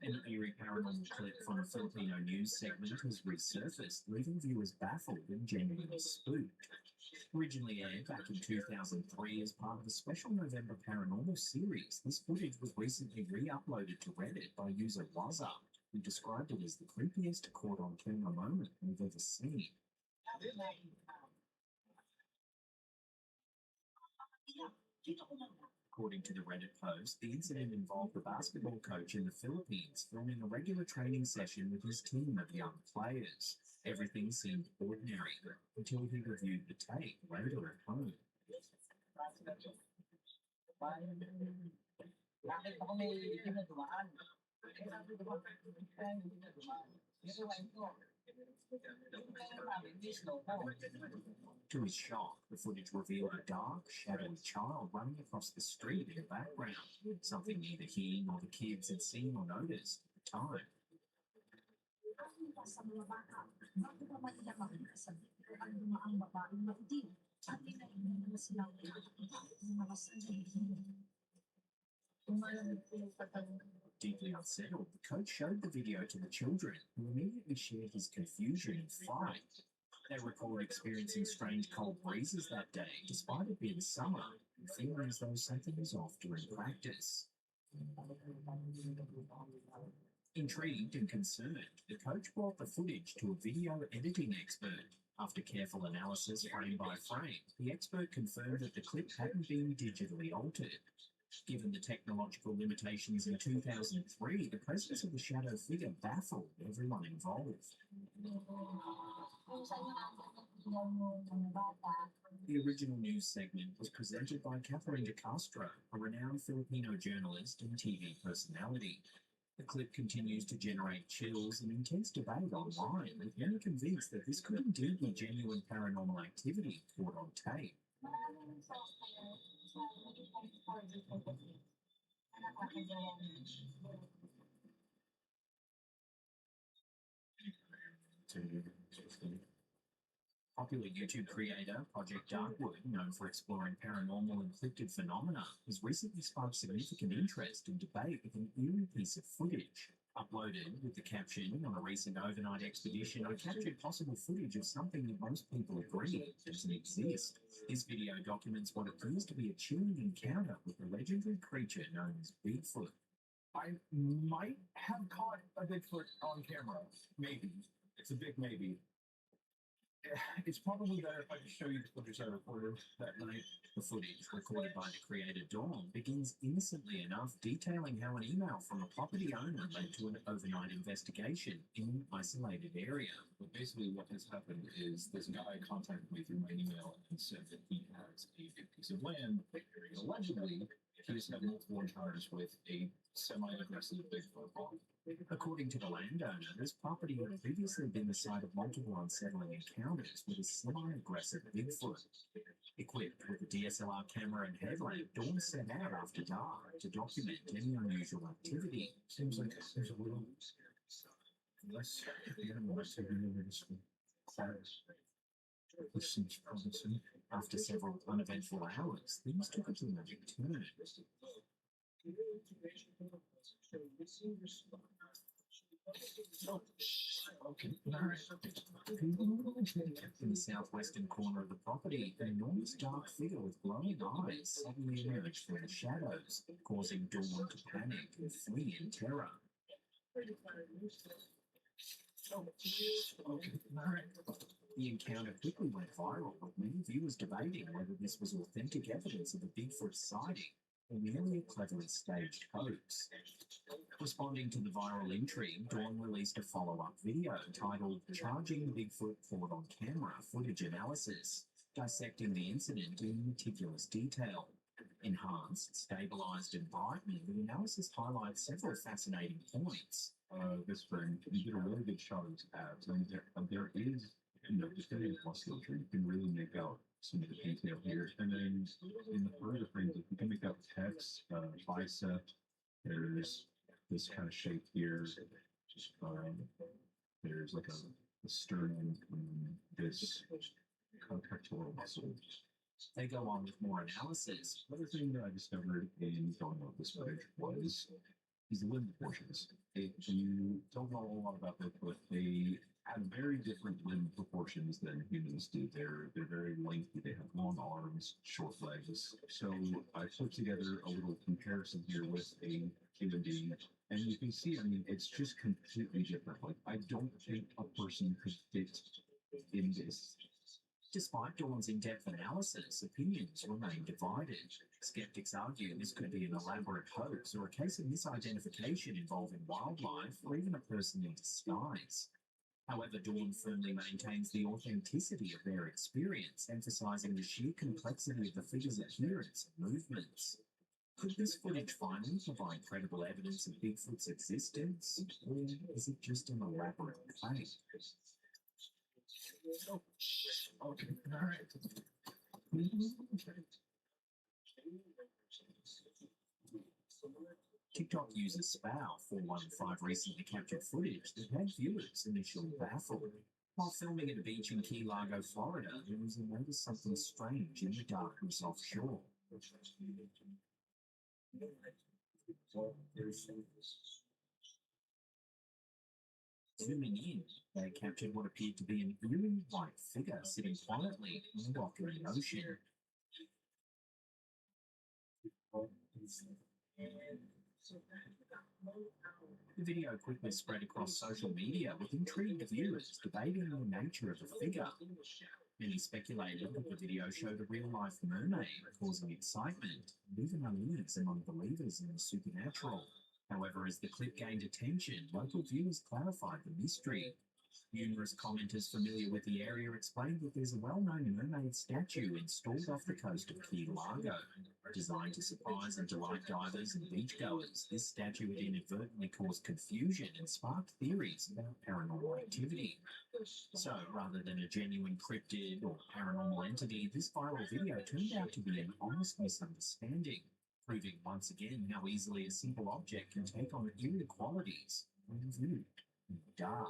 An eerie paranormal clip from a Filipino news segment has resurfaced, leaving viewers baffled and genuinely spooked. Originally aired back in 2003 as part of a special November paranormal series, this footage was recently re-uploaded to Reddit by user Waza, who described it as the creepiest caught-on-camera moment we've ever seen. According to the Reddit post, the incident involved a basketball coach in the Philippines filming a regular training session with his team of young players. Everything seemed ordinary until he reviewed the tape later at home. To his shock, the footage revealed a dark, shadowy child running across the street in the background, something neither he nor the kids had seen or noticed at the time. Deeply unsettled, the coach showed the video to the children, who immediately shared his confusion and fright. They recalled experiencing strange cold breezes that day, despite it being summer, and feeling as though something was off during practice. Intrigued and concerned, the coach brought the footage to a video editing expert. After careful analysis frame by frame, the expert confirmed that the clip hadn't been digitally altered. Given the technological limitations in 2003, the presence of the shadow figure baffled everyone involved. The original news segment was presented by Catherine De Castro, a renowned Filipino journalist and TV personality. The clip continues to generate chills and intense debate online, with many convinced that this could indeed be genuine paranormal activity caught on tape. Popular YouTube creator Project Darkwood, known for exploring paranormal and cryptid phenomena, has recently sparked significant interest and debate with an eerie piece of footage. Uploaded with the caption, "On a recent overnight expedition, I captured possible footage of something that most people agree doesn't exist." This video documents what appears to be a chilling encounter with the legendary creature known as Bigfoot. I might have caught a Bigfoot on camera. Maybe. It's a big maybe. It's probably better if I just show you the footage I recorded that night. The footage, recorded by the creator Dawn, begins innocently enough, detailing how an email from a property owner led to an overnight investigation in an isolated area. But basically what has happened is this guy contacted me through my email and said that he has a big piece of land. Allegedly, he's had multiple encounters with a semi-aggressive Bigfoot. According to the landowner, this property had previously been the site of multiple unsettling encounters with a semi-aggressive Bigfoot. Equipped with a DSLR camera and headlamp, Dawn set out after dark to document any unusual activity. Seems like there's a little less animal activity over this one. This seems promising. After several uneventful hours, things took a dramatic turn. Okay. In the southwestern corner of the property, an enormous dark figure with glowing eyes suddenly emerged from the shadows, causing Dawn to panic and flee in terror. The encounter quickly went viral, with many viewers debating whether this was authentic evidence of a Bigfoot sighting or merely a cleverly staged hoax. Responding to the viral intrigue, Dawn released a follow-up video titled "Charging Bigfoot Caught on Camera Footage Analysis," dissecting the incident in meticulous detail. Enhanced, stabilized, and brightened, the analysis highlights several fascinating points. This friend, you did a really good shot of his abs, and there is, just getting musculature, you can really make out some of the detail here. And then in the further frames, if you can make out pecs, bicep, there's this kind of shape here. There's like a sternum, this kind of pectoral muscle. They go on with more analysis. Another thing that I discovered in going over this footage was these limb proportions. You don't know a whole lot about them, but they have very different limb proportions than humans do. They're very lengthy. They have long arms, short legs. So I put together a little comparison here with a human being, and you can see, I mean, it's just completely different. Like, I don't think a person could fit in this. Despite Dawn's in-depth analysis, opinions remain divided. Skeptics argue this could be an elaborate hoax or a case of misidentification involving wildlife or even a person in disguise. However, Dawn firmly maintains the authenticity of their experience, emphasizing the sheer complexity of the figure's appearance and movements. Could this footage finally provide credible evidence of Bigfoot's existence, or is it just an elaborate fake? Okay, all right. TikTok user Spow415 recently captured footage that had viewers initially baffled. While filming at a beach in Key Largo, Florida, there was noticed something strange in the darkness offshore. Zooming in, they captured what appeared to be an eerie white figure sitting quietly on a rock in the ocean. The video quickly spread across social media with intrigued viewers debating the nature of the figure. Many speculated that the video showed a real-life mermaid, causing excitement and even unease among believers in the supernatural. However, as the clip gained attention, local viewers clarified the mystery. Numerous commenters familiar with the area explained that there's a well-known mermaid statue installed off the coast of Key Largo. Designed to surprise and delight divers and beachgoers, this statue had inadvertently caused confusion and sparked theories about paranormal activity. So, rather than a genuine cryptid or paranormal entity, this viral video turned out to be an honest misunderstanding, proving once again how easily a simple object can take on eerie qualities when viewed in the dark.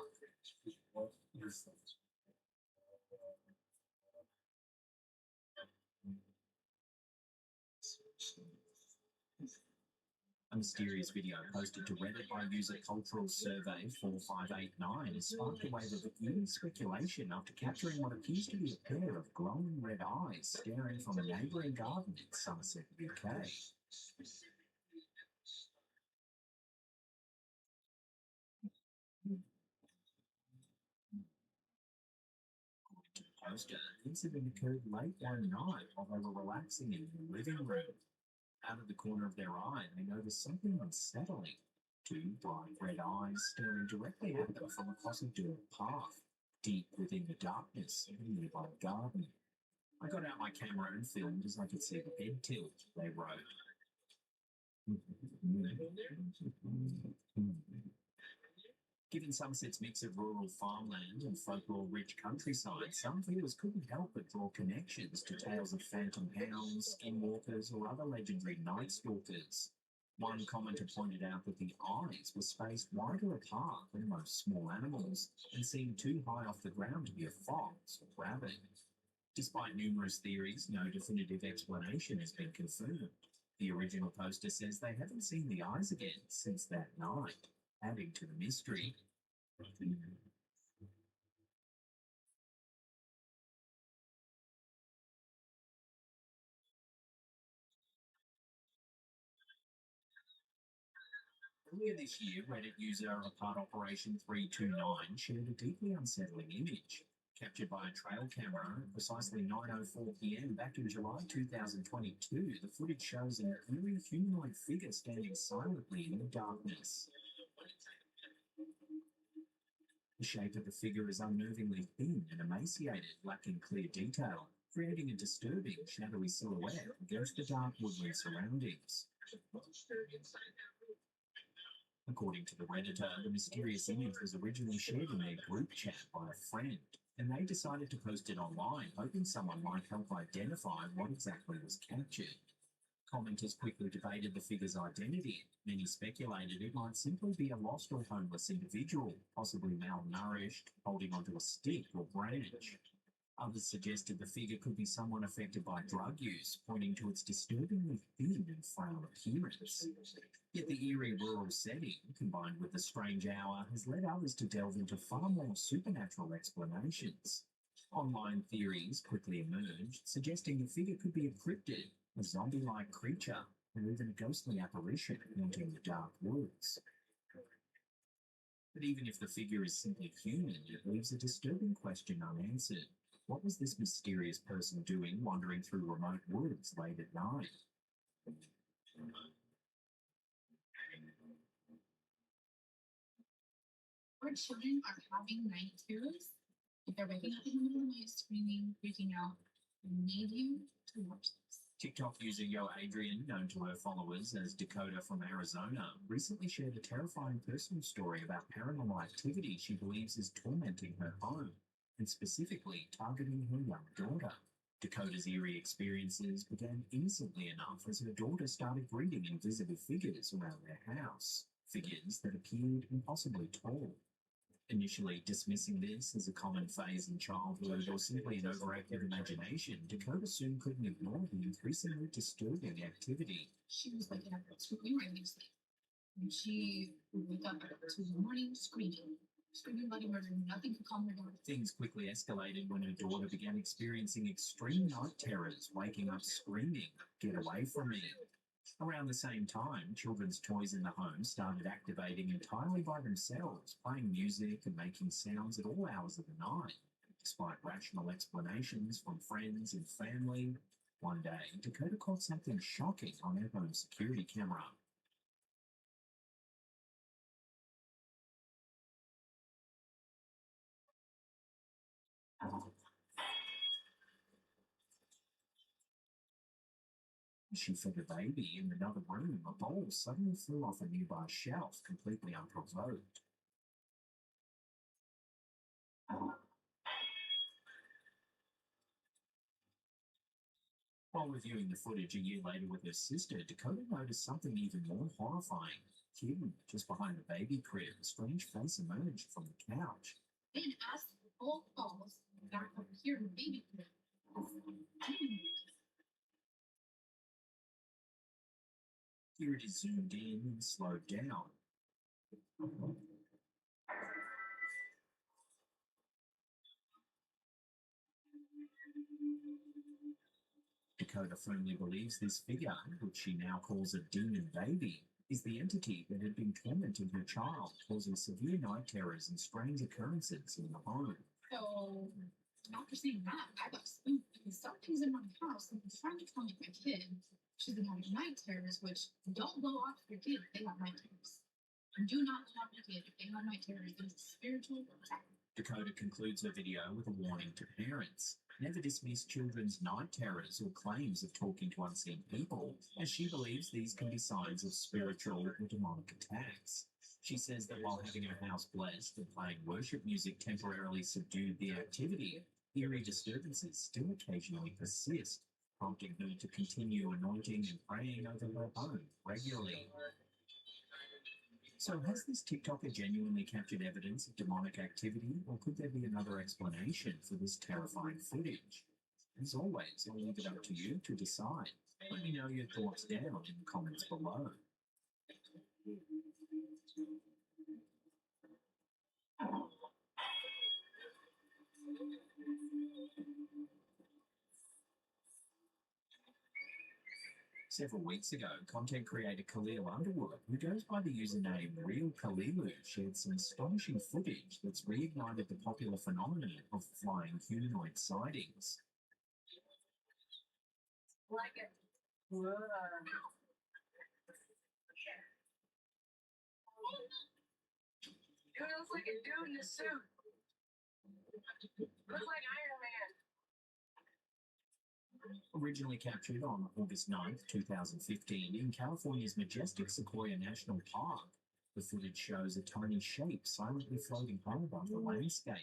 A mysterious video posted to Reddit by user Cultural Survey 4589 has sparked a wave of eerie speculation after capturing what appears to be a pair of glowing red eyes staring from a neighbouring garden in Somerset, UK. Poster, the incident occurred late one night while they were relaxing in the living room. Out of the corner of their eye, they noticed something unsettling. Two bright red eyes staring directly at them from across a dirt path, deep within the darkness of a nearby garden. I got out my camera and filmed as I could see the bed tilt, they wrote. Given Somerset's mix of rural farmland and folklore-rich countryside, some viewers couldn't help but draw connections to tales of phantom hounds, skinwalkers, or other legendary night stalkers. One commenter pointed out that the eyes were spaced wider apart than most small animals and seemed too high off the ground to be a fox or rabbit. Despite numerous theories, no definitive explanation has been confirmed. The original poster says they haven't seen the eyes again since that night, adding to the mystery. Earlier this year, Reddit user Apart Operation 329 shared a deeply unsettling image. Captured by a trail camera at precisely 9:04 p.m. back in July 2022, the footage shows an eerie humanoid figure standing silently in the darkness. The shape of the figure is unnervingly thin and emaciated, lacking clear detail, creating a disturbing, shadowy silhouette against the dark woodland surroundings. According to the Redditor, the mysterious image was originally shared in their group chat by a friend, and they decided to post it online, hoping someone might help identify what exactly was captured. Commenters quickly debated the figure's identity. Many speculated it might simply be a lost or homeless individual, possibly malnourished, holding onto a stick or branch. Others suggested the figure could be someone affected by drug use, pointing to its disturbingly thin and frail appearance. Yet the eerie rural setting, combined with the strange hour, has led others to delve into far more supernatural explanations. Online theories quickly emerged, suggesting the figure could be a cryptid, a zombie-like creature, or even a ghostly apparition haunting the dark woods. But even if the figure is simply human, it leaves a disturbing question unanswered. What was this mysterious person doing wandering through remote woods late at night? Our children are having night terrors. If they're waking up in the middle of the night screaming, freaking out, I need you to watch this. TikTok user Yo Adrian, known to her followers as Dakota from Arizona, recently shared a terrifying personal story about paranormal activity she believes is tormenting her home, and specifically targeting her young daughter. Dakota's eerie experiences began innocently enough as her daughter started greeting invisible figures around their house, figures that appeared impossibly tall. Initially dismissing this as a common phase in childhood or simply an overactive imagination, Dakota soon couldn't ignore the increasingly disturbing activity. She was waking up screaming regularly. And she would wake up at 2 in the morning screaming bloody murder. Nothing could calm her down. Things quickly escalated when her daughter began experiencing extreme night terrors, waking up screaming, "Get away from me." Around the same time, children's toys in the home started activating entirely by themselves, playing music and making sounds at all hours of the night. Despite rational explanations from friends and family, one day, Dakota caught something shocking on her home security camera. She fed a baby in another room. A bowl suddenly flew off a nearby shelf, completely unprovoked. While reviewing the footage a year later with her sister, Dakota noticed something even more horrifying. Hidden just behind the baby crib, a strange face emerged from the couch. Then as the bowl falls back up here in the baby crib, Here it is zoomed in and slowed down. Dakota firmly believes this figure, which she now calls a demon baby, is the entity that had been tormenting her child, causing severe night terrors and strange occurrences in the home. So after seeing that, I got spooked because something's in my house and it's trying to torment my kid. She's been having night terrors, which don't go off your kid if they have night terrors. Do not have your kid if they have night terrors. It's a spiritual attack. Dakota concludes her video with a warning to parents. Never dismiss children's night terrors or claims of talking to unseen people, as she believes these can be signs of spiritual or demonic attacks. She says that while having her house blessed and playing worship music temporarily subdued the activity, eerie disturbances still occasionally persist, prompting her to continue anointing and praying over her home regularly. So has this TikToker genuinely captured evidence of demonic activity, or could there be another explanation for this terrifying footage? As always, I'll leave it up to you to decide. Let me know your thoughts down in the comments below. Several weeks ago, content creator Khalil Underwood, who goes by the username Real Khalilu, shared some astonishing footage that's reignited the popular phenomenon of flying humanoid sightings. Like it. Whoa. Dude, it looks like a dude in a suit. Looks like Iron Man. Originally captured on August 9th, 2015, in California's majestic Sequoia National Park, the footage shows a tiny shape silently floating high above the landscape.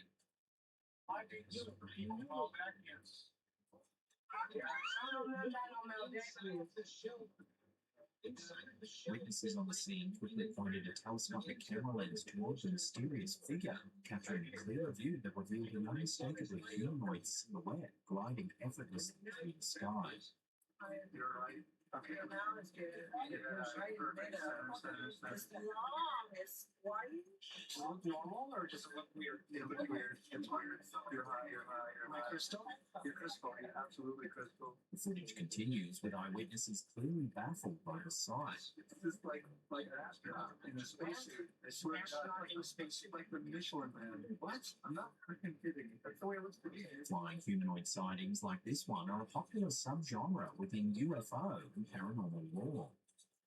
Witnesses on the scene quickly pointed a telescopic camera lens towards the mysterious figure, capturing a clear view that revealed an unmistakably humanoid silhouette gliding effortlessly through the sky. You're right. Okay. Now it's good. It's long. It's white. Look normal or just look weird? It look weird. It's weird. You're high. You're crystal. You're crystal. You're absolutely crystal. The footage continues with eyewitnesses clearly baffled by the sight. This is like an astronaut in a spacesuit. I swear to God, like a spacesuit, like the Michelin Man. What? I'm not freaking kidding. That's the way it looks to me. Flying humanoid sightings like this one are a popular subgenre within UFO and paranormal lore.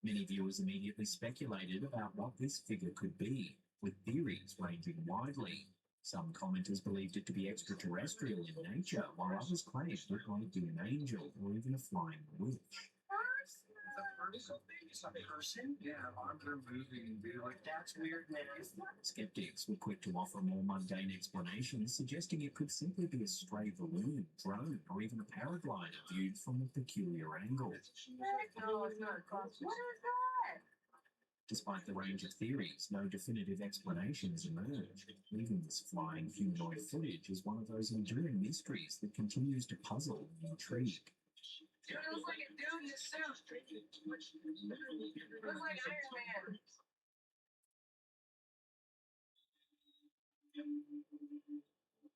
Many viewers immediately speculated about what this figure could be, with theories ranging widely. Some commenters believed it to be extraterrestrial in nature, while others claimed it might be an angel or even a flying witch. It's a person? Yeah, arms are moving, dude. Like, that's weird, man. Skeptics were quick to offer more mundane explanations, suggesting it could simply be a stray balloon, drone, or even a paraglider viewed from a peculiar angle. No, it's not. What is that? Despite the range of theories, no definitive explanations emerged, leaving this flying humanoid footage as one of those enduring mysteries that continues to puzzle and intrigue. Dude, it looks like a dude in a suit. It looks like Iron Man.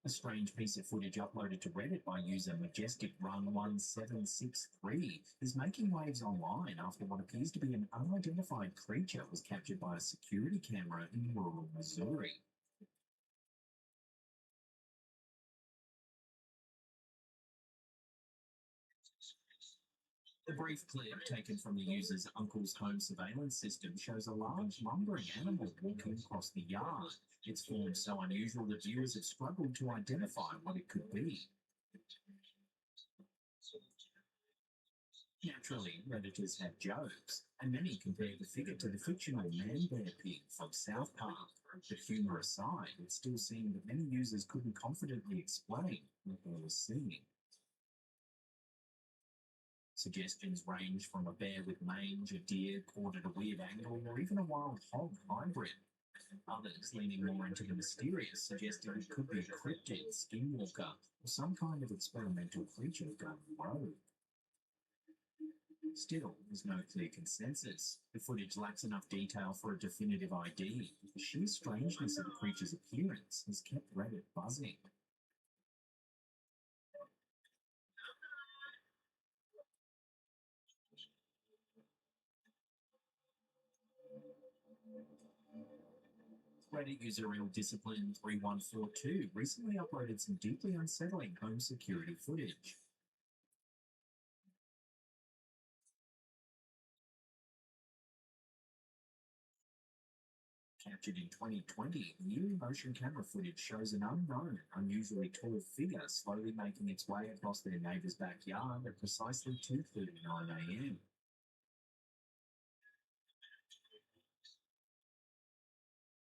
A strange piece of footage uploaded to Reddit by user Majestic-Run1763 is making waves online after what appears to be an unidentified creature was captured by a security camera in rural Missouri. The brief clip, taken from the user's uncle's home surveillance system, shows a large lumbering animal walking across the yard. Its form so unusual that viewers have struggled to identify what it could be. Naturally, Redditors have jokes, and many compare the figure to the fictional Man-Bear Pig from South Park. But humour aside, it still seemed that many users couldn't confidently explain what they were seeing. Suggestions range from a bear with mange, a deer caught at a weird angle, or even a wild hog hybrid. Others, leaning more into the mysterious, suggesting it could be a cryptid, skinwalker, or some kind of experimental creature gone rogue. Still, there's no clear consensus. The footage lacks enough detail for a definitive ID. The sheer strangeness of the creature's appearance has kept Reddit buzzing. Reddit user RealDiscipline3142 recently uploaded some deeply unsettling home security footage. Captured in 2020, new motion camera footage shows an unknown, unusually tall figure slowly making its way across their neighbour's backyard at precisely 2:39 a.m.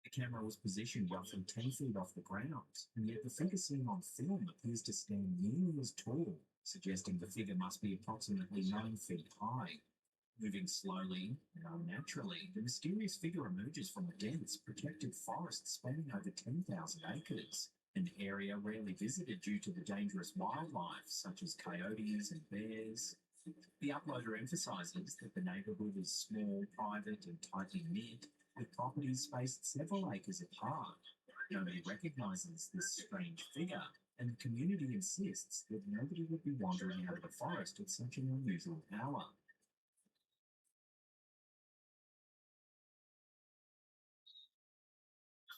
The camera was positioned roughly 10 feet off the ground, and yet the figure seen on film appears to stand nearly as tall, suggesting the figure must be approximately 9 feet high. Moving slowly and unnaturally, the mysterious figure emerges from a dense, protected forest spanning over 10,000 acres, an area rarely visited due to the dangerous wildlife such as coyotes and bears. The uploader emphasises that the neighbourhood is small, private and tightly knit, with properties spaced several acres apart. Nobody recognises this strange figure, and the community insists that nobody would be wandering out of the forest at such an unusual hour.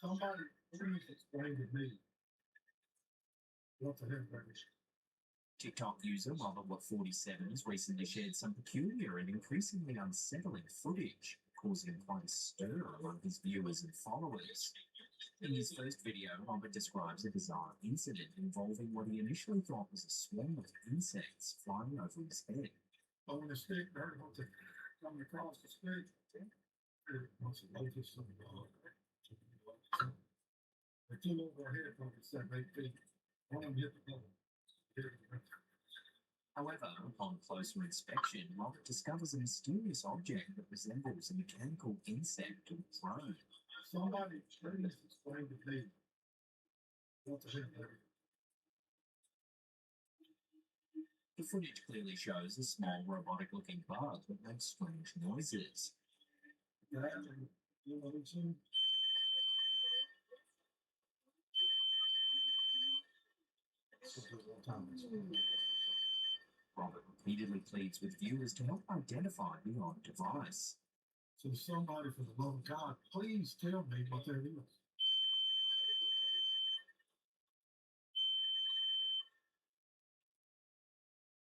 Somebody please explain to me what's a hamburger. TikTok user Robert47 has recently shared some peculiar and increasingly unsettling footage, causing quite a stir among his viewers and followers. In his first video, Robert describes a bizarre incident involving what he initially thought was a swarm of insects flying over his head. Oh, when the stick bird wants to come across the street, they flew over our head from 7, 8 feet. One of them hit the ball. However, upon closer inspection, Robert discovers a mysterious object that resembles a mechanical insect or drone. Somebody please explain to me what the heck that is. The footage clearly shows a small robotic-looking bug that makes strange noises. That and you know what I'm saying? Robert repeatedly pleads with viewers to help identify the odd device. So somebody, for the love of God, please tell me what that is.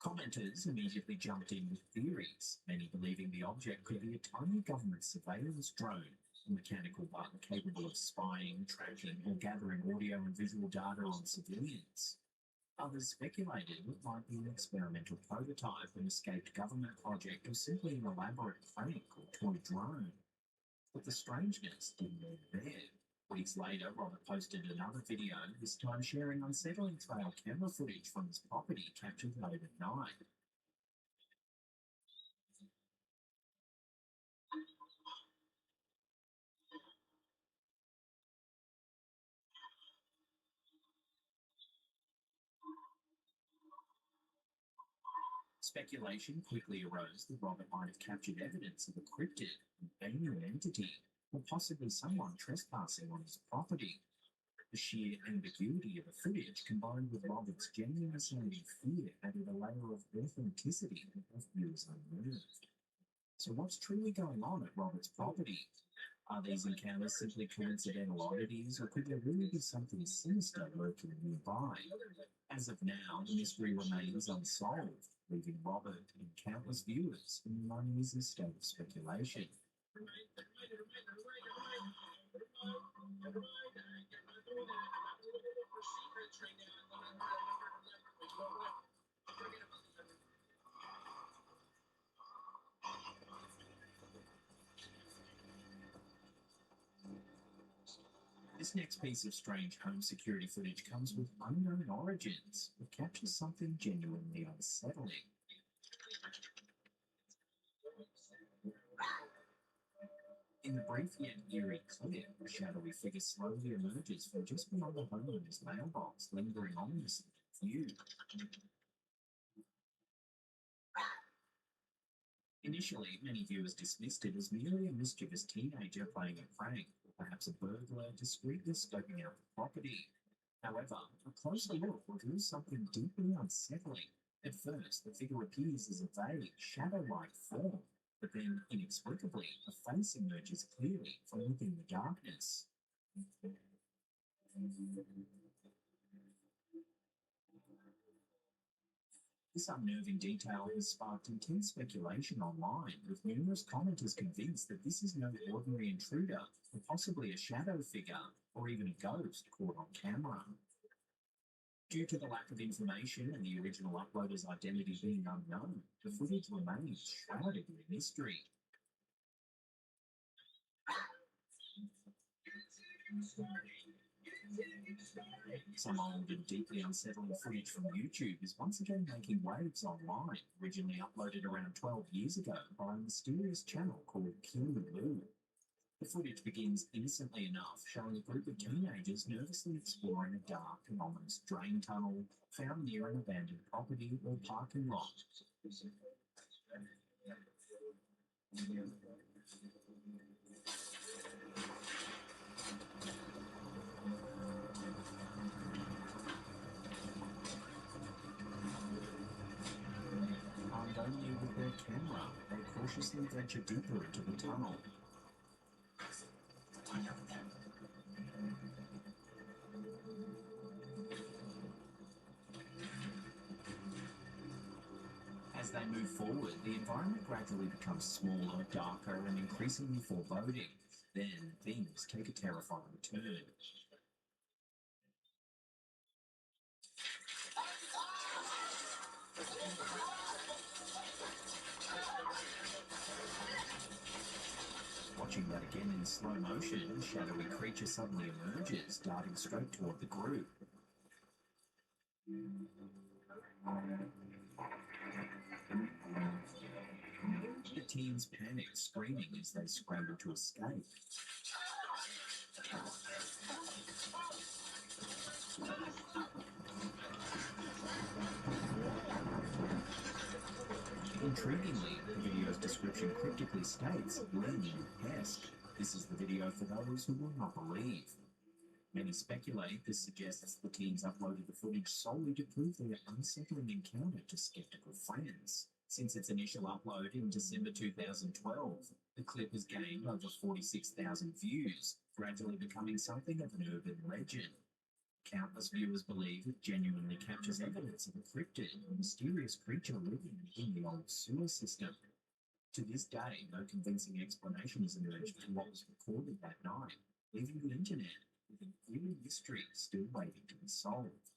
Commenters immediately jumped in with theories, many believing the object could be a tiny government surveillance drone, a mechanical bug capable of spying, tracking, or gathering audio and visual data on civilians. Others speculated it might be an experimental prototype, an escaped government project, or simply an elaborate prank or toy drone. But the strangeness didn't end there. Weeks later, Robert posted another video, this time sharing unsettling trail camera footage from his property captured late at night. Speculation quickly arose that Robert might have captured evidence of a cryptid, an alien entity, or possibly someone trespassing on his property. The sheer ambiguity of the footage, combined with Robert's genuine and fear, added a layer of authenticity that left viewers unnerved. So what's truly going on at Robert's property? Are these encounters simply coincidental oddities, or could there really be something sinister lurking nearby? As of now, the mystery remains unsolved, leaving Robert and countless viewers in an uneasy state of speculation. This next piece of strange home security footage comes with unknown origins. It captures something genuinely unsettling. In the brief yet eerie clip, a shadowy figure slowly emerges from just beyond the homeowner's mailbox, lingering ominously in view. Initially, many viewers dismissed it as merely a mischievous teenager playing a prank, or perhaps a burglar discreetly scoping out the property. However, a closer look reveals something deeply unsettling. At first, the figure appears as a vague, shadow-like form, but then, inexplicably, a face emerges clearly from within the darkness. This unnerving detail has sparked intense speculation online, with numerous commenters convinced that this is no ordinary intruder, or possibly a shadow figure, or even a ghost caught on camera. Due to the lack of information and the original uploader's identity being unknown, the footage remains shrouded in mystery. Some old and deeply unsettling footage from YouTube is once again making waves online, originally uploaded around 12 years ago by a mysterious channel called Jitter-less. The footage begins innocently enough, showing a group of teenagers nervously exploring a dark and ominous drain tunnel found near an abandoned property or parking lot. Armed only with their camera, they cautiously venture deeper into the tunnel. As they move forward, the environment gradually becomes smaller, darker, and increasingly foreboding. Then, things take a terrifying turn. Watching that again in slow motion, a shadowy creature suddenly emerges, darting straight toward the group. The teens panic, screaming as they scramble to escape. Intriguingly, the video's description cryptically states, "Lean pest." This is the video for those who will not believe. Many speculate this suggests the teens uploaded the footage solely to prove their unsettling encounter to skeptical friends. Since its initial upload in December 2012, the clip has gained over 46,000 views, gradually becoming something of an urban legend. Countless viewers believe it genuinely captures evidence of a cryptid, a mysterious creature living in the old sewer system. To this day, no convincing explanation has emerged for what was recorded that night, leaving the internet with an eerie mystery still waiting to be solved.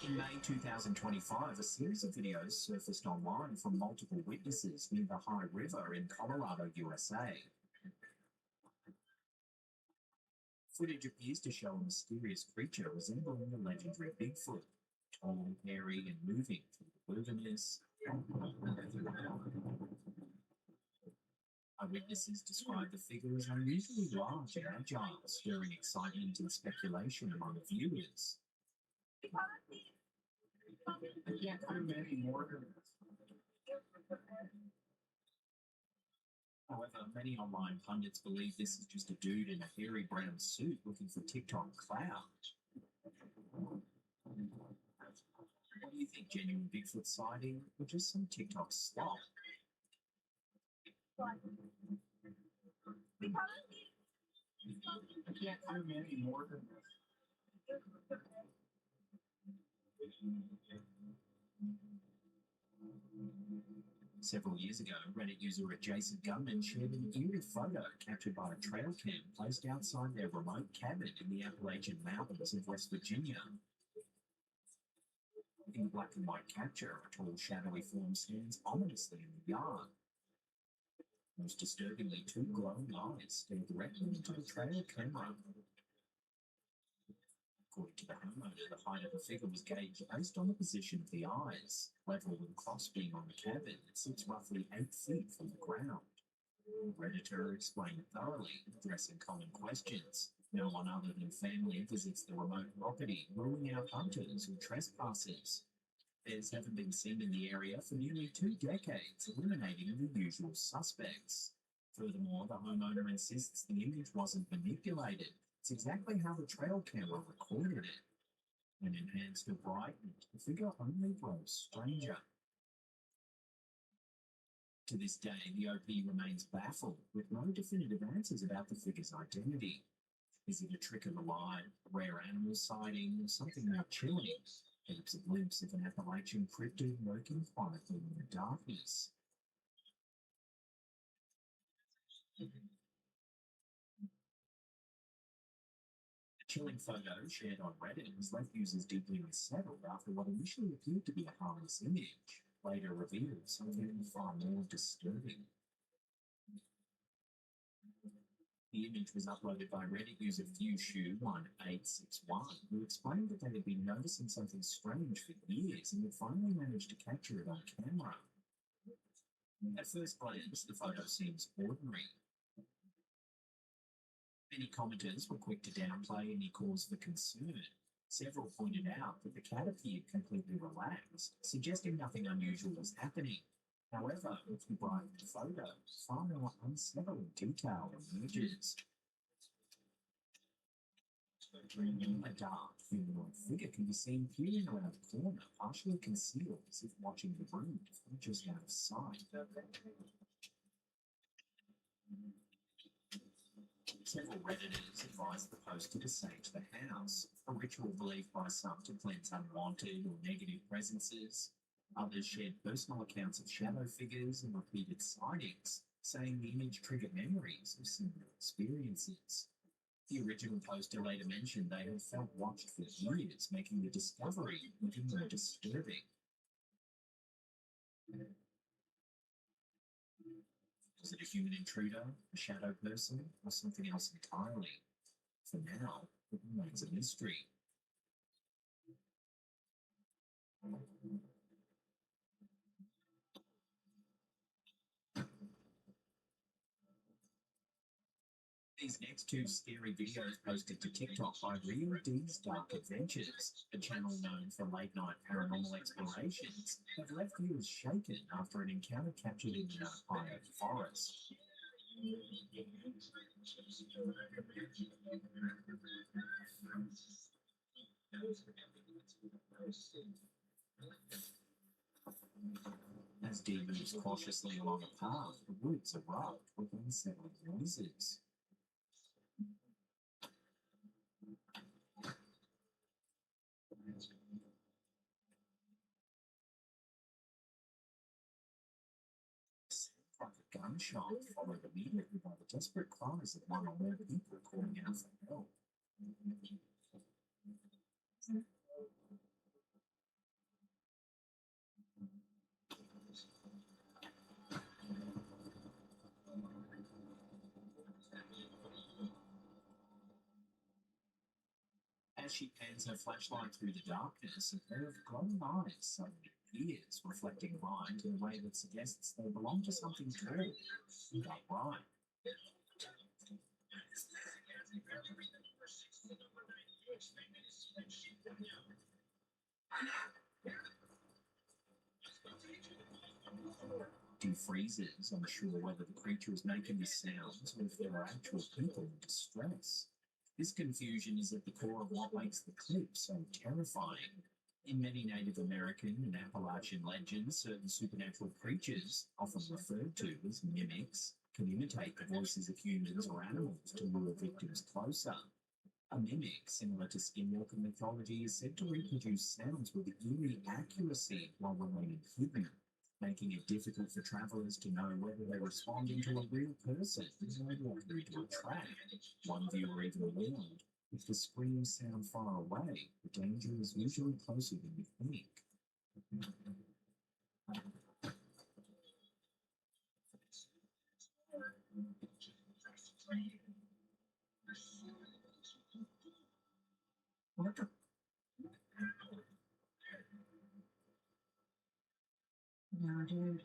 In May 2025, a series of videos surfaced online from multiple witnesses near the High River in Colorado, USA. Footage appears to show a mysterious creature resembling the legendary Bigfoot, tall, hairy, and moving through the wilderness. Eyewitnesses describe the figure as unusually large and agile, stirring excitement and speculation among viewers. I can't prove any more than this. However, many online pundits believe this is just a dude in a hairy brown suit looking for TikTok clout. What do you think, genuine Bigfoot sighting or just some TikTok slop? I can't prove any more than this. Several years ago, Reddit user Adjacent Gunman shared an eerie photo captured by a trail cam placed outside their remote cabin in the Appalachian Mountains of West Virginia. In the black and white capture, a tall, shadowy form stands ominously in the yard. Most disturbingly, two glowing eyes stare directly into the trail camera. According to the homeowner, the height of the figure was gauged based on the position of the eyes, level and cross being on the cabin. It sits roughly 8 feet from the ground. The Redditor explained thoroughly, addressing common questions. No one other than family visits the remote property, ruling out hunters or trespassers. Bears haven't been seen in the area for nearly 2 decades, eliminating the usual suspects. Furthermore, the homeowner insists the image wasn't manipulated. It's exactly how the trail camera recorded it. When enhanced or brightened, the figure only grows stranger. To this day, the OP remains baffled, with no definitive answers about the figure's identity. Is it a trick of the light, a rare animal sighting, or something more chilling? Perhaps a glimpse of an Appalachian cryptid lurking quietly in the darkness. Chilling photo shared on Reddit has left users deeply unsettled after what initially appeared to be a harmless image, later revealed something far more disturbing. The image was uploaded by Reddit user FewShoe1861, who explained that they had been noticing something strange for years and had finally managed to capture it on camera. At first glance, the photo seems ordinary. Many commenters were quick to downplay any cause for concern. Several pointed out that the cat appeared completely relaxed, suggesting nothing unusual was happening. However, with the brightened photo, far more unsettling detail emerges. A dark, humanoid figure can be seen peering around a corner, partially concealed, as if watching the room from just out of sight. Several Redditors advised the poster to sage the house, a ritual believed by some to cleanse unwanted or negative presences. Others shared personal accounts of shadow figures and repeated sightings, saying the image triggered memories of similar experiences. The original poster later mentioned they had felt watched for years, making the discovery even more disturbing. Was it a human intruder, a shadow person, or something else entirely? For now, it remains a mystery. These next two scary videos posted to TikTok by Real D's Dark Adventures, a channel known for late-night paranormal explorations, have left viewers shaken after an encounter captured in an Ohio forest. As Dee moves cautiously along a path, the woods erupt with unsettling noises. Like a gunshot, followed immediately by the desperate cries of one or more people calling out for help. As she pans her flashlight through the darkness, a pair of glowing eyes suddenly appears, reflecting light in a way that suggests they belong to something tall and upright. Dee freezes, unsure whether the creature is making these sounds or if there are actual people in distress. This confusion is at the core of what makes the clip so terrifying. In many Native American and Appalachian legends, certain supernatural creatures, often referred to as mimics, can imitate the voices of humans or animals to lure victims closer. A mimic, similar to skinwalker mythology, is said to reproduce sounds with eerie accuracy while remaining hidden, making it difficult for travelers to know whether they're responding to a real person or likely to a trap. One viewer even warned, if the screams sound far away, the danger is usually closer than you think. What the? No, dude.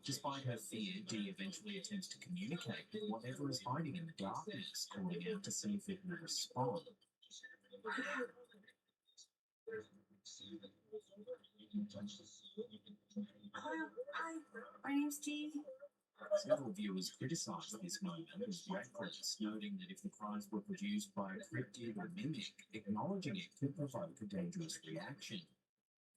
Despite her fear, Dee eventually attempts to communicate with whatever is hiding in the darkness, calling out to see if it will respond. Hello, hi, my name's Dee. Several viewers criticised this moment as reckless, noting that if the cries were produced by a cryptid or mimic, acknowledging it could provoke a dangerous reaction.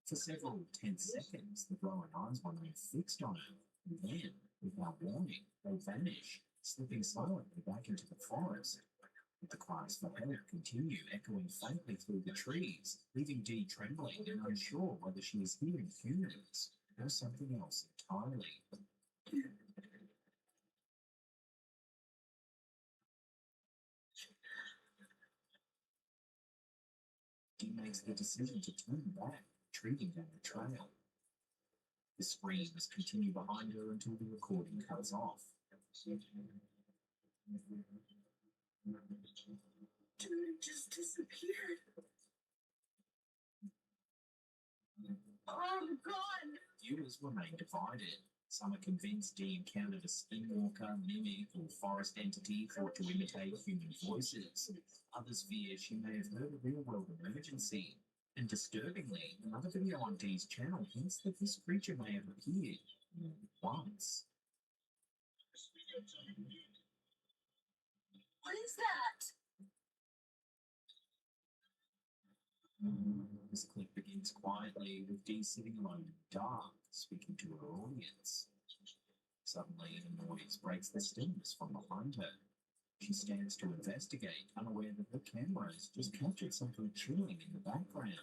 For several tense seconds, the glowing eyes remain fixed on her, and then, without warning, they vanish, slipping silently back into the forest. The cries for help continue echoing faintly through the trees, leaving Dee trembling and unsure whether she is hearing humans or something else entirely. Dee makes the decision to turn back, retreating down the trail. The screams continue behind her until the recording cuts off. Dude just disappeared. Oh, God! Viewers remain divided. Some are convinced Dee encountered a skinwalker, mimic, or forest entity thought to imitate human voices. Others fear she may have heard a real-world emergency. And disturbingly, another video on Dee's channel hints that this creature may have appeared once. What is that? This clip begins quietly with Dee sitting alone in the dark, speaking to her audience. Suddenly, a noise breaks the stillness from behind her. She stands to investigate, unaware that her camera has just captured something chilling in the background.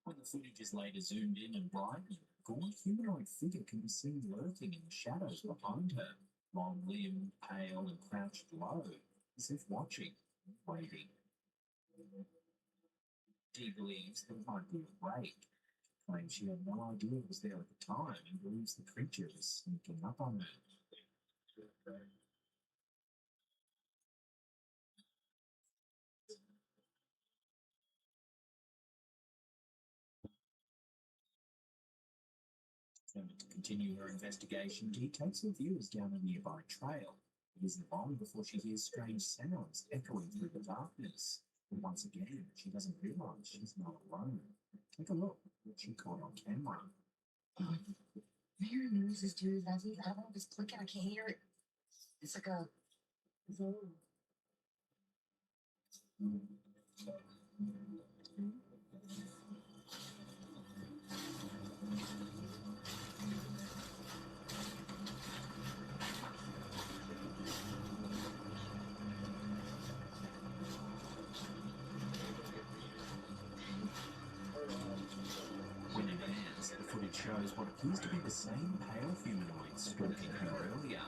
When the footage is later zoomed in and brightened, gaunt humanoid figure can be seen lurking in the shadows behind her, long-limbed, pale, and crouched low, as if watching, waiting. Dee believes that it might be a rake, claims she had no idea it was there at the time, and believes the creature is sneaking up on her. Determined to continue her investigation, Dee takes her viewers down a nearby trail. It isn't long before she hears strange sounds echoing through the darkness. And once again, she doesn't realise she's not alone. Take a look at what she caught on camera. I hear noises too. I don't know if it's clicking. I can't hear it. It's like a. When enhanced, the footage shows what appears to be the same pale humanoid stalking her earlier,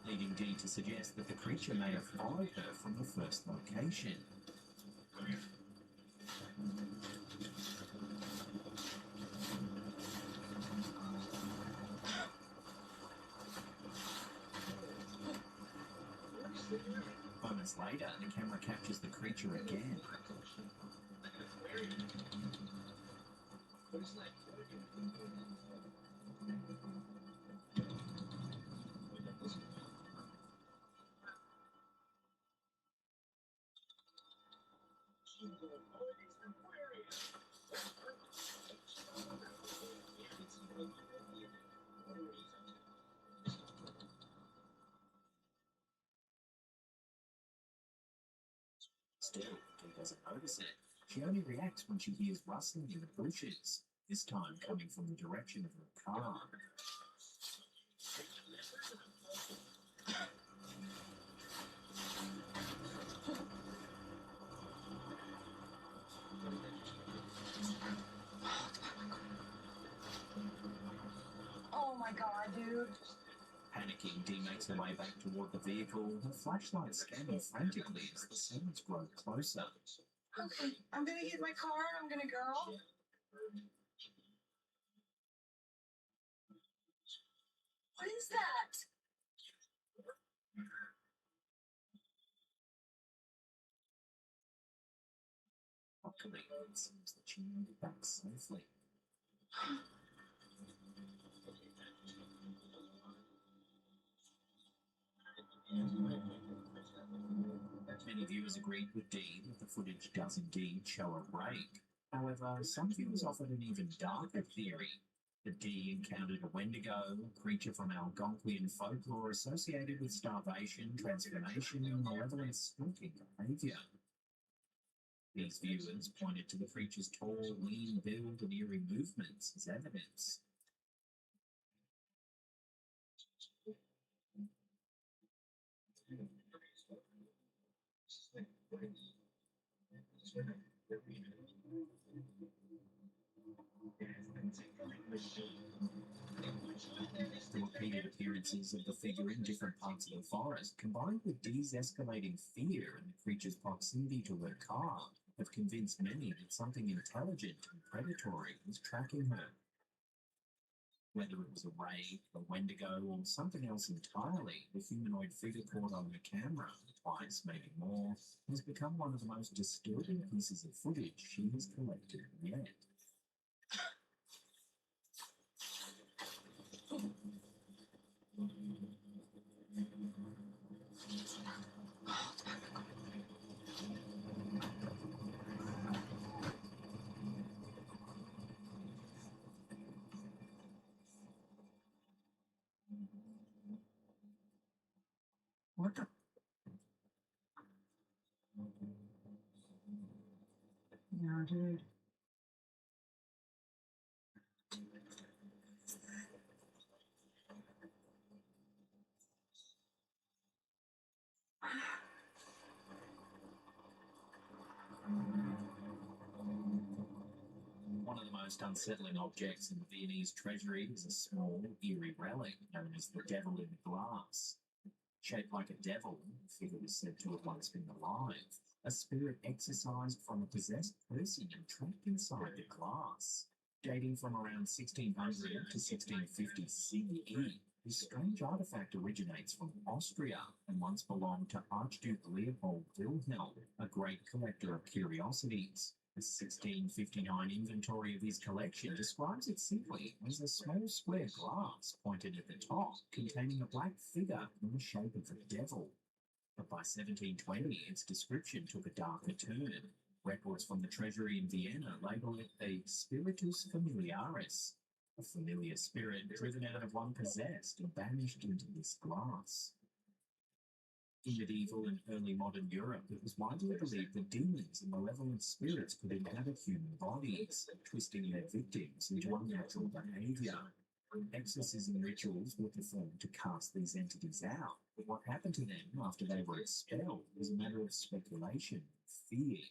leading Dee to suggest that the creature may have followed her from the first location. Moments later, the camera captures the creature again. Still, Dee doesn't notice it. She only reacts when she hears rustling in the bushes, this time coming from the direction of her car. Oh my god, dude. Panicking, Dee makes her way back toward the vehicle, her flashlight scanning frantically as the sounds grow closer. Okay, I'm gonna get my car and I'm gonna go. What is that? Luckily, it seems that she made it back safely. Many viewers agreed with Dee that the footage does indeed show a rake. However, some viewers offered an even darker theory that Dee encountered a Wendigo, a creature from Algonquian folklore associated with starvation, transformation, and malevolent stalking behavior. These viewers pointed to the creature's tall, lean build and eerie movements as evidence. The repeated appearances of the figure in different parts of the forest, combined with Dee's escalating fear and the creature's proximity to her car, have convinced many that something intelligent and predatory was tracking her. Whether it was a rake, a Wendigo, or something else entirely, the humanoid figure caught on her camera, twice, maybe more, has become one of the most disturbing pieces of footage she has collected yet. What the? No, dude. One of the most unsettling objects in the Viennese treasury is a small, eerie relic known as the Devil in Glass. Shaped like a devil, the figure was said to have once been alive, a spirit exorcised from a possessed person and trapped inside the glass. Dating from around 1600 to 1650 CE, this strange artifact originates from Austria and once belonged to Archduke Leopold Wilhelm, a great collector of curiosities. The 1659 inventory of his collection describes it simply as a small square glass pointed at the top, containing a black figure in the shape of a devil. But by 1720, its description took a darker turn. Records from the treasury in Vienna label it a spiritus familiaris, a familiar spirit driven out of one possessed and banished into this glass. In medieval and early modern Europe, it was widely believed that demons and malevolent spirits could inhabit human bodies, twisting their victims into unnatural behavior. Exorcism rituals were performed to cast these entities out, but what happened to them after they were expelled was a matter of speculation and fear.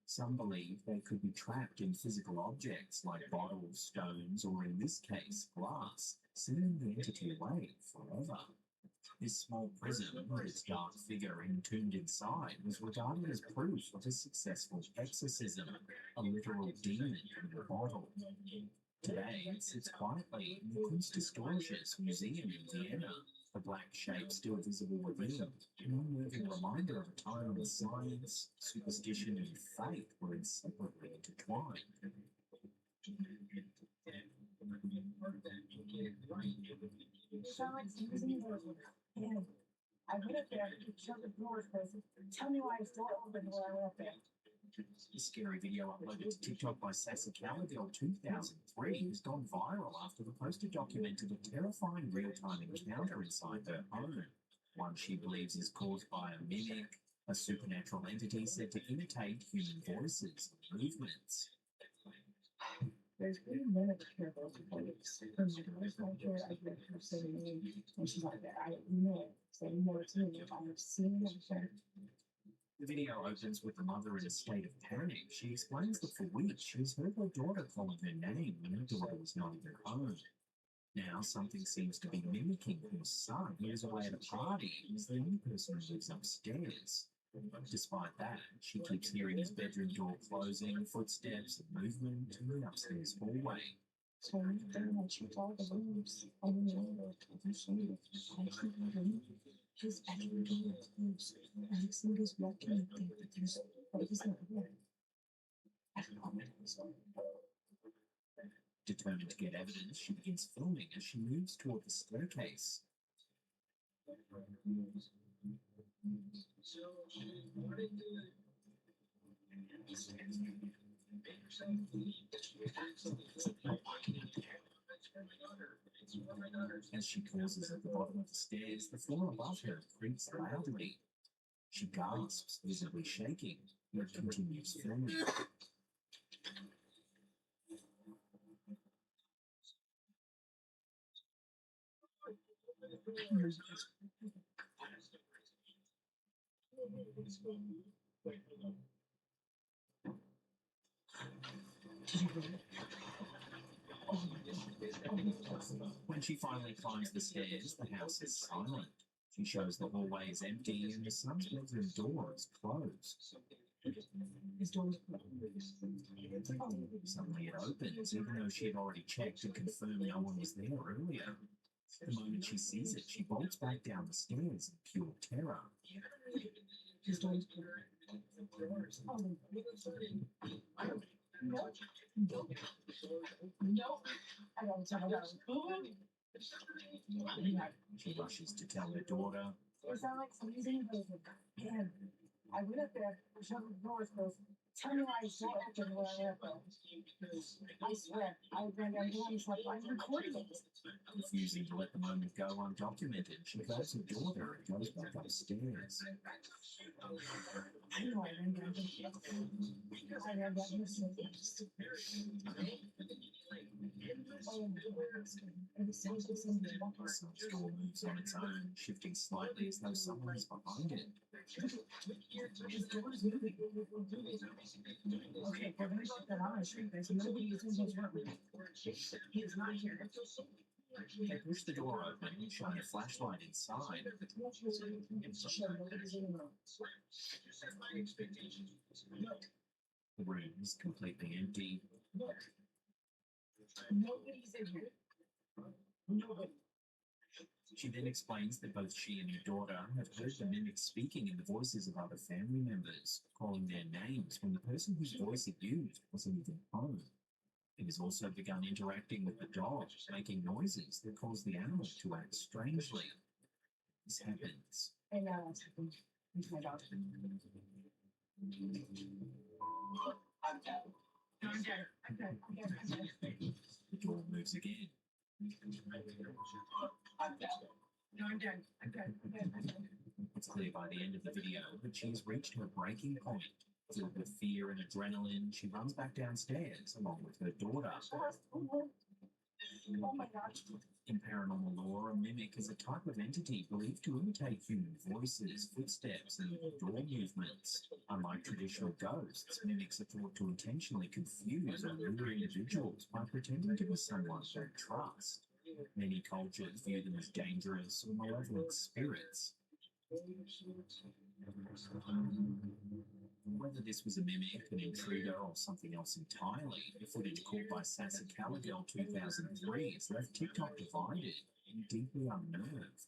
Some believed they could be trapped in physical objects like bottles, stones, or in this case, glass, sending the entity away forever. This small prison, with its dark figure entombed inside, was regarded as proof of a successful exorcism, a literal demon in a bottle. Today, it sits quietly in the Kunsthistorisches Museum in Vienna, the black shape still visible within, an unnerving reminder of a time when science, superstition, and faith were inseparably intertwined. Sound like something and I went up there, shut the doors closed. Tell me why it's still open when I went up there. The scary video uploaded to TikTok by Sassy Cowgirl 2003 has gone viral after the poster documented a terrifying real-time encounter inside her home, one she believes is caused by a mimic, a supernatural entity said to imitate human voices and movements. There's pretty mimic here, though, because when my daughter's not here, I get her saying me, and she's like, I know it, saying more to me if I have seen it. The video opens with the mother in a state of panic. She explains that for weeks she's heard her daughter calling her name when her daughter was not even home. Now something seems to be mimicking her son, who is away at a party and is the only person who lives upstairs. Despite that, she keeps hearing his bedroom door closing, footsteps, and movement in the upstairs hallway. So then I checked all the rooms, and then I see his bedroom door is closed. I see this walking up there, but he's not there. I don't know what it was. Determined to get evidence, she begins filming as she moves toward the staircase. As she pauses at the bottom of the stairs, the floor above her creaks loudly. She gasps, visibly shaking, but continues filming. When she finally climbs the stairs, the house is silent. She shows the hallway is empty and the son's bedroom door is closed. His door is closed. Suddenly it opens, even though she had already checked and confirmed no one was there earlier. The moment she sees it, she bolts back down the stairs in pure terror. His door is closed. No. I don't tell She rushes to tell her daughter. It sounds like somebody's in the basement. And I went up there, shut the doors closed. Tell me why it's still open when I went up there. I swear, I ran down the and slept. I'm recording it. Refusing to let the moment go undocumented, she grabs her daughter and goes back upstairs. I know I ran down the I ran down the stairs. The store moves on its own, shifting slightly as though someone is behind it. His door is moving. Okay, we're gonna shut that on our street. There's nobody is in his room. He is not here. They push the door open and shine a flashlight inside. Nobody's in the room. The room is completely empty. Look. Nobody's in here. Nobody. She then explains that both she and her daughter have heard the mimic speaking in the voices of other family members, calling their names when the person whose voice it used wasn't even home. It has also begun interacting with the dog, making noises that cause the animal to act strangely. This happens. And now that's happened. It's my dog. I'm dead. No, I'm dead. I'm dead. I'm dead. I'm dead. The door moves again. I'm dead. No, I'm dead. I'm dead. I'm dead. I'm dead. It's clear by the end of the video that she has reached her breaking point. Filled with fear and adrenaline, she runs back downstairs along with her daughter. Oh my gosh. In paranormal lore, a mimic is a type of entity believed to imitate human voices, footsteps, and door movements. Unlike traditional ghosts, mimics are thought to intentionally confuse or lure individuals by pretending to be someone they trust. Many cultures view them as dangerous or malevolent spirits. Whether this was a mimic, an intruder, or something else entirely, the footage caught by Sassy Callagirl 2003 has left TikTok divided and deeply unnerved.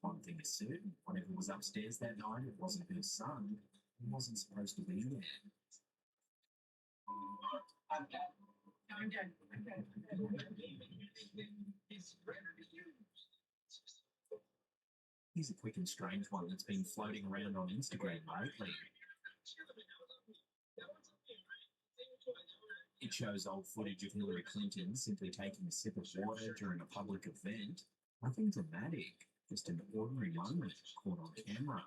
One thing is certain, whatever was upstairs that night, it wasn't her son. He wasn't supposed to be there. I'm dead. No, I'm dead. I'm dead. I'm dead. Here's a quick and strange one that's been floating around on Instagram lately. It shows old footage of Hillary Clinton simply taking a sip of water during a public event. Nothing dramatic, just an ordinary moment caught on camera.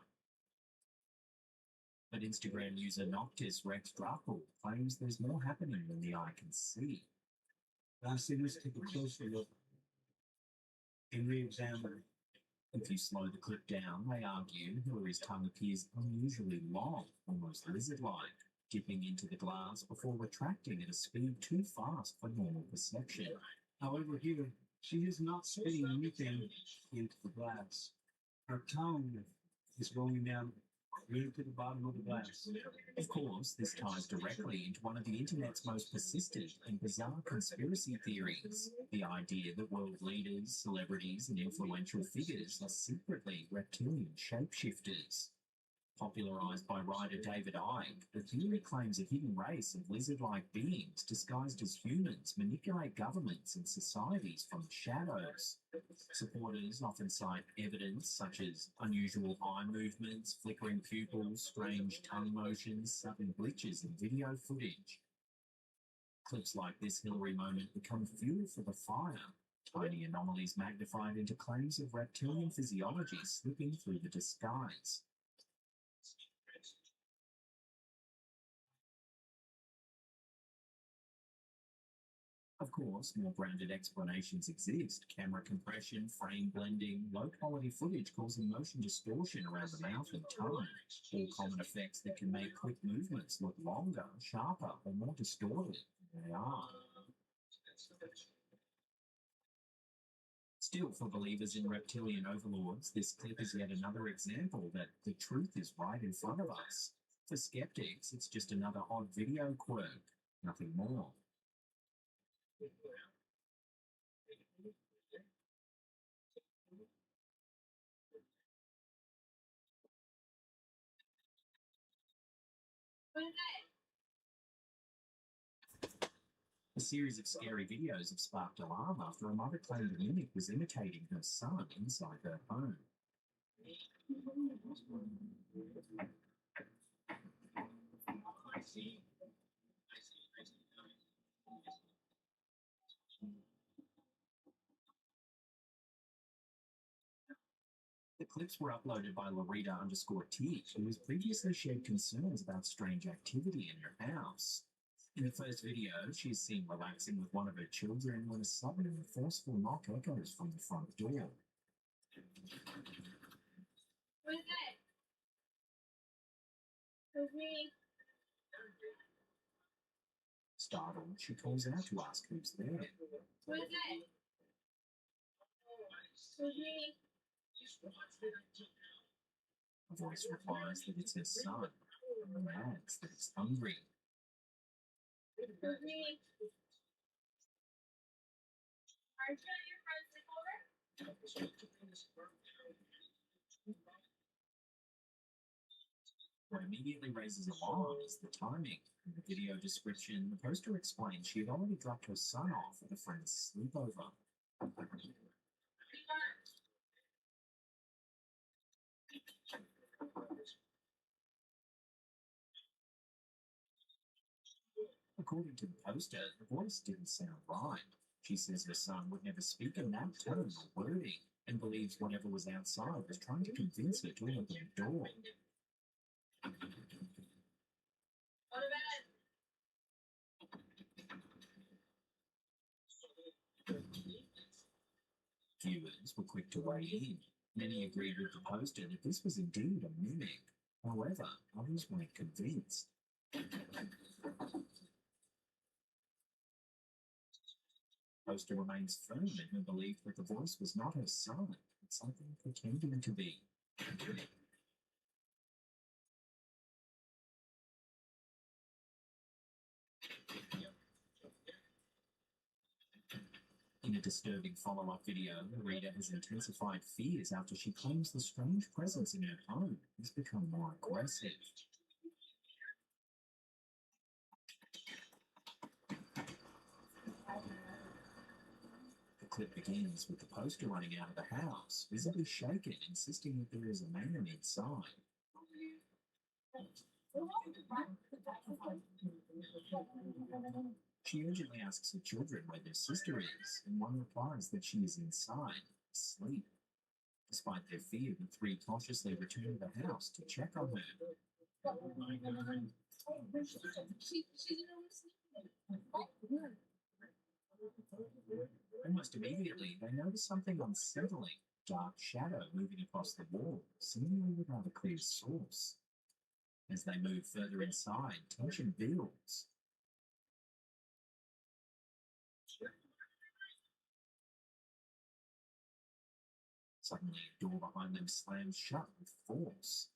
But Instagram user Noctis Rex Drackle claims there's more happening than the eye can see. Let's take a closer look and re-examine. If you slow the clip down, they argue Hillary's tongue appears unusually long, almost lizard-like, dipping into the glass before retracting at a speed too fast for normal perception. However, here, she is not spitting anything into the glass. Her tongue is going down right to the bottom of the glass. Of course, this ties directly into one of the internet's most persistent and bizarre conspiracy theories, the idea that world leaders, celebrities, and influential figures are secretly reptilian shapeshifters. Popularized by writer David Icke, the theory claims a hidden race of lizard-like beings disguised as humans manipulate governments and societies from the shadows. Supporters often cite evidence such as unusual eye movements, flickering pupils, strange tongue motions, sudden glitches in video footage. Clips like this Hillary moment become fuel for the fire, tiny anomalies magnified into claims of reptilian physiology slipping through the disguise. Of course, more branded explanations exist. Camera compression, frame blending, low-quality footage causing motion distortion around the mouth and tongue. All common effects that can make quick movements look longer, sharper, or more distorted than they are. Still, for believers in reptilian overlords, this clip is yet another example that the truth is right in front of us. For skeptics, it's just another odd video quirk, nothing more. A series of scary videos have sparked alarm after a mother claimed a mimic was imitating her son inside her home. The clips were uploaded by Larita_Teach, who has previously shared concerns about strange activity in her house. In the first video, she is seen relaxing with one of her children when a sudden and forceful knock echoes from the front door. What is it? Who's me? Startled, she calls out to ask who's there. Who's it? Who's me? A voice replies that it's her son, and adds that it's hungry. Who's me? Aren't you at your friend's sleepover? What immediately raises alarm is the timing. In the video description, the poster explains she had already dropped her son off at a friend's sleepover. According to the poster, the voice didn't sound right. She says her son would never speak in that tone or wording, and believes whatever was outside was trying to convince her to open the door. Viewers were quick to weigh in. Many agreed with the poster that this was indeed a mimic. However, others weren't convinced. Poster remains firm in her belief that the voice was not her son, but something pretending to be. In a disturbing follow-up video, the reader has intensified fears after she claims the strange presence in her home has become more aggressive. The clip begins with the poster running out of the house, visibly shaken, insisting that there is a man inside. She urgently asks her children where their sister is, and one replies that she is inside, asleep. Despite their fear, the three cautiously return to the house to check on her. Almost immediately, they notice something unsettling, dark shadow moving across the wall, seemingly without a clear source. As they move further inside, tension builds. Suddenly, a door behind them slams shut with force.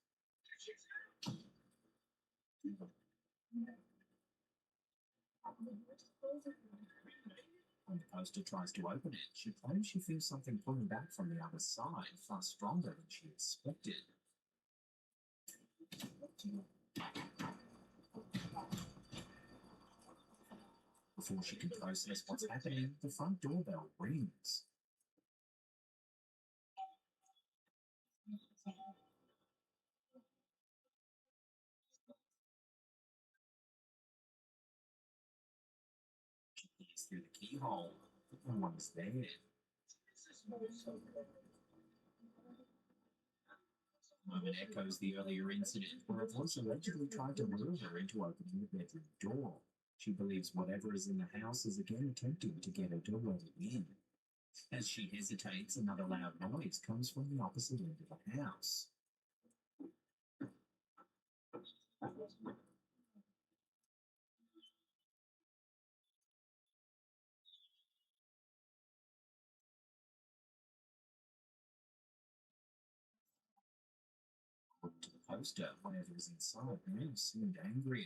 When the poster tries to open it, she claims she feels something pulling back from the other side, far stronger than she expected. Before she can process what's happening, the front doorbell rings. She peers through the keyhole, but no one's there. The moment echoes the earlier incident where a voice allegedly tried to lure her into opening the bedroom door. She believes whatever is in the house is again attempting to get her to let it in. As she hesitates, another loud noise comes from the opposite end of the house. According to the poster, whatever is inside now seemed angrier.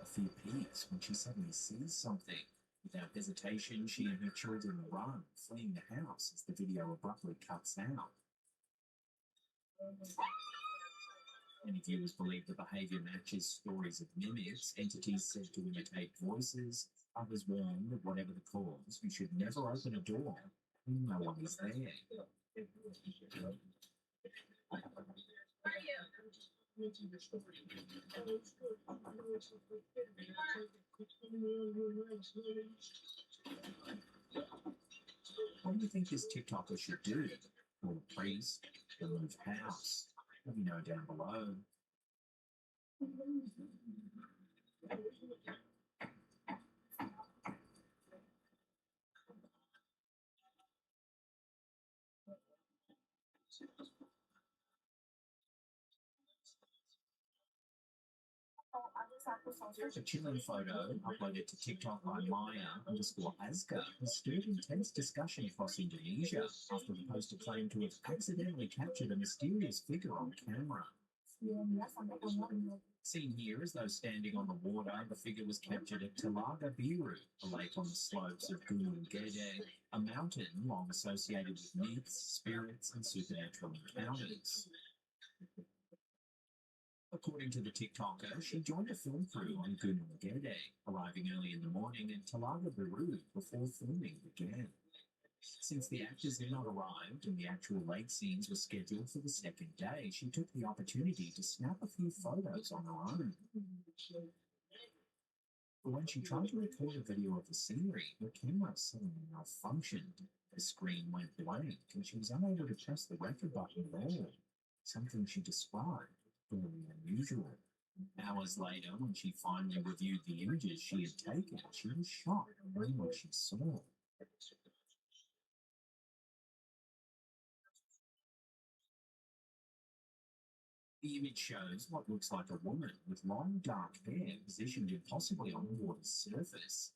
Fear peaks when she suddenly sees something. Without hesitation, she and her children run, fleeing the house as the video abruptly cuts out. Many viewers believe the behaviour matches stories of mimics, entities said to imitate voices. Others warn that whatever the cause, you should never open a door when no one is there. What do you think this TikToker should do? Call a priest? Or move house? Let me know down below. A chilling photo uploaded to TikTok by Maya_Aska has stirred intense discussion across Indonesia after the poster claimed to have accidentally captured a mysterious figure on camera. Seen here as though standing on the water, the figure was captured at Telaga Biru, a lake on the slopes of Gunung Gede, a mountain long associated with myths, spirits, and supernatural encounters. According to the TikToker, she joined a film crew on Gunung Gede, arriving early in the morning in Telaga Biru before filming began. Since the actors had not arrived and the actual lake scenes were scheduled for the second day, she took the opportunity to snap a few photos on her own. But when she tried to record a video of the scenery, her camera suddenly malfunctioned. The screen went blank and she was unable to press the record button at all, something she described very unusual. Hours later, when she finally reviewed the images she had taken, she was shocked by what she saw. The image shows what looks like a woman with long dark hair positioned impossibly on the water's surface.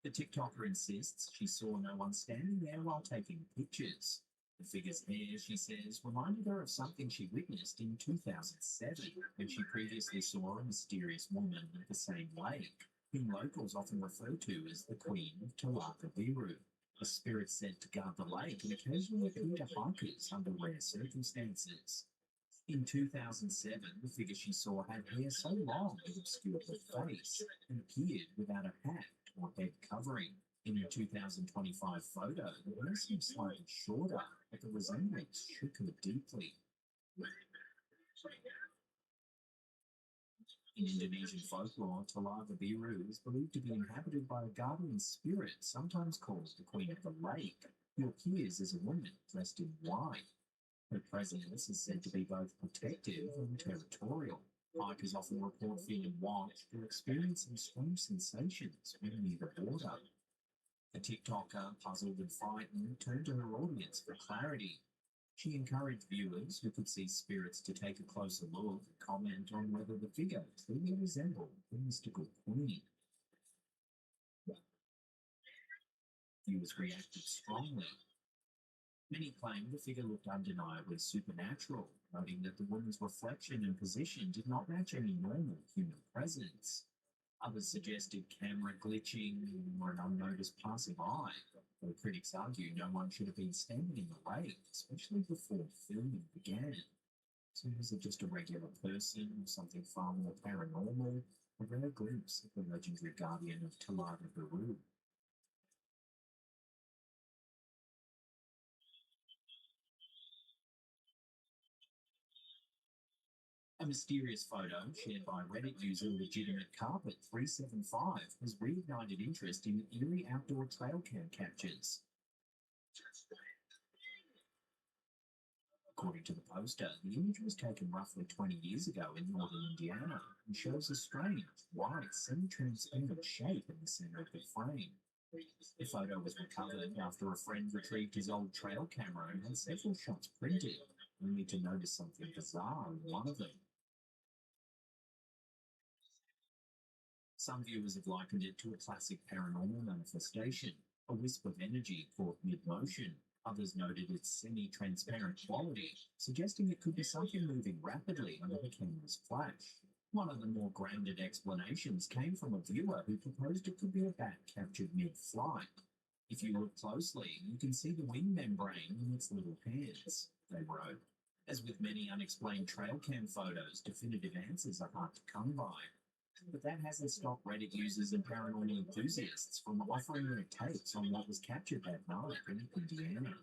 The TikToker insists she saw no one standing there while taking pictures. The figure's hair, she says, reminded her of something she witnessed in 2007 when she previously saw a mysterious woman at the same lake, whom locals often refer to as the Queen of Telaga Biru, a spirit said to guard the lake and occasionally appear to hikers under rare circumstances. In 2007, the figure she saw had hair so long it obscured her face and appeared without a hat or head covering. In the 2025 photo, the hair seems slightly shorter, but the resemblance shook her deeply. In Indonesian folklore, Telaga Biru is believed to be inhabited by a guardian spirit, sometimes called the Queen of the Lake, who appears as a woman dressed in white. Her presence is said to be both protective and territorial. Hikers often report feeling watched or experiencing strange sensations when near the water. The TikToker, puzzled and frightened, turned to her audience for clarity. She encouraged viewers who could see spirits to take a closer look and comment on whether the figure truly resembled the mystical queen. Viewers reacted strongly. Many claimed the figure looked undeniably supernatural, noting that the woman's reflection and position did not match any normal human presence. Others suggested camera glitching or an unnoticed passing eye, though critics argue no one should have been standing in the lake, especially before filming began. So was it just a regular person or something far more paranormal? A rare glimpse of the legendary guardian of Telaga Biru. A mysterious photo shared by Reddit user LegitimateCarpet375 has reignited interest in eerie outdoor trail cam captures. According to the poster, the image was taken roughly 20 years ago in northern Indiana and shows a strange, white, semi-transparent shape in the center of the frame. The photo was recovered after a friend retrieved his old trail camera and had several shots printed, only to notice something bizarre in one of them. Some viewers have likened it to a classic paranormal manifestation, a wisp of energy caught mid-motion. Others noted its semi-transparent quality, suggesting it could be something moving rapidly under the camera's flash. One of the more grounded explanations came from a viewer who proposed it could be a bat captured mid-flight. If you look closely, you can see the wing membrane in its little hands, they wrote. As with many unexplained trail cam photos, definitive answers are hard to come by. But that hasn't stopped Reddit users and paranormal enthusiasts from offering their takes on what was captured that night in Indiana.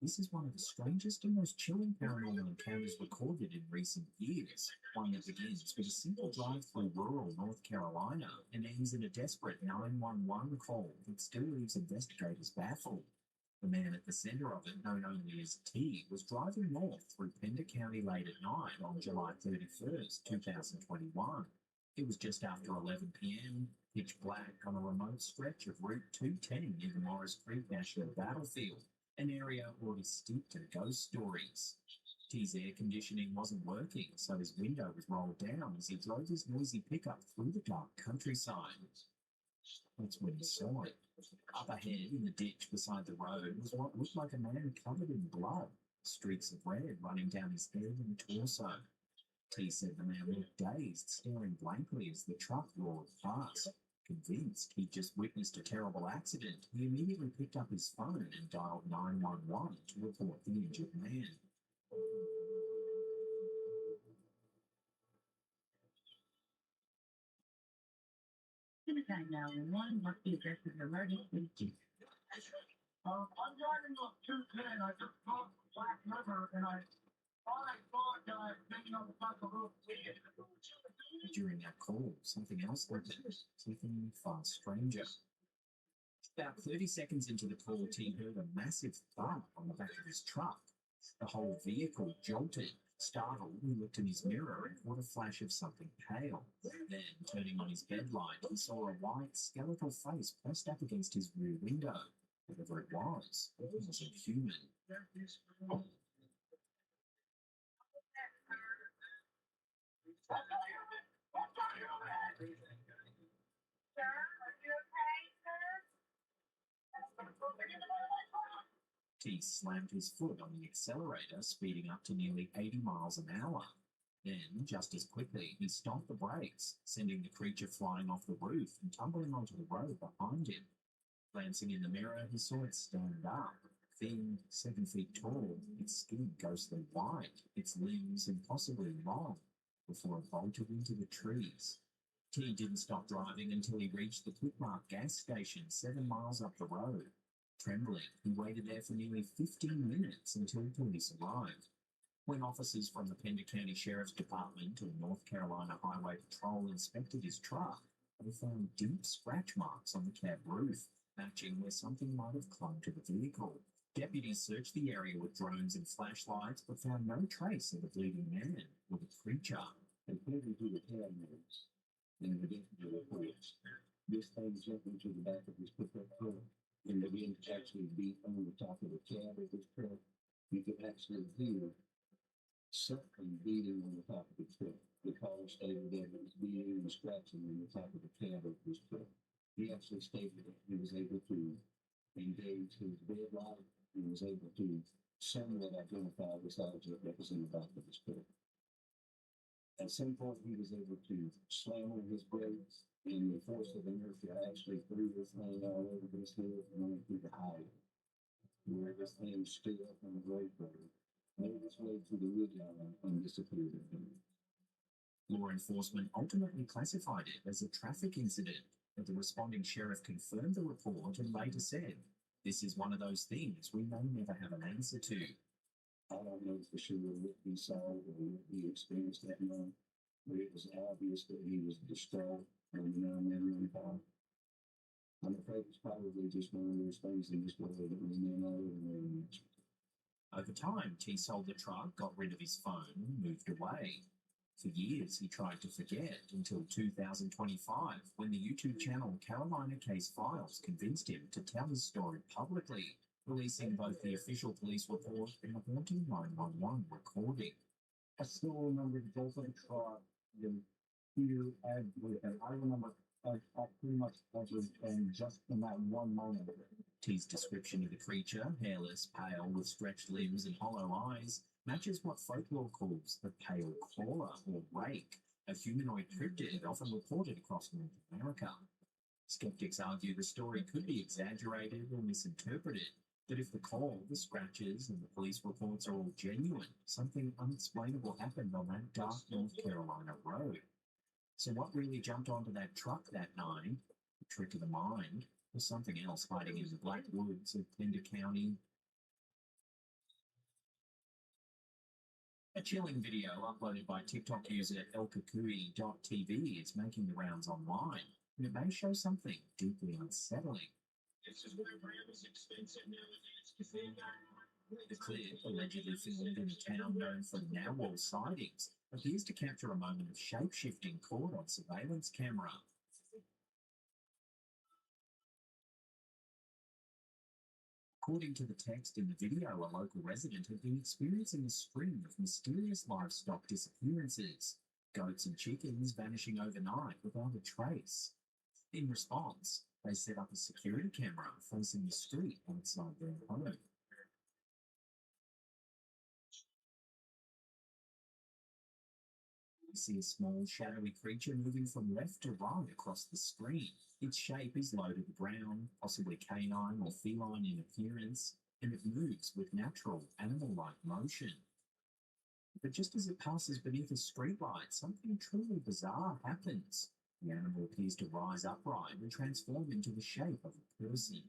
This is one of the strangest and most chilling paranormal encounters recorded in recent years, one that begins with a simple drive through rural North Carolina and ends in a desperate 911 call that still leaves investigators baffled. The man at the center of it, known only as T, was driving north through Pender County late at night on July 31st, 2021. It was just after 11 p.m., pitch black on a remote stretch of Route 210 near the Morris Creek National Battlefield, an area already steeped in ghost stories. T's air conditioning wasn't working, so his window was rolled down as he drove his noisy pickup through the dark countryside. That's when he saw it. Up ahead, in the ditch beside the road, was what looked like a man covered in blood, streaks of red running down his head and torso. T said the man looked dazed, staring blankly as the truck roared past. Convinced he'd just witnessed a terrible accident, he immediately picked up his phone and dialed 911 to report the injured man. Suicide 911 must be addressed as an emergency. I'm driving up 210. I just crossed the Black River and I thought I saw a guy hanging on the back of the road. During that call, something else happened, something far stranger. About 30 seconds into the call, T heard a massive thud on the back of his truck. The whole vehicle jolted. Startled, he looked in his mirror and caught a flash of something pale. Then, turning on his bed light, he saw a white, skeletal face pressed up against his rear window. Whatever it wasn't human. T slammed his foot on the accelerator, speeding up to nearly 80 miles an hour. Then, just as quickly, he stomped the brakes, sending the creature flying off the roof and tumbling onto the road behind him. Glancing in the mirror, he saw it stand up, thin, 7 feet tall, its skin ghostly white, its limbs impossibly long, before it bolted into the trees. T didn't stop driving until he reached the Quickmark gas station 7 miles up the road. Trembling, he waited there for nearly 15 minutes until police arrived. When officers from the Pender County Sheriff's Department and North Carolina Highway Patrol inspected his truck, they found deep scratch marks on the cab roof, matching where something might have clung to the vehicle. Deputies searched the area with drones and flashlights, but found no trace of the bleeding man or the creature. According to the cab notes and the deputy reports, this thing jumped into the back of his pickup truck and began to actually beat on the top of the cab of his truck. You could actually hear something beating on the top of the truck. The caller stated that it was beating and scratching on the top of the cab of his truck. He actually stated that he was able to engage his bed light and was able to somewhat identify the object that was in the back of his truck. At some point, he was able to slam on his brakes, and the force of inertia actually threw this thing all over this hill and went through the highway, where this thing stood up on the roadway, made its way to the wood line, and disappeared again. Law enforcement ultimately classified it as a traffic incident, but the responding sheriff confirmed the report and later said, "This is one of those things we may never have an answer to." I don't know for sure what he saw or what he experienced that night, but it was obvious that he was distraught and non-memory call. I'm afraid it's probably just one of those things in this world that we may not ever very much. Over time, T sold the truck, got rid of his phone, and moved away. For years, he tried to forget until 2025, when the YouTube channel Carolina Case Files convinced him to tell his story publicly, releasing both the official police report and the haunting 911 recording. I still remember both of the truck, the fear, and I remember pretty much everything just in that one moment. T's description of the creature, hairless, pale, with stretched limbs and hollow eyes, matches what folklore calls the pale crawler or rake, a humanoid cryptid often reported across North America. Skeptics argue the story could be exaggerated or misinterpreted, that if the call, the scratches, and the police reports are all genuine, something unexplainable happened on that dark North Carolina road. So what really jumped onto that truck that night, the trick of the mind, or something else hiding in the black woods of Pender County? A chilling video uploaded by TikTok user elkakui.tv is making the rounds online, and it may show something deeply unsettling. This is why brand is expensive nowadays. The clip, allegedly filmed in a town known for narwhal sightings, appears to capture a moment of shape-shifting caught on surveillance camera. According to the text in the video, a local resident had been experiencing a string of mysterious livestock disappearances, goats and chickens vanishing overnight without a trace. In response, they set up a security camera facing the street outside their home. You see a small, shadowy creature moving from left to right across the screen. Its shape is loaded brown, possibly canine or feline in appearance, and it moves with natural, animal-like motion. But just as it passes beneath a streetlight, something truly bizarre happens. The animal appears to rise upright and transform into the shape of a person.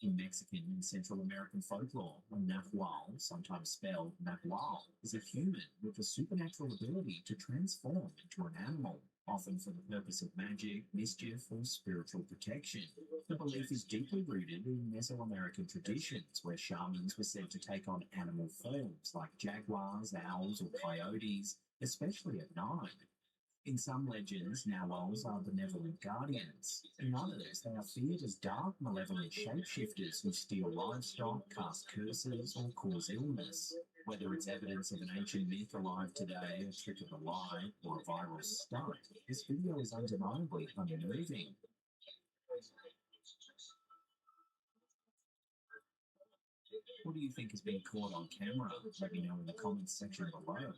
In Mexican and Central American folklore, a nahual, sometimes spelled nahual, is a human with a supernatural ability to transform into an animal, often for the purpose of magic, mischief, or spiritual protection. The belief is deeply rooted in Mesoamerican traditions, where shamans were said to take on animal forms like jaguars, owls, or coyotes, especially at night. In some legends, nahuals are benevolent guardians. In others, they are feared as dark, malevolent shapeshifters who steal livestock, cast curses, or cause illness. Whether it's evidence of an ancient myth alive today, a trick of the light, or a viral stunt, this video is undeniably unnerving. What do you think has been caught on camera? Let me know in the comments section below.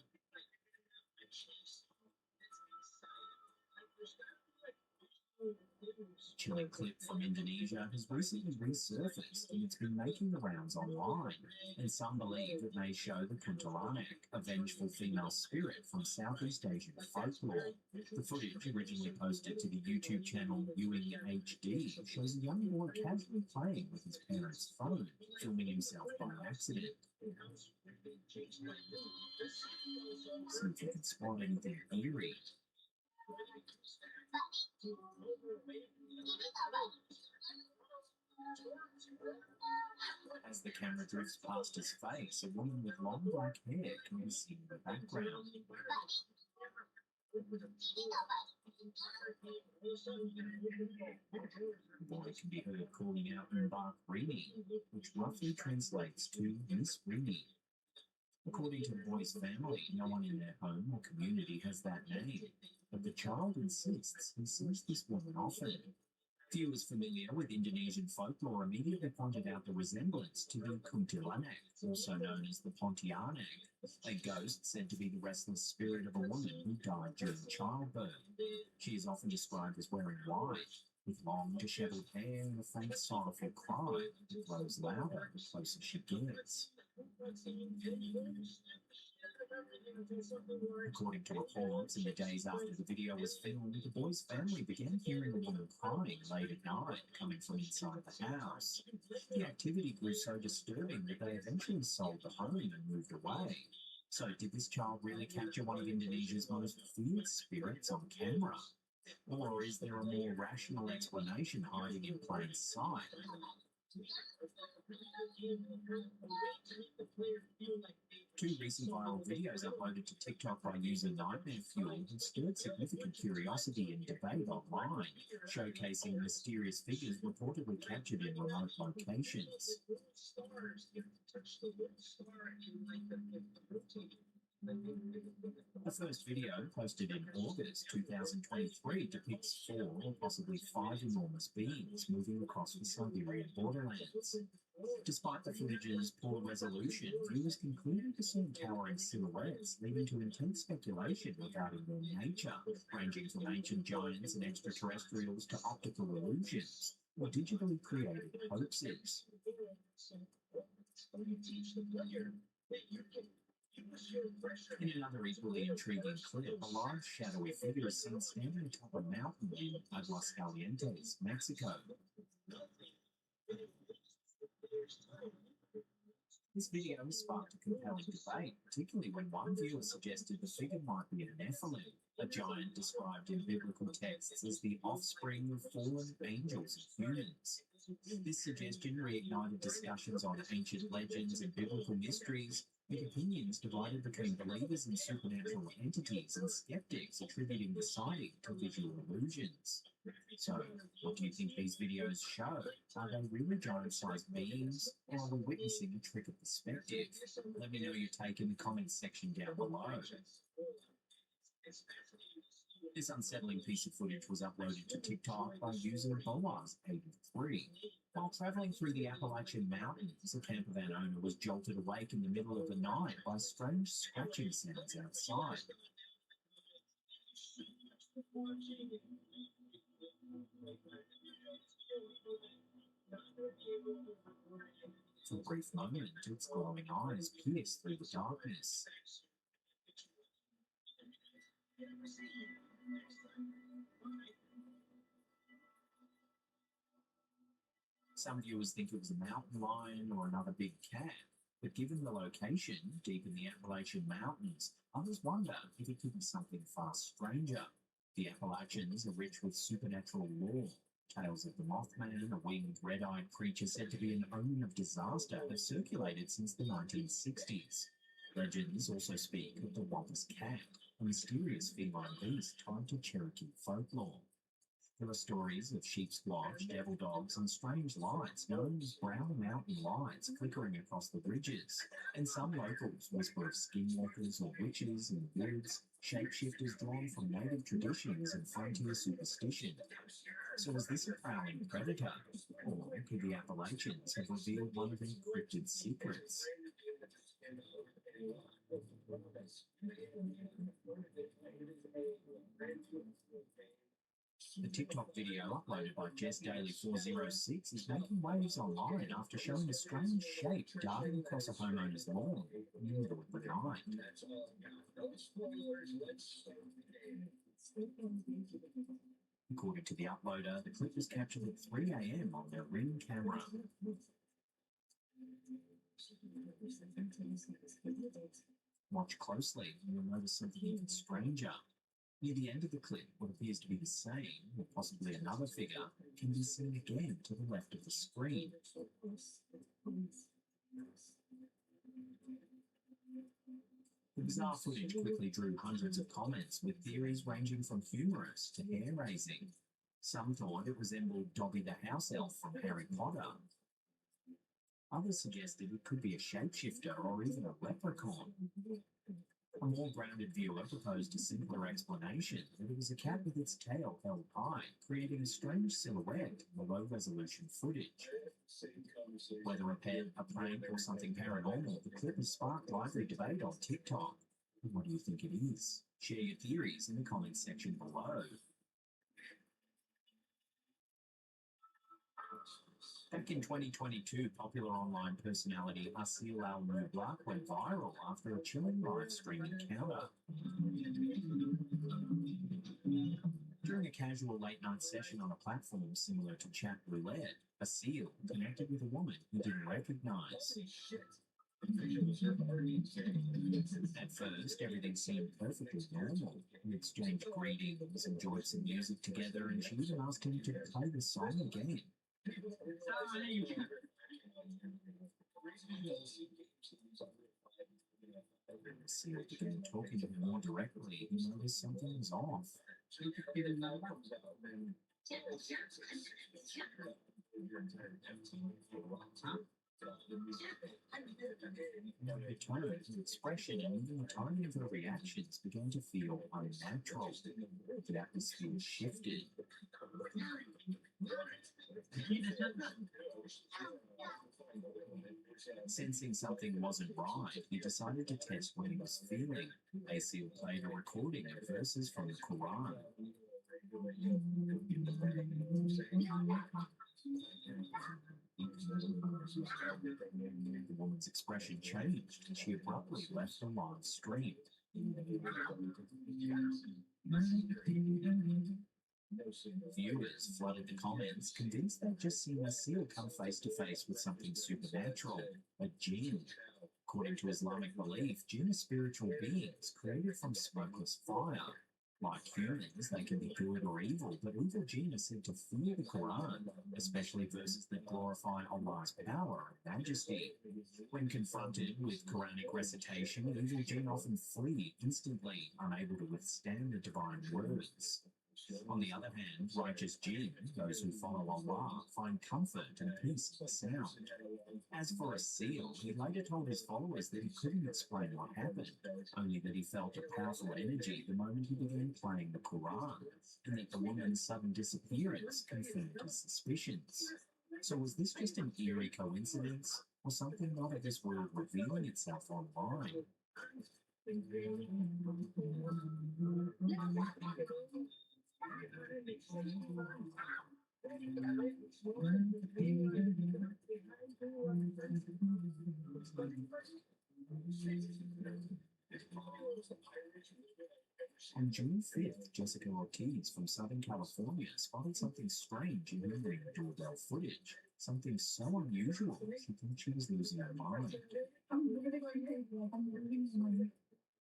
A chilling clip from Indonesia has recently resurfaced and it's been making the rounds online, and some believe it may show the kuntilanak, a vengeful female spirit from Southeast Asian folklore. The footage, originally posted to the YouTube channel Viewing HD, shows a young boy casually playing with his parents' phone, filming himself by accident. See if you can spot anything eerie. As the camera drifts past his face, a woman with long black hair can be seen in the background. The boy can be heard calling out in Bark Rini, which roughly translates to Miss Rini. According to the boy's family, no one in their home or community has that name, but the child insists he sees this woman often. Viewers familiar with Indonesian folklore immediately pointed out the resemblance to the kuntilanak, also known as the pontianak, a ghost said to be the restless spirit of a woman who died during childbirth. She is often described as wearing white, with long disheveled hair and a faint sorrowful cry that grows louder the closer she gets. According to reports, in the days after the video was filmed, the boy's family began hearing a woman crying late at night coming from inside the house. The activity grew so disturbing that they eventually sold the home and moved away. So did this child really capture one of Indonesia's most feared spirits on camera? Or is there a more rational explanation hiding in plain sight? Two recent viral videos uploaded to TikTok by user Nightmare Fuel have stirred significant curiosity and debate online, showcasing mysterious figures reportedly captured in remote locations. The first video, posted in August 2023, depicts 4 or possibly 5 enormous beings moving across the Siberian borderlands. Despite the footage's poor resolution, viewers concluded to see towering silhouettes, leading to intense speculation regarding their nature, ranging from ancient giants and extraterrestrials to optical illusions, or digitally created hoaxes. In another equally intriguing clip, a large shadowy figure is seen standing atop a mountain in Aguascalientes, Mexico. This video has sparked a compelling debate, particularly when one viewer suggested the figure might be a Nephilim, a giant described in biblical texts as the offspring of fallen angels and humans. This suggestion reignited discussions on ancient legends and biblical mysteries, with opinions divided between believers in supernatural entities and skeptics attributing the sighting to visual illusions. So, what do you think these videos show? Are they really giant-sized beings, or are we witnessing a trick of perspective? Let me know your take in the comments section down below. This unsettling piece of footage was uploaded to TikTok by user Boaz83. While travelling through the Appalachian Mountains, a campervan owner was jolted awake in the middle of the night by strange scratching sounds outside. For a brief moment, its glowing eyes pierced through the darkness. Some viewers think it was a mountain lion or another big cat, but given the location, deep in the Appalachian Mountains, others wonder if it could be something far stranger. The Appalachians are rich with supernatural lore. Tales of the Mothman, a winged, red-eyed creature said to be an omen of disaster, have circulated since the 1960s. Legends also speak of the Wampus Cat, a mysterious feline beast tied to Cherokee folklore. There are stories of sheep squatch, devil dogs, and strange lights known as brown mountain lights flickering across the ridges, and some locals whisper of skinwalkers or witches in the woods, shapeshifters drawn from native traditions and frontier superstition. So is this a prowling predator, or could the Appalachians have revealed one of their cryptid secrets? The TikTok video uploaded by JessDaily406 is making waves online after showing a strange shape darting across a homeowner's lawn in the middle of the night. According to the uploader, the clip was captured at 3 a.m. on their Ring camera. Watch closely and you'll notice something even stranger. Near the end of the clip, what appears to be the same, or possibly another figure, can be seen again to the left of the screen. The bizarre footage quickly drew hundreds of comments, with theories ranging from humorous to hair-raising. Some thought it resembled Dobby the house elf from Harry Potter. Others suggested it could be a shapeshifter or even a leprechaun. A more grounded viewer proposed a simpler explanation that it was a cat with its tail held high, creating a strange silhouette in the low-resolution footage. Whether a pet, a prank, or something paranormal, the clip has sparked lively debate on TikTok. What do you think it is? Share your theories in the comments section below. Back in 2022, popular online personality Asil Al-Mublaq went viral after a chilling live stream encounter. During a casual late-night session on a platform similar to chat roulette, Asil connected with a woman he didn't recognize. At first, everything seemed perfectly normal. We exchanged greetings, enjoyed some music together, and she even asked him to play the song again. Seal began talking to him more directly. He noticed something was off. Her tone, her expression, and even the timing of her reactions began to feel unnatural. The atmosphere shifted. Sensing something wasn't right, he decided to test what he was feeling. Asil played a recording of verses from the Quran. The woman's expression changed, and she abruptly left the live stream. Viewers flooded the comments, convinced they'd just seen Asil come face to face with something supernatural, a jinn. According to Islamic belief, jinn are spiritual beings created from smokeless fire. Like humans, they can be good or evil, but evil jinn are said to fear the Quran, especially verses that glorify Allah's power and majesty. When confronted with Quranic recitation, evil jinn often flee instantly, unable to withstand the divine words. On the other hand, righteous jinn, those who follow Allah, find comfort and peace in the sound. As for a seal, he later told his followers that he couldn't explain what happened, only that he felt a powerful energy the moment he began playing the Quran, and that the woman's sudden disappearance confirmed his suspicions. So was this just an eerie coincidence, or something not of this world revealing itself online? On June 5th, Jessica Ortiz from Southern California spotted something strange in her Ring doorbell footage. Something so unusual, she thought she was losing her mind. I'm really going crazy. Like, I'm losing my mind.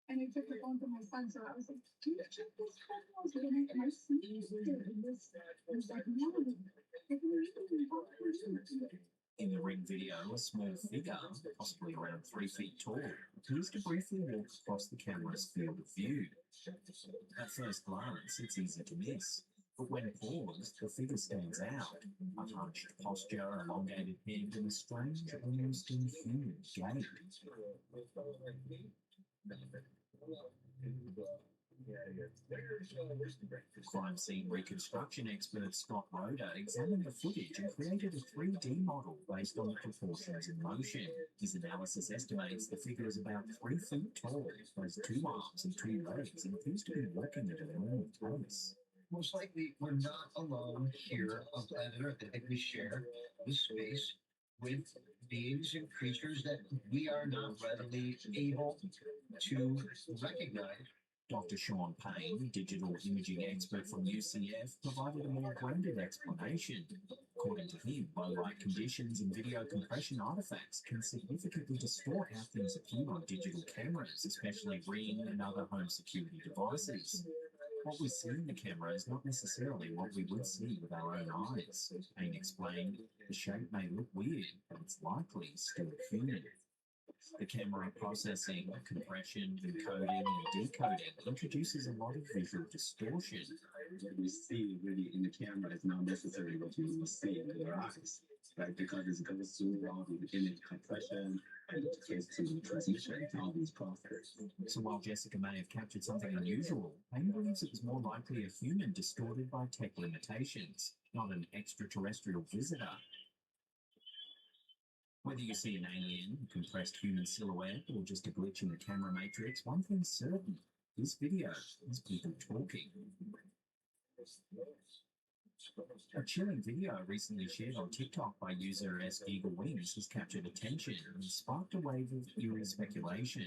And I took the phone from my son, so I was like, can you check this photos? And I see it was like, no. In the Ring video, a small figure, possibly around 3 feet tall, appears to briefly walk across the camera's field of view. At first glance, it's easy to miss, but when paused, the figure stands out. A hunched posture, elongated head, and a strange, almost inhuman gait. Crime scene reconstruction expert Scott Roeder examined the footage and created a 3D model based on the proportions in motion. His analysis estimates the figure is about 3 feet tall, has 2 arms and 2 legs, and appears to be walking at a normal pace. Most likely, we're not alone here on planet Earth. I think we share this space with beings and creatures that we are not readily able to recognize. Dr. Sean Payne, digital imaging expert from UCF, provided a more grounded explanation. According to him, low-light conditions and video compression artifacts can significantly distort how things appear on digital cameras, especially Ring and other home security devices. What we see in the camera is not necessarily what we would see with our own eyes. Payne explained, the shape may look weird, but it's likely still human. The camera processing, compression, encoding, and decoding introduces a lot of visual distortion. What we see really in the camera is not necessarily what you will see with your eyes, right? Because it goes through all the image compression and it goes to the transmission and all these processes. So while Jessica may have captured something unusual, Payne believes it was more likely a human distorted by tech limitations, not an extraterrestrial visitor. Whether you see an alien, a compressed human silhouette, or just a glitch in the camera matrix, one thing's certain. This video is people talking. A chilling video recently shared on TikTok by user Eagle Wings has captured attention and sparked a wave of eerie speculation.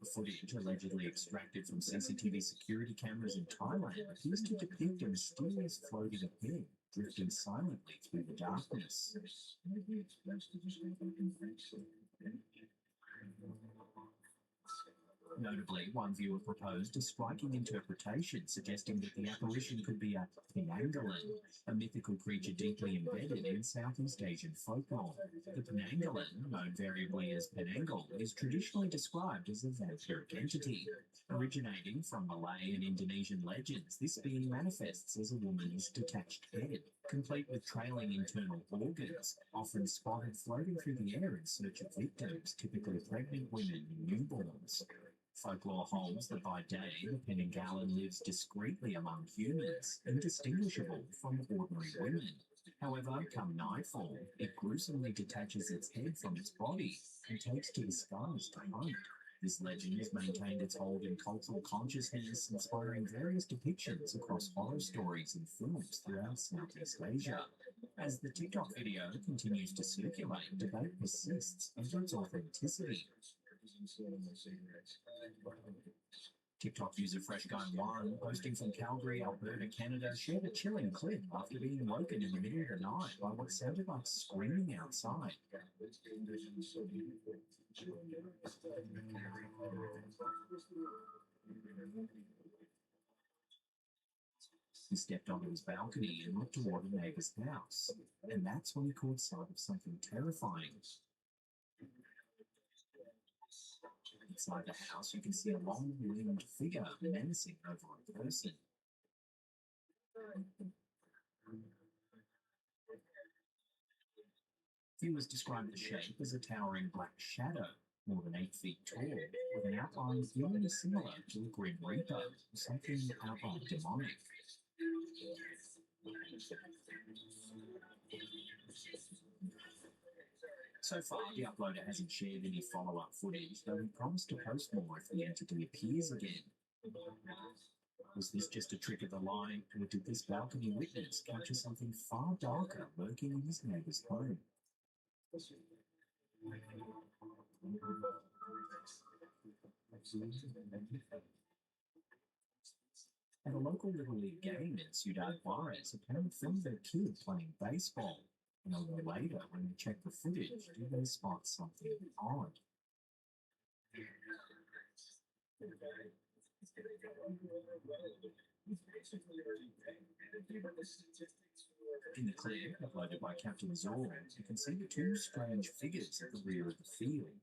The footage, allegedly extracted from CCTV security cameras in Thailand, appears to depict a mysterious floating head drifting silently through the darkness. Notably, one viewer proposed a striking interpretation suggesting that the apparition could be a Penanggalan, a mythical creature deeply embedded in Southeast Asian folklore. The Penanggalan, known variably as Penanggal, is traditionally described as a vampiric entity. Originating from Malay and Indonesian legends, this being manifests as a woman's detached head, complete with trailing internal organs, often spotted floating through the air in search of victims, typically pregnant women and newborns. Folklore holds that by day, the Penanggalan lives discreetly among humans, indistinguishable from ordinary women. However, come nightfall, it gruesomely detaches its head from its body and takes to the skies to hunt. This legend has maintained its hold in cultural consciousness, inspiring various depictions across horror stories and films throughout Southeast Asia. As the TikTok video continues to circulate, debate persists over its authenticity. TikTok user FreshGuy1, posting from Calgary, Alberta, Canada, shared a chilling clip after being woken in the middle of the night by what sounded like screaming outside. He stepped onto his balcony and looked toward a neighbor's house, and that's when he caught sight of something terrifying. Inside the house, you can see a long-limbed figure menacing over a person. Viewers describe the shape as a towering black shadow, more than 8 feet tall, with an outline eerily similar to a Grim Reaper, or something outright demonic. So far, the uploader hasn't shared any follow-up footage, though he promised to post more if the entity appears again. Was this just a trick of the light, or did this balcony witness capture something far darker lurking in his neighbor's home? At a local Little League game in Ciudad Juarez, a parent filmed their kid playing baseball. And a little later, when they checked the footage, did they spot something odd? In the clip, uploaded by Captain Zorn, you can see the two strange figures at the rear of the field.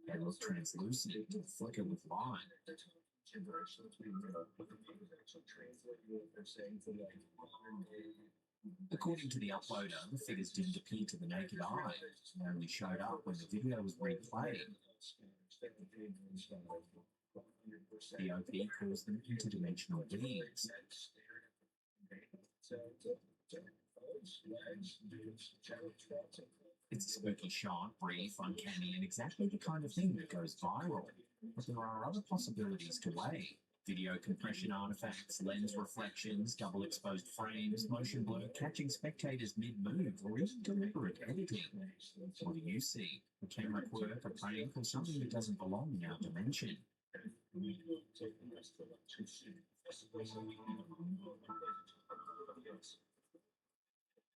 They look translucent and flicker with light. According to the uploader, the figures didn't appear to the naked eye. They only showed up when the video was replayed. The OP calls them interdimensional beings. It's a spooky shot, brief, uncanny, and exactly the kind of thing that goes viral. But there are other possibilities to weigh. Video compression artifacts, lens reflections, double exposed frames, motion blur, catching spectators mid-move, or even deliberate editing. What do you see? A camera quirk, a prank, or something that doesn't belong in our dimension?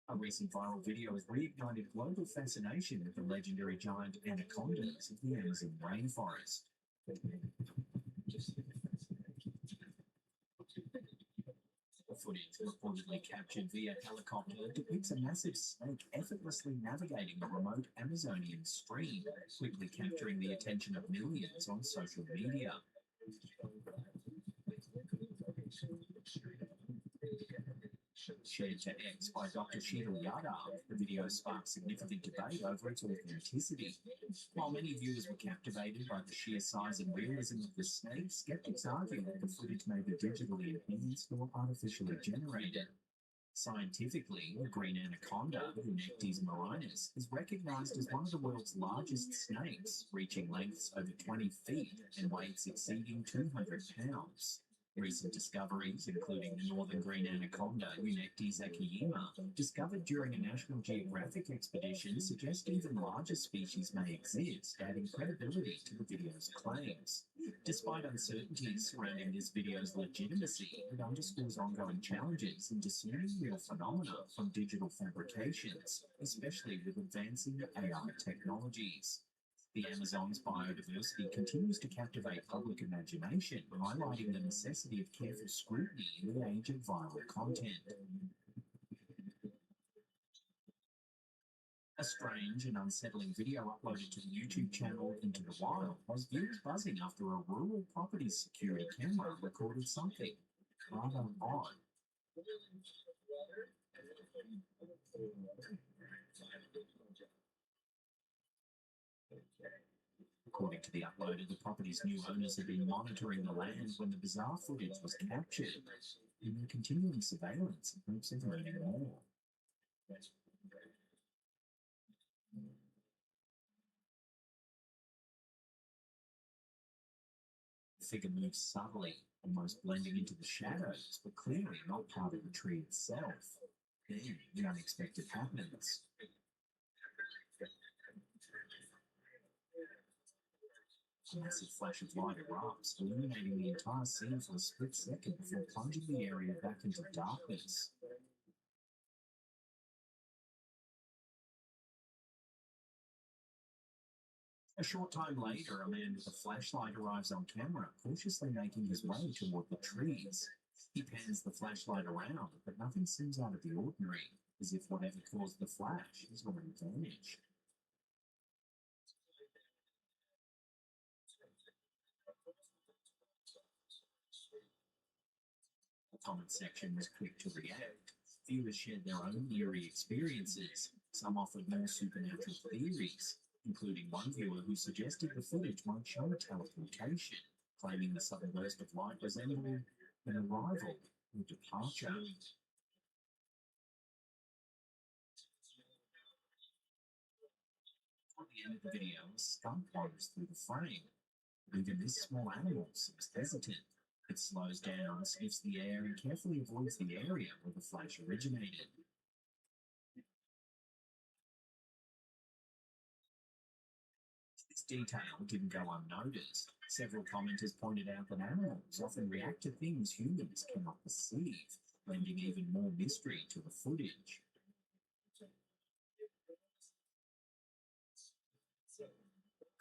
A recent viral video has reignited global fascination with the legendary giant anacondas of the Amazon rainforest. The footage, reportedly captured via helicopter, depicts a massive snake effortlessly navigating the remote Amazonian stream, quickly capturing the attention of millions on social media. Shared to X by Dr. Jitter-less, the video sparked significant debate over its authenticity. While many viewers were captivated by the sheer size and realism of the snake, skeptics argue that the footage may be digitally enhanced or artificially generated. Scientifically, the green anaconda, Unectes marinus, is recognized as one of the world's largest snakes, reaching lengths over 20 feet and weights exceeding 200 pounds. Recent discoveries, including the northern green anaconda, Unectes akiyima, discovered during a National Geographic expedition, suggest even larger species may exist, adding credibility to the video's claims. Despite uncertainties surrounding this video's legitimacy, it underscores ongoing challenges in discerning real phenomena from digital fabrications, especially with advancing AI technologies. The Amazon's biodiversity continues to captivate public imagination, highlighting the necessity of careful scrutiny in the age of viral content. A strange and unsettling video uploaded to the YouTube channel Into the Wild has viewers buzzing after a rural property's security camera recorded something rather odd. According to the uploader, the property's new owners had been monitoring the land when the bizarre footage was captured, and they're continuing surveillance in hopes of learning more. The figure moves subtly, almost blending into the shadows, but clearly not part of the tree itself. Then the unexpected happens. A massive flash of light erupts, illuminating the entire scene for a split second before plunging the area back into darkness. A short time later, a man with a flashlight arrives on camera, cautiously making his way toward the trees. He pans the flashlight around, but nothing seems out of the ordinary, as if whatever caused the flash has already vanished. The comment section was quick to react. Viewers shared their own eerie experiences. Some offered more supernatural theories, including one viewer who suggested the footage might show a teleportation, claiming the sudden burst of light resembled an arrival or departure. At the end of the video, a skunk wanders through the frame. Even this small animal seems hesitant. It slows down, sniffs the air, and carefully avoids the area where the flash originated. This detail didn't go unnoticed. Several commenters pointed out that animals often react to things humans cannot perceive, lending even more mystery to the footage.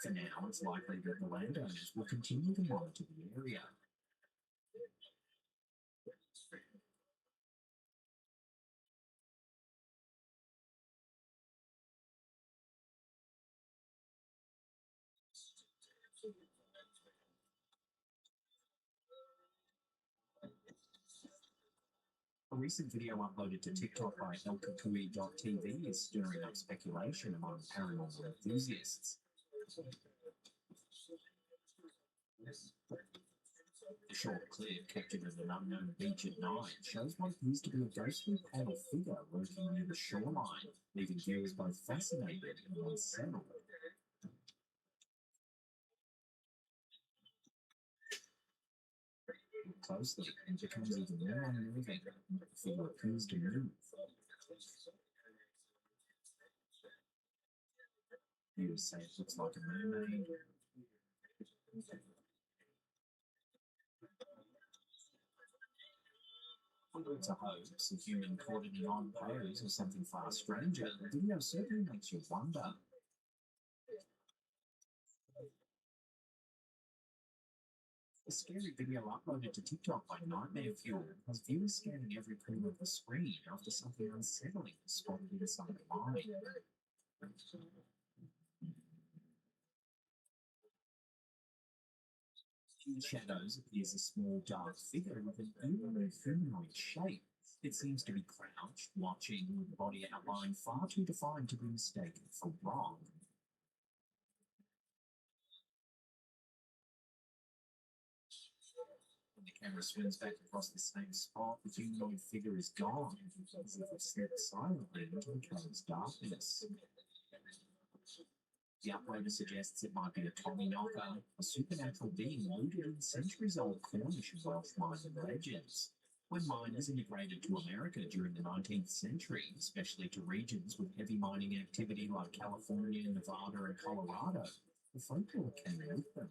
For now, it's likely that the landowners will continue to monitor the area. A recent video uploaded to TikTok by elkakui.tv is stirring up speculation among paranormal enthusiasts. The short clip, captured at an unknown beach at night, shows what appears to be a ghostly pale figure lurking near the shoreline, leaving viewers both fascinated and unsettled. Look closely, and it becomes even more unnerving. The figure appears to move. Viewers say it looks like a mermaid. Whether it's a hoax, a human caught in an odd pose, or something far stranger, the video certainly makes you wonder. A scary video uploaded to TikTok by Nightmare Fuel has viewers scanning every corner of the screen after something unsettling is spotted inside the mind. In the shadows appears a small dark figure with an eerily humanoid shape. It seems to be crouched, watching, with the body outline far too defined to be mistaken for rock. When the camera swings back across the same spot, the humanoid figure is gone, as if it slipped silently into the cave's darkness. The uploader suggests it might be a Tommyknocker, a supernatural being rooted in centuries-old Cornish and Welsh mining legends. When miners immigrated to America during the 19th century, especially to regions with heavy mining activity like California, Nevada, and Colorado, the folklore came with them.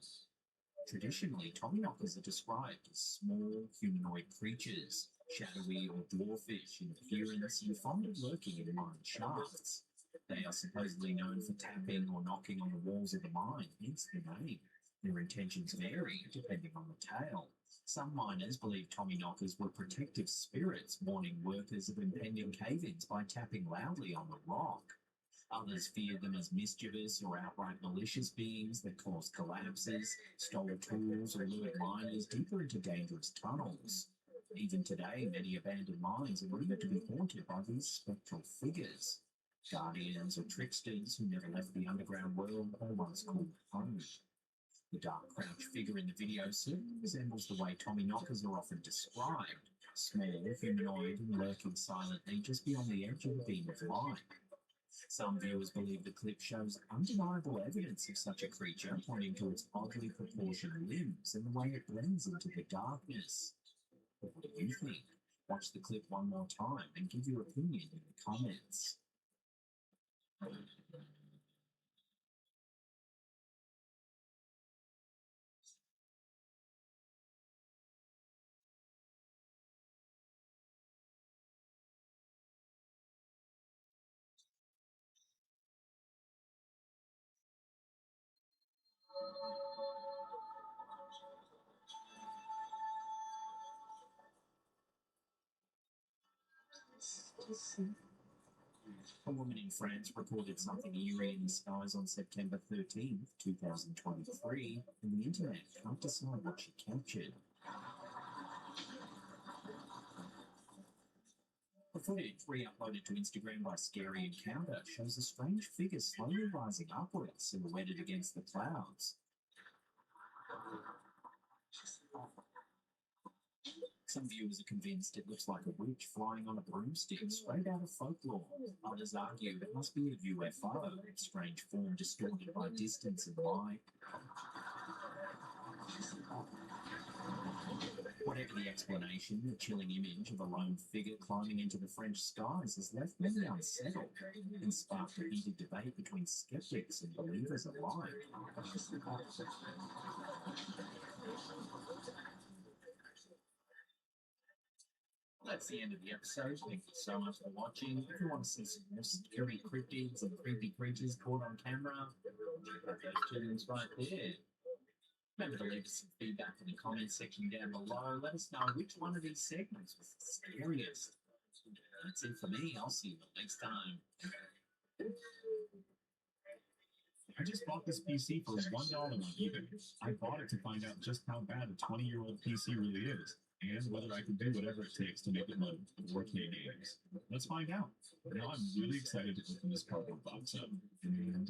Traditionally, Tommyknockers are described as small, humanoid creatures, shadowy or dwarfish in appearance and fond of lurking in mine shafts. They are supposedly known for tapping or knocking on the walls of the mine, hence the name. Their intentions vary depending on the tale. Some miners believe Tommyknockers were protective spirits, warning workers of impending cave-ins by tapping loudly on the rock. Others feared them as mischievous or outright malicious beings that caused collapses, stole tools, or lured miners deeper into dangerous tunnels. Even today, many abandoned mines are rumored to be haunted by these spectral figures. Guardians or tricksters who never left the underground world are once called home. The dark crouched figure in the video certainly resembles the way Tommyknockers are often described, small, humanoid, and lurking silently just beyond the edge of a beam of light. Some viewers believe the clip shows undeniable evidence of such a creature, pointing to its oddly proportioned limbs and the way it blends into the darkness. What do you think? Watch the clip one more time and give your opinion in the comments. A woman in France reported something eerie in the skies on September 13th, 2023, and the internet can't decide what she captured. The footage, re-uploaded to Instagram by Scary Encounter, shows a strange figure slowly rising upwards, silhouetted against the clouds. Some viewers are convinced it looks like a witch flying on a broomstick straight out of folklore. Others argue it must be a UFO, its strange form distorted by distance and light. Whatever the explanation, the chilling image of a lone figure climbing into the French skies has left many unsettled and sparked a heated debate between skeptics and believers alike. That's the end of the episode. Thank you so much for watching. If you want to see some more scary cryptids and creepy creatures caught on camera, check out those two links right there. Remember to leave us some feedback in the comments section down below. Let us know which one of these segments was the scariest. That's it for me. I'll see you next time. I just bought this PC for $1 on eBay. I bought it to find out just how bad a 20-year-old PC really is, and whether I can do whatever it takes to make it run 4K games. Let's find out. Now I'm really excited to open this cardboard box up. And,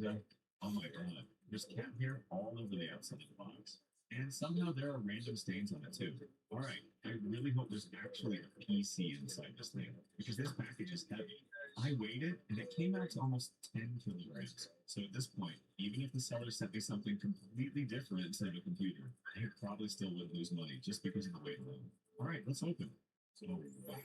oh my god, there's cat hair all over the outside of the box. And somehow there are random stains on it too. Alright, I really hope there's actually a PC inside this thing, because this package is heavy. I weighed it, and it came out to almost 10 kilograms. So at this point, even if the seller sent me something completely different instead of a computer, I probably still would lose money just because of the weight alone. Alright, let's open. Oh wow,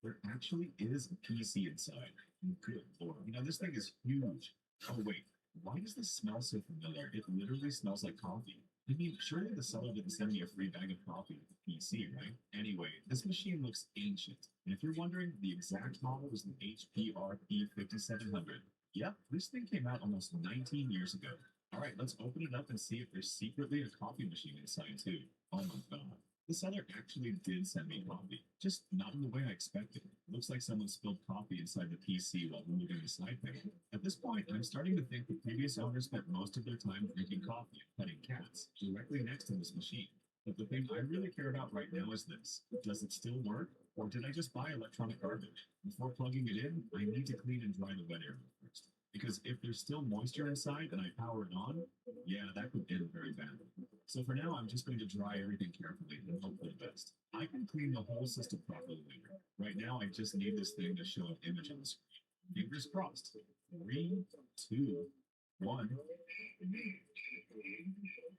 there actually is a PC inside. Good lord, you know, this thing is huge. Oh wait, why does this smell so familiar? It literally smells like coffee. I mean, surely the seller didn't send me a free bag of coffee with the PC, right? Anyway, this machine looks ancient. And if you're wondering, the exact model is the HP RP 5700. Yep, this thing came out almost 19 years ago. Alright, let's open it up and see if there's secretly a coffee machine inside too. Oh my god. The seller actually did send me coffee, just not in the way I expected. It looks like someone spilled coffee inside the PC while removing the side panel. At this point, I'm starting to think the previous owner spent most of their time drinking coffee and petting cats directly next to this machine. But the thing I really care about right now is this. Does it still work? Or did I just buy electronic garbage? Before plugging it in, I need to clean and dry the wet area first. Because if there's still moisture inside and I power it on, yeah, that could end very badly. So for now, I'm just going to dry everything carefully and hope for the best. I can clean the whole system properly later. Right now, I just need this thing to show an image on the screen. Fingers crossed. 3, 2, 1.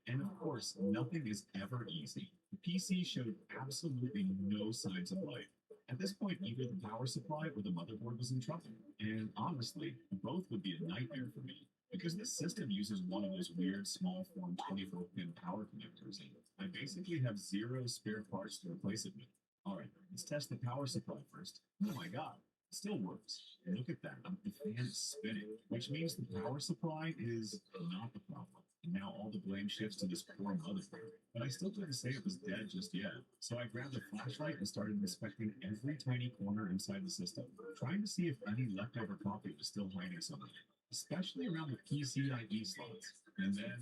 And of course, nothing is ever easy. The PC showed absolutely no signs of life. At this point, either the power supply or the motherboard was in trouble. And honestly, both would be a nightmare for me, because this system uses one of those weird small form 24-pin power connectors, and I basically have 0 spare parts to replace it with. Alright, let's test the power supply first. Oh my god, it still works. Look at that, the fan is spinning, which means the power supply is not the problem. And now all the blame shifts to this poor motherboard. But I still couldn't say it was dead just yet. So I grabbed a flashlight and started inspecting every tiny corner inside the system, trying to see if any leftover coffee was still hiding somewhere, especially around the PCIe slots. And then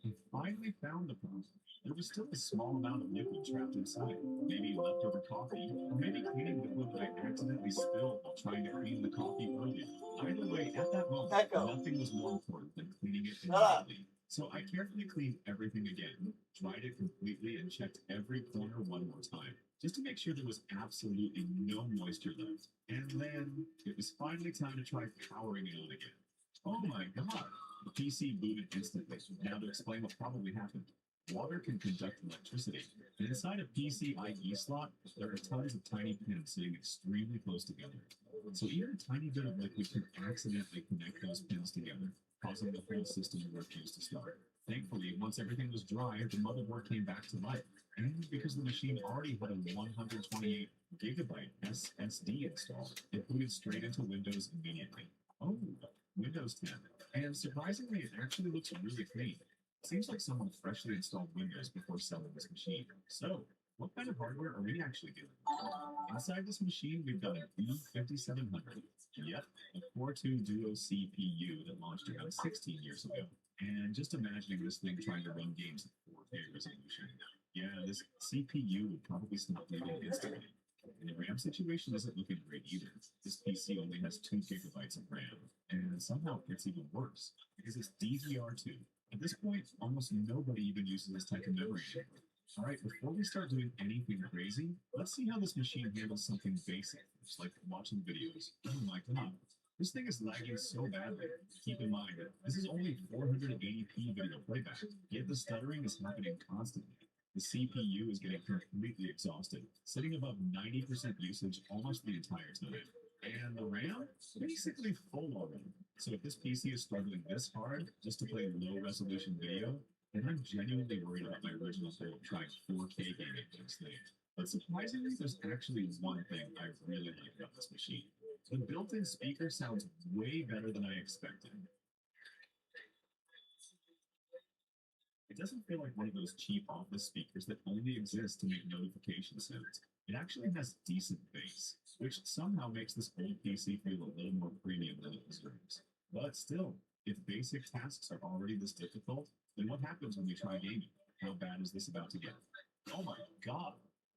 I finally found the problem. There was still a small amount of liquid trapped inside, maybe leftover coffee, or maybe cleaning liquid that I accidentally spilled while trying to clean the coffee earlier. Either way, at that moment, nothing was more important than cleaning it immediately. So I carefully cleaned everything again, dried it completely, and checked every corner one more time, just to make sure there was absolutely no moisture left. And then it was finally time to try powering it on again. Oh my god! The PC booted instantly. Now to explain what probably happened. Water can conduct electricity, and inside a PCIe slot, there are tons of tiny pins sitting extremely close together. So even a tiny bit of liquid can accidentally connect those pins together, causing the whole system to refuse to start. Thankfully, once everything was dry, the motherboard came back to life. And because the machine already had a 128 gigabyte SSD installed, it booted straight into Windows immediately. Oh, Windows 10. And surprisingly, it actually looks really clean. It seems like someone freshly installed Windows before selling this machine. So, what kind of hardware are we actually dealing with? Inside this machine, we've got an E5700. Yep, a Core 2 Duo CPU that launched around 16 years ago. And just imagining this thing trying to run games at 4K resolution. Yeah, this CPU would probably stop leaving instantly. And the RAM situation isn't looking great either. This PC only has 2 gigabytes of RAM. And somehow it's even worse, because it's DDR2. At this point, almost nobody even uses this type of memory anymore. Alright, before we start doing anything crazy, let's see how this machine handles something basic, just like watching videos. Oh my god. This thing is lagging so badly. Keep in mind that this is only 480p video playback, yet the stuttering is happening constantly. The CPU is getting completely exhausted, sitting above 90% usage almost the entire time. And the RAM? Basically full already. So if this PC is struggling this hard just to play low-resolution video, then I'm genuinely worried about my original goal of trying 4K gaming for this thing. But surprisingly, there's actually one thing I really like about this machine. The built-in speaker sounds way better than I expected. It doesn't feel like one of those cheap office speakers that only exist to make notification sounds. It actually has decent bass, which somehow makes this old PC feel a little more premium than it deserves. But still, if basic tasks are already this difficult, then what happens when we try gaming? How bad is this about to get? Oh my god!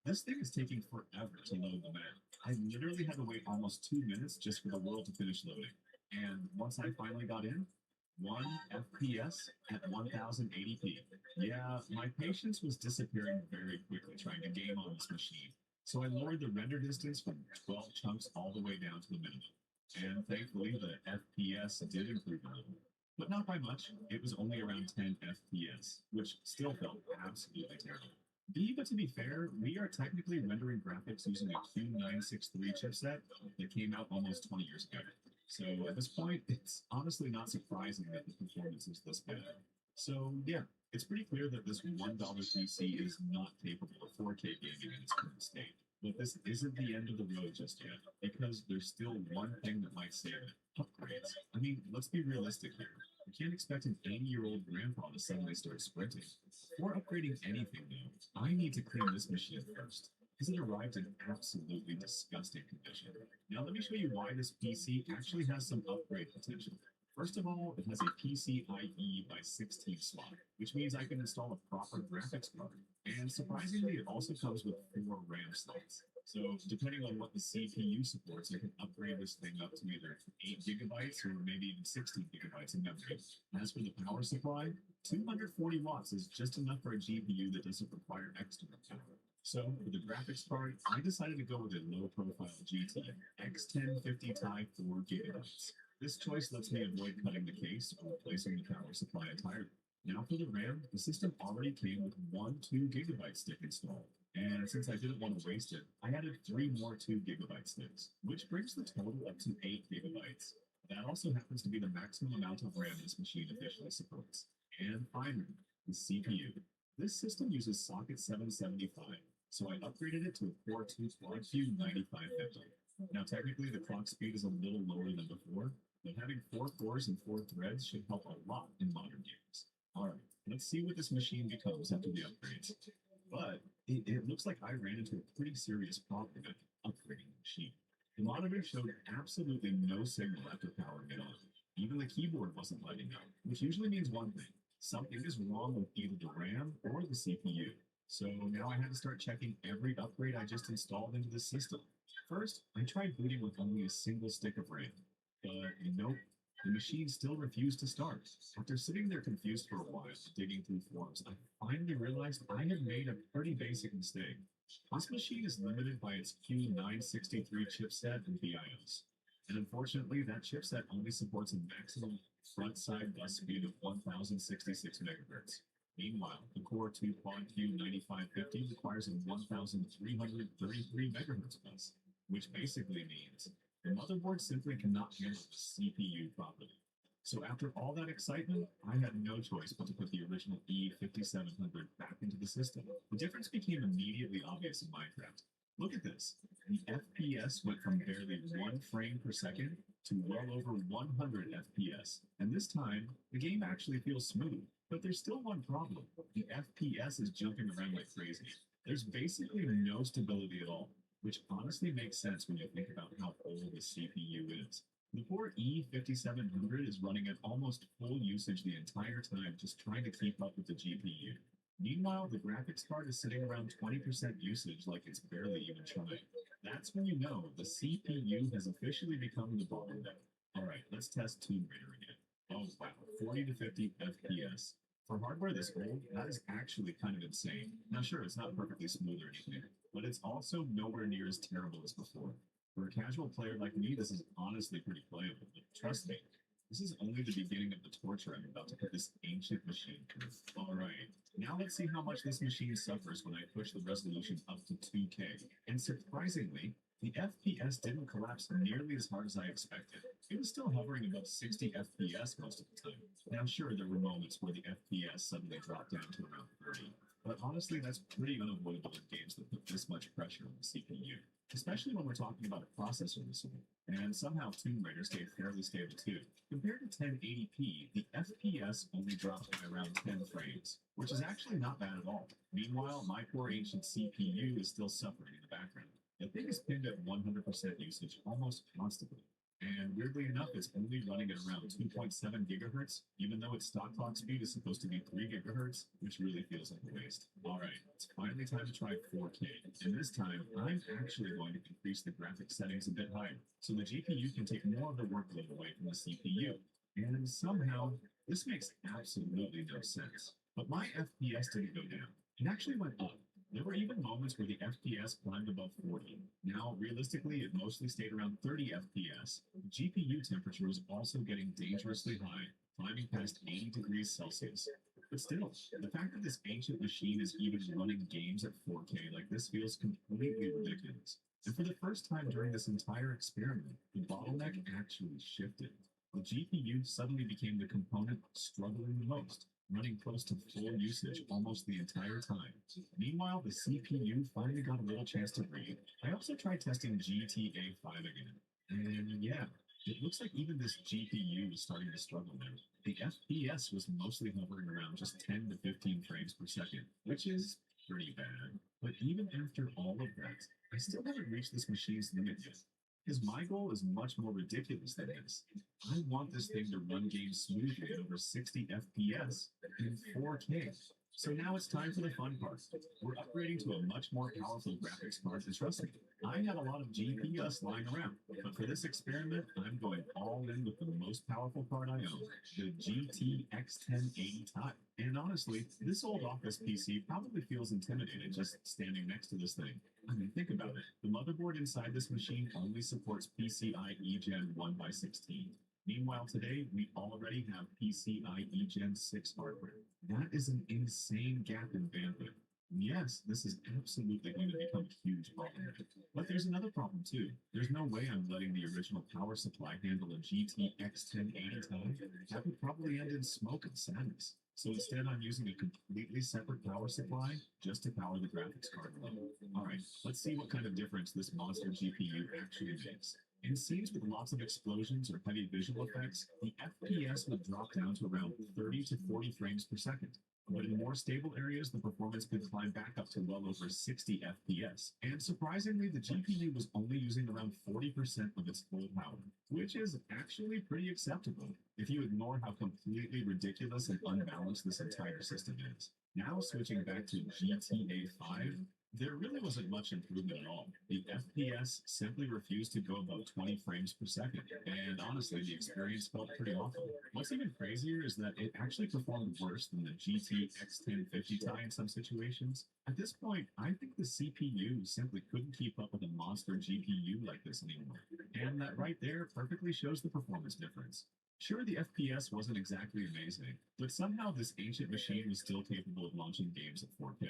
This thing is taking forever to load the map. I literally had to wait almost 2 minutes just for the world to finish loading. And once I finally got in, 1 FPS at 1080p. Yeah, my patience was disappearing very quickly trying to game on this machine. So I lowered the render distance from 12 chunks all the way down to the minimum. And thankfully the FPS did improve a little. But not by much. It was only around 10 FPS, which still felt absolutely terrible. But to be fair, we are technically rendering graphics using a Q963 chipset that came out almost 20 years ago. So at this point, it's honestly not surprising that the performance is this bad. So yeah, it's pretty clear that this $1 PC is not capable of 4K gaming in its current state. But this isn't the end of the road just yet, because there's still one thing that might save it: upgrades. I mean, let's be realistic here. You can't expect an 80-year-old grandpa to suddenly start sprinting. Before upgrading anything, though, I need to clean this machine first, because it arrived in absolutely disgusting condition. Now, let me show you why this PC actually has some upgrade potential. First of all, it has a PCIe by 16 slot, which means I can install a proper graphics card. And surprisingly, it also comes with 4 RAM slots. So depending on what the CPU supports, I can upgrade this thing up to either 8 gigabytes or maybe even 16 gigabytes in memory. As for the power supply, 240 watts is just enough for a GPU that doesn't require external power. So for the graphics card, I decided to go with a low-profile GT X1050 Ti 4 gigabytes. This choice lets me avoid cutting the case or replacing the power supply entirely. Now for the RAM, the system already came with 1 2 gigabyte stick installed. And since I didn't want to waste it, I added 3 more 2 gigabyte sticks, which brings the total up to 8 gigabytes. That also happens to be the maximum amount of RAM this machine officially supports. And finally, the CPU. This system uses socket 775, so I upgraded it to a Core 2 Quad Q 9550. Now technically the clock speed is a little lower than before, but having 4 cores and 4 threads should help a lot in modern games. Alright, let's see what this machine becomes after the upgrades. But it looks like I ran into a pretty serious problem after upgrading the machine. The monitor showed absolutely no signal after powering it on. Even the keyboard wasn't lighting up, which usually means one thing: something is wrong with either the RAM or the CPU. So now I had to start checking every upgrade I just installed into the system. First, I tried booting with only a single stick of RAM, but nope, the machine still refused to start. After sitting there confused for a while, digging through forums, I finally realized I had made a pretty basic mistake. This machine is limited by its Q963 chipset and BIOS. And unfortunately, that chipset only supports a maximum front-side bus speed of 1066 megahertz. Meanwhile, the Core 2 Quad Q 9550 requires a 1333 megahertz bus, which basically means the motherboard simply cannot handle the CPU properly. So after all that excitement, I had no choice but to put the original E5700 back into the system. The difference became immediately obvious in Minecraft. Look at this. The FPS went from barely 1 frame per second to well over 100 FPS. And this time, the game actually feels smooth. But there's still one problem. The FPS is jumping around like crazy. There's basically no stability at all, which honestly makes sense when you think about how old the CPU is. The poor E5700 is running at almost full usage the entire time, just trying to keep up with the GPU. Meanwhile, the graphics card is sitting around 20% usage like it's barely even trying. That's when you know the CPU has officially become the bottleneck. Alright, let's test Tomb Raider again. Oh wow, 40 to 50 FPS. For hardware this old, that is actually kind of insane. Now sure, it's not perfectly smooth or anything, but it's also nowhere near as terrible as before. For a casual player like me, this is honestly pretty playable, but trust me, this is only the beginning of the torture I'm about to put this ancient machine through. Alright, now let's see how much this machine suffers when I push the resolution up to 2K. And surprisingly, the FPS didn't collapse nearly as hard as I expected. It was still hovering above 60 FPS most of the time. Now sure, there were moments where the FPS suddenly dropped down to around 30. But honestly, that's pretty unavoidable in games that put this much pressure on the CPU. Especially when we're talking about a processor this old. And somehow Tomb Raider stayed fairly stable too. Compared to 1080p, the FPS only dropped by around 10 frames, which is actually not bad at all. Meanwhile, my poor ancient CPU is still suffering in the background. The thing is pinned at 100% usage almost constantly. And weirdly enough, it's only running at around 2.7 gigahertz, even though its stock clock speed is supposed to be 3 gigahertz, which really feels like a waste. Alright, it's finally time to try 4K, and this time, I'm actually going to increase the graphics settings a bit higher, so the GPU can take more of the workload away from the CPU. And somehow, this makes absolutely no sense. But my FPS didn't go down, it actually went up. There were even moments where the FPS climbed above 40. Now, realistically, it mostly stayed around 30 FPS. The GPU temperature was also getting dangerously high, climbing past 80 degrees Celsius. But still, the fact that this ancient machine is even running games at 4K like this feels completely ridiculous. And for the first time during this entire experiment, the bottleneck actually shifted. The GPU suddenly became the component struggling the most, running close to full usage almost the entire time. Meanwhile, the CPU finally got a little chance to breathe. I also tried testing GTA 5 again, and yeah, it looks like even this GPU is starting to struggle now. The FPS was mostly hovering around just 10 to 15 frames per second, which is pretty bad. But even after all of that, I still haven't reached this machine's limit yet. Because my goal is much more ridiculous than this. I want this thing to run games smoothly at over 60 FPS in 4K. So now it's time for the fun part. We're upgrading to a much more powerful graphics card, and trust me, I had a lot of GPS lying around, but for this experiment, I'm going all in with the most powerful card I own, the GTX 1080 Ti. And honestly, this old office PC probably feels intimidated just standing next to this thing. I mean, think about it. The motherboard inside this machine only supports PCIe Gen 1x16. Meanwhile, today, we already have PCIe Gen 6 hardware. That is an insane gap in bandwidth. Yes, this is absolutely going to become a huge bottleneck. But there's another problem too. There's no way I'm letting the original power supply handle a GTX 1080 Ti. That would probably end in smoke and sadness. So instead, I'm using a completely separate power supply just to power the graphics card alone. Alright, let's see what kind of difference this monster GPU actually makes. In scenes with lots of explosions or heavy visual effects, the FPS would drop down to around 30 to 40 frames per second. But in more stable areas, the performance could climb back up to well over 60 FPS. And surprisingly, the GPU was only using around 40% of its full power, which is actually pretty acceptable if you ignore how completely ridiculous and unbalanced this entire system is. Now switching back to GTA 5, there really wasn't much improvement at all. The FPS simply refused to go above 20 frames per second, and honestly, the experience felt pretty awful. What's even crazier is that it actually performed worse than the GTX 1050 Ti in some situations. At this point, I think the CPU simply couldn't keep up with a monster GPU like this anymore, and that right there perfectly shows the performance difference. Sure, the FPS wasn't exactly amazing, but somehow this ancient machine was still capable of launching games at 4K.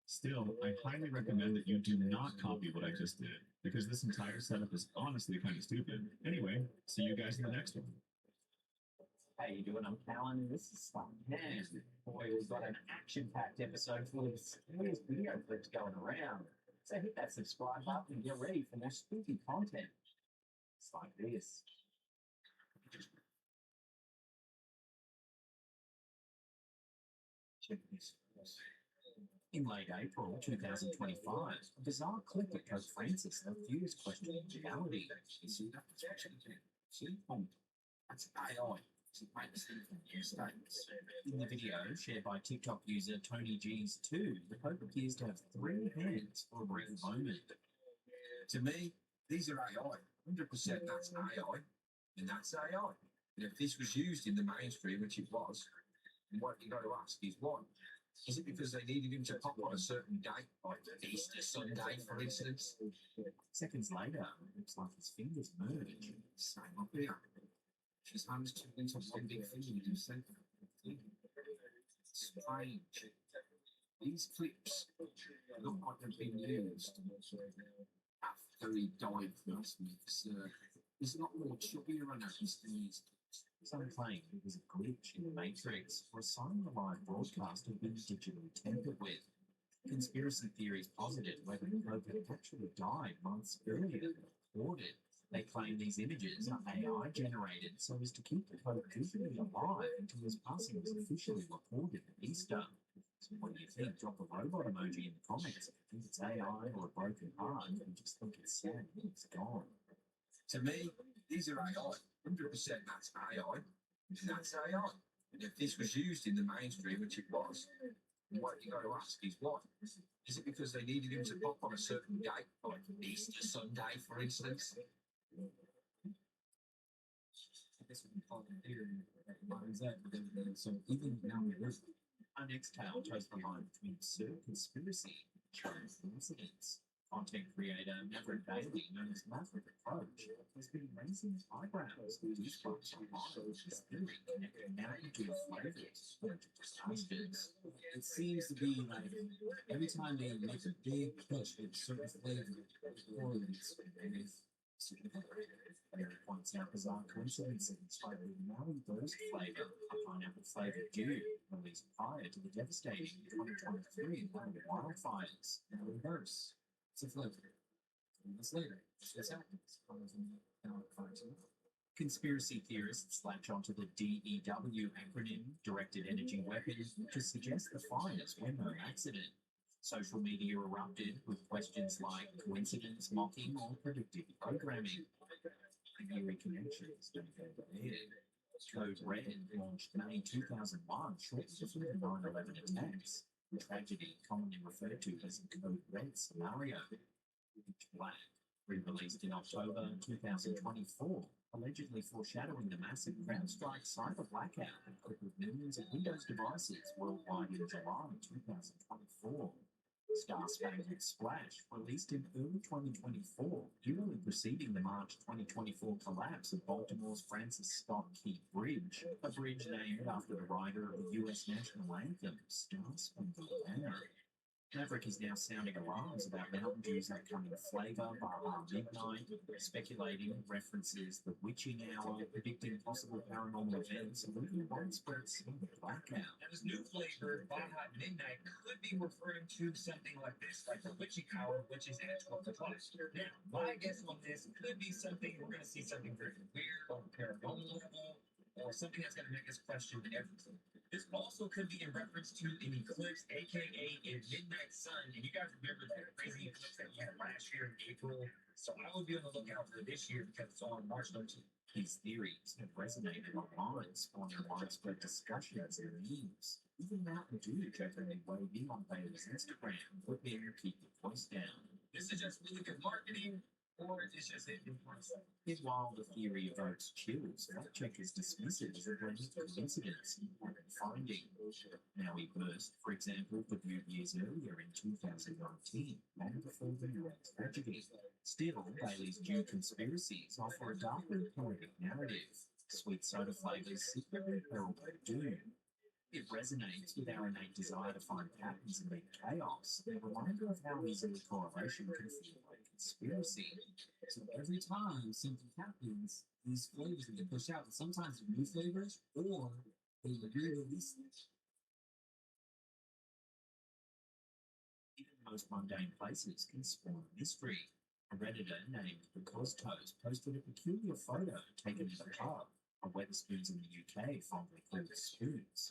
Still, I highly recommend that you do not copy what I just did, because this entire setup is honestly kind of stupid. Anyway, see you guys in the next one. How you doing? I'm Callan, and this is Slum. Man, boy, we've got an action-packed episode full of serious video clips going around. So hit that subscribe button and get ready for more spooky content. It's like this. Check this. In late April 2025, a bizarre clip of Pope Francis left viewers questioning reality. You see that? See? That's AI. It's the greatest thing from news statements. In the video, shared by TikTok user Tony G's2, the Pope appears to have 3 hands for a brief moment. To me, these are AI. 100% that's AI. And that's AI. And if this was used in the mainstream, which it was, then what you got to ask is why? Is it because they needed him to pop on a certain date, like Easter Sunday, for instance? Seconds later, it looks like his fingers merge. Same up here. His hands turned into one big finger with his center. Strange. These clips look like they've been used after he died last week. There's a lot more chubbier on his knees. Some claim it was a glitch in the Matrix or a sign the live broadcast had been digitally tampered with. Conspiracy theories posited whether the Pope had actually died months earlier than reported. They claim these images are AI generated so as to keep the Pope visually alive until his passing was officially reported at Easter. So what do you think? Drop a robot emoji in the comments. Think it's AI or a broken heart, and just think it's sad and it's gone. To me, these are AI. 100% that's AI. And that's AI. And if this was used in the mainstream, which it was, then what you got to ask is why? Is it because they needed him to pop on a certain date, like Easter Sunday, for instance? This would be part of the theory that lines up with everything. So even now we live. Our next tale shows the line between absurd conspiracy and coincidence. Content creator Maverick Bailey, known as Maverick Approach, has been raising his eyebrows with goosebumps online with his theory connecting mountain dew flavors to disasters. It seems to be like every time they make a big push with certain flavors, or Mary points out bizarre coincidences like the Maui Burst flavor, a pineapple flavored dew, released prior to the devastating 2023 Maui wildfires. Maui Burst. It's a flavor. Months later, this happens. Conspiracy theorists latch onto the DEW acronym, Directed Energy Weapon, to suggest the fires were no accident. Social media erupted with questions like coincidence, mocking, or predictive programming. Theory connections don't go there. Code Red launched May 2001, shortly before the 9/11 attacks. The tragedy commonly referred to as the Code Red scenario. Pitch Black, re-released in October 2024, allegedly foreshadowing the massive CrowdStrike cyber blackout that crippled millions of Windows devices worldwide in July 2024. Star Spangled Splash, released in early 2024, eerily preceding the March 2024 collapse of Baltimore's Francis Scott Key Bridge, a bridge named after the writer of the U.S. national anthem, Star Spangled Banner. Maverick is now sounding alarms about Mountain Dew's upcoming flavor by midnight, speculating references the witching hour, predicting possible paranormal events, and even widespread cyber blackout. Now, this new flavor, Baja Midnight, could be referring to something like this, like the witching hour, which is at 12 o'clock. Now, my guess on this could be something, we're going to see something very weird or paranormal, or something that's going to make us question everything. This also could be in reference to an eclipse, aka a midnight sun. And you guys remember that crazy eclipse that we had last year in April? So I would be on the lookout for this year because it's on March 13th. These theories have resonated online, spawning widespread discussions and memes. Even Mountain Dew jokingly weighed in on Bailey's Instagram, flipping keep your voice down. This is just really good marketing, or it's just a Yet while the theory evokes chills, fact checkers dismiss it as a blatant coincidence and finding. Maui Burst, for example, debuted years earlier in 2019, long before the US tragedy. Still, Bailey's Dew conspiracies offer a darkly poetic narrative. Sweet soda flavors secretly herald doom. It resonates with our innate desire to find patterns amid chaos, and a reminder of how easily correlation can feel like conspiracy. So every time something happens, these flavors get pushed out, and sometimes they're new flavors, or they re-release them. Even the most mundane places can spawn mystery. A Redditor named Because Toast posted a peculiar photo taken in a pub. A Wetherspoons in the UK fondly called spoons.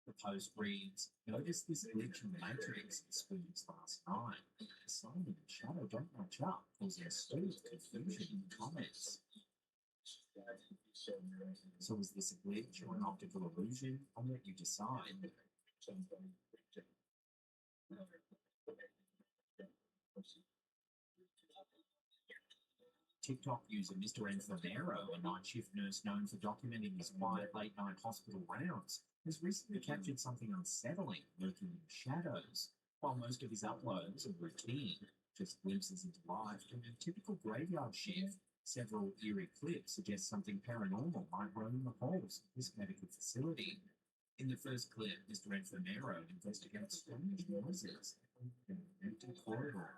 The post reads, notice this glitch in the matrix experienced last night. The sun and shadow don't match up, causing a stir of confusion in the comments. So is this a glitch or an optical illusion? I'll let you decide. TikTok user Mr. Enfermero, a night shift nurse known for documenting his quiet late-night hospital rounds, has recently captured something unsettling lurking in the shadows. While most of his uploads are routine, just glimpses into life during a typical graveyard shift, several eerie clips suggest something paranormal might roam the halls of this medical facility. In the first clip, Mr. Enfermero investigates strange noises in an empty corridor.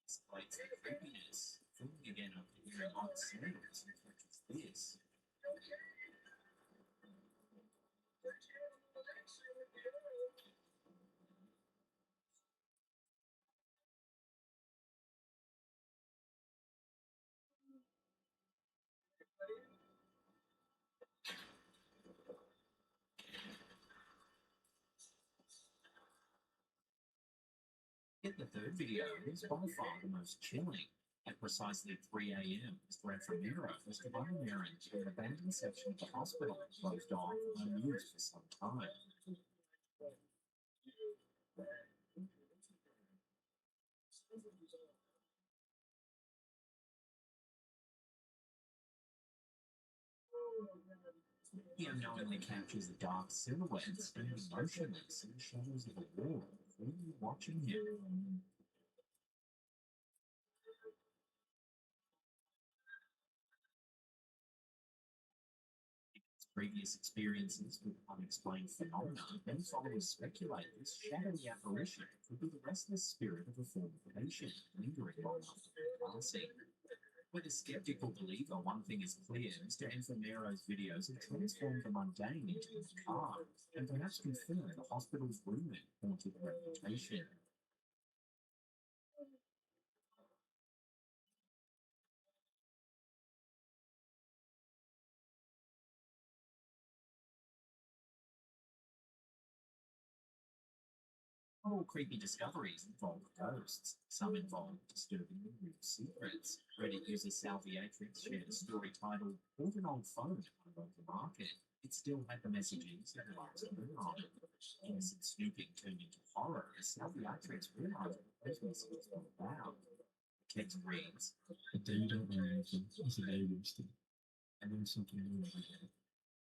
Displays the creepiness. Filming again after hearing odd sounds and catches this. Yet the third video is by far the most chilling. At precisely 3 a.m., Mr. Enfermero has to run an errand in an abandoned section of the hospital, closed off and unused for some time. He unknowingly captures a dark silhouette standing motionless in the shadows of the wall, really watching him. Previous experiences with unexplained phenomena, then followers speculate this shadowy apparition could be the restless spirit of a former patient lingering long after their passing. With a skeptical believer, one thing is clear: Mr. Enfermero's videos have transformed the mundane into the macabre, and perhaps confirmed the hospital's rumored haunted reputation. Not all creepy discoveries involve ghosts. Some involve disturbingly real secrets. Reddit user Salviatrix shared a story titled "Bought an old phone at my local market. It still had the messages and lights on it." Innocent snooping turned into horror as Salviatrix realized what those messages were about. The text reads, "A day you don't learn anything is a day wasted. I learn something new every day.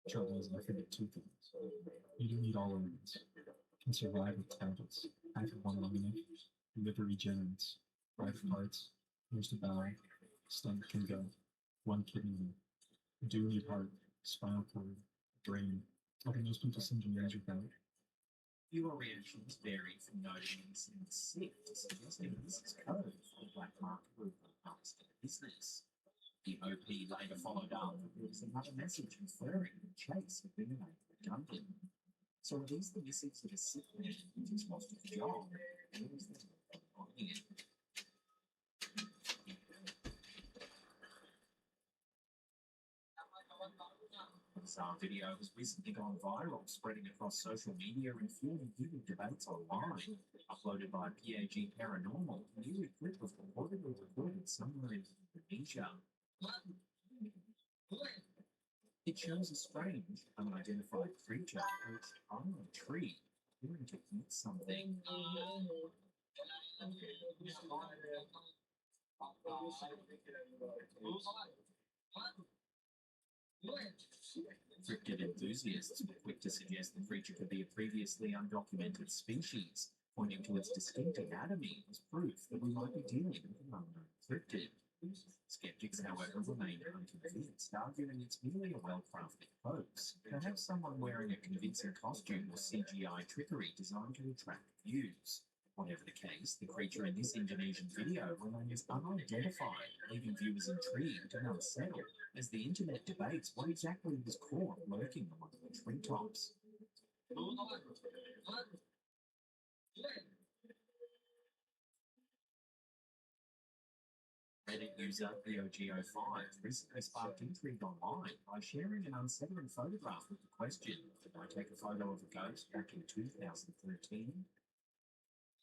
Trouble is I forget two things. You don't need all organs. Can survive with tablets. Half of one long enough. Liver regenerates. 5 parts. Here's the bowel. Stomach can go. 1 kidney. Do need heart. Spinal cord. Brain. Helping those people seem to manage without. Viewer reactions vary from noting and sick to suggesting this is code for the black market group of business. The OP later followed up with another message inferring that Chase had been made redundant. So are these the missives of a sick man who just lost his job? Or is that lying it? Bizarre video has recently gone viral, spreading across social media and fueling heated debates online. Uploaded by PAG Paranormal, a new clip was reportedly recorded somewhere in Indonesia. It shows a strange, unidentified creature perched on a tree, appearing to eat something. Cryptid enthusiasts were quick to suggest the creature could be a previously undocumented species, pointing to its distinct anatomy as proof that we might be dealing with an unknown cryptid. Skeptics, however, remain unconvinced, arguing it's merely a well-crafted hoax, perhaps someone wearing a convincing costume or CGI trickery designed to attract views. Whatever the case, the creature in this Indonesian video remains unidentified, leaving viewers intrigued and unsettled as the internet debates what exactly was caught lurking among the treetops. Reddit user BOGO5 recently sparked intrigue online by sharing an unsettling photograph with the question, "Did I take a photo of a ghost back in 2013?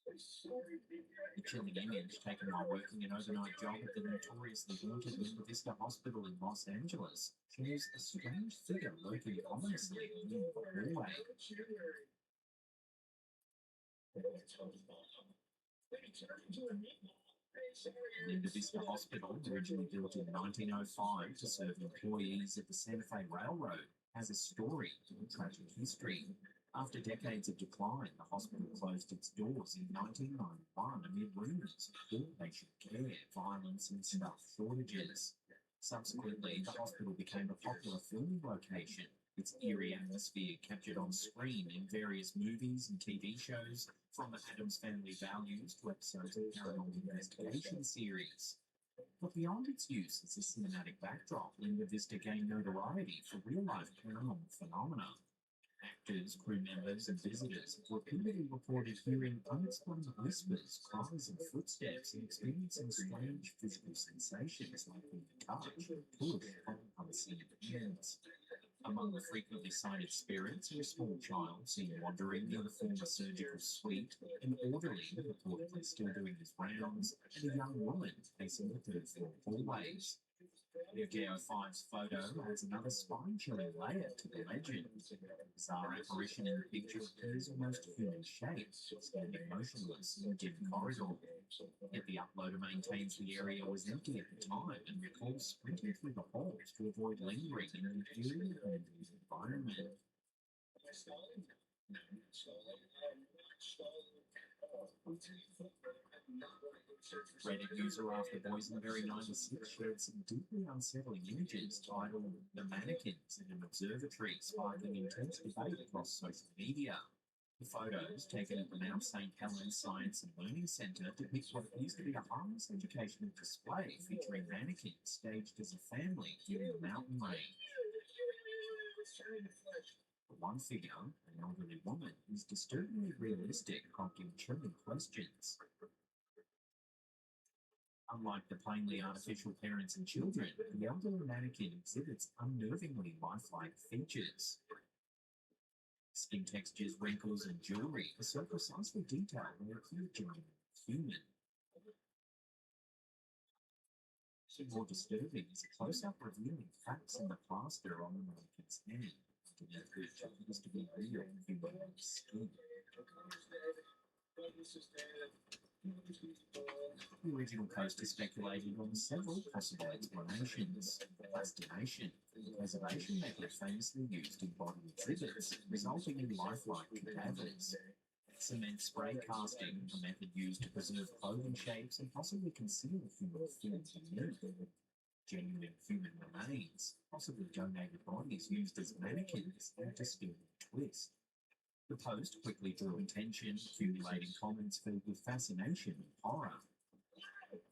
The chilling image, taken while working an overnight job at the notoriously haunted Linda Vista Hospital in Los Angeles, shows a strange figure lurking ominously in the hallway. Linda Vista Hospital, originally built in 1905 to serve employees of the Santa Fe Railroad, has a storied and tragic history. After decades of decline, the hospital closed its doors in 1991 amid rumours of poor patient care, violence and staff shortages. Subsequently, the hospital became a popular filming location, its eerie atmosphere captured on screen in various movies and TV shows, from the Addams Family Values to episodes of paranormal investigation series. But beyond its use as a cinematic backdrop, Linda Vista gained notoriety for real-life paranormal phenomena. Actors, crew members, and visitors have repeatedly reported hearing unexplained whispers, cries, and footsteps, and experiencing strange physical sensations like being touched, pushed, or unseen hands. Among the frequently cited spirits are a small child seen wandering near the former surgical suite, an orderly reportedly still doing his rounds, and a young woman pacing the third-floor hallways. Geo5's photo adds another spine-chilling layer to the legend. The bizarre apparition in the picture appears almost human-shaped, standing motionless in a dim corridor. Yet the uploader maintains the area was empty at the time and recalls sprinting through the halls to avoid lingering in an eerie and environment. Reddit user After Boysenberry 96 shared some deeply unsettling images titled "The Mannequins in an Observatory," sparking intense debate across social media. The photos, taken at the Mount St. Helens Science and Learning Centre, depict what appears to be a harmless educational display featuring mannequins staged as a family viewing a mountain range. One figure, an elderly woman, is disturbingly realistic, prompting chilling questions. Unlike the plainly artificial parents and children, the elderly mannequin exhibits unnervingly lifelike features. Skin textures, wrinkles, and jewellery are so precisely detailed they appear genuinely human. More disturbing is a close-up revealing cracks in the plaster on the mannequin's hand, underneath which appears to be real human skin. The original poster speculated on several possible explanations. Plastination, the preservation method famously used in body exhibits, resulting in lifelike cadavers. Cement spray casting, a method used to preserve clothing shapes and possibly conceal human fluids beneath. Genuine human remains, possibly donated bodies used as mannequins, and a disturbing twist. The post quickly drew attention, accumulating comments filled with fascination and horror.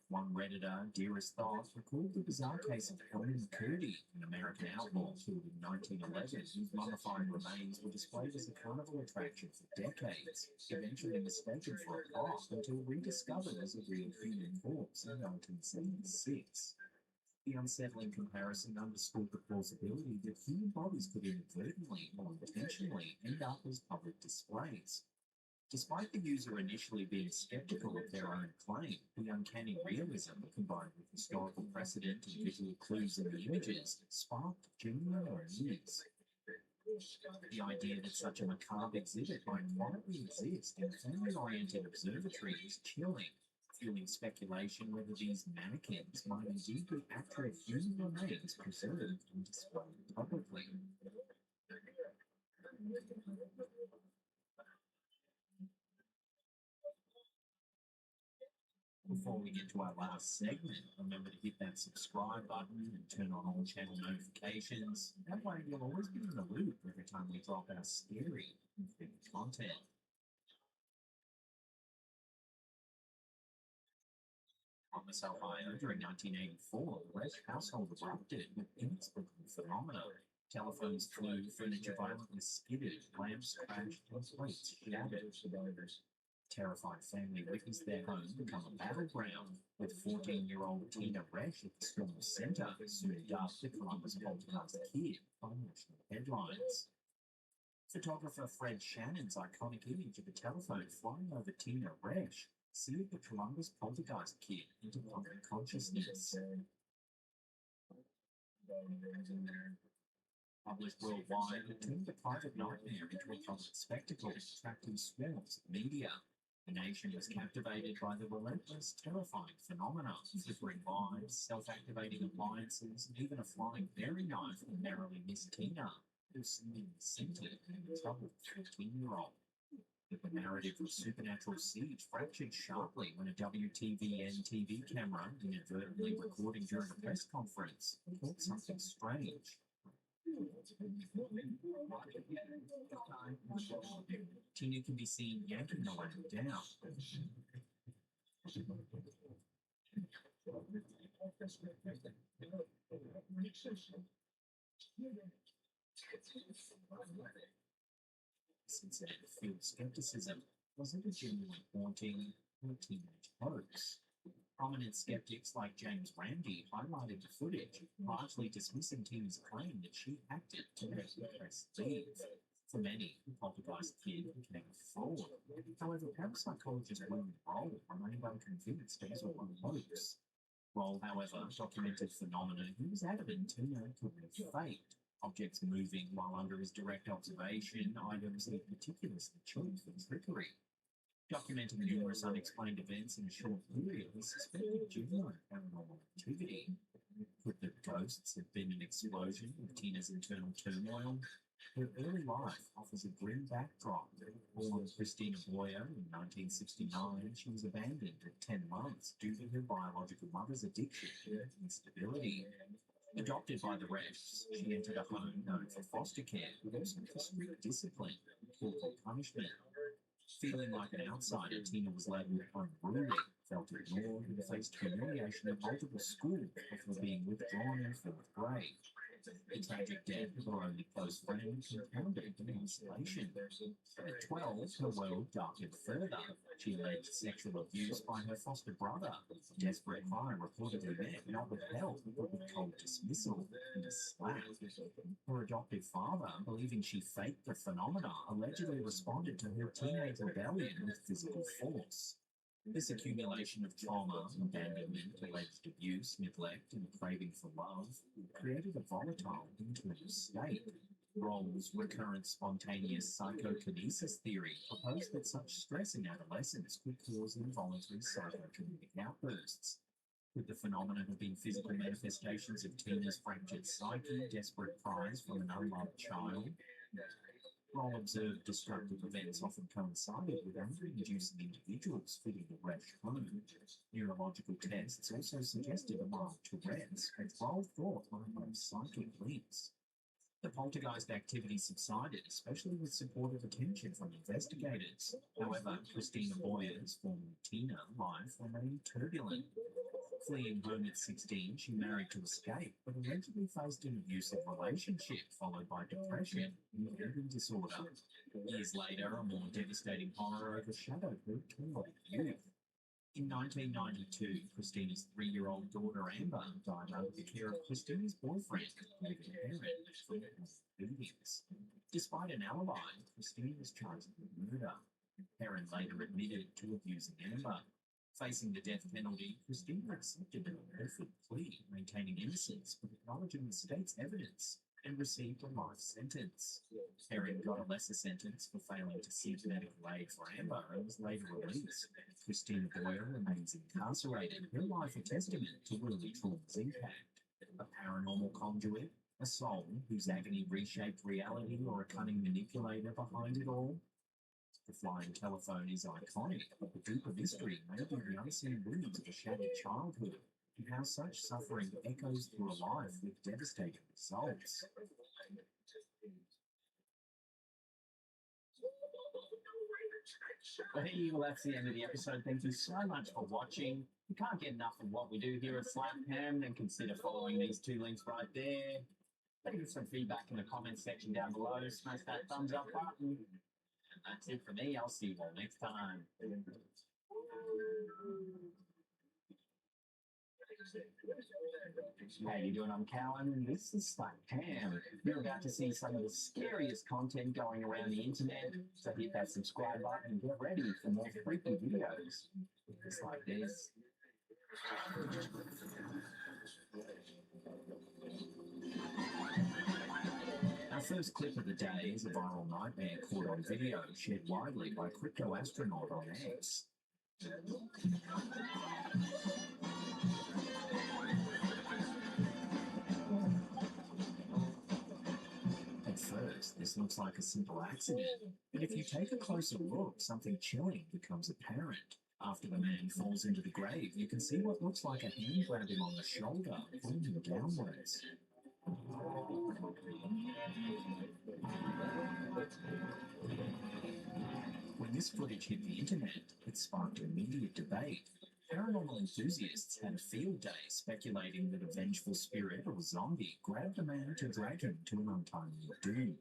One Redditor, Dearest Thought, recalled the bizarre case of Helen McCurdy, an American outlaw killed in 1911, whose mummified remains were displayed as a carnival attraction for decades, eventually mistaken for a prop until rediscovered as a real human corpse in 1976. The unsettling comparison underscored the plausibility that human bodies could inadvertently or intentionally end up as public displays. Despite the user initially being skeptical of their own claim, the uncanny realism, combined with historical precedent and visual clues in the images, sparked genuine unease. The idea that such a macabre exhibit might quietly exist in a family-oriented observatory is chilling, fueling speculation whether these mannequins might indeed be actual human remains preserved and displayed publicly. Before we get to our last segment, remember to hit that subscribe button and turn on all channel notifications. That way you'll always be in the loop every time we drop our scary and creepy content. Columbus, Ohio, during 1984, the Resch household erupted with inexplicable phenomena. Telephones flew, furniture violently skidded, lamps crashed, and plates shattered. Terrified family witnessed their home become a battleground, with 14-year-old Tina Resch at the storm's center, soon dubbed the Columbus Poltergeist Kid by national headlines. Photographer Fred Shannon's iconic image of a telephone flying over Tina Resch seared the Columbus Poltergeist Kid into public consciousness. Published worldwide, it turned a private nightmare into a public spectacle, attracting swarms of media. The nation was captivated by the relentless, terrifying phenomena, flickering lights, self-activating appliances, and even a flying berry knife that narrowly missed Tina, who seemed centered and troubled 13-year-old. The narrative of supernatural siege fractured sharply when a WTVN TV camera, inadvertently recording during a press conference, caught something strange. Tina can be seen yanking the lamp down. Since it fueled skepticism, was it a genuine haunting or a teenage hoax? Prominent skeptics like James Randi highlighted the footage, largely dismissing Tina's claim that she acted to make the press leave. For many, the Poltergeist Kid became a fraud. However, parapsychologist William Roll remained unconvinced it was all a hoax. Roll, however, documented phenomena he was adamant Tina could be faked. Objects moving while under his direct observation, items that meticulously chose for trickery. Documenting numerous unexplained events in a short period, he suspected genuine paranormal activity. Could the ghosts have been an explosion of Tina's internal turmoil? Her early life offers a grim backdrop. Born Christina Boyer in 1969, she was abandoned at 10 months due to her biological mother's addiction and instability. Adopted by the Reschs, she entered a home known for foster care, but also for strict discipline, corporal punishment. Feeling like an outsider, Tina was labelled unruly, felt ignored, and faced humiliation at multiple schools before being withdrawn in 4th grade. The tragic death of her only close friend compounded the isolation. At 12, her world darkened further. She alleged sexual abuse by her foster brother. A desperate cry reportedly met not with help, but with cold dismissal and a slap. Her adoptive father, believing she faked the phenomena, allegedly responded to her teenage rebellion with physical force. This accumulation of trauma, abandonment, alleged abuse, neglect, and a craving for love created a volatile internal state. Roll's recurrent spontaneous psychokinesis theory proposed that such stress in adolescence could cause involuntary psychokinetic outbursts. Could the phenomenon have been physical manifestations of Tina's fractured psyche, desperate cries from an unloved child? Roll observed destructive events often coincided with anger-inducing individuals fitting the Resch home. Neurological tests also suggested a mild Tourette's, which Roll thought might have psychic links. The poltergeist activity subsided, especially with supportive attention from investigators. However, Christina Boyer's, formerly Tina, life remained turbulent. Fleeing home at 16, she married to escape, but allegedly faced an abusive relationship, followed by depression and eating disorder. Years later, a more devastating horror overshadowed her chaotic youth. In 1992, Christina's 3-year-old daughter Amber died under the care of Christina's boyfriend, living parent, from beatings. Despite an alibi, Christina was charged with murder. Perrin later admitted to abusing Amber. Facing the death penalty, Christina accepted an perfect plea, maintaining innocence but acknowledging the state's evidence, and received a life sentence. Perrin got a lesser sentence for failing to seek medical aid for Amber and was later released. Christina Boyer remains incarcerated, her life a testament to Willie Trauma's impact. A paranormal conduit, a soul whose agony reshaped reality, or a cunning manipulator behind it all? The flying telephone is iconic, but the deeper mystery may be the unseen wounds of a shattered childhood, and how such suffering echoes through a life with devastating results. Well, hey, well, that's the end of the episode. Thank you so much for watching. you can't get enough of what we do here at Slapcam, then consider following these two links right there. Leave us some feedback in the comments section down below. Smash that thumbs up button. And that's it for me. I'll see you all next time. How you doing? I'm Cowan, and this is Slapcam. You're about to see some of the scariest content going around the internet, so hit that subscribe button and get ready for more freaky videos. Just like this. Our first clip of the day is a viral nightmare caught on video, shared widely by Crypto Astronaut on X. At first, this looks like a simple accident, but if you take a closer look, something chilling becomes apparent. After the man falls into the grave, you can see what looks like a hand grab him on the shoulder, pulling him downwards. When this footage hit the internet, it sparked immediate debate. Paranormal enthusiasts had a field day speculating that a vengeful spirit or zombie grabbed a man to drag him to an untimely doom.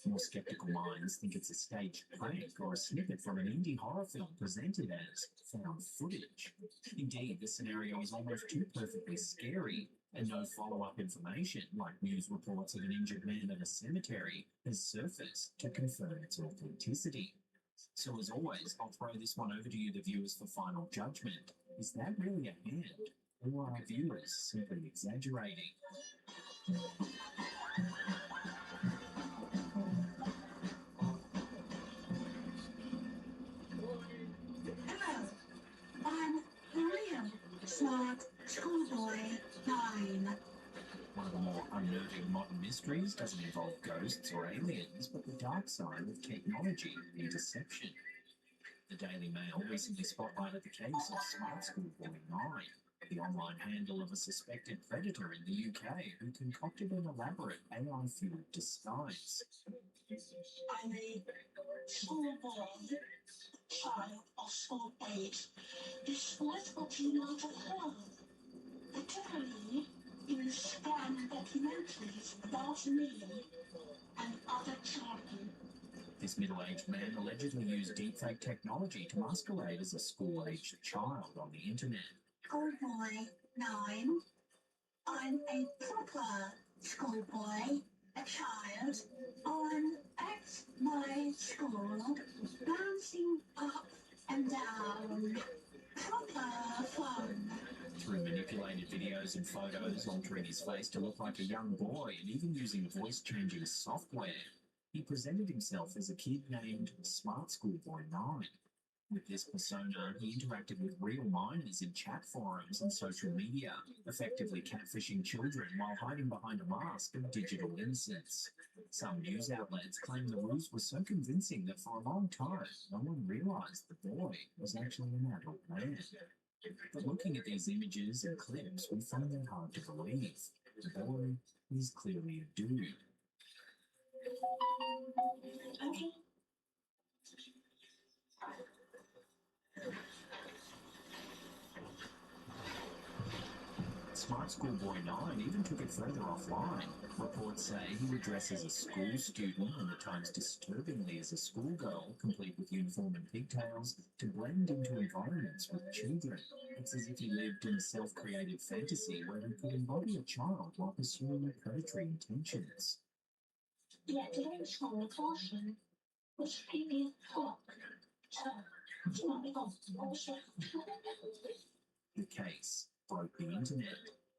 More skeptical minds think it's a staged prank or a snippet from an indie horror film presented as found footage. Indeed, the scenario is almost too perfectly scary, and no follow-up information, like news reports of an injured man at a cemetery, has surfaced to confirm its authenticity. So as always, I'll throw this one over to you, the viewers, for final judgment. Is that really a hand, or are viewers simply exaggerating? Hello, I'm Maria, smart schoolboy 9. One of the more unnerving modern mysteries doesn't involve ghosts or aliens, but the dark side of technology and deception. The Daily Mail recently spotlighted the case of Smart Schoolboy 9, the online handle of a suspected predator in the UK who concocted an elaborate AI-fueled disguise. I'm a schoolboy, child of school age, despite what you might have heard. Particularly in scam documentaries about me and other children. This middle-aged man allegedly used deepfake technology to masquerade as a school-aged child on the internet. Schoolboy 9. I'm a proper schoolboy, a child. I'm at my school, bouncing up and down. Proper fun. Through manipulated videos and photos, altering his face to look like a young boy and even using voice-changing software, he presented himself as a kid named Smart Schoolboy 9. With this persona, he interacted with real minors in chat forums and social media, effectively catfishing children while hiding behind a mask of digital innocence. Some news outlets claim the ruse was so convincing that for a long time, no one realized the boy was actually an adult man. But looking at these images and clips, we find that hard to believe. The boy is clearly a dude. Okay. Smart Schoolboy 9 even took it further offline. Reports say he would dress as a school student and at times disturbingly as a schoolgirl, complete with uniform and pigtails, to blend into environments with children. It's as if he lived in a self-created fantasy where he could embody a child while pursuing predatory intentions. Yeah, today's school portion was picking up. The case broke the internet.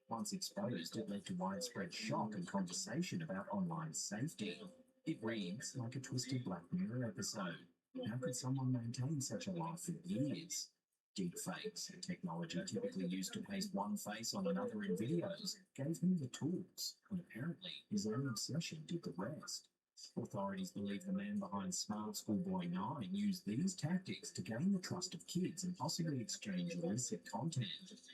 Once exposed, it led to widespread shock and conversation about online safety. It reads like a twisted Black Mirror episode. How could someone maintain such a life for years? Deepfakes, a technology typically used to paste one face on another in videos, gave him the tools, and apparently his own obsession did the rest. Authorities believe the man behind Smart Schoolboy 9 used these tactics to gain the trust of kids and possibly exchange illicit content.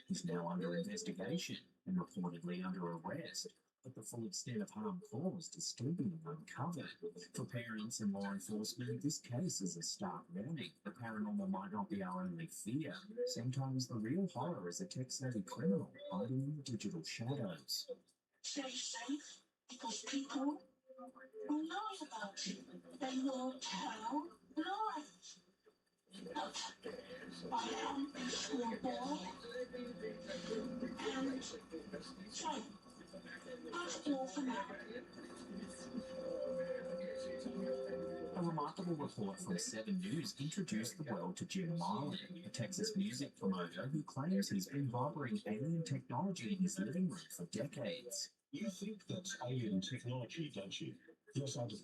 He's now under investigation and reportedly under arrest. but the full extent of harm caused is still being uncovered. For parents and law enforcement, this case is a stark warning. The paranormal might not be our only fear. Sometimes the real horror is a tech-savvy criminal hiding in the digital shadows. Stay safe, because people will know about it. They will tell lies. But I am a schoolboy, and so that's all for now. A remarkable report from 7 News introduced the world to Jim Marlin, a Texas music promoter who claims he's been harboring alien technology in his living room for decades. You think that's alien technology, don't you? Yes, I do.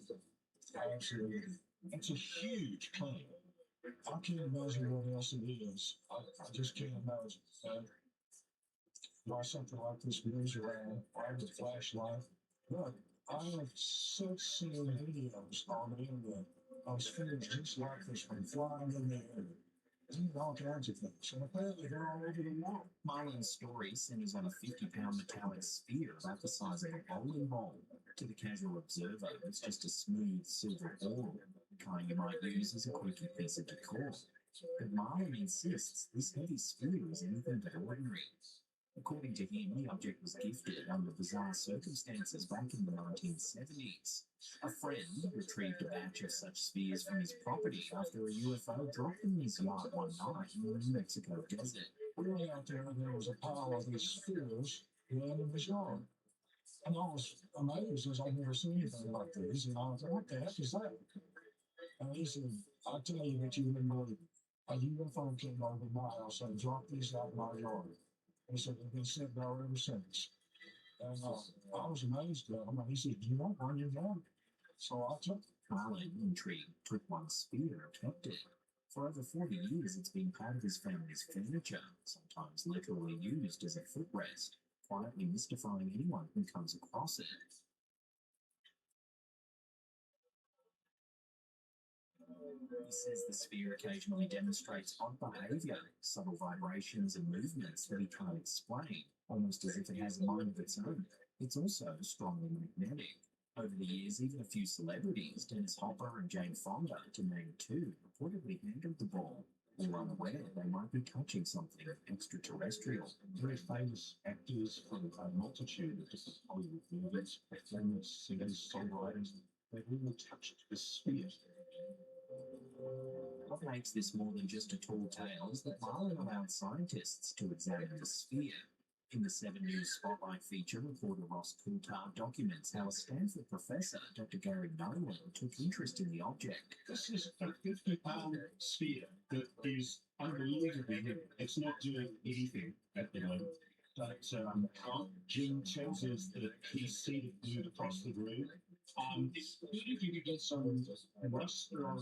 Absolutely. It's a huge claim. I can't imagine what else it is. I just can't imagine. Why something like this moves around. I have a flashlight. Look, I have seen videos on the internet of spheres just like this one flying in the air. Doing all kinds of things. And apparently they're all over the world. Marlin's story centers on a 50-pound metallic sphere about the size of a bowling ball. To the casual observer, it's just a smooth silver ball, the kind you might use as a quirky piece of decor. But Marlin insists this heavy sphere is anything but ordinary. According to him, the object was gifted under bizarre circumstances back in the 1970s. A friend retrieved a batch of such spheres from his property after a UFO dropped them in his yard one night in the New Mexico desert. Way out there was a pile of these spheres laying in his yard. And I was amazed as I'd never seen anything like this. And I was like, what the heck is that? And he said, I tell you that you wouldn't believe it. A UFO came over my house and dropped these out in my yard. He said, they've been sitting there ever since. And I was amazed at him. And he said, do you want one in your yard? So I took it. Marlin, intrigued, took one sphere and kept it. For over 40 years, it's been part of his family's furniture, sometimes literally used as a footrest, quietly mystifying anyone who comes across it. He says the sphere occasionally demonstrates odd behavior, subtle vibrations and movements that he can't explain, almost as if it has a mind of its own. It's also strongly magnetic. Over the years, even a few celebrities, Dennis Hopper and Jane Fonda, to name 2, reportedly handled the ball, all unaware they might be touching something extraterrestrial. Very famous actors from a multitude of different Hollywood movies, performers, singers, songwriters, they all touched the sphere. What makes this more than just a tall tale is that Marlin allowed scientists to examine the sphere. In the 7 News Spotlight feature, reporter Ross Coulthard documents how a Stanford professor, Dr. Gary Nolan, took interest in the object. This is a 50-pound sphere that is unbelievably heavy. It's not doing anything at the moment. But Jim tells us that he's seen it move across the room. It's good if you could get some rust or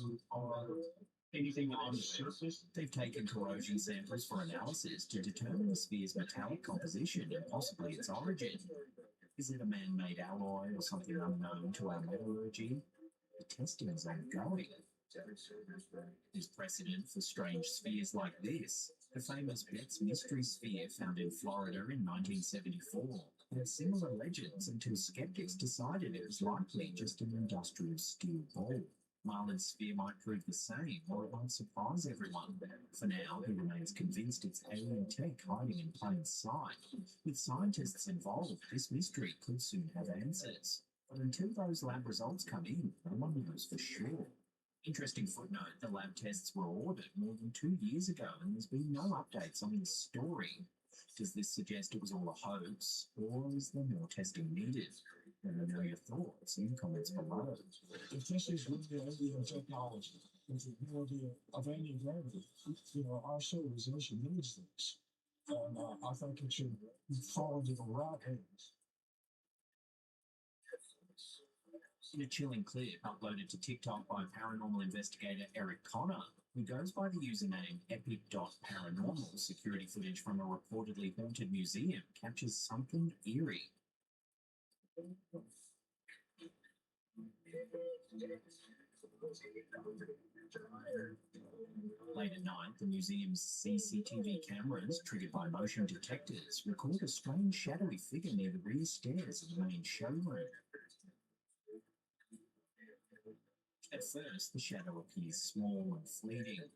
anything on the surface. They've taken corrosion samples for analysis to determine the sphere's metallic composition and possibly its origin. Is it a man-made alloy or something unknown to our metallurgy? The testing is ongoing. There's precedent for strange spheres like this. The famous Betts Mystery Sphere found in Florida in 1974 had similar legends until skeptics decided it was likely just an industrial steel ball. Marlin's sphere might prove the same, or it might surprise everyone. For now, he remains convinced it's alien tech hiding in plain sight. With scientists involved, this mystery could soon have answers. But until those lab results come in, no one knows for sure. Interesting footnote, the lab tests were ordered more than 2 years ago, and there's been no updates on this story. Does this suggest it was all a hoax, or is there more testing needed? Let me know your thoughts in the comments below. If this is really alien technology, if the ability of alien gravity, our civilization needs this. And I think it should fall into the right hands. In a chilling clip uploaded to TikTok by paranormal investigator Eric Connor, who goes by the username epic.paranormal, security footage from a reportedly haunted museum captures something eerie. Late at night, the museum's CCTV cameras, triggered by motion detectors, record a strange shadowy figure near the rear stairs of the main showroom. At first, the shadow appears small and fleeting.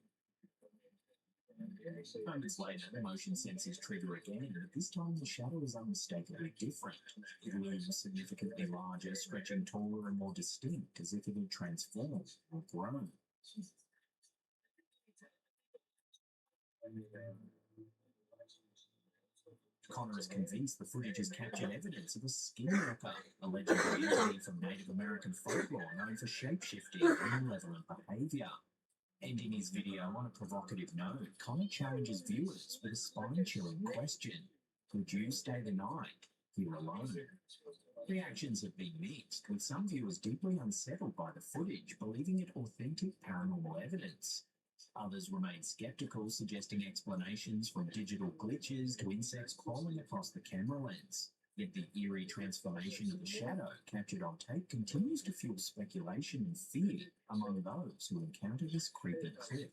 Moments later, the motion sensors trigger again, but this time the shadow is unmistakably different. It looms significantly larger, stretching taller and more distinct, as if it had transformed or grown. Connor is convinced the footage has captured evidence of a skinwalker, a legendary entity from Native American folklore known for shape-shifting and malevolent behaviour. Ending his video on a provocative note, Connor challenges viewers with a spine-chilling question. Would you stay the night here alone? Reactions have been mixed, with some viewers deeply unsettled by the footage, believing it authentic paranormal evidence. Others remain skeptical, suggesting explanations from digital glitches to insects crawling across the camera lens. Yet the eerie transformation of the shadow captured on tape continues to fuel speculation and fear among those who encounter this creepy clip.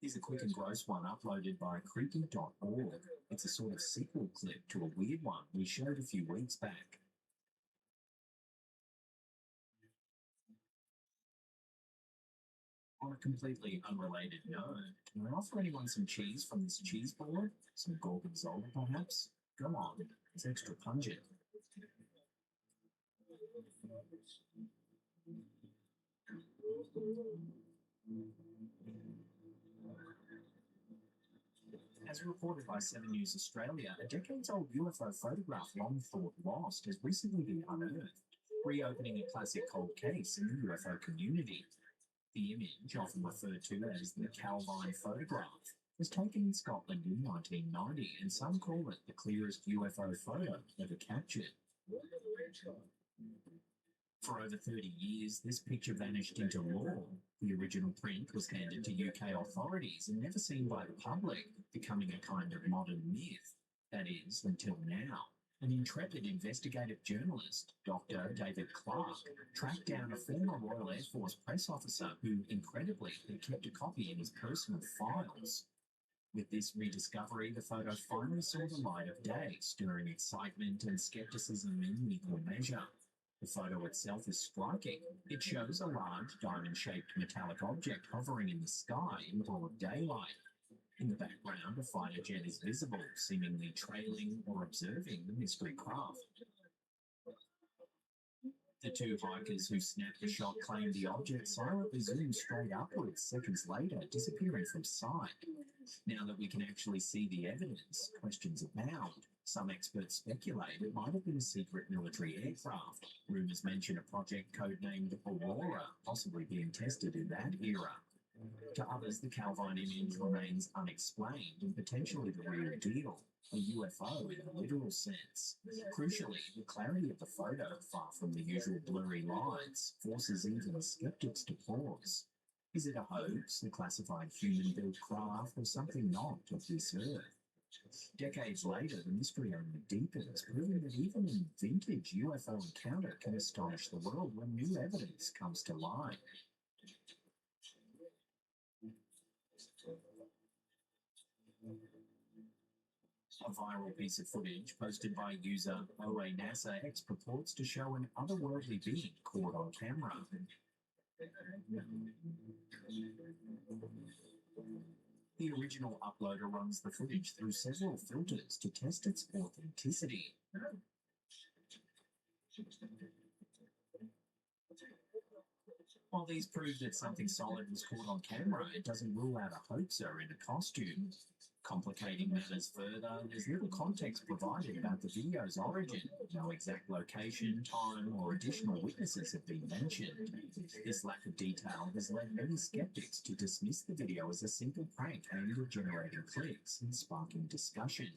Here's a quick and gross one uploaded by creepy.org. It's a sort of sequel clip to a weird one we showed a few weeks back. On a completely unrelated note, can I offer anyone some cheese from this cheese board? Some gorgonzola, perhaps? Go on, it's extra pungent. As reported by 7 News Australia, a decades-old UFO photograph long thought lost has recently been unearthed, reopening a classic cold case in the UFO community. The image, often referred to as the Calvine photograph, was taken in Scotland in 1990, and some call it the clearest UFO photo ever captured. For over 30 years, this picture vanished into lore. The original print was handed to UK authorities and never seen by the public, becoming a kind of modern myth. That is, until now. An intrepid investigative journalist, Dr. David Clark, tracked down a former Royal Air Force press officer who, incredibly, had kept a copy in his personal files. With this rediscovery, the photo finally saw the light of day, stirring excitement and skepticism in equal measure. The photo itself is striking. It shows a large, diamond-shaped metallic object hovering in the sky in broad daylight. In the background, a fighter jet is visible, seemingly trailing or observing the mystery craft. The two hikers who snapped the shot claimed the object silently zoomed straight upwards seconds later, disappearing from sight. Now that we can actually see the evidence, questions abound. Some experts speculate it might have been a secret military aircraft. Rumours mention a project codenamed Aurora, possibly being tested in that era. To others, the Calvine image remains unexplained and potentially the real deal, a UFO in a literal sense. Crucially, the clarity of the photo, far from the usual blurry lines, forces even skeptics to pause. Is it a hoax, a classified human-built craft, or something not of this earth? Decades later, the mystery only deepens, proving that even an vintage UFO encounter can astonish the world when new evidence comes to light. A viral piece of footage posted by user OA NASA X purports to show an otherworldly being caught on camera. The original uploader runs the footage through several filters to test its authenticity. While these prove that something solid was caught on camera, it doesn't rule out a hoaxer in a costume. Complicating matters further, there's little context provided about the video's origin. No exact location, time, or additional witnesses have been mentioned. This lack of detail has led many skeptics to dismiss the video as a simple prank aimed at generating clicks and sparking discussion.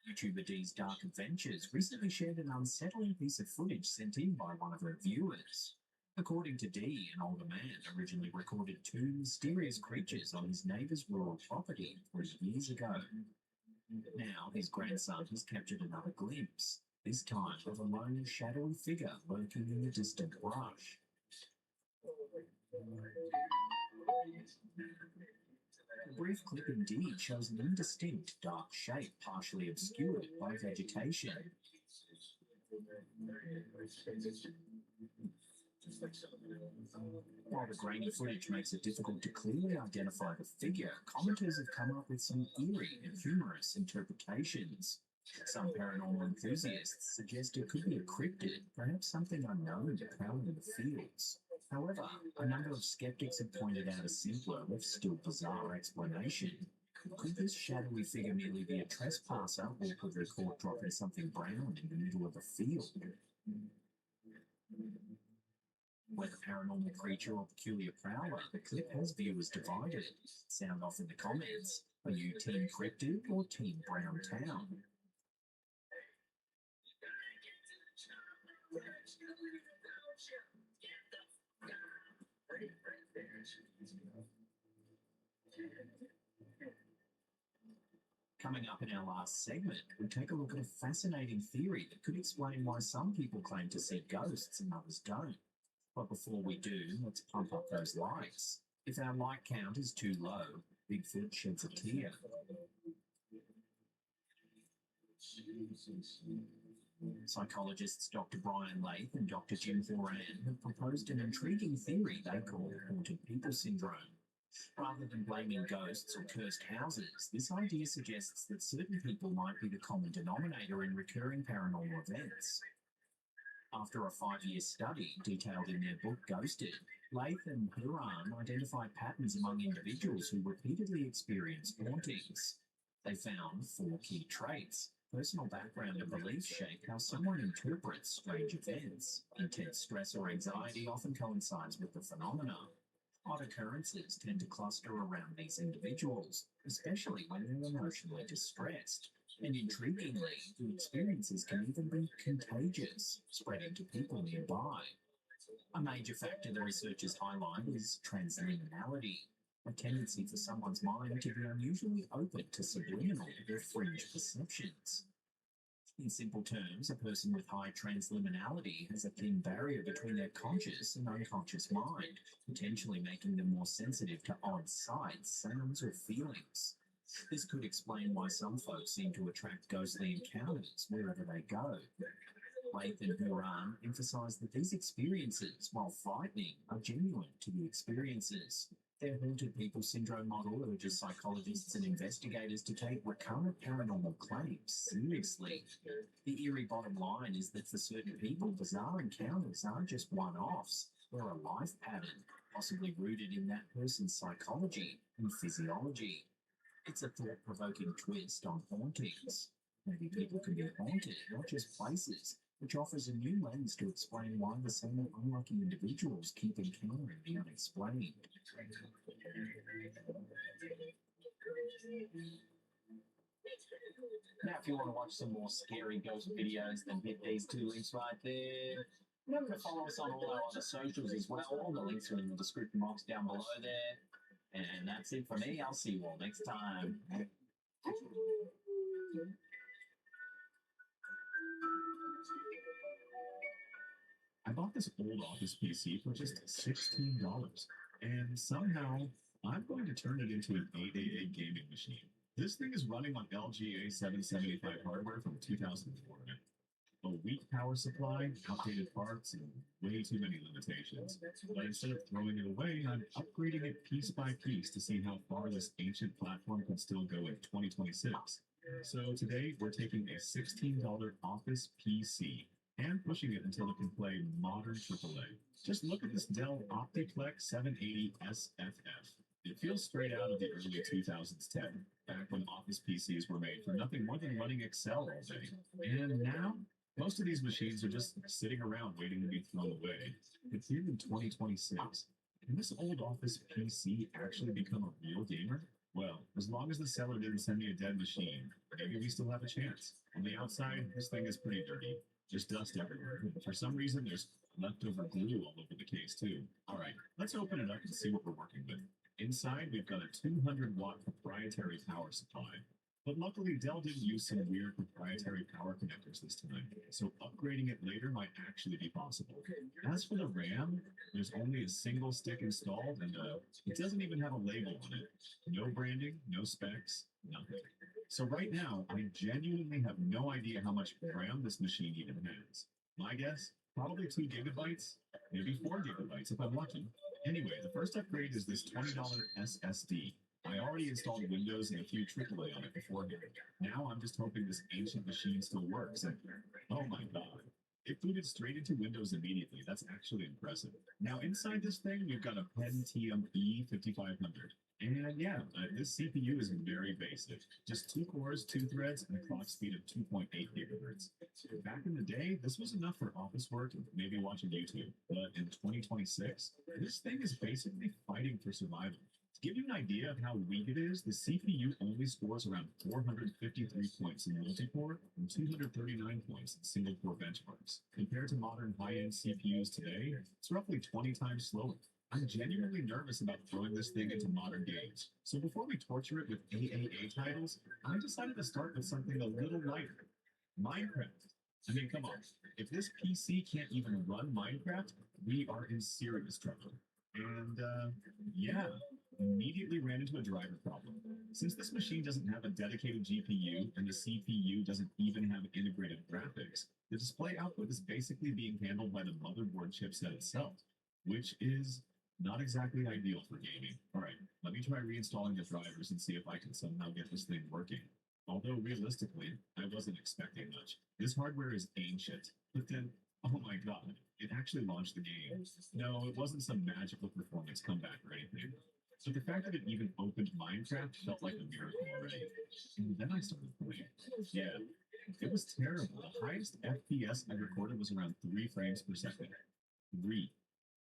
YouTuber Dee's Dark Adventures recently shared an unsettling piece of footage sent in by one of her viewers. According to Dee, an older man originally recorded 2 mysterious creatures on his neighbour's rural property 3 years ago. Now his grandson has captured another glimpse, this time of a lone shadowy figure lurking in the distant brush. The brief clip indeed shows an indistinct dark shape partially obscured by vegetation. While the grainy footage makes it difficult to clearly identify the figure, commenters have come up with some eerie and humorous interpretations. Some paranormal enthusiasts suggest it could be a cryptid, perhaps something unknown prowling the fields. However, a number of skeptics have pointed out a simpler, if still bizarre, explanation. Could this shadowy figure merely be a trespasser, or could the caught dropping something brown in the middle of a field? Whether paranormal creature or peculiar prowler, the clip has viewers divided. Sound off in the comments. Are you Team Cryptid or Team Brown Town? Coming up in our last segment, we take a look at a fascinating theory that could explain why some people claim to see ghosts and others don't. But before we do, let's pump up those likes. If our like count is too low, Bigfoot sheds a tear. Psychologists Dr. Brian Lath and Dr. Jim Horan have proposed an intriguing theory they call haunted people syndrome. Rather than blaming ghosts or cursed houses, this idea suggests that certain people might be the common denominator in recurring paranormal events. After a 5-year study detailed in their book Ghosted, Lath and Horan identified patterns among individuals who repeatedly experienced hauntings. They found 4 key traits. Personal background and beliefs shape how someone interprets strange events. Intense stress or anxiety often coincides with the phenomena. Odd occurrences tend to cluster around these individuals, especially when they're emotionally distressed. And intriguingly, the experiences can even be contagious, spreading to people nearby. A major factor the researchers highlight is transliminality, a tendency for someone's mind to be unusually open to subliminal or fringe perceptions. In simple terms, a person with high transliminality has a thin barrier between their conscious and unconscious mind, potentially making them more sensitive to odd sights, sounds, or feelings. This could explain why some folks seem to attract ghostly encounters wherever they go. Lath and Horan emphasize that these experiences, while frightening, are genuine to the experiencers. Their haunted people syndrome model urges psychologists and investigators to take recurrent paranormal claims seriously. The eerie bottom line is that for certain people, bizarre encounters aren't just one-offs, they're a life pattern, possibly rooted in that person's psychology and physiology. It's a thought-provoking twist on hauntings. Maybe people can be haunted, not just places, which offers a new lens to explain why the same unlucky individuals keep encountering the unexplained. Now, if you want to watch some more scary ghost videos, then hit these 2 links right there. Remember to follow us on all our other socials as well. All the links are in the description box down below there. And that's it for me. I'll see you all next time. I bought this old office PC for just $16, and somehow I'm going to turn it into an 888 gaming machine. This thing is running on LGA 775 hardware from 2004. A weak power supply, outdated parts, and way too many limitations. But instead of throwing it away, I'm upgrading it piece by piece to see how far this ancient platform can still go in 2026. So today, we're taking a $16 Office PC and pushing it until it can play modern AAA. Just look at this Dell Optiplex 780 SFF. It feels straight out of the early 2000s tech, back when Office PCs were made for nothing more than running Excel all day. And now, most of these machines are just sitting around waiting to be thrown away. It's here in 2026. Can this old Office PC actually become a real gamer? Well, as long as the seller didn't send me a dead machine, maybe we still have a chance. On the outside, this thing is pretty dirty. There's dust everywhere. For some reason, there's leftover glue all over the case too. All right, let's open it up and see what we're working with. Inside, we've got a 200-watt proprietary power supply. But luckily, Dell didn't use some weird proprietary power connectors this time, so upgrading it later might actually be possible. As for the RAM, there's only a single stick installed, and it doesn't even have a label on it. No branding, no specs, nothing. So right now, I genuinely have no idea how much RAM this machine even has. My guess, probably 2 gigabytes, maybe 4 gigabytes if I'm lucky. Anyway, the first upgrade is this $20 SSD. I already installed Windows and a few AAA on it beforehand. Now I'm just hoping this ancient machine still works. And, oh my god. It booted straight into Windows immediately. That's actually impressive. Now inside this thing, we've got a Pentium E5500. And yeah, this CPU is very basic. Just 2 cores, 2 threads, and a clock speed of 2.8 gigahertz. Back in the day, this was enough for office work and maybe watching YouTube. But in 2026, this thing is basically fighting for survival. To give you an idea of how weak it is, the CPU only scores around 453 points in multi-core and 239 points in single-core benchmarks. Compared to modern high-end CPUs today, it's roughly 20 times slower. I'm genuinely nervous about throwing this thing into modern games. So before we torture it with AAA titles, I decided to start with something a little lighter. Minecraft. I mean, come on. If this PC can't even run Minecraft, we are in serious trouble. And, yeah, immediately ran into a driver problem. Since this machine doesn't have a dedicated GPU and the CPU doesn't even have integrated graphics, the display output is basically being handled by the motherboard chipset itself, which is not exactly ideal for gaming. Alright, let me try reinstalling the drivers and see if I can somehow get this thing working. Although realistically, I wasn't expecting much. This hardware is ancient, but then, oh my god, it actually launched the game. No, it wasn't some magical performance comeback or anything. So the fact that it even opened Minecraft felt like a miracle already. And then I started playing. Yeah, it was terrible. The highest FPS I recorded was around 3 frames per second. 3.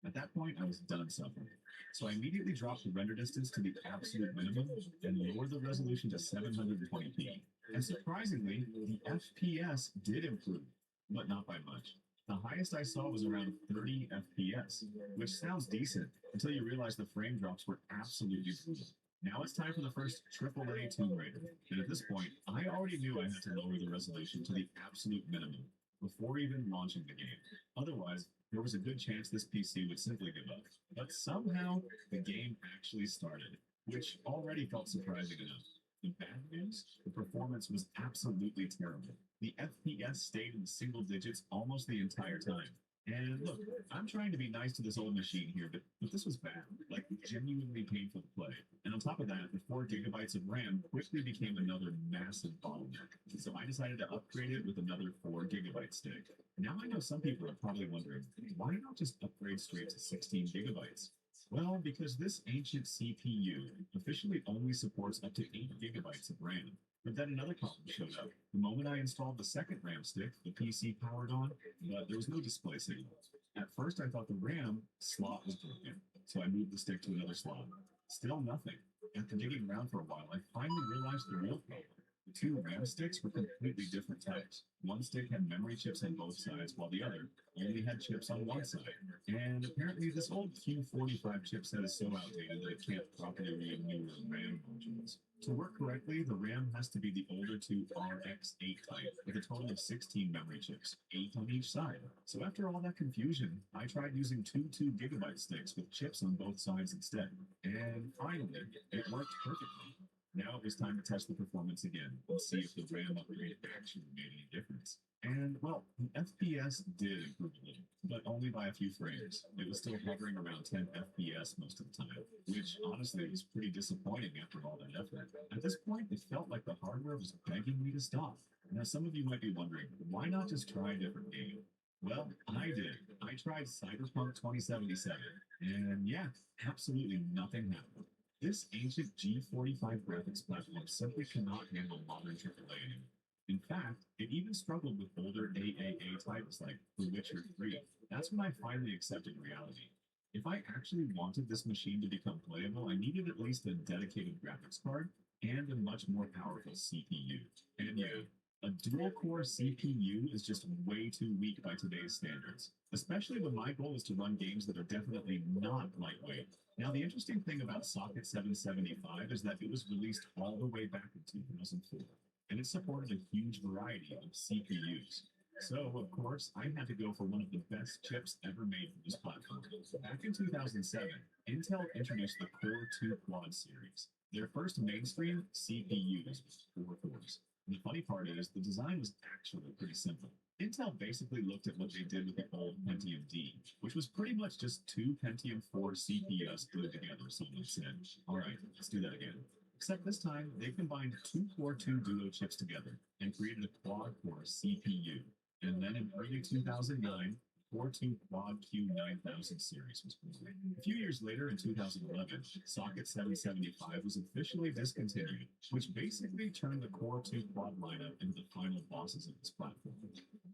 At that point, I was done suffering. So I immediately dropped the render distance to the absolute minimum and lowered the resolution to 720p. And surprisingly, the FPS did improve, but not by much. The highest I saw was around 30 FPS, which sounds decent until you realize the frame drops were absolutely brutal. Now it's time for the first AAA Tomb Raider, and at this point, I already knew I had to lower the resolution to the absolute minimum before even launching the game. Otherwise, there was a good chance this PC would simply give up. But somehow, the game actually started, which already felt surprising enough. The bad news, the performance was absolutely terrible. The FPS stayed in single digits almost the entire time. And look, I'm trying to be nice to this old machine here, but this was bad, like genuinely painful to play. And on top of that, the 4 gigabytes of RAM quickly became another massive bottleneck. So I decided to upgrade it with another 4 gigabyte stick. Now I know some people are probably wondering, why not just upgrade straight to 16 gigabytes? Well, because this ancient CPU officially only supports up to 8 gigabytes of RAM. But then another problem showed up. The moment I installed the second RAM stick, the PC powered on, but there was no display signal. At first, I thought the RAM slot was broken, so I moved the stick to another slot. Still nothing. After digging around for a while, I finally realized the real problem. The 2 RAM sticks were completely different types. One stick had memory chips on both sides, while the other only had chips on one side. And apparently this old Q45 chipset is so outdated that it can't properly read newer RAM modules. To work correctly, the RAM has to be the older 2 RX8 type, with a total of 16 memory chips, 8 on each side. So after all that confusion, I tried using 2 2-gigabyte sticks with chips on both sides instead. And finally, it worked perfectly. Now it was time to test the performance again and see if the RAM upgrade actually made any difference. And, well, the FPS did improve a little, but only by a few frames. It was still hovering around 10 FPS most of the time, which honestly was pretty disappointing after all that effort. At this point, it felt like the hardware was begging me to stop. Now, some of you might be wondering, why not just try a different game? Well, I did. I tried Cyberpunk 2077, and yeah, absolutely nothing happened. This ancient G45 graphics platform simply cannot handle modern AAA anymore. In fact, it even struggled with older AAA titles like The Witcher 3. That's when I finally accepted reality. If I actually wanted this machine to become playable, I needed at least a dedicated graphics card and a much more powerful CPU. And yeah, A dual-core CPU is just way too weak by today's standards, especially when my goal is to run games that are definitely not lightweight. Now, the interesting thing about Socket 775 is that it was released all the way back in 2004, and it supported a huge variety of CPUs. So, of course, I had to go for one of the best chips ever made for this platform. Back in 2007, Intel introduced the Core 2 Quad series, their first mainstream CPUs with 4 cores. And the funny part is, the design was actually pretty simple. Intel basically looked at what they did with the old Pentium D, which was pretty much just 2 Pentium 4 CPUs glued together, someone said. Alright, let's do that again. Except this time, they combined 2 Core 2 Duo chips together and created a quad-core CPU. And then in early 2009, Core 2 Quad Q9000 series was born. A few years later, in 2011, Socket 775 was officially discontinued, which basically turned the Core 2 Quad lineup into the final bosses of this platform.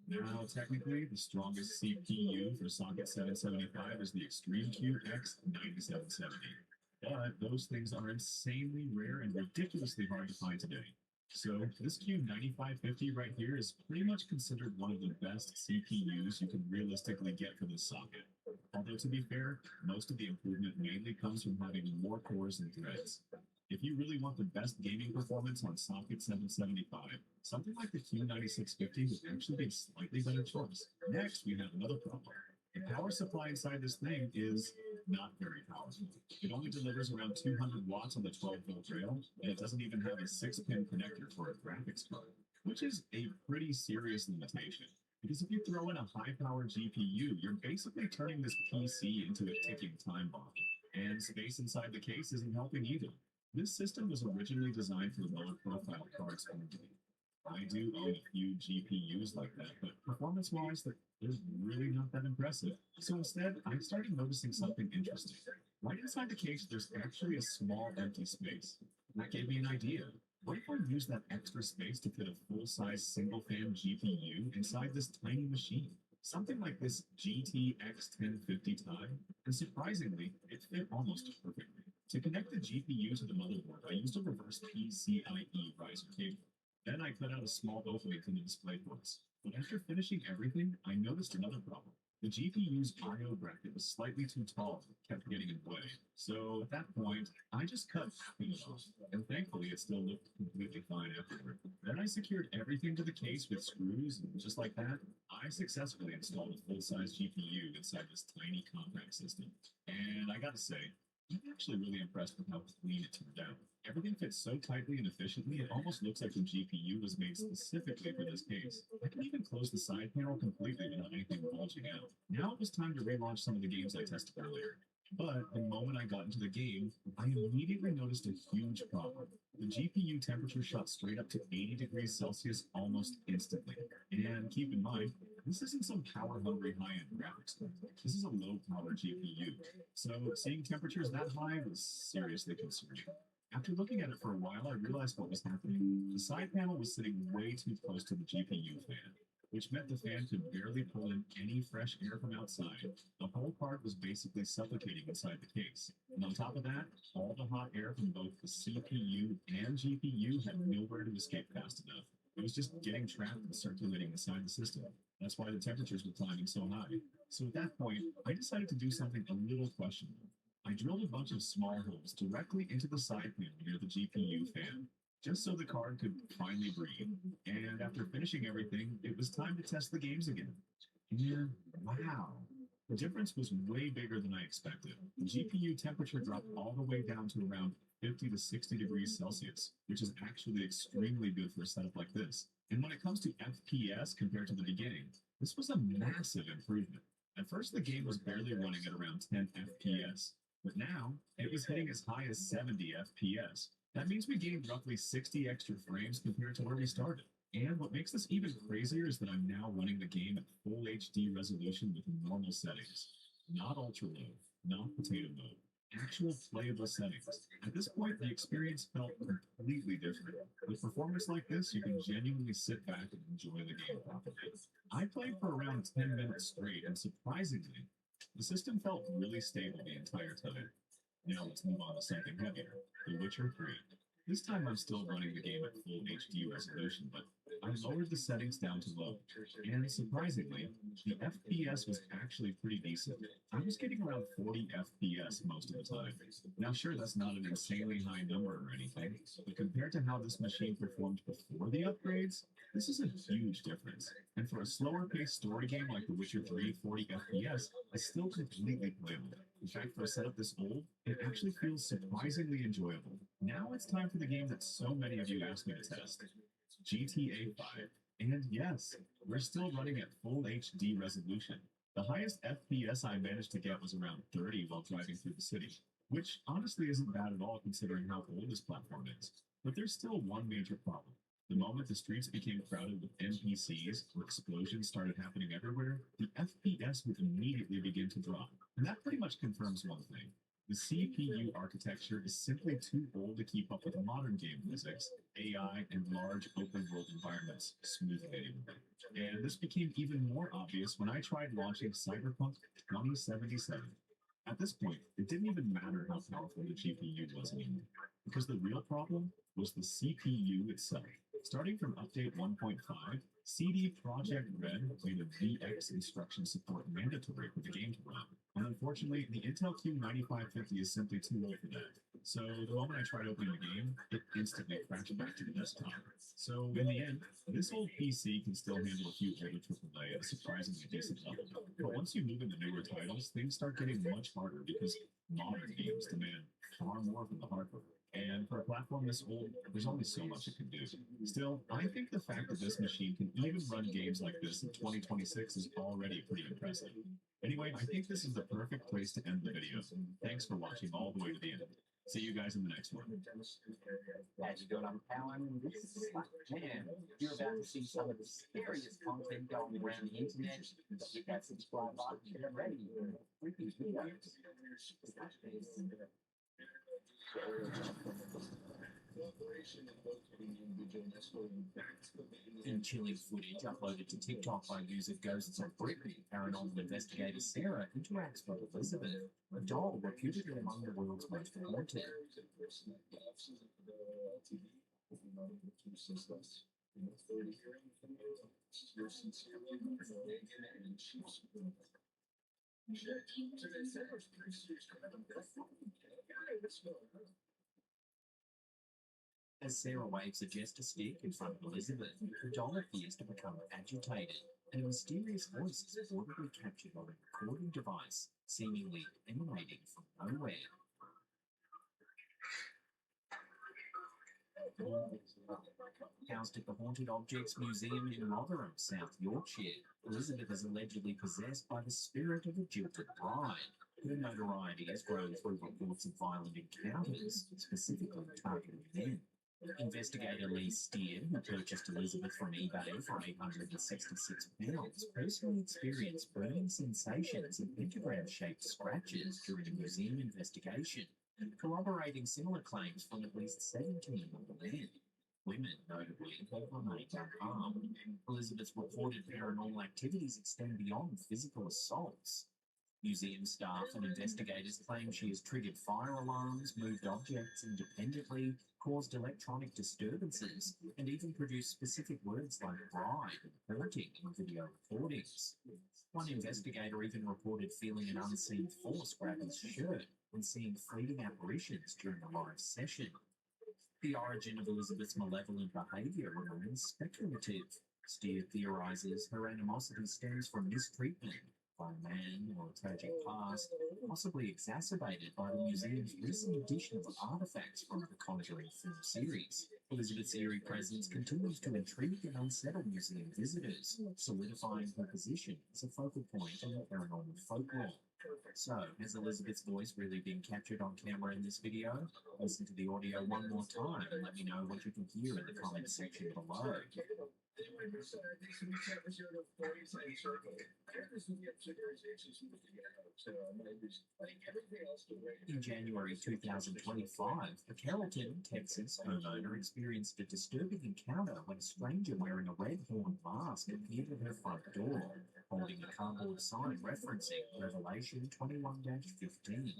Now, technically, the strongest CPU for Socket 775 is the Extreme-Q X9770. But those things are insanely rare and ridiculously hard to find today. So this Q9550 right here is pretty much considered one of the best CPUs you can realistically get for this socket. Although to be fair, most of the improvement mainly comes from having more cores and threads. If you really want the best gaming performance on Socket 775, something like the Q9650 would actually be a slightly better choice. Next, we have another problem. The power supply inside this thing is not very powerful. It only delivers around 200 watts on the 12-volt rail, and it doesn't even have a 6-pin connector for a graphics card, which is a pretty serious limitation. Because if you throw in a high-power GPU, you're basically turning this PC into a ticking time bomb. And space inside the case isn't helping either. This system was originally designed for low-profile cards only. I do own a few GPUs like that, but performance-wise, they're really not that impressive. So instead, I started noticing something interesting. Right inside the case, there's actually a small empty space. That gave me an idea. What if I use that extra space to fit a full-size single-fan GPU inside this tiny machine? Something like this GTX 1050 Ti, and surprisingly, it fit almost perfectly. To connect the GPU to the motherboard, I used a reverse PCIe riser cable. Then I cut out a small opening in the display ports. But after finishing everything, I noticed another problem. The GPU's I/O bracket was slightly too tall and kept getting in the way. So at that point, I just cut half of it off, and thankfully it still looked completely fine afterward. Then I secured everything to the case with screws, and just like that, I successfully installed a full-size GPU inside this tiny compact system. And I gotta say, I'm actually really impressed with how clean it turned out. Everything fits so tightly and efficiently, it almost looks like the GPU was made specifically for this case. I can even close the side panel completely without anything bulging out. Now it was time to relaunch some of the games I tested earlier. But the moment I got into the game, I immediately noticed a huge problem. The GPU temperature shot straight up to 80 degrees Celsius almost instantly. And keep in mind, this isn't some power-hungry high-end graphics card. This is a low-power GPU. So seeing temperatures that high was seriously concerning. After looking at it for a while, I realized what was happening. The side panel was sitting way too close to the GPU fan, which meant the fan could barely pull in any fresh air from outside. The whole card was basically suffocating inside the case. And on top of that, all the hot air from both the CPU and GPU had nowhere to escape fast enough. It was just getting trapped and circulating inside the system. That's why the temperatures were climbing so high. So at that point, I decided to do something a little questionable. I drilled a bunch of small holes directly into the side panel near the GPU fan, just so the card could finally breathe. And after finishing everything, it was time to test the games again. And wow, the difference was way bigger than I expected. The GPU temperature dropped all the way down to around 50 to 60 degrees Celsius, which is actually extremely good for a setup like this. And when it comes to FPS compared to the beginning, this was a massive improvement. At first, the game was barely running at around 10 FPS, but now it was hitting as high as 70 FPS. That means we gained roughly 60 extra frames compared to where we started. And what makes this even crazier is that I'm now running the game at full HD resolution with normal settings. Not ultra low, not potato mode. Actual playable settings. At this point, the experience felt completely different. With performance like this, you can genuinely sit back and enjoy the game properly. I played for around 10 minutes straight, and surprisingly, the system felt really stable the entire time. Now let's move on to something heavier, The Witcher 3. This time I'm still running the game at full HD resolution, but I lowered the settings down to low, and surprisingly, the FPS was actually pretty decent. I was getting around 40 FPS most of the time. Now sure, that's not an insanely high number or anything, but compared to how this machine performed before the upgrades, this is a huge difference. And for a slower paced story game like The Witcher 3 40 FPS is still completely playable. In fact, for a setup this old, it actually feels surprisingly enjoyable. Now it's time for the game that so many of you asked me to test, GTA 5. And yes, we're still running at full HD resolution. The highest FPS I managed to get was around 30 while driving through the city, which honestly isn't bad at all considering how old this platform is. But there's still one major problem. The moment the streets became crowded with NPCs, or explosions started happening everywhere, the FPS would immediately begin to drop. And that pretty much confirms one thing. The CPU architecture is simply too old to keep up with modern game physics, AI, and large open-world environments smoothly. And this became even more obvious when I tried launching Cyberpunk 2077. At this point, it didn't even matter how powerful the GPU was anymore, because the real problem was the CPU itself. Starting from update 1.5, CD Projekt Red made a VX instruction support mandatory for the game to run. And unfortunately, the Intel Q9550 is simply too old for that. So the moment I tried opening the game, it instantly crashed back to the desktop. So in the end, this old PC can still handle a few older AAA at a surprisingly decent level. But once you move into newer titles, things start getting much harder because modern games demand far more from the hardware. And for a platform this old, there's only so much it can do. Still, I think the fact that this machine can even run games like this in 2026 is already pretty impressive. Anyway, I think this is the perfect place to end the video. Thanks for watching all the way to the end. See you guys in the next one. As you go down Cowan, this is like, man, you're about to see some of the scariest content going around the internet. Hit that subscribe button and get ready for freaky videos. In chilling footage uploaded to TikTok by user Ghosts of Britain, paranormal investigator Sarah interacts with Elizabeth, a doll reputedly among the world's most haunted. As Sarah waves a jester stick in front of Elizabeth, the doll appears to become agitated, and a mysterious voice is audibly captured on a recording device, seemingly emanating from nowhere. Housed at the Haunted Objects Museum in Rotherham, South Yorkshire, Elizabeth is allegedly possessed by the spirit of a jilted bride. Her notoriety has grown through reports of violent encounters, specifically targeting men. Investigator Lee Steer, who purchased Elizabeth from eBay for £866, personally experienced burning sensations and pentagram-shaped scratches during a museum investigation, corroborating similar claims from at least 17 other men. Women, notably, have remained unharmed. Elizabeth's reported paranormal activities extend beyond physical assaults. Museum staff and investigators claim she has triggered fire alarms, moved objects independently, caused electronic disturbances, and even produced specific words like bride and haunting in video recordings. One investigator even reported feeling an unseen force grab his shirt and seeing fleeting apparitions during a live session. The origin of Elizabeth's malevolent behaviour remains speculative. Steer theorises her animosity stems from mistreatment by a man or a tragic past, possibly exacerbated by the museum's recent addition of artifacts from the Conjuring film series. Elizabeth's eerie presence continues to intrigue and unsettle museum visitors, solidifying her position as a focal point in the paranormal folklore. So, has Elizabeth's voice really been captured on camera in this video? Listen to the audio one more time and let me know what you can hear in the comment section below. In January 2025, a Carrollton, Texas homeowner experienced a disturbing encounter when a stranger wearing a red horn mask appeared at her front door, holding a cardboard sign referencing Revelation 21-15.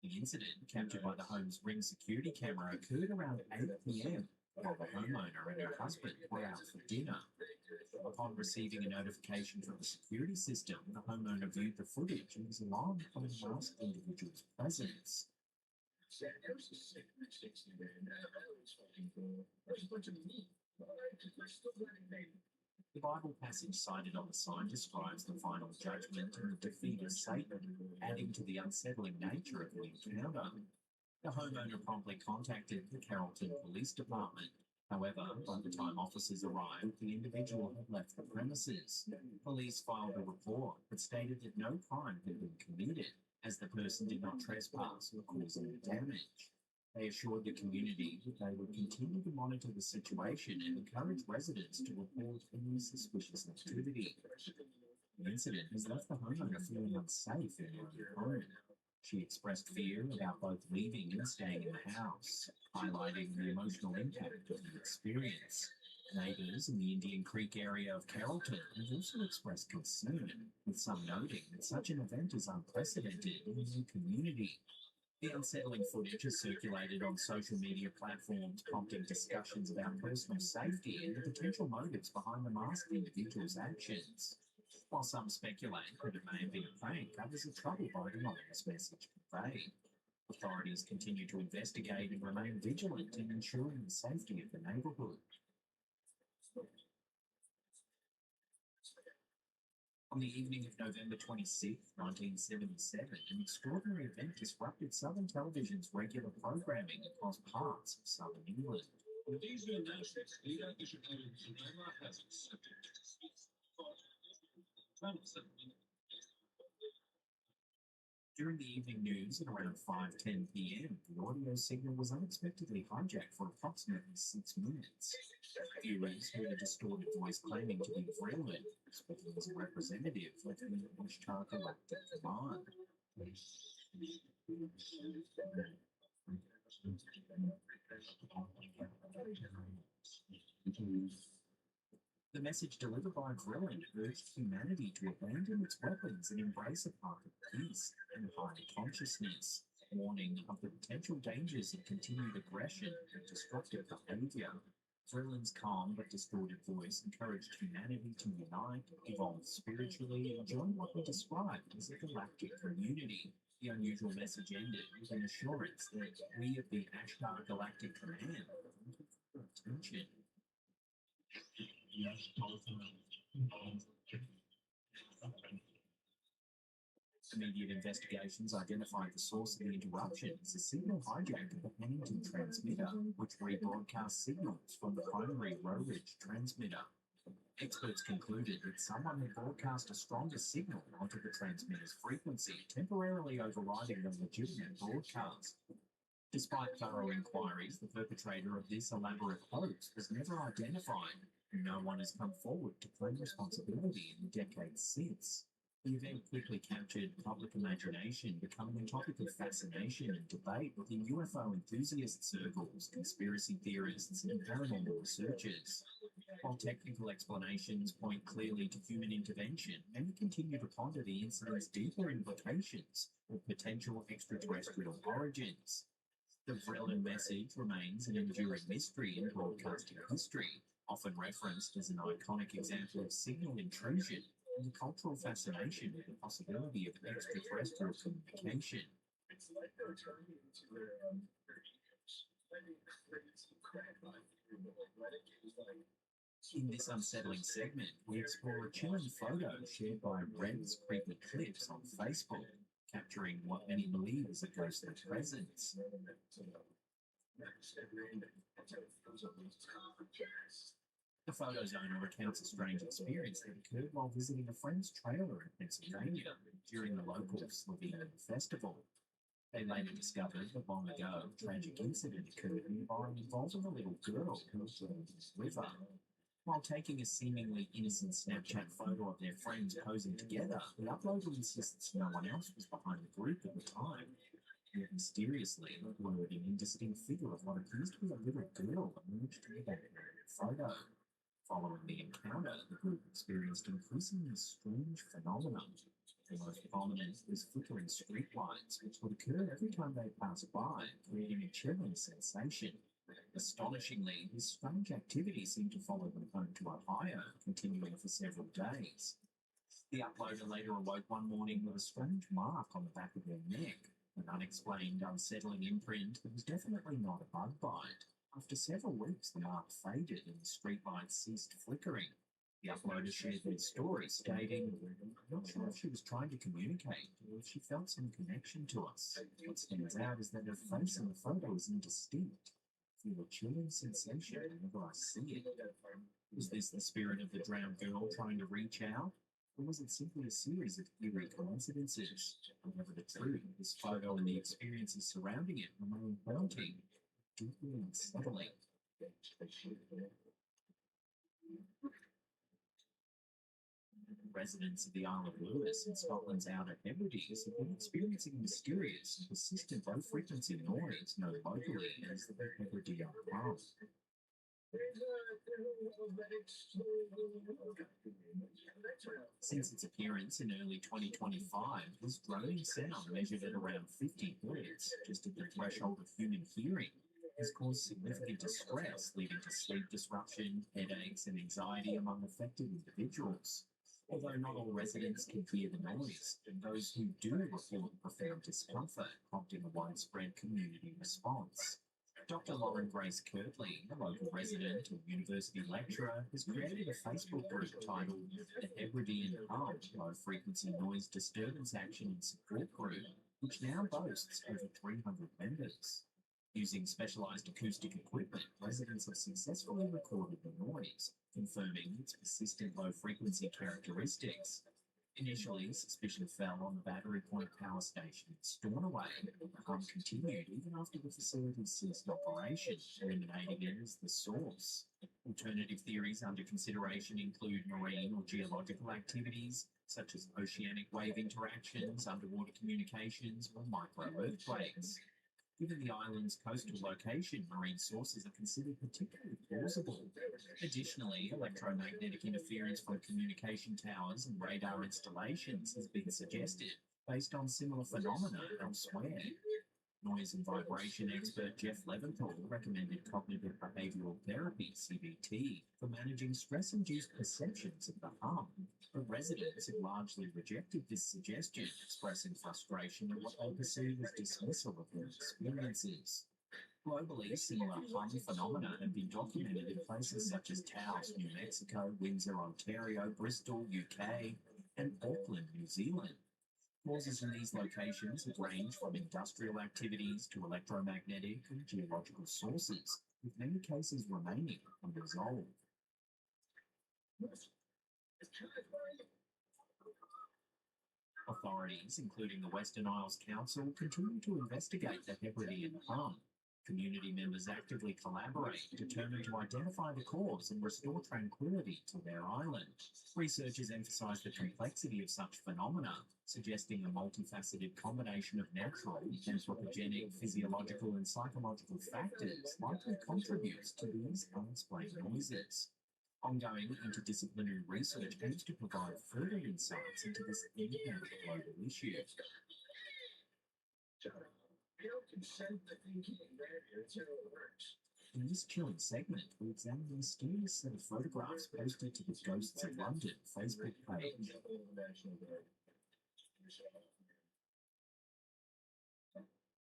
The incident, captured by the home's Ring security camera, occurred around 8 p.m. while the homeowner and her husband were out for dinner. Upon receiving a notification from the security system, the homeowner viewed the footage and was alarmed by the masked individual's presence. The Bible passage cited on the sign describes the final judgment and the defeat of Satan, adding to the unsettling nature of the encounter. The homeowner promptly contacted the Carrollton Police Department. However, by the time officers arrived, the individual had left the premises. Police filed a report but stated that no crime had been committed, as the person did not trespass or cause any damage. They assured the community that they would continue to monitor the situation and encourage residents to report any suspicious activity. The incident has left the homeowner feeling unsafe in her new home. She expressed fear about both leaving and staying in the house, highlighting the emotional impact of the experience. Neighbours in the Indian Creek area of Carrollton have also expressed concern, with some noting that such an event is unprecedented in the community. The unsettling footage has circulated on social media platforms, prompting discussions about personal safety and the potential motives behind the masked individual's actions. While some speculate that it may have been a prank, others are troubled by the anonymous message conveyed. Authorities continue to investigate and remain vigilant in ensuring the safety of the neighbourhood. On the evening of November 26, 1977, an extraordinary event disrupted Southern Television's regular programming across parts of Southern England. During the evening news at around 5:10 p.m., the audio signal was unexpectedly hijacked for approximately 6 minutes. Viewers heard a distorted voice claiming to be Vreeland, speaking as a representative of the Wichita Galactic Command. The message delivered by Vreeland urged humanity to abandon its weapons and embrace a path of peace and higher consciousness, warning of the potential dangers of continued aggression and destructive behavior. Vreeland's calm but distorted voice encouraged humanity to unite, evolve spiritually, and join what we described as a galactic community. The unusual message ended with an assurance that we of the Ashtar Galactic Command are attention. Immediate investigations identified the source of the interruption as a signal hijacked at the Pennington transmitter, which rebroadcast signals from the primary Row-Ridge transmitter. Experts concluded that someone had broadcast a stronger signal onto the transmitter's frequency, temporarily overriding the legitimate broadcast. Despite thorough inquiries, the perpetrator of this elaborate hoax was never identified, and no one has come forward to claim responsibility in the decades since. The event quickly captured public imagination, becoming a topic of fascination and debate within UFO enthusiast circles, conspiracy theorists, and paranormal researchers. While technical explanations point clearly to human intervention, many continue to ponder the incident's deeper implications or potential extraterrestrial origins. The Vreeland message remains an enduring mystery in broadcasting history, often referenced as an iconic example of signal intrusion and the cultural fascination with the possibility of extraterrestrial communication. In this unsettling segment, we explore a chilling photo shared by Red's Creepy Clips on Facebook, capturing what many believe is a ghostly presence. The photo's owner recounts a strange experience that occurred while visiting a friend's trailer in Pennsylvania during the local Slovenian festival. They later discovered that long ago, a tragic incident occurred nearby involving a little girl who was in the river. While taking a seemingly innocent Snapchat photo of their friends posing together, the uploader insists no one else was behind the group at the time. Yet mysteriously, a blurred and indistinct figure of what appears to be a little girl emerged in the background of the photo. Following the encounter, the group experienced increasingly strange phenomena. The most prominent was flickering street lights, which would occur every time they passed by, creating a chilling sensation. Astonishingly, this strange activity seemed to follow them home to Ohio, continuing for several days. The uploader later awoke one morning with a strange mark on the back of their neck, an unexplained, unsettling imprint that was definitely not a bug bite. After several weeks, the mark faded and the streetlights ceased flickering. The uploader shared their story, stating, "I'm not sure if she was trying to communicate or if she felt some connection to us. What stands out is that her face in the photo is indistinct. I feel a chilling sensation whenever I see it." Was this the spirit of the drowned girl trying to reach out? Or was it simply a series of eerie coincidences? Whatever the truth, this photo and the experiences surrounding it remain haunting, deeply unsettling. Residents of the Isle of Lewis in Scotland's Outer Hebrides have been experiencing mysterious and persistent low-frequency noise known locally as the Hebridean hum. Since its appearance in early 2025, this droning sound, measured at around 50 Hz, just at the threshold of human hearing, has caused significant distress, leading to sleep disruption, headaches, and anxiety among affected individuals. Although not all residents can hear the noise, those who do report profound discomfort, prompting a widespread community response. Dr. Lauren Grace Kirtley, a local resident and university lecturer, has created a Facebook group titled the Hebridean Hum Low Frequency Noise Disturbance Action and Support Group, which now boasts over 300 members. Using specialized acoustic equipment, residents have successfully recorded the noise, confirming its persistent low-frequency characteristics. Initially, suspicion fell on the Battery Point Power Station in Stornoway. The hum continued even after the facility ceased operation, eliminating it as the source. Alternative theories under consideration include marine or geological activities, such as oceanic wave interactions, underwater communications, or micro-earthquakes. Given the island's coastal location, marine sources are considered particularly plausible. Additionally, electromagnetic interference from communication towers and radar installations has been suggested, based on similar phenomena elsewhere. Noise and vibration expert Jeff Leventhal recommended cognitive behavioral therapy, CBT, for managing stress-induced perceptions of the hum, but residents have largely rejected this suggestion, expressing frustration at what they perceive as dismissal of their experiences. Globally, similar hum phenomena have been documented in places such as Taos, New Mexico, Windsor, Ontario, Bristol, UK, and Auckland, New Zealand. Causes in these locations have ranged from industrial activities to electromagnetic and geological sources, with many cases remaining unresolved. Authorities, including the Western Isles Council, continue to investigate the Hebridean hum. Community members actively collaborate, determined to identify the cause and restore tranquility to their island. Researchers emphasize the complexity of such phenomena, suggesting a multifaceted combination of natural, anthropogenic, physiological, and psychological factors likely contributes to these unexplained noises. Ongoing interdisciplinary research aims to provide further insights into this independent global issue. In this chilling segment, we examine the mysterious set of photographs posted to the Ghosts of London Facebook page.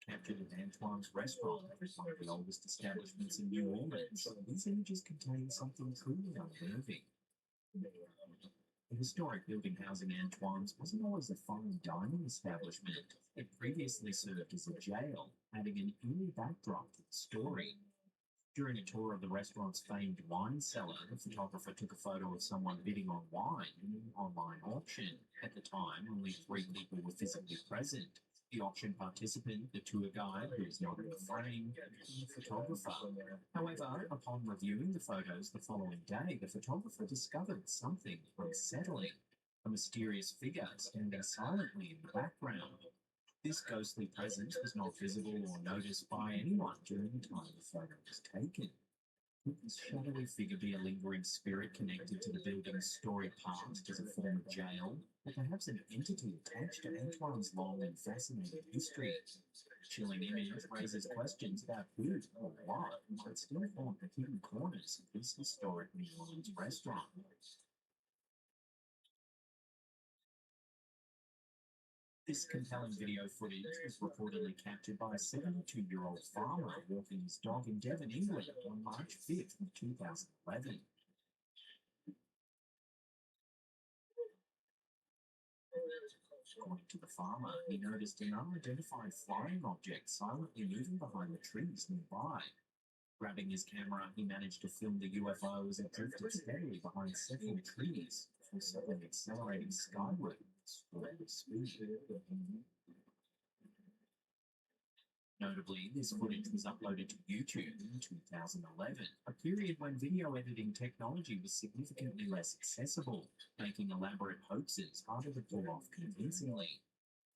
Captured at Antoine's restaurant, one of the oldest establishments in New Orleans, these images contain something truly unnerving. The historic building housing Antoine's wasn't always a fine dining establishment. It previously served as a jail, adding an eerie backdrop to the story. During a tour of the restaurant's famed wine cellar, the photographer took a photo of someone bidding on wine in an online auction. At the time, only 3 people were physically present. The auction participant, the tour guide, who was not in the frame, and the photographer. However, upon reviewing the photos the following day, the photographer discovered something unsettling. A mysterious figure standing silently in the background. This ghostly presence was not visible or noticed by anyone during the time the photo was taken. Could this shadowy figure be a lingering spirit connected to the building's storied past as a form of jail, or perhaps an entity attached to Antoine's long and fascinating history? Chilling image raises questions about who or what might still haunt the hidden corners of this historic New Orleans restaurant. This compelling video footage was reportedly captured by a 72-year-old farmer walking his dog in Devon, England on March 5th, 2011. According to the farmer, he noticed an unidentified flying object silently moving behind the trees nearby. Grabbing his camera, he managed to film the UFO as it drifted steadily behind several trees before suddenly accelerating skyward at speed. Notably, this footage was uploaded to YouTube in 2011, a period when video editing technology was significantly less accessible, making elaborate hoaxes harder to pull off convincingly.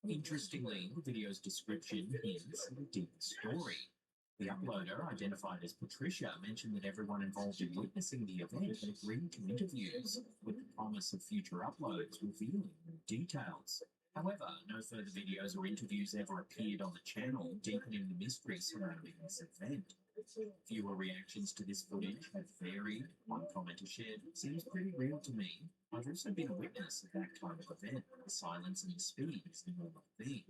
Interestingly, the video's description hints at a deeper story. The uploader, identified as Patricia, mentioned that everyone involved in witnessing the event had agreed to interviews, with the promise of future uploads revealing more details. However, no further videos or interviews ever appeared on the channel, deepening the mystery surrounding this event. Viewer reactions to this footage have varied. One commenter shared, "Seems pretty real to me. I've also been a witness of that kind of event. The silence and the speed is the normal thing."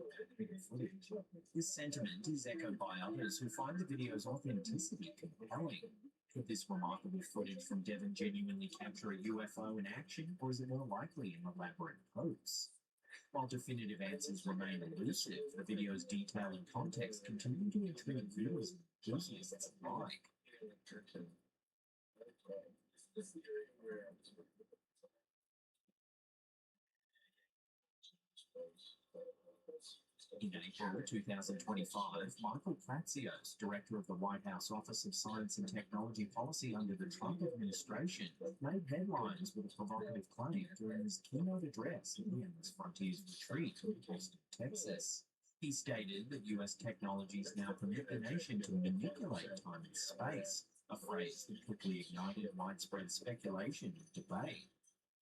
Footage. This sentiment is echoed by others who find the video's authenticity compelling. Could this remarkable footage from Devon genuinely capture a UFO in action, or is it more likely an elaborate hoax? While definitive answers remain elusive, the video's detail and context continue to intrigue viewers and enthusiasts alike. In April 2025, Michael Pratsios, director of the White House Office of Science and Technology Policy under the Trump administration, made headlines with a provocative claim during his keynote address at the Endless Frontiers Retreat in Austin, Texas. He stated that U.S. technologies now permit the nation to manipulate time and space, a phrase that quickly ignited widespread speculation and debate.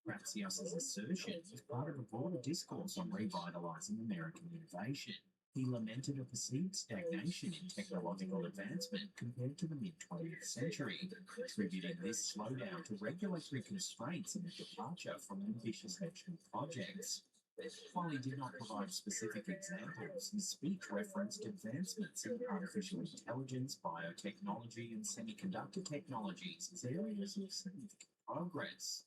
Pratsios' assertion was part of a broader discourse on revitalizing American innovation. He lamented a perceived stagnation in technological advancement compared to the mid-20th century, attributing this slowdown to regulatory constraints and a departure from ambitious national projects. While he did not provide specific examples, his speech referenced advancements in artificial intelligence, biotechnology, and semiconductor technologies as areas of significant progress.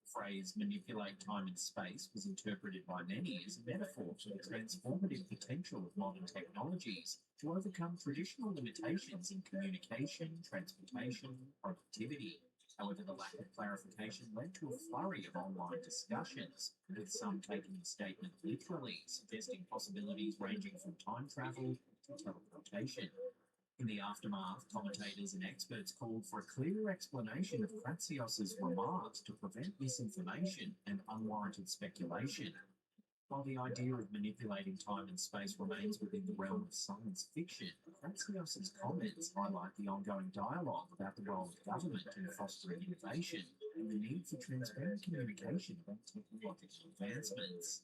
The phrase "manipulate time and space" was interpreted by many as a metaphor for the transformative potential of modern technologies to overcome traditional limitations in communication, transportation, and productivity. However, the lack of clarification led to a flurry of online discussions, with some taking the statement literally, suggesting possibilities ranging from time travel to teleportation. In the aftermath, commentators and experts called for a clearer explanation of Pratsios' remarks to prevent misinformation and unwarranted speculation. While the idea of manipulating time and space remains within the realm of science fiction, Pratsios' comments highlight the ongoing dialogue about the role of government in fostering innovation and the need for transparent communication about technological advancements.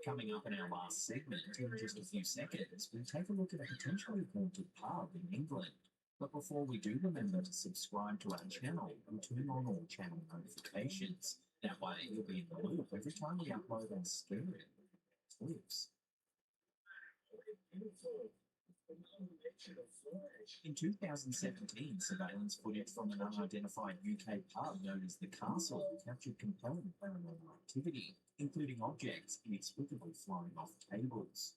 Coming up in our last segment, in just a few seconds, we'll take a look at a potentially haunted pub in England. But before we do, remember to subscribe to our channel and turn on all channel notifications. That way, you'll be in the loop every time we upload our scary clips. In 2017, surveillance footage from an unidentified UK pub known as The Castle captured compelling paranormal activity, including objects inexplicably flying off tables.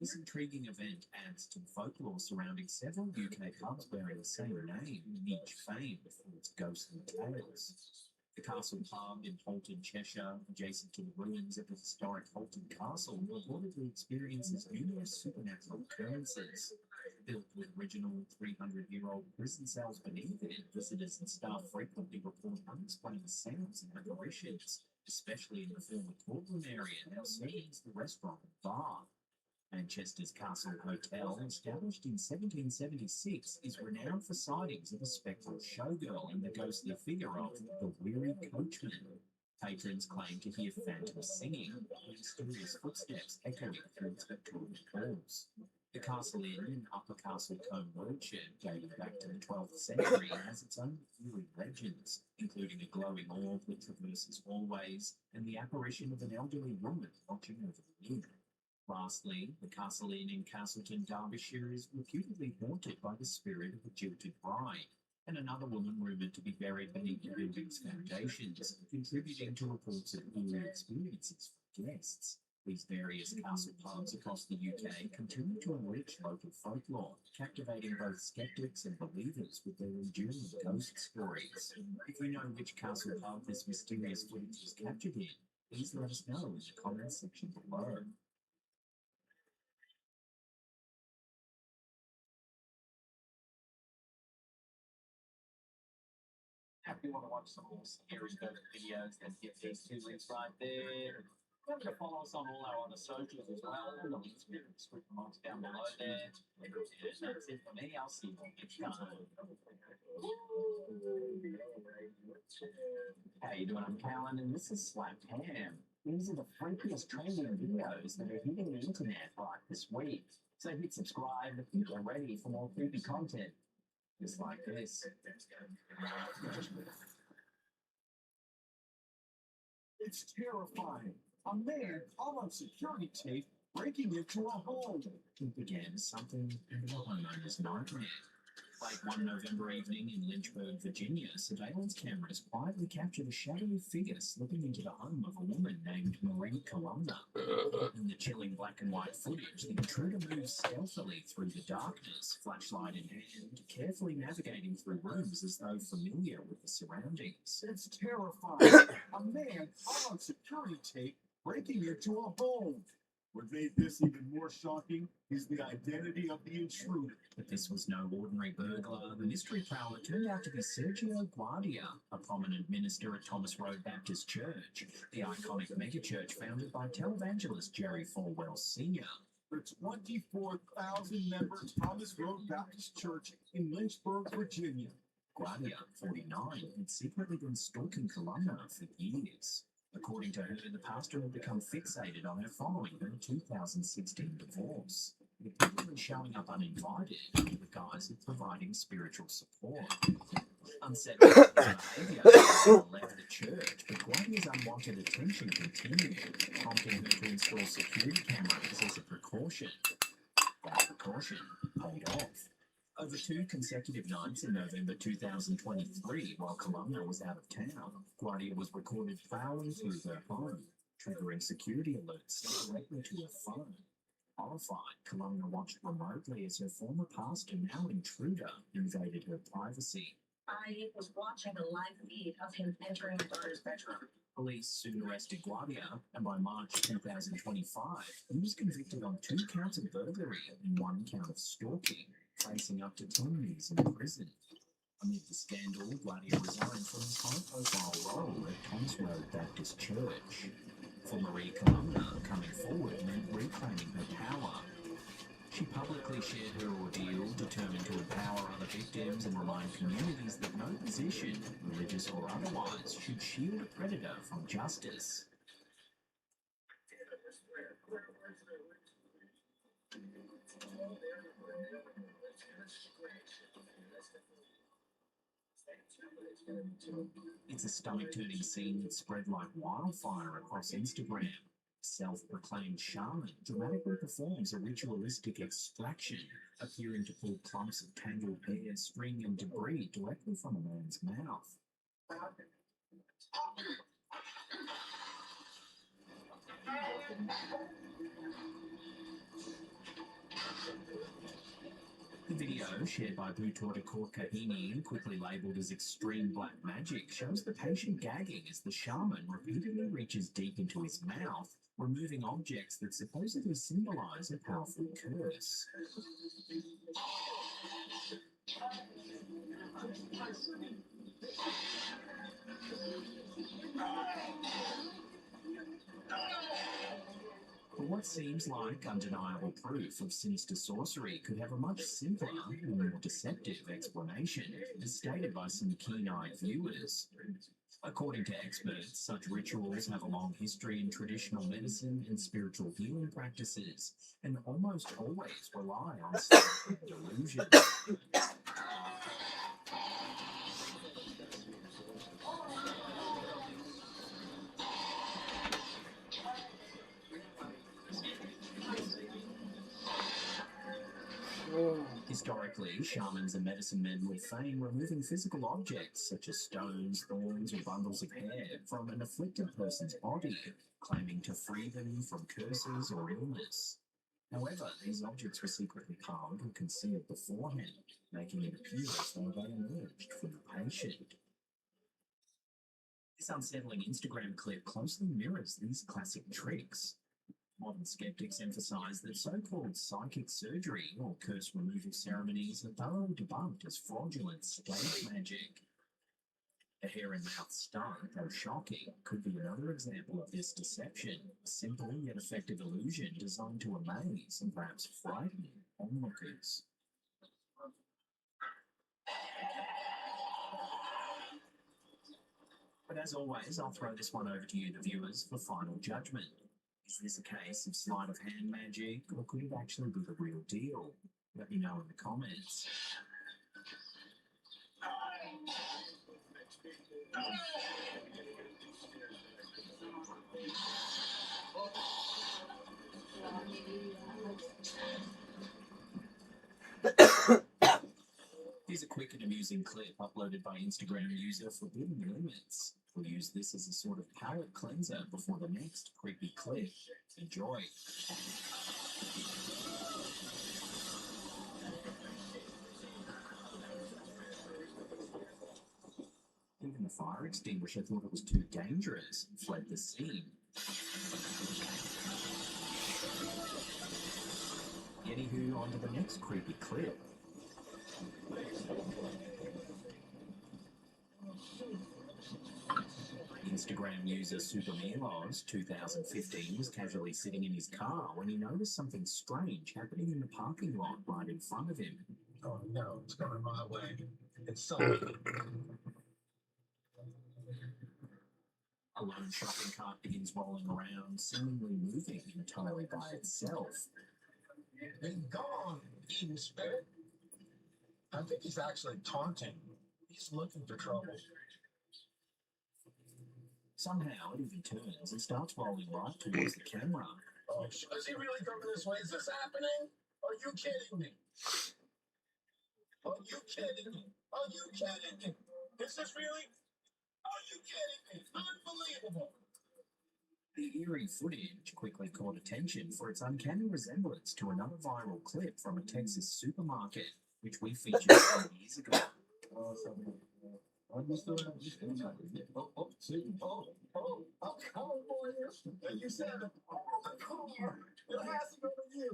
This intriguing event adds to the folklore surrounding several UK pubs bearing the same name, each famed for its ghostly tales. The Castle Pub in Holton, Cheshire, adjacent to the ruins of the historic Holton Castle, reportedly experiences numerous supernatural occurrences. Built with original 300-year-old prison cells beneath it, visitors and staff frequently report unexplained sounds and apparitions, especially in the former courtroom area now serving as the restaurant and bar. Manchester's Castle Hotel, established in 1776, is renowned for sightings of a spectral showgirl and the ghostly figure of the Weary Coachman. Patrons claim to hear phantoms singing, and mysterious footsteps echoing through its Victorian halls. The Castle Inn in Upper Castle Combe Roadshed, dating back to the 12th century, has its own eerie legends, including a glowing orb that traverses hallways and the apparition of an elderly woman watching over the inn. Lastly, the Castle Inn in Castleton, Derbyshire is reputedly haunted by the spirit of a jilted bride, and another woman rumoured to be buried beneath the building's foundations, contributing to reports of eerie experiences for guests. These various castle pubs across the UK continue to enrich local folklore, captivating both skeptics and believers with their enduring ghost stories. If you know which castle pub this mysterious footage was captured in, please let us know in the comments section below. If you want to watch some more scary ghost videos, then hit these two links right there. Remember to follow us on all our other socials as well. The links will be in the description box down below there. And that's it for me. I'll see you all next time. How you doing? I'm Callan, and this is Slapped Ham. These are the freakiest trending videos that are hitting the internet right this week. So hit subscribe if you're ready for more creepy content. Just like this. It's terrifying. A man caught on security tape breaking into a home. It began as something of a homeowner's nightmare. Like one November evening in Lynchburg, Virginia, surveillance cameras quietly captured a shadowy figure slipping into the home of a woman named Marie Columna. In the chilling black and white footage, the intruder moves stealthily through the darkness, flashlight in hand, carefully navigating through rooms as though familiar with the surroundings. It's terrifying. A man caught on security tape breaking into a home. What made this even more shocking is the identity of the intruder. But this was no ordinary burglar. The mystery prowler turned out to be Sergio Guardia, a prominent minister at Thomas Road Baptist Church, the iconic megachurch founded by televangelist Jerry Falwell Sr. The 24,000-member Thomas Road Baptist Church in Lynchburg, Virginia. Guardia, 49, had secretly been stalking Columna for years. According to her, the pastor had become fixated on her following her 2016 divorce, repeatedly showing up uninvited under the guise of providing spiritual support. Unsettled by his behaviour, Columna left the church, but Guardia's unwanted attention continued, prompting her to install security cameras as a precaution. That precaution paid off. Over 2 consecutive nights in November 2023, while Columna was out of town, Guardia was recorded prowling through her home, triggering security alerts directly to her phone. Horrified, Columna watched remotely as her former pastor, now intruder, invaded her privacy. I was watching a live feed of him entering my daughter's bedroom. Police soon arrested Guardia, and by March 2025, he was convicted on 2 counts of burglary and 1 count of stalking, facing up to 10 years in prison. Amid the scandal, Guardia resigned from his high-profile role at Thomas Road Baptist Church. For Marie Columna, coming forward meant reclaiming her power. She publicly shared her ordeal, determined to empower other victims and remind communities that no position, religious or otherwise, should shield a predator from justice. It's a stomach-turning scene that spread like wildfire across Instagram. Self-proclaimed shaman dramatically performs a ritualistic extraction, appearing to pull clumps of tangled hair, string, and debris directly from a man's mouth. The video, shared by Butorta Kahini and quickly labelled as extreme black magic, shows the patient gagging as the shaman repeatedly reaches deep into his mouth, removing objects that supposedly symbolise a powerful curse. For what seems like undeniable proof of sinister sorcery could have a much simpler and more deceptive explanation, as stated by some keen-eyed viewers. According to experts, such rituals have a long history in traditional medicine and spiritual healing practices, and almost always rely on some delusion. Historically, shamans and medicine men would feign removing physical objects such as stones, thorns, or bundles of hair from an afflicted person's body, claiming to free them from curses or illness. However, these objects were secretly palmed and concealed beforehand, making it appear as though they emerged from the patient. This unsettling Instagram clip closely mirrors these classic tricks. Modern skeptics emphasize that so-called psychic surgery or curse removal ceremonies are thoroughly debunked as fraudulent stage magic. A hair and mouth stunt, though shocking, could be another example of this deception, a simple yet effective illusion designed to amaze and perhaps frighten onlookers. But as always, I'll throw this one over to you, the viewers, for final judgment. Is this a case of sleight of hand magic, or could it actually be the real deal? Let me know in the comments. Here's a quick and amusing clip uploaded by Instagram user Forbidden Limits. We'll use this as a sort of palate cleanser before the next creepy clip. Enjoy. Even the fire extinguisher thought it was too dangerous and fled the scene. Anywho, on to the next creepy clip. Instagram user Supermelos 2015 was casually sitting in his car when he noticed something strange happening in the parking lot right in front of him. Oh no, it's going my way. It's so A lone shopping cart begins rolling around, seemingly moving entirely by itself. Be gone, evil spirit. I think he's actually taunting. He's looking for trouble. Somehow it even turns and starts rolling right towards the camera. Oh, is he really coming this way? Is this happening? Are you kidding me? Are you kidding me? Are you kidding me? Is this really? Are you kidding me? Unbelievable. The eerie footage quickly caught attention for its uncanny resemblance to another viral clip from a Texas supermarket, which we featured 10 years ago. I'm coming for you. And you said, I'm coming. It has to go to you.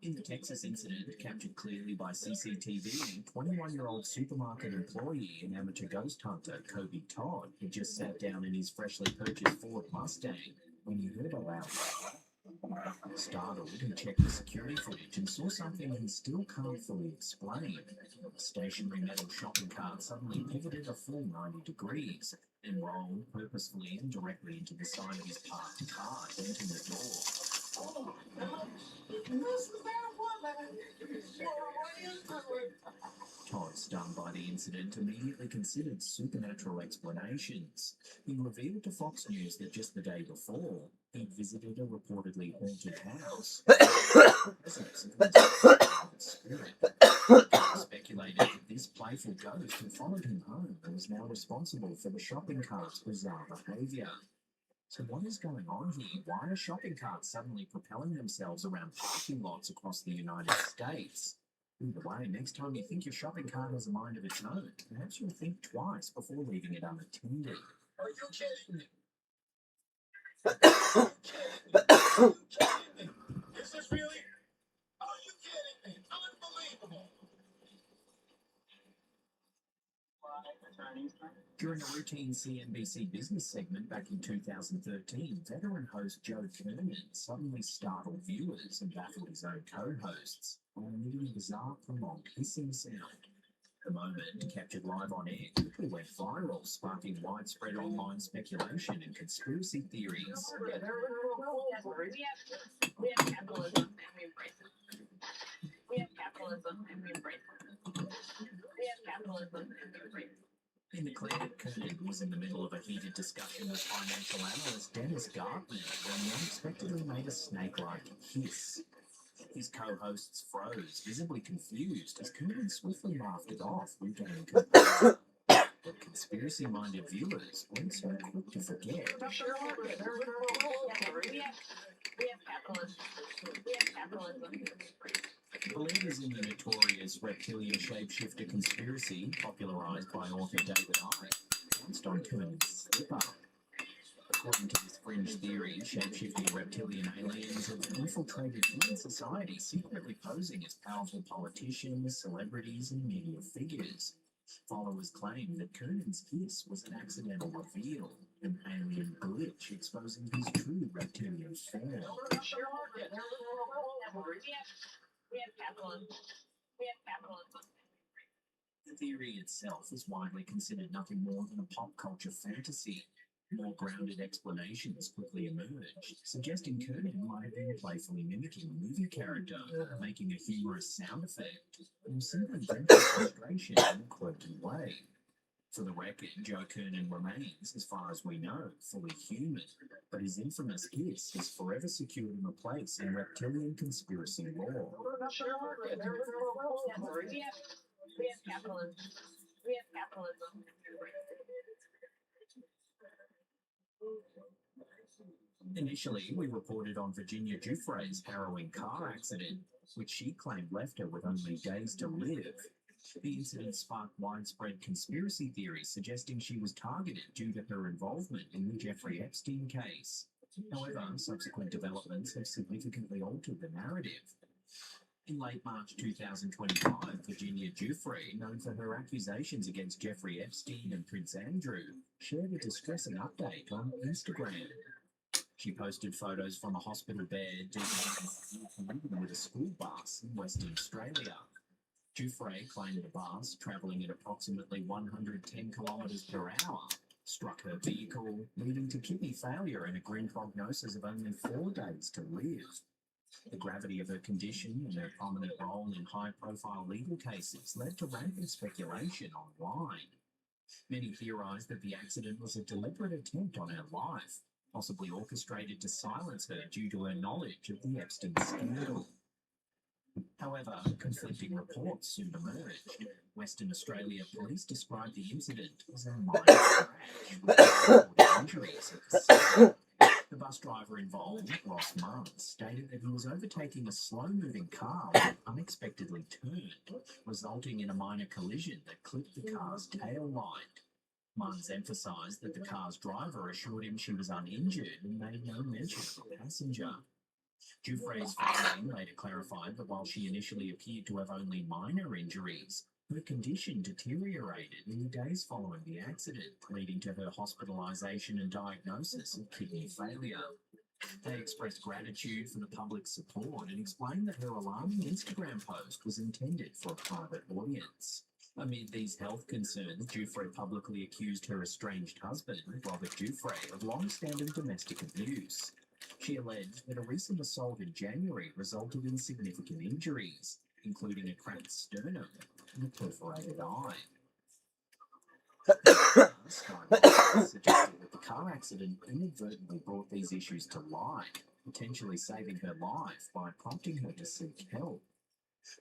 In the Texas incident, captured clearly by CCTV, 21-year-old supermarket employee and amateur ghost hunter Kobe Todd had just sat down in his freshly purchased Ford Mustang when he heard a loud clap. Startled, he checked the security footage and saw something he still can't fully explain. A stationary metal shopping cart suddenly pivoted a full 90 degrees and rolled purposefully and directly into the side of his parked car, denting the door. Todd, stunned by the incident, immediately considered supernatural explanations. He revealed to Fox News that just the day before, he'd visited a reportedly haunted house. Speculated that this playful ghost had followed him home and was now responsible for the shopping cart's bizarre behaviour. So what is going on here? Why are shopping carts suddenly propelling themselves around parking lots across the United States? Either way, next time you think your shopping cart has a mind of its own, perhaps you'll think twice before leaving it unattended. Are you kidding me? Is this really? Are you kidding me? Unbelievable. During a routine CNBC business segment back in 2013, veteran host Joe Kernan suddenly startled viewers and baffled his own co-hosts by emitting a bizarre prolonged hissing sound. The moment, captured live on air, quickly went viral, sparking widespread online speculation and conspiracy theories. We have capitalism and we embrace it. We have capitalism and we embrace it. We have capitalism and we embrace it. In the clip, Kernan was in the middle of a heated discussion with financial analyst Dennis Gartman when he unexpectedly made a snake-like hiss. His co-hosts froze, visibly confused, as Kernan swiftly laughed it off, regaining composure. But conspiracy-minded viewers weren't so quick to forget. We have capitalism. We have capitalism. Believers in the notorious reptilian shapeshifter conspiracy, popularized by author David Icke, pounced on Kernan's slip up. According to this fringe theory, shapeshifting reptilian aliens have infiltrated human society, secretly posing as powerful politicians, celebrities, and media figures. Followers claim that Kernan's hiss was an accidental reveal, an alien glitch exposing his true reptilian form. We have capitalism. We have capitalism. The theory itself is widely considered nothing more than a pop culture fantasy. More grounded explanations quickly emerged, suggesting Kernan might have been playfully mimicking a movie character, making a humorous sound effect, or simply venting frustration in a quirky way. For the record, Joe Kernan remains, as far as we know, fully human, but his infamous hiss has forever secured him a place in reptilian conspiracy lore. We have capitalism. We have capitalism. Initially, we reported on Virginia Giuffre's harrowing car accident, which she claimed left her with only days to live. The incident sparked widespread conspiracy theories suggesting she was targeted due to her involvement in the Jeffrey Epstein case. However, subsequent developments have significantly altered the narrative. In late March 2025, Virginia Giuffre, known for her accusations against Jeffrey Epstein and Prince Andrew, shared a distressing update on Instagram. She posted photos from a hospital bed detailing with a school bus in Western Australia. Giuffre claimed the bus, travelling at approximately 110 kilometres per hour, struck her vehicle, leading to kidney failure and a grim prognosis of only 4 days to live. The gravity of her condition and her prominent role in high-profile legal cases led to rampant speculation online. Many theorised that the accident was a deliberate attempt on her life, possibly orchestrated to silence her due to her knowledge of the Epstein scandal. However, conflicting reports soon emerged. Western Australia police described the incident as a minor crash with injuries at the scene. The bus driver involved, Ross Munns, stated that he was overtaking a slow-moving car when it unexpectedly turned, resulting in a minor collision that clipped the car's tail light. Munns emphasised that the car's driver assured him she was uninjured and made no mention of the passenger. Giuffre's family later clarified that while she initially appeared to have only minor injuries, her condition deteriorated in the days following the accident, leading to her hospitalisation and diagnosis of kidney failure. They expressed gratitude for the public's support and explained that her alarming Instagram post was intended for a private audience. Amid these health concerns, Giuffre publicly accused her estranged husband, Robert Giuffre, of long-standing domestic abuse. She alleged that a recent assault in January resulted in significant injuries, including a cracked sternum and a perforated eye. Sky suggested that the car accident inadvertently brought these issues to light, potentially saving her life by prompting her to seek help.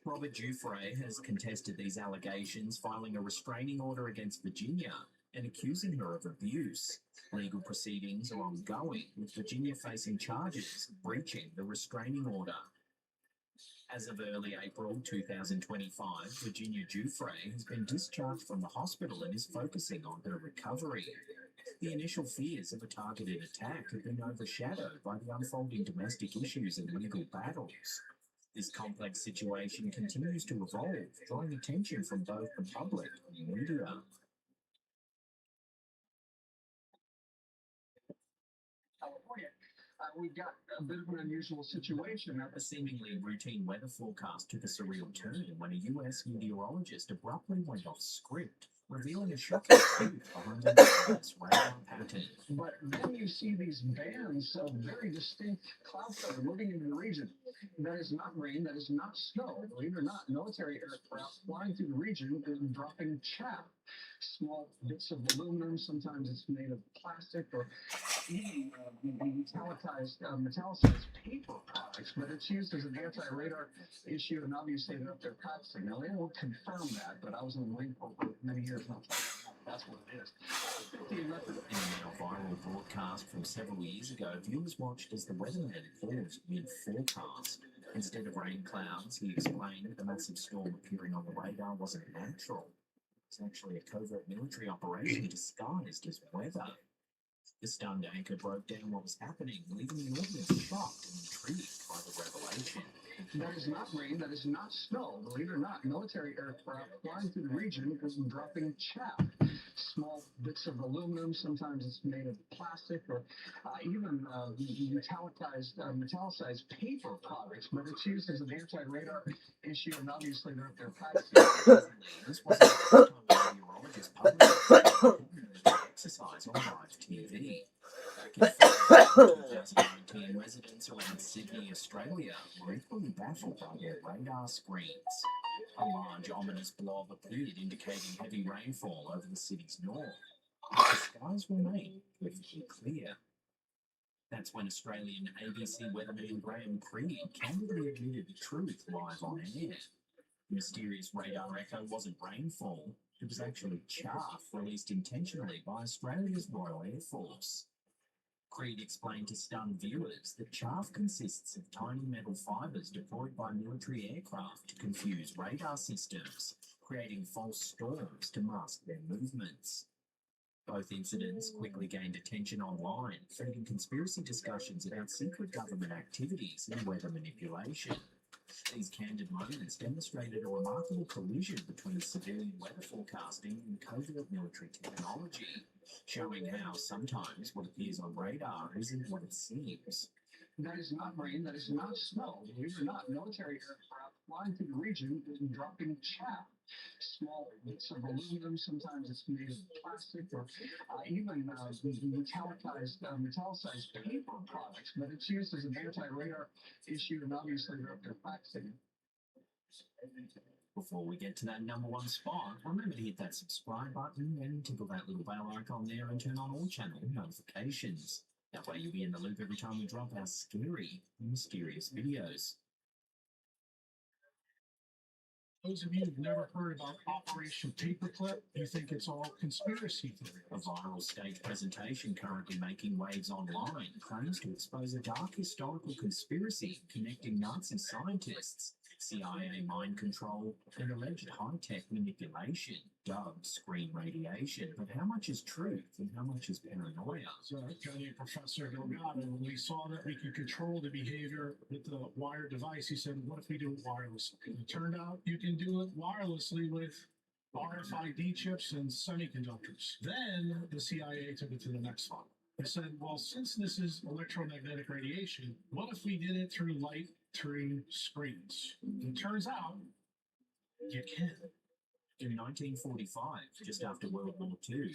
Robert Giuffre has contested these allegations, filing a restraining order against Virginia and accusing her of abuse. Legal proceedings are ongoing, with Virginia facing charges of breaching the restraining order. As of early April 2025, Virginia Giuffre has been discharged from the hospital and is focusing on her recovery. The initial fears of a targeted attack have been overshadowed by the unfolding domestic issues and legal battles. This complex situation continues to evolve, drawing attention from both the public and media. we've got a bit of an unusual situation. A seemingly routine weather forecast took a surreal turn when a US meteorologist abruptly went off script, revealing a shocking truth behind an US radar pattern. But then you see these bands of very distinct clouds that are moving into the region. That is not rain, that is not snow. Believe it or not, military aircraft flying through the region is dropping chaff. Small bits of aluminum, sometimes it's made of plastic or even metallicized paper products, but it's used as an anti-radar issue, and obviously they're up there practicing. Now, they won't confirm that, but I was in the Marine Corps for many years, and I'll tell you that's what it is. In a viral broadcast from several years ago, viewers watched as the weatherman paused mid-forecast. Instead of rain clouds, he explained that the massive storm appearing on the radar wasn't natural. It's actually a covert military operation disguised as weather. The stunned anchor broke down what was happening, leaving the audience shocked and intrigued by the revelation. That is not rain, that is not snow. Believe it or not, military aircraft flying through the region is dropping chaff. Small bits of aluminum, sometimes it's made of plastic or even metallicized paper products, but it's used as an anti-radar issue, and obviously they're up there practicing. This wasn't the first time the meteorologist published exercise on live TV. Back in 2019, residents around Sydney, Australia were equally baffled by their radar screens. A large ominous blob appeared indicating heavy rainfall over the city's north. But the skies remained perfectly clear. That's when Australian ABC weatherman Graham Creed candidly admitted the truth live on air. The mysterious radar echo wasn't rainfall, it was actually chaff released intentionally by Australia's Royal Air Force. Creed explained to stunned viewers that chaff consists of tiny metal fibers deployed by military aircraft to confuse radar systems, creating false storms to mask their movements. Both incidents quickly gained attention online, feeding conspiracy discussions about secret government activities and weather manipulation. These candid moments demonstrated a remarkable collision between civilian weather forecasting and covert military technology, showing how sometimes what appears on radar isn't what it seems. That is not rain, that is not snow. Believe it or not, military aircraft flying through the region is dropping chaff. Small bits of aluminum, sometimes it's made of plastic or even metallicized paper products, but it's used as an anti-radar issue, and obviously they're up there practicing. Before we get to that #1 spot, remember to hit that subscribe button and tickle that little bell icon there and turn on all channel notifications. That way you'll be in the loop every time we drop our scary, mysterious videos. Those of you who've never heard about Operation Paperclip, you think it's all conspiracy theory. A viral stage presentation currently making waves online claims to expose a dark historical conspiracy connecting Nazi scientists, CIA mind control, and alleged high-tech manipulation, dubbed screen radiation. But how much is truth and how much is paranoia? So, Johnny Professor Delgado, when we saw that we could control the behavior with the wired device, he said, what if we do it wirelessly? And it turned out you can do it wirelessly with RFID chips and semiconductors. Then the CIA took it to the next level. They said, well, since this is electromagnetic radiation, what if we did it through light through screens? And it turns out you can. In 1945, just after World War II,